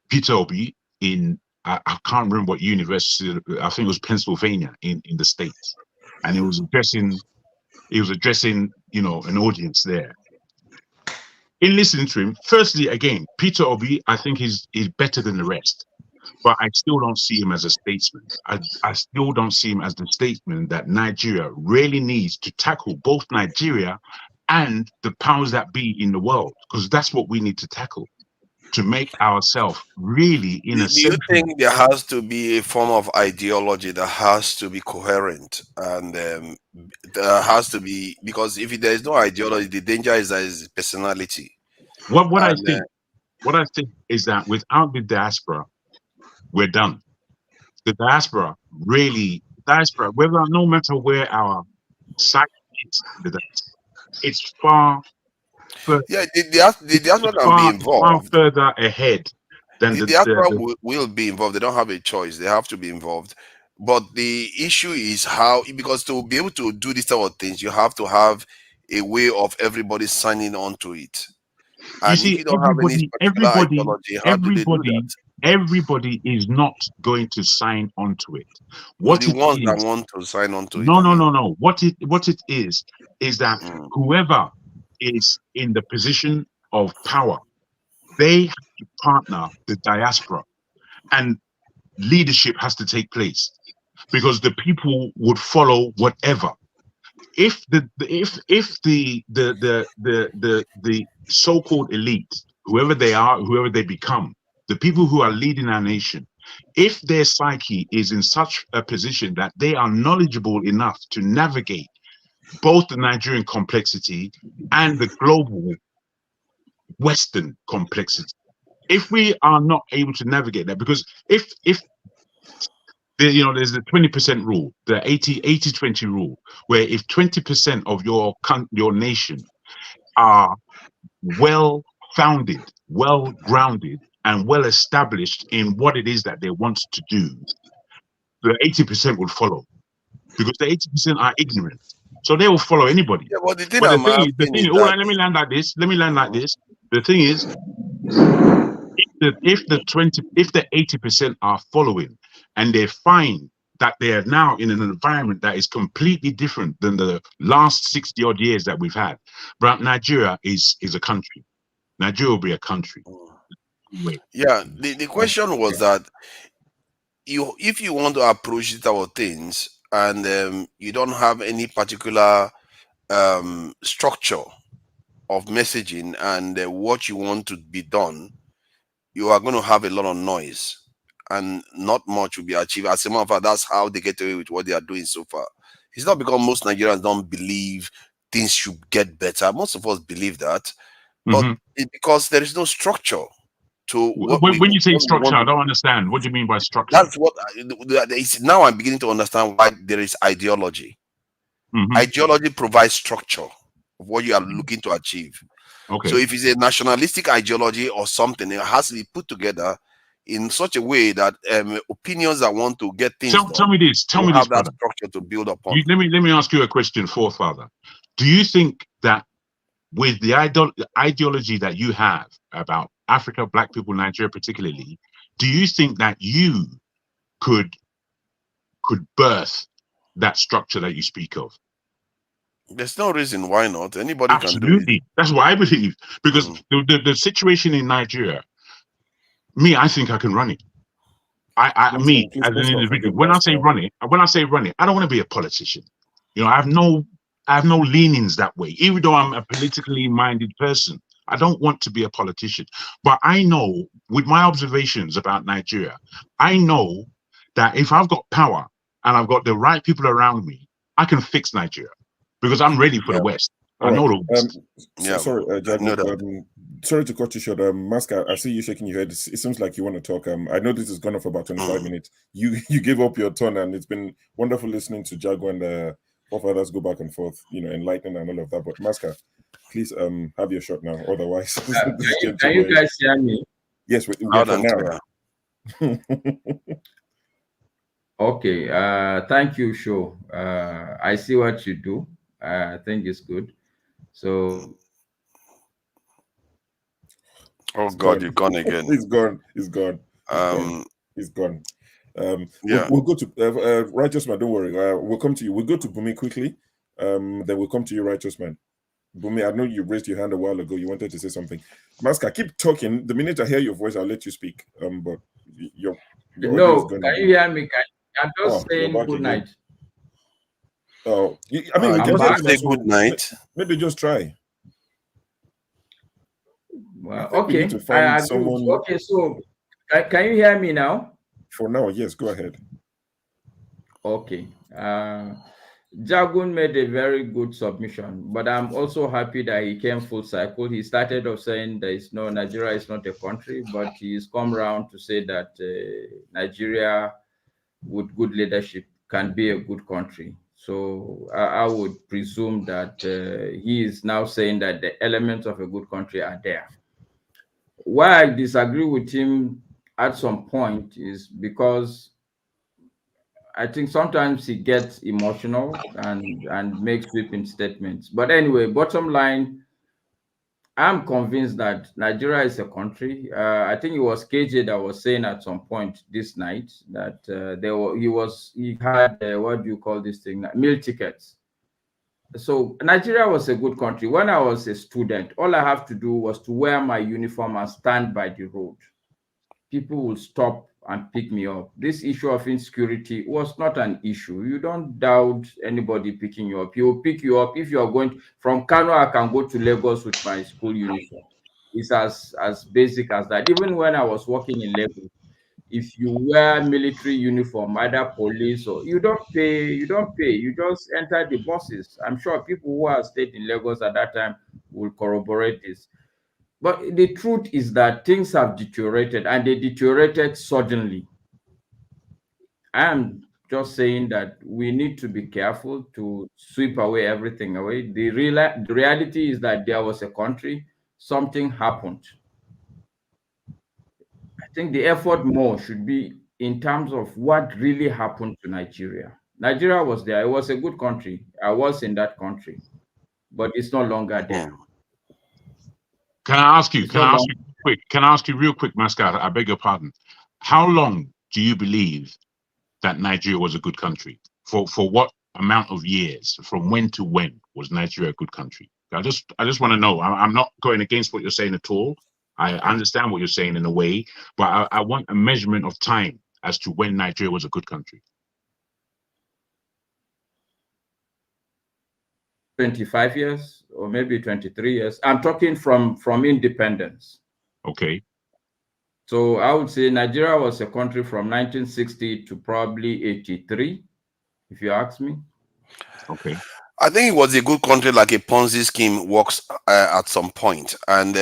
Peter Obi in, I can't remember what university, I think it was Pennsylvania in the States. And he was addressing, an audience there. In listening to him, firstly, again, Peter Obi, I think is better than the rest, but I still don't see him as a statesman. I still don't see him as the statesman that Nigeria really needs to tackle both Nigeria and the powers that be in the world, because that's what we need to tackle to make ourselves really in a. Do you think there has to be a form of ideology that has to be coherent, and there has to be, because if there is no ideology, the danger is that it's personality. What I think is that without the diaspora, we're done. The diaspora, whether no matter where our site is, it's far. Yeah, the diaspora can be involved. Far further ahead than the diaspora will be involved. They don't have a choice. They have to be involved. But the issue is how, because to be able to do these type of things, you have to have a way of everybody signing on to it. And you see, if you don't have any particular ideology, how do they do that? Everybody is not going to sign onto it. What the ones that want to sign onto it? No. What it is that whoever is in the position of power, they have to partner the diaspora, and leadership has to take place, because the people would follow whatever. If the so-called elite, whoever they are, whoever they become, the people who are leading our nation, if their psyche is in such a position that they are knowledgeable enough to navigate both the Nigerian complexity and the global Western complexity, if we are not able to navigate that, because if there's the 20% rule, the 80-20 rule, where if 20% of your nation are well founded, well grounded, and well established in what it is that they want to do, the 80% will follow, because the 80% are ignorant, so they will follow anybody. Yeah, but the thing But I'm the asking thing is, is all that right, let me land like this. The thing is, if the 80% are following, and they find that they are now in an environment that is completely different than the last 60 odd years that we've had, but Nigeria is a country. Nigeria will be a country. Yeah, the question was that if you want to approach these type of things and you don't have any particular structure of messaging and what you want to be done, you are going to have a lot of noise and not much will be achieved. As a matter of fact, that's how they get away with what they are doing so far. It's not because most Nigerians don't believe things should get better. Most of us believe that, but it's because there is no structure to what when you say structure, I don't understand. What do you mean by structure? That's what now I'm beginning to understand why there is ideology. Ideology provides structure of what you are looking to achieve. Okay. So if it's a nationalistic ideology or something, it has to be put together in such a way that opinions that want to get things done. Tell me this, have that brother. structure to build upon. Let me ask you a question, Forefather. Do you think that with the ideology that you have about Africa, Black people, Nigeria particularly, do you think that you could birth that structure that you speak of? There's no reason why not. Anybody can do it. Absolutely. That's what I believe. Because the situation in Nigeria, I think I can run it. As an individual, when I say run it, I don't want to be a politician. I have no leanings that way. Even though I'm a politically minded person, I don't want to be a politician. But I know, with my observations about Nigeria, I know that if I've got power and I've got the right people around me, I can fix Nigeria, because I'm ready for the West. I know the West. Sorry, Jago, sorry to cut you short. Maska, I see you shaking your head. It seems like you want to talk. I know this is gone for about 25 minutes. You gave up your turn, and it's been wonderful listening to Jago and Forefathers go back and forth, enlightening and all of that. But Maska, please have your shot now. Otherwise, can you guys hear me? Yes, we can now. Okay, thank you, Sho. I see what you do. I think it's good. So, oh God, you're gone again. He's gone. He's gone. We'll go to Righteous Man. Don't worry. We'll come to you. We'll go to Bumi quickly. Then we'll come to you, Righteous Man. Bumi, I know you raised your hand a while ago. You wanted to say something. Maska, keep talking. The minute I hear your voice, I'll let you speak. But your no, can you hear me? I'm just saying good night. Oh, you can just say good night. Maybe just try. Well, okay. Okay, so can you hear me now? For now, yes. Go ahead. Okay. Jagun made a very good submission, but I'm also happy that he came full cycle. He started off saying Nigeria is not a country, but he's come around to say that Nigeria, with good leadership, can be a good country. So I would presume that he is now saying that the elements of a good country are there. Why I disagree with him at some point is because I think sometimes he gets emotional and makes sweeping statements. But anyway, bottom line, I'm convinced that Nigeria is a country. I think it was KJ that was saying at some point this night that he had what do you call this thing? Meal tickets. So Nigeria was a good country. When I was a student, all I have to do was to wear my uniform and stand by the road. People will stop and pick me up. This issue of insecurity was not an issue. You don't doubt anybody picking you up. He will pick you up. If you are going from Kano, I can go to Lagos with my school uniform. It's as basic as that. Even when I was working in Lagos, if you wear military uniform, either police or you don't pay, you just enter the buses. I'm sure people who are stayed in Lagos at that time will corroborate this. But the truth is that things have deteriorated, and they deteriorated suddenly. I am just saying that we need to be careful to sweep away everything away. The reality is that there was a country, something happened. I think the effort more should be in terms of what really happened to Nigeria. Nigeria was there. It was a good country. I was in that country, but it's no longer there. Can I ask you? Can I ask you real quick, Mascot? I beg your pardon. How long do you believe that Nigeria was a good country? For what amount of years? From when to when was Nigeria a good country? I just want to know. I'm not going against what you're saying at all. I understand what you're saying in a way, but I want a measurement of time as to when Nigeria was a good country. 25 years or maybe 23 years. I'm talking from independence. Okay. So I would say Nigeria was a country from 1960 to probably 83, if you ask me. Okay. I think it was a good country, like a Ponzi scheme works at some point, and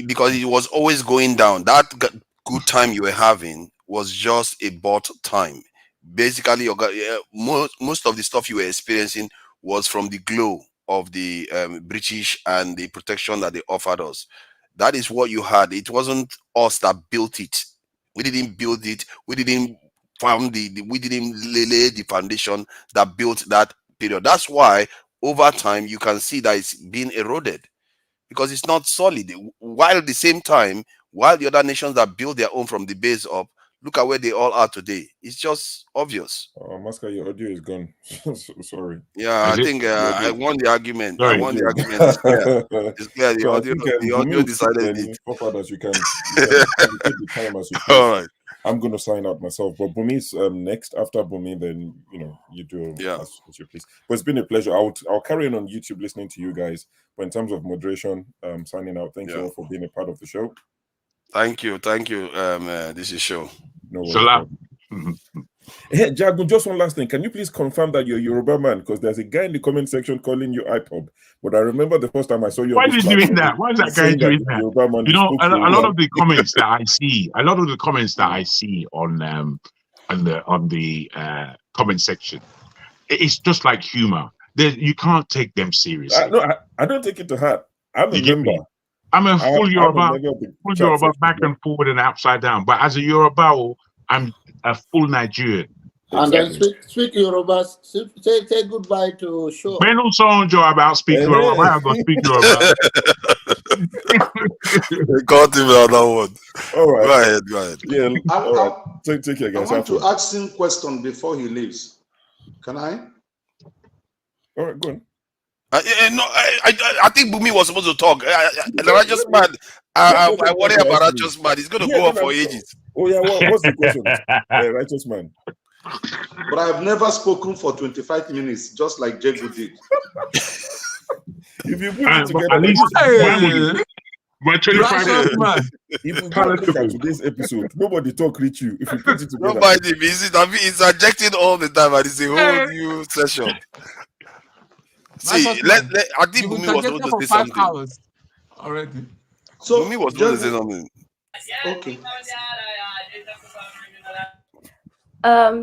because it was always going down. That good time you were having was just a bought time. Basically, most of the stuff you were experiencing was from the glow of the British and the protection that they offered us. That is what you had. It wasn't us that built it. We didn't build it. We didn't we didn't lay the foundation that built that period. That's why over time you can see that it's being eroded because it's not solid. While at the same time, while the other nations that build their own from the base up, look at where they all are today. It's just obvious. Oh, Masca, your audio is gone. Sorry. Yeah, I think I won the argument. Sorry. I won the argument. It's clear. It's clear. So I think The audio decided it. Forefathers, you can take the time as you please. All right. I'm going to sign out myself, but Bumi's next. After Bumi, then you do as you please. But it's been a pleasure. I'll carry on YouTube listening to you guys. But in terms of moderation, signing out. Thank you all for being a part of the show. Thank you. This is show. No worries. Hey, Jagun, just one last thing. Can you please confirm that you're Yoruba man? Because there's a guy in the comment section calling you IPOB. But I remember the first time I saw you. Why is he doing that? Why is that guy doing that? A lot of the comments that I see, on the comment section, it's just like humor. You can't take them seriously. I don't take it to heart. I'm a member. I'm a full Yoruba, back and forward and upside down. But as a Yoruba, I'm a full Nigerian. And then speak Yoruba. Say goodbye to show. Men also enjoy about speaking Yoruba. Why I go speak Yoruba? Got him on that one. All right. Go ahead. Yeah. All right. Take care, guys. I want to ask him a question before he leaves. Can I? All right, go on. I think Bumi was supposed to talk. The righteous man. I worry about righteous man. He's going to go on for ages. Oh yeah, what's the question? Righteous man. But I've never spoken for 25 minutes, just like Jago did. If you put it together, at least my 25 minutes. If you look at today's episode, nobody talk reach you. If you put it together, nobody. He's injecting all the time, and it's a whole new session. See, I think Bumi was supposed to say something. 5 hours already. So Bumi was supposed to say something. Okay.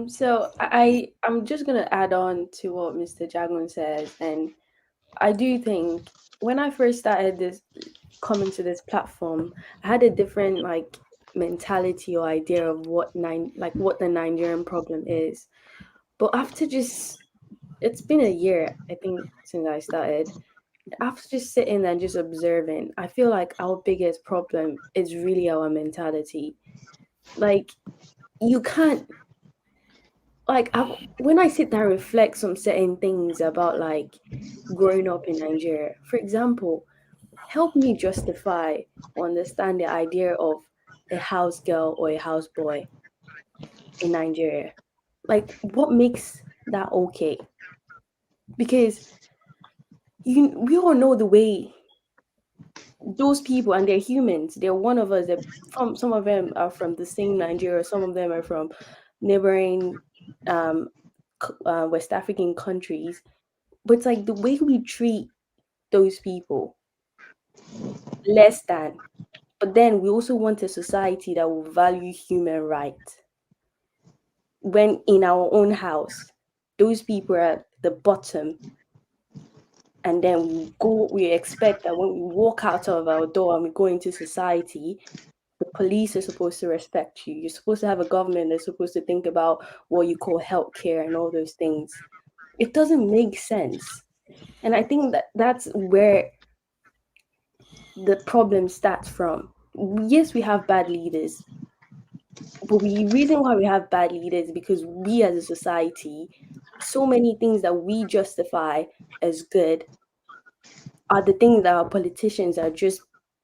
So I'm just gonna add on to what Mr. Jagun says, and I do think when I first started coming to this platform, I had a different mentality or idea of what the Nigerian problem is. But after it's been a year, I think, since I started. After just sitting and just observing, I feel like our biggest problem is really our mentality. You can't. like when I sit there and reflect on certain things about like growing up in Nigeria, for example, help me justify or understand the idea of a house girl or a house boy in Nigeria. Like, what makes that okay? Because we all know the way those people, and they're humans. They're one of us. From some of them are from the same Nigeria. Some of them are from neighboring West African countries. But it's like the way we treat those people less than. But then we also want a society that will value human rights. When in our own house, those people are at the bottom. And then we expect that when we walk out of our door and we go into society, the police are supposed to respect you. You're supposed to have a government that's supposed to think about what you call healthcare and all those things. It doesn't make sense. And I think that that's where the problem starts from. Yes, we have bad leaders, but the reason why we have bad leaders is because we as a society, so many things that we justify as good are the things that our politicians are just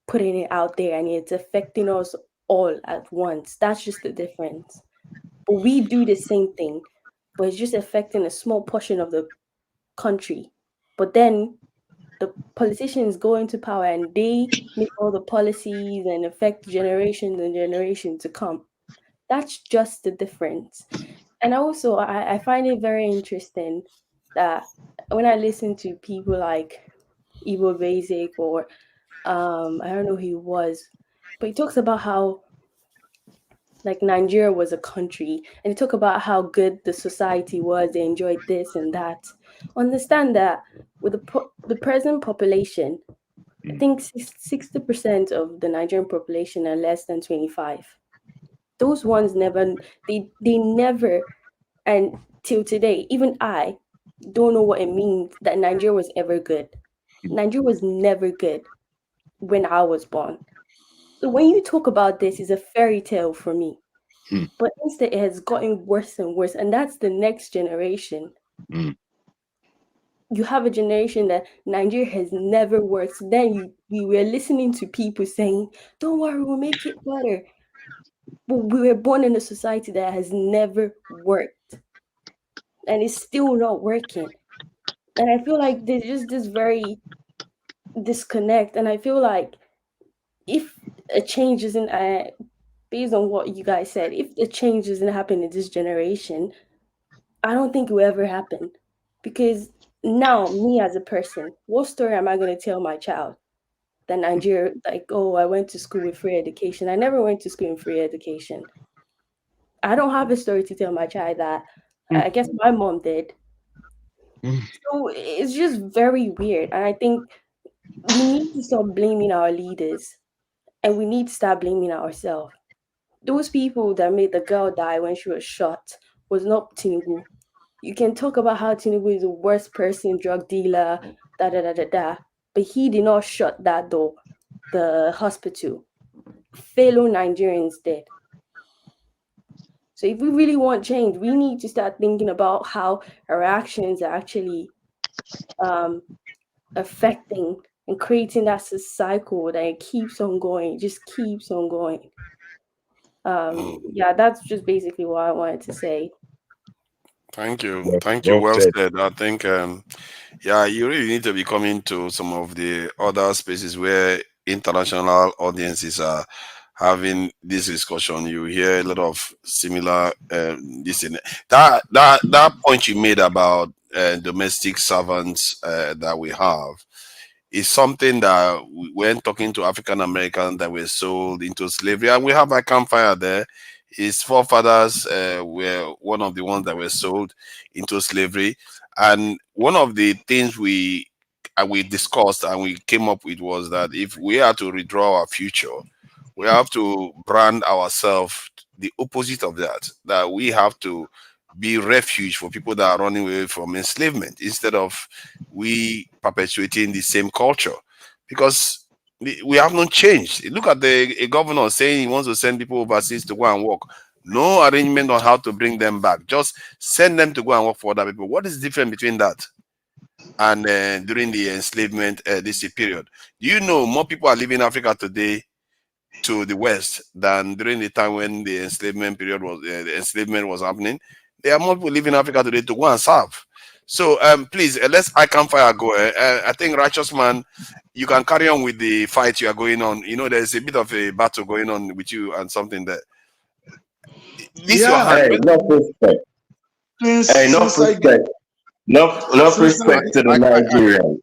putting it out there, and it's affecting us all at once. That's just the difference. But we do the same thing, but it's just affecting a small portion of the country. But then the politicians go into power and they make all the policies and affect generations and generations to come. That's just the difference. And also, I find it very interesting that when I listen to people like Igbo Basic or I don't know who he was, but he talks about how like Nigeria was a country, and he talked about how good the society was. They enjoyed this and that. Understand that with the present population, I think 60% of the Nigerian population are less than 25. Those ones never, they never, and till today, even I don't know what it means that Nigeria was ever good. Nigeria was never good when I was born. So when you talk about this, it's a fairy tale for me. But instead, it has gotten worse and worse, and that's the next generation. You have a generation that Nigeria has never worked. So then we were listening to people saying, "Don't worry, we'll make it better." But we were born in a society that has never worked, and it's still not working. And I feel like there's just this very disconnect. And I feel like if a change isn't based on what you guys said, if the change doesn't happen in this generation, I don't think it will ever happen. Because now, me as a person, what story am I going to tell my child? That Nigeria, like, oh, I went to school with free education. I never went to school in free education. I don't have a story to tell my child that. I guess my mom did. So it's just very weird. And I think we need to stop blaming our leaders, and we need to start blaming ourselves. Those people that made the girl die when she was shot was not Tinubu. You can talk about how Tinubu is the worst person, drug dealer, but he did not shut that door, the hospital. Fellow Nigerians did. So if we really want change, we need to start thinking about how our actions are actually affecting and creating that cycle that it keeps on going, just keeps on going. Yeah, that's just basically what I wanted to say. Thank you. Thank you. Well said. I think, yeah, you really need to be coming to some of the other spaces where international audiences are having this discussion. You hear a lot of similar this in that point you made about domestic servants that we have is something that when talking to African Americans that were sold into slavery, and we have a campfire there. His forefathers were one of the ones that were sold into slavery, and one of the things we discussed and we came up with was that if we are to redraw our future, we have to brand ourselves the opposite of that. That we have to be refuge for people that are running away from enslavement instead of we perpetuating the same culture, because we have not changed. Look at a governor saying he wants to send people overseas to go and work. No arrangement on how to bring them back. Just send them to go and work for other people. What is the difference between that and during the enslavement this period? Do you know more people are leaving Africa today to the West than during the time when the enslavement period was the enslavement was happening? There are more people leaving Africa today to go and serve. So please, let's icon fire go. I think Righteous Man, you can carry on with the fight you are going on. You know, there's a bit of a battle going on with you and something there. This your hand. Hey, no respect. Hey, no respect. No respect to the Nigerians.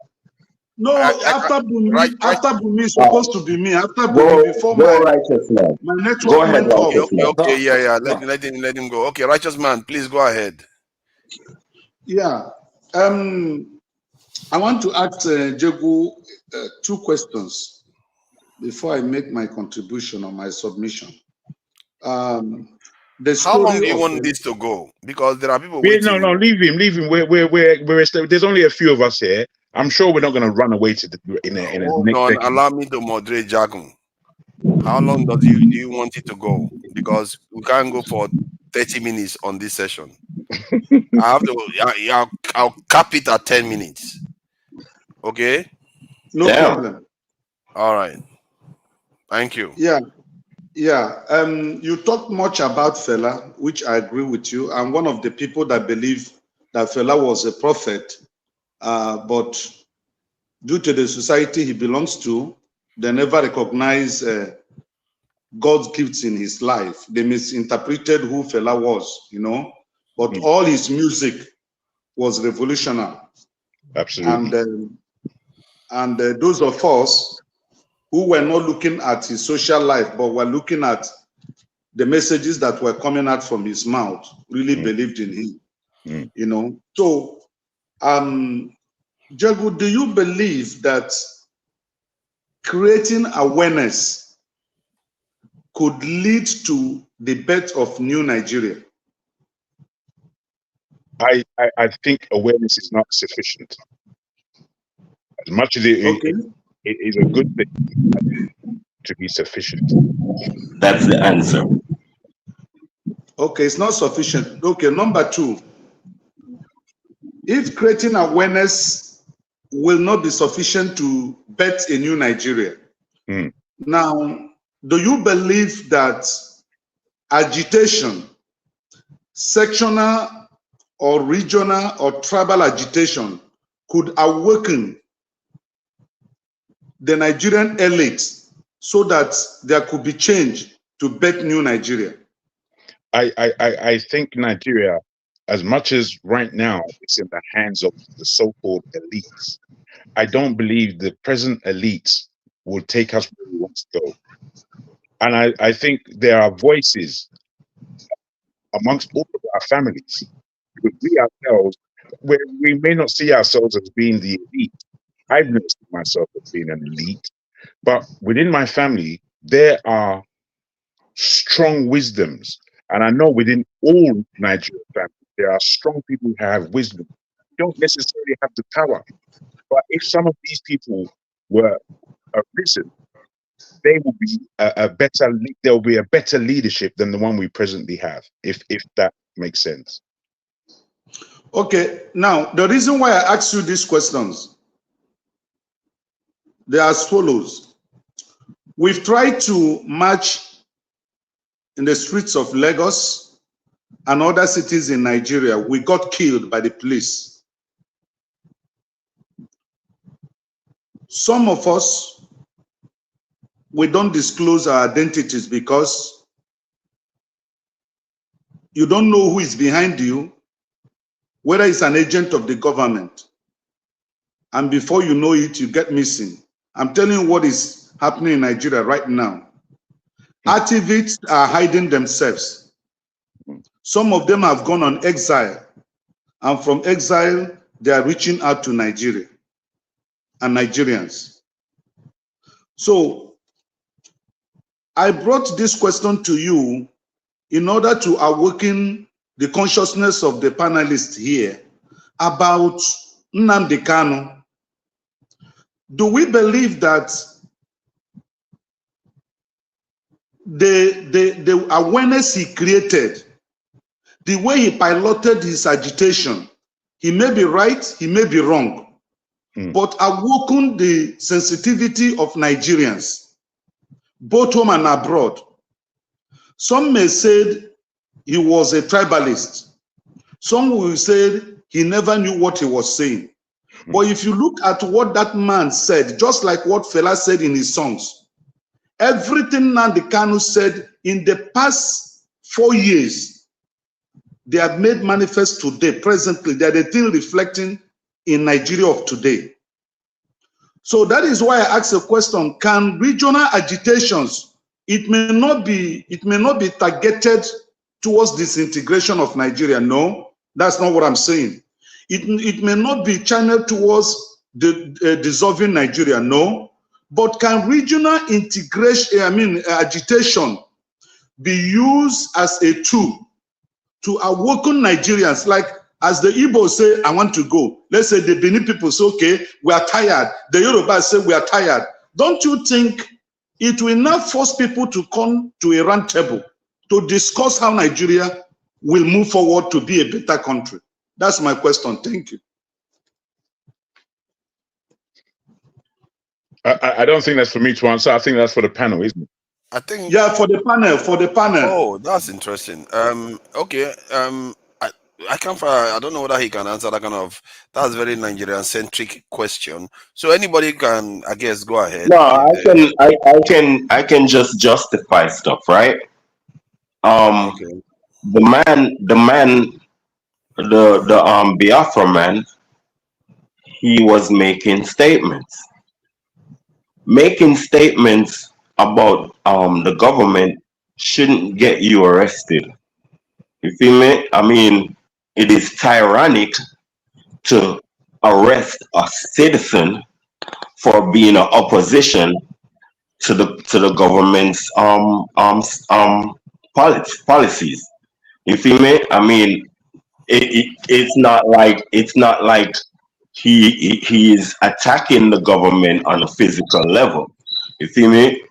No, after Bumi is supposed to be me. After Bumi, before my network go ahead, went off. Okay, yeah. Let him go. Okay, Righteous Man, please go ahead. Yeah. I want to ask Jegu 2 questions before I make my contribution or my submission. How long do you want this to go? Because there are people waiting. No, leave him. There's only a few of us here. I'm sure we're not going to run away to Hold on, allow me to moderate Jagun. How long do you want it to go? Because we can't go for 30 minutes on this session. I'll cap it at 10 minutes. Okay? No problem. All right. Thank you. Yeah. You talked much about Fela, which I agree with you. I'm one of the people that believe that Fela was a prophet, but due to the society he belongs to, they never recognize God's gifts in his life. They misinterpreted who Fela was, but all his music was revolutionary. Absolutely. And those of us who were not looking at his social life, but were looking at the messages that were coming out from his mouth, really believed in him, So, Jagu, do you believe that creating awareness could lead to the birth of new Nigeria? I think awareness is not sufficient. As much as it is a good thing to be sufficient. That's the answer. Okay, it's not sufficient. Okay, number 2. If creating awareness will not be sufficient to birth a new Nigeria, now, do you believe that agitation, sectional or regional or tribal agitation, could awaken the Nigerian elite so that there could be change to birth new Nigeria? I think Nigeria, as much as right now it's in the hands of the so-called elites, I don't believe the present elites will take us where we want to go. And I think there are voices amongst all of our families, because we ourselves, we may not see ourselves as being the elite. I've never seen myself as being an elite, but within my family, there are strong wisdoms. And I know within all Nigerian families, there are strong people who have wisdom. You don't necessarily have the power. But if some of these people were arisen, they will be there will be a better leadership than the one we presently have, if that makes sense. Okay, now the reason why I asked you these questions, they are as follows. We've tried to march in the streets of Lagos and other cities in Nigeria. We got killed by the police. Some of us, we don't disclose our identities because you don't know who is behind you, whether it's an agent of the government. And before you know it, you get missing. I'm telling you what is happening in Nigeria right now. Activists are hiding themselves. Some of them have gone on exile. And from exile, they are reaching out to Nigeria and Nigerians. So I brought this question to you in order to awaken the consciousness of the panelists here about Nnamdi Kanu. Do we believe that the awareness he created, the way he piloted his agitation, he may be right, he may be wrong, but awoken the sensitivity of Nigerians, both home and abroad. Some may say he was a tribalist. Some will say he never knew what he was saying. But if you look at what that man said, just like what Fela said in his songs, everything Nnamdi Kanu said in the past 4 years, they have made manifest today, presently. They are the thing reflecting in Nigeria of today. So that is why I asked a question: can regional agitations, it may not be targeted towards disintegration of Nigeria? No, that's not what I'm saying. It may not be channeled towards dissolving Nigeria. No, but can regional integration, agitation, be used as a tool to awaken Nigerians? Like, as the Igbos say, I want to go. Let's say the Benin people say, okay, we are tired. The Yorubas say, we are tired. Don't you think it will not force people to come to a round table to discuss how Nigeria will move forward to be a better country? That's my question. Thank you. I don't think that's for me to answer. I think that's for the panel, isn't it? I think. Yeah, for the panel. Oh, that's interesting. Okay. I can't. I don't know whether he can answer that kind of. That's very Nigerian centric question. So anybody can, I guess, go ahead. No, I can just justify stuff, right? Okay. The Biafra man, he was making statements about the government shouldn't get you arrested. You feel me? I mean, it is tyrannic to arrest a citizen for being an opposition to the government's policies. You feel me? I mean, it's not like he is attacking the government on a physical level. You feel me?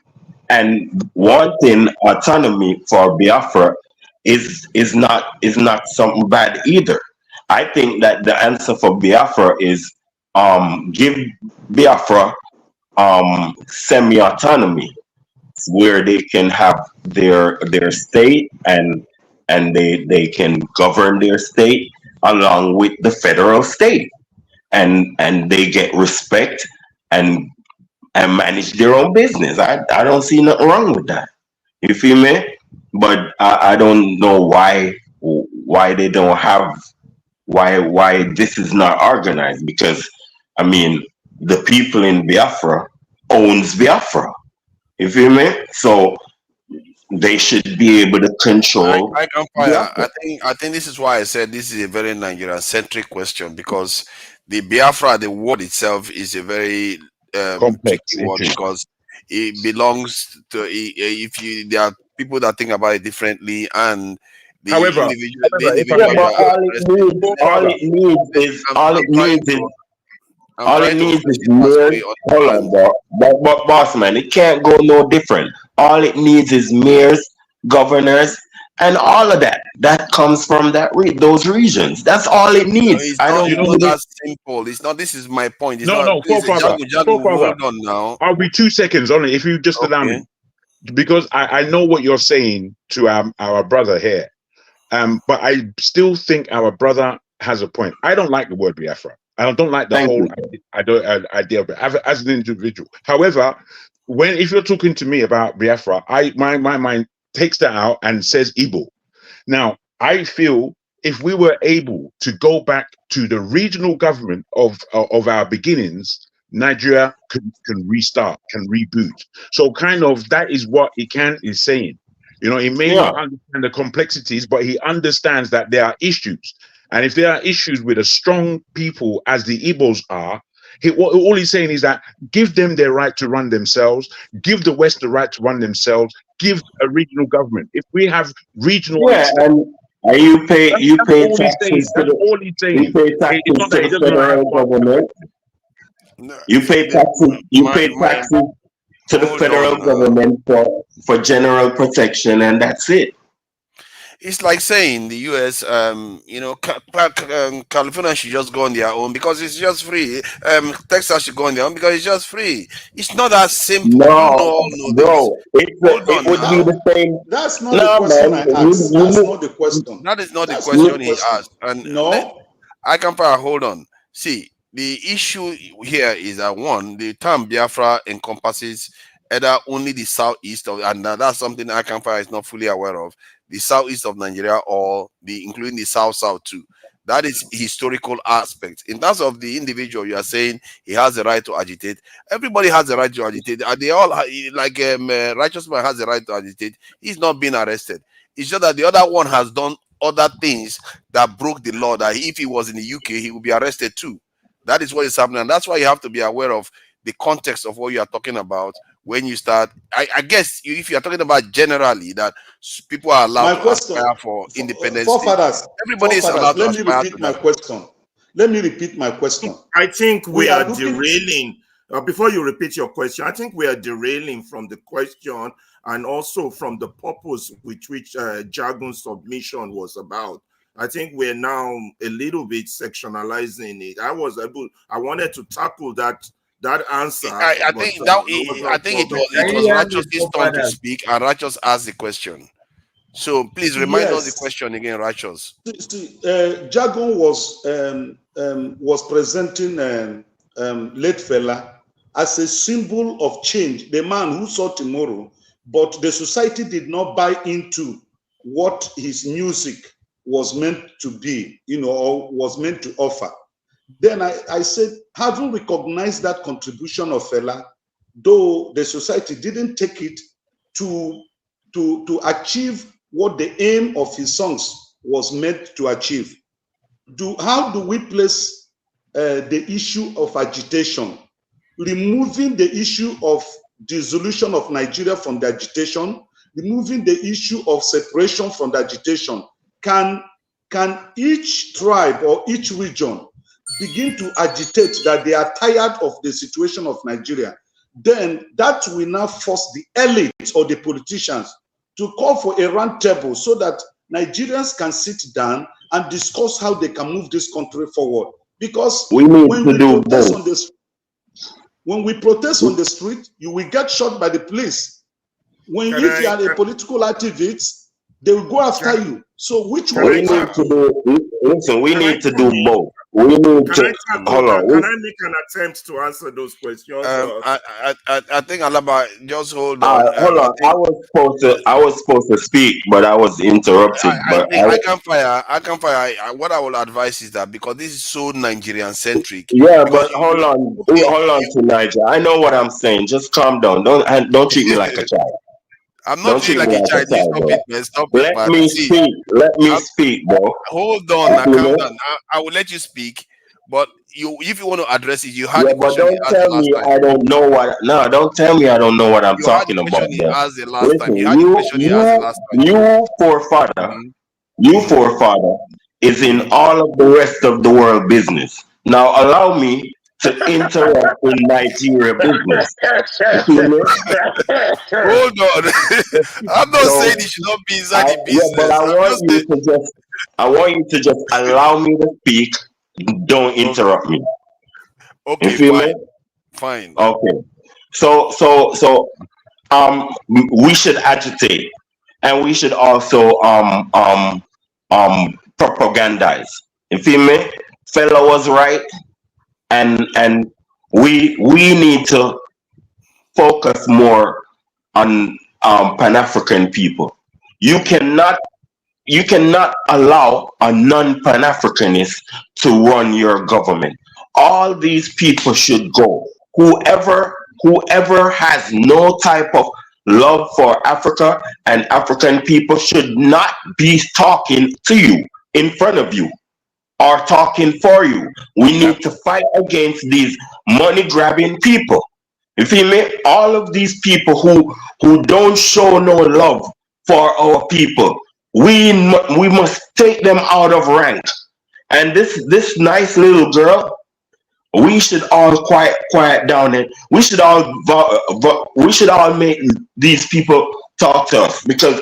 And wanting autonomy for Biafra is not something bad either. I think that the answer for Biafra is give Biafra semi-autonomy, where they can have their state and they can govern their state along with the federal state, and they get respect and manage their own business. I don't see nothing wrong with that. You feel me? But I don't know why they don't have why this is not organized, because I mean the people in Biafra owns Biafra. You feel me? So they should be able to control. I think this is why I said this is a very Nigerian centric question, because the Biafra, the word itself, is a very complex word, because it belongs to there are people that think about it differently, and the however, all it needs is mayors. Hold on, bro. But boss man, it can't go no different. All it needs is mayors, governors, and all of that. That comes from those regions. That's all it needs. No, it's not that simple. It's not. This is my point. It's not. Hold on now. I'll be 2 seconds on it if you just allow me, because I know what you're saying to our brother here, but I still think our brother has a point. I don't like the word Biafra. I don't like the whole idea of it as an individual. However, if you're talking to me about Biafra, my mind takes that out and says Igbo. Now, I feel if we were able to go back to the regional government of our beginnings, Nigeria can restart, can reboot. So kind of that is what Ikan is saying. You know, he may not understand the complexities, but he understands that there are issues. And if there are issues with a strong people as the Igbos are, all he's saying is that give them their right to run themselves, give the West the right to run themselves, give a regional government. If we have regional, and you pay taxes. That's all he's saying. You pay taxes to the federal government. You pay taxes. You pay taxes to the federal government for general protection, and that's it. It's like saying the U.S., California should just go on their own because it's just free. Texas should go on their own because it's just free. It's not that simple. No, bro, it would be the same. That's not the question I asked. That's not the question. That is not the question he asked. And I can hold on. See, the issue here is that one, the term Biafra encompasses either only the southeast of, and that's something Akamfa is not fully aware of, the southeast of Nigeria, or including the south too. That is historical aspect. In terms of the individual, you are saying he has the right to agitate. Everybody has the right to agitate. They all, like Righteous Man has the right to agitate. He's not being arrested. It's just that the other one has done other things that broke the law, that if he was in the UK, he would be arrested too. That is what is happening. And that's why you have to be aware of the context of what you are talking about when you start. I guess if you are talking about generally that people are allowed to aspire for independence, everybody is allowed to aspire to that. Let me repeat my question. I think we are derailing. Before you repeat your question, I think we are derailing from the question and also from the purpose with which Jagun's submission was about. I think we're now a little bit sectionalizing it. I wanted to tackle that answer. I think it was Righteous' turn to speak, and Righteous asked the question. So please remind us the question again, Righteous. Jagun was presenting late fella as a symbol of change, the man who saw tomorrow, but the society did not buy into what his music was meant to be, or was meant to offer. Then I said, having recognized that contribution of fella, though the society didn't take it to achieve what the aim of his songs was meant to achieve, how do we place the issue of agitation, removing the issue of dissolution of Nigeria from the agitation, removing the issue of separation from the agitation? Can each tribe or each region begin to agitate that they are tired of the situation of Nigeria? Then that will now force the elites or the politicians to call for a round table so that Nigerians can sit down and discuss how they can move this country forward. Because when we protest on the street, you will get shot by the police. If you are a political activist, they will go after you. So which one? We need to do both. We need to hold on. Can I make an attempt to answer those questions? I think Alaba, just hold on. Hold on. I was supposed to speak, but I was interrupted. I can fire. What I will advise is that, because this is so Nigerian centric. Yeah, but hold on to Niger. I know what I'm saying. Just calm down. Don't treat me like a child. I'm not treating like a child. Stop it. Let me speak, bro. Hold on. Calm down. I will let you speak, but if you want to address it, you had the question. But don't tell me I don't know what. No, don't tell me I don't know what I'm talking about. Your forefather is in all of the rest of the world business. Now allow me to interrupt in Nigeria business. Hold on. I'm not saying he should not be inside the business. But I want you to just allow me to speak. Don't interrupt me. Okay, fine. Okay. So we should agitate, and we should also propagandize. You feel me? Fella was right. And we need to focus more on Pan-African people. You cannot allow a non-Pan-Africanist to run your government. All these people should go. Whoever has no type of love for Africa and African people should not be talking to you in front of you or talking for you. We need to fight against these money-grabbing people. You feel me? All of these people who don't show no love for our people, we must take them out of rank. And this nice little girl, we should all quiet down, and we should all make these people talk to us, because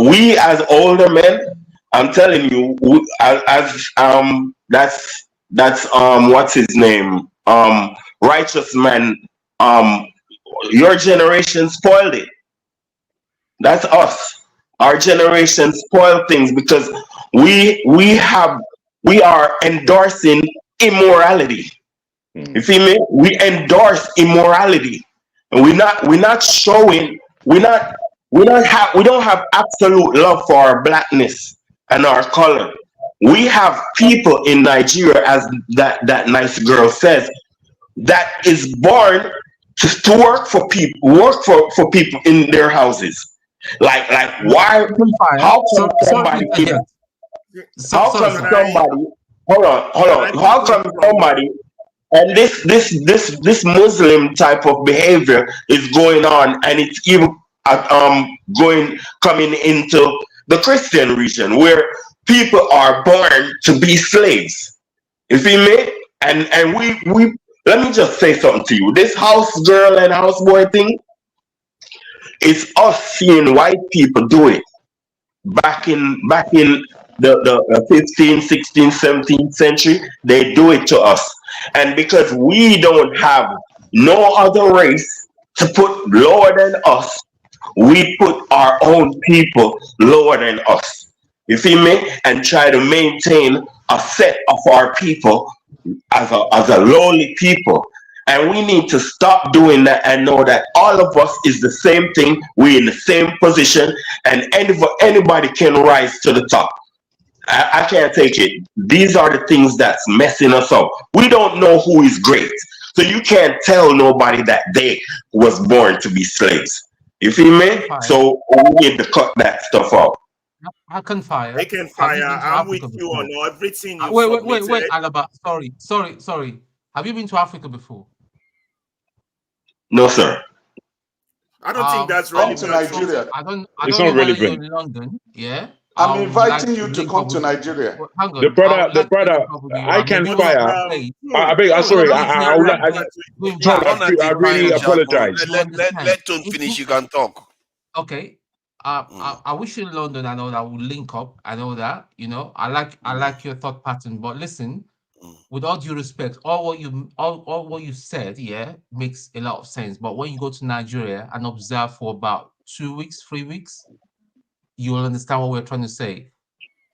we as older men, I'm telling you, that's what's his name, righteous man, your generation spoiled it. That's us. Our generation spoiled things because we are endorsing immorality. You see me? We endorse immorality, and we don't have absolute love for our blackness and our color. We have people in Nigeria, as that nice girl says, that is born to work for people in their houses. Like why? How come somebody? Hold on. How come somebody? And this Muslim type of behavior is going on, and it's even coming into the Christian region, where people are born to be slaves. You see me? And we let me just say something to you. This house girl and houseboy thing, it's us seeing white people do it back in the 15th, 16th, 17th century. They do it to us. And because we don't have no other race to put lower than us, we put our own people lower than us. You see me? And try to maintain a set of our people as a lowly people. And we need to stop doing that and know that all of us is the same thing. We're in the same position, and anybody can rise to the top. I can't take it. These are the things that's messing us up. We don't know who is great. So you can't tell nobody that they was born to be slaves. You feel me? So we need to cut that stuff out. I can fire. They can fire. I'm with you on everything you Wait, Alaba. Sorry. Have you been to Africa before? No, sir. I don't think that's relevant. Come to Nigeria. I don't It's know not whether relevant. you're in London. Yeah. I'm inviting you to come to Nigeria. Hang on. The brother, I can fire. I really apologize. Let Tone finish. You can talk. Okay. I wish you in London. I know that we'll link up. I know that. I like your thought pattern. But listen, with all due respect, all what you said, makes a lot of sense. But when you go to Nigeria and observe for about 2 weeks, 3 weeks, you will understand what we're trying to say.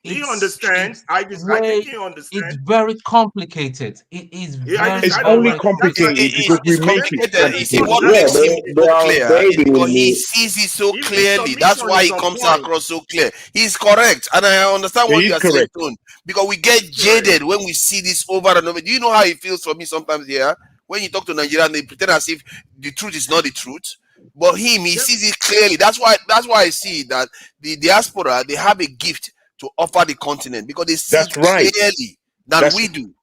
He understands. I think he understands. It's very complicated. It is very. It's only complicated because we make it. You see what makes him so clear is because he sees it so clearly. That's why he comes across so clear. He's correct, and I understand what you are saying, Tone. Because we get jaded when we see this over and over. Do you know how it feels for me sometimes here? When you talk to Nigerians, they pretend as if the truth is not the truth. But he sees it clearly. That's why I see that the diaspora, they have a gift to offer the continent because they see it clearly than we do.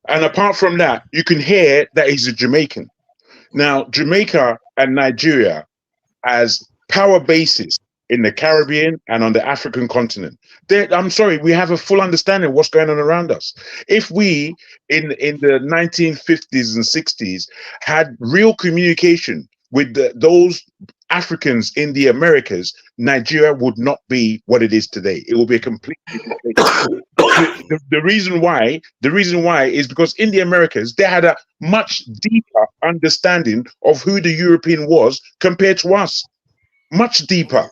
And apart from that, you can hear that he's a Jamaican. Now, Jamaica and Nigeria as power bases in the Caribbean and on the African continent. I'm sorry, we have a full understanding of what's going on around us. If we, in the 1950s and 60s, had real communication with those Africans in the Americas, Nigeria would not be what it is today. It will be a completely the reason why is because in the Americas they had a much deeper understanding of who the European was compared to us. Much deeper.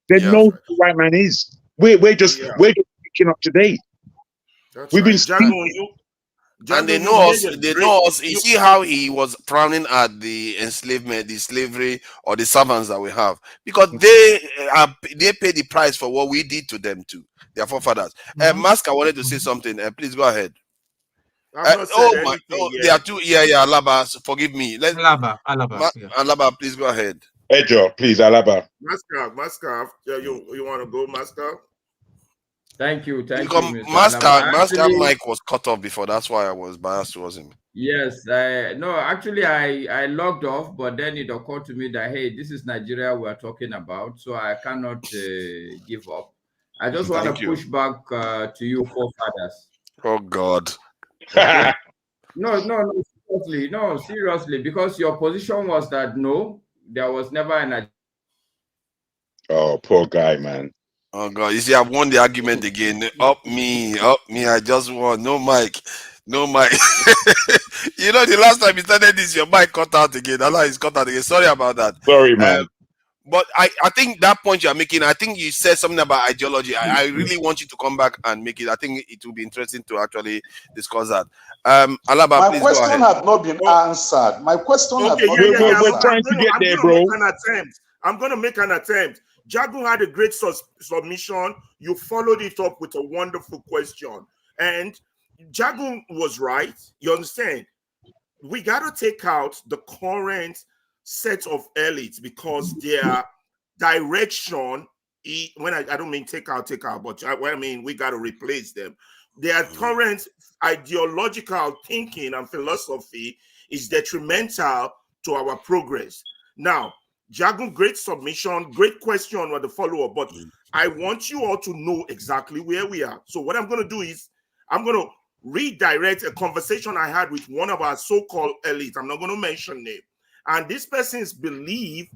They know who the white man is. We're just picking up today. We've been speaking. And they know us. They know us. You see how he was frowning at the enslavement, the slavery, or the servants that we have, because they pay the price for what we did to them too. Their forefathers. Mask, I wanted to say something. Please go ahead. There are two. Alaba, so forgive me. Alaba, please go ahead. Ejo, please, Alaba. Maska, you want to go, Maska? Thank you, Master mic was cut off before. That's why I was biased towards him. Yes, I logged off, but then it occurred to me that hey, this is Nigeria we're talking about, so I cannot give up. I just want to push back to you forefathers. Oh God. Okay? seriously, because your position was that no, there was never an. Oh, poor guy, man. Oh God! You see, I've won the argument again. Up me. I just won. No mic, no mic. You know, the last time you started this, your mic cut out again. Allah is cut out again. Sorry about that. Sorry, man. But I think that point you're making, I think you said something about ideology. I really want you to come back and make it. I think it will be interesting to actually discuss that. Alaba, my please question go ahead. had not been answered. My question had not been answered. We're trying to get there, bro. I'm going to make an attempt. Jagun had a great submission. You followed it up with a wonderful question. And Jagun was right. You understand? We got to take out the current set of elites because their direction, when I don't mean take out, but I mean we got to replace them. Their current ideological thinking and philosophy is detrimental to our progress. Now, Jagun, great submission, great question with the follow-up, but I want you all to know exactly where we are. So what I'm going to do is I'm going to redirect a conversation I had with one of our so-called elites. I'm not going to mention name. And this person's belief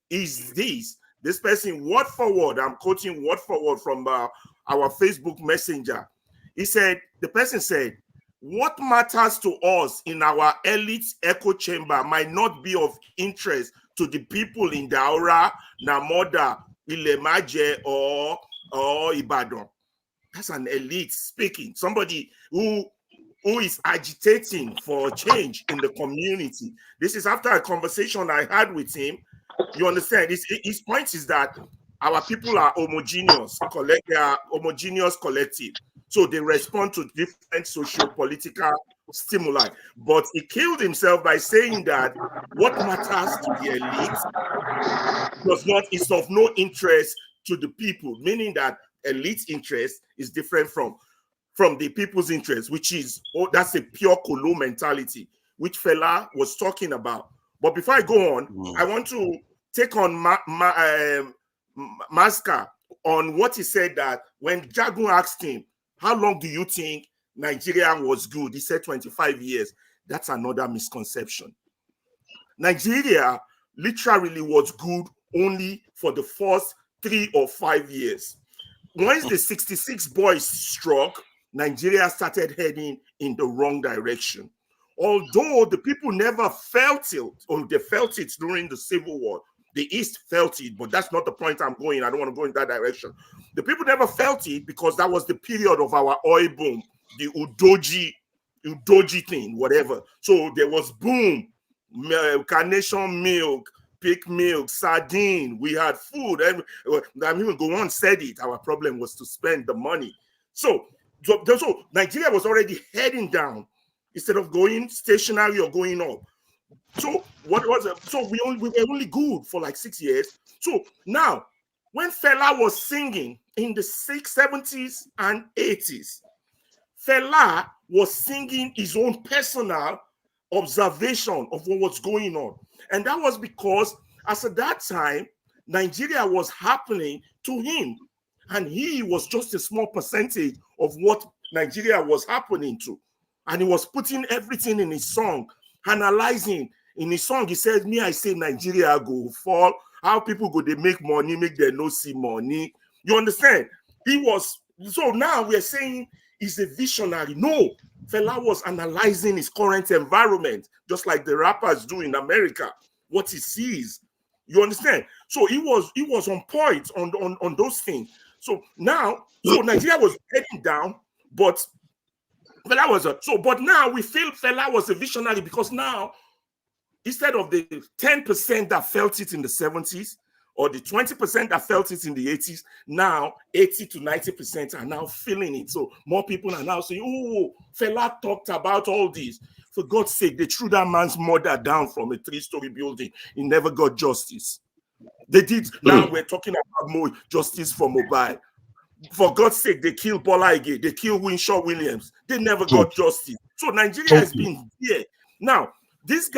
is this. This person, word for word, I'm quoting word for word from our Facebook Messenger. The person said, what matters to us in our elite echo chamber might not be of interest to the people in Daura, Namoda, Ilemaje, or Ibadan. That's an elite speaking. Somebody who is agitating for change in the community. This is after a conversation I had with him. You understand? His point is that our people are homogeneous, they are homogeneous collective. So they respond to different socio-political stimuli. But he killed himself by saying that what matters to the elite is of no interest to the people, meaning that elite interest is different from the people's interest, which is, that's a pure Kolo mentality, which fella was talking about. But before I go on, I want to take on Maska on what he said, that when Jagun asked him, how long do you think Nigeria was good? He said 25 years. That's another misconception. Nigeria literally was good only for the first 3 or 5 years. Once the 66 boys struck, Nigeria started heading in the wrong direction. Although the people never felt it, or they felt it during the Civil War. The East felt it, but that's not the point I'm going. I don't want to go in that direction. The people never felt it because that was the period of our oil boom, the Udoji thing, whatever. So there was boom, carnation milk, pig milk, sardine. We had food. And I mean, go on, said it. Our problem was to spend the money. So Nigeria was already heading down instead of going stationary or going up. So what was it? So we were only good for like 6 years. So now, when Fela was singing in the 70s and 80s, Fela was singing his own personal observation of what was going on. And that was because, as at that time, Nigeria was happening to him. And he was just a small percentage of what Nigeria was happening to. And he was putting everything in his song, analyzing. In his song, he said, me, I say Nigeria go fall. How people go, they make money, make them no see money. You understand? So now we're saying he's a visionary. No, Fela was analyzing his current environment, just like the rappers do in America, what he sees. You understand? So he was on point on those things. So now, Nigeria was heading down, but Fela was but now we feel Fela was a visionary because now, instead of the 10% that felt it in the 70s or the 20% that felt it in the 80s, now 80 to 90% are now feeling it. So more people are now saying, oh, Fela talked about all this. For God's sake, they threw that man's mother down from a 3-story building. He never got justice. They did. Now we're talking about more justice for Mohbad. For God's sake, they killed Bola again. They killed Winshaw Williams. They never got justice. So Nigeria has been here. Now, this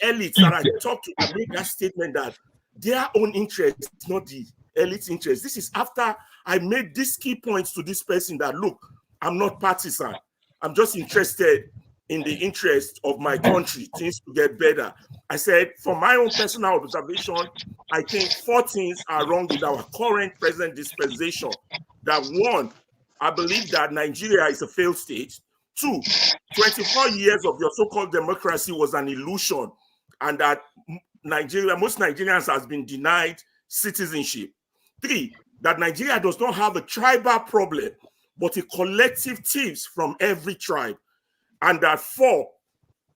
elite that I talked to, I made that statement that their own interest is not the elite interest. This is after I made these key points to this person that, look, I'm not partisan. I'm just interested in the interest of my country, things to get better. I said, from my own personal observation, I think 4 things are wrong with our current present dispensation. That 1, I believe that Nigeria is a failed state. 2, 24 years of your so-called democracy was an illusion, and that most Nigerians has been denied citizenship. 3, that Nigeria does not have a tribal problem, but a collective thieves from every tribe. And that 4,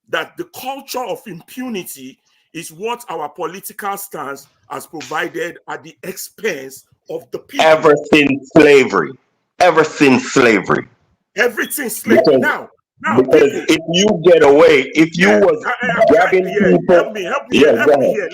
that the culture of impunity is what our political stance has provided at the expense of the people. Ever since slavery. Everything slavery. Because now if you get away, if you was grabbing people, help me here.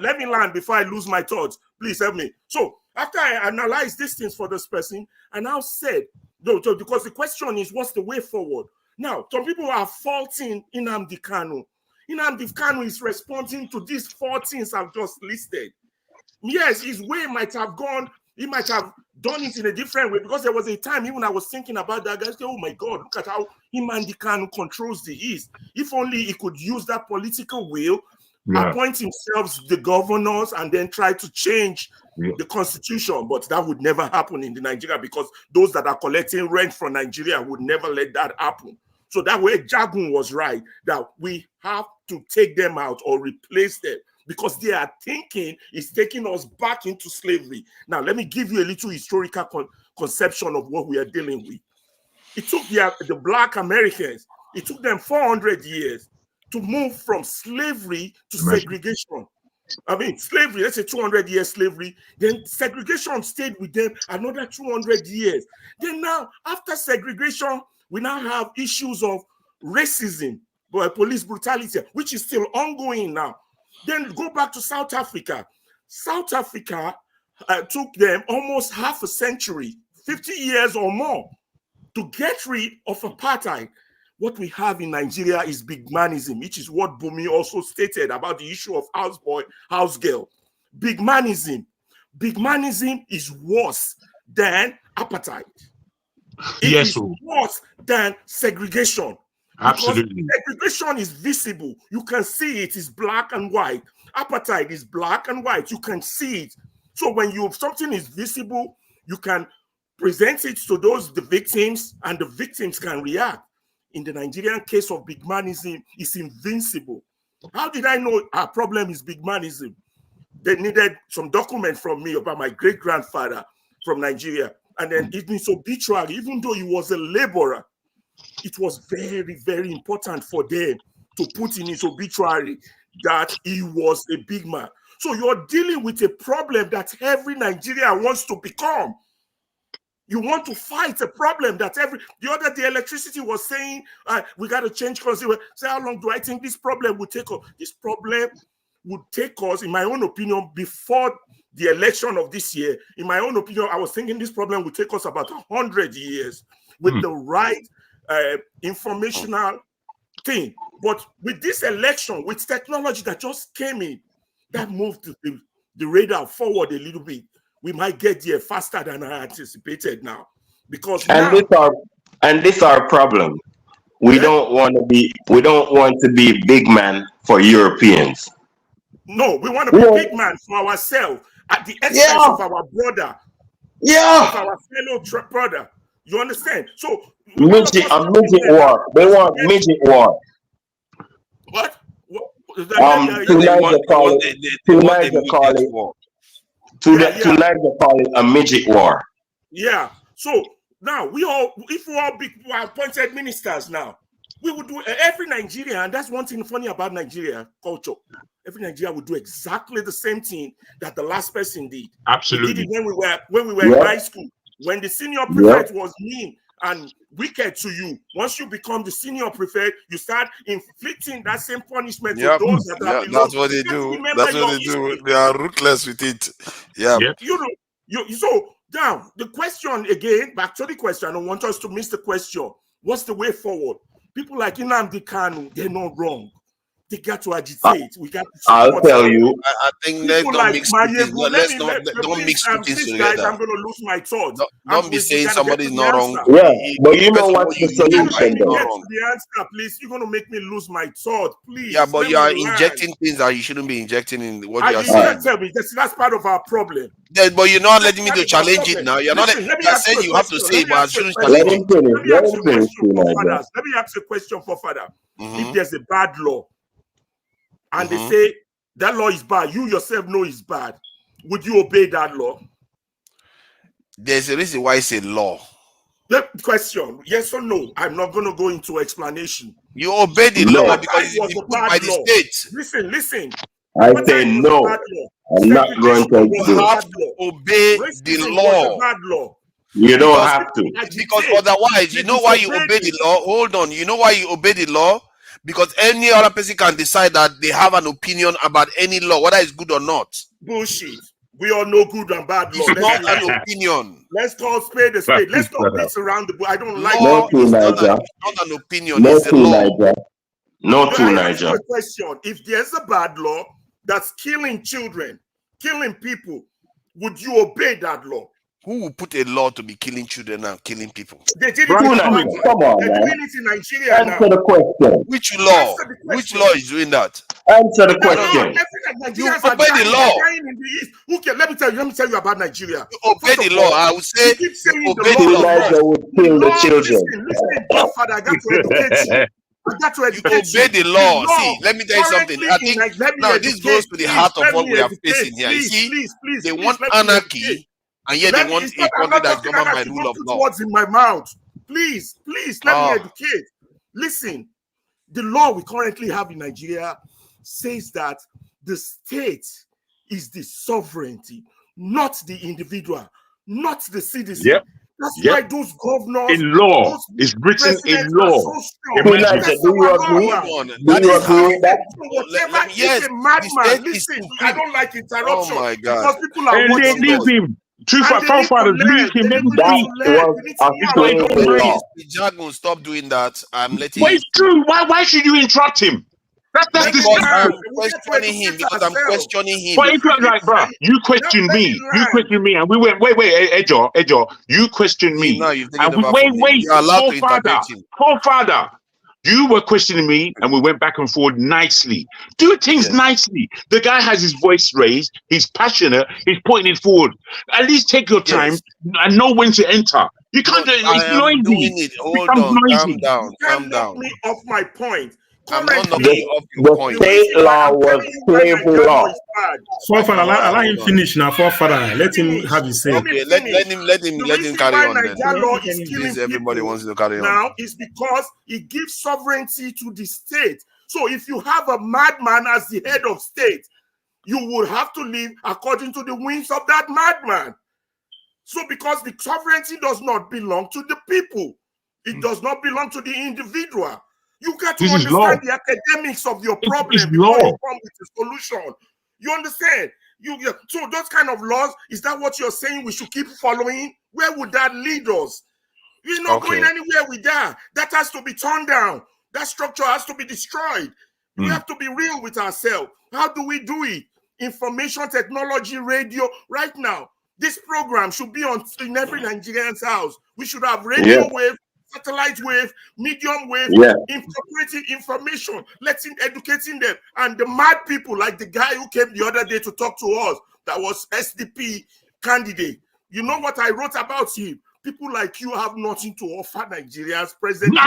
Let me land before I lose my thoughts. Please help me. So after I analyzed these things for this person, I now said, no, because the question is, what's the way forward? Now, some people are faulting Nnamdi Kanu. Nnamdi Kanu is responding to these 4 things I've just listed. Yes, his way might have gone, he might have done it in a different way, because there was a time even I was thinking about that guy. Oh my God, look at how Nnamdi Kanu controls the East. If only he could use that political will, appoint himself the governors, and then try to change the constitution. But that would never happen in Nigeria, because those that are collecting rent from Nigeria would never let that happen. So that way, Jagun was right, that we have to take them out or replace them, because their thinking is taking us back into slavery. Now, let me give you a little historical conception of what we are dealing with. It took the Black Americans, it took them 400 years to move from slavery to segregation. I mean, slavery, let's say 200 years slavery, then segregation stayed with them another 200 years. Then now, after segregation, we now have issues of racism, police brutality, which is still ongoing now. Then go back to South Africa. South Africa took them almost half a century, 50 years or more, to get rid of apartheid. What we have in Nigeria is bigmanism, which is what Bumi also stated about the issue of houseboy, house girl. Bigmanism. Bigmanism is worse than apartheid. It is worse than segregation. Absolutely. Because segregation is visible. You can see it is black and white. Apartheid is black and white. You can see it. So when something is visible, you can present it to the victims, and the victims can react. In the Nigerian case of bigmanism, it's invincible. How did I know our problem is bigmanism? They needed some document from me about my great-grandfather from Nigeria. And then in his obituary, even though he was a laborer, it was very, very important for them to put in his obituary that he was a big man. So you're dealing with a problem that every Nigerian wants to become. You want to fight a problem that the other day electricity was saying, we got to change consumer. Say, how long do I think this problem would take us? This problem would take us, in my own opinion, before the election of this year. In my own opinion, I was thinking this problem would take us about 100 years with the right informational thing. But with this election, with technology that just came in, that moved the radar forward a little bit. We might get there faster than I anticipated now, because this our problem. We don't want to be big man for Europeans. No, we want to be big man for ourselves at the expense of our brother, of our fellow brother. You understand? So midget war. They want midget war. What? Tonight they call it a midget war. Yeah. So now if we all were appointed ministers now, we would do every Nigerian, and that's one thing funny about Nigeria culture. Every Nigerian would do exactly the same thing that the last person did. Absolutely. We did it when we were in high school. When the senior prefect was mean and wicked to you, once you become the senior prefect, you start inflicting that same punishment to those that are below. That's what they do. That's what they do. They are ruthless with it. Yeah. So now the question again, back to the question. I don't want us to miss the question. What's the way forward? People like Nnamdi Kanu, they're not wrong. They got to agitate. We got to I'll support. tell you. I think let's not mix two things. Don't mix two things guys, together. I'm going to lose my thought. Don't be saying somebody's not wrong. Yeah, but you know what's the solution, Get though? to the answer, please. You're going to make me lose my thought, please. Yeah, but you are injecting things that you shouldn't be injecting in what you are saying. Tell me that's part of our problem. Yeah, but you're not letting me to challenge it now. You're not. You're saying you have to say, but I shouldn't challenge it. Let me ask you a question for father. If there's a bad law, and they say that law is bad, you yourself know it's bad, would you obey that law? There's a reason why it's a law. The question, yes or no? I'm not going to go into explanation. You obey the law because it's put by the state. Listen. I say no. I'm not going to You have to obey the law. You don't have to. Because otherwise, you know why you obey the law? Hold on. You know why you obey the law? Because any other person can decide that they have an opinion about any law, whether it's good or not. Bullshit. We all know good and bad law. It's not an opinion. Let's call spade a spade. Let's not beat around the bush. I don't like no that. It's not an opinion. No it's a law. No to Niger. Question: if there's a bad law that's killing children, killing people, would you obey that law? Who will put a law to be killing children and killing people? They did it Come on, They're doing it in Nigeria now. Answer the question. Which law? Which law is doing that? Answer the question. You obey the law. Okay, let me tell you about Nigeria. You obey the law. I would say you obey the law. Would kill the children. Listen, Father, I got to educate you. You obey the law. See, let me tell you something. I think now this goes to the heart of what we are facing here. You see, they want anarchy. And yet they want a country that's governed by the rule of law. Words in my mouth. Please, let me educate. Listen, the law we currently have in Nigeria says that the state is the sovereignty, not the individual, not the citizen. Yep. That's why those governors in law is written in law. Do you agree? Whatever is a madman, listen, I don't like interruption. Oh my God. Because people are watching leave him. Two forefathers, leave him. Jagun, stop doing that. I'm letting But it's true. Why should you interrupt him? That's I'm questioning him because I'm questioning him. But if you're like, bro, you question me, and we went, wait, Ejo, you question me, and we you're allowed to interpret him. Father, you were questioning me, and we went back and forth nicely. Do things nicely. The guy has his voice raised. He's passionate. He's putting it forward. At least take your time and know when to enter. You can't. It's noisy. Hold on. Calm down. Me off my point. The state law was slavery law. Forefather, allow him finish now. Forefather, let him have his say. Okay, let him carry on then. Please, everybody wants to carry on. Now is because it gives sovereignty to the state. So if you have a madman as the head of state, you would have to live according to the whims of that madman. So because the sovereignty does not belong to the people, it does not belong to the individual. You got to understand the academics of your problem before you come with a solution. You understand? So those kind of laws, is that what you're saying we should keep following? Where would that lead us? We're not going anywhere with that. That has to be torn down. That structure has to be destroyed. We have to be real with ourselves. How do we do it? Information technology, radio. Right now, this program should be in every Nigerian's house. We should have radio wave, satellite wave, medium wave, incorporating information, educating them. And the mad people, like the guy who came the other day to talk to us, that was SDP candidate. You know what I wrote about him? People like you have nothing to offer Nigerians presently.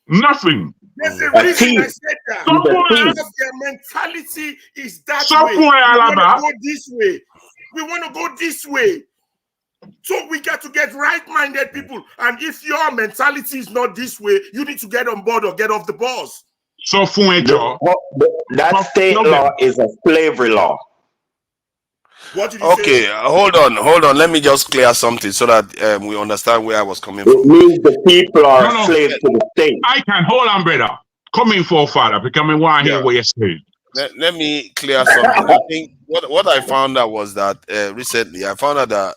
Nothing. There's a reason I said that. Because their mentality is that way. We want to go this way. We want to go this way. So we got to get right-minded people. And if your mentality is not this way, you need to get on board or get off the bus. So that state law is a slavery law. What did you say? Hold on. Let me just clear something so that we understand where I was coming from. It means the people are slaves to the state. I can hold on, brother. Coming for father, becoming one here what you're saying. Let me clear something. I think what I found out was that recently I found out that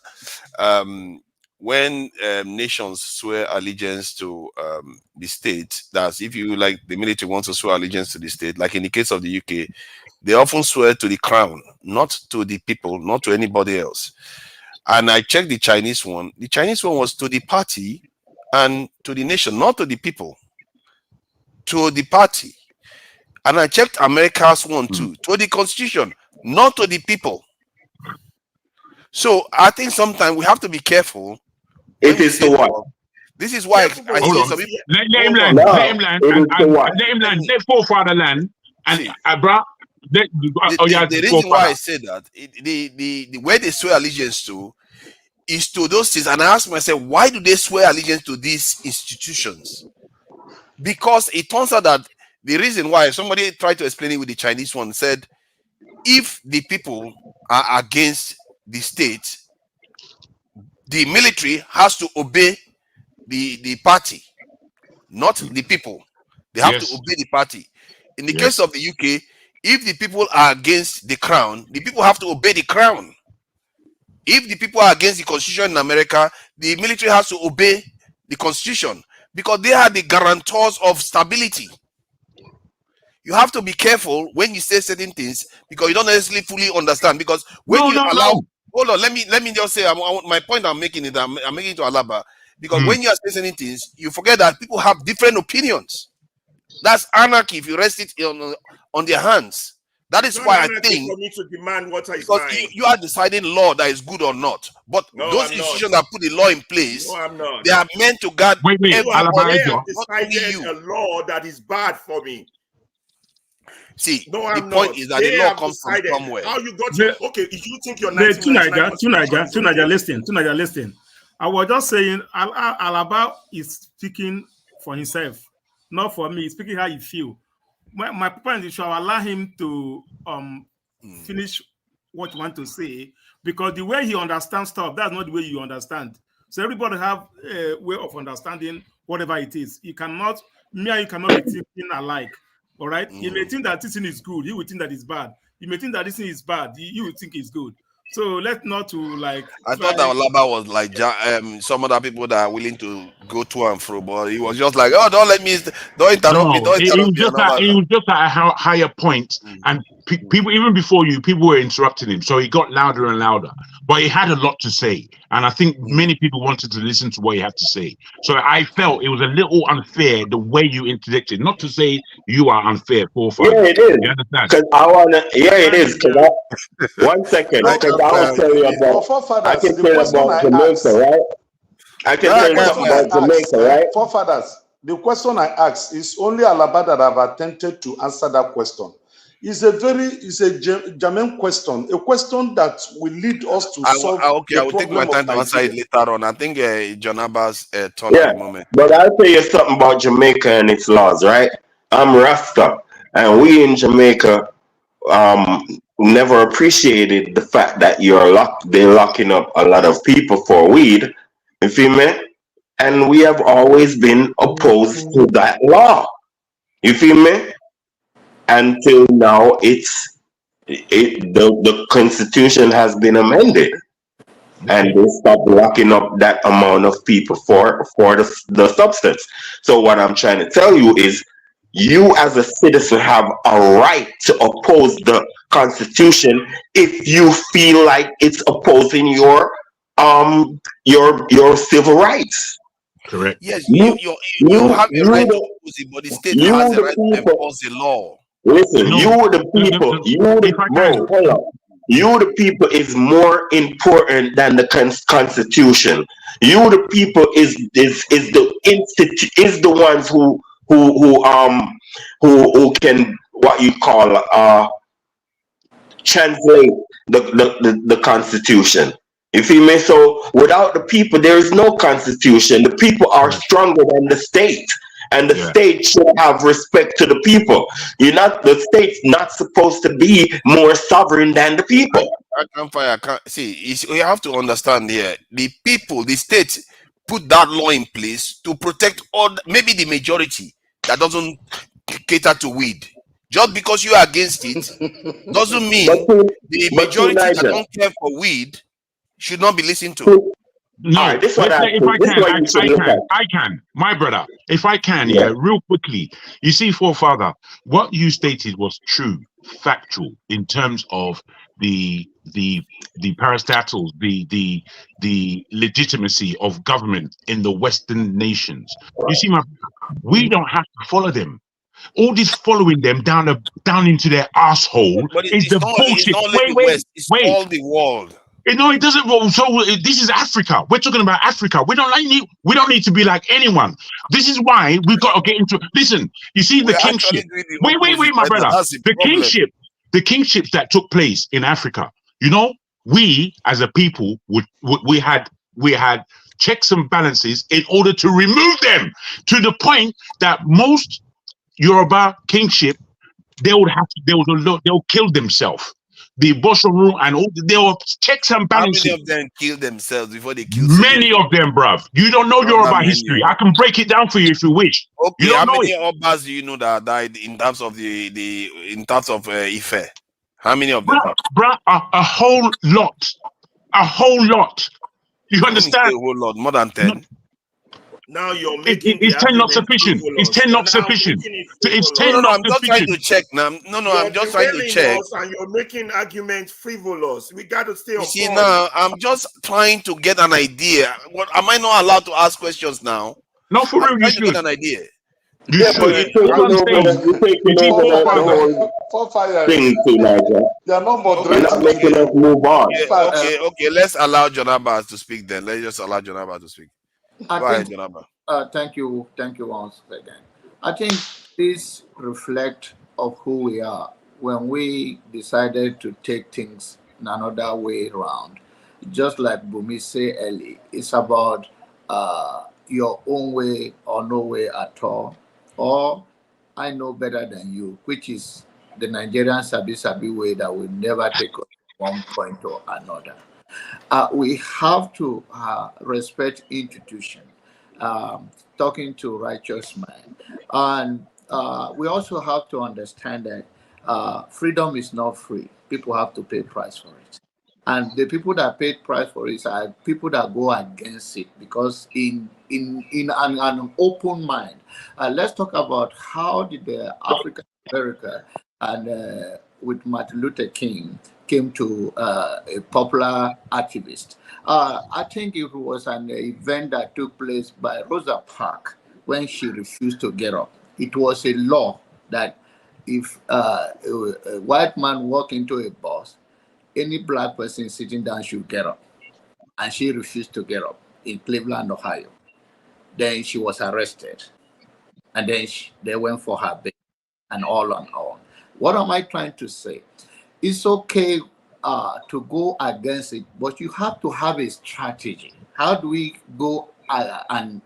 when nations swear allegiance to the state, that's if you like the military wants to swear allegiance to the state, like in the case of the UK, they often swear to the crown, not to the people, not to anybody else. And I checked the Chinese one. The Chinese one was to the party and to the nation, not to the people, to the party. And I checked America's one too, to the constitution, not to the people. So I think sometimes we have to be careful. It is to what? This is why I see some people. Let him land. Let him land. Let him land. Let forefather land. And bruh. The reason why I say that the way they swear allegiance to is to those things, and I ask myself, why do they swear allegiance to these institutions? Because it turns out that the reason why, somebody tried to explain it with the Chinese one, said if the people are against the state, the military has to obey the party, not the people. They have to obey the party. In the case of the UK, if the people are against the crown, the people have to obey the crown. If the people are against the constitution in America, the military has to obey the constitution because they are the guarantors of stability. You have to be careful when you say certain things because you don't necessarily fully understand. Because when hold on, let me just say my point I'm making is I'm making it to Alaba. Because when you are saying certain things, you forget that people have different opinions. That's anarchy if you rest it on their hands. That is why I think for me to demand what I because you are deciding law that is good or not. But those institutions that put the law in place, they are meant to guard everybody, have decided a law that is bad for me. See, the point is that the law comes from somewhere. How you got to, okay, if you think you're 2 Niger, listen. I was just saying Alaba is speaking for himself, not for me. He's speaking how he feel. My point is, should allow him to finish what you want to say, because the way he understands stuff, that's not the way you understand. So everybody have a way of understanding whatever it is. You cannot be thinking alike. All right? You may think that this thing is good, you will think that it's bad. You may think that this thing is bad, you will think it's good. So let's not to like. I thought that Alaba was like some other people that are willing to go to and fro, but he was just like, "Oh, don't interrupt me, don't interrupt me." He was just at a higher point, and people even before you, people were interrupting him, so he got louder and louder. But he had a lot to say, and I think many people wanted to listen to what he had to say. So I felt it was a little unfair the way you interjected. Not to say you are unfair, Yeah, it is. You understand? Because I wanna. Yeah, it is. Because 1 second. Because I will tell you about. I can tell you about Jamaica, right? I can tell you about Jamaica, right? Forefathers, the question I asked is only Alaba that have attempted to answer that question. It's a germane question, a question that will lead us to solve. I will take my time to answer it later on. I think John Abba's turn at the moment. But I'll tell you something about Jamaica and its laws, right? I'm Rasta, and we in Jamaica never appreciated the fact that they're locking up a lot of people for weed. You feel me? And we have always been opposed to that law. You feel me? Until now, the Constitution has been amended, and they stopped locking up that amount of people for the substance. So what I'm trying to tell you is, you as a citizen have a right to oppose the Constitution if you feel like it's opposing your civil rights. Correct. Yes, you have a right to oppose it, but the state has a right to enforce the law. Listen, you the people, you the people is more important than the Constitution. You the people is the ones who can what you call translate the Constitution. You feel me? So without the people, there is no Constitution. The people are stronger than the state. And the state should have respect to the people. The state's not supposed to be more sovereign than the people. I can't see. You have to understand here. The people, the state, put that law in place to protect maybe the majority that doesn't cater to weed. Just because you are against it doesn't mean the majority that don't care for weed should not be listened to. No, All right, this is what if I this is what you should look at. I can, my brother, if I can, Yeah. real quickly. You see, forefather, what you stated was true, factual, in terms of the parastatals, the legitimacy of government in the Western nations. You see, we don't have to follow them. All this following them down into their asshole But is the it's bullshit. not only the West, it's all the world. No, it doesn't roll. So this is Africa. We're talking about Africa. We don't need to be like anyone. This is why we've got to get into. Listen, you see the kingship. Wait, my brother. The kingships that took place in Africa. You know, we as a people we had checks and balances in order to remove them, to the point that most Yoruba kingship they'll kill themselves. The Boshoru and all there were checks and balances. How many of them kill themselves before they kill? Many of them, bruv. You don't know Yoruba history. I can break it down for you if you wish. Okay, you don't how know many it. Obas do you know that died in terms of Ife? How many of them? Bruh, a whole lot. A whole lot. You understand? A whole lot, more than 10. Now you're making is 10 not sufficient? Is 10 not sufficient? It's 10 No, I'm just trying to check now. I'm just trying to check. And you're making arguments frivolous. We got to stay on. You see, now I'm just trying to get an idea. What am I not allowed to ask questions now? No, for real, you should get an idea. You should. You're taking over the whole thing to Niger. You're not moderating. You're not making us move on. Yeah, okay. Let's allow John Abbas to speak then. Let's just allow John Abbas to speak. Go ahead, John Abbas. Thank you once again. I think this reflects of who we are when we decided to take things in another way around. Just like Bumi said earlier, it's about your own way or no way at all, or I know better than you, which is the Nigerian sabi way that will never take us one point or another. We have to respect institutions. Talking to righteous man, and we also have to understand that freedom is not free. People have to pay price for it, and the people that paid price for it are people that go against it because in an open mind. Let's talk about how did the African America and with Martin Luther King came to a popular activist. I think it was an event that took place by Rosa Parks when she refused to get up. It was a law that if a white man walked into a bus, any black person sitting down should get up. And she refused to get up in Cleveland, Ohio. Then she was arrested. And then they went for her bail and all on all. What am I trying to say? It's okay to go against it, but you have to have a strategy. How do we go and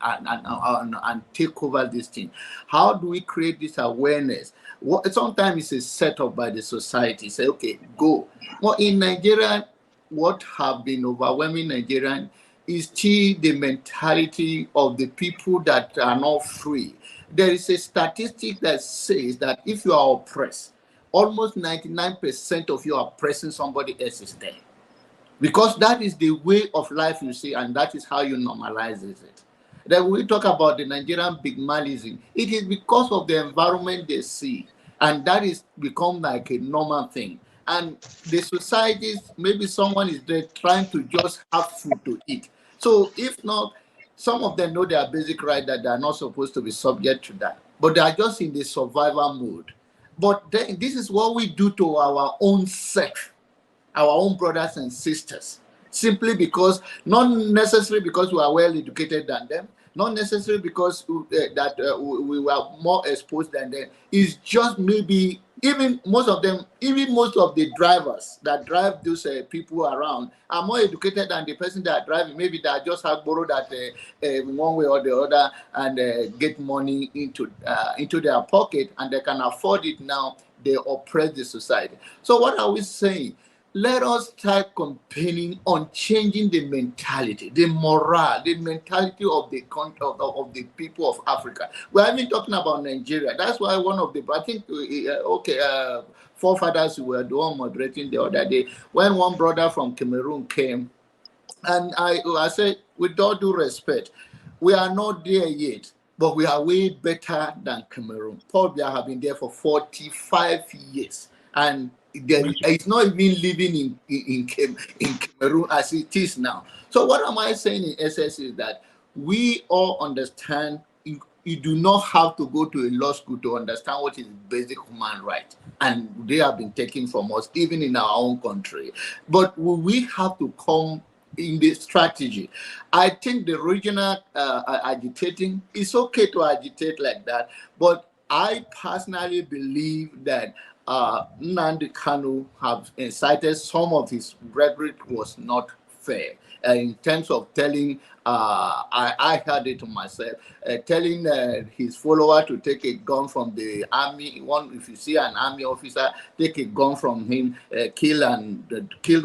take over this thing? How do we create this awareness? Sometimes it's a setup by the society. Say, okay, go. Well, in Nigeria, what have been overwhelming Nigerian is still the mentality of the people that are not free. There is a statistic that says that if you are oppressed, almost 99% of you are oppressing somebody else's day. Because that is the way of life you see, and that is how you normalize it. Then when we talk about the Nigerian big malism, it is because of the environment they see, and that is become like a normal thing. And the societies, maybe someone is there trying to just have food to eat. So if not, some of them know their basic right that they are not supposed to be subject to that, but they are just in the survival mode. But then this is what we do to our own self, our own brothers and sisters, simply because, not necessarily because we are well educated than them, not necessarily because we were more exposed than them. It's just maybe even most of the drivers that drive those people around are more educated than the person that driving. Maybe they just have borrowed that one way or the other and get money into their pocket, and they can afford it now. They oppress the society. So what are we saying? Let us start campaigning on changing the mentality, the morale, the mentality of the people of Africa. We have been talking about Nigeria. That's why forefathers were the one moderating the other day when one brother from Cameroon came, and I said, with all due respect, we are not there yet, but we are way better than Cameroon. Paul Biya have been there for 45 years, and it's not even living in Cameroon as it is now. So what am I saying in essence is that we all understand you do not have to go to a law school to understand what is basic human right, and they have been taken from us even in our own country. But we have to come in the strategy. I think the regional agitating, it's okay to agitate like that, but I personally believe that Nnamdi Kanu have incited some of his rhetoric was not fair in terms of telling, I heard it to myself, telling his follower to take a gun from the army. If you see an army officer, take a gun from him, kill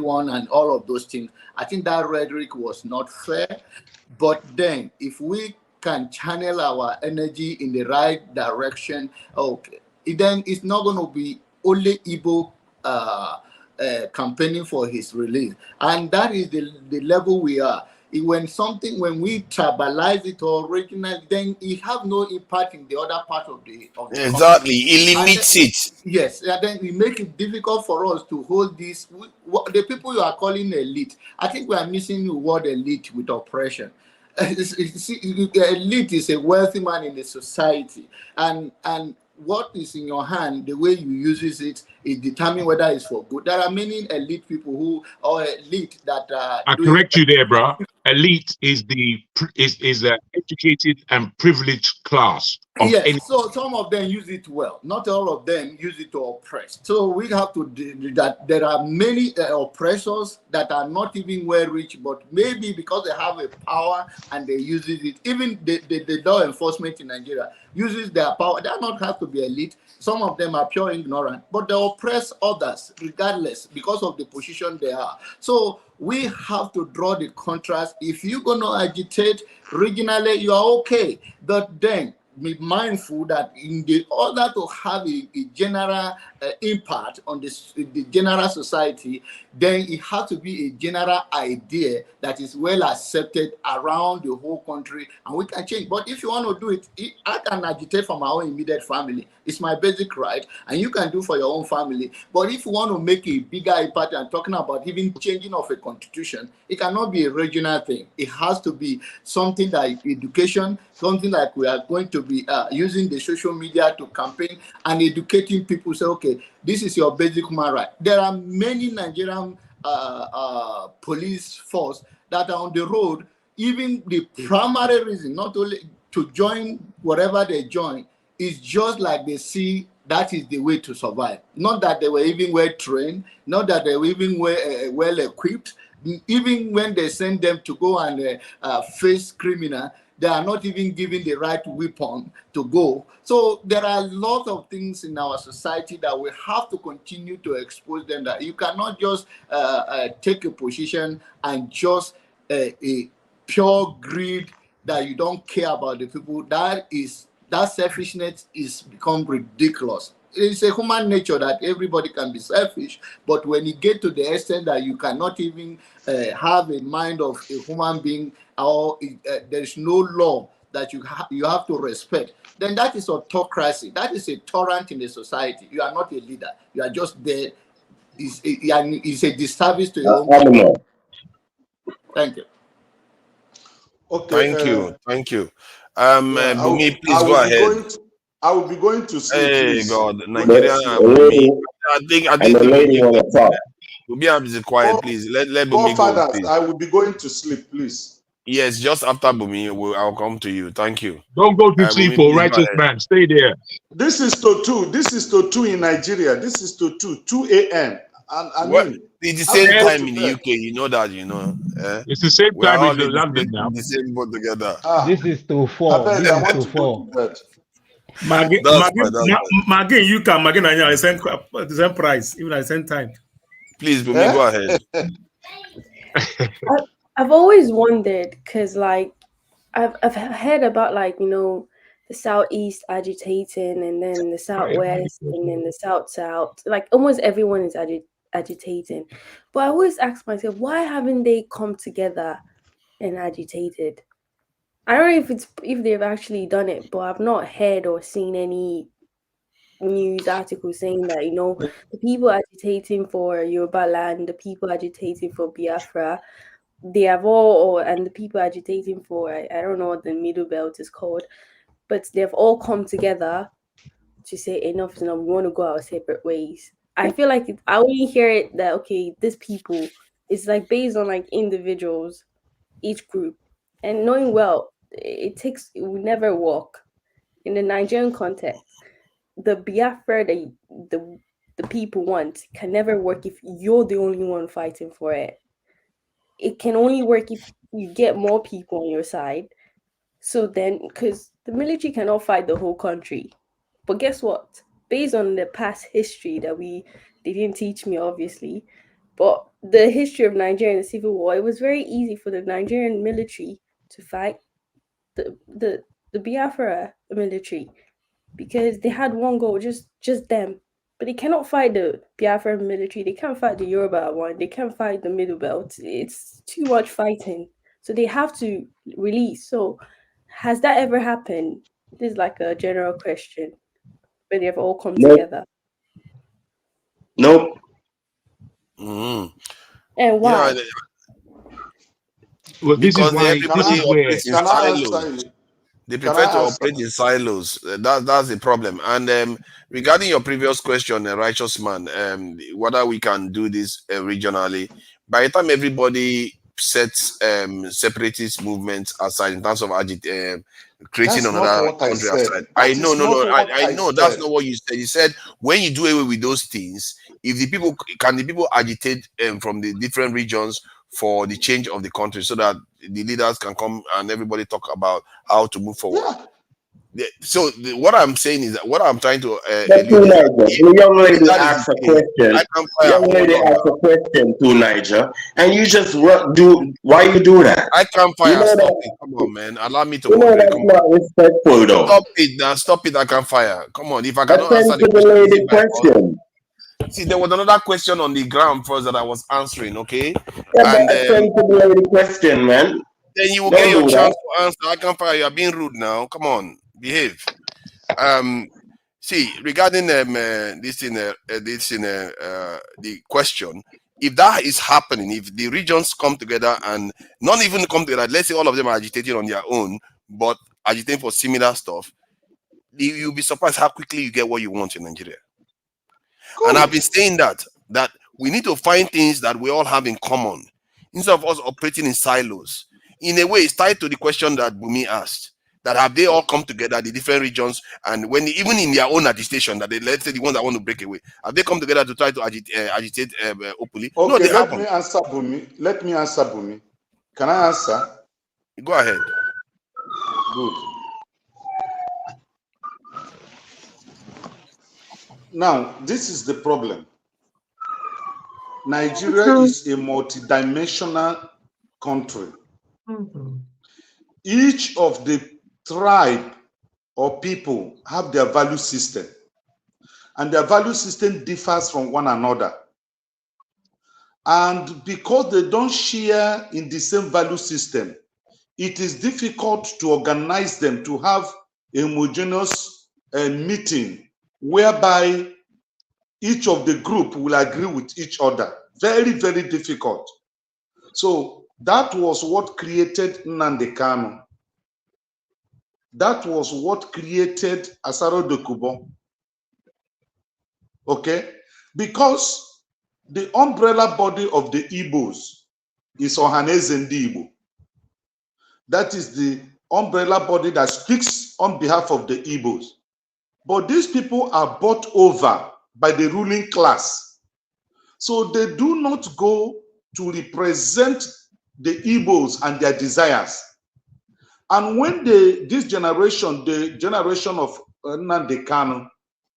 one, and all of those things. I think that rhetoric was not fair. But then, if we can channel our energy in the right direction, okay, then it's not going to be only Igbo campaigning for his release, and that is the level we are. When we tribalize it or regional, then it have no impact in the other part of the exactly, it limits it. Yes, and then we make it difficult for us to hold this. The people you are calling elite, I think we are missing the word elite with oppression. Elite is a wealthy man in the society, and what is in your hand, the way you use it determine whether it's for good. There are many elite people who are elite that I correct you there, bro. Elite is the educated and privileged class. Yes, so some of them use it well. Not all of them use it to oppress. So we have to do that. There are many oppressors that are not even well rich, but maybe because they have a power and they use it. Even the law enforcement in Nigeria uses their power. They do not have to be elite. Some of them are pure ignorant, but they oppress others regardless because of the position they are. So we have to draw the contrast. If you're going to agitate regionally, you are okay. But then be mindful that in the order to have a general impact on the general society, then it has to be a general idea that is well accepted around the whole country, and we can change. But if you want to do it, I can agitate for my own immediate family. It's my basic right, and you can do for your own family. But if you want to make a bigger impact and talking about even changing of a constitution, it cannot be a regional thing. It has to be something like education, something like we are going to be using the social media to campaign and educating people. Say, okay, this is your basic human right. There are many Nigerian police force that are on the road. Even the primary reason, not only to join whatever they join, is just like they see that is the way to survive. Not that they were even well trained, not that they were even well equipped. Even when they send them to go and face criminal, they are not even given the right weapon to go. So there are a lot of things in our society that we have to continue to expose them, that you cannot just take a position and just a pure greed that you don't care about the people. That selfishness is become ridiculous. It's a human nature that everybody can be selfish, but when you get to the extent that you cannot even have a mind of a human being, or there is no law that you have to respect, then that is autocracy. That is a tyrant in the society. You are not a leader. You are just there. It's a disservice to your own people. Thank you. Okay. Thank you. Bumi, please go ahead. I will be going to sleep. Hey, please. God, Nigeria and Bumi. I think the lady want to talk. Bumi is quiet, please. Let Bumi go, please. I will be going to sleep, please. Yes, just after Bumi, I'll come to you. Thank you. Don't go to sleep, Bumi, righteous man. Stay there. This is to 2. This is to 2 in Nigeria. This is to 2 a.m. And I mean, it's the same time in the UK. You know that, you know. It's the same time in London now. The same boat together. This is to 4. I This want is to to go 4. to bed. Magin, you can Magin and the same price, even at the same time. Please, Bumi, go ahead. I've always wondered, because like I've heard about, like, you know, the southeast agitating, and then the southwest, and then the south. Like almost everyone is agitating. But I always ask myself, why haven't they come together and agitated. I don't know if they've actually done it, but I've not heard or seen any news articles saying that, the people agitating for Yoruba land, the people agitating for Biafra, they have and the people agitating for, I don't know what the middle belt is called, but they've all come together to say enough is enough, we want to go our separate ways. I feel like I only hear it that, okay, these people, it's like based on like individuals, each group, and knowing well, it will never work. In the Nigerian context, the Biafra that the people want can never work if you're the only one fighting for it. It can only work if you get more people on your side. So then, because the military cannot fight the whole country. But guess what? Based on the past history that they didn't teach me, obviously, but the history of Nigeria and the Civil War, it was very easy for the Nigerian military to fight the Biafra military, because they had one goal, just them. But they cannot fight the Biafra military. They can't fight the Yoruba one. They can't fight the Middle Belt. It's too much fighting. So they have to release. So has that ever happened? This is like a general question. Where they have all come together. Nope. And why? Yeah, well, this is why. Everybody operates in silos. They prefer to answer? operate in silos. That's the problem. And regarding your previous question, righteous man, whether we can do this regionally, by the time everybody sets separatist movements aside in terms of creating That's another not what country I said. outside. That I is know, not what I know said. that's not what you said. You said when you do away with those things, if the people agitate from the different regions for the change of the country so that the leaders can come and everybody talk about how to move forward. Yeah. So what I'm saying is that what I'm trying to But allude is that the young lady that is asked a the case, question. I can The fire. young lady asked a question to Niger, and you just do. Why you do that? I can't fire. You know Stop that. it. Come on, man. Allow me to You know moderate. that's Come on. not respectful, though. Stop it now. Stop it. I can fire. Come on. If I cannot Attend answer the to the question, is lady it my fault? question. See, there was another question on the ground first that I was answering. Okay, Yeah, and but attend to the lady question, man. then you will Don't get your do chance that. to answer. I can fire. You are being rude now. Come on, behave. See, regarding the question, if that is happening, if the regions come together and not even come together, let's say all of them are agitating on their own, but agitating for similar stuff, you'll be surprised how quickly you get what you want in Nigeria. Good. And I've been saying that we need to find things that we all have in common instead of us operating in silos. In a way, it's tied to the question that Bumi asked. That have they all come together, the different regions, and when even in their own agitation, that let's say the ones that want to break away, have they come together to try to agitate openly? Okay, no, they let haven't. me answer Bumi. Can I answer? Go ahead. Good. Now, this is the problem. Nigeria is a multidimensional country. Each of the tribe or people have their value system, and their value system differs from one another. And because they don't share in the same value system, it is difficult to organize them to have a homogeneous meeting whereby each of the group will agree with each other. Very, very difficult. So that was what created Nnamdi Kanu. That was what created Asaro Dokubo. Okay? Because the umbrella body of the Igbos is Ohaneze Ndi Igbo. That is the umbrella body that speaks on behalf of the Igbos. But these people are bought over by the ruling class. So they do not go to represent the Igbos and their desires. And when this generation, the generation of Nnamdi Kanu,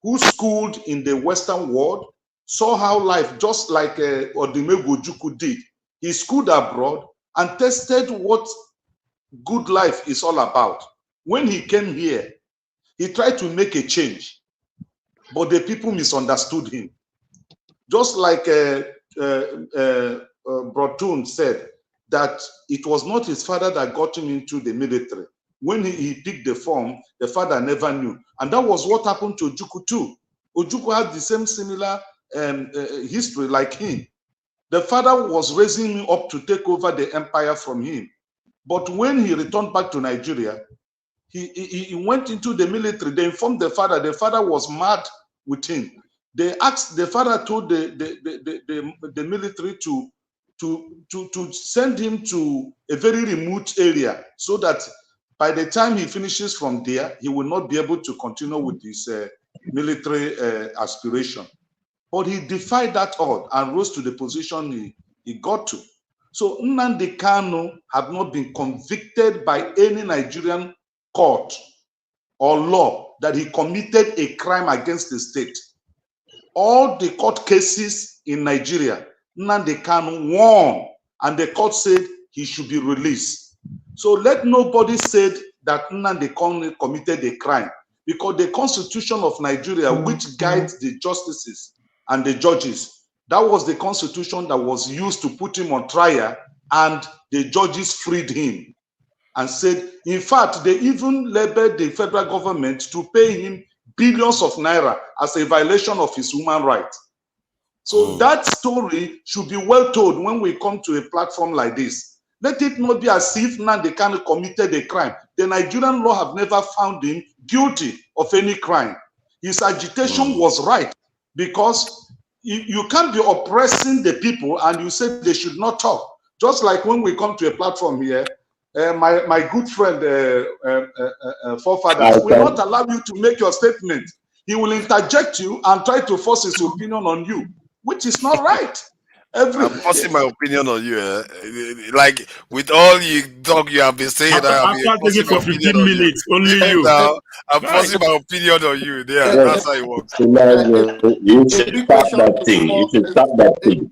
who schooled in the Western world, saw how life, just like Odumegwu Ojukwu did, he schooled abroad and tested what good life is all about. When he came here, he tried to make a change, but the people misunderstood him. Just like Brotun said, that it was not his father that got him into the military. When he picked the form, the father never knew. And that was what happened to Ojukwu too. Ojukwu had the same similar history like him. The father was raising him up to take over the empire from him. But when he returned back to Nigeria, he went into the military. They informed the father was mad with him. They asked, the father told the military to send him to a very remote area so that by the time he finishes from there, he will not be able to continue with his military aspiration. But he defied that all and rose to the position he got to. So Nnamdi Kanu had not been convicted by any Nigerian court or law that he committed a crime against the state. All the court cases in Nigeria, Nnamdi Kanu won, and the court said he should be released. So let nobody say that Nnamdi Kanu committed a crime, because the Constitution of Nigeria, which guides the justices and the judges, that was the Constitution that was used to put him on trial, and the judges freed him and said, in fact, they even labeled the federal government to pay him billions of naira as a violation of his human rights. So that story should be well told when we come to a platform like this. Let it not be as if Nnamdi Kanu committed a crime. The Nigerian law have never found him guilty of any crime. His agitation was right, because you can't be oppressing the people and you say they should not talk. Just like when we come to a platform here, my good friend, forefathers, will not allow you to make your statement. He will interject you and try to force his opinion on you, which is not right. I'm forcing my opinion on you. Like with all you talk you have been saying, I can't take it for 15 minutes. Only you. Now, I'm forcing my opinion on you. There, that's how it works. You should stop that thing. You should stop that thing.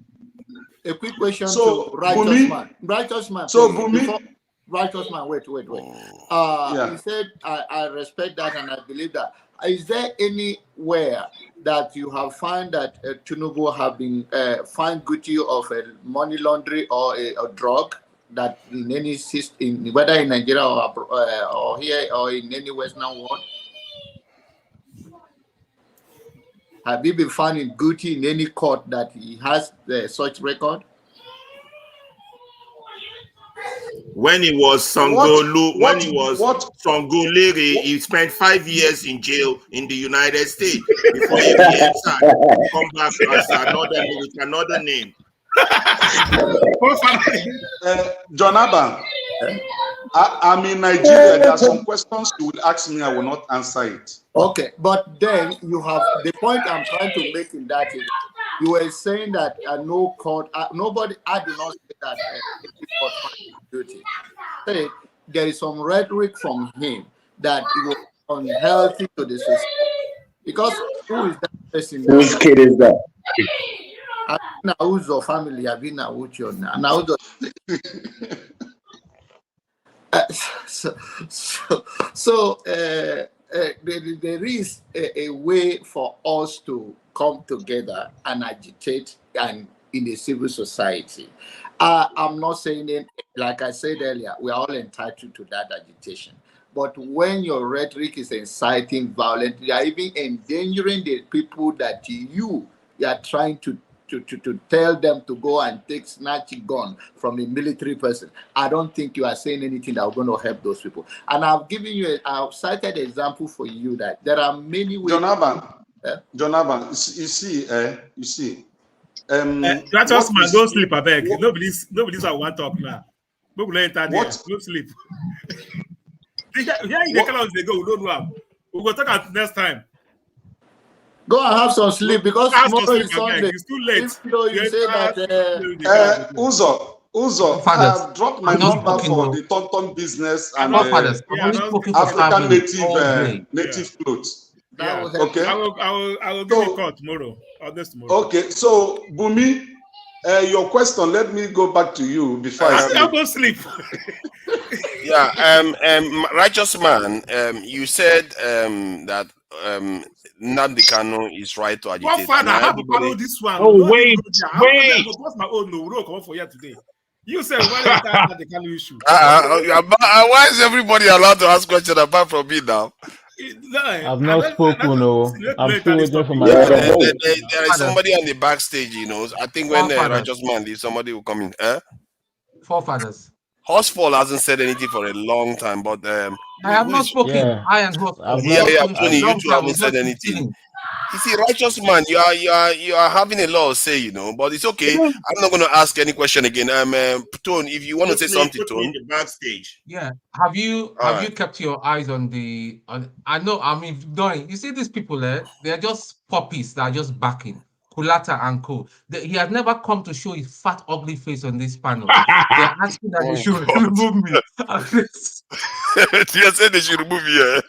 A quick question to Righteous Man. Righteous Man. So before, Righteous Man, wait. He said, I respect that and I believe that. Is there anywhere that you have found that Tinubu have been found guilty of money laundering or a drug, that in any system, whether in Nigeria or here or in any Western world? Have you been found guilty in any court that he has such record? When he was Sangolu, when he was Sangolere, he spent 5 years in jail in the United States before he come back as another name. John Abba, I'm in Nigeria. There are some questions you will ask me, I will not answer it. Okay, but then you have the point I'm trying to make in that is, you were saying that no court, nobody, I do not say that court duty. Say there is some rhetoric from him that it was unhealthy to the system. Because who is that person? Whose kid is that? Who's your family? I've been with you now. There is a way for us to come together and agitate and in a civil society. I'm not saying it, like I said earlier, we are all entitled to that agitation. But when your rhetoric is inciting violence, you are even endangering the people that you are trying to tell them to go and snatch a gun from a military person. I don't think you are saying anything that is going to help those people. And I've given you, I've cited an example for you that there are many ways. John Abba, you see. Righteous Man, don't sleep, I beg. Nobody's I want to talk now. Don't sleep. Yeah, they go. We don't know. We will talk at next time. Go and have some sleep, because tomorrow is Sunday. It's too late. Even though you say that. Uzo, I have dropped my number for the Tonton business and African native clothes. Yeah. Okay. I will give you a call tomorrow or this tomorrow. Okay, so Bumi, your question. Let me go back to you before I go sleep. Yeah, Righteous Man, you said that Nnamdi Kanu is right to agitate. What father? I have to follow this one. Oh, wait. What's my own no? We don't come for here today. You said why is that the kind of issue? Why is everybody allowed to ask questions apart from me now? I've not spoken, no. I'm still waiting for my There turn. is somebody on the backstage, you know. I think when the righteous man leaves, somebody will come in. Forefathers. Horsefall hasn't said anything for a long time, but I have not spoken. Yeah. I and Horsefall. Tony, you two haven't said anything. You see, righteous man, you are having a lot to say, you know, but it's okay. I'm not going to ask any question again. Tone, if you want to say something, Tone. The backstage. Yeah. Have you kept your eyes on the? I know. I mean, doing. You see these people there? They're just puppies that are just backing. Kulata and Co. He has never come to show his fat, ugly face on this panel. They're asking that they should remove me. You said they should remove you.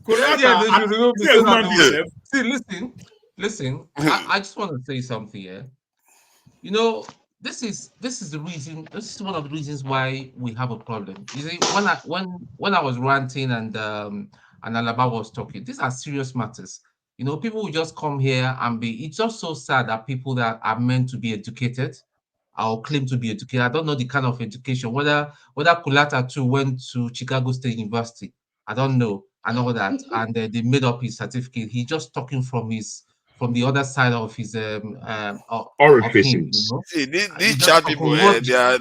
Yeah, they should remove me. So that see, listen. I just want to say something here. You know, this is the reason. This is one of the reasons why we have a problem. You see, when I was ranting and Alaba was talking, these are serious matters. You know, people will just come here and it's just so sad that people that are meant to be educated or claim to be educated, I don't know the kind of education, whether Kulata too went to Chicago State University, I don't know, and all that, and they made up his certificate. He's just talking from the other side of his orifices. You know? See, these chat people, they are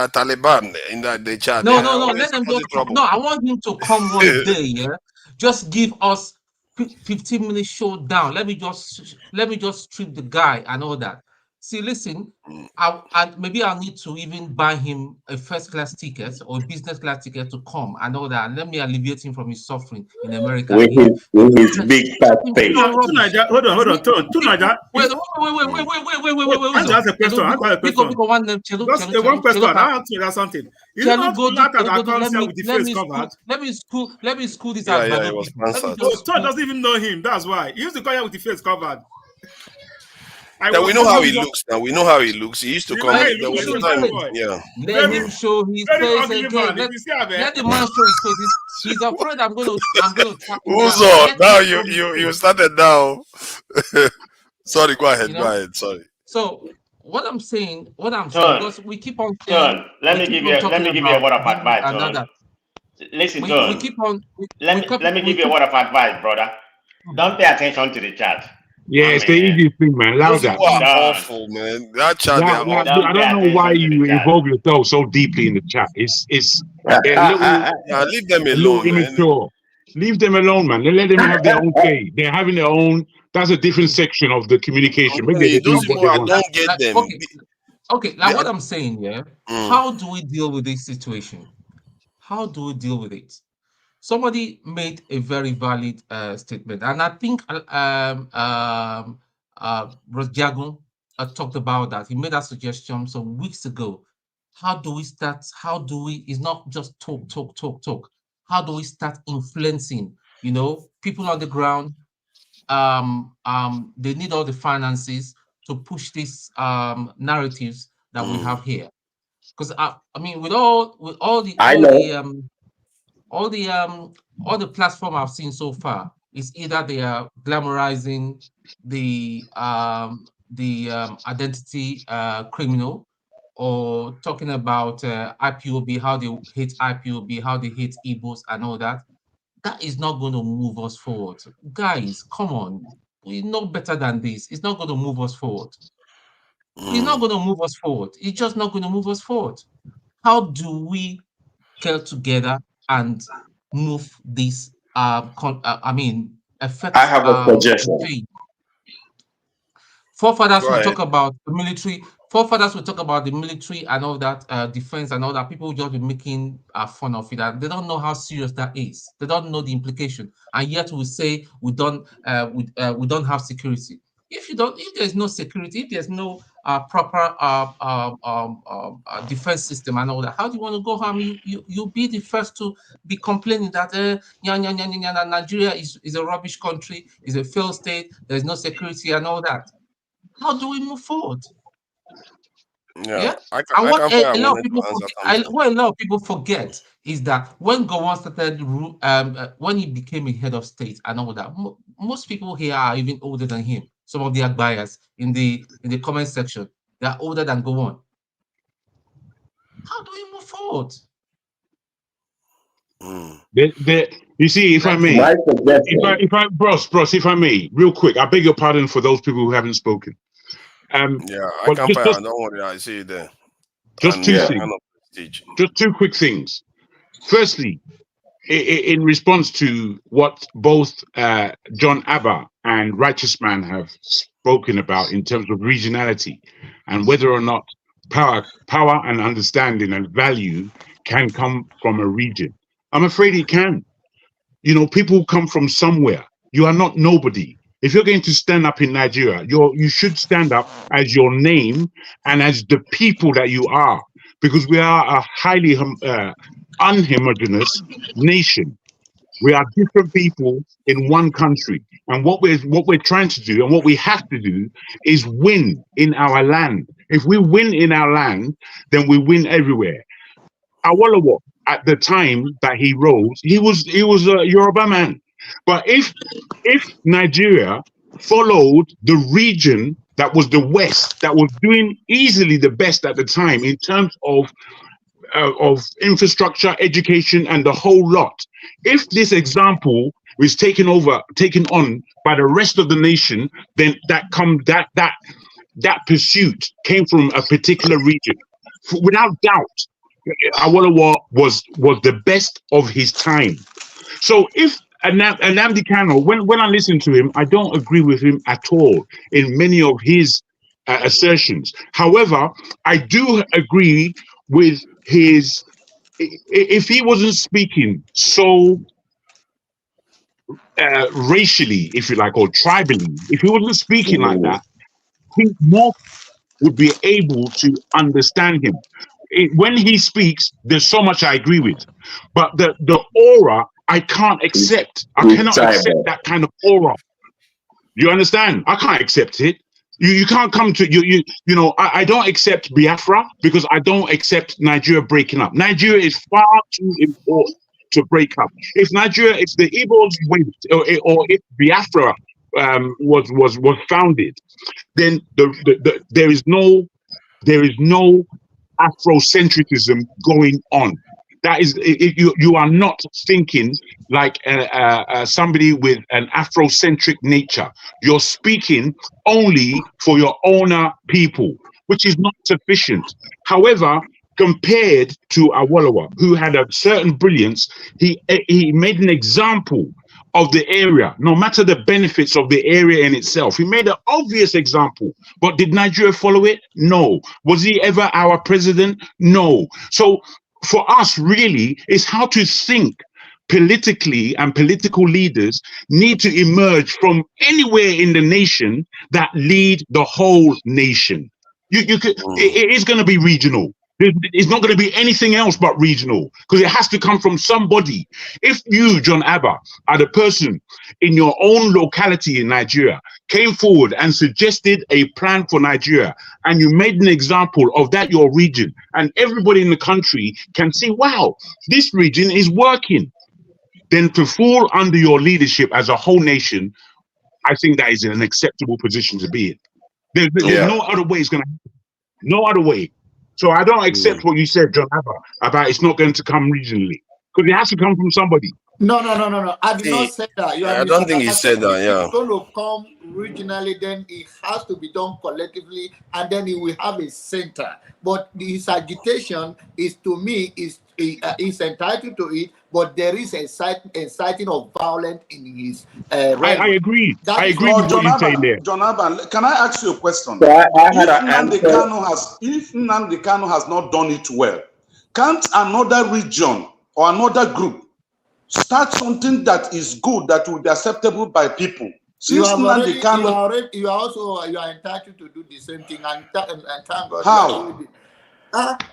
Taliban in that they chat. No, let them just come. No, I want him to come one day, yeah. Just give us 15-minute showdown. Let me just strip the guy and all that. See, listen, maybe I'll need to even buy him a first-class ticket or a business-class ticket to come and all that. And let me alleviate him from his suffering in America. With his big fat face. Hold on. Tunaja. Wait. I have a question. Just one question. I have to ask something. Is it not Kulata that comes here with the face covered? Let me school this out. Yeah, Tom doesn't even know him. That's why he used to come here with the face covered. We know how he looks now. We know how he looks. He used to come. There was a time, yeah. Let him show his face again. Let the man show his face. He's afraid I'm going to tap him. Uzo, now you started now. Sorry, go ahead. Sorry. So what I'm saying, because we keep on saying, let me give you a word of advice. Listen, we keep on. Let me give you a word of advice, brother. Don't pay attention to the chat. Yeah, it's the easiest thing, man. Louder. Those people are awful, man. That chat, I don't know why you involve yourself so deeply in the chat. It's leave them alone, immature. Leave them alone, man. Let them have their own say. They're having their own. That's a different section of the communication. Okay, those people, I don't get them. Okay, like what I'm saying, yeah. How do we deal with this situation? How do we deal with it? Somebody made a very valid statement, and I think Rosjagun talked about that. He made that suggestion some weeks ago. How do we start? It's not just talk. How do we start influencing? You know, people on the ground. They need all the finances to push these narratives that we have here. Because I mean, with all the platform I've seen so far, is either they are glamorizing the identity criminal, or talking about IPOB, how they hate IPOB, how they hate Igbos and all that. That is not going to move us forward. Guys, come on. We know better than this. It's not going to move us forward. It's not going to move us forward. It's just not going to move us forward. How do we get together and move this affect I have a suggestion. Forefathers will talk about the military. Forefathers will talk about the military and all that, defense and all that. People will just be making fun of it. And they don't know how serious that is. They don't know the implication. And yet we say we don't have security. If there's no security, if there's no proper defense system and all that, how do you want to go home? You'll be the first to be complaining that Nigeria is a rubbish country, is a failed state, there's no security and all that. How do we move forward? Yeah. What a lot of people forget is that when Gowon started, when he became a head of state and all that, most people here are even older than him. Some of the admirers in the comment section, they are older than Gowon. How do we move forward? You see, if I may, bros, if I may, real quick, I beg your pardon for those people who haven't spoken. Yeah, I can't find. I don't worry. I see you there. Just two things. Just two quick things. Firstly, in response to what both John Abba and Righteous Man have spoken about in terms of regionality and whether or not power and understanding and value can come from a region, I'm afraid it can. You know, people come from somewhere. You are not nobody. If you're going to stand up in Nigeria, you should stand up as your name and as the people that you are, because we are a highly unhomogeneous nation. We are different people in one country, and what we're trying to do and what we have to do is win in our land. If we win in our land, then we win everywhere. Awolowo, at the time that he rose, he was a Yoruba man. But if Nigeria followed the region that was the West, that was doing easily the best at the time in terms of infrastructure, education, and the whole lot, if this example is taken on by the rest of the nation, then that pursuit came from a particular region. Without doubt, Awolowo was the best of his time. So if Nnamdi Kanu, when I listen to him, I don't agree with him at all in many of his assertions. However, I do agree with his, if he wasn't speaking so racially, if you like, or tribally, if he wasn't speaking like that, I think more would be able to understand him. When he speaks, there's so much I agree with, but the aura I can't accept. I cannot accept that kind of aura. You understand? I can't accept it. You can't come to you know. I don't accept Biafra because I don't accept Nigeria breaking up. Nigeria is far too important to break up. If the Igbos went, or if Biafra was founded, then there is no Afrocentrism going on. That is, you are not thinking like somebody with an Afrocentric nature. You're speaking only for your owner people, which is not sufficient. However, compared to Awolowo, who had a certain brilliance, he made an example of the area, no matter the benefits of the area in itself. He made an obvious example, but did Nigeria follow it? No. Was he ever our president? No. So for us, really, is how to think politically, and political leaders need to emerge from anywhere in the nation that lead the whole nation. It is going to be regional. It's not going to be anything else but regional, because it has to come from somebody. If you, John Abba, are the person in your own locality in Nigeria, came forward and suggested a plan for Nigeria, and you made an example of that, your region, and everybody in the country can see, wow, this region is working, then to fall under your leadership as a whole nation, I think that is an acceptable position to be in. There's no other way it's going to happen. No other way. So I don't accept what you said, John Abba, about it's not going to come regionally, because it has to come from somebody. No. I did not say that. I don't think he said that. If it's going to come regionally, then it has to be done collectively, and then it will have a center. But his agitation is, to me, is entitled to it, but there is a inciting of violence in his. I agree. I agree with what you're saying there. John Abba, can I ask you a question? So If Nnamdi Kanu has not done it well, can't another region or another group start something that is good, that will be acceptable by people? You are entitled to do the same thing, and thank God. How?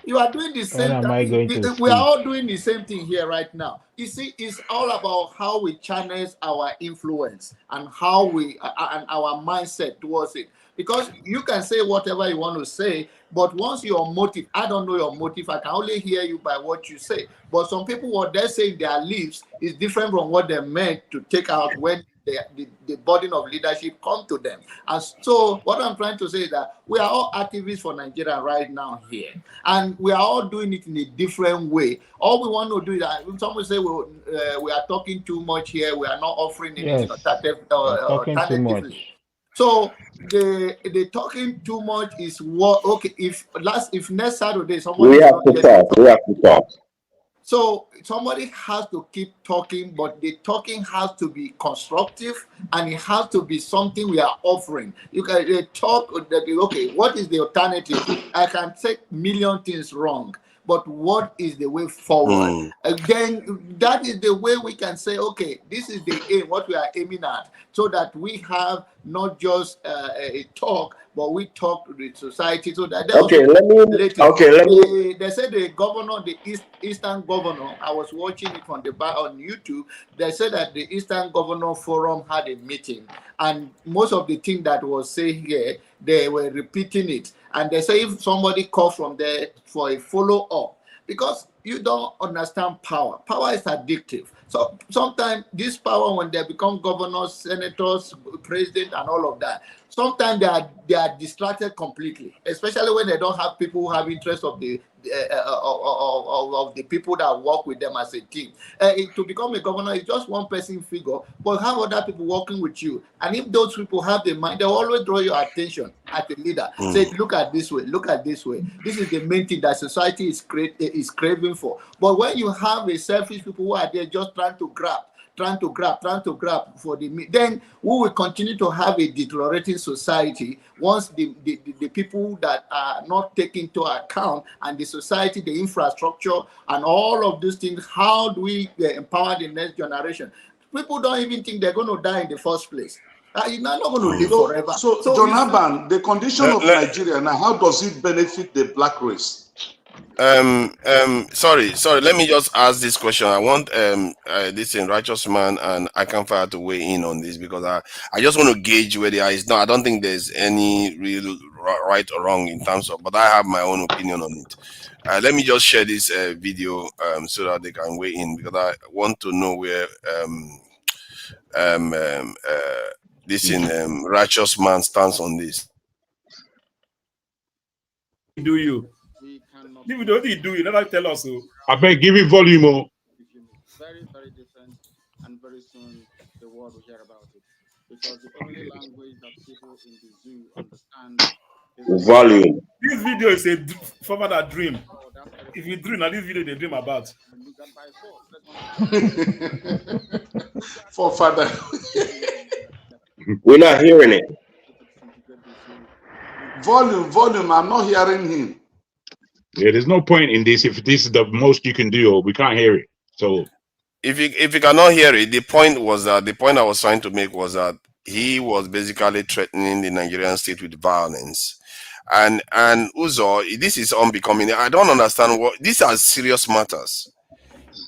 You are doing the same thing. We are all doing the same thing here right now. You see, it's all about how we channel our influence and how we and our mindset towards it. Because you can say whatever you want to say, but once your motive, I don't know your motive, I can only hear you by what you say. But some people, what they say in their lips is different from what they meant to take out when the burden of leadership come to them. And so what I'm trying to say is that we are all activists for Nigeria right now here, and we are all doing it in a different way. All we want to do is that when someone say we are talking too much here, we are not offering anything talking too much. alternatively. So the talking too much is what, okay, if next Saturday somebody we have to talk. So somebody has to keep talking, but the talking has to be constructive, and it has to be something we are offering. You can talk, okay, what is the alternative? I can say million things wrong, but what is the way forward? Then that is the way we can say, okay, this is the aim, what we are aiming at, so that we have not just a talk, but we talk to the society, so that they said the governor, the Eastern governor, I was watching it on YouTube. They said that the Eastern Governor Forum had a meeting, and most of the thing that was said here, they were repeating it, and they say if somebody calls from there for a follow-up, because you don't understand power. Power is addictive. So sometimes this power, when they become governors, senators, president, and all of that, sometimes they are distracted completely, especially when they don't have people who have interest of the people that work with them as a team. To become a governor is just one person figure, but have other people working with you. And if those people have the mind, they always draw your attention as a leader. Say, look at this way, look at this way. This is the main thing that society is craving for. But when you have a selfish people who are there just trying to grab for then we will continue to have a deteriorating society once the people that are not taken into account, and the society, the infrastructure, and all of these things, how do we empower the next generation? People don't even think they're going to die in the first place. You're not going to live forever. So John Aban, the condition of Nigeria now, how does it benefit the black race? Sorry, let me just ask this question. I want this Righteous Man and I Can Fire to weigh in on this, because I just want to gauge where they are. It's not, I don't think there's any real right or wrong in terms of, but I have my own opinion on it. Let me just share this video so that they can weigh in, because I want to know where this Righteous Man stands on this. Do you? What do you do? You never tell us. So. I better give it volume. Very, very different, and very soon the world will hear about it. Because the only language that people in the zoo understand is volume. This video is a father dream. If you dream, now this video they dream about. For father. We're not hearing it. Volume. I'm not hearing him. Yeah, there's no point in this if this is the most you can do, or we can't hear it. So if you cannot hear it, the point I was trying to make was that he was basically threatening the Nigerian state with violence. And Uzo, this is unbecoming. I don't understand these are serious matters.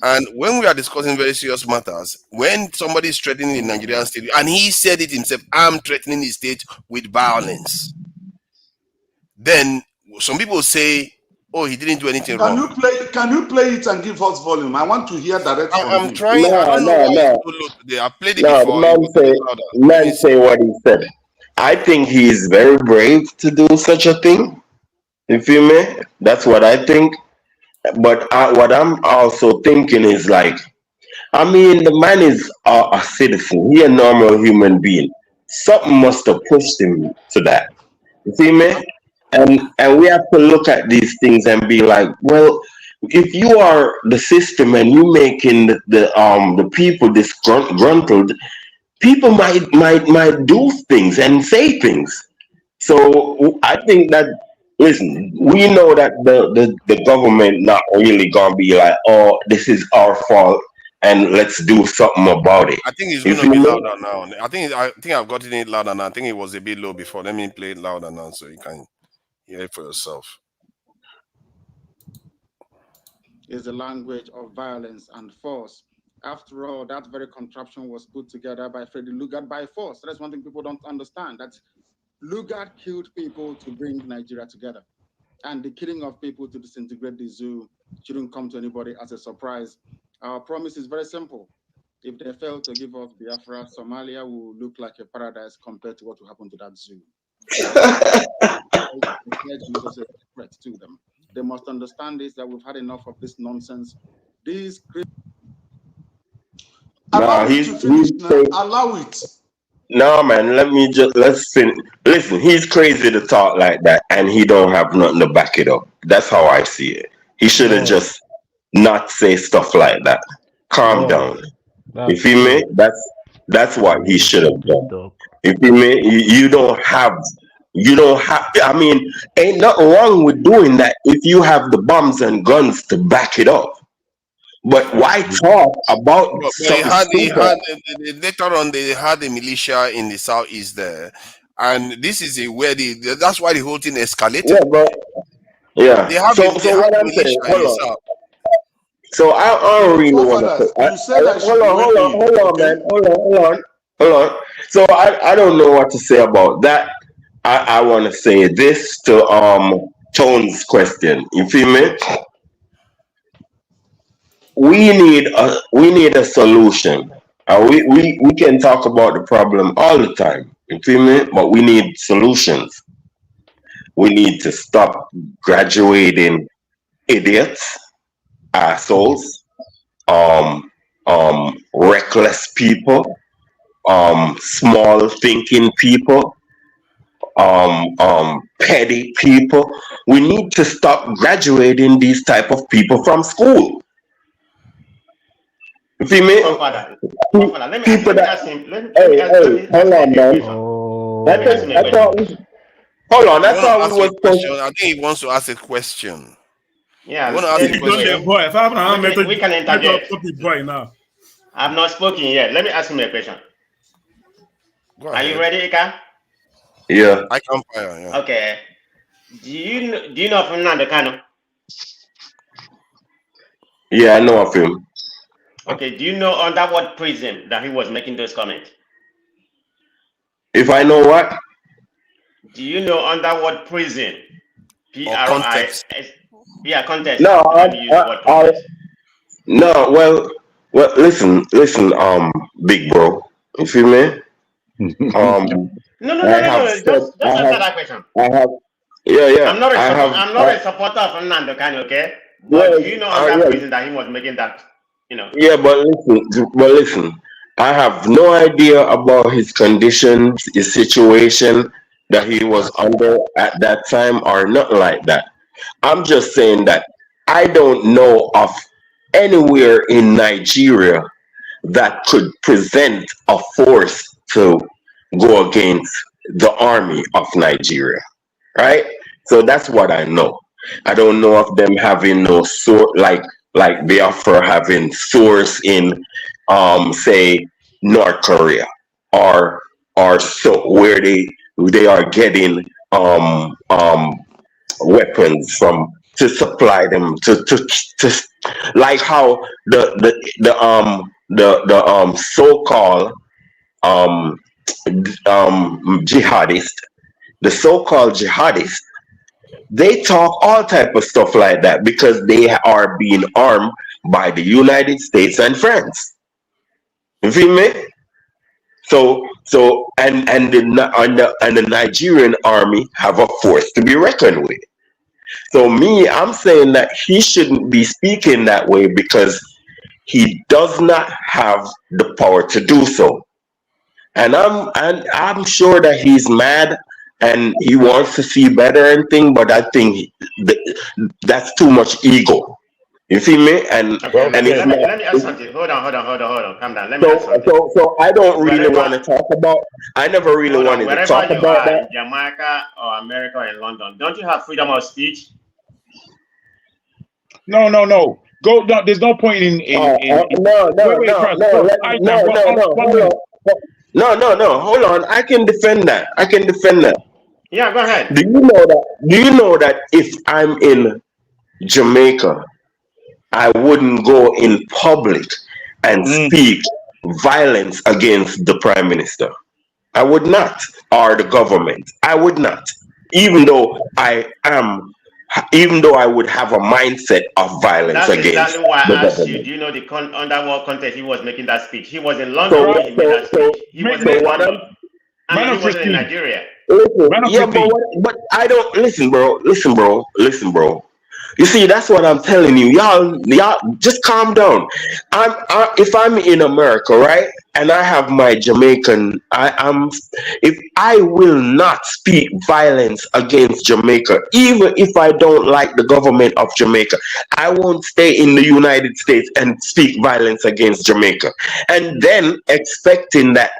And when we are discussing very serious matters, when somebody is threatening the Nigerian state, and he said it himself, I'm threatening the state with violence, then some people say, oh, he didn't do anything wrong. Can you play it and give us volume? I want to hear direct from I'm you. trying. No, I don't know why it's so low today. I played it before. The man say what he said. I think he is very brave to do such a thing. You feel me? That's what I think. But what I'm also thinking is like, I mean, the man is a citizen. He a normal human being. Something must have pushed him to that. You see me? And we have to look at these things and be like, well, if you are the system and you making the people disgruntled, people might do things and say things. So I think that, listen, we know that the government not really gonna be like, oh, this is our fault and let's do something about it. I think it's gonna be louder now. I think I've gotten it louder now. I think it was a bit low before. Let me play it louder now so you can hear it for yourself. Is the language of violence and force. After all, that very contraption was put together by Freddie Lugard by force. That's one thing people don't understand. That Lugard killed people to bring Nigeria together. And the killing of people to disintegrate the zoo shouldn't come to anybody as a surprise. Our promise is very simple. If they fail to give us Biafra, Somalia will look like a paradise compared to what will happen to that zoo. It's a threat to them. They must understand this, that we've had enough of this nonsense. These allow it to finish now. Allow it. No, man, let's finish. Listen, he's crazy to talk like that, and he don't have nothing to back it up. That's how I see it. He should have just not say stuff like that. Calm down. You feel me? That's what he should have done. You feel me? You don't have. I mean, ain't nothing wrong with doing that if you have the bombs and guns to back it up. But why talk about later on they had the militia in the southeast there, and this is where that's why the whole thing escalated. Yeah, they have so what I'm saying, hold on. So I don't really want to. Hold on, man. Hold on. So I don't know what to say about that. I want to say this to Tone's question. You feel me? We need a solution. We can talk about the problem all the time. You feel me? But we need solutions. We need to stop graduating idiots, assholes, reckless people, small thinking people, petty people. We need to stop graduating these type of people from school. You see me? Let me ask him. Hold on, man. Hold on, that's all we was question. I think he wants to ask a question. Yeah, you want to ask a question? We can interject. Boy now. I've not spoken yet. Let me ask him a question. Are you ready, Ika? Yeah. I can fire. Yeah. Okay. Do you know Fernando Kano? Yeah, I know of him. Okay. Do you know under what prison that he was making those comments? If I know what? Do you know under what prison? Context. Yeah, context. No, no. Well, listen, big bro. You feel me? No. Just answer that question. Yeah. I'm not a supporter of Fernando Kano, okay? But do you know under prison that he was making that, Yeah, but listen. I have no idea about his conditions, his situation that he was under at that time, or nothing like that. I'm just saying that I don't know of anywhere in Nigeria that could present a force to go against the army of Nigeria, right? So that's what I know. I don't know of them having no sort like Biafra having source in say North Korea or so where they are getting weapons from to supply them to like how the so-called jihadist, the so-called jihadists, they talk all type of stuff like that because they are being armed by the United States and France. You feel me? So and the Nigerian army have a force to be reckoned with. So I'm saying that he shouldn't be speaking that way because he does not have the power to do so. And I'm sure that he's mad and he wants to see better and thing, but I think that's too much ego. You feel me? And let me ask something. Hold on. Calm down. Let me ask something. So I don't really want to talk about. I never really wanted to talk about that. In Jamaica or America or in London, don't you have freedom of speech? No. Go. No, there's no point in. No. Hold on. I can defend that. Yeah, go ahead. Do you know that if I'm in Jamaica, I wouldn't go in public and speak violence against the prime minister? I would not, or the government. I would not, even though I am even though I would have a mindset of violence That's against exactly why I the asked you. government. Do you know the under what context he was making that speech? He was in London when he made that So speech. He wasn't in London. I mean, he wasn't in Nigeria. Listen, yeah, but I don't listen, bro. Listen, bro. You see, that's what I'm telling you. Y'all, just calm down. If I'm in America, right, and I have my Jamaican, if I will not speak violence against Jamaica, even if I don't like the government of Jamaica, I won't stay in the United States and speak violence against Jamaica, and then expecting that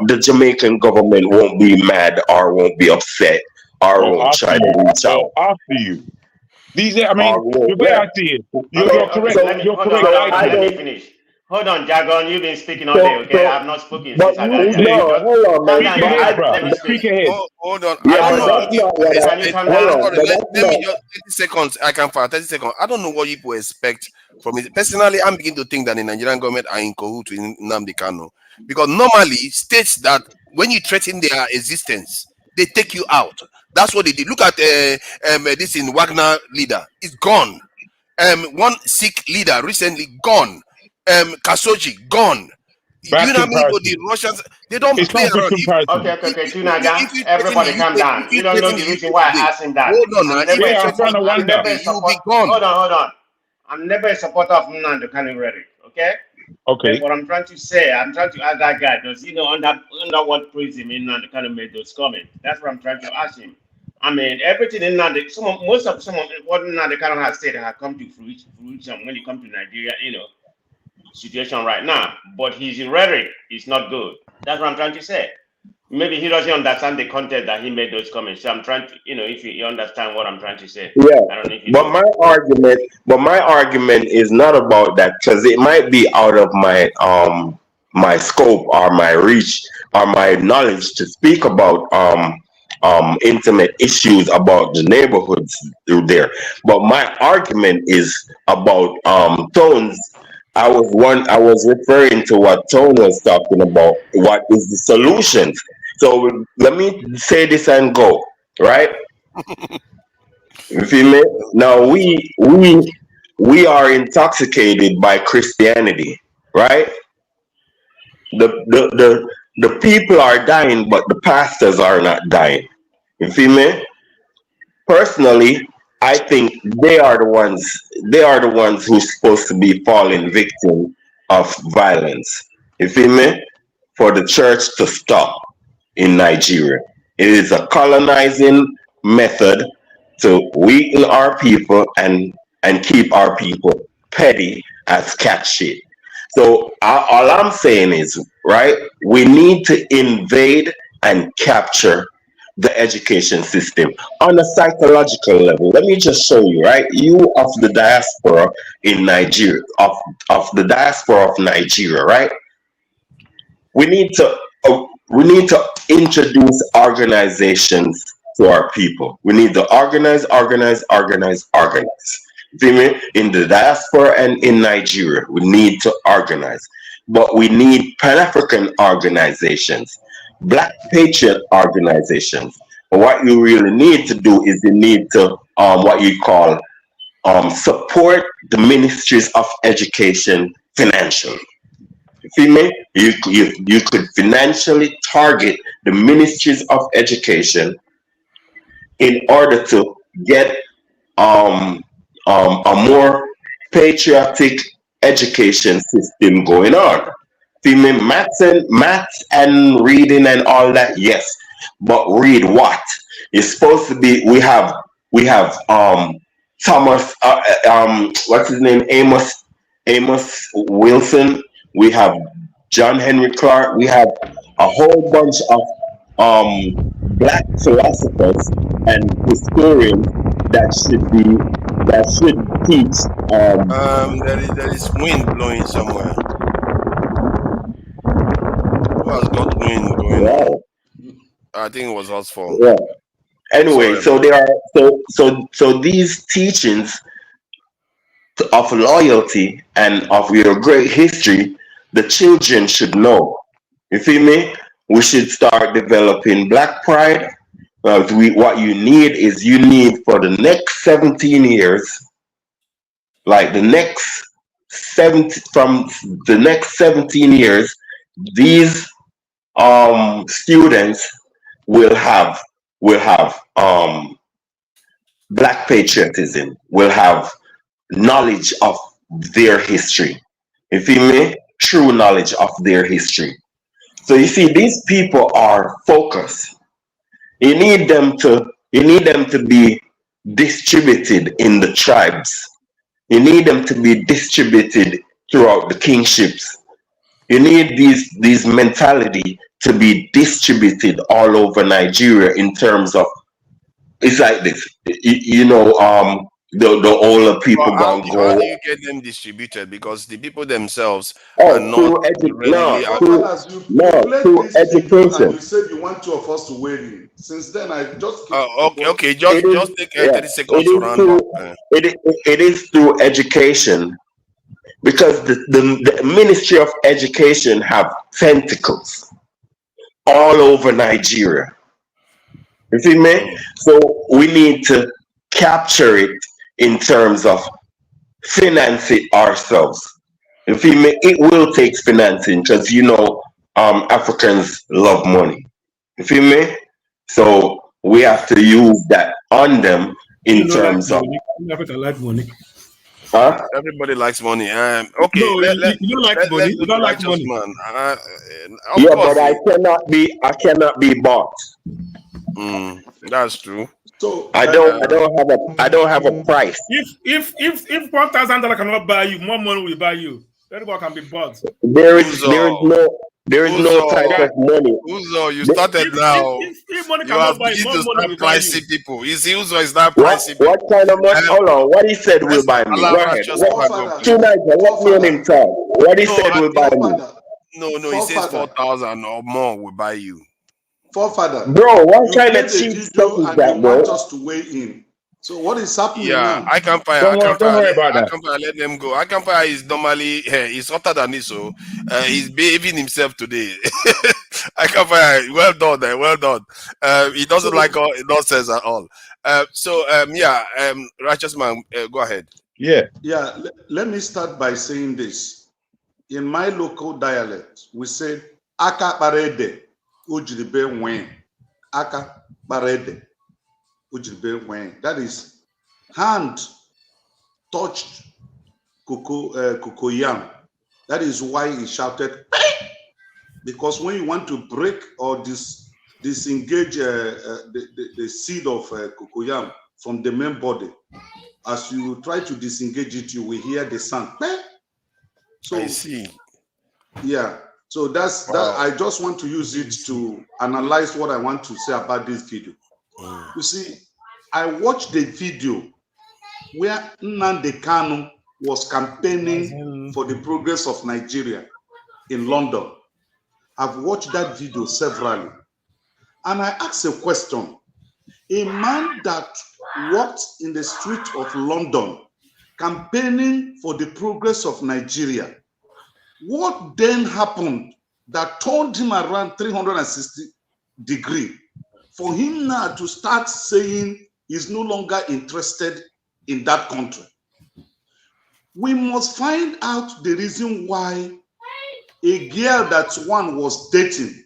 the Jamaican government won't be mad or won't be upset or won't try to reach out. After you. These, I mean, the way I see it, you're correct. You're correct. Let me finish. Hold on, Jagon. You've been speaking all day, okay? I've not spoken since I got here. Hold on, man. Calm down, let me speak. Hold on. Yeah, I don't know but what that's not what you I. Hold on, but let that's me not. just 30 seconds. I can for 30 seconds. I don't know what people expect from it. Personally, I'm beginning to think that the Nigerian government are in cahoots with Nnamdi Kanu, because normally states that when you threaten their existence, they take you out. That's what they did. Look at this in Wagner leader. It's gone. One Sikh leader recently gone. Khashoggi gone. Do you know what I mean? But the Russians, they don't play around. Okay, Tunaga, everybody calm down. You don't know the reason why I asked him that. Hold on, I'm trying to wonder. You'll be gone. Hold on. I'm never a supporter of Nnamdi Kanu rhetoric, okay? Okay. What I'm trying to say, I'm trying to ask that guy, does he know under what prism Nnamdi Kanu made those comments? That's what I'm trying to ask him. I mean, everything in Nnamdi, most of what Nnamdi Kanu has said has come to fruition when it comes to Nigeria, situation right now. But his rhetoric is not good. That's what I'm trying to say. Maybe he doesn't understand the content that he made those comments. So I'm trying to, if you understand what I'm trying to say. Yeah, I don't know if you but do. my argument is not about that, because it might be out of my scope or my reach or my knowledge to speak about intimate issues about the neighborhoods through there. But my argument is about tones. I was referring to what Tone was talking about. What is the solutions? So let me say this and go, right? You feel me? Now we are intoxicated by Christianity, right? The people are dying, but the pastors are not dying. You feel me? Personally, I think they are the ones who's supposed to be falling victim of violence. You feel me? For the church to stop in Nigeria. It is a colonizing method to weaken our people and keep our people petty as cat shit. So all I'm saying is, right, we need to invade and capture the education system on a psychological level. Let me just show you, right? You of the diaspora in Nigeria, of the diaspora of Nigeria, right? We need to introduce organizations to our people. We need to organize. See me? In the diaspora and in Nigeria, we need to organize. But we need Pan-African organizations, Black Patriot organizations. And what you really need to do is you need to what you call support the ministries of education financially. See me? You could financially target the ministries of education in order to get a more patriotic education system going on. See me? Maths and reading and all that, yes. But read what? It's supposed to be. We have Thomas. What's his name? Amos Wilson. We have John Henry Clark. We have a whole bunch of Black philosophers and historians that should teach. There is wind blowing somewhere. Who has got wind going? Wow. I think it was us for. Yeah. Anyway, so there are so these teachings of loyalty and of your great history, the children should know. You feel me? We should start developing Black pride. What you need is you need for the next 17 years, like the next 17 years, these students will have black patriotism, will have knowledge of their history. You feel me? True knowledge of their history. So you see, these people are focused. You need them to be distributed in the tribes. You need them to be distributed throughout the kingships. You need these mentality to be distributed all over Nigeria in terms of, it's like this, the older people How gonna do go. you get them distributed? Because the people themselves are Oh, not readily. You played through this video and education. you said you want two of us to weigh in. Since then, I just keep. Okay. Just take 30 seconds to round up. It is through education, because the Ministry of Education have tentacles all over Nigeria. You see me? So we need to capture it in terms of finance it ourselves. You feel me? It will take financing, because Africans love money. You feel me? So we have to use that on them in terms of. Africa like money. Huh? Everybody likes money. Okay, no, you don't like money. You don't like money. Man. Yeah, but I cannot be bought. That's true. So I don't have a price. If $1,000 cannot buy you, more money will buy you. Everybody can be bought. There is no type of money. Uzo, you started now. If money You cannot have buy you, begun more to money start will buy you. pricing people. You see, Uzo is not pricing people. What kind of money? Hold on. What he said will buy me. Go ahead. Tonight, let me on him talk. What he said will buy me. No, he says 4,000 or more will buy you. Forefather, bro, what you kind of played the cheap video stuff is and that, you bro? want us to weigh in. So what is happening Yeah, now? I can fire. Don't worry about that. Let them go. I can fire is normally he's hotter than this, so he's behaving himself today. I can fire. Well done, well done. He doesn't like all nonsense at all. Righteous man, go ahead. Yeah. Let me start by saying this. In my local dialect, we say "aka parede ujiribe wen." Aka parede ujiribe wen. That is, hand touched cocoyam. That is why he shouted, because when you want to break or disengage the seed of cocoyam from the main body, as you try to disengage it, you will hear the sound. So I see. Yeah. So that's that. I just want to use it to analyze what I want to say about this video. You see, I watched the video where Nnamdi Kanu was campaigning for the progress of Nigeria in London. I've watched that video severally, and I asked a question. A man that walked in the street of London campaigning for the progress of Nigeria, what then happened that turned him around 360 degrees for him now to start saying he's no longer interested in that country? We must find out the reason why a girl that one was dating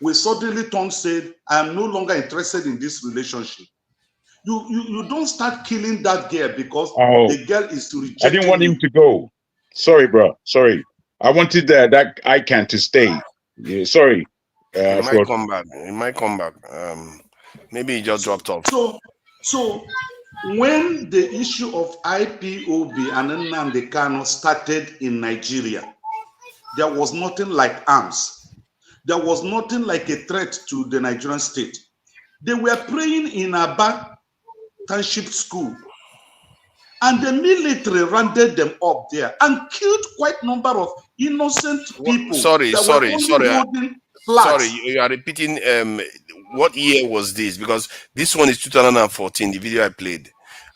will suddenly turn said, I am no longer interested in this relationship. You don't start killing that girl because the girl is to reject. I didn't want him to go. Sorry, bro. Sorry. I wanted that icon to stay. Yeah, sorry. It might come back. It might come back. Maybe he just dropped off. So when the issue of IPOB and Nnamdi Kanu started in Nigeria, there was nothing like arms. There was nothing like a threat to the Nigerian state. They were praying in Aba Township School, and the military rounded them up there and killed quite a number of innocent people. Sorry. You are repeating. What year was this? Because this one is 2014. The video I played,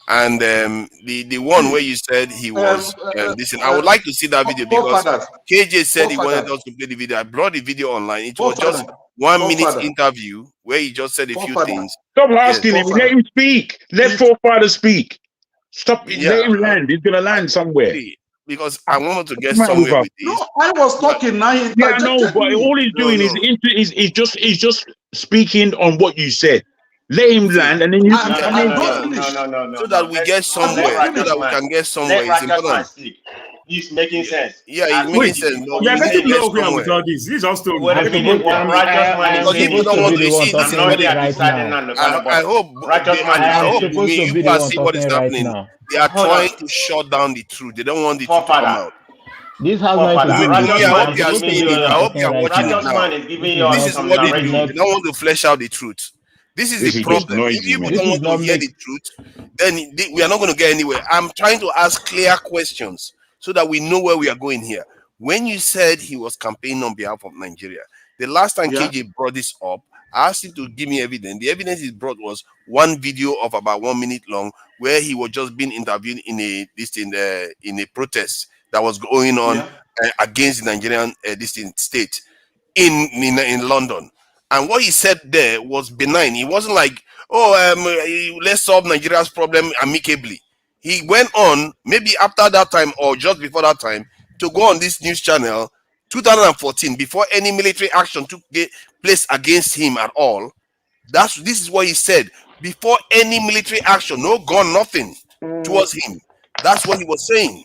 and the one where you said he was. Listen, I would like to see that video because KJ said he wanted us to play the video. I brought the video online. It was just 1 minute interview where he just said a few things. Stop asking him. Let him speak. Let forefather speak. Stop. Let him land. He's gonna land somewhere. Because I wanted to get What's the matter with somewhere her? with this. No, I was talking now. He Yeah, I know, interjected but me. all he's doing is just speaking on what you said. Let him land, and then you. No, No. So that we get somewhere, so that we can get somewhere. Let It's Righteous Man important. speak. He's making sense. Yeah, And it's making wait, sense. But Yeah, we let need to him get know where with somewhere. all this. This is all story. Wait a minute. What Righteous Man is Because saying. people don't want to see. This I'm is not what there they. deciding on the kind I of hope. Righteous Man I is hope saying. supposed to you be the people one see what is talking right happening. now. They are Hold trying on. to shut down the truth. They don't want the truth to come out. This has nothing to do with Righteous it. I hope I'm you are supposed to be seeing the it. one I hope you talking are right watching now. it now. Man is giving This is you This is some what they narrative. do. They don't want to flesh out the truth. This is This the is just problem. If noisy, people man. This don't is want to not hear make. the truth, then we are not going to get anywhere. I'm trying to ask clear questions so that we know where we are going here. When you said he was campaigning on behalf of Nigeria, the last time KJ brought this up, I asked him to give me evidence. The evidence he brought was one video of about 1 minute long where he was just being interviewed in a protest that was going on against the Nigerian state in London. And what he said there was benign. He wasn't like, let's solve Nigeria's problem amicably. He went on, maybe after that time or just before that time, to go on this news channel, 2014, before any military action took place against him at all. This is what he said. Before any military action, no gun, nothing towards him. That's what he was saying.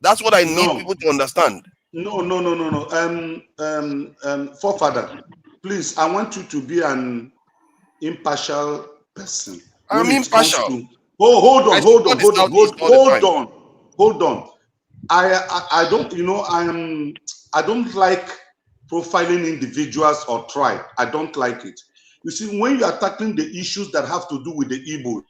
That's what I need people to understand. No. Forefather, please, I want you to be an impartial person. I'm impartial. Hold on. I don't, I don't like profiling individuals or tribe. I don't like it. You see, when you are tackling the issues that have to do with the Igbos,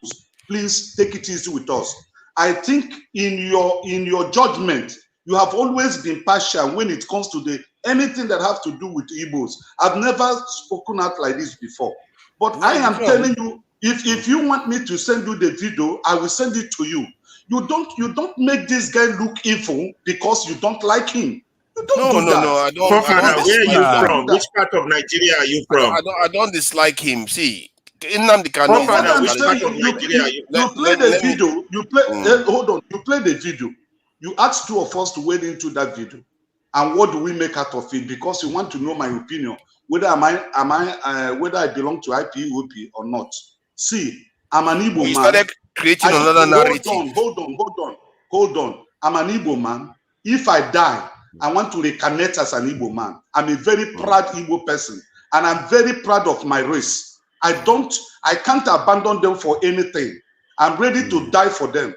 please take it easy with us. I think in your judgment, you have always been partial when it comes to anything that have to do with Igbos. I've never spoken out like this before. But I am telling you, if you want me to send you the video, I will send it to you. You don't make this guy look evil because you don't like him. You don't do that. No, I don't. Where are you from? Which part of Nigeria are you from? I don't dislike him. See, Nnamdi Kanu. What I'm saying, you play the video. You play. Hold on. You play the video. You asked two of us to wade into that video, and what do we make out of it? Because you want to know my opinion, whether whether I belong to IPOP or not. See, I'm an Igbo man. You started creating another narrative. Hold on. I'm an Igbo man. If I die, I want to reconnect as an Igbo man. I'm a very proud Igbo person, and I'm very proud of my race. I can't abandon them for anything. I'm ready to die for them.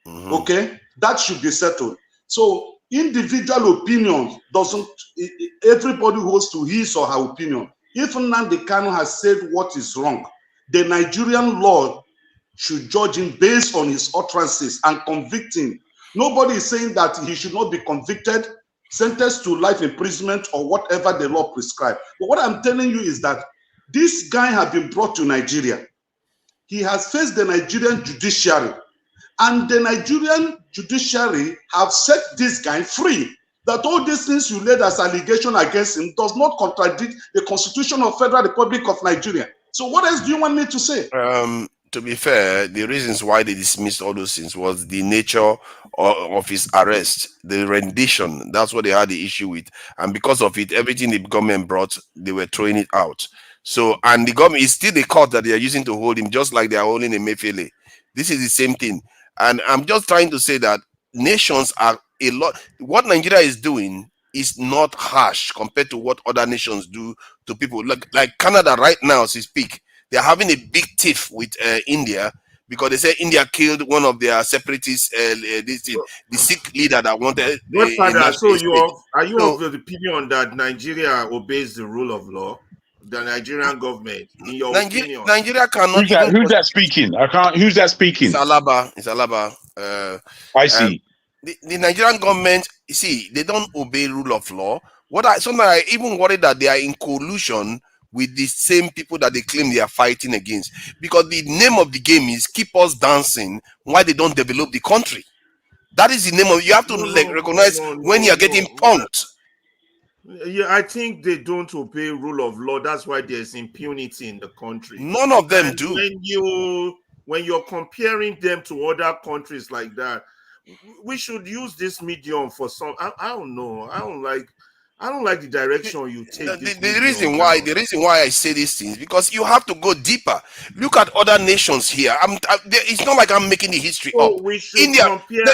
Okay? That should be settled. So individual opinions everybody holds to his or her opinion. If Nnamdi Kanu has said what is wrong, the Nigerian law should judge him based on his utterances and convict him. Nobody is saying that he should not be convicted, sentenced to life imprisonment or whatever the law prescribes. But what I'm telling you is that this guy has been brought to Nigeria. He has faced the Nigerian judiciary, and the Nigerian judiciary have set this guy free. That all these things you laid as allegation against him does not contradict the Constitution of Federal Republic of Nigeria. So what else do you want me to say? To be fair, the reasons why they dismissed all those things was the nature of his arrest, the rendition. That's what they had the issue with. And because of it, everything the government brought, they were throwing it out. So, and the government is still the court that they are using to hold him, just like they are holding Emefiele. This is the same thing. And I'm just trying to say that nations are a lot. What Nigeria is doing is not harsh compared to what other nations do to people. Like Canada right now, as we speak, they're having a big tiff with India because they say India killed one of their separatists, the Sikh leader that wanted. Godfather, so are you of the opinion that Nigeria obeys the rule of law? The Nigerian government, in your opinion? Nigeria cannot Who's that speaking? Who's that speaking? It's Alaba. I see. The Nigerian government, you see, they don't obey rule of law. Sometimes I even worry that they are in collusion with the same people that they claim they are fighting against. Because the name of the game is keep us dancing while they don't develop the country. That is the name of. You have to recognize when you are getting punked. Yeah, I think they don't obey rule of law. That's why there's impunity in the country. None of them and do. When you're comparing them to other countries like that, we should use this medium for some. I don't know. I don't like the direction you take. The reason why I say these things, because you have to go deeper. Look at other nations here. It's not like I'm making the history up. We should India. compare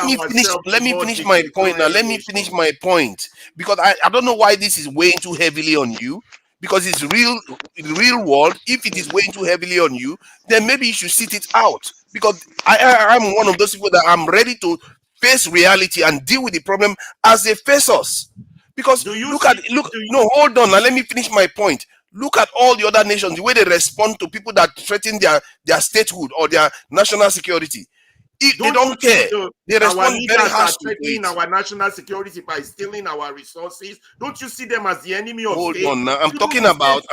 Let me finish my point now. Let me finish my point, because I don't know why this is weighing too heavily on you. Because it's real world. If it is weighing too heavily on you, then maybe you should sit it out. Because I'm one of those people that I'm ready to face reality and deal with the problem as they face us. Because hold on now, let me finish my point. Look at all the other nations, the way they respond to people that threaten their statehood or their national security. They don't care. They respond very harshly. Threatening our national security by stealing our resources. Don't you see them as the enemy of Hold state? on now. I'm talking about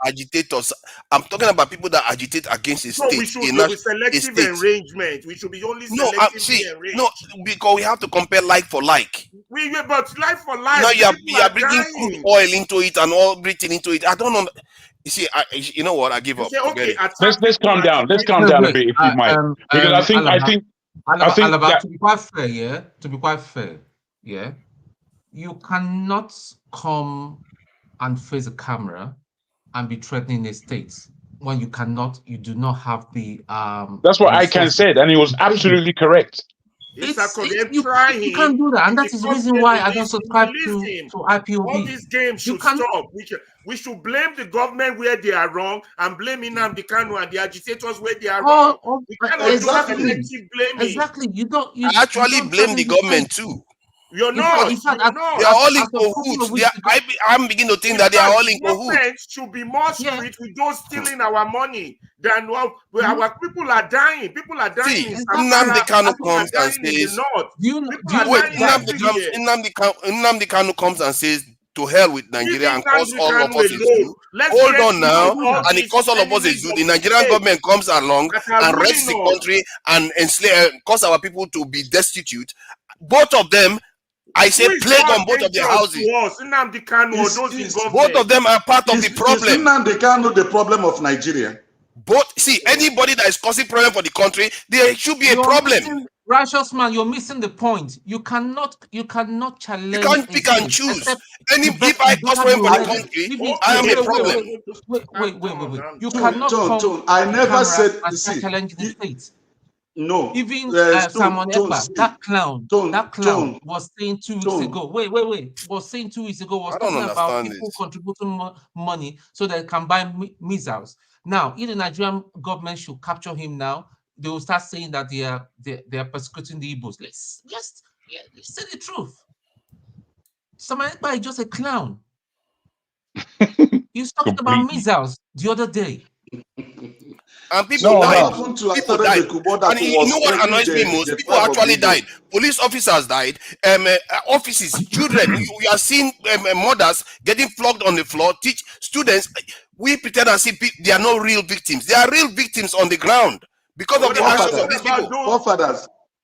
agitators. I'm talking about people that agitate against the state. We should be selective arrangement. We should be only selectively arranged. No, because we have to compare like for like. But like for like. Now you are bringing crude oil into it and all everything into it. I don't know. You see, you know what? I give up. Let's calm down. Let's calm down a bit, if you might, because I think that, to be quite fair, to be quite fair, you cannot come and face a camera and be threatening the state when you do not have the That's what ICANN said, and he was absolutely correct. You can't do that, and that is the reason why I don't subscribe to IPOB. All these games should stop. We should blame the government where they are wrong and blame Nnamdi Kanu and the agitators where they are wrong. We cannot do selective blaming. Exactly. I actually blame the government too. You're not. They are all in cahoots. I'm beginning to think that they are all in cahoots. Government should be more strict with those stealing our money than our people are dying. People are dying. Nnamdi Kanu comes and says, Nnamdi Kanu comes and says, to hell with Nigeria and cause all of us a zoo. Hold on now, and it cause all of us a zoo. The Nigerian government comes along and wrecks the country and cause our people to be destitute. Both of them, I say, plague on both of their houses. Both of them are part of the problem. Is Nnamdi Kanu the problem of Nigeria? Anybody that is causing problem for the country, there should be a problem. Righteous man, you're missing the point. You cannot challenge. You can't pick and choose. If I cause problem for the country, I am a problem. Wait. You cannot come. I never said challenge the state. No. Even Simon Ekpa, that clown was saying 2 weeks ago. Was saying 2 weeks ago, was talking about people contributing money so they can buy missiles. Now, if the Nigerian government should capture him now, they will start saying that they are persecuting the Igbos. Let's say the truth. Simon Ekpa is just a clown. He's talking about missiles the other day. And people died. People died. And you know what annoys me most? People actually died. Police officers died. Offices, children. We are seeing mothers getting flogged on the floor. Teach students. We pretend as if they are not real victims. They are real victims on the ground because of the actions of these people.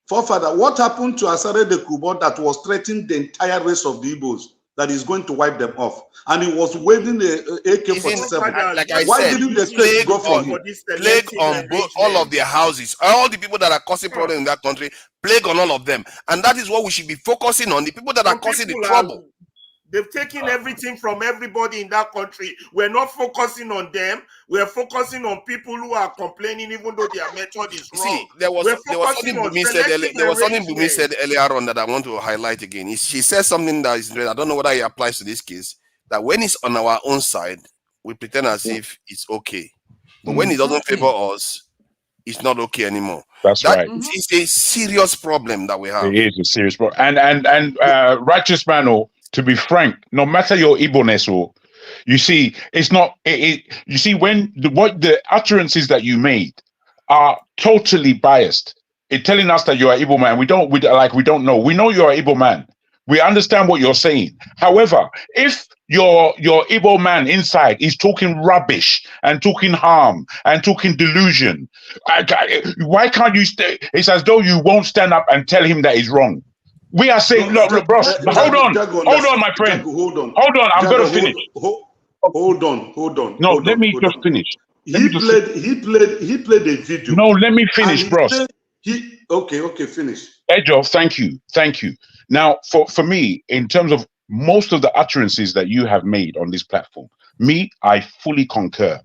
Forefather, what happened to Asare de Kubo that was threatening the entire race of the Igbos that is going to wipe them off? And he was waving the AK-47. Like I Why said, didn't the state go for him? Plague on all of their houses. All the people that are causing problems in that country, plague on all of them. And that is what we should be focusing on, the people that are causing the trouble. They've taken everything from everybody in that country. We're not focusing on them. We're focusing on people who are complaining, even though their method is wrong. See, there was something Bumi said earlier on that I want to highlight again. She said something that is, I don't know whether it applies to this case, that when it's on our own side, we pretend as if it's okay. But when it doesn't favor us, it's not okay anymore. That's right. It's a serious problem that we have. It is a serious problem. And righteous man, to be frank, no matter your Igbo-ness, you see, it's not. You see, when the utterances that you made are totally biased, it's telling us that you are Igbo man. We don't know. We know you are Igbo man. We understand what you're saying. However, if your Igbo man inside is talking rubbish and talking harm and talking delusion, why can't you stay? It's as though you won't stand up and tell him that he's wrong. We are saying, look, bros, hold on, my friend. Hold on. I'm going to finish. Hold on. No, let me just finish. He played a video. No, let me finish, bros. Okay, finish. Ejo, thank you. Now, for me, in terms of most of the utterances that you have made on this platform, I fully concur.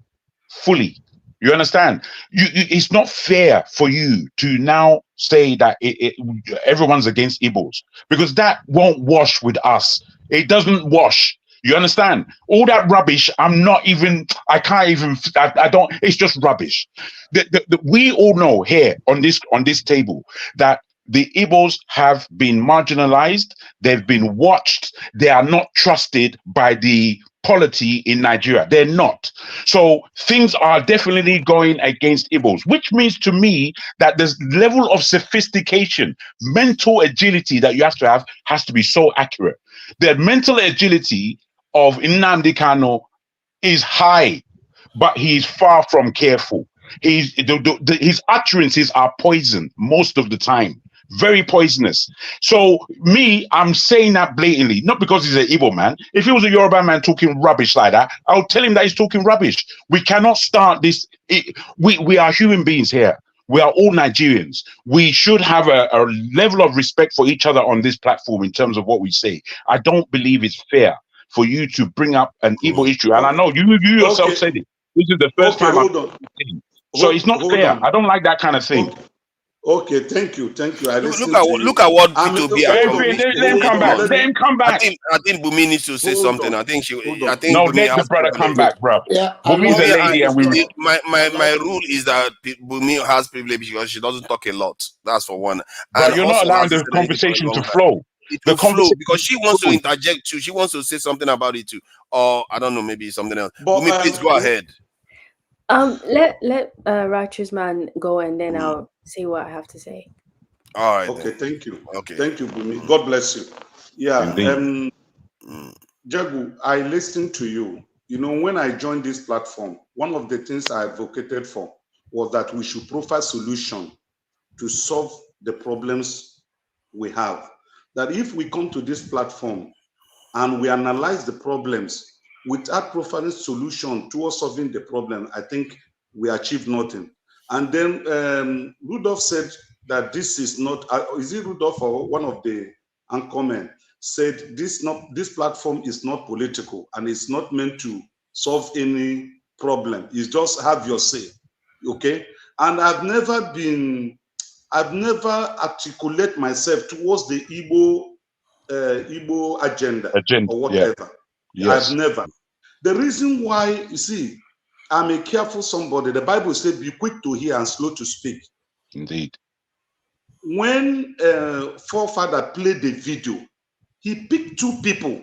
Fully. You understand? It's not fair for you to now say that everyone's against Igbos, because that won't wash with us. It doesn't wash. You understand? All that rubbish, I don't, it's just rubbish. We all know here on this table that the Igbos have been marginalized, they've been watched, they are not trusted by the polity in Nigeria. They're not. So things are definitely going against Igbos, which means to me that this level of sophistication, mental agility that you have to has to be so accurate. The mental agility of Nnamdi Kanu is high, but he's far from careful. His utterances are poison most of the time. Very poisonous. So I'm saying that blatantly, not because he's an Igbo man. If he was a Yoruba man talking rubbish like that, I'll tell him that he's talking rubbish. We cannot start this. We are human beings here. We are all Nigerians. We should have a level of respect for each other on this platform in terms of what we say. I don't believe it's fair for you to bring up an Igbo issue. And I know you yourself said it. This is the first time I'm saying it. So it's not fair. I don't like that kind of thing. Okay, thank you. Look at what P2B. Let him come back. I think Bumi needs to say something. I think let the brother come back, bro. Yeah, Bumi's a lady, and my rule is that Bumi has privilege because she doesn't talk a lot. That's for one. But you're not allowing the conversation to flow. It will flow because she wants to interject too. She wants to say something about it too, or I don't know, maybe something else. Bumi, please go ahead. Let Righteous Man go, and then I'll say what I have to say. All right. Okay, thank you. Okay. Thank you, Bumi. God bless you. Yeah. Jagu, I listened to you. You know, when I joined this platform, one of the things I advocated for was that we should provide solution to solve the problems we have. That if we come to this platform and we analyze the problems without providing solution towards solving the problem, I think we achieve nothing. And then Rudolph said that this is not, is it Rudolph or one of the anchormen said this platform is not political and it's not meant to solve any problem. It's just have your say, okay? And I've never articulate myself towards the Igbo agenda or whatever. Yeah. Yes. I've never. The reason why, you see, I'm a careful somebody. The Bible says, be quick to hear and slow to speak. Indeed. When forefather played the video, he picked two people.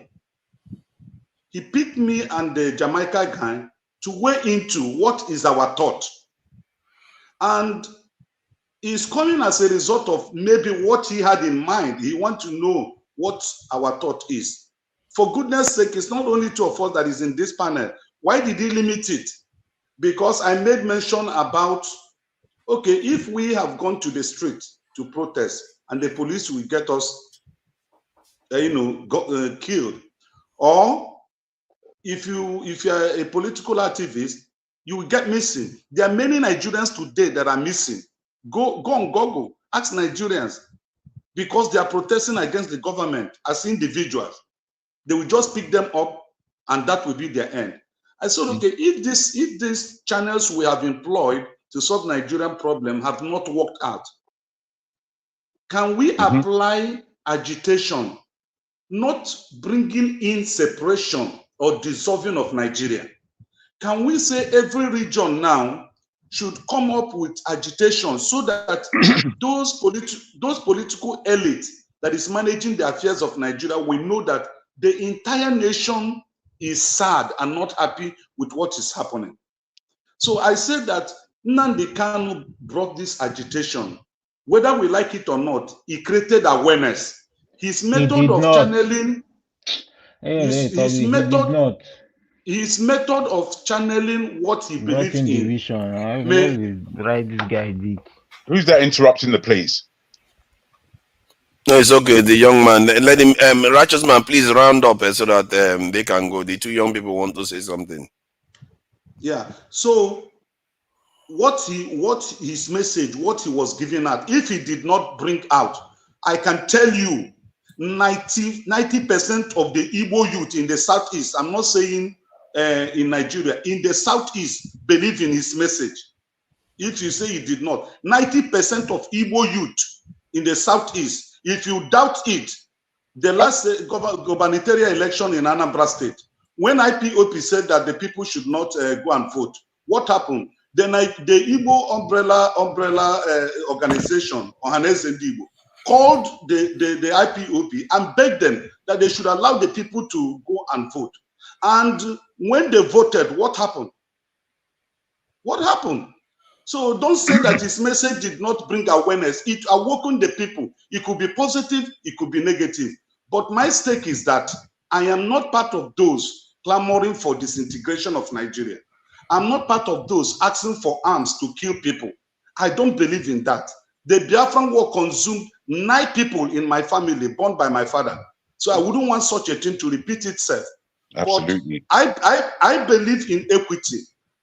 He picked me and the Jamaica guy to weigh into what is our thought. And it's coming as a result of maybe what he had in mind. He wants to know what our thought is. For goodness sake, it's not only two of us that is in this panel. Why did he limit it? Because I made mention about, okay, if we have gone to the street to protest and the police will get us, killed, or if you're a political activist, you will get missing. There are many Nigerians today that are missing. Go on Google, ask Nigerians, because they are protesting against the government as individuals. They will just pick them up and that will be their end. I said, okay, if these channels we have employed to solve Nigerian problem have not worked out, can we apply agitation, not bringing in separation or dissolving of Nigeria? Can we say every region now should come up with agitation so that those political elites that is managing the affairs of Nigeria will know that the entire nation is sad and not happy with what is happening? So I said that Nnamdi Kanu brought this agitation. Whether we like it or not, he created awareness. His method of channeling, his method of channeling what he believes in. Who's that interrupting the place? No, it's okay. The young man, let him. Righteous man, please round up so that they can go. The two young people want to say something. Yeah. So what his message, what he was giving out, if he did not bring out, I can tell you 90% of the Igbo youth in the Southeast, I'm not saying in Nigeria, in the Southeast, believe in his message. If you say he did not, 90% of Igbo youth in the Southeast, if you doubt it, the last gubernatorial election in Anambra State, when IPOP said that the people should not go and vote, what happened? Then the Igbo umbrella organization, Ohaneze Igbo, called the IPOP and begged them that they should allow the people to go and vote. And when they voted, what happened? What happened? So don't say that his message did not bring awareness. It awoken the people. It could be positive, it could be negative. But my stake is that I am not part of those clamoring for disintegration of Nigeria. I'm not part of those asking for arms to kill people. I don't believe in that. The Biafran war consumed 9 people in my family born by my father. So I wouldn't want such a thing to repeat itself. Absolutely. But I believe in equity.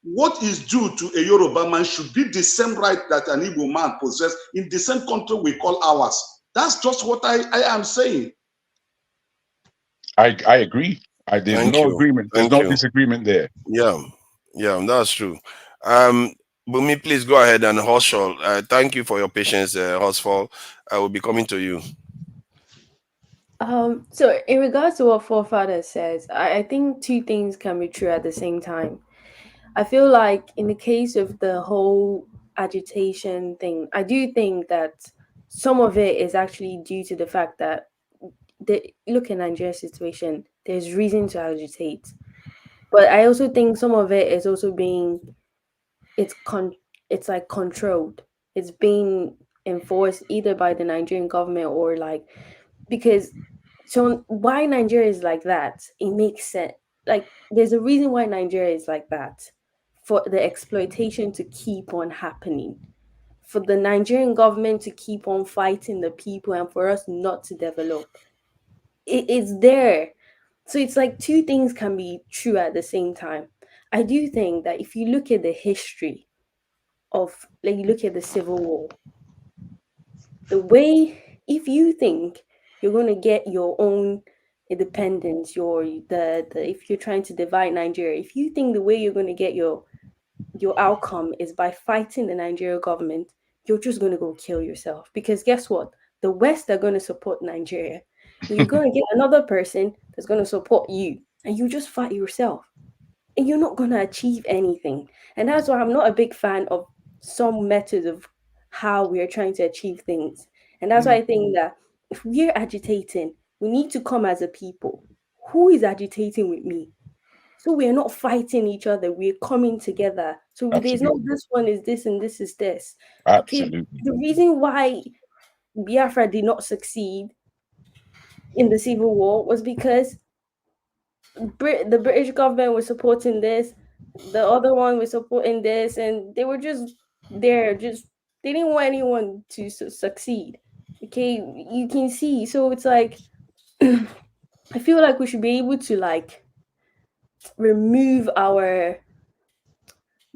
What is due to a Yoruba man should be the same right that an Igbo man possesses in the same country we call ours. That's just what I am saying. I agree. There's no agreement. There's no disagreement there. Yeah, that's true. Bumi, please go ahead and Horsfall. Thank you for your patience, Horsfall. I will be coming to you. So in regards to what Forefather says, I think 2 things can be true at the same time. I feel like in the case of the whole agitation thing, I do think that some of it is actually due to the fact that look at Nigeria's situation, there's reason to agitate. But I also think some of it is also it's like controlled. It's being enforced either by the Nigerian government or because so why Nigeria is like that, it makes sense. Like there's a reason why Nigeria is like that, for the exploitation to keep on happening, for the Nigerian government to keep on fighting the people and for us not to develop. It's there. So it's like 2 things can be true at the same time. I do think that if you look at the history of, like, you look at the Civil War, the way, if you think you're going to get your own independence, if you're trying to divide Nigeria, if you think the way you're going to get your outcome is by fighting the Nigerian government, you're just going to go kill yourself. Because guess what? The West are going to support Nigeria. And you're going to get another person that's going to support you. And you just fight yourself. And you're not going to achieve anything. And that's why I'm not a big fan of some methods of how we are trying to achieve things. And that's why I think that if we're agitating, we need to come as a people. Who is agitating with me? So we are not fighting each other. We're coming together. So there's no this one is this and this is this. Absolutely. Okay, the reason why Biafra did not succeed in the Civil War was because the British government was supporting this, the other one was supporting this, and they were just there. They didn't want anyone to succeed. Okay, you can see. So it's like, I feel like we should be able to remove our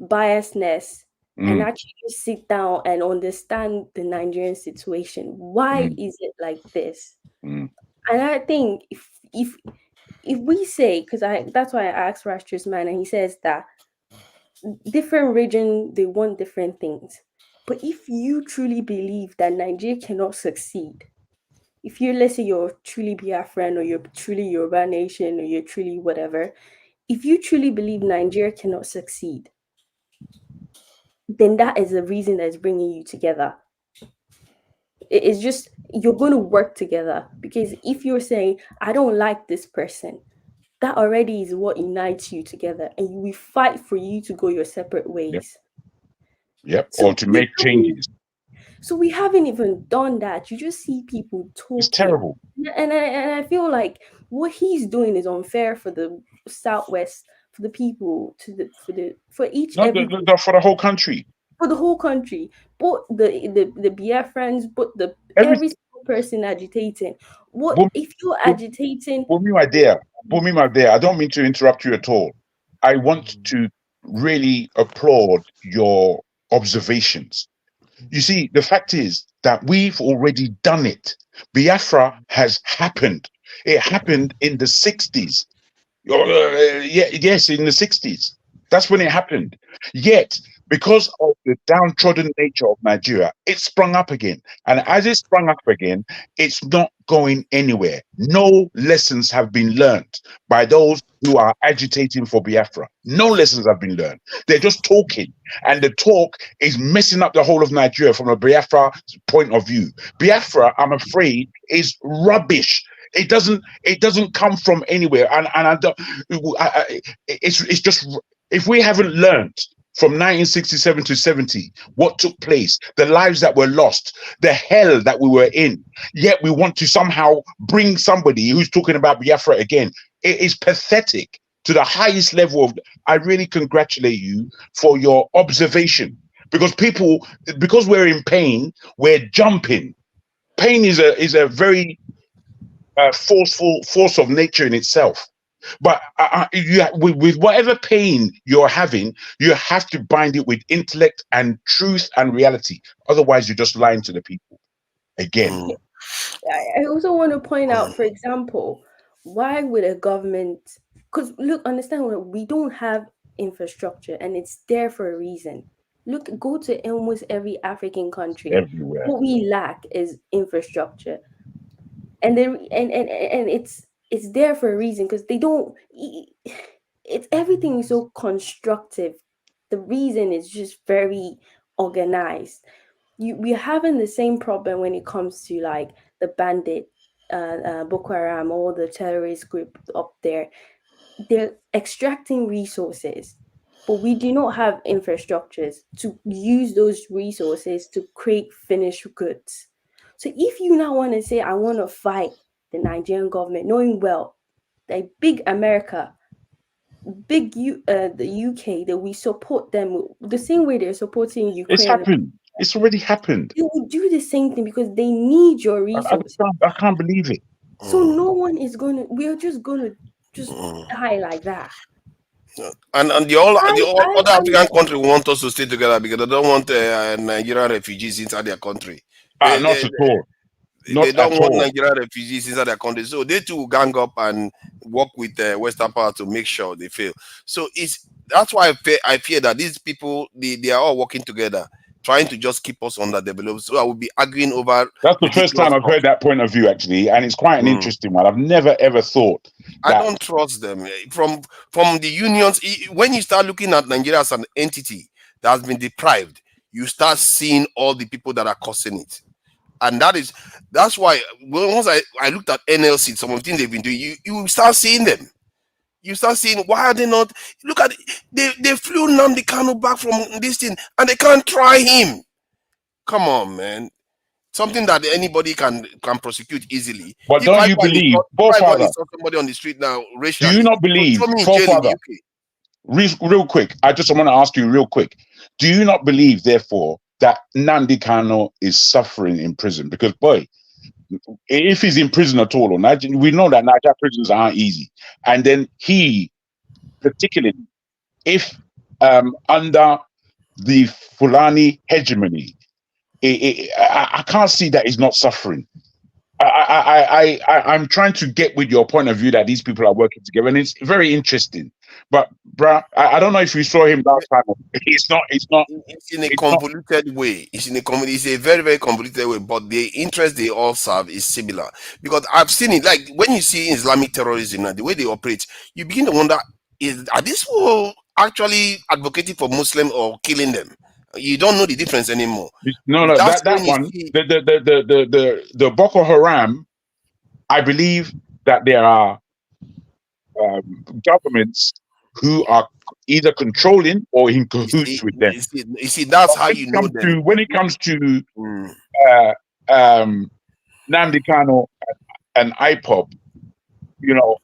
biasness and actually sit down and understand the Nigerian situation. Why is it like this? And I think if we say, because that's why I asked Rashtri's man, and he says that different region, they want different things. But if you truly believe that Nigeria cannot succeed, if let's say you're truly Biafran, or you're truly Yoruba nation, or you're truly whatever, if you truly believe Nigeria cannot succeed, then that is the reason that is bringing you together. It's just, you're going to work together. Because if you're saying, I don't like this person, that already is what unites you together, and we fight for you to go your separate ways. Yep. So or to make changes. So we haven't even done that. You just see people talking. It's terrible. And I feel like what he's doing is unfair for the Southwest, for the people, for the whole country. For the whole country, but the Biafrans, but every single person agitating. What if you're agitating? Bumi, my dear, I don't mean to interrupt you at all. I want to really applaud your observations. You see, the fact is that we've already done it. Biafra has happened. It happened in the 60s. Yes, in the 60s. That's when it happened. Yet, because of the downtrodden nature of Nigeria, it sprung up again. And as it sprung up again, it's not going anywhere. No lessons have been learned by those who are agitating for Biafra. No lessons have been learned. They're just talking. And the talk is messing up the whole of Nigeria from a Biafra point of view. Biafra, I'm afraid, is rubbish. It doesn't come from anywhere. And it's just, if we haven't learned from 1967 to 70 what took place, the lives that were lost, the hell that we were in, yet we want to somehow bring somebody who's talking about Biafra again. It is pathetic to the highest level of. I really congratulate you for your observation, because we're in pain, we're jumping. Pain is a very forceful force of nature in itself. But with whatever pain you're having, you have to bind it with intellect and truth and reality. Otherwise, you're just lying to the people again. I also want to point out, for example, why would a government? Because look, understand, we don't have infrastructure, and it's there for a reason. Look, go to almost every African country. Everywhere. What we lack is infrastructure, and then and it's there for a reason, because they don't. It's everything is so constructive. The reason is just very organized. We're having the same problem when it comes to like the bandit, Boko Haram, or the terrorist group up there. They're extracting resources, but we do not have infrastructures to use those resources to create finished goods. So if you now want to say, I want to fight the Nigerian government, knowing well that big America, the UK, that we support them the same way they're supporting Ukraine. It's happened. It's already happened. They will do the same thing because they need your resources. I can't believe it. So no one is we're just gonna die like that. And the other African country want us to stay together because they don't want Nigerian refugees inside their country. Not at all. They don't want Nigerian refugees inside their country, so they too gang up and work with the Western power to make sure they fail. So that's why I fear that these people they are all working together, trying to just keep us underdeveloped. So I will be arguing over. That's the first time I've heard that point of view, actually, and it's quite an interesting one. I've never ever thought. I don't trust them from the unions. When you start looking at Nigeria as an entity that has been deprived, you start seeing all the people that are causing it. And that's why once I looked at NLC, some of the things they've been doing, you start seeing them. You start seeing, why are they not? Look at it. They flew Nnamdi Kanu back from this thing and they can't try him. Come on, man. Something that anybody can prosecute easily. But don't you believe, forefather? Somebody on the street now, racially. Do you not believe, forefather? Real quick, I just want to ask you real quick. Do you not believe, therefore, that Nnamdi Kanu is suffering in prison? Because, boy, if he's in prison at all, we know that Nigeria prisons aren't easy. And then he, particularly, if under the Fulani hegemony, I can't see that he's not suffering. I'm trying to get with your point of view that these people are working together, and it's very interesting. But, bruh, I don't know if you saw him last time. It's in a convoluted way. It's a very, very convoluted way, but the interest they all serve is similar. Because I've seen it, like when you see Islamic terrorism and the way they operate, you begin to wonder, are these people actually advocating for Muslims or killing them? You don't know the difference anymore. No, that one, the Boko Haram, I believe that there are governments who are either controlling or in cahoots with them. You see, that's how you know them. When it comes to Nnamdi Kanu and IPOB, you know,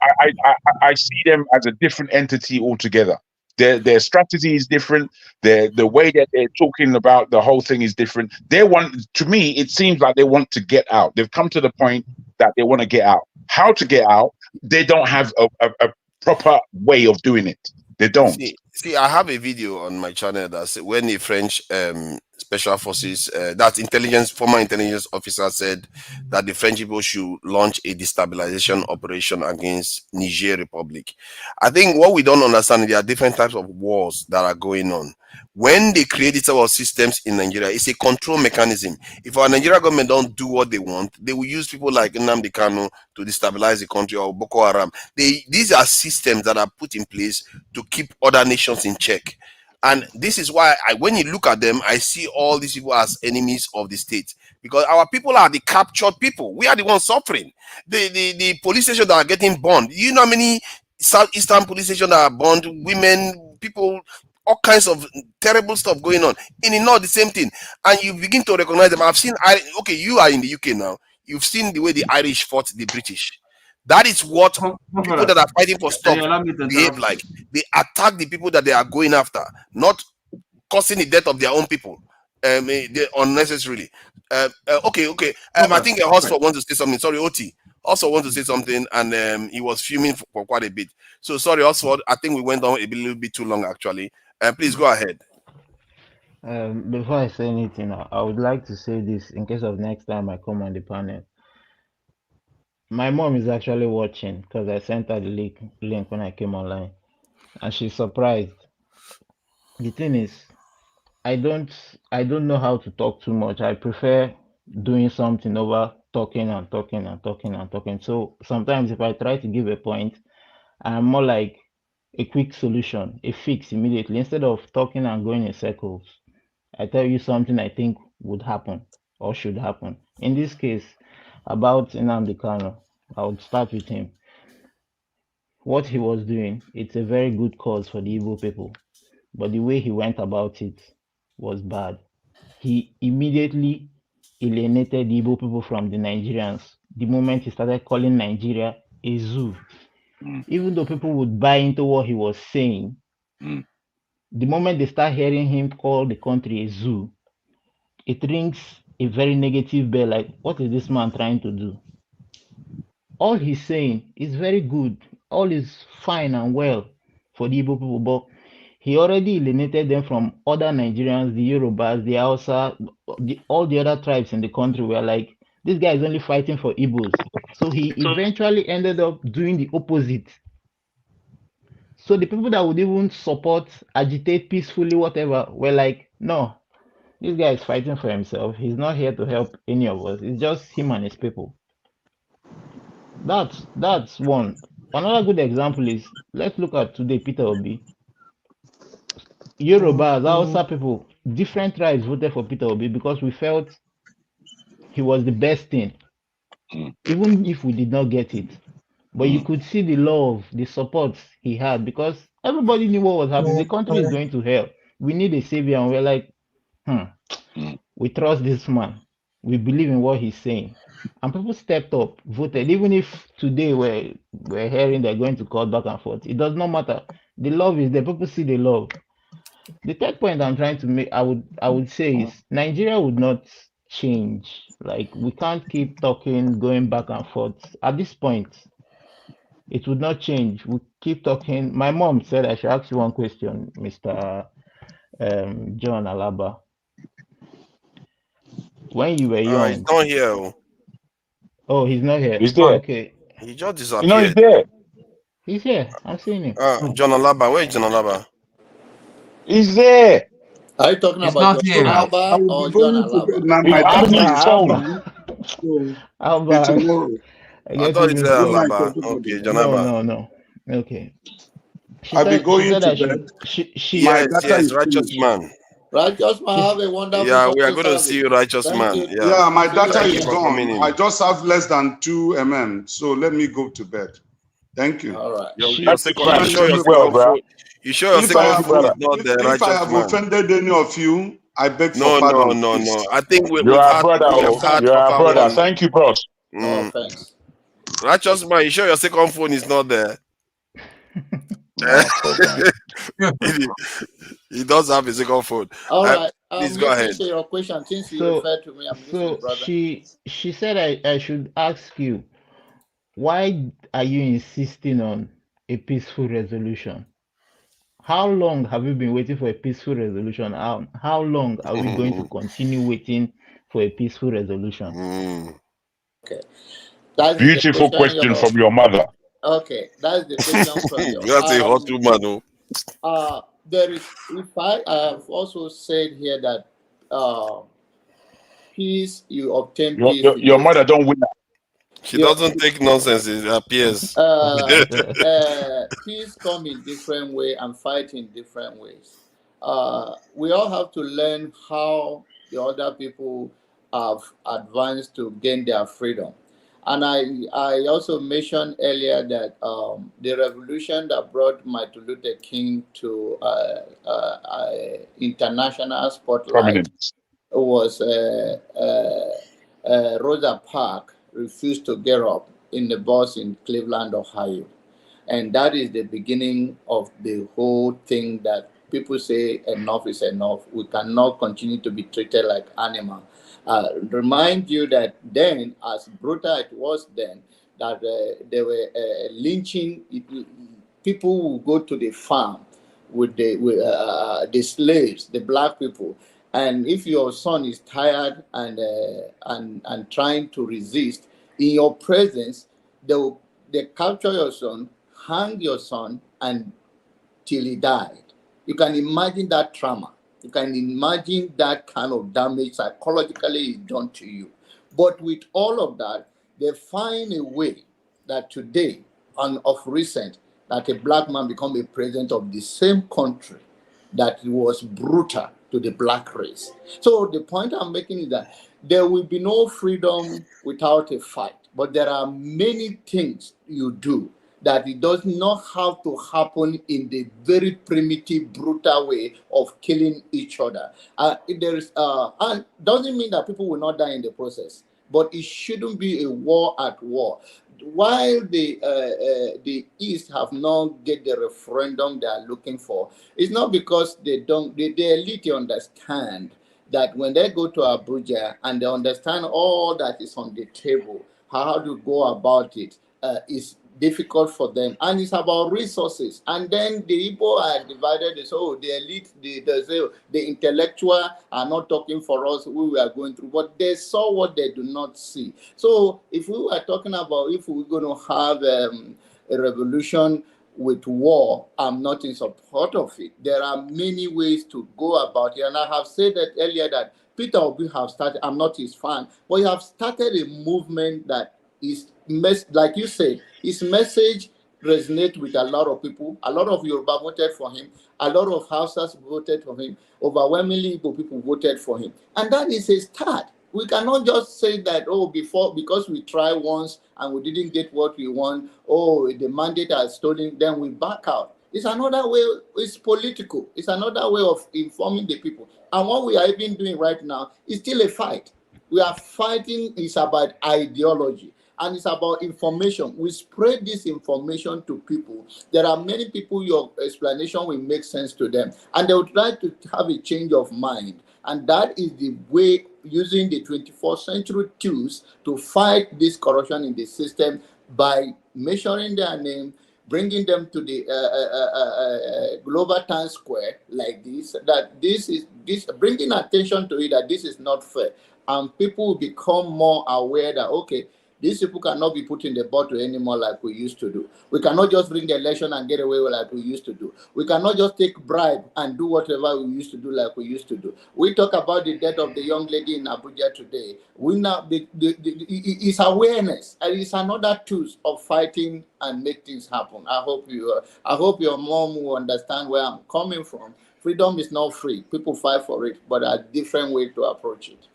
I see them as a different entity altogether. Their strategy is different. The way that they're talking about the whole thing is different. To me, it seems like they want to get out. They've come to the point that they want to get out. How to get out? They don't have a proper way of doing it. They don't. See, I have a video on my channel that's when the French special forces, that former intelligence officer said that the French people should launch a destabilization operation against Niger Republic. I think what we don't understand, there are different types of wars that are going on. When they create these type of systems in Nigeria, it's a control mechanism. If our Nigerian government don't do what they want, they will use people like Nnamdi Kanu to destabilize the country, or Boko Haram. These are systems that are put in place to keep other nations in check. And this is why when you look at them, I see all these people as enemies of the state, because our people are the captured people. We are the ones suffering. The police stations that are getting burned. You know how many Southeastern police stations that are burned? Women, people, all kinds of terrible stuff going on. In the north, the same thing. And you begin to recognize them. I've seen, you are in the UK now. You've seen the way the Irish fought the British. That is what people that are fighting for stuff behave like. They attack the people that they are going after, not causing the death of their own people unnecessarily. I think Hosford wants to say something. Sorry, Oti also wants to say something, and he was fuming for quite a bit. So sorry, Hosford. I think we went on a little bit too long, actually. Please go ahead. Before I say anything, I would like to say this in case of next time I come on the panel. My mom is actually watching because I sent her the link when I came online, and she's surprised. The thing is, I don't know how to talk too much. I prefer doing something over talking and talking and talking and talking. So sometimes if I try to give a point, I'm more like a quick solution, a fix immediately. Instead of talking and going in circles, I tell you something I think would happen or should happen. In this case, about Nnamdi Kanu, I would start with him. What he was doing, it's a very good cause for the Igbo people, but the way he went about it was bad. He immediately alienated the Igbo people from the Nigerians the moment he started calling Nigeria a zoo. Even though people would buy into what he was saying, the moment they start hearing him call the country a zoo, it rings a very negative bell, like, what is this man trying to do? All he's saying is very good. All is fine and well for the Igbo people, but he already alienated them from other Nigerians, the Yorubas, the Hausa, all the other tribes in the country were like, this guy is only fighting for Igbos. So he eventually ended up doing the opposite. So the people that would even support, agitate peacefully, whatever, were like, no, this guy is fighting for himself. He's not here to help any of us. It's just him and his people. That's one. Another good example is, let's look at today, Peter Obi. Yorubas, Hausa people, different tribes voted for Peter Obi because we felt he was the best thing, even if we did not get it. But you could see the love, the support he had, because everybody knew what was happening. The country is going to hell. We need a savior, and we're like, we trust this man. We believe in what he's saying. And people stepped up, voted. Even if today we're hearing they're going to call back and forth, it does not matter. The love is there. People see the love. The third point I'm trying to make, I would say, is Nigeria would not change. Like, we can't keep talking, going back and forth. At this point, it would not change. We keep talking. My mom said I should ask you one question, Mr. John Alaba. When you were young, he's not here. Oh, he's not here. He's there. Okay. He just disappeared. You know he's there. He's here. I'm seeing him. John Alaba. Where is John Alaba? He's there. Are you talking about John Alaba or John Alaba? I thought it's Alaba. Okay, John Alaba. No. Okay. I'll be going to bed. Yes, righteous man. Righteous man, have a wonderful. Yeah, we are going to see you, righteous man. Yeah, my data is gone. I just have less than 2 mm, so let me go to bed. Thank you. All right. You sure your second phone is not the righteous man? If I have offended any of you, I beg for pardon. No. I think you're a brother. You're a brother. Thank you, bros. Oh, thanks. Righteous man, you sure your second phone is not there? No problem. He does have a second phone. All right. Please go ahead. To your question, since you So, referred to me, I'm listening, brother. she said I should ask you, why are you insisting on a peaceful resolution? How long have you been waiting for a peaceful resolution? How long are we going to continue waiting for a peaceful resolution? Okay. That's Beautiful question from your mother. Okay, that's the question from your. That's a hot woman, there is. If I have also said here that peace, you obtain peace. Your mother don't win. She doesn't take nonsense. It appears. Peace come in different way and fight in different ways. We all have to learn how the other people have advanced to gain their freedom. And I also mentioned earlier that the revolution that brought Martin Luther King to international spotlight was Rosa Parks refused to get up in the bus in Cleveland, Ohio. And that is the beginning of the whole thing that people say enough is enough. We cannot continue to be treated like animals. Remind you that then, as brutal it was then, that they were lynching people who go to the farm with the slaves, the black people. And if your son is tired and trying to resist, in your presence, they capture your son, hang your son, and till he died. You can imagine that trauma. You can imagine that kind of damage psychologically is done to you. But with all of that, they find a way that today, and of recent, that a black man become a president of the same country that was brutal to the black race. So the point I'm making is that there will be no freedom without a fight. But there are many things you do that it does not have to happen in the very primitive, brutal way of killing each other. And doesn't mean that people will not die in the process, but it shouldn't be a war at war. While the East have not get the referendum they are looking for, it's not because the elite understand that when they go to Abuja and they understand all that is on the table, how to go about it is difficult for them, and it's about resources. And then the Igbo are divided. They say, oh, the elite, the intellectual are not talking for us. We are going through, but they saw what they do not see. So if we were talking about if we're going to have a revolution with war, I'm not in support of it. There are many ways to go about it, and I have said that earlier that Peter Obi have started. I'm not his fan, but he have started a movement that is, like you said, his message resonates with a lot of people. A lot of Yoruba voted for him. A lot of Hausas voted for him. Overwhelmingly, Igbo people voted for him. And that is a start. We cannot just say that, oh, because we tried once and we didn't get what we want, oh, the mandate has stolen, then we back out. It's another way, it's political. It's another way of informing the people. And what we are even doing right now is still a fight. We are fighting, it's about ideology. And it's about information. We spread this information to people. There are many people, your explanation will make sense to them. And they will try to have a change of mind. And that is the way, using the 21st century tools to fight this corruption in the system by measuring their name, bringing them to the global town square like this, that this bringing attention to it, that this is not fair. And people will become more aware that, okay, these people cannot be put in the bottle anymore like we used to do. We cannot just bring the election and get away with like we used to do. We cannot just take bribe and do whatever we used to do like we used to do. We talk about the death of the young lady in Abuja today. We now it's awareness, and it's another tool of fighting and make things happen. I hope your mom will understand where I'm coming from. Freedom is not free. People fight for it, but there are different ways to approach it.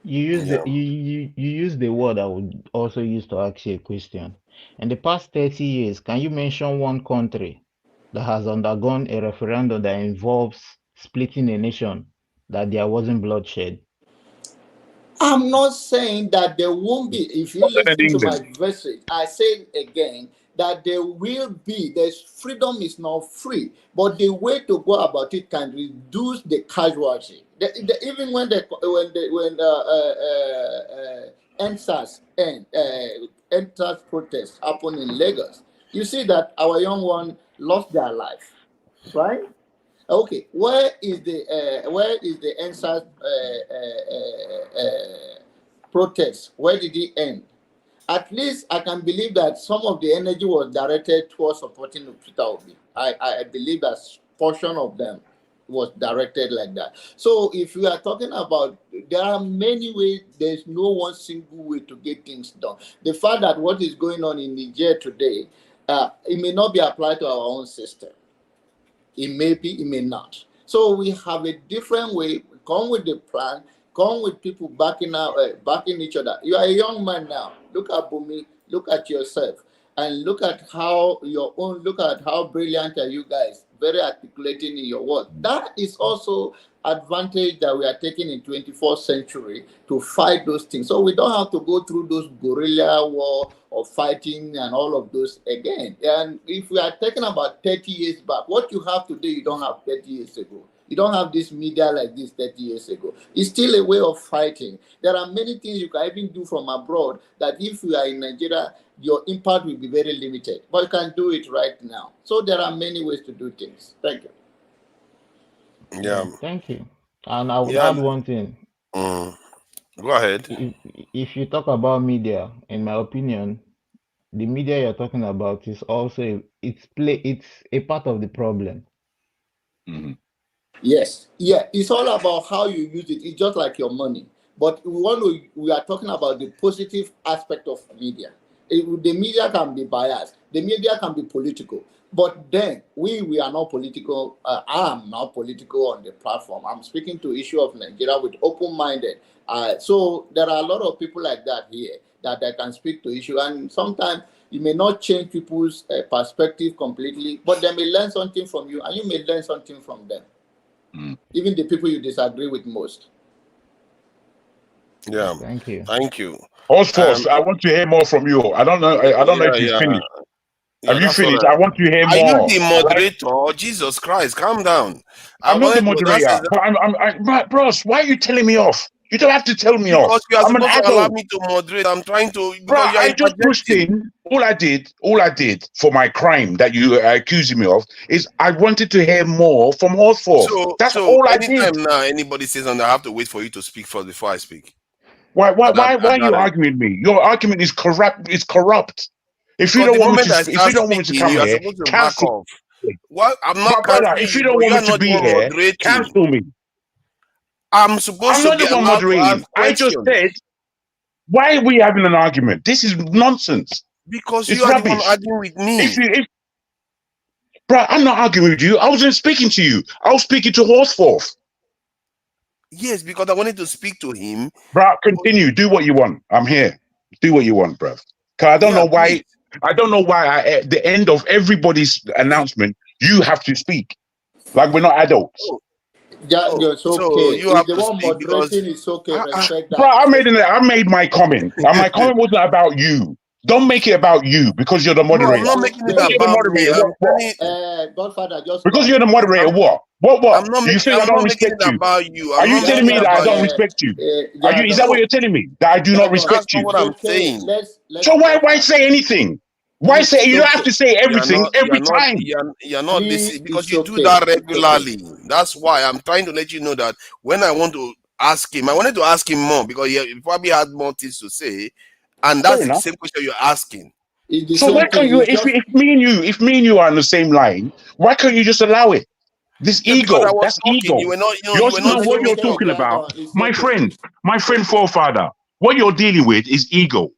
You use the word I would also use to ask you a question. In the past 30 years, can you mention one country that has undergone a referendum that involves splitting a nation, that there wasn't bloodshed? I'm not saying that there won't be. If you listen to my message, I say again, that there will be, there's freedom is not free, but the way to go about it can reduce the casualty. Even when NSAS protests happen in Lagos, you see that our young one lost their life, right? Okay, where is the NSAS protest? Where did it end? At least I can believe that some of the energy was directed towards supporting Peter Obi. I believe that portion of them was directed like that. So if we are talking about, there are many ways, there's no one single way to get things done. The fact that what is going on in Niger today, it may not be applied to our own system. It may be, it may not. So we have a different way. Come with the plan. Come with people backing each other. You are a young man now. Look at Bumi. Look at yourself, and look at how look at how brilliant are you guys. Very articulating in your work. That is also advantage that we are taking in 24th century to fight those things. So we don't have to go through those guerrilla war or fighting and all of those again. And if we are talking about 30 years back, what you have today, you don't have 30 years ago. You don't have this media like this 30 years ago. It's still a way of fighting. There are many things you can even do from abroad that if you are in Nigeria, your impact will be very limited. But you can do it right now. So there are many ways to do things. Thank you. Yeah. Thank you. And I would add one thing. Go ahead. If you talk about media, in my opinion, the media you're talking about is also it's a part of the problem. Yes, yeah, it's all about how you use it. It's just like your money. But we are talking about the positive aspect of media. The media can be biased. The media can be political. But then we are not political. I am not political on the platform. I'm speaking to issue of Nigeria with open-minded. So there are a lot of people like that here that can speak to issue. And sometimes you may not change people's perspective completely, but they may learn something from you, and you may learn something from them. Even the people you disagree with most. Yeah. Thank you. Thank you. Osforce, I want to hear more from you. I don't know if you finished. Have you finished? I want to hear more. Are you the moderator? Jesus Christ, calm down. I'm not the moderator. But bros, why are you telling me off? You don't have to tell me off. Because you are I'm an supposed to allow adult. me to moderate. I'm trying to. Bro, I just pushed in. All I did for my crime that you are accusing me of is I wanted to hear more from Osforce. That's all I did. Anytime now anybody says something, I have to wait for you to speak first before I speak. Why are you arguing with me? Your argument is corrupt. It's corrupt. If you don't want me to come here, cancel. Well, I'm not brother, if you don't want me to be here, cancel me. I'm supposed to be allowed to ask questions. I just said, why are we having an argument? This is nonsense. Because you are the one arguing with me. Bro, I'm not arguing with you. I wasn't speaking to you. I was speaking to Horsforth. Yes, because I wanted to speak to him. Bro, continue. Do what you want. I'm here. Do what you want, bro. Because I don't know why. Please. I don't know why at the end of everybody's announcement, you have to speak. Like we're not adults. It's okay. So you have the to one speak moderating is okay. Respect that. Bro, I made my comment. And my comment wasn't about you. Don't make it about you because you're the moderator. No, I'm not making it about me. Godfather, just because you're the moderator. What? I'm not making it about you. Are you telling me that I don't respect you? Is that what you're telling me? That I do not respect you? That's not what I'm saying. So why say anything? Why say you don't have to say everything every time? You're not listening because you do that regularly. That's why I'm trying to let you know that when I want to ask him, I wanted to ask him more because he probably had more things to say, and that's the same question you're asking. So why can't you? If me and you are on the same line, why can't you just allow it? This ego, that's ego. You're not what you're talking about, my friend forefather. What you're dealing with is ego.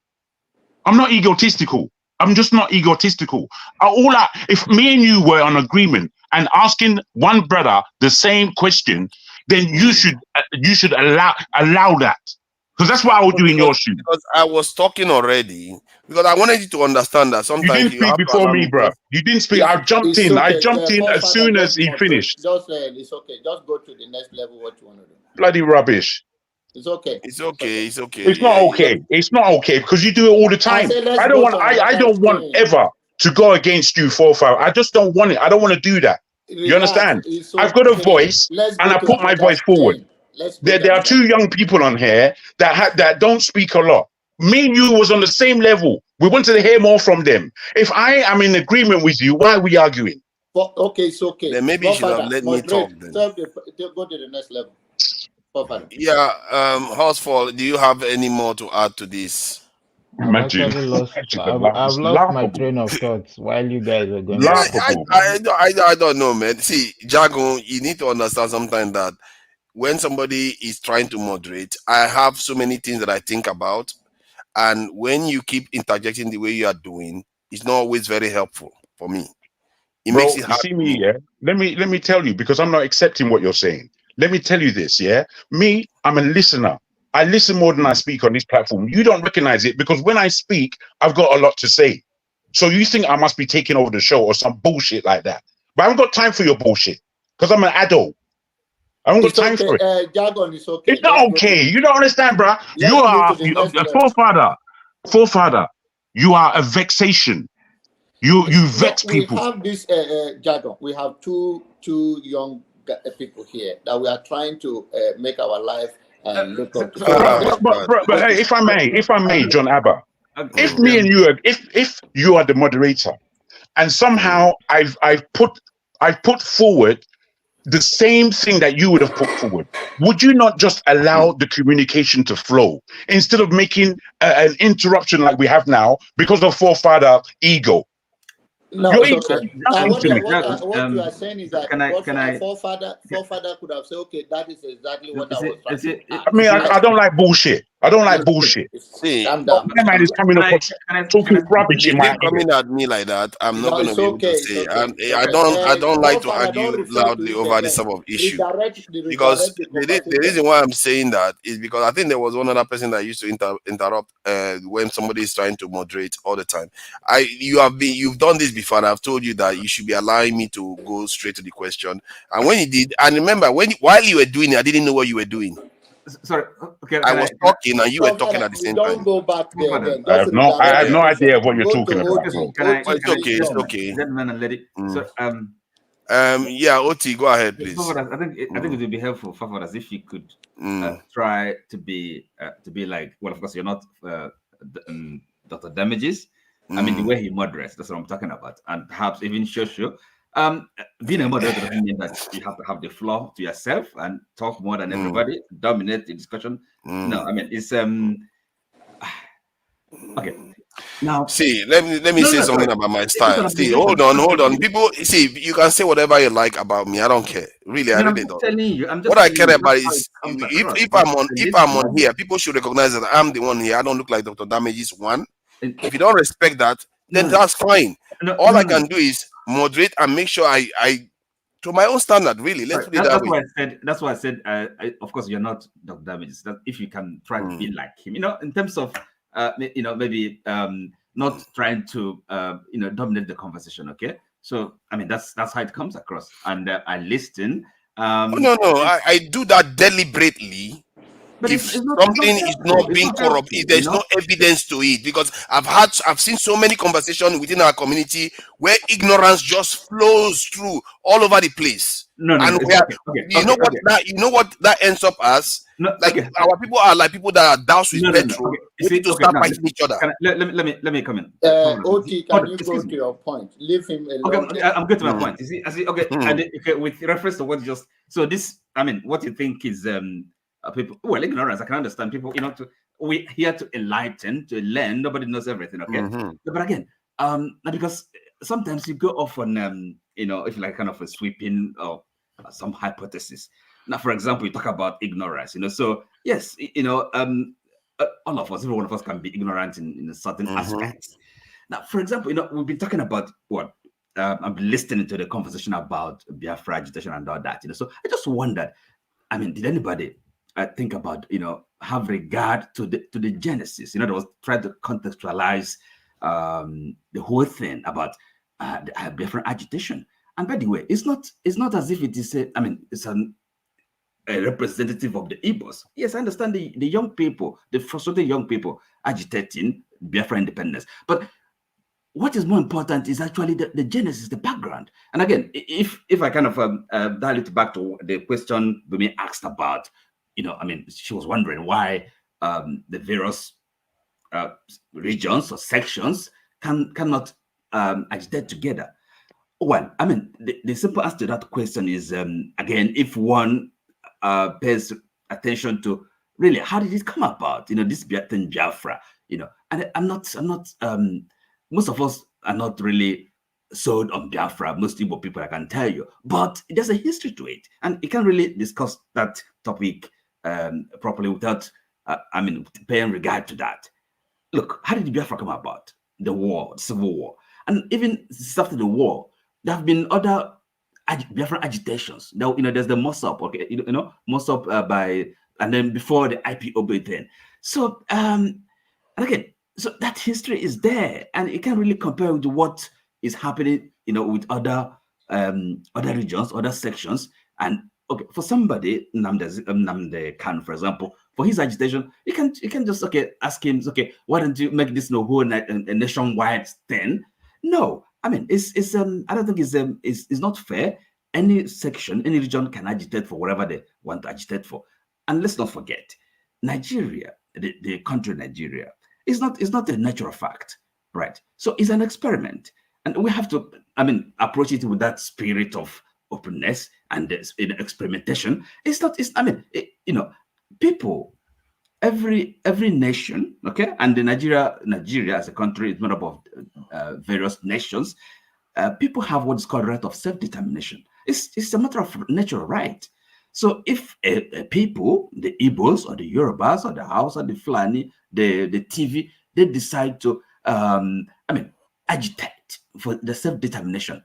I'm not egotistical. I'm just not egotistical. If me and you were on agreement and asking one brother the same question, then you should allow that. Because that's what I would do in your shoes. Because I was talking already. Because I wanted you to understand that sometimes you didn't speak before me, bro. You didn't speak. I jumped in. I jumped in as soon as he finished. It's okay. Just go to the next level. What you want to do? Bloody rubbish. It's okay. It's okay. It's okay. It's not okay. It's not okay because you do it all the time. I don't want ever to go against you 4-5. I just don't want it. I don't want to do that. You understand? I've got a voice and I put my voice forward. There are two young people on here that don't speak a lot. Me and you was on the same level. We wanted to hear more from them. If I am in agreement with you, why are we arguing? But okay, it's okay. Then maybe you should have let me talk then. Go to the next level. Yeah, Housefall, do you have any more to add to this? I've lost my train of thoughts while you guys are going. I don't know, man. See, Jago, you need to understand sometimes that when somebody is trying to moderate, I have so many things that I think about, and when you keep interjecting the way you are doing, it's not always very helpful for me. It Bro, makes it hard. You see me, yeah? Let me tell you, because I'm not accepting what you're saying. Let me tell you this, yeah? Me, I'm a listener. I listen more than I speak on this platform. You don't recognize it because when I speak, I've got a lot to say. So you think I must be taking over the show or some bullshit like that. But I haven't got time for your bullshit because I'm an adult. I haven't got time for it. Jargon is okay. It's not okay. You don't understand, bruh. You are a forefather. You are a vexation. You vex people. We have this jargon. We have two young people here that we are trying to make our life look up to. But hey, if I may, John Abba, if me and you, if you are the moderator, and somehow I've put forward the same thing that you would have put forward, would you not just allow the communication to flow instead of making an interruption like we have now because of forefather ego? No, it's okay. What you are saying is that forefather could have said, okay, that is exactly what I was trying to ask. I mean, I don't like bullshit. I don't like bullshit. Calm down. My man is coming up talking rubbish in my ear. Coming at me like that, I'm not going to be able to say. I don't like to argue loudly over this type of issue. Because the reason why I'm saying that is because I think there was one other person that used to interrupt when somebody is trying to moderate all the time. You've done this before, and I've told you that you should be allowing me to go straight to the question. And when you did, and remember, while you were doing it, I didn't know what you were doing. Sorry, okay. I was talking and you were talking at the same time. Don't go back there. I have no idea what you're talking about. It's okay. Gentlemen and lady. So, yeah, Oti, go ahead, please. I think it would be helpful for us if you could try to be like, well, of course, you're not Dr. Damages. I mean, the way he moderates, that's what I'm talking about, and perhaps even Shosho. Being a moderator doesn't mean that you have to have the floor to yourself and talk more than everybody, dominate the discussion. No, I mean it's okay. Now, see, let me say something about my style. See, hold on. People, see, you can say whatever you like about me. I don't care. Really, I really don't. What I care about is if I'm on here, people should recognize that I'm the one here. I don't look like Dr. Damages one. If you don't respect that, then that's fine. All I can do is moderate and make sure I to my own standard, really. Let's put it that way. That's why I said, of course, you're not Dr. Damages. That if you can try to be like him, in terms of, maybe not trying to, dominate the conversation. Okay, so I mean that's how it comes across, and I listen. No, I do that deliberately. But if something is not being corrupted, there's no evidence to it, because I've seen so many conversations within our community where ignorance just flows through all over the place. You know what that ends up as? Our people are like people that are doused with petrol. We need to start fighting each other. Let me come in. Oti, can you go to your point? Leave him alone. Okay, I'm getting to my point. You see, okay, with reference to what you just this, I mean, what you think is people, well, ignorance, I can understand people, we're here to enlighten, to learn. Nobody knows everything, okay? But again, because sometimes you go off on, if you like, kind of a sweeping or some hypothesis. Now, for example, you talk about ignorance, so yes, all of us, every one of us can be ignorant in certain aspects. Now, for example, we've been talking about what? I'm listening to the conversation about Biafra agitation and all that, so I just wondered, I mean, did anybody think about, have regard to the genesis, in other words, try to contextualize the whole thing about the different agitation. And by the way, it's not as if it is it's a representative of the Igbos. Yes, I understand the young people, the frustrated young people agitating Biafra independence, but what is more important is actually the genesis, the background. And again, if I kind of dial it back to the question Bumi asked about, I mean, she was wondering why the various regions or sections cannot agitate together. Well, I mean, the simple answer to that question is, again, if one pays attention to really how did it come about, this thing Biafra, and I'm not, most of us are not really sold on Biafra, most Igbo people, I can tell you, but there's a history to it, and you can't really discuss that topic properly without, paying regard to that. Look, how did Biafra come about? The war, the civil war, and even after the war, there have been other Biafran agitations. Now, there's the Mossop, okay, Mossop by, and then before the IPOB then. So, and again, so that history is there, and it can't really compare with what is happening, with other regions, other sections. And okay, for somebody, Nnamdi Kanu, for example, for his agitation, you can just ask him, okay, why don't you make this whole a nationwide thing? No, I mean, I don't think it's not fair. Any section, any region can agitate for whatever they want to agitate for. And let's not forget, Nigeria, the country Nigeria, is not a natural fact, right? So it's an experiment, and we have to, approach it with that spirit of openness and experimentation. People, every nation, okay, and the Nigeria as a country is made up of various nations. People have what is called right of self-determination. It's a matter of natural right. So if people, the Igbos or the Yorubas or the Hausa, the Fulani, the TV, they decide to, agitate for the self-determination,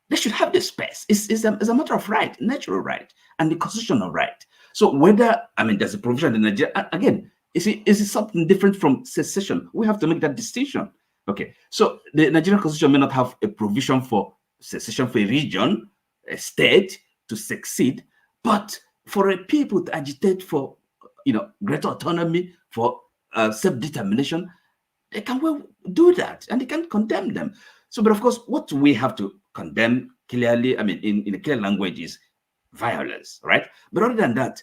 they should have the space. It's a matter of right, natural right, and the constitutional right. So whether, there's a provision in Nigeria, again, is it something different from secession? We have to make that distinction. Okay, so the Nigerian constitution may not have a provision for secession for a region, a state to succeed, but for a people to agitate for, greater autonomy, for self-determination, they can well do that, and they can condemn them. So, but of course, what we have to condemn clearly, in a clear language, is violence, right? But other than that,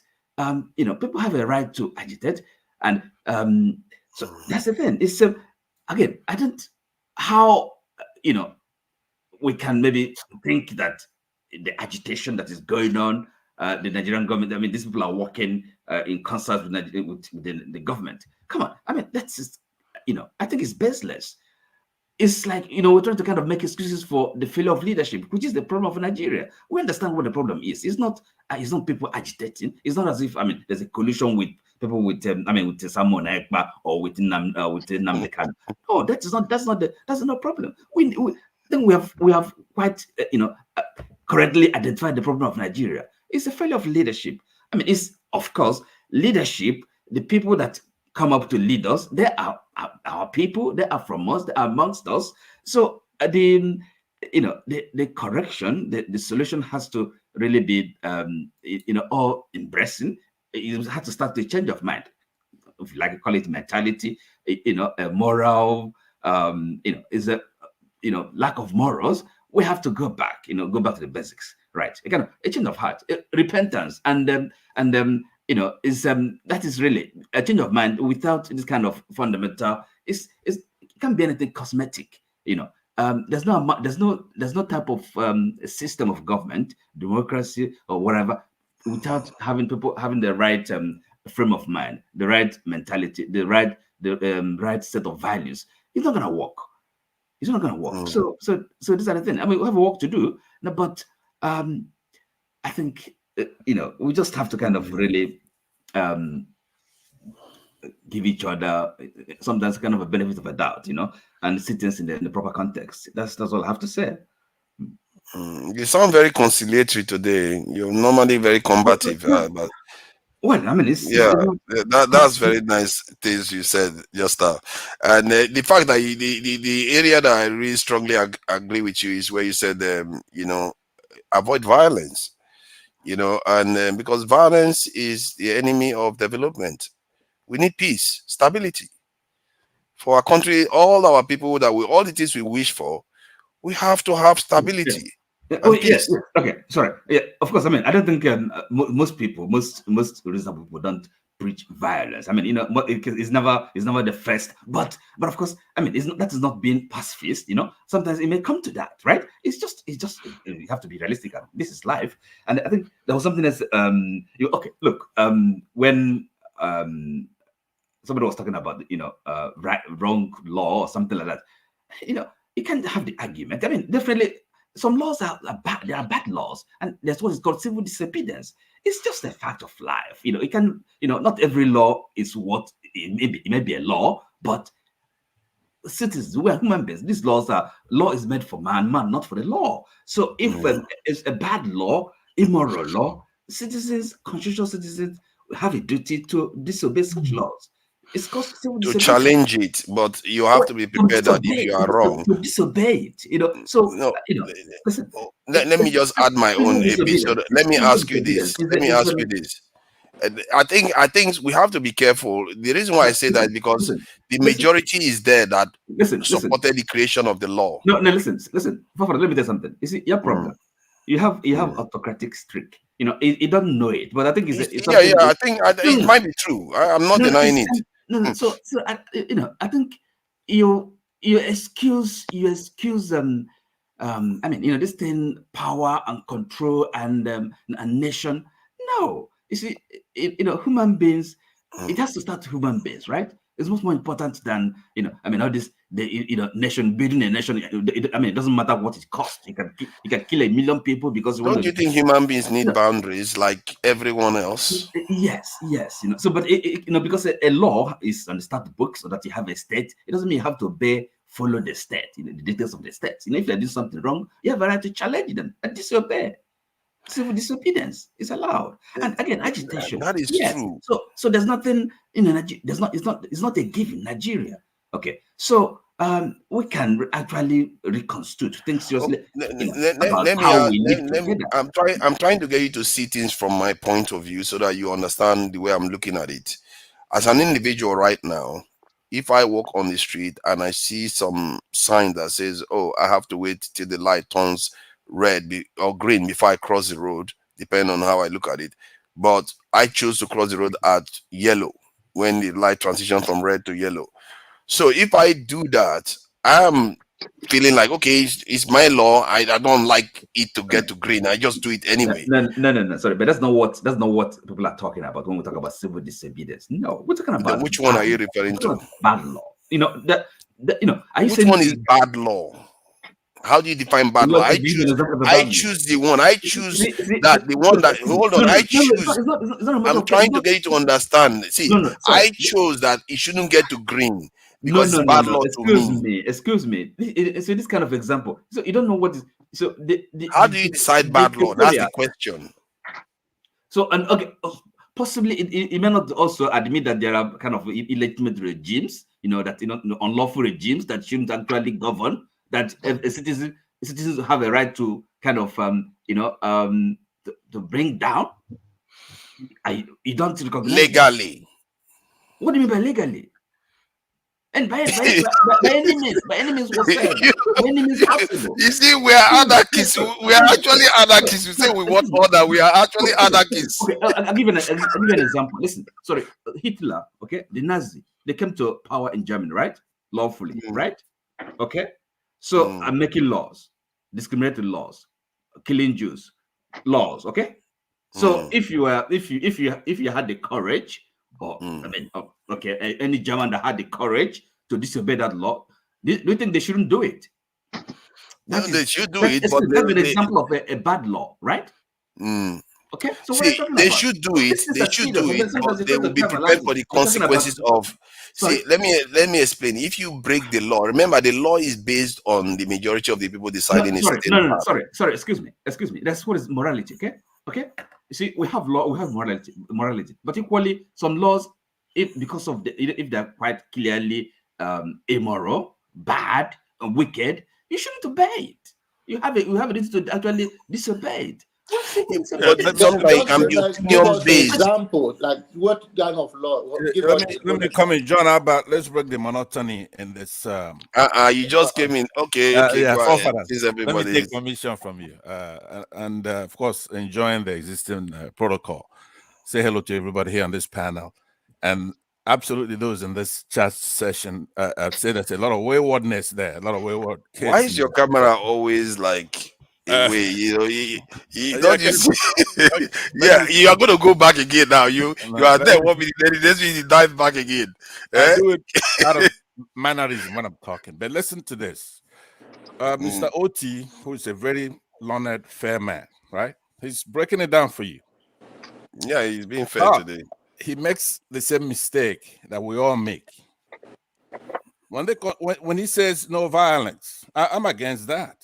people have a right to agitate, and so that's the thing. It's again, I don't how we can maybe think that the agitation that is going on, the Nigerian government, these people are working in concert with the government. Come on, that's just, I think it's baseless. It's like, we're trying to kind of make excuses for the failure of leadership, which is the problem of Nigeria. We understand what the problem is. It's not people agitating. It's not as if, there's a collusion with people with Samuel Ekpa or with Nnamdi Kanu. No, that's not the problem. We think we have quite, correctly identified the problem of Nigeria. It's a failure of leadership. It's, of course, leadership, the people that come up to lead us, they are our people, they are from us, they are amongst us. So the correction, the solution has to really be all embracing. You have to start to change of mind, if you like to call it mentality, a moral, is a lack of morals. We have to go back to the basics, right? Again, a change of heart, repentance, and that is really a change of mind without this kind of fundamental. It can't be anything cosmetic. There's no type of system of government, democracy or whatever, without having people having the right frame of mind, the right mentality, the right set of values. It's not gonna work. It's not gonna work. So these are the things. We have a work to do, but I think we just have to kind of really give each other sometimes kind of a benefit of a doubt, and see things in the proper context. That's all I have to say. You sound very conciliatory today. You're normally very combative, but well, that's very nice things you said just now. And the fact that the area that I really strongly agree with you is where you said, avoid violence, and because violence is the enemy of development. We need peace, stability. for our country, all our people that all the things we wish for, we have to have stability. And peace. Okay, sorry. Yeah, of course. I mean, I don't think most people, most reasonable people, don't preach violence. I mean, you know, it's never the first. But of course, I mean, that is not being pacifist. You know, sometimes it may come to that, right? It's just you have to be realistic. This is life, and I think there was something else. Okay, look, when somebody was talking about wrong law or something like that, you know, you can't have the argument. I mean, definitely. Some laws are bad. There are bad laws, and that's what is called civil disobedience. It's just a fact of life. You know, it can. You know, not every law is what it may be a law, but citizens, we are human beings. These law is made for man, not for the law. So if it's a bad law, immoral law, constitutional citizens have a duty to disobey such laws. It's called civil to challenge it, but you have to be prepared that if you are wrong, to disobey it. You know, so listen, let me just add my own episode. Let me ask you this. I think we have to be careful. The reason why I say that is because the majority is there that supported the creation of the law. No, listen. Let me tell you something. You see, your problem. You have autocratic streak. You know, it doesn't know it, but I think it's I think it might be true. I'm not denying it. No. So you know, I think you excuse I mean, you know, this thing, power and control and nation. No, you see, you know, human beings. It has to start with human beings, right? It's much more important than, you know, I mean, all this, nation, building a nation. I mean, it doesn't matter what it costs. You can kill 1 million people because. Don't you think human beings need boundaries like everyone else? Yes. You know, so but you know, because a law is on the start book, so that you have a state, it doesn't mean you have to follow the state. You know, the details of the state. You know, if they do something wrong, you have a right to challenge them and disobey. Civil disobedience is allowed, and again, agitation. That is true. So there's nothing in Nigeria. It's not a given Nigeria. Okay, so we can actually reconstitute things seriously. I'm trying to get you to see things from my point of view so that you understand the way I'm looking at it. As an individual right now, if I walk on the street and I see some sign that says, "Oh, I have to wait till the light turns red or green before I cross the road," depending on how I look at it, but I choose to cross the road at yellow when the light transitions from red to yellow. So if I do that, I'm feeling like, okay, it's my law. I don't like it to get to green. I just do it anyway. No. Sorry, but that's not what people are talking about when we talk about civil disobedience. No, we're talking about which one are you referring to? Bad law. You know you know. Which one is bad law? How do you define bad law? I choose the one. I choose the one that. Hold on. I choose. I'm trying to get you to understand. See, I chose that it shouldn't get to green because it's bad law to me. Excuse me. So this kind of example. So you don't know what is. So how do you decide bad law? That's the question. So possibly it may not also admit that there are kind of illegitimate regimes. You know that unlawful regimes that shouldn't actually govern. That citizens have a right to kind of to bring down. You don't recognize legally. What do you mean by legally? And by any means whatsoever. By any means possible. You see, we are anarchists. We are actually anarchists. We say we want order. We are actually anarchists. Okay, I'll give you an example. Listen, sorry, Hitler. Okay, the Nazi. They came to power in Germany, right? Lawfully, right? Okay. So I'm making laws, discriminatory laws, killing Jews, laws. Okay. So if you had the courage, or any German that had the courage to disobey that law, do you think they shouldn't do it? They should do it, but that's an example of a bad law, right? Okay, so see, they should do it. They should do it, but they will be prepared for the consequences of. See, let me explain. If you break the law, remember the law is based on the majority of the people deciding. Sorry. Excuse me. That's what is morality. Okay. You see, we have law, we have morality, but equally some laws, if they're quite clearly immoral, bad, and wicked, you shouldn't obey it. You have a duty to actually disobey it. But sometimes it can be opinion-based. Example, like what kind of law? Let me come in, John Albert. Let's break the monotony in this. You just came in. Okay, yeah, go ahead. Please, let me take permission from you. And of course, enjoying the existing protocol. Say hello to everybody here on this panel. And absolutely those in this chat session, I'd say there's a lot of waywardness there, a lot of wayward kids. Why is your camera always like away? You know, you don't use. Yeah, you are going to go back again now. You are there 1 minute, then next minute you dive back again. I do it out of mannerism when I'm talking. But listen to this. Mr. Oti, who is a very learned, fair man, right? He's breaking it down for you. Yeah, he's being fair today. He makes the same mistake that we all make. When he says no violence, I'm against that.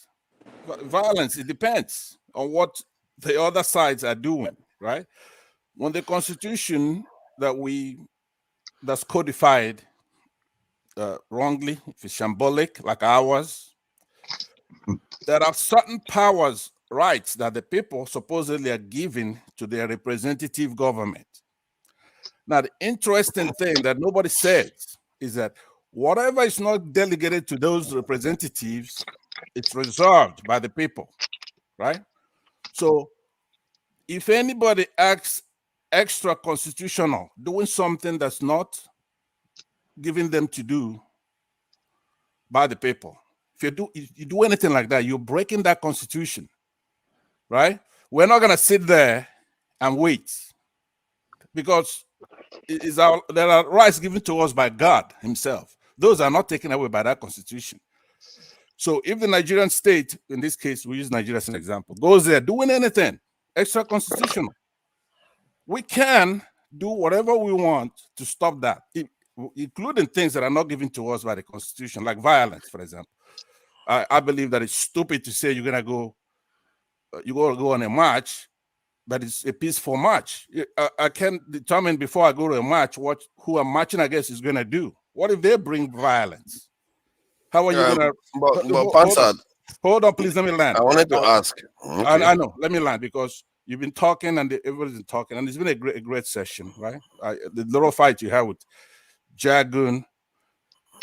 Violence, it depends on what the other sides are doing, right? When the constitution that's codified wrongly, if it's shambolic, like ours, there are certain powers, rights that the people supposedly are giving to their representative government. Now, the interesting thing that nobody says is that whatever is not delegated to those representatives, it's reserved by the people, right? So if anybody acts extra constitutional, doing something that's not given them to do by the people, if you do anything like that, you're breaking that constitution, right? We're not going to sit there and wait, because there are rights given to us by God himself. Those are not taken away by that constitution. So if the Nigerian state, in this case, we use Nigeria as an example, goes there doing anything extra constitutional, we can do whatever we want to stop that, including things that are not given to us by the constitution, like violence, for example. I believe that it's stupid to say you're going to go on a march, but it's a peaceful march. I can determine before I go to a march who I'm marching against is going to do. What if they bring violence? How are you going to? Hold on, please. Let me land. I wanted to ask. Okay. I know. Let me land, because you've been talking and everybody's been talking, and it's been a great session, right? The little fight you had with Jagun,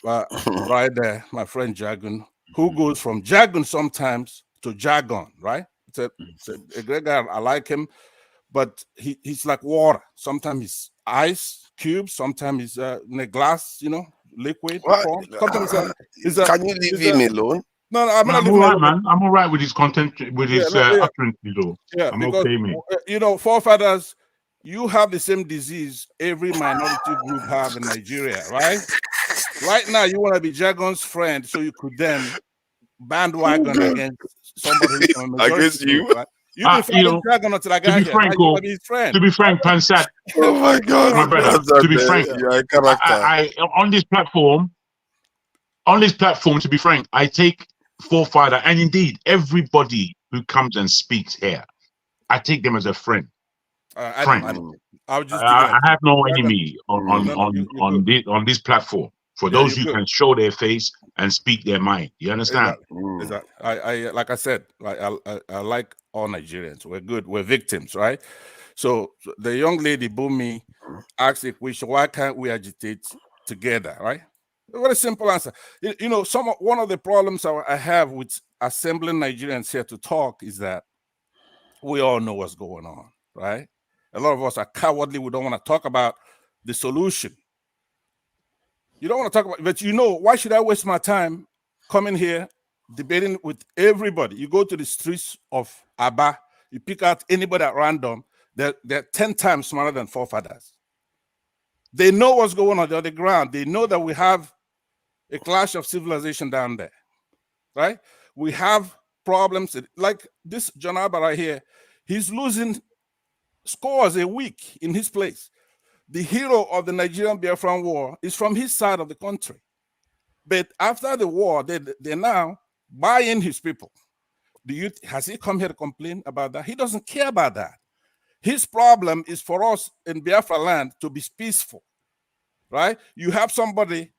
right there, my friend Jagun, who goes from Jagun sometimes to Jagon, right? It's a great guy. I like him, but he's like water. Sometimes he's ice cubes, sometimes he's in a glass, liquid. Can you leave him alone? No, I'm not. I'm all right, man. I'm all right with his content, with his utterances, though. Yeah, I'm because, okay, man. Forefathers, you have the same disease every minority group have in Nigeria, right? Right now, you want to be Jagon's friend, so you could then bandwagon against somebody from a majority against you. Group, right? You've been fighting Jagon until I got here. To be frank, Pansat. Oh my God, my brother. To be frank, I on this platform, to be frank, I take forefather, and indeed everybody who comes and speaks here, I take them as a friend. I have no enemy on this platform. For those who can show their face and speak their mind, you understand? Exactly. I like I said, I like all Nigerians. We're good. We're victims, right? So the young lady Bumi asked a question: why can't we agitate together? Right? A very simple answer. One of the problems I have with assembling Nigerians here to talk is that we all know what's going on, right? A lot of us are cowardly. We don't want to talk about the solution. You don't want to talk about, but why should I waste my time coming here debating with everybody? You go to the streets of Aba, you pick out anybody at random, they're 10 times smarter than forefathers. They know what's going on the ground. They know that we have a clash of civilization down there, right? We have problems like this John Abba right here. He's losing scores a week in his place. The hero of the Nigerian Biafran War is from his side of the country. But after the war, they now buy in his people. Has he come here to complain about that? He doesn't care about that. His problem is for us in Biafra land to be peaceful, right? You have somebody,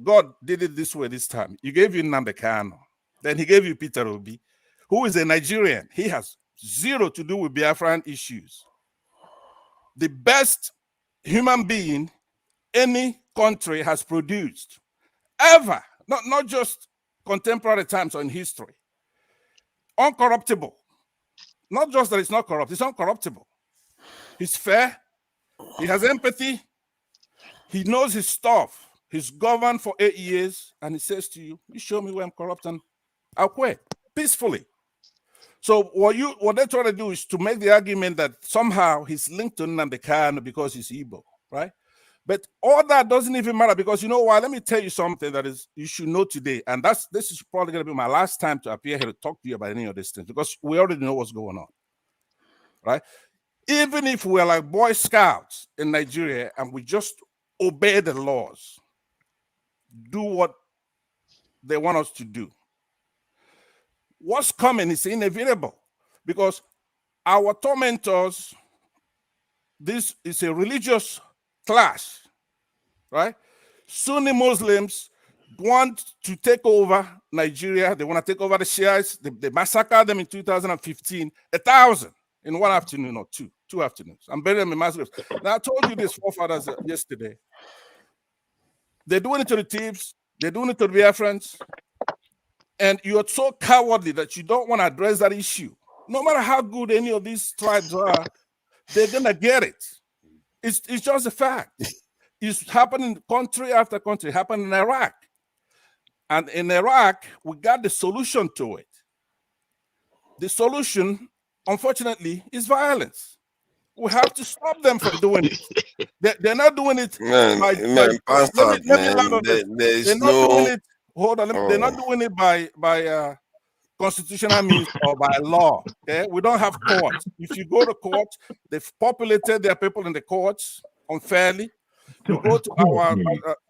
God did it this way this time. He gave you Nnamdi Kanu. Then he gave you Peter Obi, who is a Nigerian. He has zero to do with Biafran issues. The best human being any country has produced ever, not just contemporary times or in history. Uncorruptible. Not just that it's not corrupt, it's uncorruptible. He's fair, he has empathy, he knows his stuff. He's governed for 8 years, and he says to you, you show me where I'm corrupt and I'll quit peacefully. So what they try to do is to make the argument that somehow he's linked to Nnamdi Kanu because he's Igbo, right? But all that doesn't even matter, because you know why? Let me tell you something that is you should know today, and this is probably going to be my last time to appear here to talk to you about any of these things, because we already know what's going on, right? Even if we're like Boy Scouts in Nigeria and we just obey the laws, do what they want us to do, what's coming is inevitable, because our tormentors, this is a religious clash, right? Sunni Muslims want to take over Nigeria. They want to take over the Shiites. They massacred them in 2015, 1,000 in one afternoon or two afternoons. I'm burying them in mass graves. Now, I told you this forefathers yesterday. They're doing it to the thieves. They're doing it to the Biafrans. And you're so cowardly that you don't want to address that issue. No matter how good any of these tribes are, they're going to get it. It's just a fact. It's happening country after country. It happened in Iraq. And in Iraq, we got the solution to it. The solution, unfortunately, is violence. We have to stop them from doing it. They're not doing it. They're not doing it. Hold on. They're not doing it by constitutional means or by law. Okay, we don't have courts. If you go to court, they've populated their people in the courts unfairly. You go to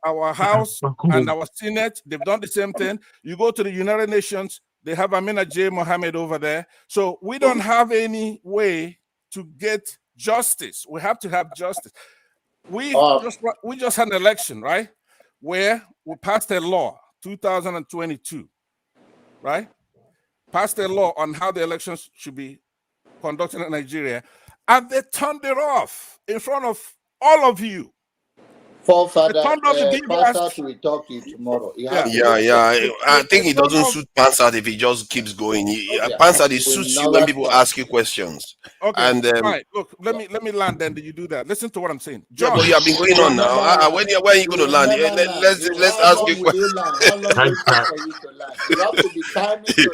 our House and our Senate, they've done the same thing. You go to the United Nations, they have Amina J. Mohammed over there. So we don't have any way to get justice. We have to have justice. We just had an election, right? Where we passed a law, 2022, right? Passed a law on how the elections should be conducted in Nigeria, and they turned it off in front of all of you. Pastor, we talk to you tomorrow. I think it doesn't suit Pansat if he just keeps going. Pansat, it suits you when people ask you questions. Okay, and right. Look, let me land. Then you do that. Listen to what I'm saying, John. Yeah, but you have been going on now. When are you going to land? Let's ask you questions. How long will it take for you to land? You have to be timing to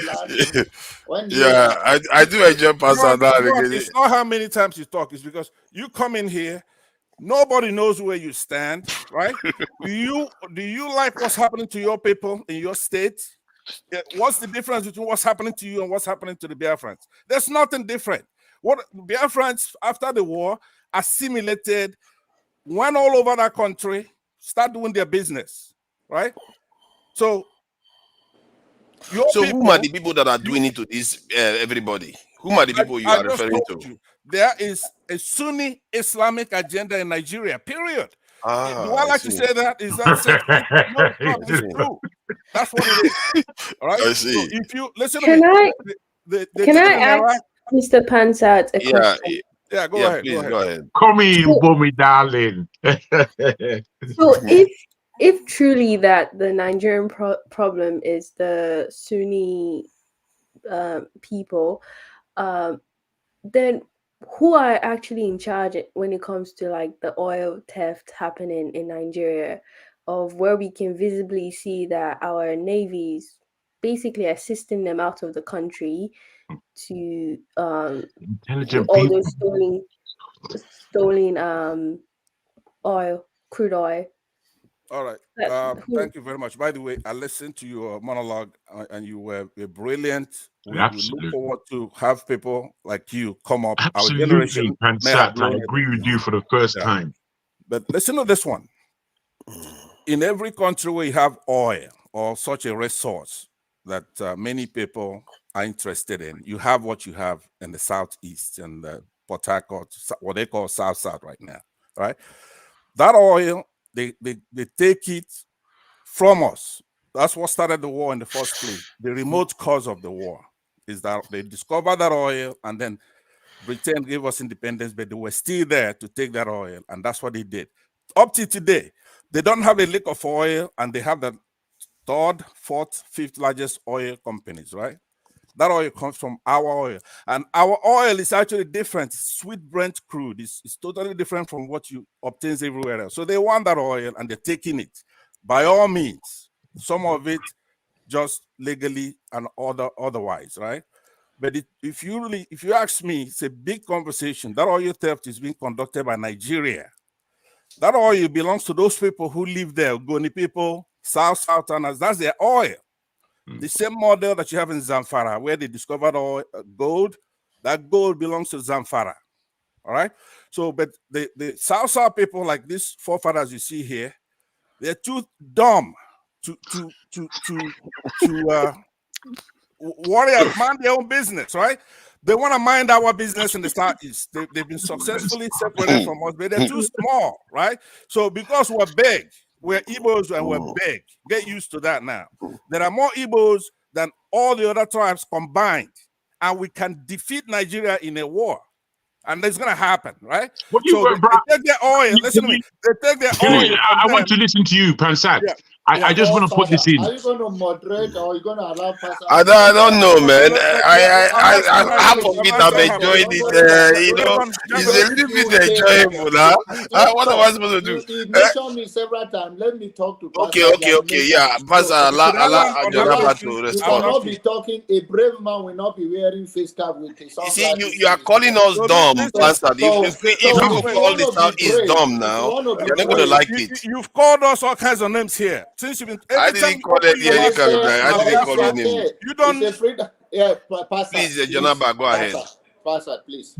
land. I do enjoy Pansat. It's not how many times you talk. It's because you come in here. Nobody knows where you stand, right? Do you like what's happening to your people in your state? What's the difference between what's happening to you and what's happening to the Biafrans? There's nothing different. What Biafrans after the war assimilated, went all over that country, start doing their business, right? So who are the people that are doing it to this everybody? Who are the people you are referring to? There is a Sunni Islamic agenda in Nigeria, period. Do I like to say that? Is that no, it's true. That's what it is. All right. I see. So if you listen can to me, can I ask Mr. Pansat a question? Yeah, go ahead. Please, go ahead. Come in, me darling. So if truly that the Nigerian problem is the Sunni people, then who are actually in charge when it comes to like the oil theft happening in Nigeria, of where we can visibly see that our navies basically assisting them out of the country to intelligent all people. those stolen crude oil. All right. Thank you very much. By the way, I listened to your monologue and you were brilliant. We look forward to have people like you come up. Absolutely, our generation Pansat. I agree with you for the first time. But listen to this one. In every country where you have oil or such a resource that many people are interested in, you have what you have in the Southeast and the Port Harcourt, what they call South right now, right? That oil, they take it from us. That's what started the war in the first place, the remote cause of the war. is that they discovered that oil, and then Britain gave us independence, but they were still there to take that oil, and that's what they did. Up to today, they don't have a lick of oil, and they have the third, fourth, fifth largest oil companies, right? That oil comes from our oil, and our oil is actually different. Sweet Brent crude is totally different from what you obtain everywhere else. So they want that oil, and they're taking it by all means. Some of it just legally and otherwise, right? But if you ask me, it's a big conversation. That oil theft is being conducted by Nigeria. That oil belongs to those people who live there, Goni people, Southerners. That's their oil. The same model that you have in Zamfara, where they discovered oil, gold, that gold belongs to Zamfara. All right. So, but the South people, like these forefathers you see here, they're too dumb to worry and mind their own business, right? They want to mind our business in the Southeast. They've been successfully separated from us, but they're too small, right? So because we're big, we're Igbos and we're big. Get used to that now. There are more Igbos than all the other tribes combined, and we can defeat Nigeria in a war. And that's going to happen, right? So they take their oil. Listen to me. They take their oil. I want to listen to you, Pansat. Yeah. I just want to put this in. Are you going to moderate or are you going to allow Pastor? I don't know, man. I half of it I'm enjoying it. You know, it's a little bit enjoyable. What am I supposed to do? You mentioned me several times. Let me talk to Pastor. Okay. Yeah, Pastor, allow Jonathan to respond. You cannot be talking. A brave man will not be wearing face cap with his sunglasses. You see, you are calling us dumb, Pastor. If you call this out is dumb now, you're not going to like it. You've called us all kinds of names here. Since you've been, I didn't call it any kind of guy. I didn't call your name. You don't. Yeah, Pastor. Please, Jonathan, go ahead. Pastor, please.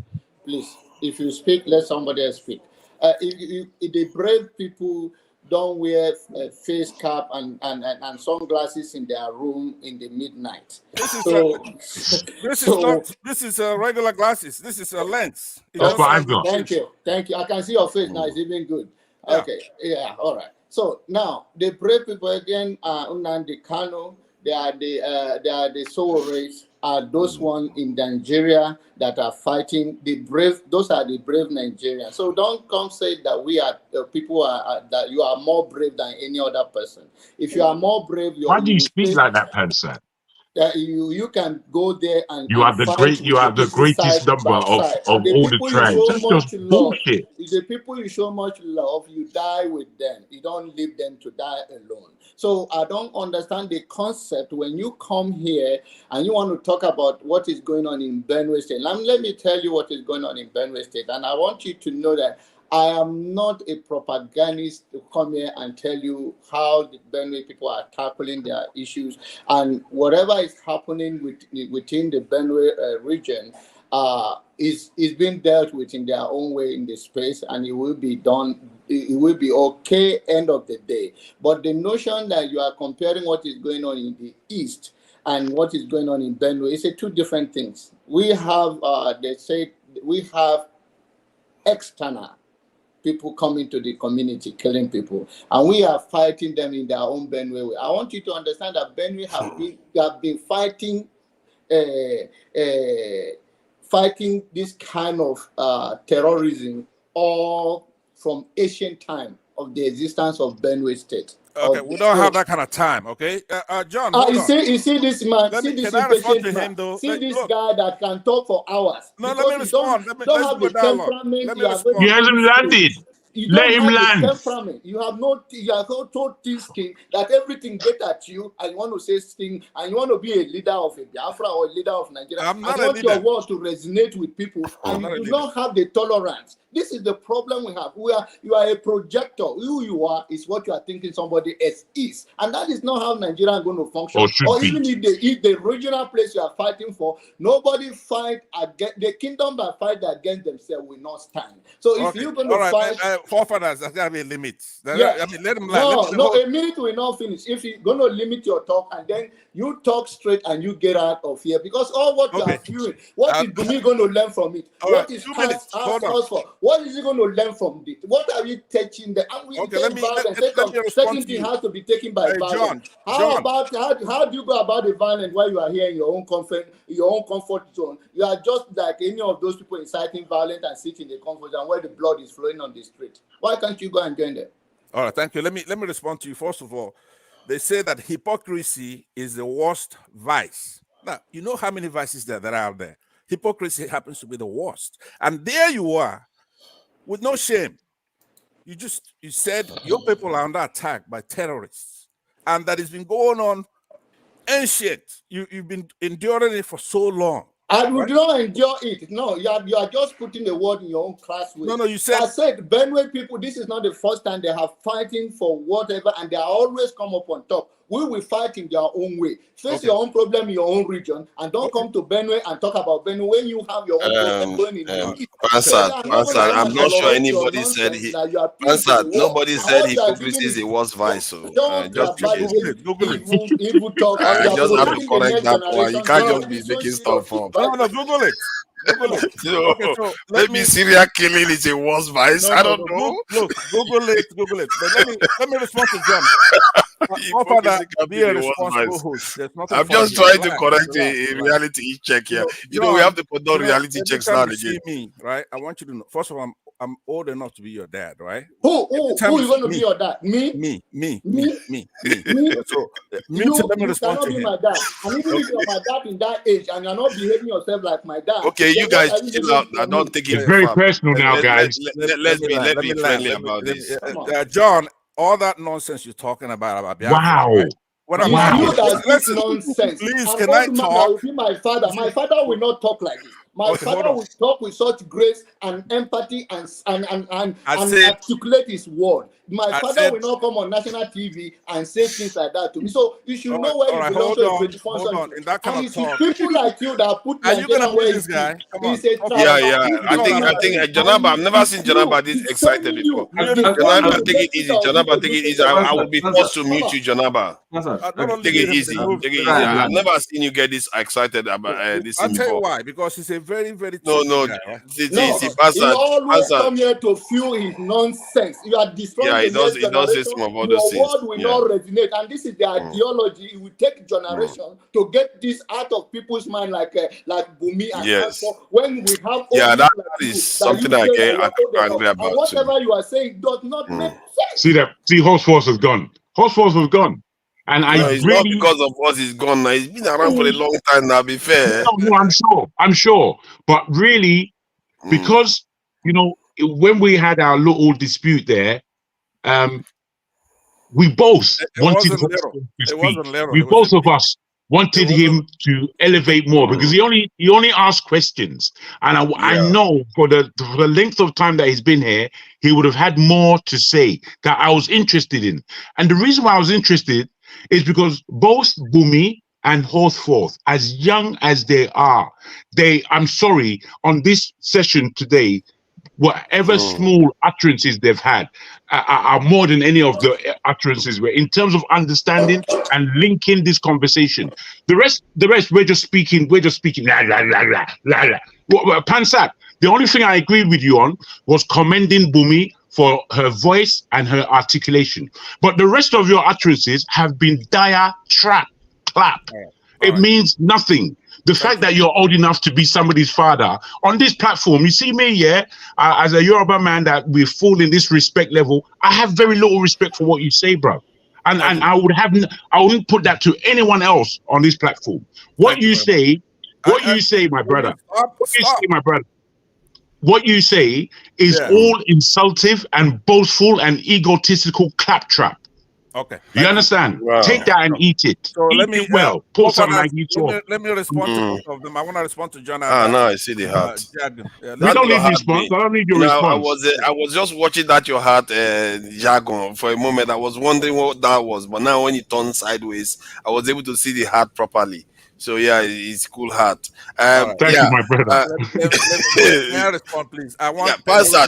If you speak, let somebody else speak. If the brave people don't wear a face cap and sunglasses in their room in the midnight. This is regular glasses. This is a lens. That's what I've got. Thank you. I can see your face now. It's even good. Yeah. Okay. Yeah. All right. So now the brave people again are Nnamdi Kanu. They are the soul race. Are those ones in Nigeria that are fighting the brave? Those are the brave Nigerians. So don't come say that we are people that you are more brave than any other person. If you are more brave, why do you speak like that, Pansat? You can go there and you are the greatest number of all the tribes. That's just bullshit. The people you show much love, you die with them. You don't leave them to die alone. So I don't understand the concept when you come here and you want to talk about what is going on in Benue State. Let me tell you what is going on in Benue State. And I want you to know that I am not a propagandist to come here and tell you how the Benue people are tackling their issues, and whatever is happening within the Benue region is being dealt with in their own way in the space, and it will be done. It will be okay end of the day. But the notion that you are comparing what is going on in the East and what is going on in Benue is two different things. We have, they say, we have external people coming to the community, killing people, and we are fighting them in their own Benue way. I want you to understand that Benue have been fighting this kind of terrorism all from ancient time of the existence of Benue State. Okay, we don't have that kind of time. Okay, John. You see this man. See this impatient man. See this guy that can talk for hours. No, let me respond. Don't have the temperament. He hasn't landed. Let him land. You have no told this king that everything get at you, and you want to say thing, and you want to be a leader of a Biafra or a leader of Nigeria. I'm not I want a leader. your word to resonate with people, and you do not have the tolerance. This is the problem we have. You are a projector. Who you are is what you are thinking somebody else is, and that is not how Nigeria is going to function. Or even if the regional place you are fighting for, nobody fight against the kingdom that fight against themselves will not stand. So if you're going to fight forefathers, there's gotta be a limit. Yeah. I mean, let them No, a minute will not finish. If you're going to limit your talk and then you talk straight and you get out of here, because all what you are viewing, what is Bumi going to learn from it? What is Hans for? What is he going to learn from it? What are we teaching them? And we second thing has to be taken by violence. How do you go about the violence while you are here in your own comfort zone? You are just like any of those people inciting violence and sitting in the comfort zone where the blood is flowing on the street. Why can't you go and join them? All right, thank you. Let me respond to you. First of all, they say that hypocrisy is the worst vice. Now, you know how many vices that are out there. Hypocrisy happens to be the worst. And there you are, with no shame. You said your people are under attack by terrorists, and that has been going on ancient. You've been enduring it for so long. I would not endure it. No, you are just putting the word in your own class way. No, you said. I said, Benue people, this is not the first time they have fighting for whatever, and they are always come up on top. We will fight in their own way. Face your own problem in your own region, and don't come to Benue and talk about Benue when you have your own problem going in your Answer. I'm not sure anybody said he. Answer. Nobody said hypocrisy is the worst vice. So just Google it. Evil talk. I just have to correct that one. You can't just be making stuff up. No, Google it. So maybe serial killing is a worse vice. I don't know. Look, Google it. But let me respond to John. Be a responsible host. I'm just trying to correct a reality check here. You know, we have to put on reality checks now and again. Me, right? I want you to know. First of all, I'm old enough to be your dad, right? Who is going to be your dad? Me. So, let me respond to him. My dad. And even if you're my dad in that age and you're not behaving yourself like my dad. Okay, you guys chill out. I don't think it's very personal now, guys. Let's be friendly about this. John, all that nonsense you're talking about Biafra, wow. Right? What about listen, nonsense. Please, can I talk? My father will not talk like this. My father will talk with such grace and empathy and articulate his word. My father will not come on national TV and say things like that to me. So you should know where you belong to a 21st century. In that kind and of talk. People like you that put Are you gonna put this guy? Come on. I think Janaba, I've never seen Janaba this excited before. Janaba, take it easy. Janaba, take it easy. I will be forced to mute you, Janaba. Take it easy. I've never seen you get this excited about this. I'll tell you why. Because he's a very, very he always come here to fuel his nonsense. You are destroying he does say some of all those things. Your word will not resonate, and this is the ideology. It will take generation to get this out of people's mind, like Bumi and when we have that is something I get angry about. And whatever you are saying does not make sense. See, Horse Force has gone. Horse Force was gone. And it's not because of us he's gone now. He's been around for a long time now, be fair. No, I'm sure. But really, because, when we had our little dispute there, we both wanted him to speak. We both of us wanted him to elevate more because he only asked questions. And I know for the length of time that he's been here, he would have had more to say that I was interested in. And the reason why I was interested is because both Bumi and Horsforth, as young as they are, I'm sorry, on this session today, whatever small utterances they've had are more than any of the utterances were in terms of understanding and linking this conversation. The rest, we're just speaking, la, la, la, la, la, la. Pansat, the only thing I agreed with you on was commending Bumi for her voice and her articulation. But the rest of your utterances have been dire clap. It means nothing. The fact that you're old enough to be somebody's father on this platform, you see me, as a Yoruba man that we fall in this respect level, I have very little respect for what you say, bro. And I wouldn't put that to anyone else on this platform. What you say, my brother, what you say is all insultive and boastful and egotistical claptrap. Okay. You understand? Wow. Take that and eat it. So let me pour some like you talk. Let me respond to both of them. I want to respond to John. No, I see the heart. We don't need response. I don't need your response. I was just watching that your heart jargon for a moment. I was wondering what that was, but now when it turned sideways, I was able to see the heart properly. So yeah, it's cool heart. Thank you, my brother. May I respond, please? I want Pastor,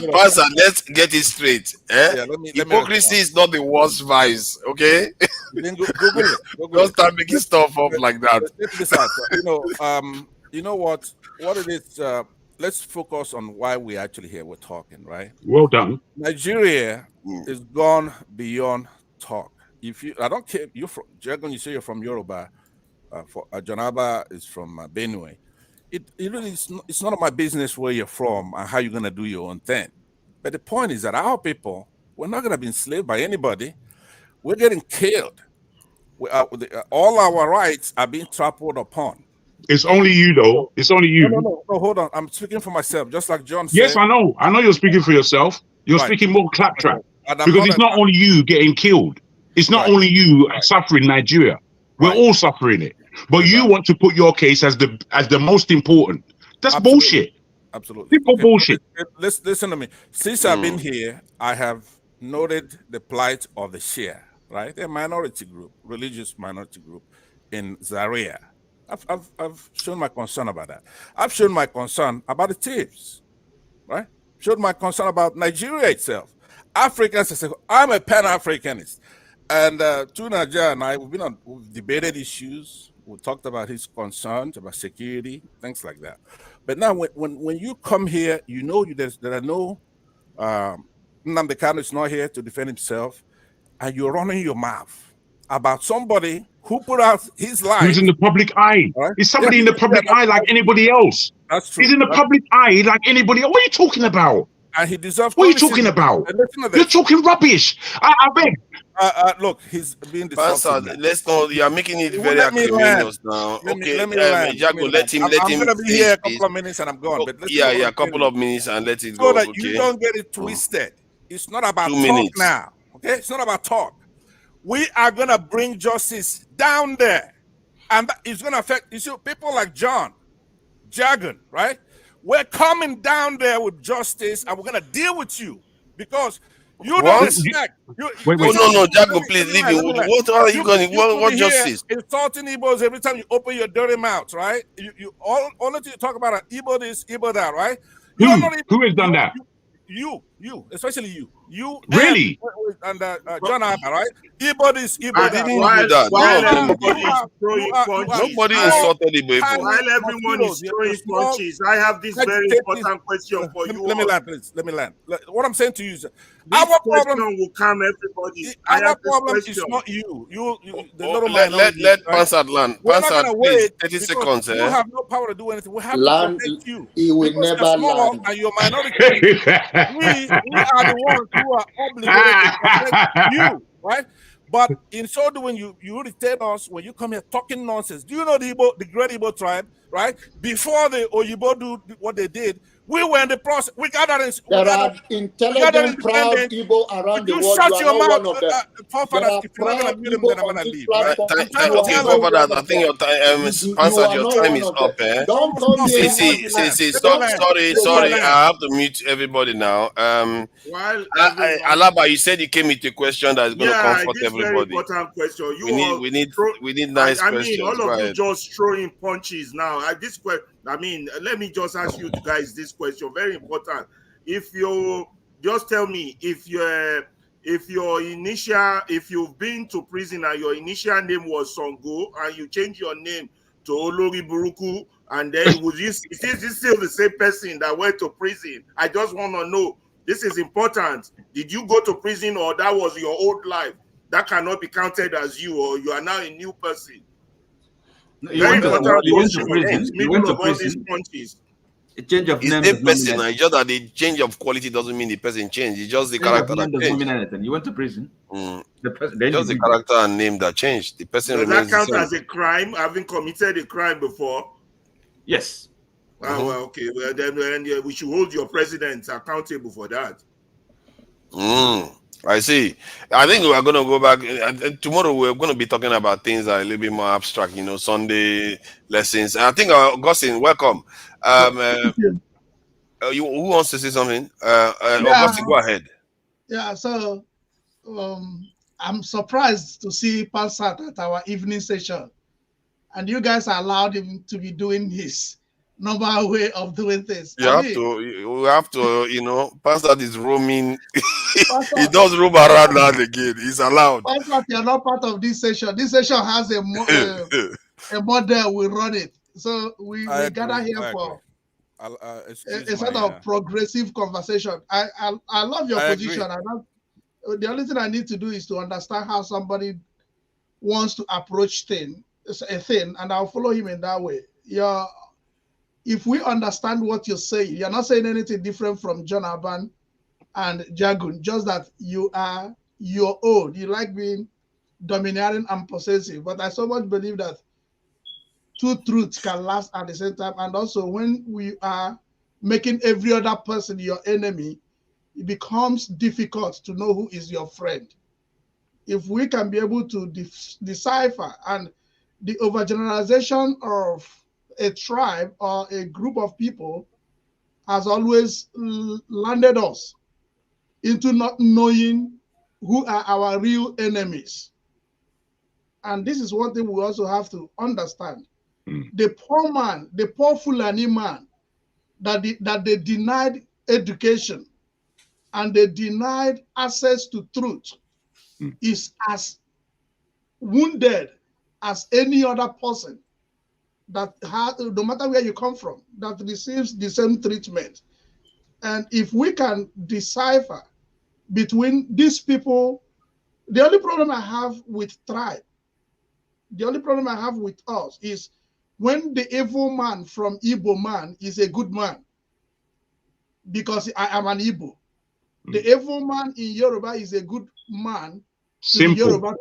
let's get it straight. Yeah, let me Hypocrisy is not the worst vice, okay? Google it. Don't start making stuff up like that. Check this out. You know what it is. Let's focus on why we're actually here. We're talking, right? Well done. Nigeria is gone beyond talk. I don't care. You're from Jagan. You say you're from Yoruba. Janaba is from Benue. It really is. It's none of my business where you're from and how you're gonna do your own thing. But the point is that our people, we're not gonna be enslaved by anybody. We're getting killed. All our rights are being trampled upon. It's only you, though. It's only you. No, hold on. I'm speaking for myself, just like John said. Yes, I know. I know you're speaking for yourself. You're speaking more claptrap. Because it's not only you getting killed. It's not only you suffering Nigeria. We're all suffering it. But you want to put your case as the most important. That's bullshit. Absolutely. People bullshit. Listen to me. Since I've been here, I have noted the plight of the Shia, right? A minority group, religious minority group in Zaria. I've shown my concern about that. I've shown my concern about the thieves, right? Showed my concern about Nigeria itself. Africans, I'm a Pan-Africanist. And Tunaja and I, we've debated issues. We talked about his concerns about security, things like that. But now, when you come here, you know there are no Nnamdi Kanu is not here to defend himself, and you're running your mouth about somebody who put out his life. Who's in the public eye? Right? Is somebody in the public eye like anybody else? That's true. He's in the public eye like anybody else. What are you talking about? And he deserves. What are you talking about? You're talking rubbish. I beg. Look, he's being disruptive. Let's not. You are making it very acrimonious now. Let me Jago, let him. I'm gonna be here a couple of minutes and I'm gone. But a couple of minutes and let it go. So that you don't get it twisted. It's not about talk now. Okay, it's not about talk. We are gonna bring justice down there, and it's gonna affect. You see, people like John, Jagan, right? We're coming down there with justice, and we're gonna deal with you because you don't respect. Wait. No, Jago, please leave me. What are you going? What justice? Insulting Igbos every time you open your dirty mouth, right? You only you talk about an Igbo this, Igbo that, right? Who has done that? You, especially you. Really? And John Abba, right? Igbo this, Igbo that. I didn't do that. Nobody insulted Igbo. While everyone is throwing punches, I have this very important question for you. Let me land. What I'm saying to you is, our problem will calm everybody. Our problem is not you. The little man. Let Pansad land. Pansad, please, 30 seconds. You have no power to do anything. We have land, to protect you. He will never land. And your minority. we are the ones who are obligated to protect you, right? But in so doing, you retain us when you come here talking nonsense. Do you know the great Igbo tribe, right? Before the Oyibo do what they did, we were in the process. We gathered in. There are intelligent, proud Igbo around the world. Shut your mouth, forefathers. If you're not going to mute them, then I'm going to leave. Right? Okay, forefathers, I think your time, Pansad, your time is up. Don't come here. See, stop. Sorry. I have to mute everybody now. Alaba, you said you came with a question that is going to comfort everybody. Important question. We need nice questions. I mean, all of you just throwing punches now. Let me just ask you guys this question, very important. If you just tell me if you've been to prison and your initial name was Songo and you change your name to Olori Buruku, and then is this still the same person that went to prison? I just want to know. This is important. Did you go to prison or that was your old life? That cannot be counted as you, or you are now a new person. You went to prison. A change of name. It's the person. It's just that the change of quality doesn't mean the person changed. It's just the character that changed. You went to prison. Just the character and name that changed. The person remains that count as a crime, having committed a crime before? Yes. Well, okay. Well, then we should hold your president accountable for that. I see. I think we are going to go back. Tomorrow we're going to be talking about things that are a little bit more abstract, Sunday lessons. I think, Augustine, welcome. Who wants to say something? Augustine, go ahead. Yeah, so I'm surprised to see Pansat at our evening session. and you guys allowed him to be doing his normal way of doing things. We have to, you know, Pastor is roaming. He does roam around now and again. He's allowed. Pastor, you're not part of this session. This session has a model. We run it. So we gather here for a sort of progressive conversation. I love your position. The only thing I need to do is to understand how somebody wants to approach a thing, and I'll follow him in that way. If we understand what you're saying, you're not saying anything different from John Aban and Jagun, just that you are your own. You like being domineering and possessive. But I so much believe that two truths can last at the same time. And also, when we are making every other person your enemy, it becomes difficult to know who is your friend. If we can be able to decipher, and the overgeneralization of a tribe or a group of people has always landed us into not knowing who are our real enemies. And this is one thing we also have to understand. The poor man, the poor Fulani man, that they denied education and they denied access to truth, is as wounded as any other person that has, no matter where you come from, that receives the same treatment. And if we can decipher between these people, the only problem I have with tribe, the only problem I have with us is when the evil man from Igbo man is a good man, because I am an Igbo. The evil man in Yoruba is a good man. Simple. Yoruba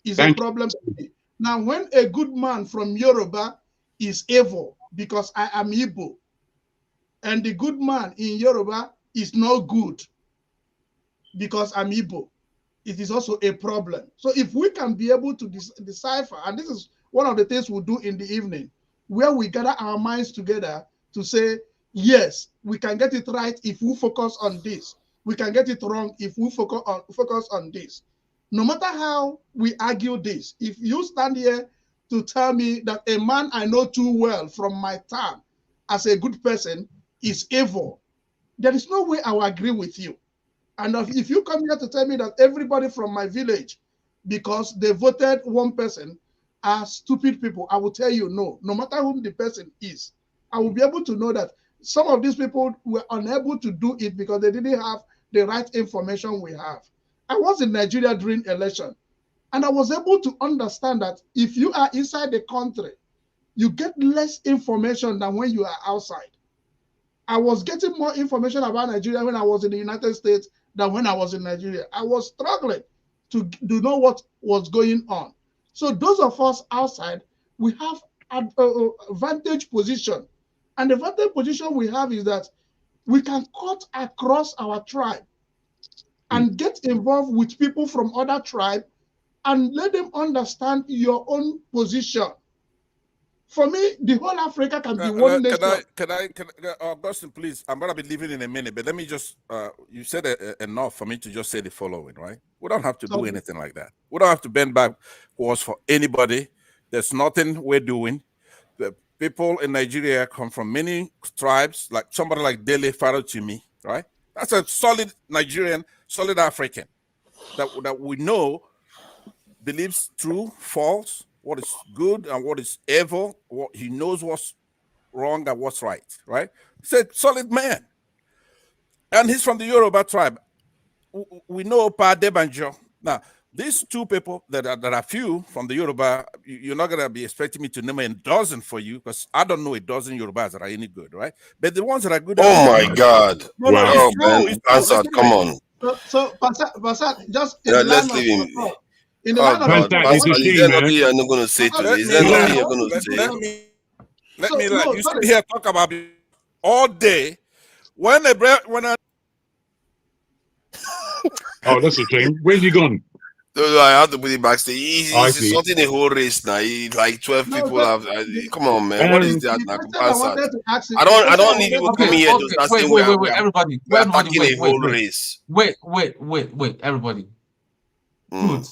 is a problem to me. Now, when a good man from Yoruba is evil because I am Igbo, and the good man in Yoruba is not good because I'm Igbo, it is also a problem. So if we can be able to decipher, and this is one of the things we'll do in the evening, where we gather our minds together to say, yes, we can get it right if we focus on this. We can get it wrong if we focus on this. No matter how we argue this, if you stand here to tell me that a man I know too well from my time as a good person is evil, there is no way I will agree with you. And if you come here to tell me that everybody from my village, because they voted one person, are stupid people, I will tell you no. No matter whom the person is, I will be able to know that some of these people were unable to do it because they didn't have the right information we have. I was in Nigeria during election, and I was able to understand that if you are inside the country, you get less information than when you are outside. I was getting more information about Nigeria when I was in the United States than when I was in Nigeria. I was struggling to know what was going on. So those of us outside, we have a vantage position. And the vantage position we have is that we can cut across our tribe and get involved with people from other tribes and let them understand your own position. For me, the whole Africa can be one nation. Can I, Augustine, please, I'm going to be leaving in a minute, but let me just, you said enough for me to just say the following, right? We don't have to do anything like that. We don't have to bend backwards for anybody. There's nothing we're doing. The people in Nigeria come from many tribes, like somebody like Dele Farotimi, right? That's a solid Nigerian, solid African that we know believes true, false, what is good and what is evil, what he knows what's wrong and what's right, right? He's a solid man. And he's from the Yoruba tribe. We know Pa Debanjo. Now, these two people that are few from the Yoruba, you're not going to be expecting me to name a dozen for you, because I don't know a dozen Yorubas that are any good, right? But the ones that are good. Oh my God. No, wow. No, man. Answer, come on. So Pastor, just in let's leave him. In the line of Pastor, is there nothing you're not going to say today? Is there nothing you're going to say? Let me you sit here talk about it all day. When oh, that's a shame. Where's he gone? No, I have to put it backstage. He's sorting a whole race now. Like 12 people have. Come on, man. What is that? I don't need people coming here just asking wait, everybody. We're attacking a whole race. Wait, everybody. Good.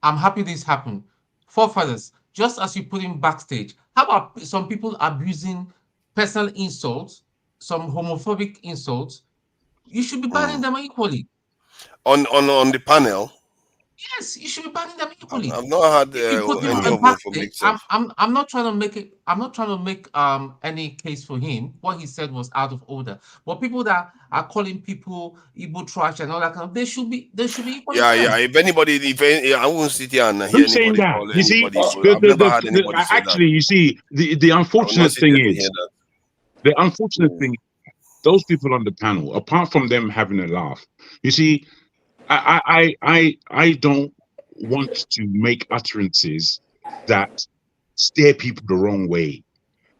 I'm happy this happened. Forefathers, just as you put him backstage. How about some people abusing personal insults, some homophobic insults? You should be banning them equally. On the panel. Yes, you should be banning them equally. I've not had You put him any on homophobic backstage. stuff. I'm not trying to make it. I'm not trying to make any case for him. What he said was out of order. But people that are calling people Igbo trash and all that kind of, they should be equally. Yeah. If anybody, I won't sit here and hear Who's saying anybody that? call You see, anybody. I've never had anybody say actually, that. you see, the unfortunate thing is, the unfortunate thing, those people on the panel, apart from them having a laugh, you see, I don't want to make utterances that steer people the wrong way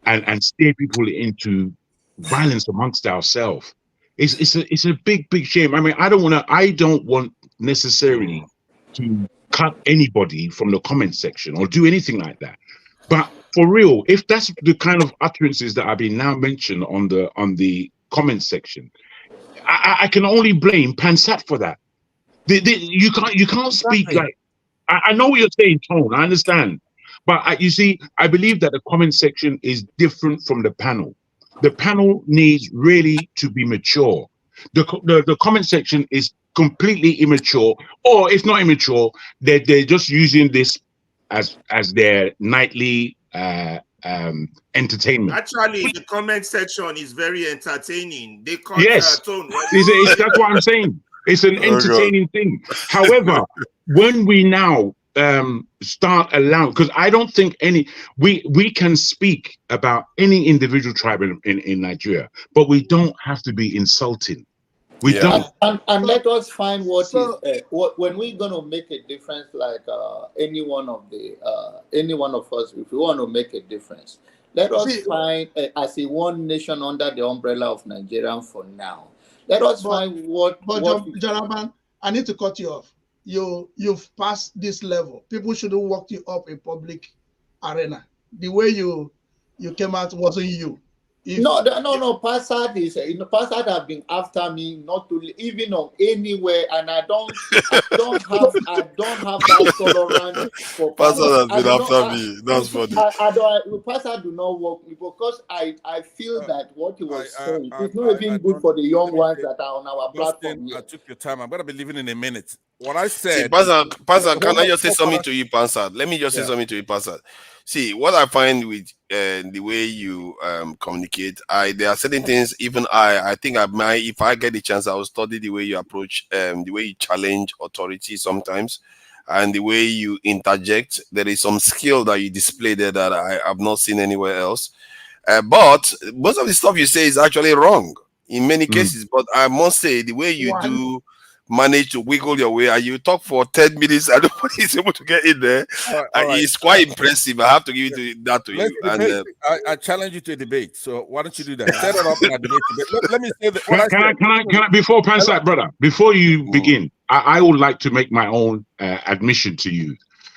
and steer people into violence amongst ourselves. It's a big shame. I mean, I don't want necessarily to cut anybody from the comment section or do anything like that. But for real, if that's the kind of utterances that have been now mentioned on the comment section, I can only blame Pansat for that. You can't speak like. I know what you're saying, Tone. I understand, but you see, I believe that the comment section is different from the panel. The panel needs really to be mature. The comment section is completely immature, or if not immature, they're just using this as their nightly entertainment. Actually, the comment section is very entertaining. They call Tone. That's what I'm saying. It's an entertaining thing. However, when we now start allowing, because I don't think we can speak about any individual tribe in Nigeria, but we don't have to be insulting. We don't. And let us find what when we're gonna make a difference, like any one of us, if we want to make a difference, let us find as a one nation under the umbrella of Nigeria for now. Let us find what. Jaraban, I need to cut you off. You've passed this level. People shouldn't walk you up in public arena. The way you came out wasn't you. No. Passat is Passat have been after me not to even on anywhere, and I don't have that tolerance for Passat has been after me. That's funny. Passat do not work because I feel that what he was saying is not even good for the young ones that are on our platform. I took your time. I'm gonna be leaving in a minute. What I said, Passat, can I just say something to you, Passat? Let me just say something to you, Passat. See, what I find with the way you communicate, there are certain things, even I think I might, if I get the chance, I will study the way you approach, the way you challenge authority sometimes, and the way you interject. There is some skill that you display there that I have not seen anywhere else. But most of the stuff you say is actually wrong in many cases. But I must say, the way you do manage to wiggle your way and you talk for 10 minutes and nobody is able to get in there, it's quite impressive. I have to give that to you. And I challenge you to a debate. So why don't you do that? Set it up in a debate. Let me say that. Can I before Pansat, brother, before you begin, I would like to make my own admission to you.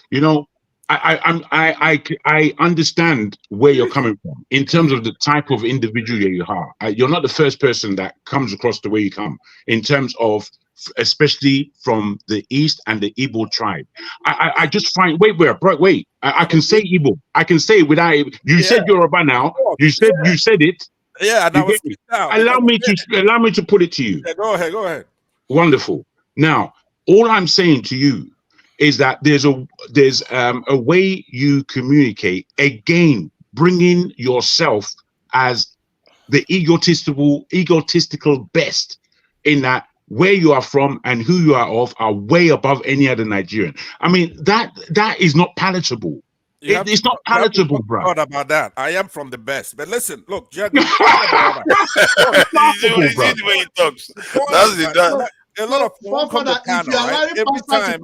You know, I understand where you're coming from in terms of the type of individual you are. You're not the first person that comes across the way you come in terms of, especially from the East and the Igbo tribe. I just find wait. I can say Igbo. I can say it without you said Yoruba now. You said it. Yeah, and I was allow me to put it to you. Yeah, go ahead. Wonderful. Now, all I'm saying to you is that there's a way you communicate, again, bringing yourself as the egotistical best, in that where you are from and who you are of are way above any other Nigerian. I mean, that is not palatable. It's not palatable, bro. Not about that. I am from the best. But listen, look, Jack, the way he talks. That's a lot of people come to panel, right? Every time.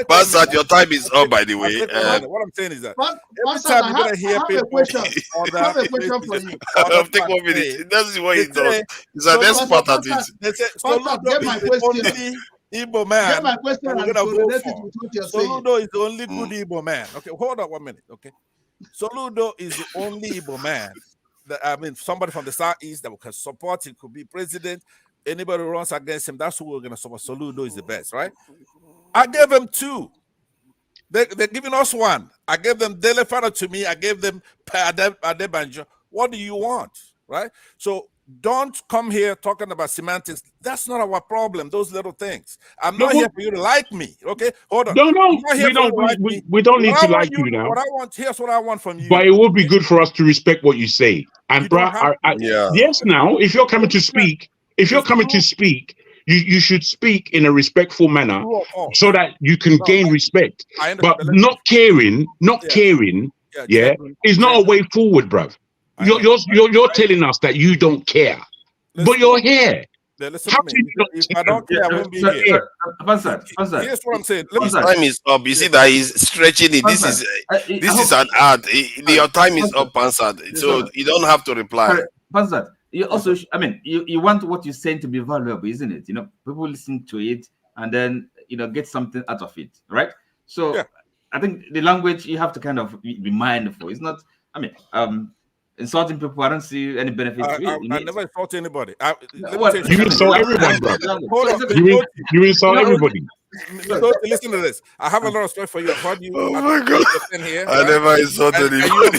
Passat, your time is up, by the way. What I'm saying is that every time you're gonna hear people I have a question for you. Take 1 minute. That's what he does. He's an expert at it. They say Soludo is the only Igbo man. Get my question and correlate it with what you're saying. Soludo is the only good Igbo man. Okay, hold on 1 minute. Okay, Soludo is the only Igbo man. Somebody from the Southeast that can support him, could be president. Anybody who runs against him, that's who we're going to support. Soludo is the best, right? I gave him 2. They're giving us one. I gave them Delefana to me. I gave them Adebanjo. What do you want, right? So don't come here talking about semantics. That's not our problem, those little things. I'm not here for you to like me, okay? Hold on. No, I'm not here we don't need to like you now. What I want, here's what I want from you. But it would be good for us to respect what you say. And yes, now, if you're coming to speak, you should speak in a respectful manner so that you can gain respect. But not caring, is not a way forward, bruv. You're telling us that you don't care, but you're here. Listen to me. If I don't care, I won't be here. Here's what I'm saying. His time is up. You see that he's stretching it. This is an ad. Your time is up, Pansat. So you don't have to reply. Pansat, you also, I mean, you want what you're saying to be valuable, isn't it? You know, people listen to it and then, you know, get something out of it, right? So I think the language you have to kind of be mindful. It's not, I mean, insulting people, I don't see any benefit to it. I never insult anybody. You insult everyone, bro. You insult everybody. Listen to this. I have a lot of respect for you. I've heard you. Oh my God. Here, I never insulted anybody.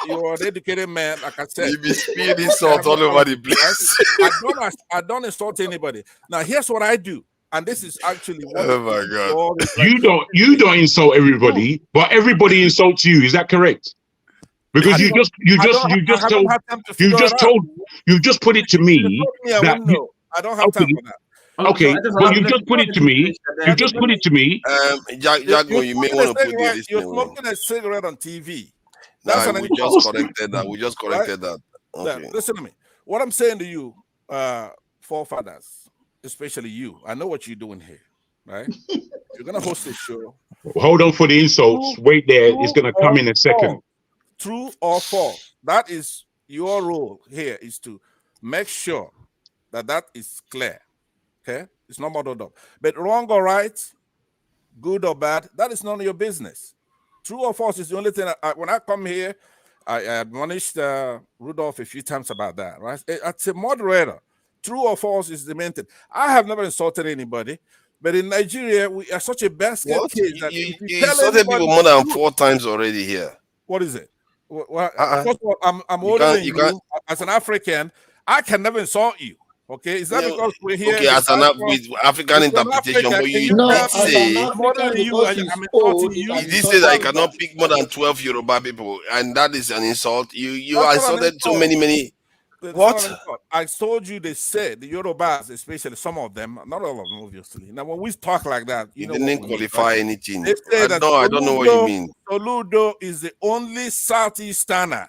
You're an educated man, like I said. You be spewing insult all over the place. I don't insult anybody. Now, here's what I do. And this is actually what oh my God. You don't insult everybody, but everybody insults you. Is that correct? Because you just put it to me that I don't have time for that. Okay, well, you just put it to me. You just put it to me. Jago, you may want to put this. You're smoking a cigarette on TV. That's we just corrected that. We just corrected that. Okay. Listen to me. What I'm saying to you, forefathers, especially you, I know what you're doing here, right? You're gonna host a show. Hold on for the insults. Wait there. It's gonna come in a second. True or false? That is your role here, is to make sure that is clear. Okay, it's not muddled up. But wrong or right, good or bad, that is none of your business. True or false is the only thing. When I come here, I admonished Rudolph a few times about that. Right? It's a moderator. True or false is the main thing. I have never insulted anybody, but in Nigeria, we are such a basket case that you insulted people more than 4 times already here. What is it? First of all, I'm older than you. As an African, I can never insult you. Okay, is that because we're here? Okay, as with African interpretation, but you did say you did say that you cannot pick more than 12 Yoruba people, and that is an insult. You insulted so many. What? I told you they said the Yorubas, especially some of them, not all of them, obviously. Now, when we talk like that, you know, didn't qualify anything. They say I don't know what you mean. Soludo is the only Southeasterner,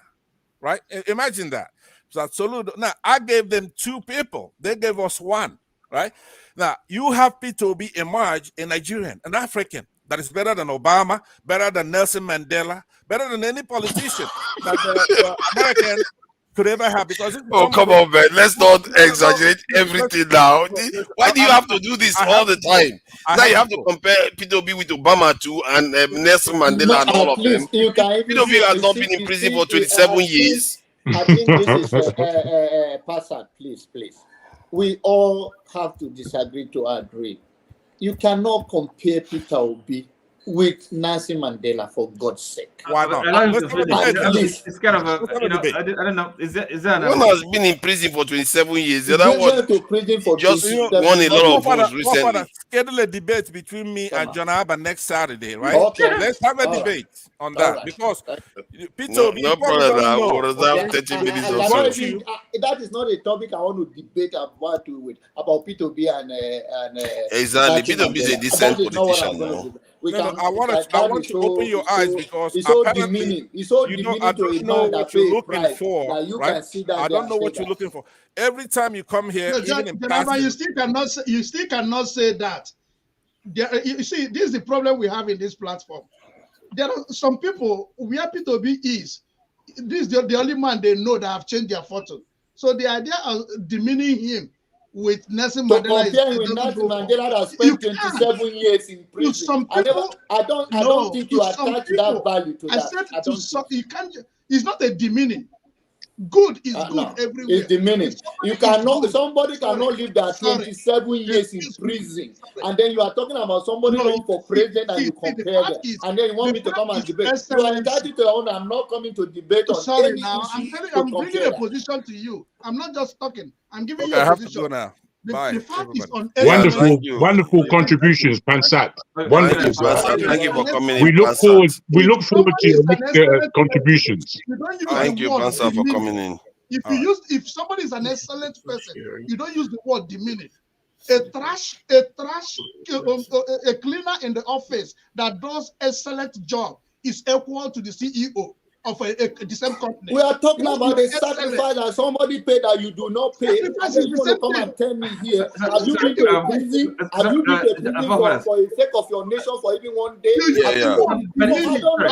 right? Imagine that. Soludo. Now, I gave them 2 people. They gave us 1, right? Now, you have P2B emerge, a Nigerian, an African, that is better than Obama, better than Nelson Mandela, better than any politician that the American could ever have. Because come on, man, let's not exaggerate everything now. Why do you have to do this all the time? Now you have to compare P2B with Obama too, and Nelson Mandela and all of them. P2B has not been in prison for 27 years. I think this is Passat, please. We all have to disagree to agree. You cannot compare Peter Obi with Nelson Mandela, for God's sake. Why not? It's kind of a, you know, I don't know. Is there one has been in prison for 27 years? The other one just won a lot of votes recently. Schedule a debate between me and John Abba next Saturday, right? Okay. Let's have a debate on that, because Peter, no problem. That 30 minutes or so. That is not a topic I want to debate about P2B and exactly. P2B is a decent politician now. I want to open your eyes, because it's so demeaning. It's so demeaning I don't know what you're looking for. Right? I don't know what you're looking for. Every time you come here, you still cannot say that. You see, this is the problem we have in this platform. There are some people where P2B is. This is the only man they know that have changed their fortune. So the idea of demeaning him with Nelson Mandela Mandela that spent 27 years in prison. Some people, I don't think you attach that value to that. You can't. It's not a demeaning. Good is good no, everywhere. it's diminished. You cannot. Somebody cannot live there 27 years in prison, and then you are talking about somebody run for president and you compare them, and then you want me to come and debate. You are entitled to your own. I'm not coming to debate on any issue. I'm bringing a position to you. I'm not just talking. I'm giving you I a have position. to go now. Bye. The fact is on Wonderful contributions, Pansat. Wonderful. Thank you for coming We in, look forward. We look forward to your an next excellent contributions. You don't use Thank the you, word Pansat, for demeaning. coming in. If somebody is an excellent person, you don't use the word demeaning. A cleaner in the office that does excellent job is equal to the CEO of the same company. We are talking about a sacrifice that somebody paid that you do not pay. And then you want to come and tell me here, have you been to a prison? Have you been to a prison for the sake of your nation for even one day? I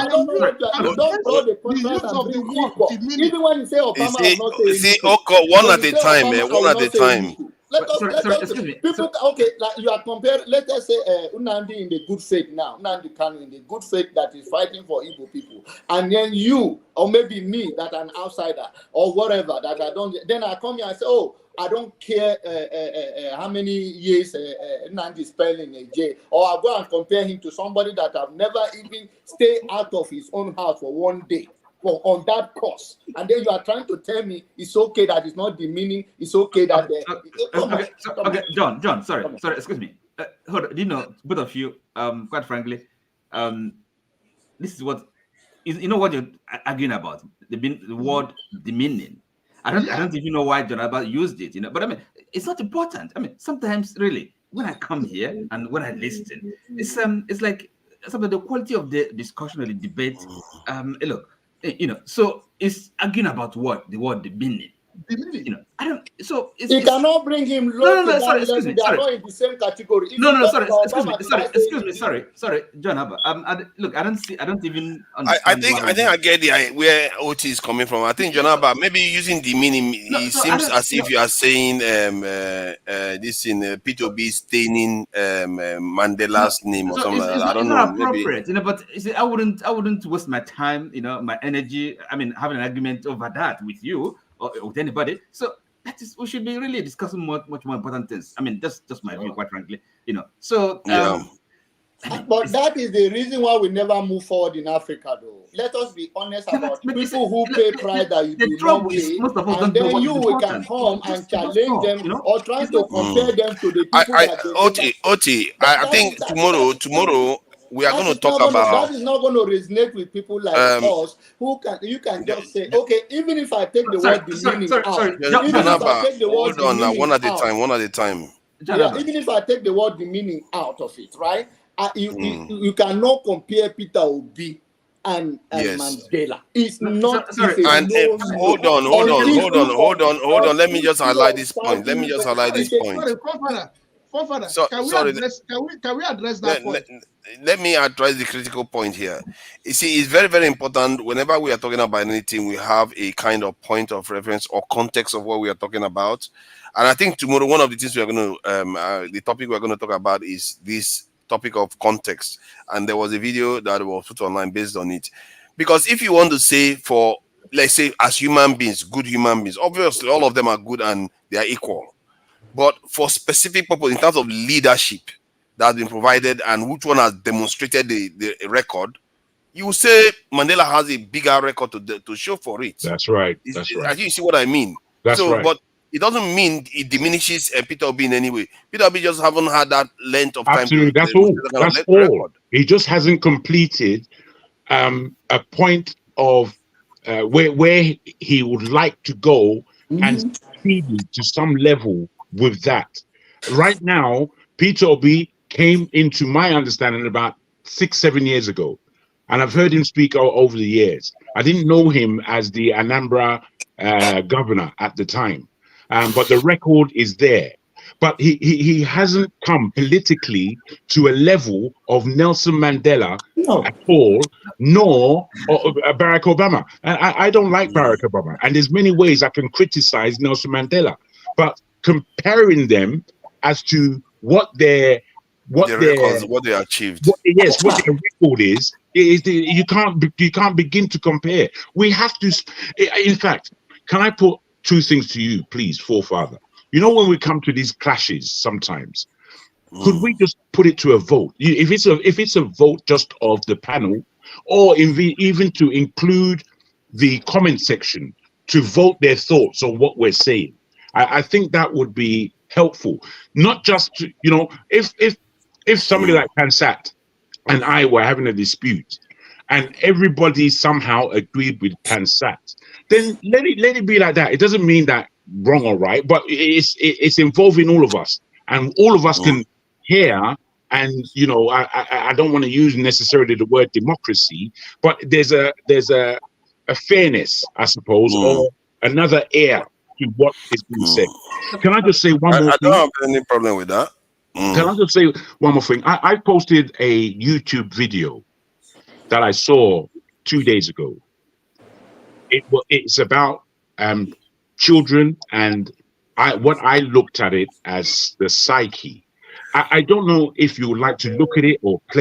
don't know what you don't draw the contrast and bring equal. Even when you say Obama, I will not say anything. One at a time, man. One at a time. Let us people, okay, like you are comparing, let us say Unandi in the good faith now, Unandi Kanu in the good faith that is fighting for Igbo people, and then you, or maybe me, that an outsider, or whatever, that I don't, then I come here and say, oh, I don't care how many years Nandi spent in a jail, or I go and compare him to somebody that have never even stayed out of his own house for one day. Well, on that course, and then you are trying to tell me it's okay that it's not demeaning. It's okay that okay, John, sorry, excuse me. Hold on, you know, both of you, quite frankly, this is what you know what you're arguing about. The word demeaning. I don't even know why John Abba used it, you know. But I mean, it's not important. I mean, sometimes really, when I come here and when I listen, it's like some of the quality of the discussion or the debate. Look. You know, so it's arguing about what the word demeaning. You know, I don't. So you cannot bring him low. No, sorry, excuse me. They are not in the same category. Sorry, John Abba. Look, I don't even understand. I think I get where OT is coming from. I think John Abba, maybe using demeaning, it seems as if you are saying this in P2B staining Mandela's name or something. I don't know. Not appropriate, you know. But I wouldn't waste my time, you know, my energy. I mean, having an argument over that with you. Or with anybody, so that is we should be really discussing much more important things. I mean, that's just my view, quite frankly, you know. So, but that is the reason why we never move forward in Africa, though. Let us be honest about people who pay price that you do not pay, and then we can come and challenge them, you know, or try to compare them to the people. I think tomorrow. We are going to talk about that is not going to resonate with people like us who you can just say, okay, even if I take the word demeaning out, hold on now, one at a time. Yeah, even if I take the word demeaning out of it, right? You cannot compare Peter Obi and Mandela. It's not. Hold on. Let me just highlight this point. Can we address that point? Let me address the critical point here. You see, it's very, very important whenever we are talking about anything, we have a kind of point of reference or context of what we are talking about. And I think tomorrow, one of the things we are going to, the topic we're going to talk about is this topic of context. And there was a video that was put online based on it. Because if you want to say for, let's say, as human beings, good human beings, obviously all of them are good and they are equal. But for specific purpose, in terms of leadership that has been provided and which one has demonstrated the record, you will say Mandela has a bigger record to show for it. That's right. I think you see what I mean. Right. But it doesn't mean it diminishes Peter Obi in any way. Peter Obi just haven't had that length of time. Absolutely, that's all. That's all. Record. He just hasn't completed a point of where he would like to go and succeeded to some level with that. Right now, Peter Obi came into my understanding about 6-7 years ago, and I've heard him speak over the years. I didn't know him as the Anambra governor at the time, but the record is there. But he hasn't come politically to a level of Nelson Mandela at all, nor Barack Obama. I don't like Barack Obama, and there's many ways I can criticize Nelson Mandela, but comparing them as to what they achieved, what their record is you can't begin to compare. We have to, in fact, Can I put two things to you, please, forefather? You know, when we come to these clashes sometimes, could we just put it to a vote? If it's a vote just of the panel, or even to include the comment section to vote their thoughts on what we're saying, I think that would be helpful. Not just to, you know, if somebody like Pansat and I were having a dispute, and everybody somehow agreed with Pansat, then let it be like that. It doesn't mean that wrong or right, but it's involving all of us, and all of us can hear. And you know, I don't want to use necessarily the word democracy, but there's a fairness, I suppose, or another air to what is being said. Can I just say one more thing? I don't have any problem with that. Can I just say one more thing? I posted a YouTube video that I saw 2 days ago. It's about children, and what I looked at it as the psyche. I don't know if you would like to look at it or play